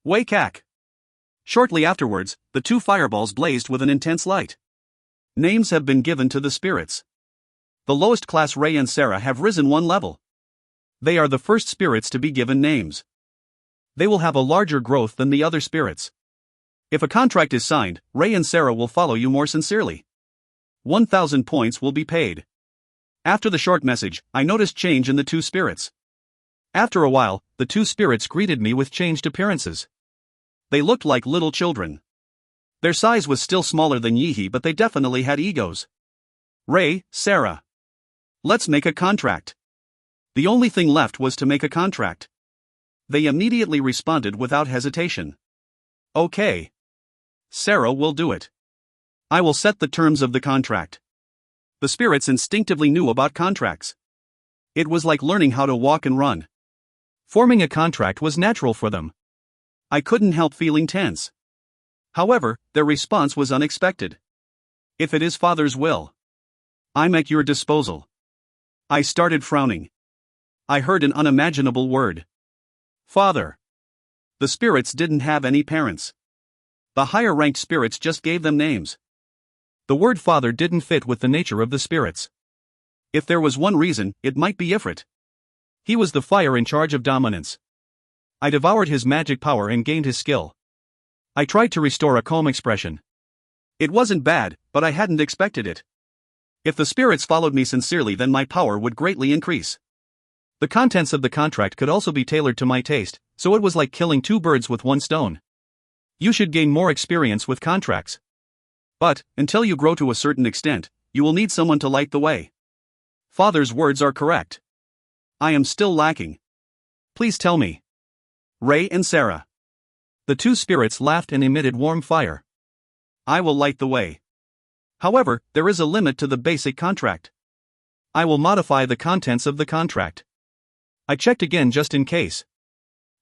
Wei Kak. Shortly afterwards, the two fireballs blazed with an intense light. Names have been given to the spirits. The lowest class Ray and Sarah have risen one level. They are the first spirits to be given names. They will have a larger growth than the other spirits. If a contract is signed, Ray and Sarah will follow you more sincerely. 1,000 points will be paid. After the short message, I noticed change in the two spirits. After a while, the two spirits greeted me with changed appearances. They looked like little children. Their size was still smaller than Yeehee, but they definitely had egos. Ray, Sarah. Let's make a contract. The only thing left was to make a contract. They immediately responded without hesitation. Okay. Sarah will do it. I will set the terms of the contract. The spirits instinctively knew about contracts. It was like learning how to walk and run. Forming a contract was natural for them. I couldn't help feeling tense. However, their response was unexpected. If it is Father's will, I'm at your disposal. I started frowning. I heard an unimaginable word. Father. The spirits didn't have any parents. The higher-ranked spirits just gave them names. The word father didn't fit with the nature of the spirits. If there was one reason, it might be Ifrit. He was the fire in charge of dominance. I devoured his magic power and gained his skill. I tried to restore a calm expression. It wasn't bad, but I hadn't expected it. If the spirits followed me sincerely, then my power would greatly increase. The contents of the contract could also be tailored to my taste, so it was like killing two birds with one stone. You should gain more experience with contracts. But, until you grow to a certain extent, you will need someone to light the way. Father's words are correct. I am still lacking. Please tell me. Ray and Sarah. The two spirits laughed and emitted warm fire. I will light the way. However, there is a limit to the basic contract. I will modify the contents of the contract. I checked again just in case.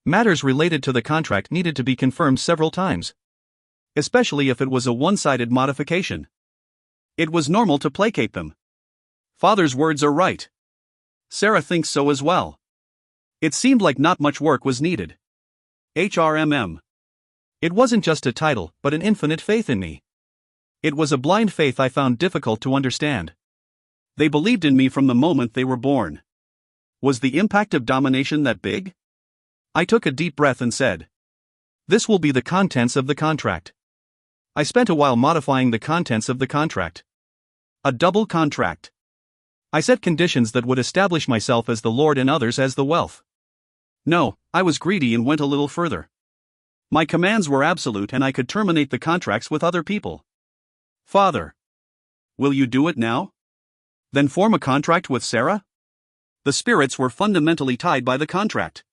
Matters related to the contract needed to be confirmed several times. Especially if it was a one-sided modification. It was normal to placate them. Father's words are right. Sarah thinks so as well. It seemed like not much work was needed. HRMM. It wasn't just a title, but an infinite faith in me. It was a blind faith I found difficult to understand. They believed in me from the moment they were born. Was the impact of domination that big? I took a deep breath and said, "This will be the contents of the contract." I spent a while modifying the contents of the contract. A double contract. I set conditions that would establish myself as the Lord and others as the wealth. No, I was greedy and went a little further. My commands were absolute and I could terminate the contracts with other people. Father. Will you do it now? Then form a contract with Sarah? The spirits were fundamentally tied by the contract.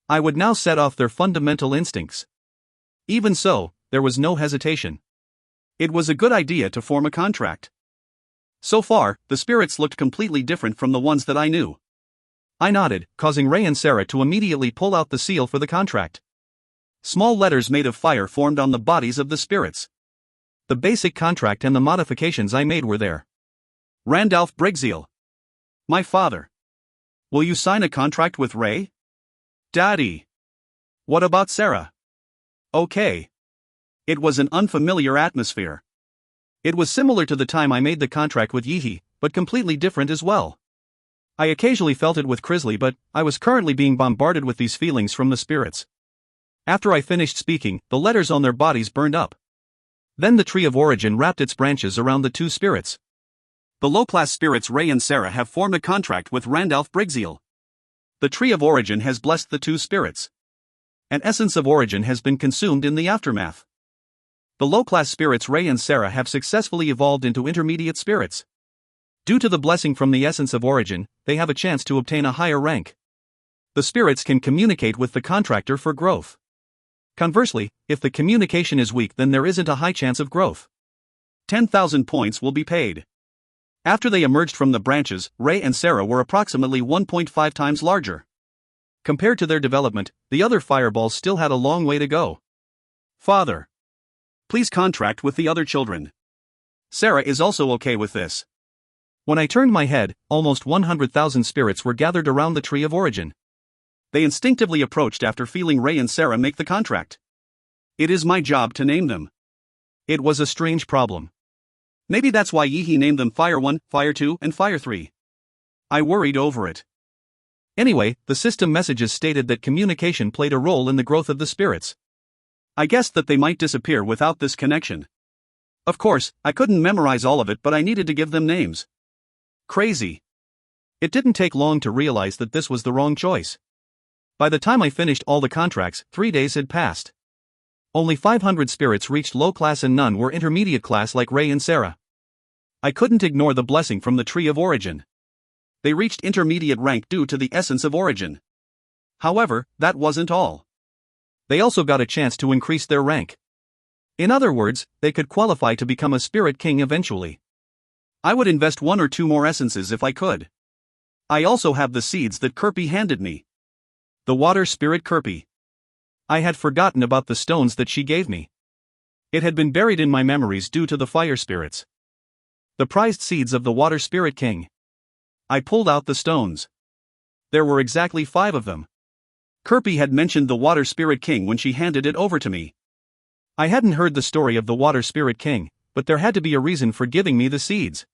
I would now set off their fundamental instincts. Even so, there was no hesitation. It was a good idea to form a contract. So far, the spirits looked completely different from the ones that I knew. I nodded, causing Ray and Sarah to immediately pull out the seal for the contract. Small letters made of fire formed on the bodies of the spirits. The basic contract and the modifications I made were there. Randalph Brigzeal. My father. Will you sign a contract with Ray? Daddy. What about Sarah? Okay. It was an unfamiliar atmosphere. It was similar to the time I made the contract with Yeehee, but completely different as well. I occasionally felt it with Crisley, but I was currently being bombarded with these feelings from the spirits. After I finished speaking, the letters on their bodies burned up. Then the tree of origin wrapped its branches around the two spirits. The low-class spirits Ray and Sarah have formed a contract with Randalph Brigzeal. The tree of origin has blessed the two spirits. An essence of origin has been consumed in the aftermath. The low-class spirits Ray and Sarah have successfully evolved into intermediate spirits. Due to the blessing from the essence of origin, they have a chance to obtain a higher rank. The spirits can communicate with the contractor for growth. Conversely, if the communication is weak, then there isn't a high chance of growth. 10,000 points will be paid. After they emerged from the branches, Ray and Sarah were approximately 1.5 times larger. Compared to their development, the other fireballs still had a long way to go. Father. Please contract with the other children. Sarah is also okay with this. When I turned my head, almost 100,000 spirits were gathered around the tree of origin. They instinctively approached after feeling Ray and Sarah make the contract. It is my job to name them. It was a strange problem. Maybe that's why Yi named them Fire 1, Fire 2, and Fire 3. I worried over it. Anyway, the system messages stated that communication played a role in the growth of the spirits. I guessed that they might disappear without this connection. Of course, I couldn't memorize all of it, but I needed to give them names. Crazy. It didn't take long to realize that this was the wrong choice. By the time I finished all the contracts, 3 days had passed. Only 500 spirits reached low class and none were intermediate class like Ray and Sarah. I couldn't ignore the blessing from the Tree of Origin. They reached intermediate rank due to the essence of origin. However, that wasn't all. They also got a chance to increase their rank. In other words, they could qualify to become a spirit king eventually. I would invest 1 or 2 more essences if I could. I also have the seeds that Kirby handed me. The water spirit Kirby. I had forgotten about the stones that she gave me. It had been buried in my memories due to the fire spirits. The prized seeds of the water spirit king. I pulled out the stones. There were exactly 5 of them. Kirby had mentioned the water spirit king when she handed it over to me. I hadn't heard the story of the water spirit king, but there had to be a reason for giving me the seeds.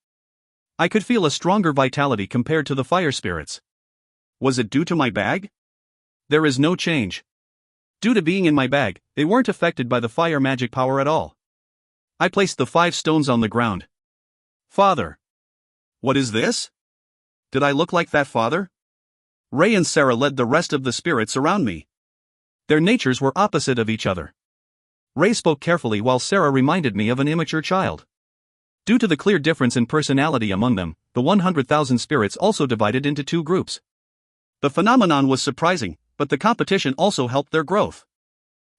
I could feel a stronger vitality compared to the fire spirits. Was it due to my bag? There is no change. Due to being in my bag, they weren't affected by the fire magic power at all. I placed the 5 stones on the ground. Father. What is this? Did I look like that, Father? Ray and Sarah led the rest of the spirits around me. Their natures were opposite of each other. Ray spoke carefully while Sarah reminded me of an immature child. Due to the clear difference in personality among them, the 100,000 spirits also divided into 2 groups. The phenomenon was surprising, but the competition also helped their growth.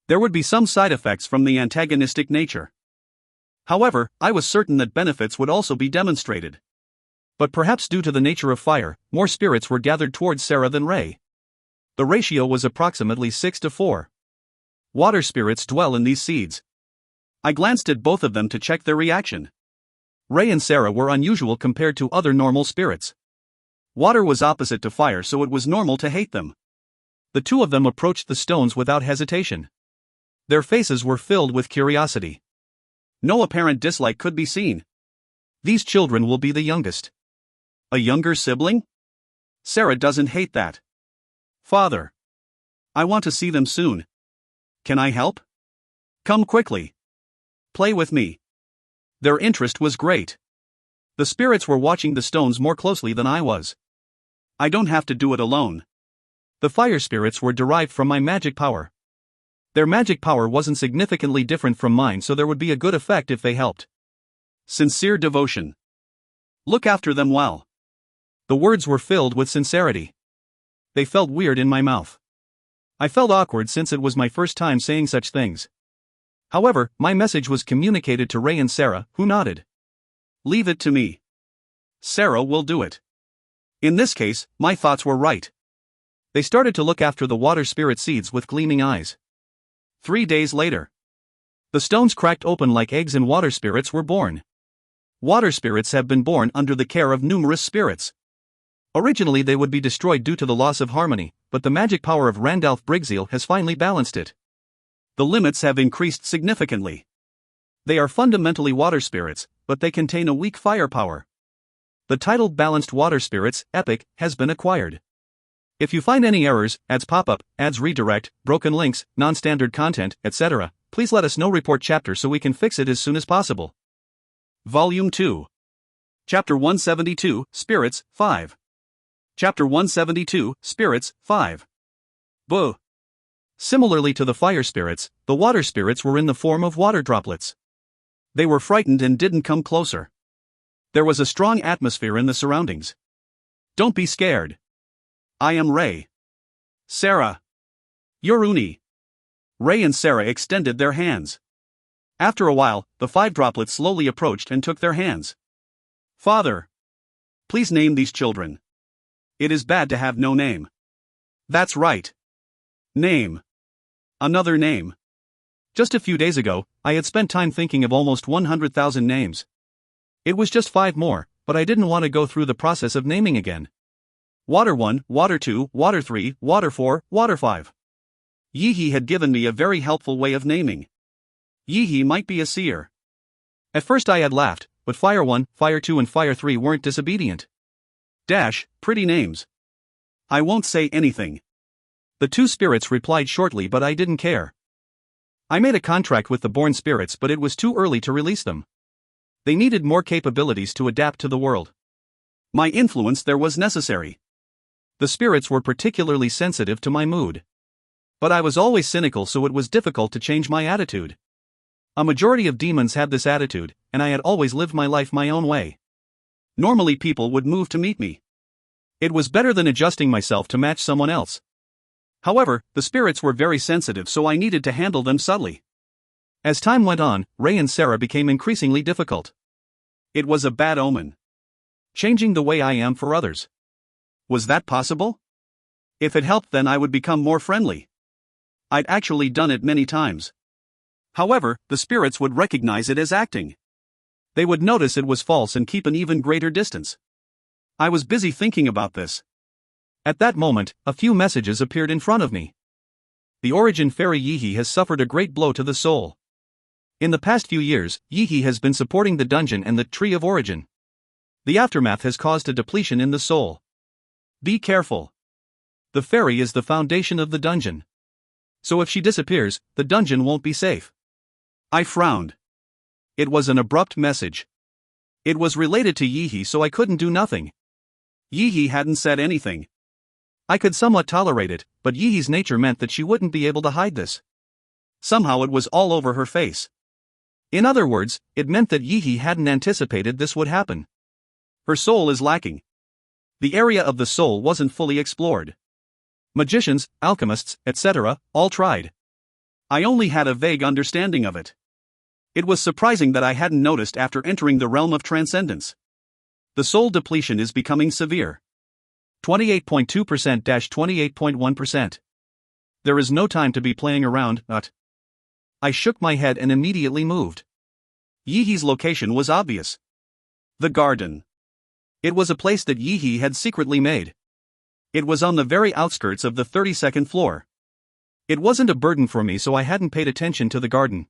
There would be some side effects from the antagonistic nature. However, I was certain that benefits would also be demonstrated. But perhaps due to the nature of fire, more spirits were gathered towards Sarah than Ray. The ratio was approximately 6 to 4. Water spirits dwell in these seeds. I glanced at both of them to check their reaction. Ray and Sarah were unusual compared to other normal spirits. Water was opposite to fire, so it was normal to hate them. The 2 of them approached the stones without hesitation. Their faces were filled with curiosity. No apparent dislike could be seen. These children will be the youngest. A younger sibling? Sarah doesn't hate that. Father. I want to see them soon. Can I help? Come quickly. Play with me. Their interest was great. The spirits were watching the stones more closely than I was. I don't have to do it alone. The fire spirits were derived from my magic power. Their magic power wasn't significantly different from mine, so there would be a good effect if they helped. Sincere devotion. Look after them well. The words were filled with sincerity. They felt weird in my mouth. I felt awkward since it was my first time saying such things. However, my message was communicated to Ray and Sarah, who nodded. Leave it to me. Sarah will do it. In this case, my thoughts were right. They started to look after the water spirit seeds with gleaming eyes. 3 days later. The stones cracked open like eggs and water spirits were born. Water spirits have been born under the care of numerous spirits. Originally they would be destroyed due to the loss of harmony, but the magic power of Randalph Brigzeal has finally balanced it. The limits have increased significantly. They are fundamentally water spirits, but they contain a weak fire power. The title Balanced Water Spirits, Epic, has been acquired. If you find any errors, ads pop up, ads redirect, broken links, non-standard content, etc., please let us know. Report chapter so we can fix it as soon as possible. Volume 2. Chapter 172, Spirits, 5. Chapter 172, Spirits, 5. Boo. Similarly to the fire spirits, the water spirits were in the form of water droplets. They were frightened and didn't come closer. There was a strong atmosphere in the surroundings. Don't be scared. I am Ray. Sarah. You're Uni. Ray and Sarah extended their hands. After a while, the 5 droplets slowly approached and took their hands. Father. Please name these children. It is bad to have no name. That's right. Name. Another name. Just a few days ago, I had spent time thinking of almost 100,000 names. It was just 5 more, but I didn't want to go through the process of naming again. Water 1, Water 2, Water 3, Water 4, Water 5. Yi had given me a very helpful way of naming. Yi might be a seer. At first I had laughed, but Fire 1, Fire 2 and Fire 3 weren't disobedient. Pretty names. I won't say anything. The two spirits replied shortly, but I didn't care. I made a contract with the born spirits, but it was too early to release them. They needed more capabilities to adapt to the world. My influence there was necessary. The spirits were particularly sensitive to my mood. But I was always cynical, so it was difficult to change my attitude. A majority of demons had this attitude, and I had always lived my life my own way. Normally people would move to meet me. It was better than adjusting myself to match someone else. However, the spirits were very sensitive, so I needed to handle them subtly. As time went on, Ray and Sarah became increasingly difficult. It was a bad omen. Changing the way I am for others. Was that possible? If it helped, then I would become more friendly. I'd actually done it many times. However, the spirits would recognize it as acting. They would notice it was false and keep an even greater distance. I was busy thinking about this. At that moment, a few messages appeared in front of me. The origin fairy Yi has suffered a great blow to the soul. In the past few years, Yi has been supporting the dungeon and the Tree of Origin. The aftermath has caused a depletion in the soul. Be careful. The fairy is the foundation of the dungeon. So if she disappears, the dungeon won't be safe. I frowned. It was an abrupt message. It was related to Yi, so I couldn't do nothing. Yi hadn't said anything. I could somewhat tolerate it, but Yi's nature meant that she wouldn't be able to hide this. Somehow it was all over her face. In other words, it meant that Yi hadn't anticipated this would happen. Her soul is lacking. The area of the soul wasn't fully explored. Magicians, alchemists, etc., all tried. I only had a vague understanding of it. It was surprising that I hadn't noticed after entering the realm of transcendence. The soul depletion is becoming severe. 28.2%-28.1%. There is no time to be playing around, I shook my head and immediately moved. Yi's location was obvious. The garden. It was a place that Yi had secretly made. It was on the very outskirts of the 32nd floor. It wasn't a burden for me, so I hadn't paid attention to the garden.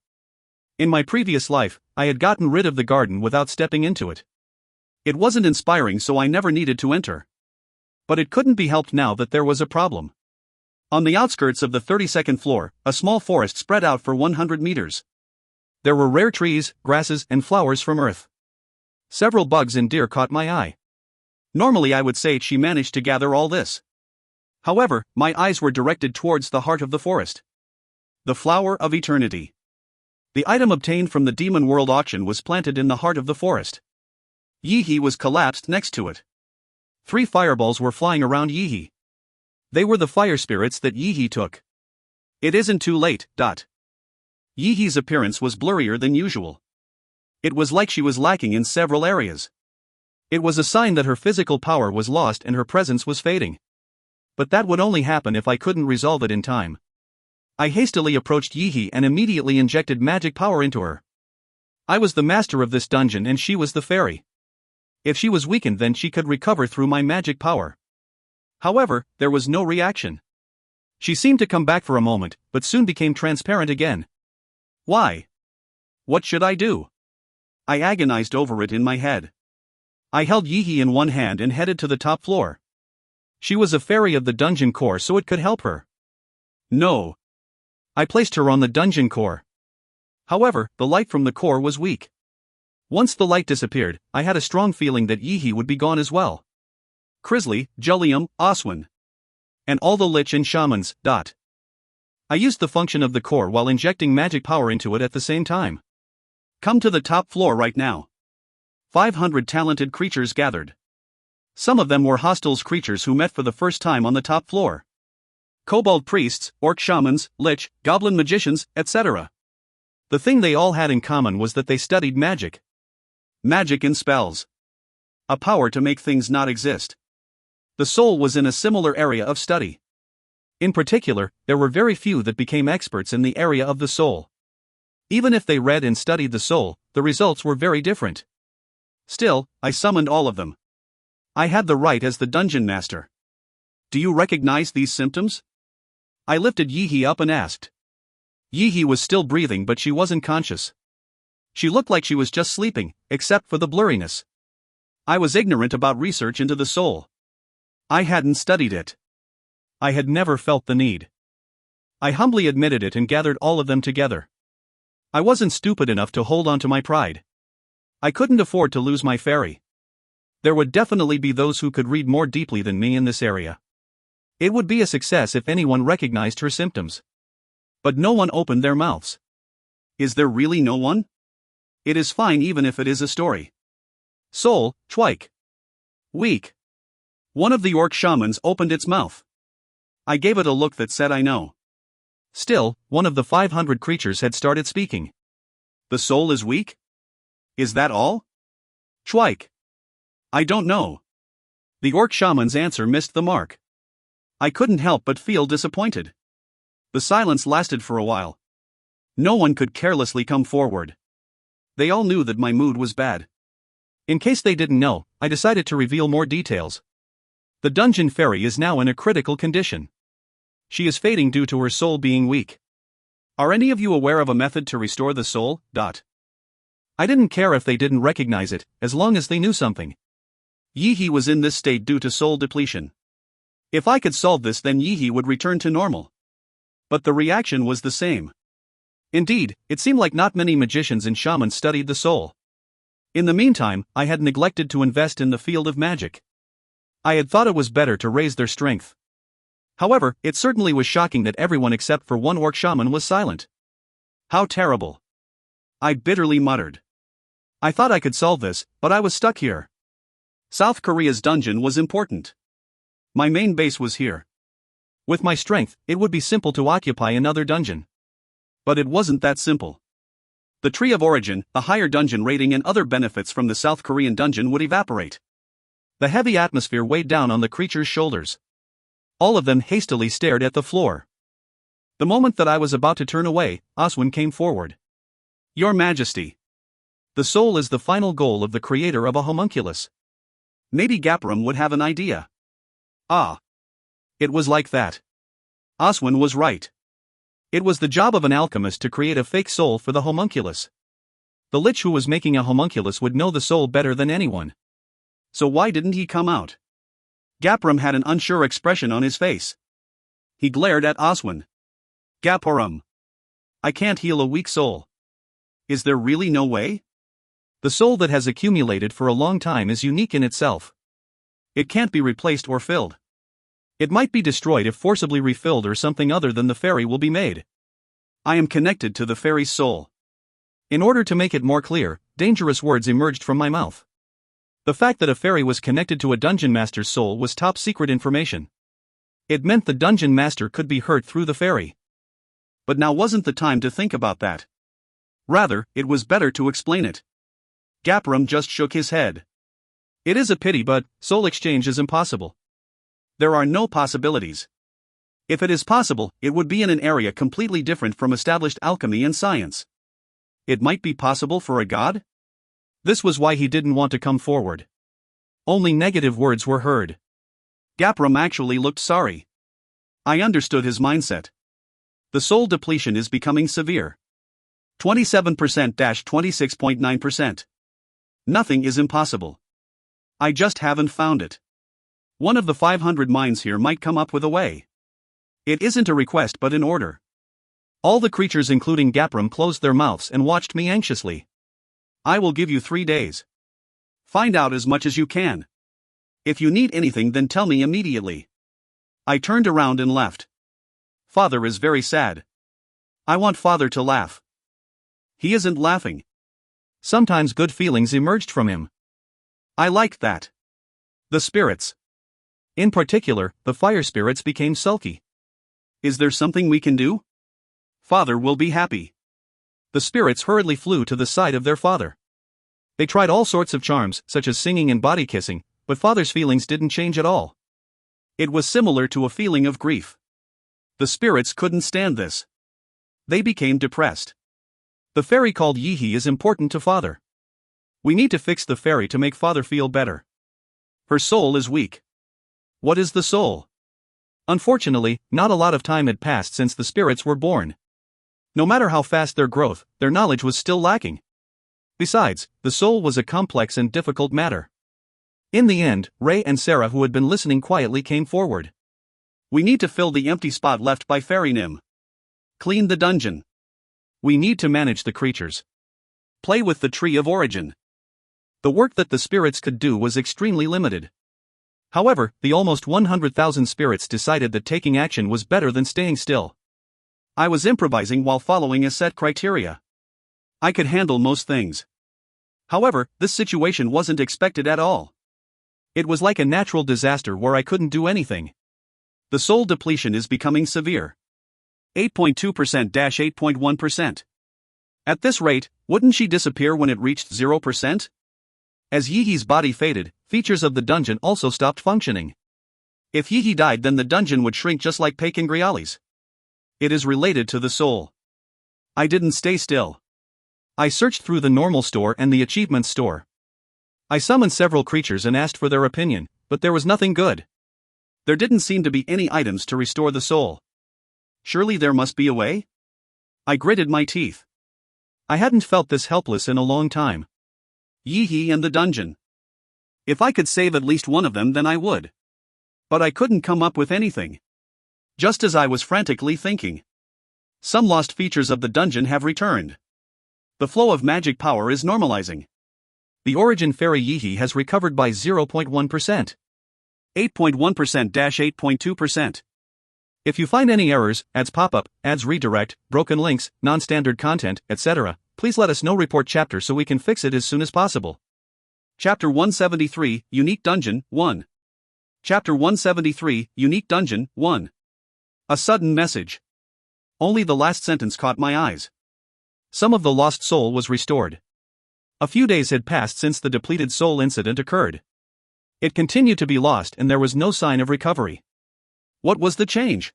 In my previous life, I had gotten rid of the garden without stepping into it. It wasn't inspiring, so I never needed to enter. But it couldn't be helped now that there was a problem. On the outskirts of the 32nd floor, a small forest spread out for 100 meters. There were rare trees, grasses, and flowers from Earth. Several bugs and deer caught my eye. Normally I would say she managed to gather all this. However, my eyes were directed towards the heart of the forest. The flower of eternity. The item obtained from the Demon World auction was planted in the heart of the forest. Yi was collapsed next to it. 3 fireballs were flying around Yi. They were the fire spirits that Yi took. It isn't too late. Yi's appearance was blurrier than usual. It was like she was lacking in several areas. It was a sign that her physical power was lost and her presence was fading. But that would only happen if I couldn't resolve it in time. I hastily approached Yi and immediately injected magic power into her. I was the master of this dungeon and she was the fairy. If she was weakened, then she could recover through my magic power. However, there was no reaction. She seemed to come back for a moment, but soon became transparent again. Why? What should I do? I agonized over it in my head. I held Yi in one hand and headed to the top floor. She was a fairy of the dungeon core, so it could help her. No. I placed her on the dungeon core. However, the light from the core was weak. Once the light disappeared, I had a strong feeling that Yi would be gone as well. Crisley, Jullium, Oswin. And all the lich and shamans. I used the function of the core while injecting magic power into it at the same time. Come to the top floor right now. 500 talented creatures gathered. Some of them were hostiles, creatures who met for the first time on the top floor. Kobold priests, orc shamans, lich, goblin magicians, etc. The thing they all had in common was that they studied magic. Magic and spells. A power to make things not exist. The soul was in a similar area of study. In particular, there were very few that became experts in the area of the soul. Even if they read and studied the soul, the results were very different. Still, I summoned all of them. I had the right as the dungeon master. Do you recognize these symptoms? I lifted Yi up and asked. Yi was still breathing, but she wasn't conscious. She looked like she was just sleeping, except for the blurriness. I was ignorant about research into the soul. I hadn't studied it. I had never felt the need. I humbly admitted it and gathered all of them together. I wasn't stupid enough to hold on to my pride. I couldn't afford to lose my fairy. There would definitely be those who could read more deeply than me in this area. It would be a success if anyone recognized her symptoms. But no one opened their mouths. Is there really no one? It is fine even if it is a story. Soul, Twike. Weak. One of the orc shamans opened its mouth. I gave it a look that said I know. Still, one of the 500 creatures had started speaking. The soul is weak? Is that all? Twike. I don't know. The orc shaman's answer missed the mark. I couldn't help but feel disappointed. The silence lasted for a while. No one could carelessly come forward. They all knew that my mood was bad. In case they didn't know, I decided to reveal more details. The dungeon fairy is now in a critical condition. She is fading due to her soul being weak. Are any of you aware of a method to restore the soul? I didn't care if they didn't recognize it, as long as they knew something. Yi was in this state due to soul depletion. If I could solve this, then Yi would return to normal. But the reaction was the same. Indeed, it seemed like not many magicians and shamans studied the soul. In the meantime, I had neglected to invest in the field of magic. I had thought it was better to raise their strength. However, it certainly was shocking that everyone except for one orc shaman was silent. How terrible. I bitterly muttered. I thought I could solve this, but I was stuck here. South Korea's dungeon was important. My main base was here. With my strength, it would be simple to occupy another dungeon. But it wasn't that simple. The Tree of Origin, the higher dungeon rating, and other benefits from the South Korean dungeon would evaporate. The heavy atmosphere weighed down on the creature's shoulders. All of them hastily stared at the floor. The moment that I was about to turn away, Oswin came forward. Your Majesty. The soul is the final goal of the creator of a homunculus. Maybe Gapram would have an idea. Ah. It was like that. Oswin was right. It was the job of an alchemist to create a fake soul for the homunculus. The lich who was making a homunculus would know the soul better than anyone. So why didn't he come out? Gapram had an unsure expression on his face. He glared at Oswin. Gaparam. I can't heal a weak soul. Is there really no way? The soul that has accumulated for a long time is unique in itself. It can't be replaced or filled. It might be destroyed if forcibly refilled, or something other than the fairy will be made. I am connected to the fairy's soul. In order to make it more clear, dangerous words emerged from my mouth. The fact that a fairy was connected to a dungeon master's soul was top secret information. It meant the dungeon master could be hurt through the fairy. But now wasn't the time to think about that. Rather, it was better to explain it. Gapram just shook his head. It is a pity, but soul exchange is impossible. There are no possibilities. If it is possible, it would be in an area completely different from established alchemy and science. It might be possible for a god? This was why he didn't want to come forward. Only negative words were heard. Gapram actually looked sorry. I understood his mindset. The soul depletion is becoming severe. 27%-26.9%. Nothing is impossible. I just haven't found it. One of the 500 minds here might come up with a way. It isn't a request but an order. All the creatures including Gapram closed their mouths and watched me anxiously. I will give you 3 days. Find out as much as you can. If you need anything, then tell me immediately. I turned around and left. Father is very sad. I want Father to laugh. He isn't laughing. Sometimes good feelings emerged from him. I liked that. The spirits. In particular, the fire spirits became sulky. Is there something we can do? Father will be happy. The spirits hurriedly flew to the side of their father. They tried all sorts of charms, such as singing and body kissing, but Father's feelings didn't change at all. It was similar to a feeling of grief. The spirits couldn't stand this. They became depressed. The fairy called Yi is important to Father. We need to fix the fairy to make Father feel better. Her soul is weak. What is the soul? Unfortunately, not a lot of time had passed since the spirits were born. No matter how fast their growth, their knowledge was still lacking. Besides, the soul was a complex and difficult matter. In the end, Ray and Sarah, who had been listening quietly, came forward. We need to fill the empty spot left by Fairy Nim. Clean the dungeon. We need to manage the creatures. Play with the Tree of Origin. The work that the spirits could do was extremely limited. However, the almost 100,000 spirits decided that taking action was better than staying still. I was improvising while following a set criteria. I could handle most things. However, this situation wasn't expected at all. It was like a natural disaster where I couldn't do anything. The soul depletion is becoming severe. 8.2%-8.1%. At this rate, wouldn't she disappear when it reached 0%? As Yihi's body faded, features of the dungeon also stopped functioning. If Yihi died, then the dungeon would shrink just like Pekingriali's. It is related to the soul. I didn't stay still. I searched through the normal store and the achievements store. I summoned several creatures and asked for their opinion, but there was nothing good. There didn't seem to be any items to restore the soul. Surely there must be a way? I gritted my teeth. I hadn't felt this helpless in a long time. Yihi and the dungeon. If I could save at least one of them, then I would. But I couldn't come up with anything. Just as I was frantically thinking. Some lost features of the dungeon have returned. The flow of magic power is normalizing. The origin fairy Yihi has recovered by 0.1%. 8.1%-8.2%. If you find any errors, ads pop up, ads redirect, broken links, non-standard content, etc., please let us know. Report chapter so we can fix it as soon as possible. Chapter 173, Unique Dungeon, 1. Chapter 173, Unique Dungeon, 1. A sudden message. Only the last sentence caught my eyes. Some of the lost soul was restored. A few days had passed since the depleted soul incident occurred. It continued to be lost and there was no sign of recovery. What was the change?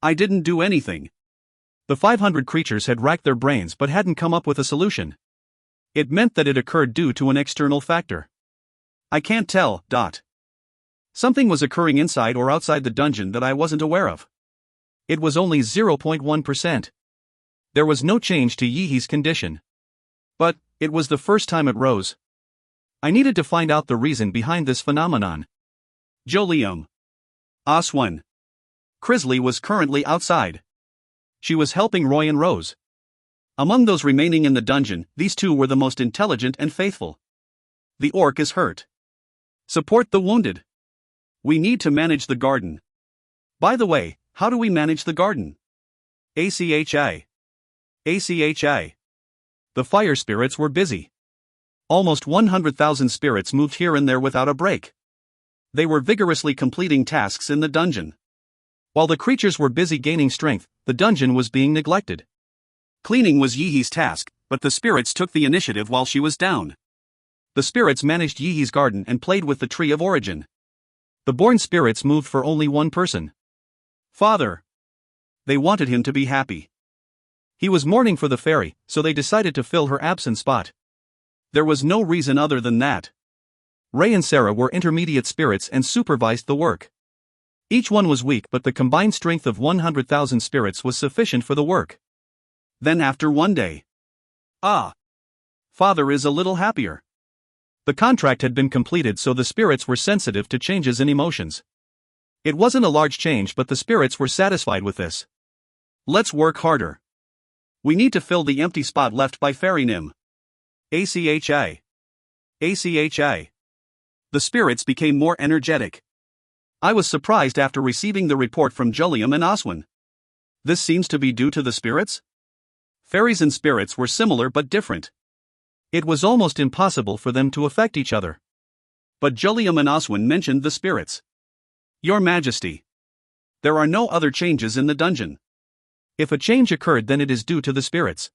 I didn't do anything. The 500 creatures had racked their brains but hadn't come up with a solution. It meant that it occurred due to an external factor. I can't tell. Something was occurring inside or outside the dungeon that I wasn't aware of. It was only 0.1%. There was no change to Yihi's condition. But it was the first time it rose. I needed to find out the reason behind this phenomenon. Jolium. Aswan. Crisley was currently outside. She was helping Roy and Rose. Among those remaining in the dungeon, these two were the most intelligent and faithful. The orc is hurt. Support the wounded. We need to manage the garden. By the way, how do we manage the garden? ACHI. ACHI. The fire spirits were busy. Almost 100,000 spirits moved here and there without a break. They were vigorously completing tasks in the dungeon. While the creatures were busy gaining strength, the dungeon was being neglected. Cleaning was Yihi's task, but the spirits took the initiative while she was down. The spirits managed Yihi's garden and played with the Tree of Origin. The born spirits moved for only one person. Father. They wanted him to be happy. He was mourning for the fairy, so they decided to fill her absent spot. There was no reason other than that. Ray and Sarah were intermediate spirits and supervised the work. Each one was weak, but the combined strength of 100,000 spirits was sufficient for the work. Then after one day. Father is a little happier. The contract had been completed, so the spirits were sensitive to changes in emotions. It wasn't a large change, but the spirits were satisfied with this. Let's work harder. We need to fill the empty spot left by Fairy Nim. ACHI. ACHI. The spirits became more energetic. I was surprised after receiving the report from Jolium and Aswan. This seems to be due to the spirits? Fairies and spirits were similar but different. It was almost impossible for them to affect each other. But Jolium and Aswan mentioned the spirits. Your Majesty. There are no other changes in the dungeon. If a change occurred, then it is due to the spirits.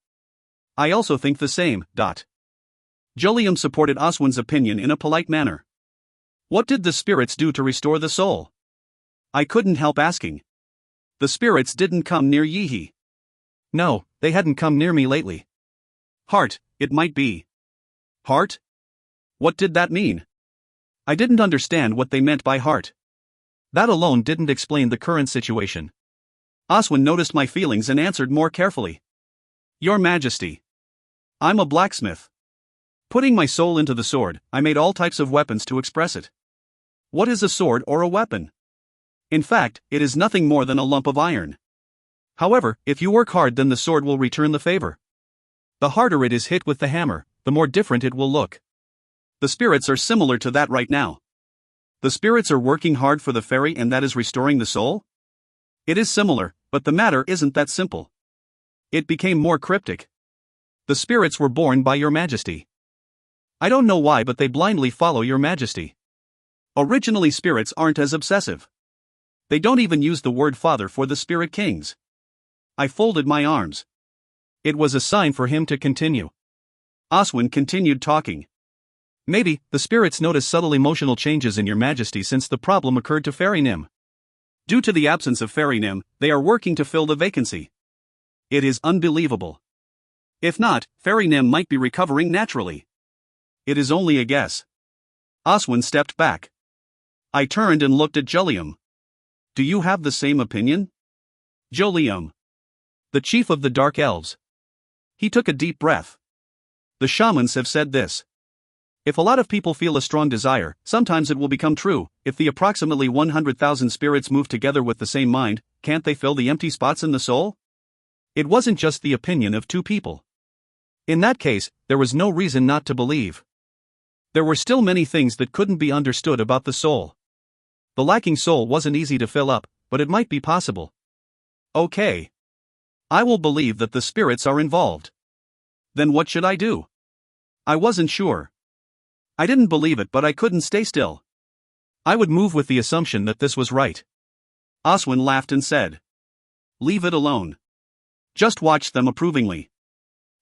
I also think the same. Jolium supported Aswan's opinion in a polite manner. What did the spirits do to restore the soul? I couldn't help asking. The spirits didn't come near Yihi. No, they hadn't come near me lately. Heart, it might be. Heart? What did that mean? I didn't understand what they meant by heart. That alone didn't explain the current situation. Aswan noticed my feelings and answered more carefully. Your Majesty. I'm a blacksmith. Putting my soul into the sword, I made all types of weapons to express it. What is a sword or a weapon? In fact, it is nothing more than a lump of iron. However, if you work hard, then the sword will return the favor. The harder it is hit with the hammer, the more different it will look. The spirits are similar to that right now. The spirits are working hard for the fairy, and that is restoring the soul? It is similar, but the matter isn't that simple. It became more cryptic. The spirits were born by Your Majesty. I don't know why, but they blindly follow Your Majesty. Originally, spirits aren't as obsessive. They don't even use the word father for the spirit kings. I folded my arms. It was a sign for him to continue. Oswin continued talking. Maybe the spirits notice subtle emotional changes in Your Majesty since the problem occurred to Fairy Nim. Due to the absence of Fairy Nim, they are working to fill the vacancy. It is unbelievable. If not, Fairy Nim might be recovering naturally. It is only a guess. Oswin stepped back. I turned and looked at Jolium. Do you have the same opinion? Jolium. The chief of the Dark Elves. He took a deep breath. The shamans have said this. If a lot of people feel a strong desire, sometimes it will become true. If the approximately 100,000 spirits move together with the same mind, can't they fill the empty spots in the soul? It wasn't just the opinion of two people. In that case, there was no reason not to believe. There were still many things that couldn't be understood about the soul. The lacking soul wasn't easy to fill up, but it might be possible. Okay. I will believe that the spirits are involved. Then what should I do? I wasn't sure. I didn't believe it, but I couldn't stay still. I would move with the assumption that this was right. Oswin laughed and said, "Leave it alone. Just watch them approvingly."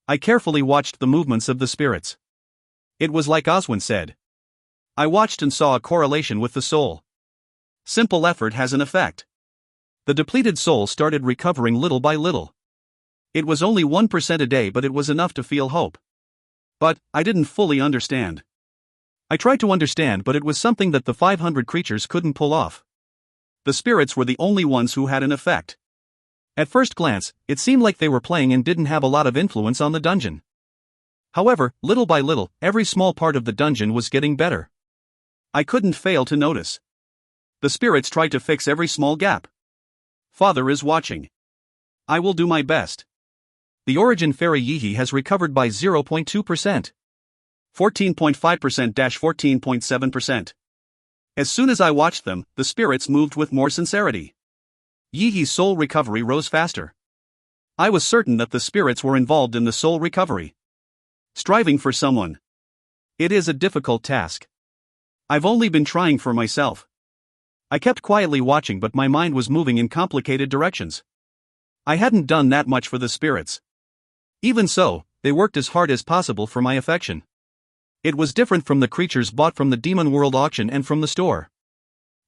I carefully watched the movements of the spirits. It was like Oswin said. I watched and saw a correlation with the soul. Simple effort has an effect. The depleted soul started recovering little by little. It was only 1% a day, but it was enough to feel hope. But I didn't fully understand. I tried to understand, but it was something that the 500 creatures couldn't pull off. The spirits were the only ones who had an effect. At first glance, it seemed like they were playing and didn't have a lot of influence on the dungeon. However, little by little, every small part of the dungeon was getting better. I couldn't fail to notice. The spirits tried to fix every small gap. Father is watching. I will do my best. The origin fairy Yihi has recovered by 0.2%. 14.5%-14.7%. As soon as I watched them, the spirits moved with more sincerity. Yihi's soul recovery rose faster. I was certain that the spirits were involved in the soul recovery. Striving for someone. It is a difficult task. I've only been trying for myself. I kept quietly watching, but my mind was moving in complicated directions. I hadn't done that much for the spirits. Even so, they worked as hard as possible for my affection. It was different from the creatures bought from the Demon World auction and from the store.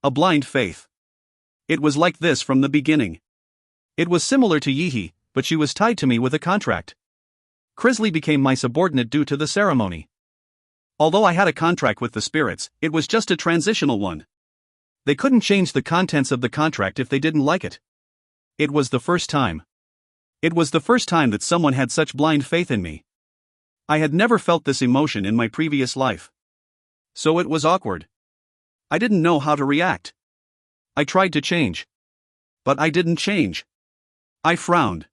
A blind faith. It was like this from the beginning. It was similar to Yihi, but she was tied to me with a contract. Crisley became my subordinate due to the ceremony. Although I had a contract with the spirits, it was just a transitional one. They couldn't change the contents of the contract if they didn't like it. It was the first time. It was the first time that someone had such blind faith in me. I had never felt this emotion in my previous life. So it was awkward. I didn't know how to react. I tried to change. But I didn't change. I frowned.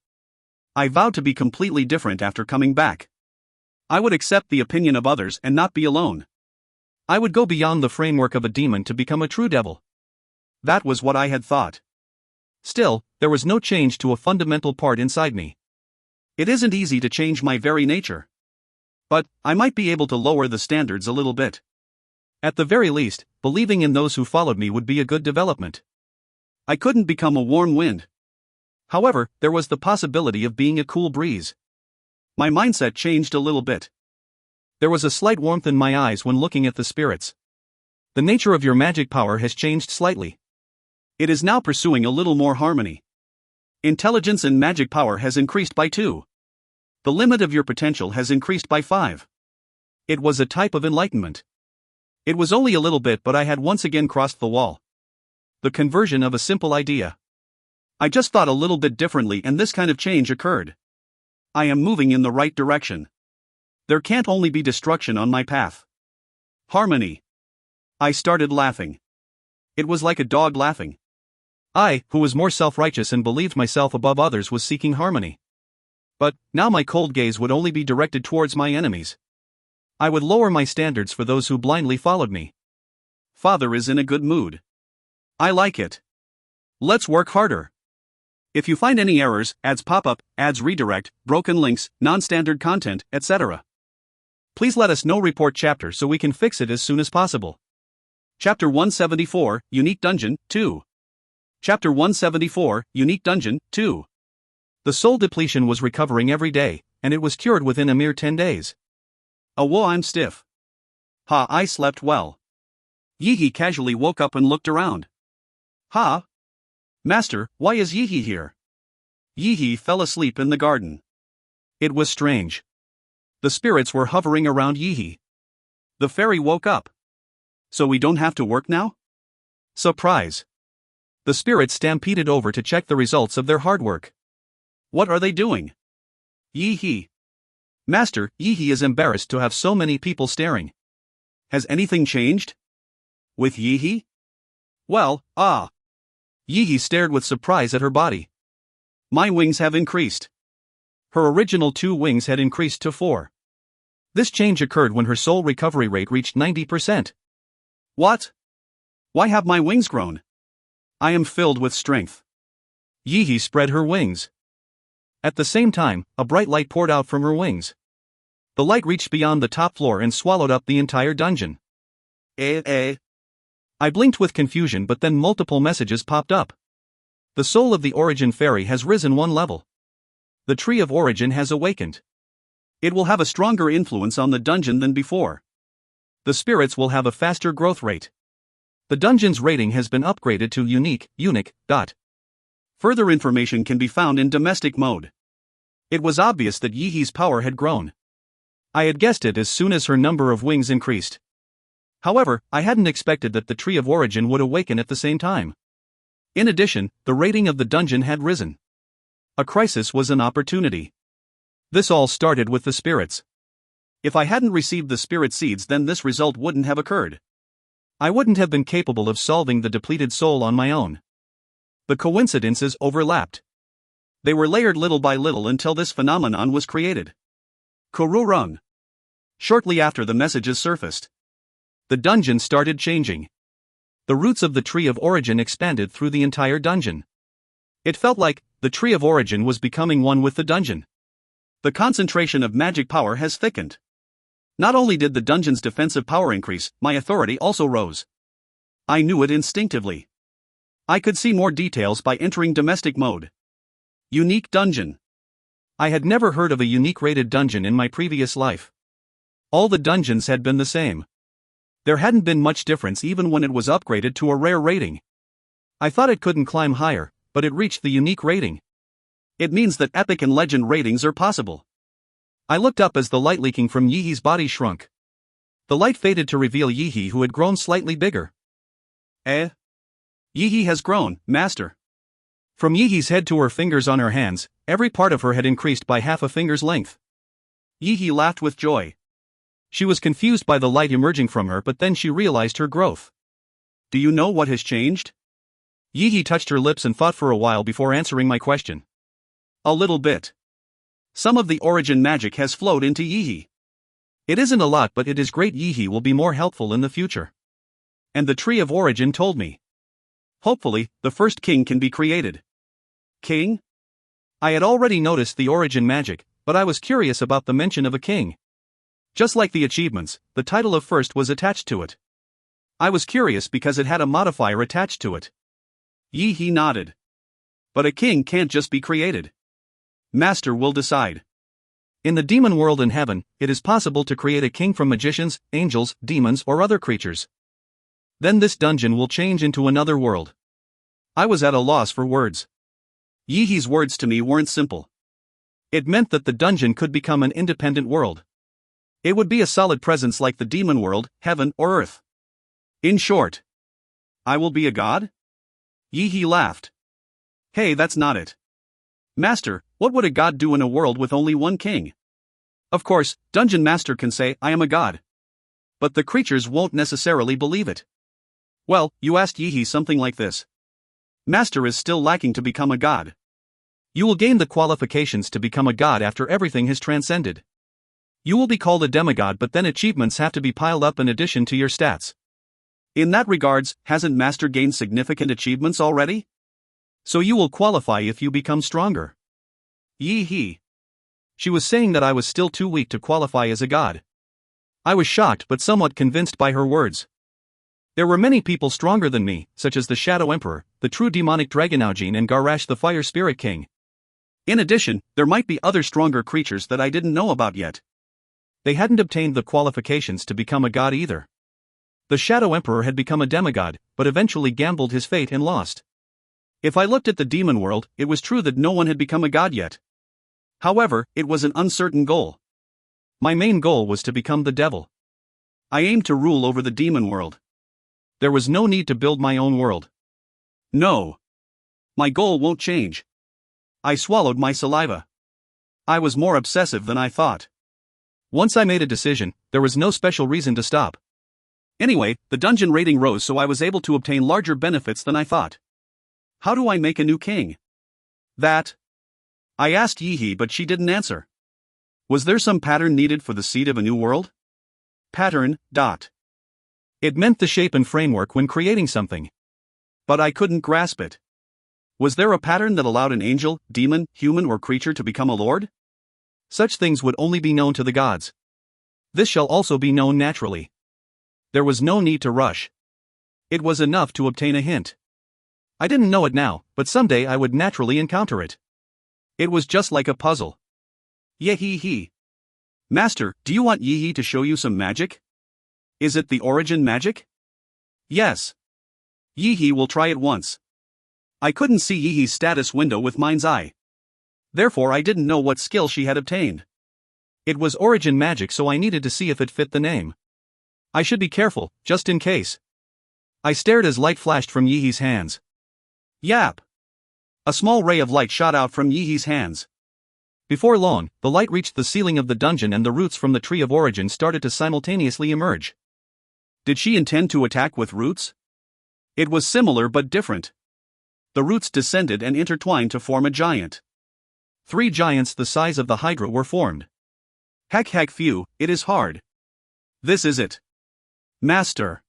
I vowed to be completely different after coming back. I would accept the opinion of others and not be alone. I would go beyond the framework of a demon to become a true devil. That was what I had thought. Still, there was no change to a fundamental part inside me. It isn't easy to change my very nature. But I might be able to lower the standards a little bit. At the very least, believing in those who followed me would be a good development. I couldn't become a warm wind. However, there was the possibility of being a cool breeze. My mindset changed a little bit. There was a slight warmth in my eyes when looking at the spirits. The nature of your magic power has changed slightly. It is now pursuing a little more harmony. Intelligence and magic power has increased by 2. The limit of your potential has increased by 5. It was a type of enlightenment. It was only a little bit, but I had once again crossed the wall. The conversion of a simple idea. I just thought a little bit differently, and this kind of change occurred. I am moving in the right direction. There can't only be destruction on my path. Harmony. I started laughing. It was like a dog laughing. I, who was more self-righteous and believed myself above others, was seeking harmony. But, now my cold gaze would only be directed towards my enemies. I would lower my standards for those who blindly followed me. Father is in a good mood. I like it. Let's work harder. If you find any errors, ads pop up, ads redirect, broken links, non-standard content, etc., please let us know. Report chapter so we can fix it as soon as possible. Chapter 174, Unique Dungeon, 2. Chapter 174, Unique Dungeon, 2. The soul depletion was recovering every day, and it was cured within a mere 10 days. Oh whoa, I'm stiff. Ha, I slept well. Yi-He casually woke up and looked around. Ha? Master, why is Yi-He here? Yi-He fell asleep in the garden. It was strange. The spirits were hovering around Yi-He. The fairy woke up. So we don't have to work now? Surprise. The spirits stampeded over to check the results of their hard work. What are they doing? Yi-He. Master, Yi-He is embarrassed to have so many people staring. Has anything changed? With Yi-He? Well, Yi-He stared with surprise at her body. My wings have increased. Her original 2 wings had increased to 4. This change occurred when her soul recovery rate reached 90%. What? Why have my wings grown? I am filled with strength. Yi-He spread her wings. At the same time, a bright light poured out from her wings. The light reached beyond the top floor and swallowed up the entire dungeon. I blinked with confusion, but then multiple messages popped up. The soul of the Origin Fairy has risen 1 level. The Tree of Origin has awakened. It will have a stronger influence on the dungeon than before. The spirits will have a faster growth rate. The dungeon's rating has been upgraded to unique. Further information can be found in domestic mode. It was obvious that Yi-He's power had grown. I had guessed it as soon as her number of wings increased. However, I hadn't expected that the Tree of Origin would awaken at the same time. In addition, the rating of the dungeon had risen. A crisis was an opportunity. This all started with the spirits. If I hadn't received the spirit seeds, then this result wouldn't have occurred. I wouldn't have been capable of solving the depleted soul on my own. The coincidences overlapped. They were layered little by little until this phenomenon was created. Kururung. Shortly after the messages surfaced, the dungeon started changing. The roots of the Tree of Origin expanded through the entire dungeon. It felt like the Tree of Origin was becoming one with the dungeon. The concentration of magic power has thickened. Not only did the dungeon's defensive power increase, my authority also rose. I knew it instinctively. I could see more details by entering domestic mode. Unique dungeon. I had never heard of a unique rated dungeon in my previous life. All the dungeons had been the same. There hadn't been much difference even when it was upgraded to a rare rating. I thought it couldn't climb higher, but it reached the unique rating. It means that epic and legend ratings are possible. I looked up as the light leaking from Yi-He's body shrunk. The light faded to reveal Yi-He, who had grown slightly bigger. Yi-He has grown, Master. From Yi-He's head to her fingers on her hands, every part of her had increased by half a finger's length. Yi-He laughed with joy. She was confused by the light emerging from her, but then she realized her growth. Do you know what has changed? Yi-He touched her lips and thought for a while before answering my question. A little bit. Some of the origin magic has flowed into Yi-He. It isn't a lot, but it is great. Yi-He will be more helpful in the future. And the Tree of Origin told me. Hopefully, the first king can be created. King? I had already noticed the origin magic, but I was curious about the mention of a king. Just like the achievements, the title of first was attached to it. I was curious because it had a modifier attached to it. Yi-He nodded. But a king can't just be created. Master will decide. In the demon world in heaven, it is possible to create a king from magicians, angels, demons, or other creatures. Then this dungeon will change into another world. I was at a loss for words. Yi-He's words to me weren't simple. It meant that the dungeon could become an independent world. It would be a solid presence like the demon world, heaven, or earth. In short, I will be a god? Yi-He laughed. Hey, that's not it. Master, What would a god do in a world with only one king? Of course, Dungeon Master can say, I am a god. But the creatures won't necessarily believe it. Well, you asked Yi something like this. Master is still lacking to become a god. You will gain the qualifications to become a god after everything has transcended. You will be called a demigod, but then achievements have to be piled up in addition to your stats. In that regards, hasn't Master gained significant achievements already? So you will qualify if you become stronger. Yi. She was saying that I was still too weak to qualify as a god. I was shocked but somewhat convinced by her words. There were many people stronger than me, such as the Shadow Emperor, the true demonic dragon Aujin, and Garash the Fire Spirit King. In addition, there might be other stronger creatures that I didn't know about yet. They hadn't obtained the qualifications to become a god either. The Shadow Emperor had become a demigod, but eventually gambled his fate and lost. If I looked at the demon world, it was true that no one had become a god yet. However, it was an uncertain goal. My main goal was to become the devil. I aimed to rule over the demon world. There was no need to build my own world. No. My goal won't change. I swallowed my saliva. I was more obsessive than I thought. Once I made a decision, there was no special reason to stop. Anyway, the dungeon rating rose, so I was able to obtain larger benefits than I thought. How do I make a new king? That. I asked Yi, but she didn't answer. Was there some pattern needed for the seed of a new world? Pattern. It meant the shape and framework when creating something. But I couldn't grasp it. Was there a pattern that allowed an angel, demon, human, or creature to become a lord? Such things would only be known to the gods. This shall also be known naturally. There was no need to rush. It was enough to obtain a hint. I didn't know it now, but someday I would naturally encounter it. It was just like a puzzle. Yee. Master, do you want Yi to show you some magic? Is it the origin magic? Yes. Yi will try it once. I couldn't see Yi's status window with mind's eye. Therefore I didn't know what skill she had obtained. It was origin magic, so I needed to see if it fit the name. I should be careful, just in case. I stared as light flashed from Yi's hands. Yap! A small ray of light shot out from Yi's hands. Before long, the light reached the ceiling of the dungeon and the roots from the Tree of Origin started to simultaneously emerge. Did she intend to attack with roots? It was similar but different. The roots descended and intertwined to form a giant. 3 giants the size of the Hydra were formed. Heck phew, it is hard. This is it. Master.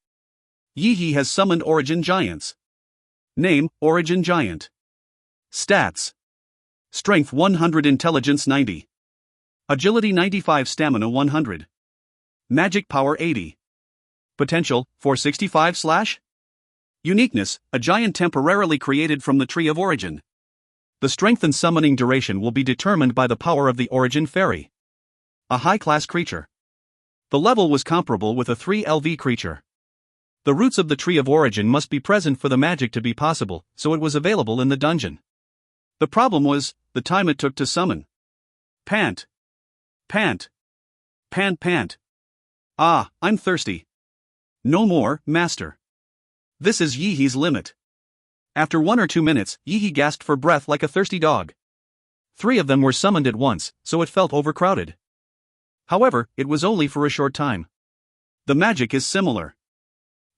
Yi has summoned Origin Giants. Name, Origin Giant. Stats. Strength 100, Intelligence 90. Agility 95, Stamina 100. Magic Power 80. Potential, 465/. Uniqueness, a giant temporarily created from the Tree of Origin. The strength and summoning duration will be determined by the power of the Origin Fairy. A high-class creature. The level was comparable with a 3LV creature. The roots of the Tree of Origin must be present for the magic to be possible, so it was available in the dungeon. The problem was the time it took to summon. Pant. Ah, I'm thirsty. No more, Master. This is Yi's limit. After 1 or 2 minutes, Yi gasped for breath like a thirsty dog. 3 of them were summoned at once, so it felt overcrowded. However, it was only for a short time. The magic is similar.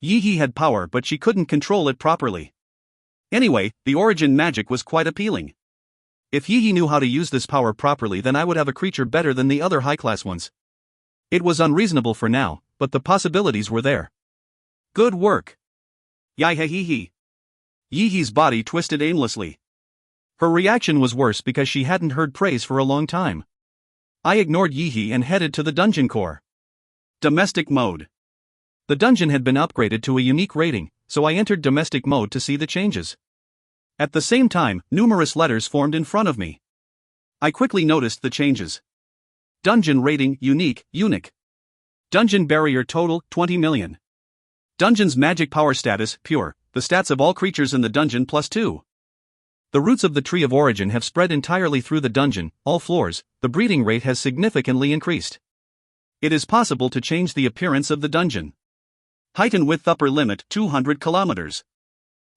Yi had power, but she couldn't control it properly. Anyway, the origin magic was quite appealing. If Yi knew how to use this power properly, then I would have a creature better than the other high-class ones. It was unreasonable for now, but the possibilities were there. Good work. Yi. Yi's body twisted aimlessly. Her reaction was worse because she hadn't heard praise for a long time. I ignored Yi and headed to the dungeon core. Domestic mode. The dungeon had been upgraded to a unique rating, so I entered domestic mode to see the changes. At the same time, numerous letters formed in front of me. I quickly noticed the changes. Dungeon rating unique. Dungeon barrier total 20 million. Dungeon's magic power status pure, the stats of all creatures in the dungeon +2. The roots of the Tree of Origin have spread entirely through the dungeon, all floors. The breeding rate has significantly increased. It is possible to change the appearance of the dungeon. Height and width upper limit 200 kilometers.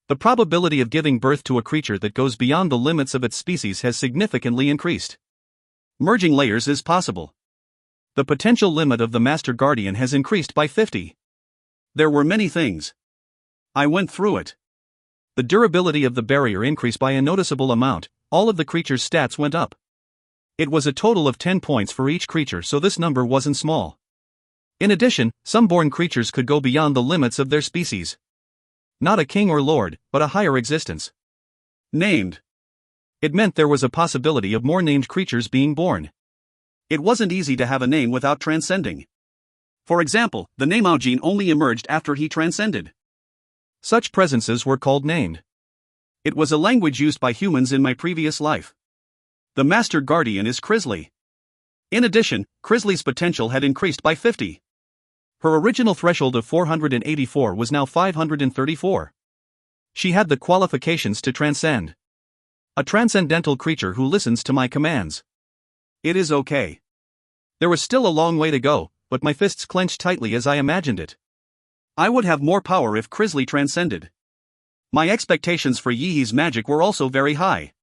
The probability of giving birth to a creature that goes beyond the limits of its species has significantly increased. Merging layers is possible. The potential limit of the Master Guardian has increased by 50. There were many things. I went through it. The durability of the barrier increased by a noticeable amount, all of the creature's stats went up. It was a total of 10 points for each creature, so this number wasn't small. In addition, some born creatures could go beyond the limits of their species. Not a king or lord, but a higher existence. Named. It meant there was a possibility of more named creatures being born. It wasn't easy to have a name without transcending. For example, the name Aujin only emerged after he transcended. Such presences were called named. It was a language used by humans in my previous life. The Master Guardian is Crisley. In addition, Crisley's potential had increased by 50. Her original threshold of 484 was now 534. She had the qualifications to transcend. A transcendental creature who listens to my commands. It is okay. There was still a long way to go, but my fists clenched tightly as I imagined it. I would have more power if Crisley transcended. My expectations for Yihi's magic were also very high.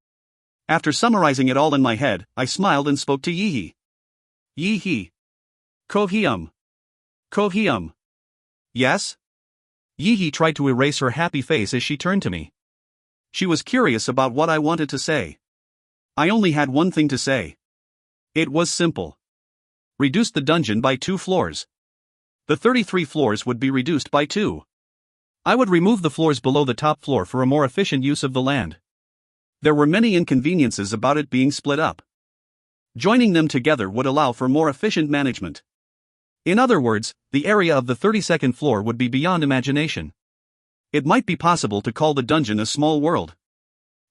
After summarizing it all in my head, I smiled and spoke to Yihi. Yihi. Kohium. Kohium. Yes? Yihi tried to erase her happy face as she turned to me. She was curious about what I wanted to say. I only had one thing to say. It was simple. Reduce the dungeon by 2 floors. The 33 floors would be reduced by 2. I would remove the floors below the top floor for a more efficient use of the land. There were many inconveniences about it being split up. Joining them together would allow for more efficient management. In other words, the area of the 32nd floor would be beyond imagination. It might be possible to call the dungeon a small world.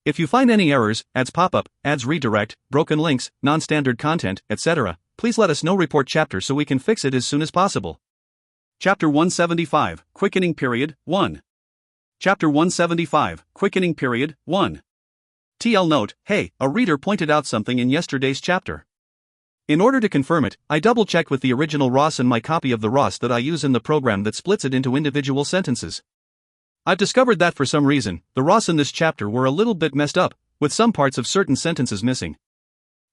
If you find any errors, ads pop up, ads redirect, broken links, non-standard content, etc., please let us know. Report chapter so we can fix it as soon as possible. Chapter 175, Quickening Period, 1. Chapter 175, Quickening Period, 1. TL note, hey, a reader pointed out something in yesterday's chapter. In order to confirm it, I double-checked with the original ROS and my copy of the ROS that I use in the program that splits it into individual sentences. I've discovered that for some reason, the ROS in this chapter were a little bit messed up, with some parts of certain sentences missing.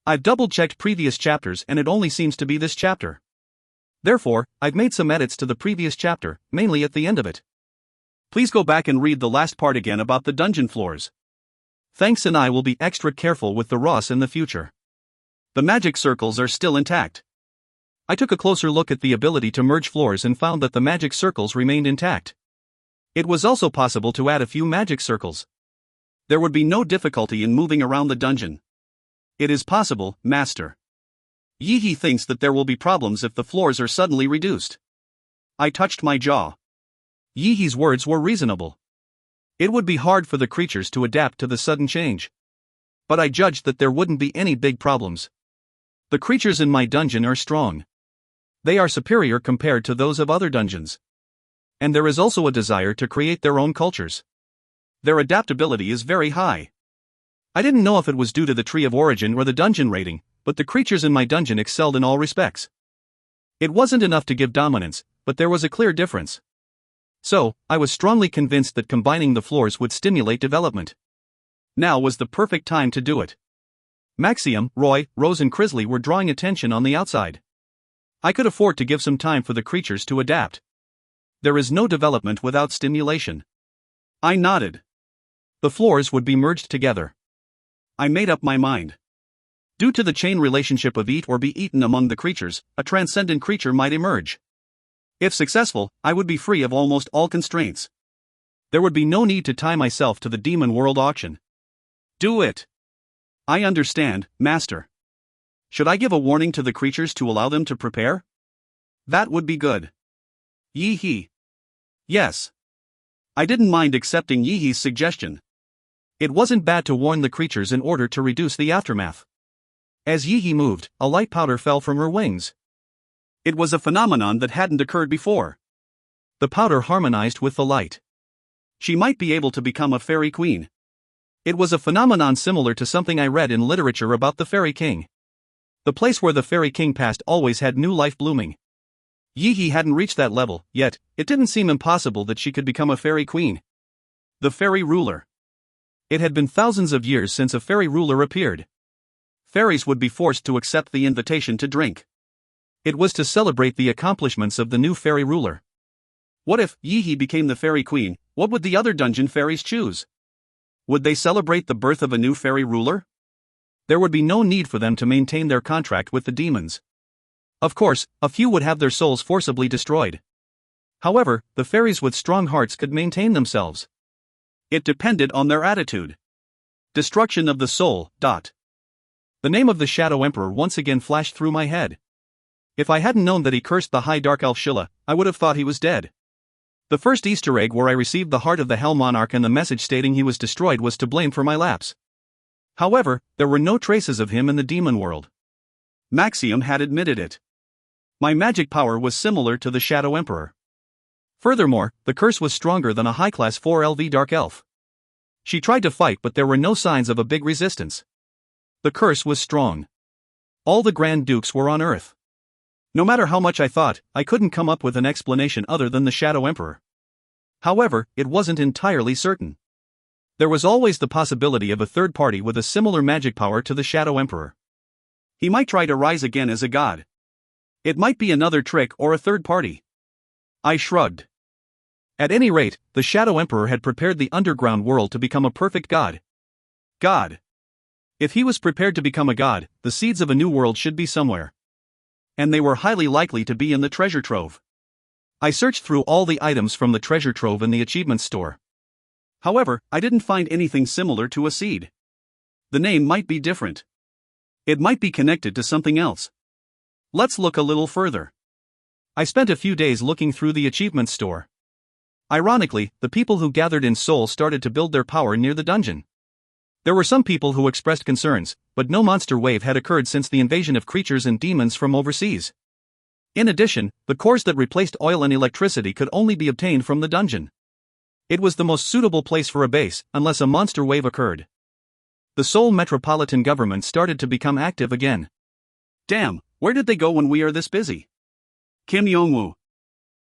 I've double-checked previous chapters and it only seems to be this chapter. Therefore, I've made some edits to the previous chapter, mainly at the end of it. Please go back and read the last part again about the dungeon floors. Thanks, and I will be extra careful with the ROS in the future. The magic circles are still intact. I took a closer look at the ability to merge floors and found that the magic circles remained intact. It was also possible to add a few magic circles. There would be no difficulty in moving around the dungeon. It is possible, Master. Yihi thinks that there will be problems if the floors are suddenly reduced. I touched my jaw. Yihi's words were reasonable. It would be hard for the creatures to adapt to the sudden change. But I judged that there wouldn't be any big problems. The creatures in my dungeon are strong. They are superior compared to those of other dungeons. And there is also a desire to create their own cultures. Their adaptability is very high. I didn't know if it was due to the tree of origin or the dungeon rating, but the creatures in my dungeon excelled in all respects. It wasn't enough to give dominance, but there was a clear difference. So, I was strongly convinced that combining the floors would stimulate development. Now was the perfect time to do it. Maxium, Roy, Rose and Crisley were drawing attention on the outside. I could afford to give some time for the creatures to adapt. There is no development without stimulation. I nodded. The floors would be merged together. I made up my mind. Due to the chain relationship of eat or be eaten among the creatures, a transcendent creature might emerge. If successful, I would be free of almost all constraints. There would be no need to tie myself to the Demon World auction. Do it. I understand, Master. Should I give a warning to the creatures to allow them to prepare? That would be good. Yihi. Yes. I didn't mind accepting Yihi's suggestion. It wasn't bad to warn the creatures in order to reduce the aftermath. As Yihi moved, a light powder fell from her wings. It was a phenomenon that hadn't occurred before. The powder harmonized with the light. She might be able to become a fairy queen. It was a phenomenon similar to something I read in literature about the fairy king. The place where the fairy king passed always had new life blooming. Yihi hadn't reached that level, yet it didn't seem impossible that she could become a fairy queen. The fairy ruler. It had been thousands of years since a fairy ruler appeared. Fairies would be forced to accept the invitation to drink. It was to celebrate the accomplishments of the new fairy ruler. What if Yi became the fairy queen? What would the other dungeon fairies choose? Would they celebrate the birth of a new fairy ruler? There would be no need for them to maintain their contract with the demons. Of course, a few would have their souls forcibly destroyed. However, the fairies with strong hearts could maintain themselves. It depended on their attitude. Destruction of the soul. The name of the Shadow Emperor once again flashed through my head. If I hadn't known that he cursed the High Dark Elf Shilla, I would have thought he was dead. The first Easter egg where I received the heart of the Hell Monarch and the message stating he was destroyed was to blame for my lapse. However, there were no traces of him in the demon world. Maxium had admitted it. My magic power was similar to the Shadow Emperor. Furthermore, the curse was stronger than a high-class 4LV Dark Elf. She tried to fight, but there were no signs of a big resistance. The curse was strong. All the Grand Dukes were on Earth. No matter how much I thought, I couldn't come up with an explanation other than the Shadow Emperor. However, it wasn't entirely certain. There was always the possibility of a third party with a similar magic power to the Shadow Emperor. He might try to rise again as a god. It might be another trick or a third party. I shrugged. At any rate, the Shadow Emperor had prepared the underground world to become a perfect god. If he was prepared to become a god, the seeds of a new world should be somewhere. And they were highly likely to be in the treasure trove. I searched through all the items from the treasure trove in the achievements store. However, I didn't find anything similar to a seed. The name might be different. It might be connected to something else. Let's look a little further. I spent a few days looking through the achievements store. Ironically, the people who gathered in Seoul started to build their power near the dungeon. There were some people who expressed concerns, but no monster wave had occurred since the invasion of creatures and demons from overseas. In addition, the cores that replaced oil and electricity could only be obtained from the dungeon. It was the most suitable place for a base, unless a monster wave occurred. The Seoul metropolitan government started to become active again. Damn, where did they go when we are this busy? Kim Yong-woo.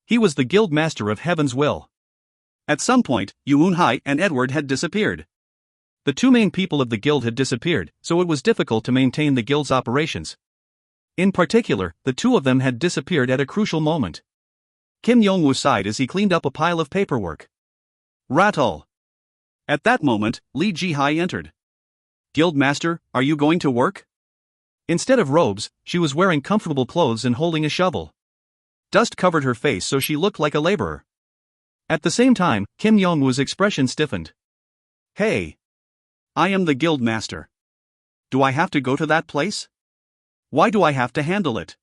He was the guild master of Heaven's Will. At some point, Yoon-hai and Edward had disappeared. The two main people of the guild had disappeared, so it was difficult to maintain the guild's operations. In particular, the two of them had disappeared at a crucial moment. Kim Yong-woo sighed as he cleaned up a pile of paperwork. Rattle. At that moment, Lee Ji-hai entered. Guildmaster, are you going to work? Instead of robes, she was wearing comfortable clothes and holding a shovel. Dust covered her face so she looked like a laborer. At the same time, Kim Yong-woo's expression stiffened. Hey. I am the guildmaster. Do I have to go to that place? Why do I have to handle it?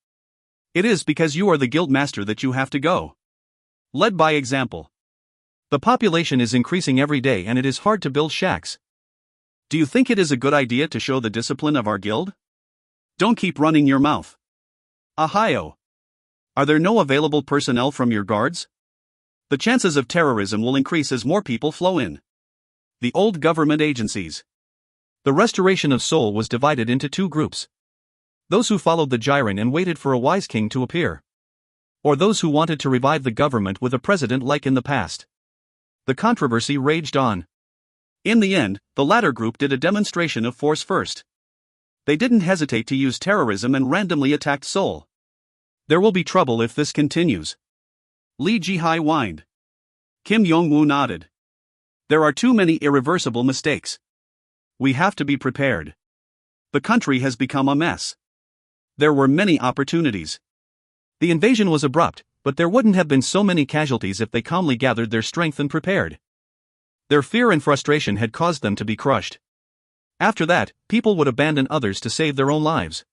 It is because you are the guildmaster that you have to go. Led by example. The population is increasing every day and it is hard to build shacks. Do you think it is a good idea to show the discipline of our guild? Don't keep running your mouth. Ahio. Are there no available personnel from your guards? The chances of terrorism will increase as more people flow in. The old government agencies. The restoration of Seoul was divided into two groups. Those who followed the Jiren and waited for a wise king to appear. Or those who wanted to revive the government with a president like in the past. The controversy raged on. In the end, the latter group did a demonstration of force first. They didn't hesitate to use terrorism and randomly attacked Seoul. There will be trouble if this continues. Lee Ji-hai whined. Kim Yong-woo nodded. There are too many irreversible mistakes. We have to be prepared. The country has become a mess. There were many opportunities. The invasion was abrupt, but there wouldn't have been so many casualties if they calmly gathered their strength and prepared. Their fear and frustration had caused them to be crushed. After that, people would abandon others to save their own lives.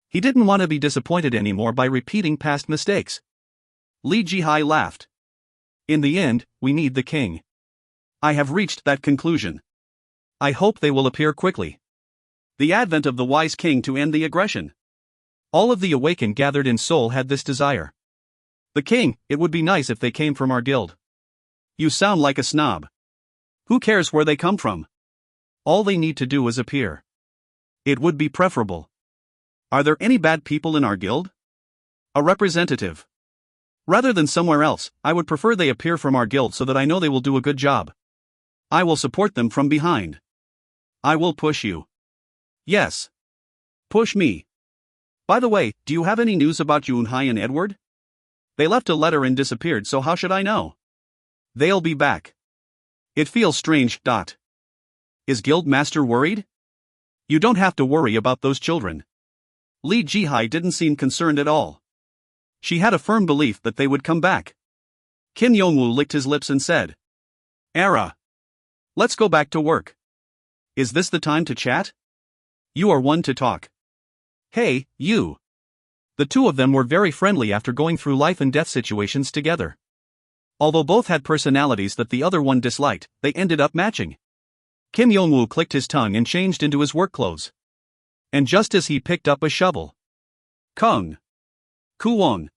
He didn't want to be disappointed anymore by repeating past mistakes. Lee Ji-hai laughed. In the end, we need the king. I have reached that conclusion. I hope they will appear quickly. The advent of the wise king to end the aggression. All of the awakened gathered in Seoul had this desire. The king, it would be nice if they came from our guild. You sound like a snob. Who cares where they come from? All they need to do is appear. It would be preferable. Are there any bad people in our guild? A representative. Rather than somewhere else, I would prefer they appear from our guild so that I know they will do a good job. I will support them from behind. I will push you. Yes. Push me. By the way, do you have any news about Yunhai and Edward? They left a letter and disappeared, so how should I know? They'll be back. It feels strange. Is Guildmaster worried? You don't have to worry about those children. Li Jihai didn't seem concerned at all. She had a firm belief that they would come back. Kim Yongwoo licked his lips and said, Era. Let's go back to work. Is this the time to chat? You are one to talk. Hey, you. The two of them were very friendly after going through life and death situations together. Although both had personalities that the other one disliked, they ended up matching. Kim Yongwoo clicked his tongue and changed into his work clothes. And just as he picked up a shovel, Kung! Kuwon!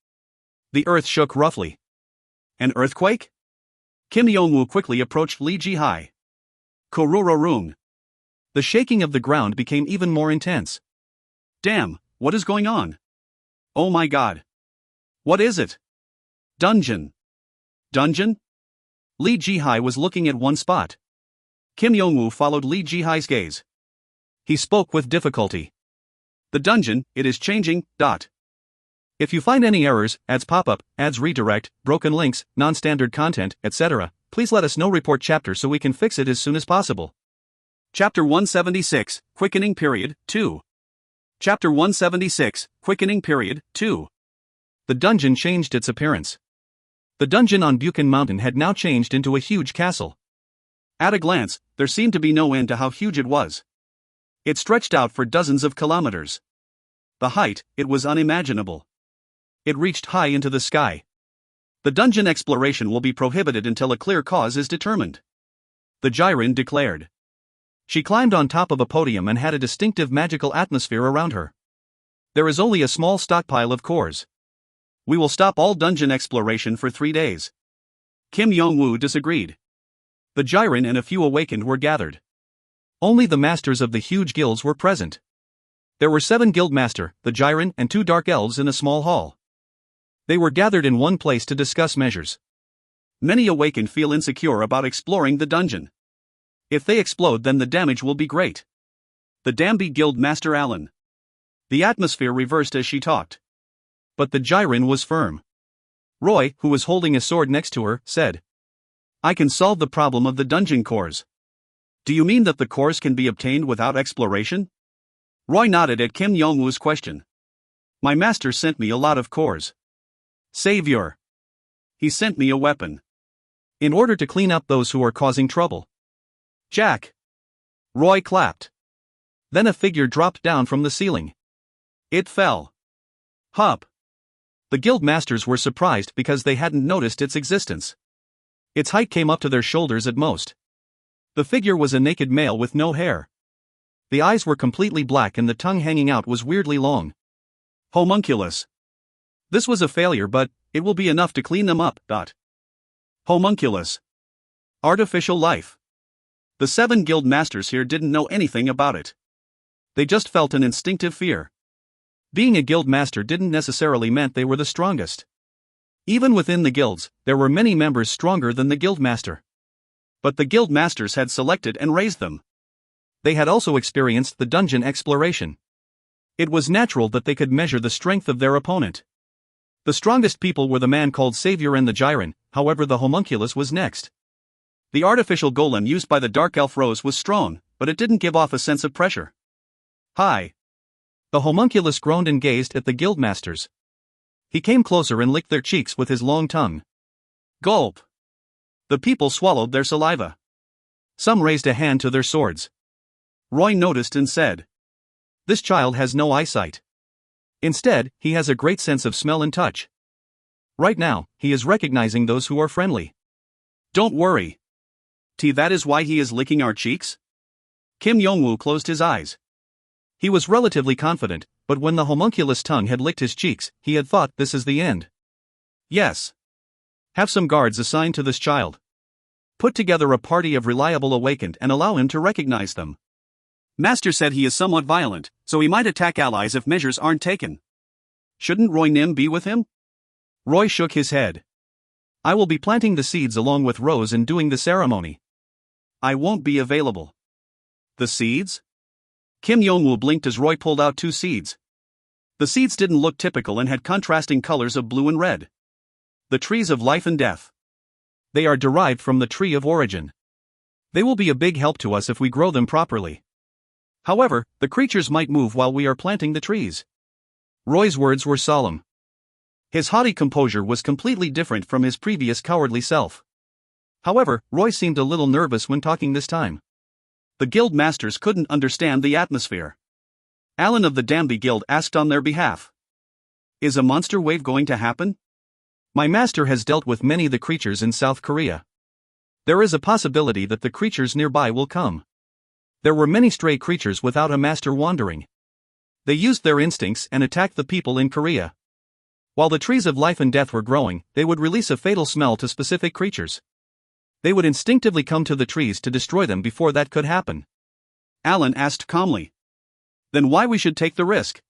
The earth shook roughly. An earthquake? Kim Yongwoo quickly approached Li Jihai. Kururorung! The shaking of the ground became even more intense. Damn, what is going on? Oh my god. What is it? Dungeon. Dungeon? Li Jihai was looking at one spot. Kim Yongwoo followed Li Jihai's gaze. He spoke with difficulty. The dungeon, it is changing. If you find any errors, ads pop up, ads redirect, broken links, non-standard content, etc., please let us know. Report chapter so we can fix it as soon as possible. Chapter 176, Quickening Period, 2. Chapter 176, Quickening Period, 2. The dungeon changed its appearance. The dungeon on Buchan Mountain had now changed into a huge castle. At a glance, there seemed to be no end to how huge it was. It stretched out for dozens of kilometers. The height, it was unimaginable. It reached high into the sky. The dungeon exploration will be prohibited until a clear cause is determined, the Jiren declared. She climbed on top of a podium and had a distinctive magical atmosphere around her. There is only a small stockpile of cores. We will stop all dungeon exploration for 3 days. Kim Yongwoo disagreed. The Jiren and a few awakened were gathered. Only the masters of the huge guilds were present. There were 7 guildmaster, the Jiren, and 2 dark elves in a small hall. They were gathered in one place to discuss measures. Many awakened feel insecure about exploring the dungeon. If they explode, then the damage will be great. The Dambi Guild Master Allen. The atmosphere reversed as she talked. But the Jiren was firm. Roy, who was holding a sword next to her, said, I can solve the problem of the dungeon cores. Do you mean that the cores can be obtained without exploration? Roy nodded at Kim Yongwoo's question. My master sent me a lot of cores. Savior. He sent me a weapon. In order to clean up those who are causing trouble. Jack. Roy clapped. Then a figure dropped down from the ceiling. It fell. Hup. The guild masters were surprised because they hadn't noticed its existence. Its height came up to their shoulders at most. The figure was a naked male with no hair. The eyes were completely black and the tongue hanging out was weirdly long. Homunculus. This was a failure, but it will be enough to clean them up. Homunculus. Artificial life. The 7 guild masters here didn't know anything about it. They just felt an instinctive fear. Being a guild master didn't necessarily meant they were the strongest. Even within the guilds, there were many members stronger than the guild master. But the guild masters had selected and raised them. They had also experienced the dungeon exploration. It was natural that they could measure the strength of their opponent. The strongest people were the man called Savior and the Jiren, however the homunculus was next. The artificial golem used by the Dark Elf Rose was strong, but it didn't give off a sense of pressure. Hi. The homunculus groaned and gazed at the guildmasters. He came closer and licked their cheeks with his long tongue. Gulp. The people swallowed their saliva. Some raised a hand to their swords. Roy noticed and said, This child has no eyesight. Instead, he has a great sense of smell and touch. Right now, he is recognizing those who are friendly. Don't worry. That is why he is licking our cheeks? Kim Yongwoo closed his eyes. He was relatively confident, but when the homunculus tongue had licked his cheeks, he had thought this is the end. Yes. Have some guards assigned to this child. Put together a party of reliable awakened and allow him to recognize them. Master said he is somewhat violent, so he might attack allies if measures aren't taken. Shouldn't Roy Nim be with him? Roy shook his head. I will be planting the seeds along with Rose and doing the ceremony. I won't be available. The seeds? Kim Yong-woo blinked as Roy pulled out 2 seeds. The seeds didn't look typical and had contrasting colors of blue and red. The trees of life and death. They are derived from the tree of origin. They will be a big help to us if we grow them properly. However, the creatures might move while we are planting the trees. Roy's words were solemn. His haughty composure was completely different from his previous cowardly self. However, Roy seemed a little nervous when talking this time. The guild masters couldn't understand the atmosphere. Alan of the Danby Guild asked on their behalf. Is a monster wave going to happen? My master has dealt with many of the creatures in South Korea. There is a possibility that the creatures nearby will come. There were many stray creatures without a master wandering. They used their instincts and attacked the people in Korea. While the trees of life and death were growing, they would release a fatal smell to specific creatures. They would instinctively come to the trees to destroy them before that could happen. Alan asked calmly. Then why we should take the risk?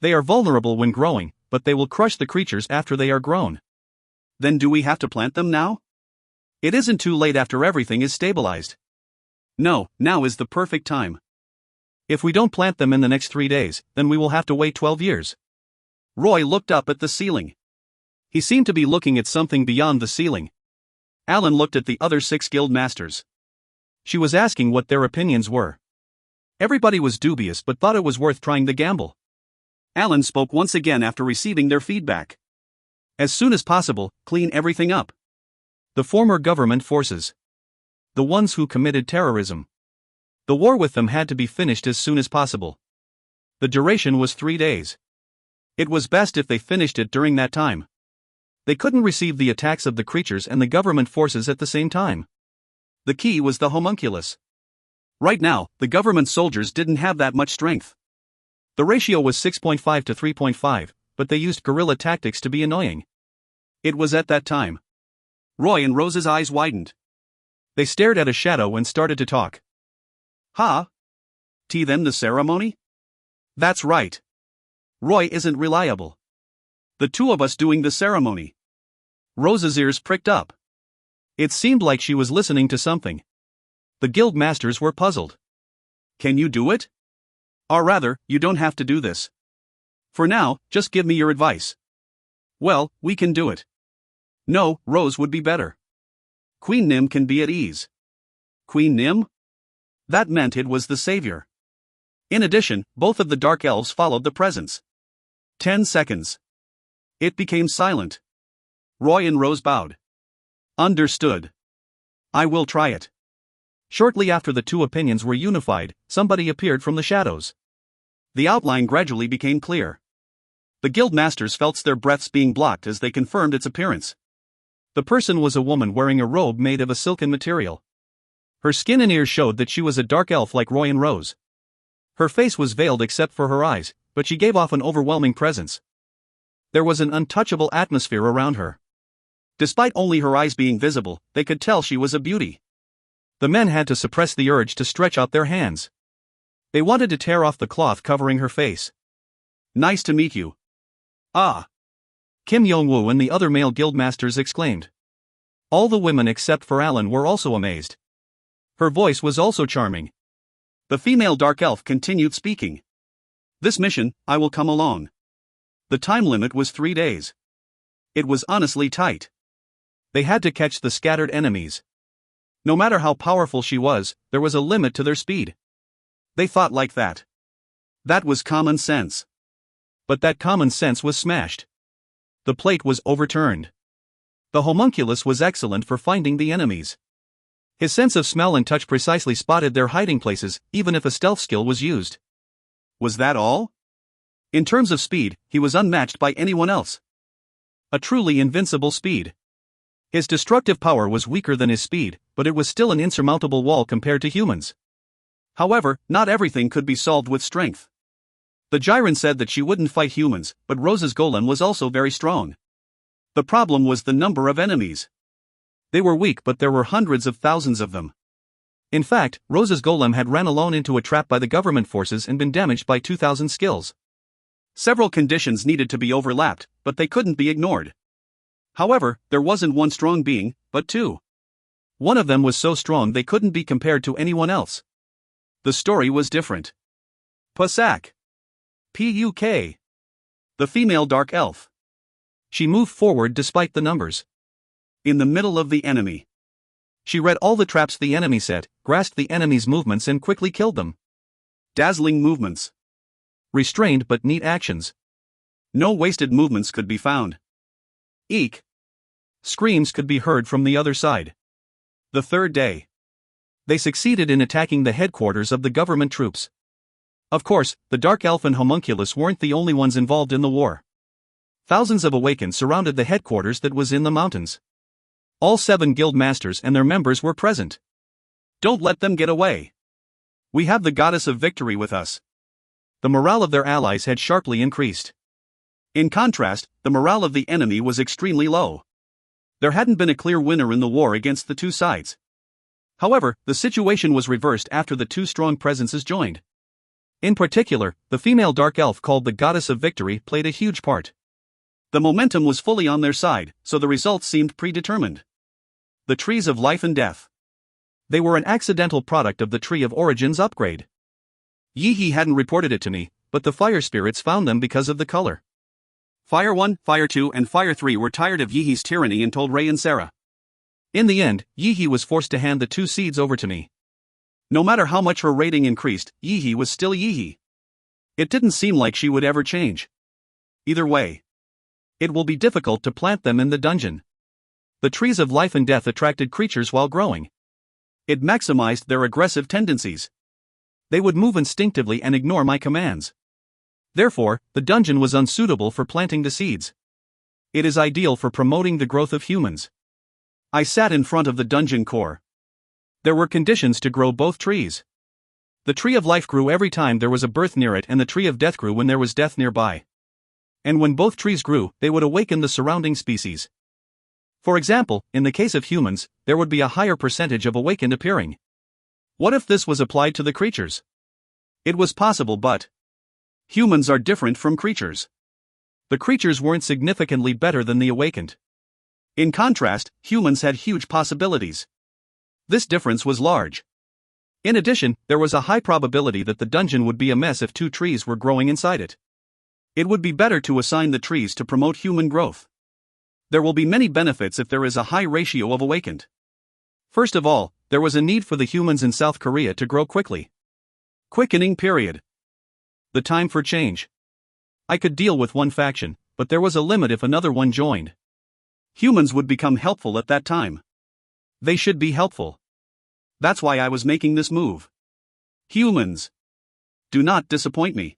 They are vulnerable when growing, but they will crush the creatures after they are grown. Then do we have to plant them now? It isn't too late after everything is stabilized. No, now is the perfect time. If we don't plant them in the next 3 days, then we will have to wait 12 years. Roy looked up at the ceiling. He seemed to be looking at something beyond the ceiling. Alan looked at the other 6 guild masters. She was asking what their opinions were. Everybody was dubious but thought it was worth trying the gamble. Alan spoke once again after receiving their feedback. As soon as possible, clean everything up. The former government forces. The ones who committed terrorism. The war with them had to be finished as soon as possible. The duration was 3 days. It was best if they finished it during that time. They couldn't receive the attacks of the creatures and the government forces at the same time. The key was the homunculus. Right now, the government soldiers didn't have that much strength. The ratio was 6.5 to 3.5, but they used guerrilla tactics to be annoying. It was at that time. Roy and Rose's eyes widened. They stared at a shadow and started to talk. Ha? Then the ceremony? That's right. Roy isn't reliable. The 2 of us doing the ceremony. Rose's ears pricked up. It seemed like she was listening to something. The guild masters were puzzled. Can you do it? Or rather, you don't have to do this. For now, just give me your advice. Well, we can do it. No, Rose would be better. Queen Nim can be at ease. Queen Nim? That meant it was the savior. In addition, both of the dark elves followed the presence. 10 seconds. It became silent. Roy and Rose bowed. Understood. I will try it. Shortly after the 2 opinions were unified, somebody appeared from the shadows. The outline gradually became clear. The guild masters felt their breaths being blocked as they confirmed its appearance. The person was a woman wearing a robe made of a silken material. Her skin and ears showed that she was a dark elf like Roy and Rose. Her face was veiled except for her eyes, but she gave off an overwhelming presence. There was an untouchable atmosphere around her. Despite only her eyes being visible, they could tell she was a beauty. The men had to suppress the urge to stretch out their hands. They wanted to tear off the cloth covering her face. Nice to meet you. Ah! Kim Yong-woo and the other male guildmasters exclaimed. All the women except for Alan were also amazed. Her voice was also charming. The female dark elf continued speaking. This mission, I will come along. The time limit was 3 days. It was honestly tight. They had to catch the scattered enemies. No matter how powerful she was, there was a limit to their speed. They thought like that. That was common sense. But that common sense was smashed. The plate was overturned. The homunculus was excellent for finding the enemies. His sense of smell and touch precisely spotted their hiding places, even if a stealth skill was used. Was that all? In terms of speed, he was unmatched by anyone else. A truly invincible speed. His destructive power was weaker than his speed, but it was still an insurmountable wall compared to humans. However, not everything could be solved with strength. The Gyran said that she wouldn't fight humans, but Rose's golem was also very strong. The problem was the number of enemies. They were weak, but there were hundreds of thousands of them. In fact, Rose's golem had ran alone into a trap by the government forces and been damaged by 2,000 skills. Several conditions needed to be overlapped, but they couldn't be ignored. However, there wasn't one strong being, but 2. One of them was so strong they couldn't be compared to anyone else. The story was different. Pusak. Puk. The female dark elf. She moved forward despite the numbers. In the middle of the enemy. She read all the traps the enemy set, grasped the enemy's movements and quickly killed them. Dazzling movements. Restrained but neat actions. No wasted movements could be found. Eek. Screams could be heard from the other side. The third day. They succeeded in attacking the headquarters of the government troops. Of course, the Dark Elf and Homunculus weren't the only ones involved in the war. Thousands of Awakened surrounded the headquarters that was in the mountains. All 7 guild masters and their members were present. Don't let them get away. We have the goddess of victory with us. The morale of their allies had sharply increased. In contrast, the morale of the enemy was extremely low. There hadn't been a clear winner in the war against the two sides. However, the situation was reversed after the 2 strong presences joined. In particular, the female dark elf called the Goddess of Victory played a huge part. The momentum was fully on their side, so the results seemed predetermined. The Trees of Life and Death. They were an accidental product of the Tree of Origins upgrade. Yi hadn't reported it to me, but the fire spirits found them because of the color. Fire 1, Fire 2 and Fire 3 were tired of Yi's tyranny and told Ray and Sarah. In the end, Yi was forced to hand the 2 seeds over to me. No matter how much her rating increased, Yi was still Yi. It didn't seem like she would ever change. Either way, it will be difficult to plant them in the dungeon. The Trees of Life and Death attracted creatures while growing. It maximized their aggressive tendencies. They would move instinctively and ignore my commands. Therefore, the dungeon was unsuitable for planting the seeds. It is ideal for promoting the growth of humans. I sat in front of the dungeon core. There were conditions to grow both trees. The Tree of Life grew every time there was a birth near it, and the Tree of Death grew when there was death nearby. And when both trees grew, they would awaken the surrounding species. For example, in the case of humans, there would be a higher percentage of awakened appearing. What if this was applied to the creatures? It was possible, but humans are different from creatures. The creatures weren't significantly better than the awakened. In contrast, humans had huge possibilities. This difference was large. In addition, there was a high probability that the dungeon would be a mess if 2 trees were growing inside it. It would be better to assign the trees to promote human growth. There will be many benefits if there is a high ratio of awakened. First of all, there was a need for the humans in South Korea to grow quickly. Quickening period. The time for change. I could deal with one faction, but there was a limit if another one joined. Humans would become helpful at that time. They should be helpful. That's why I was making this move. Humans. Do not disappoint me.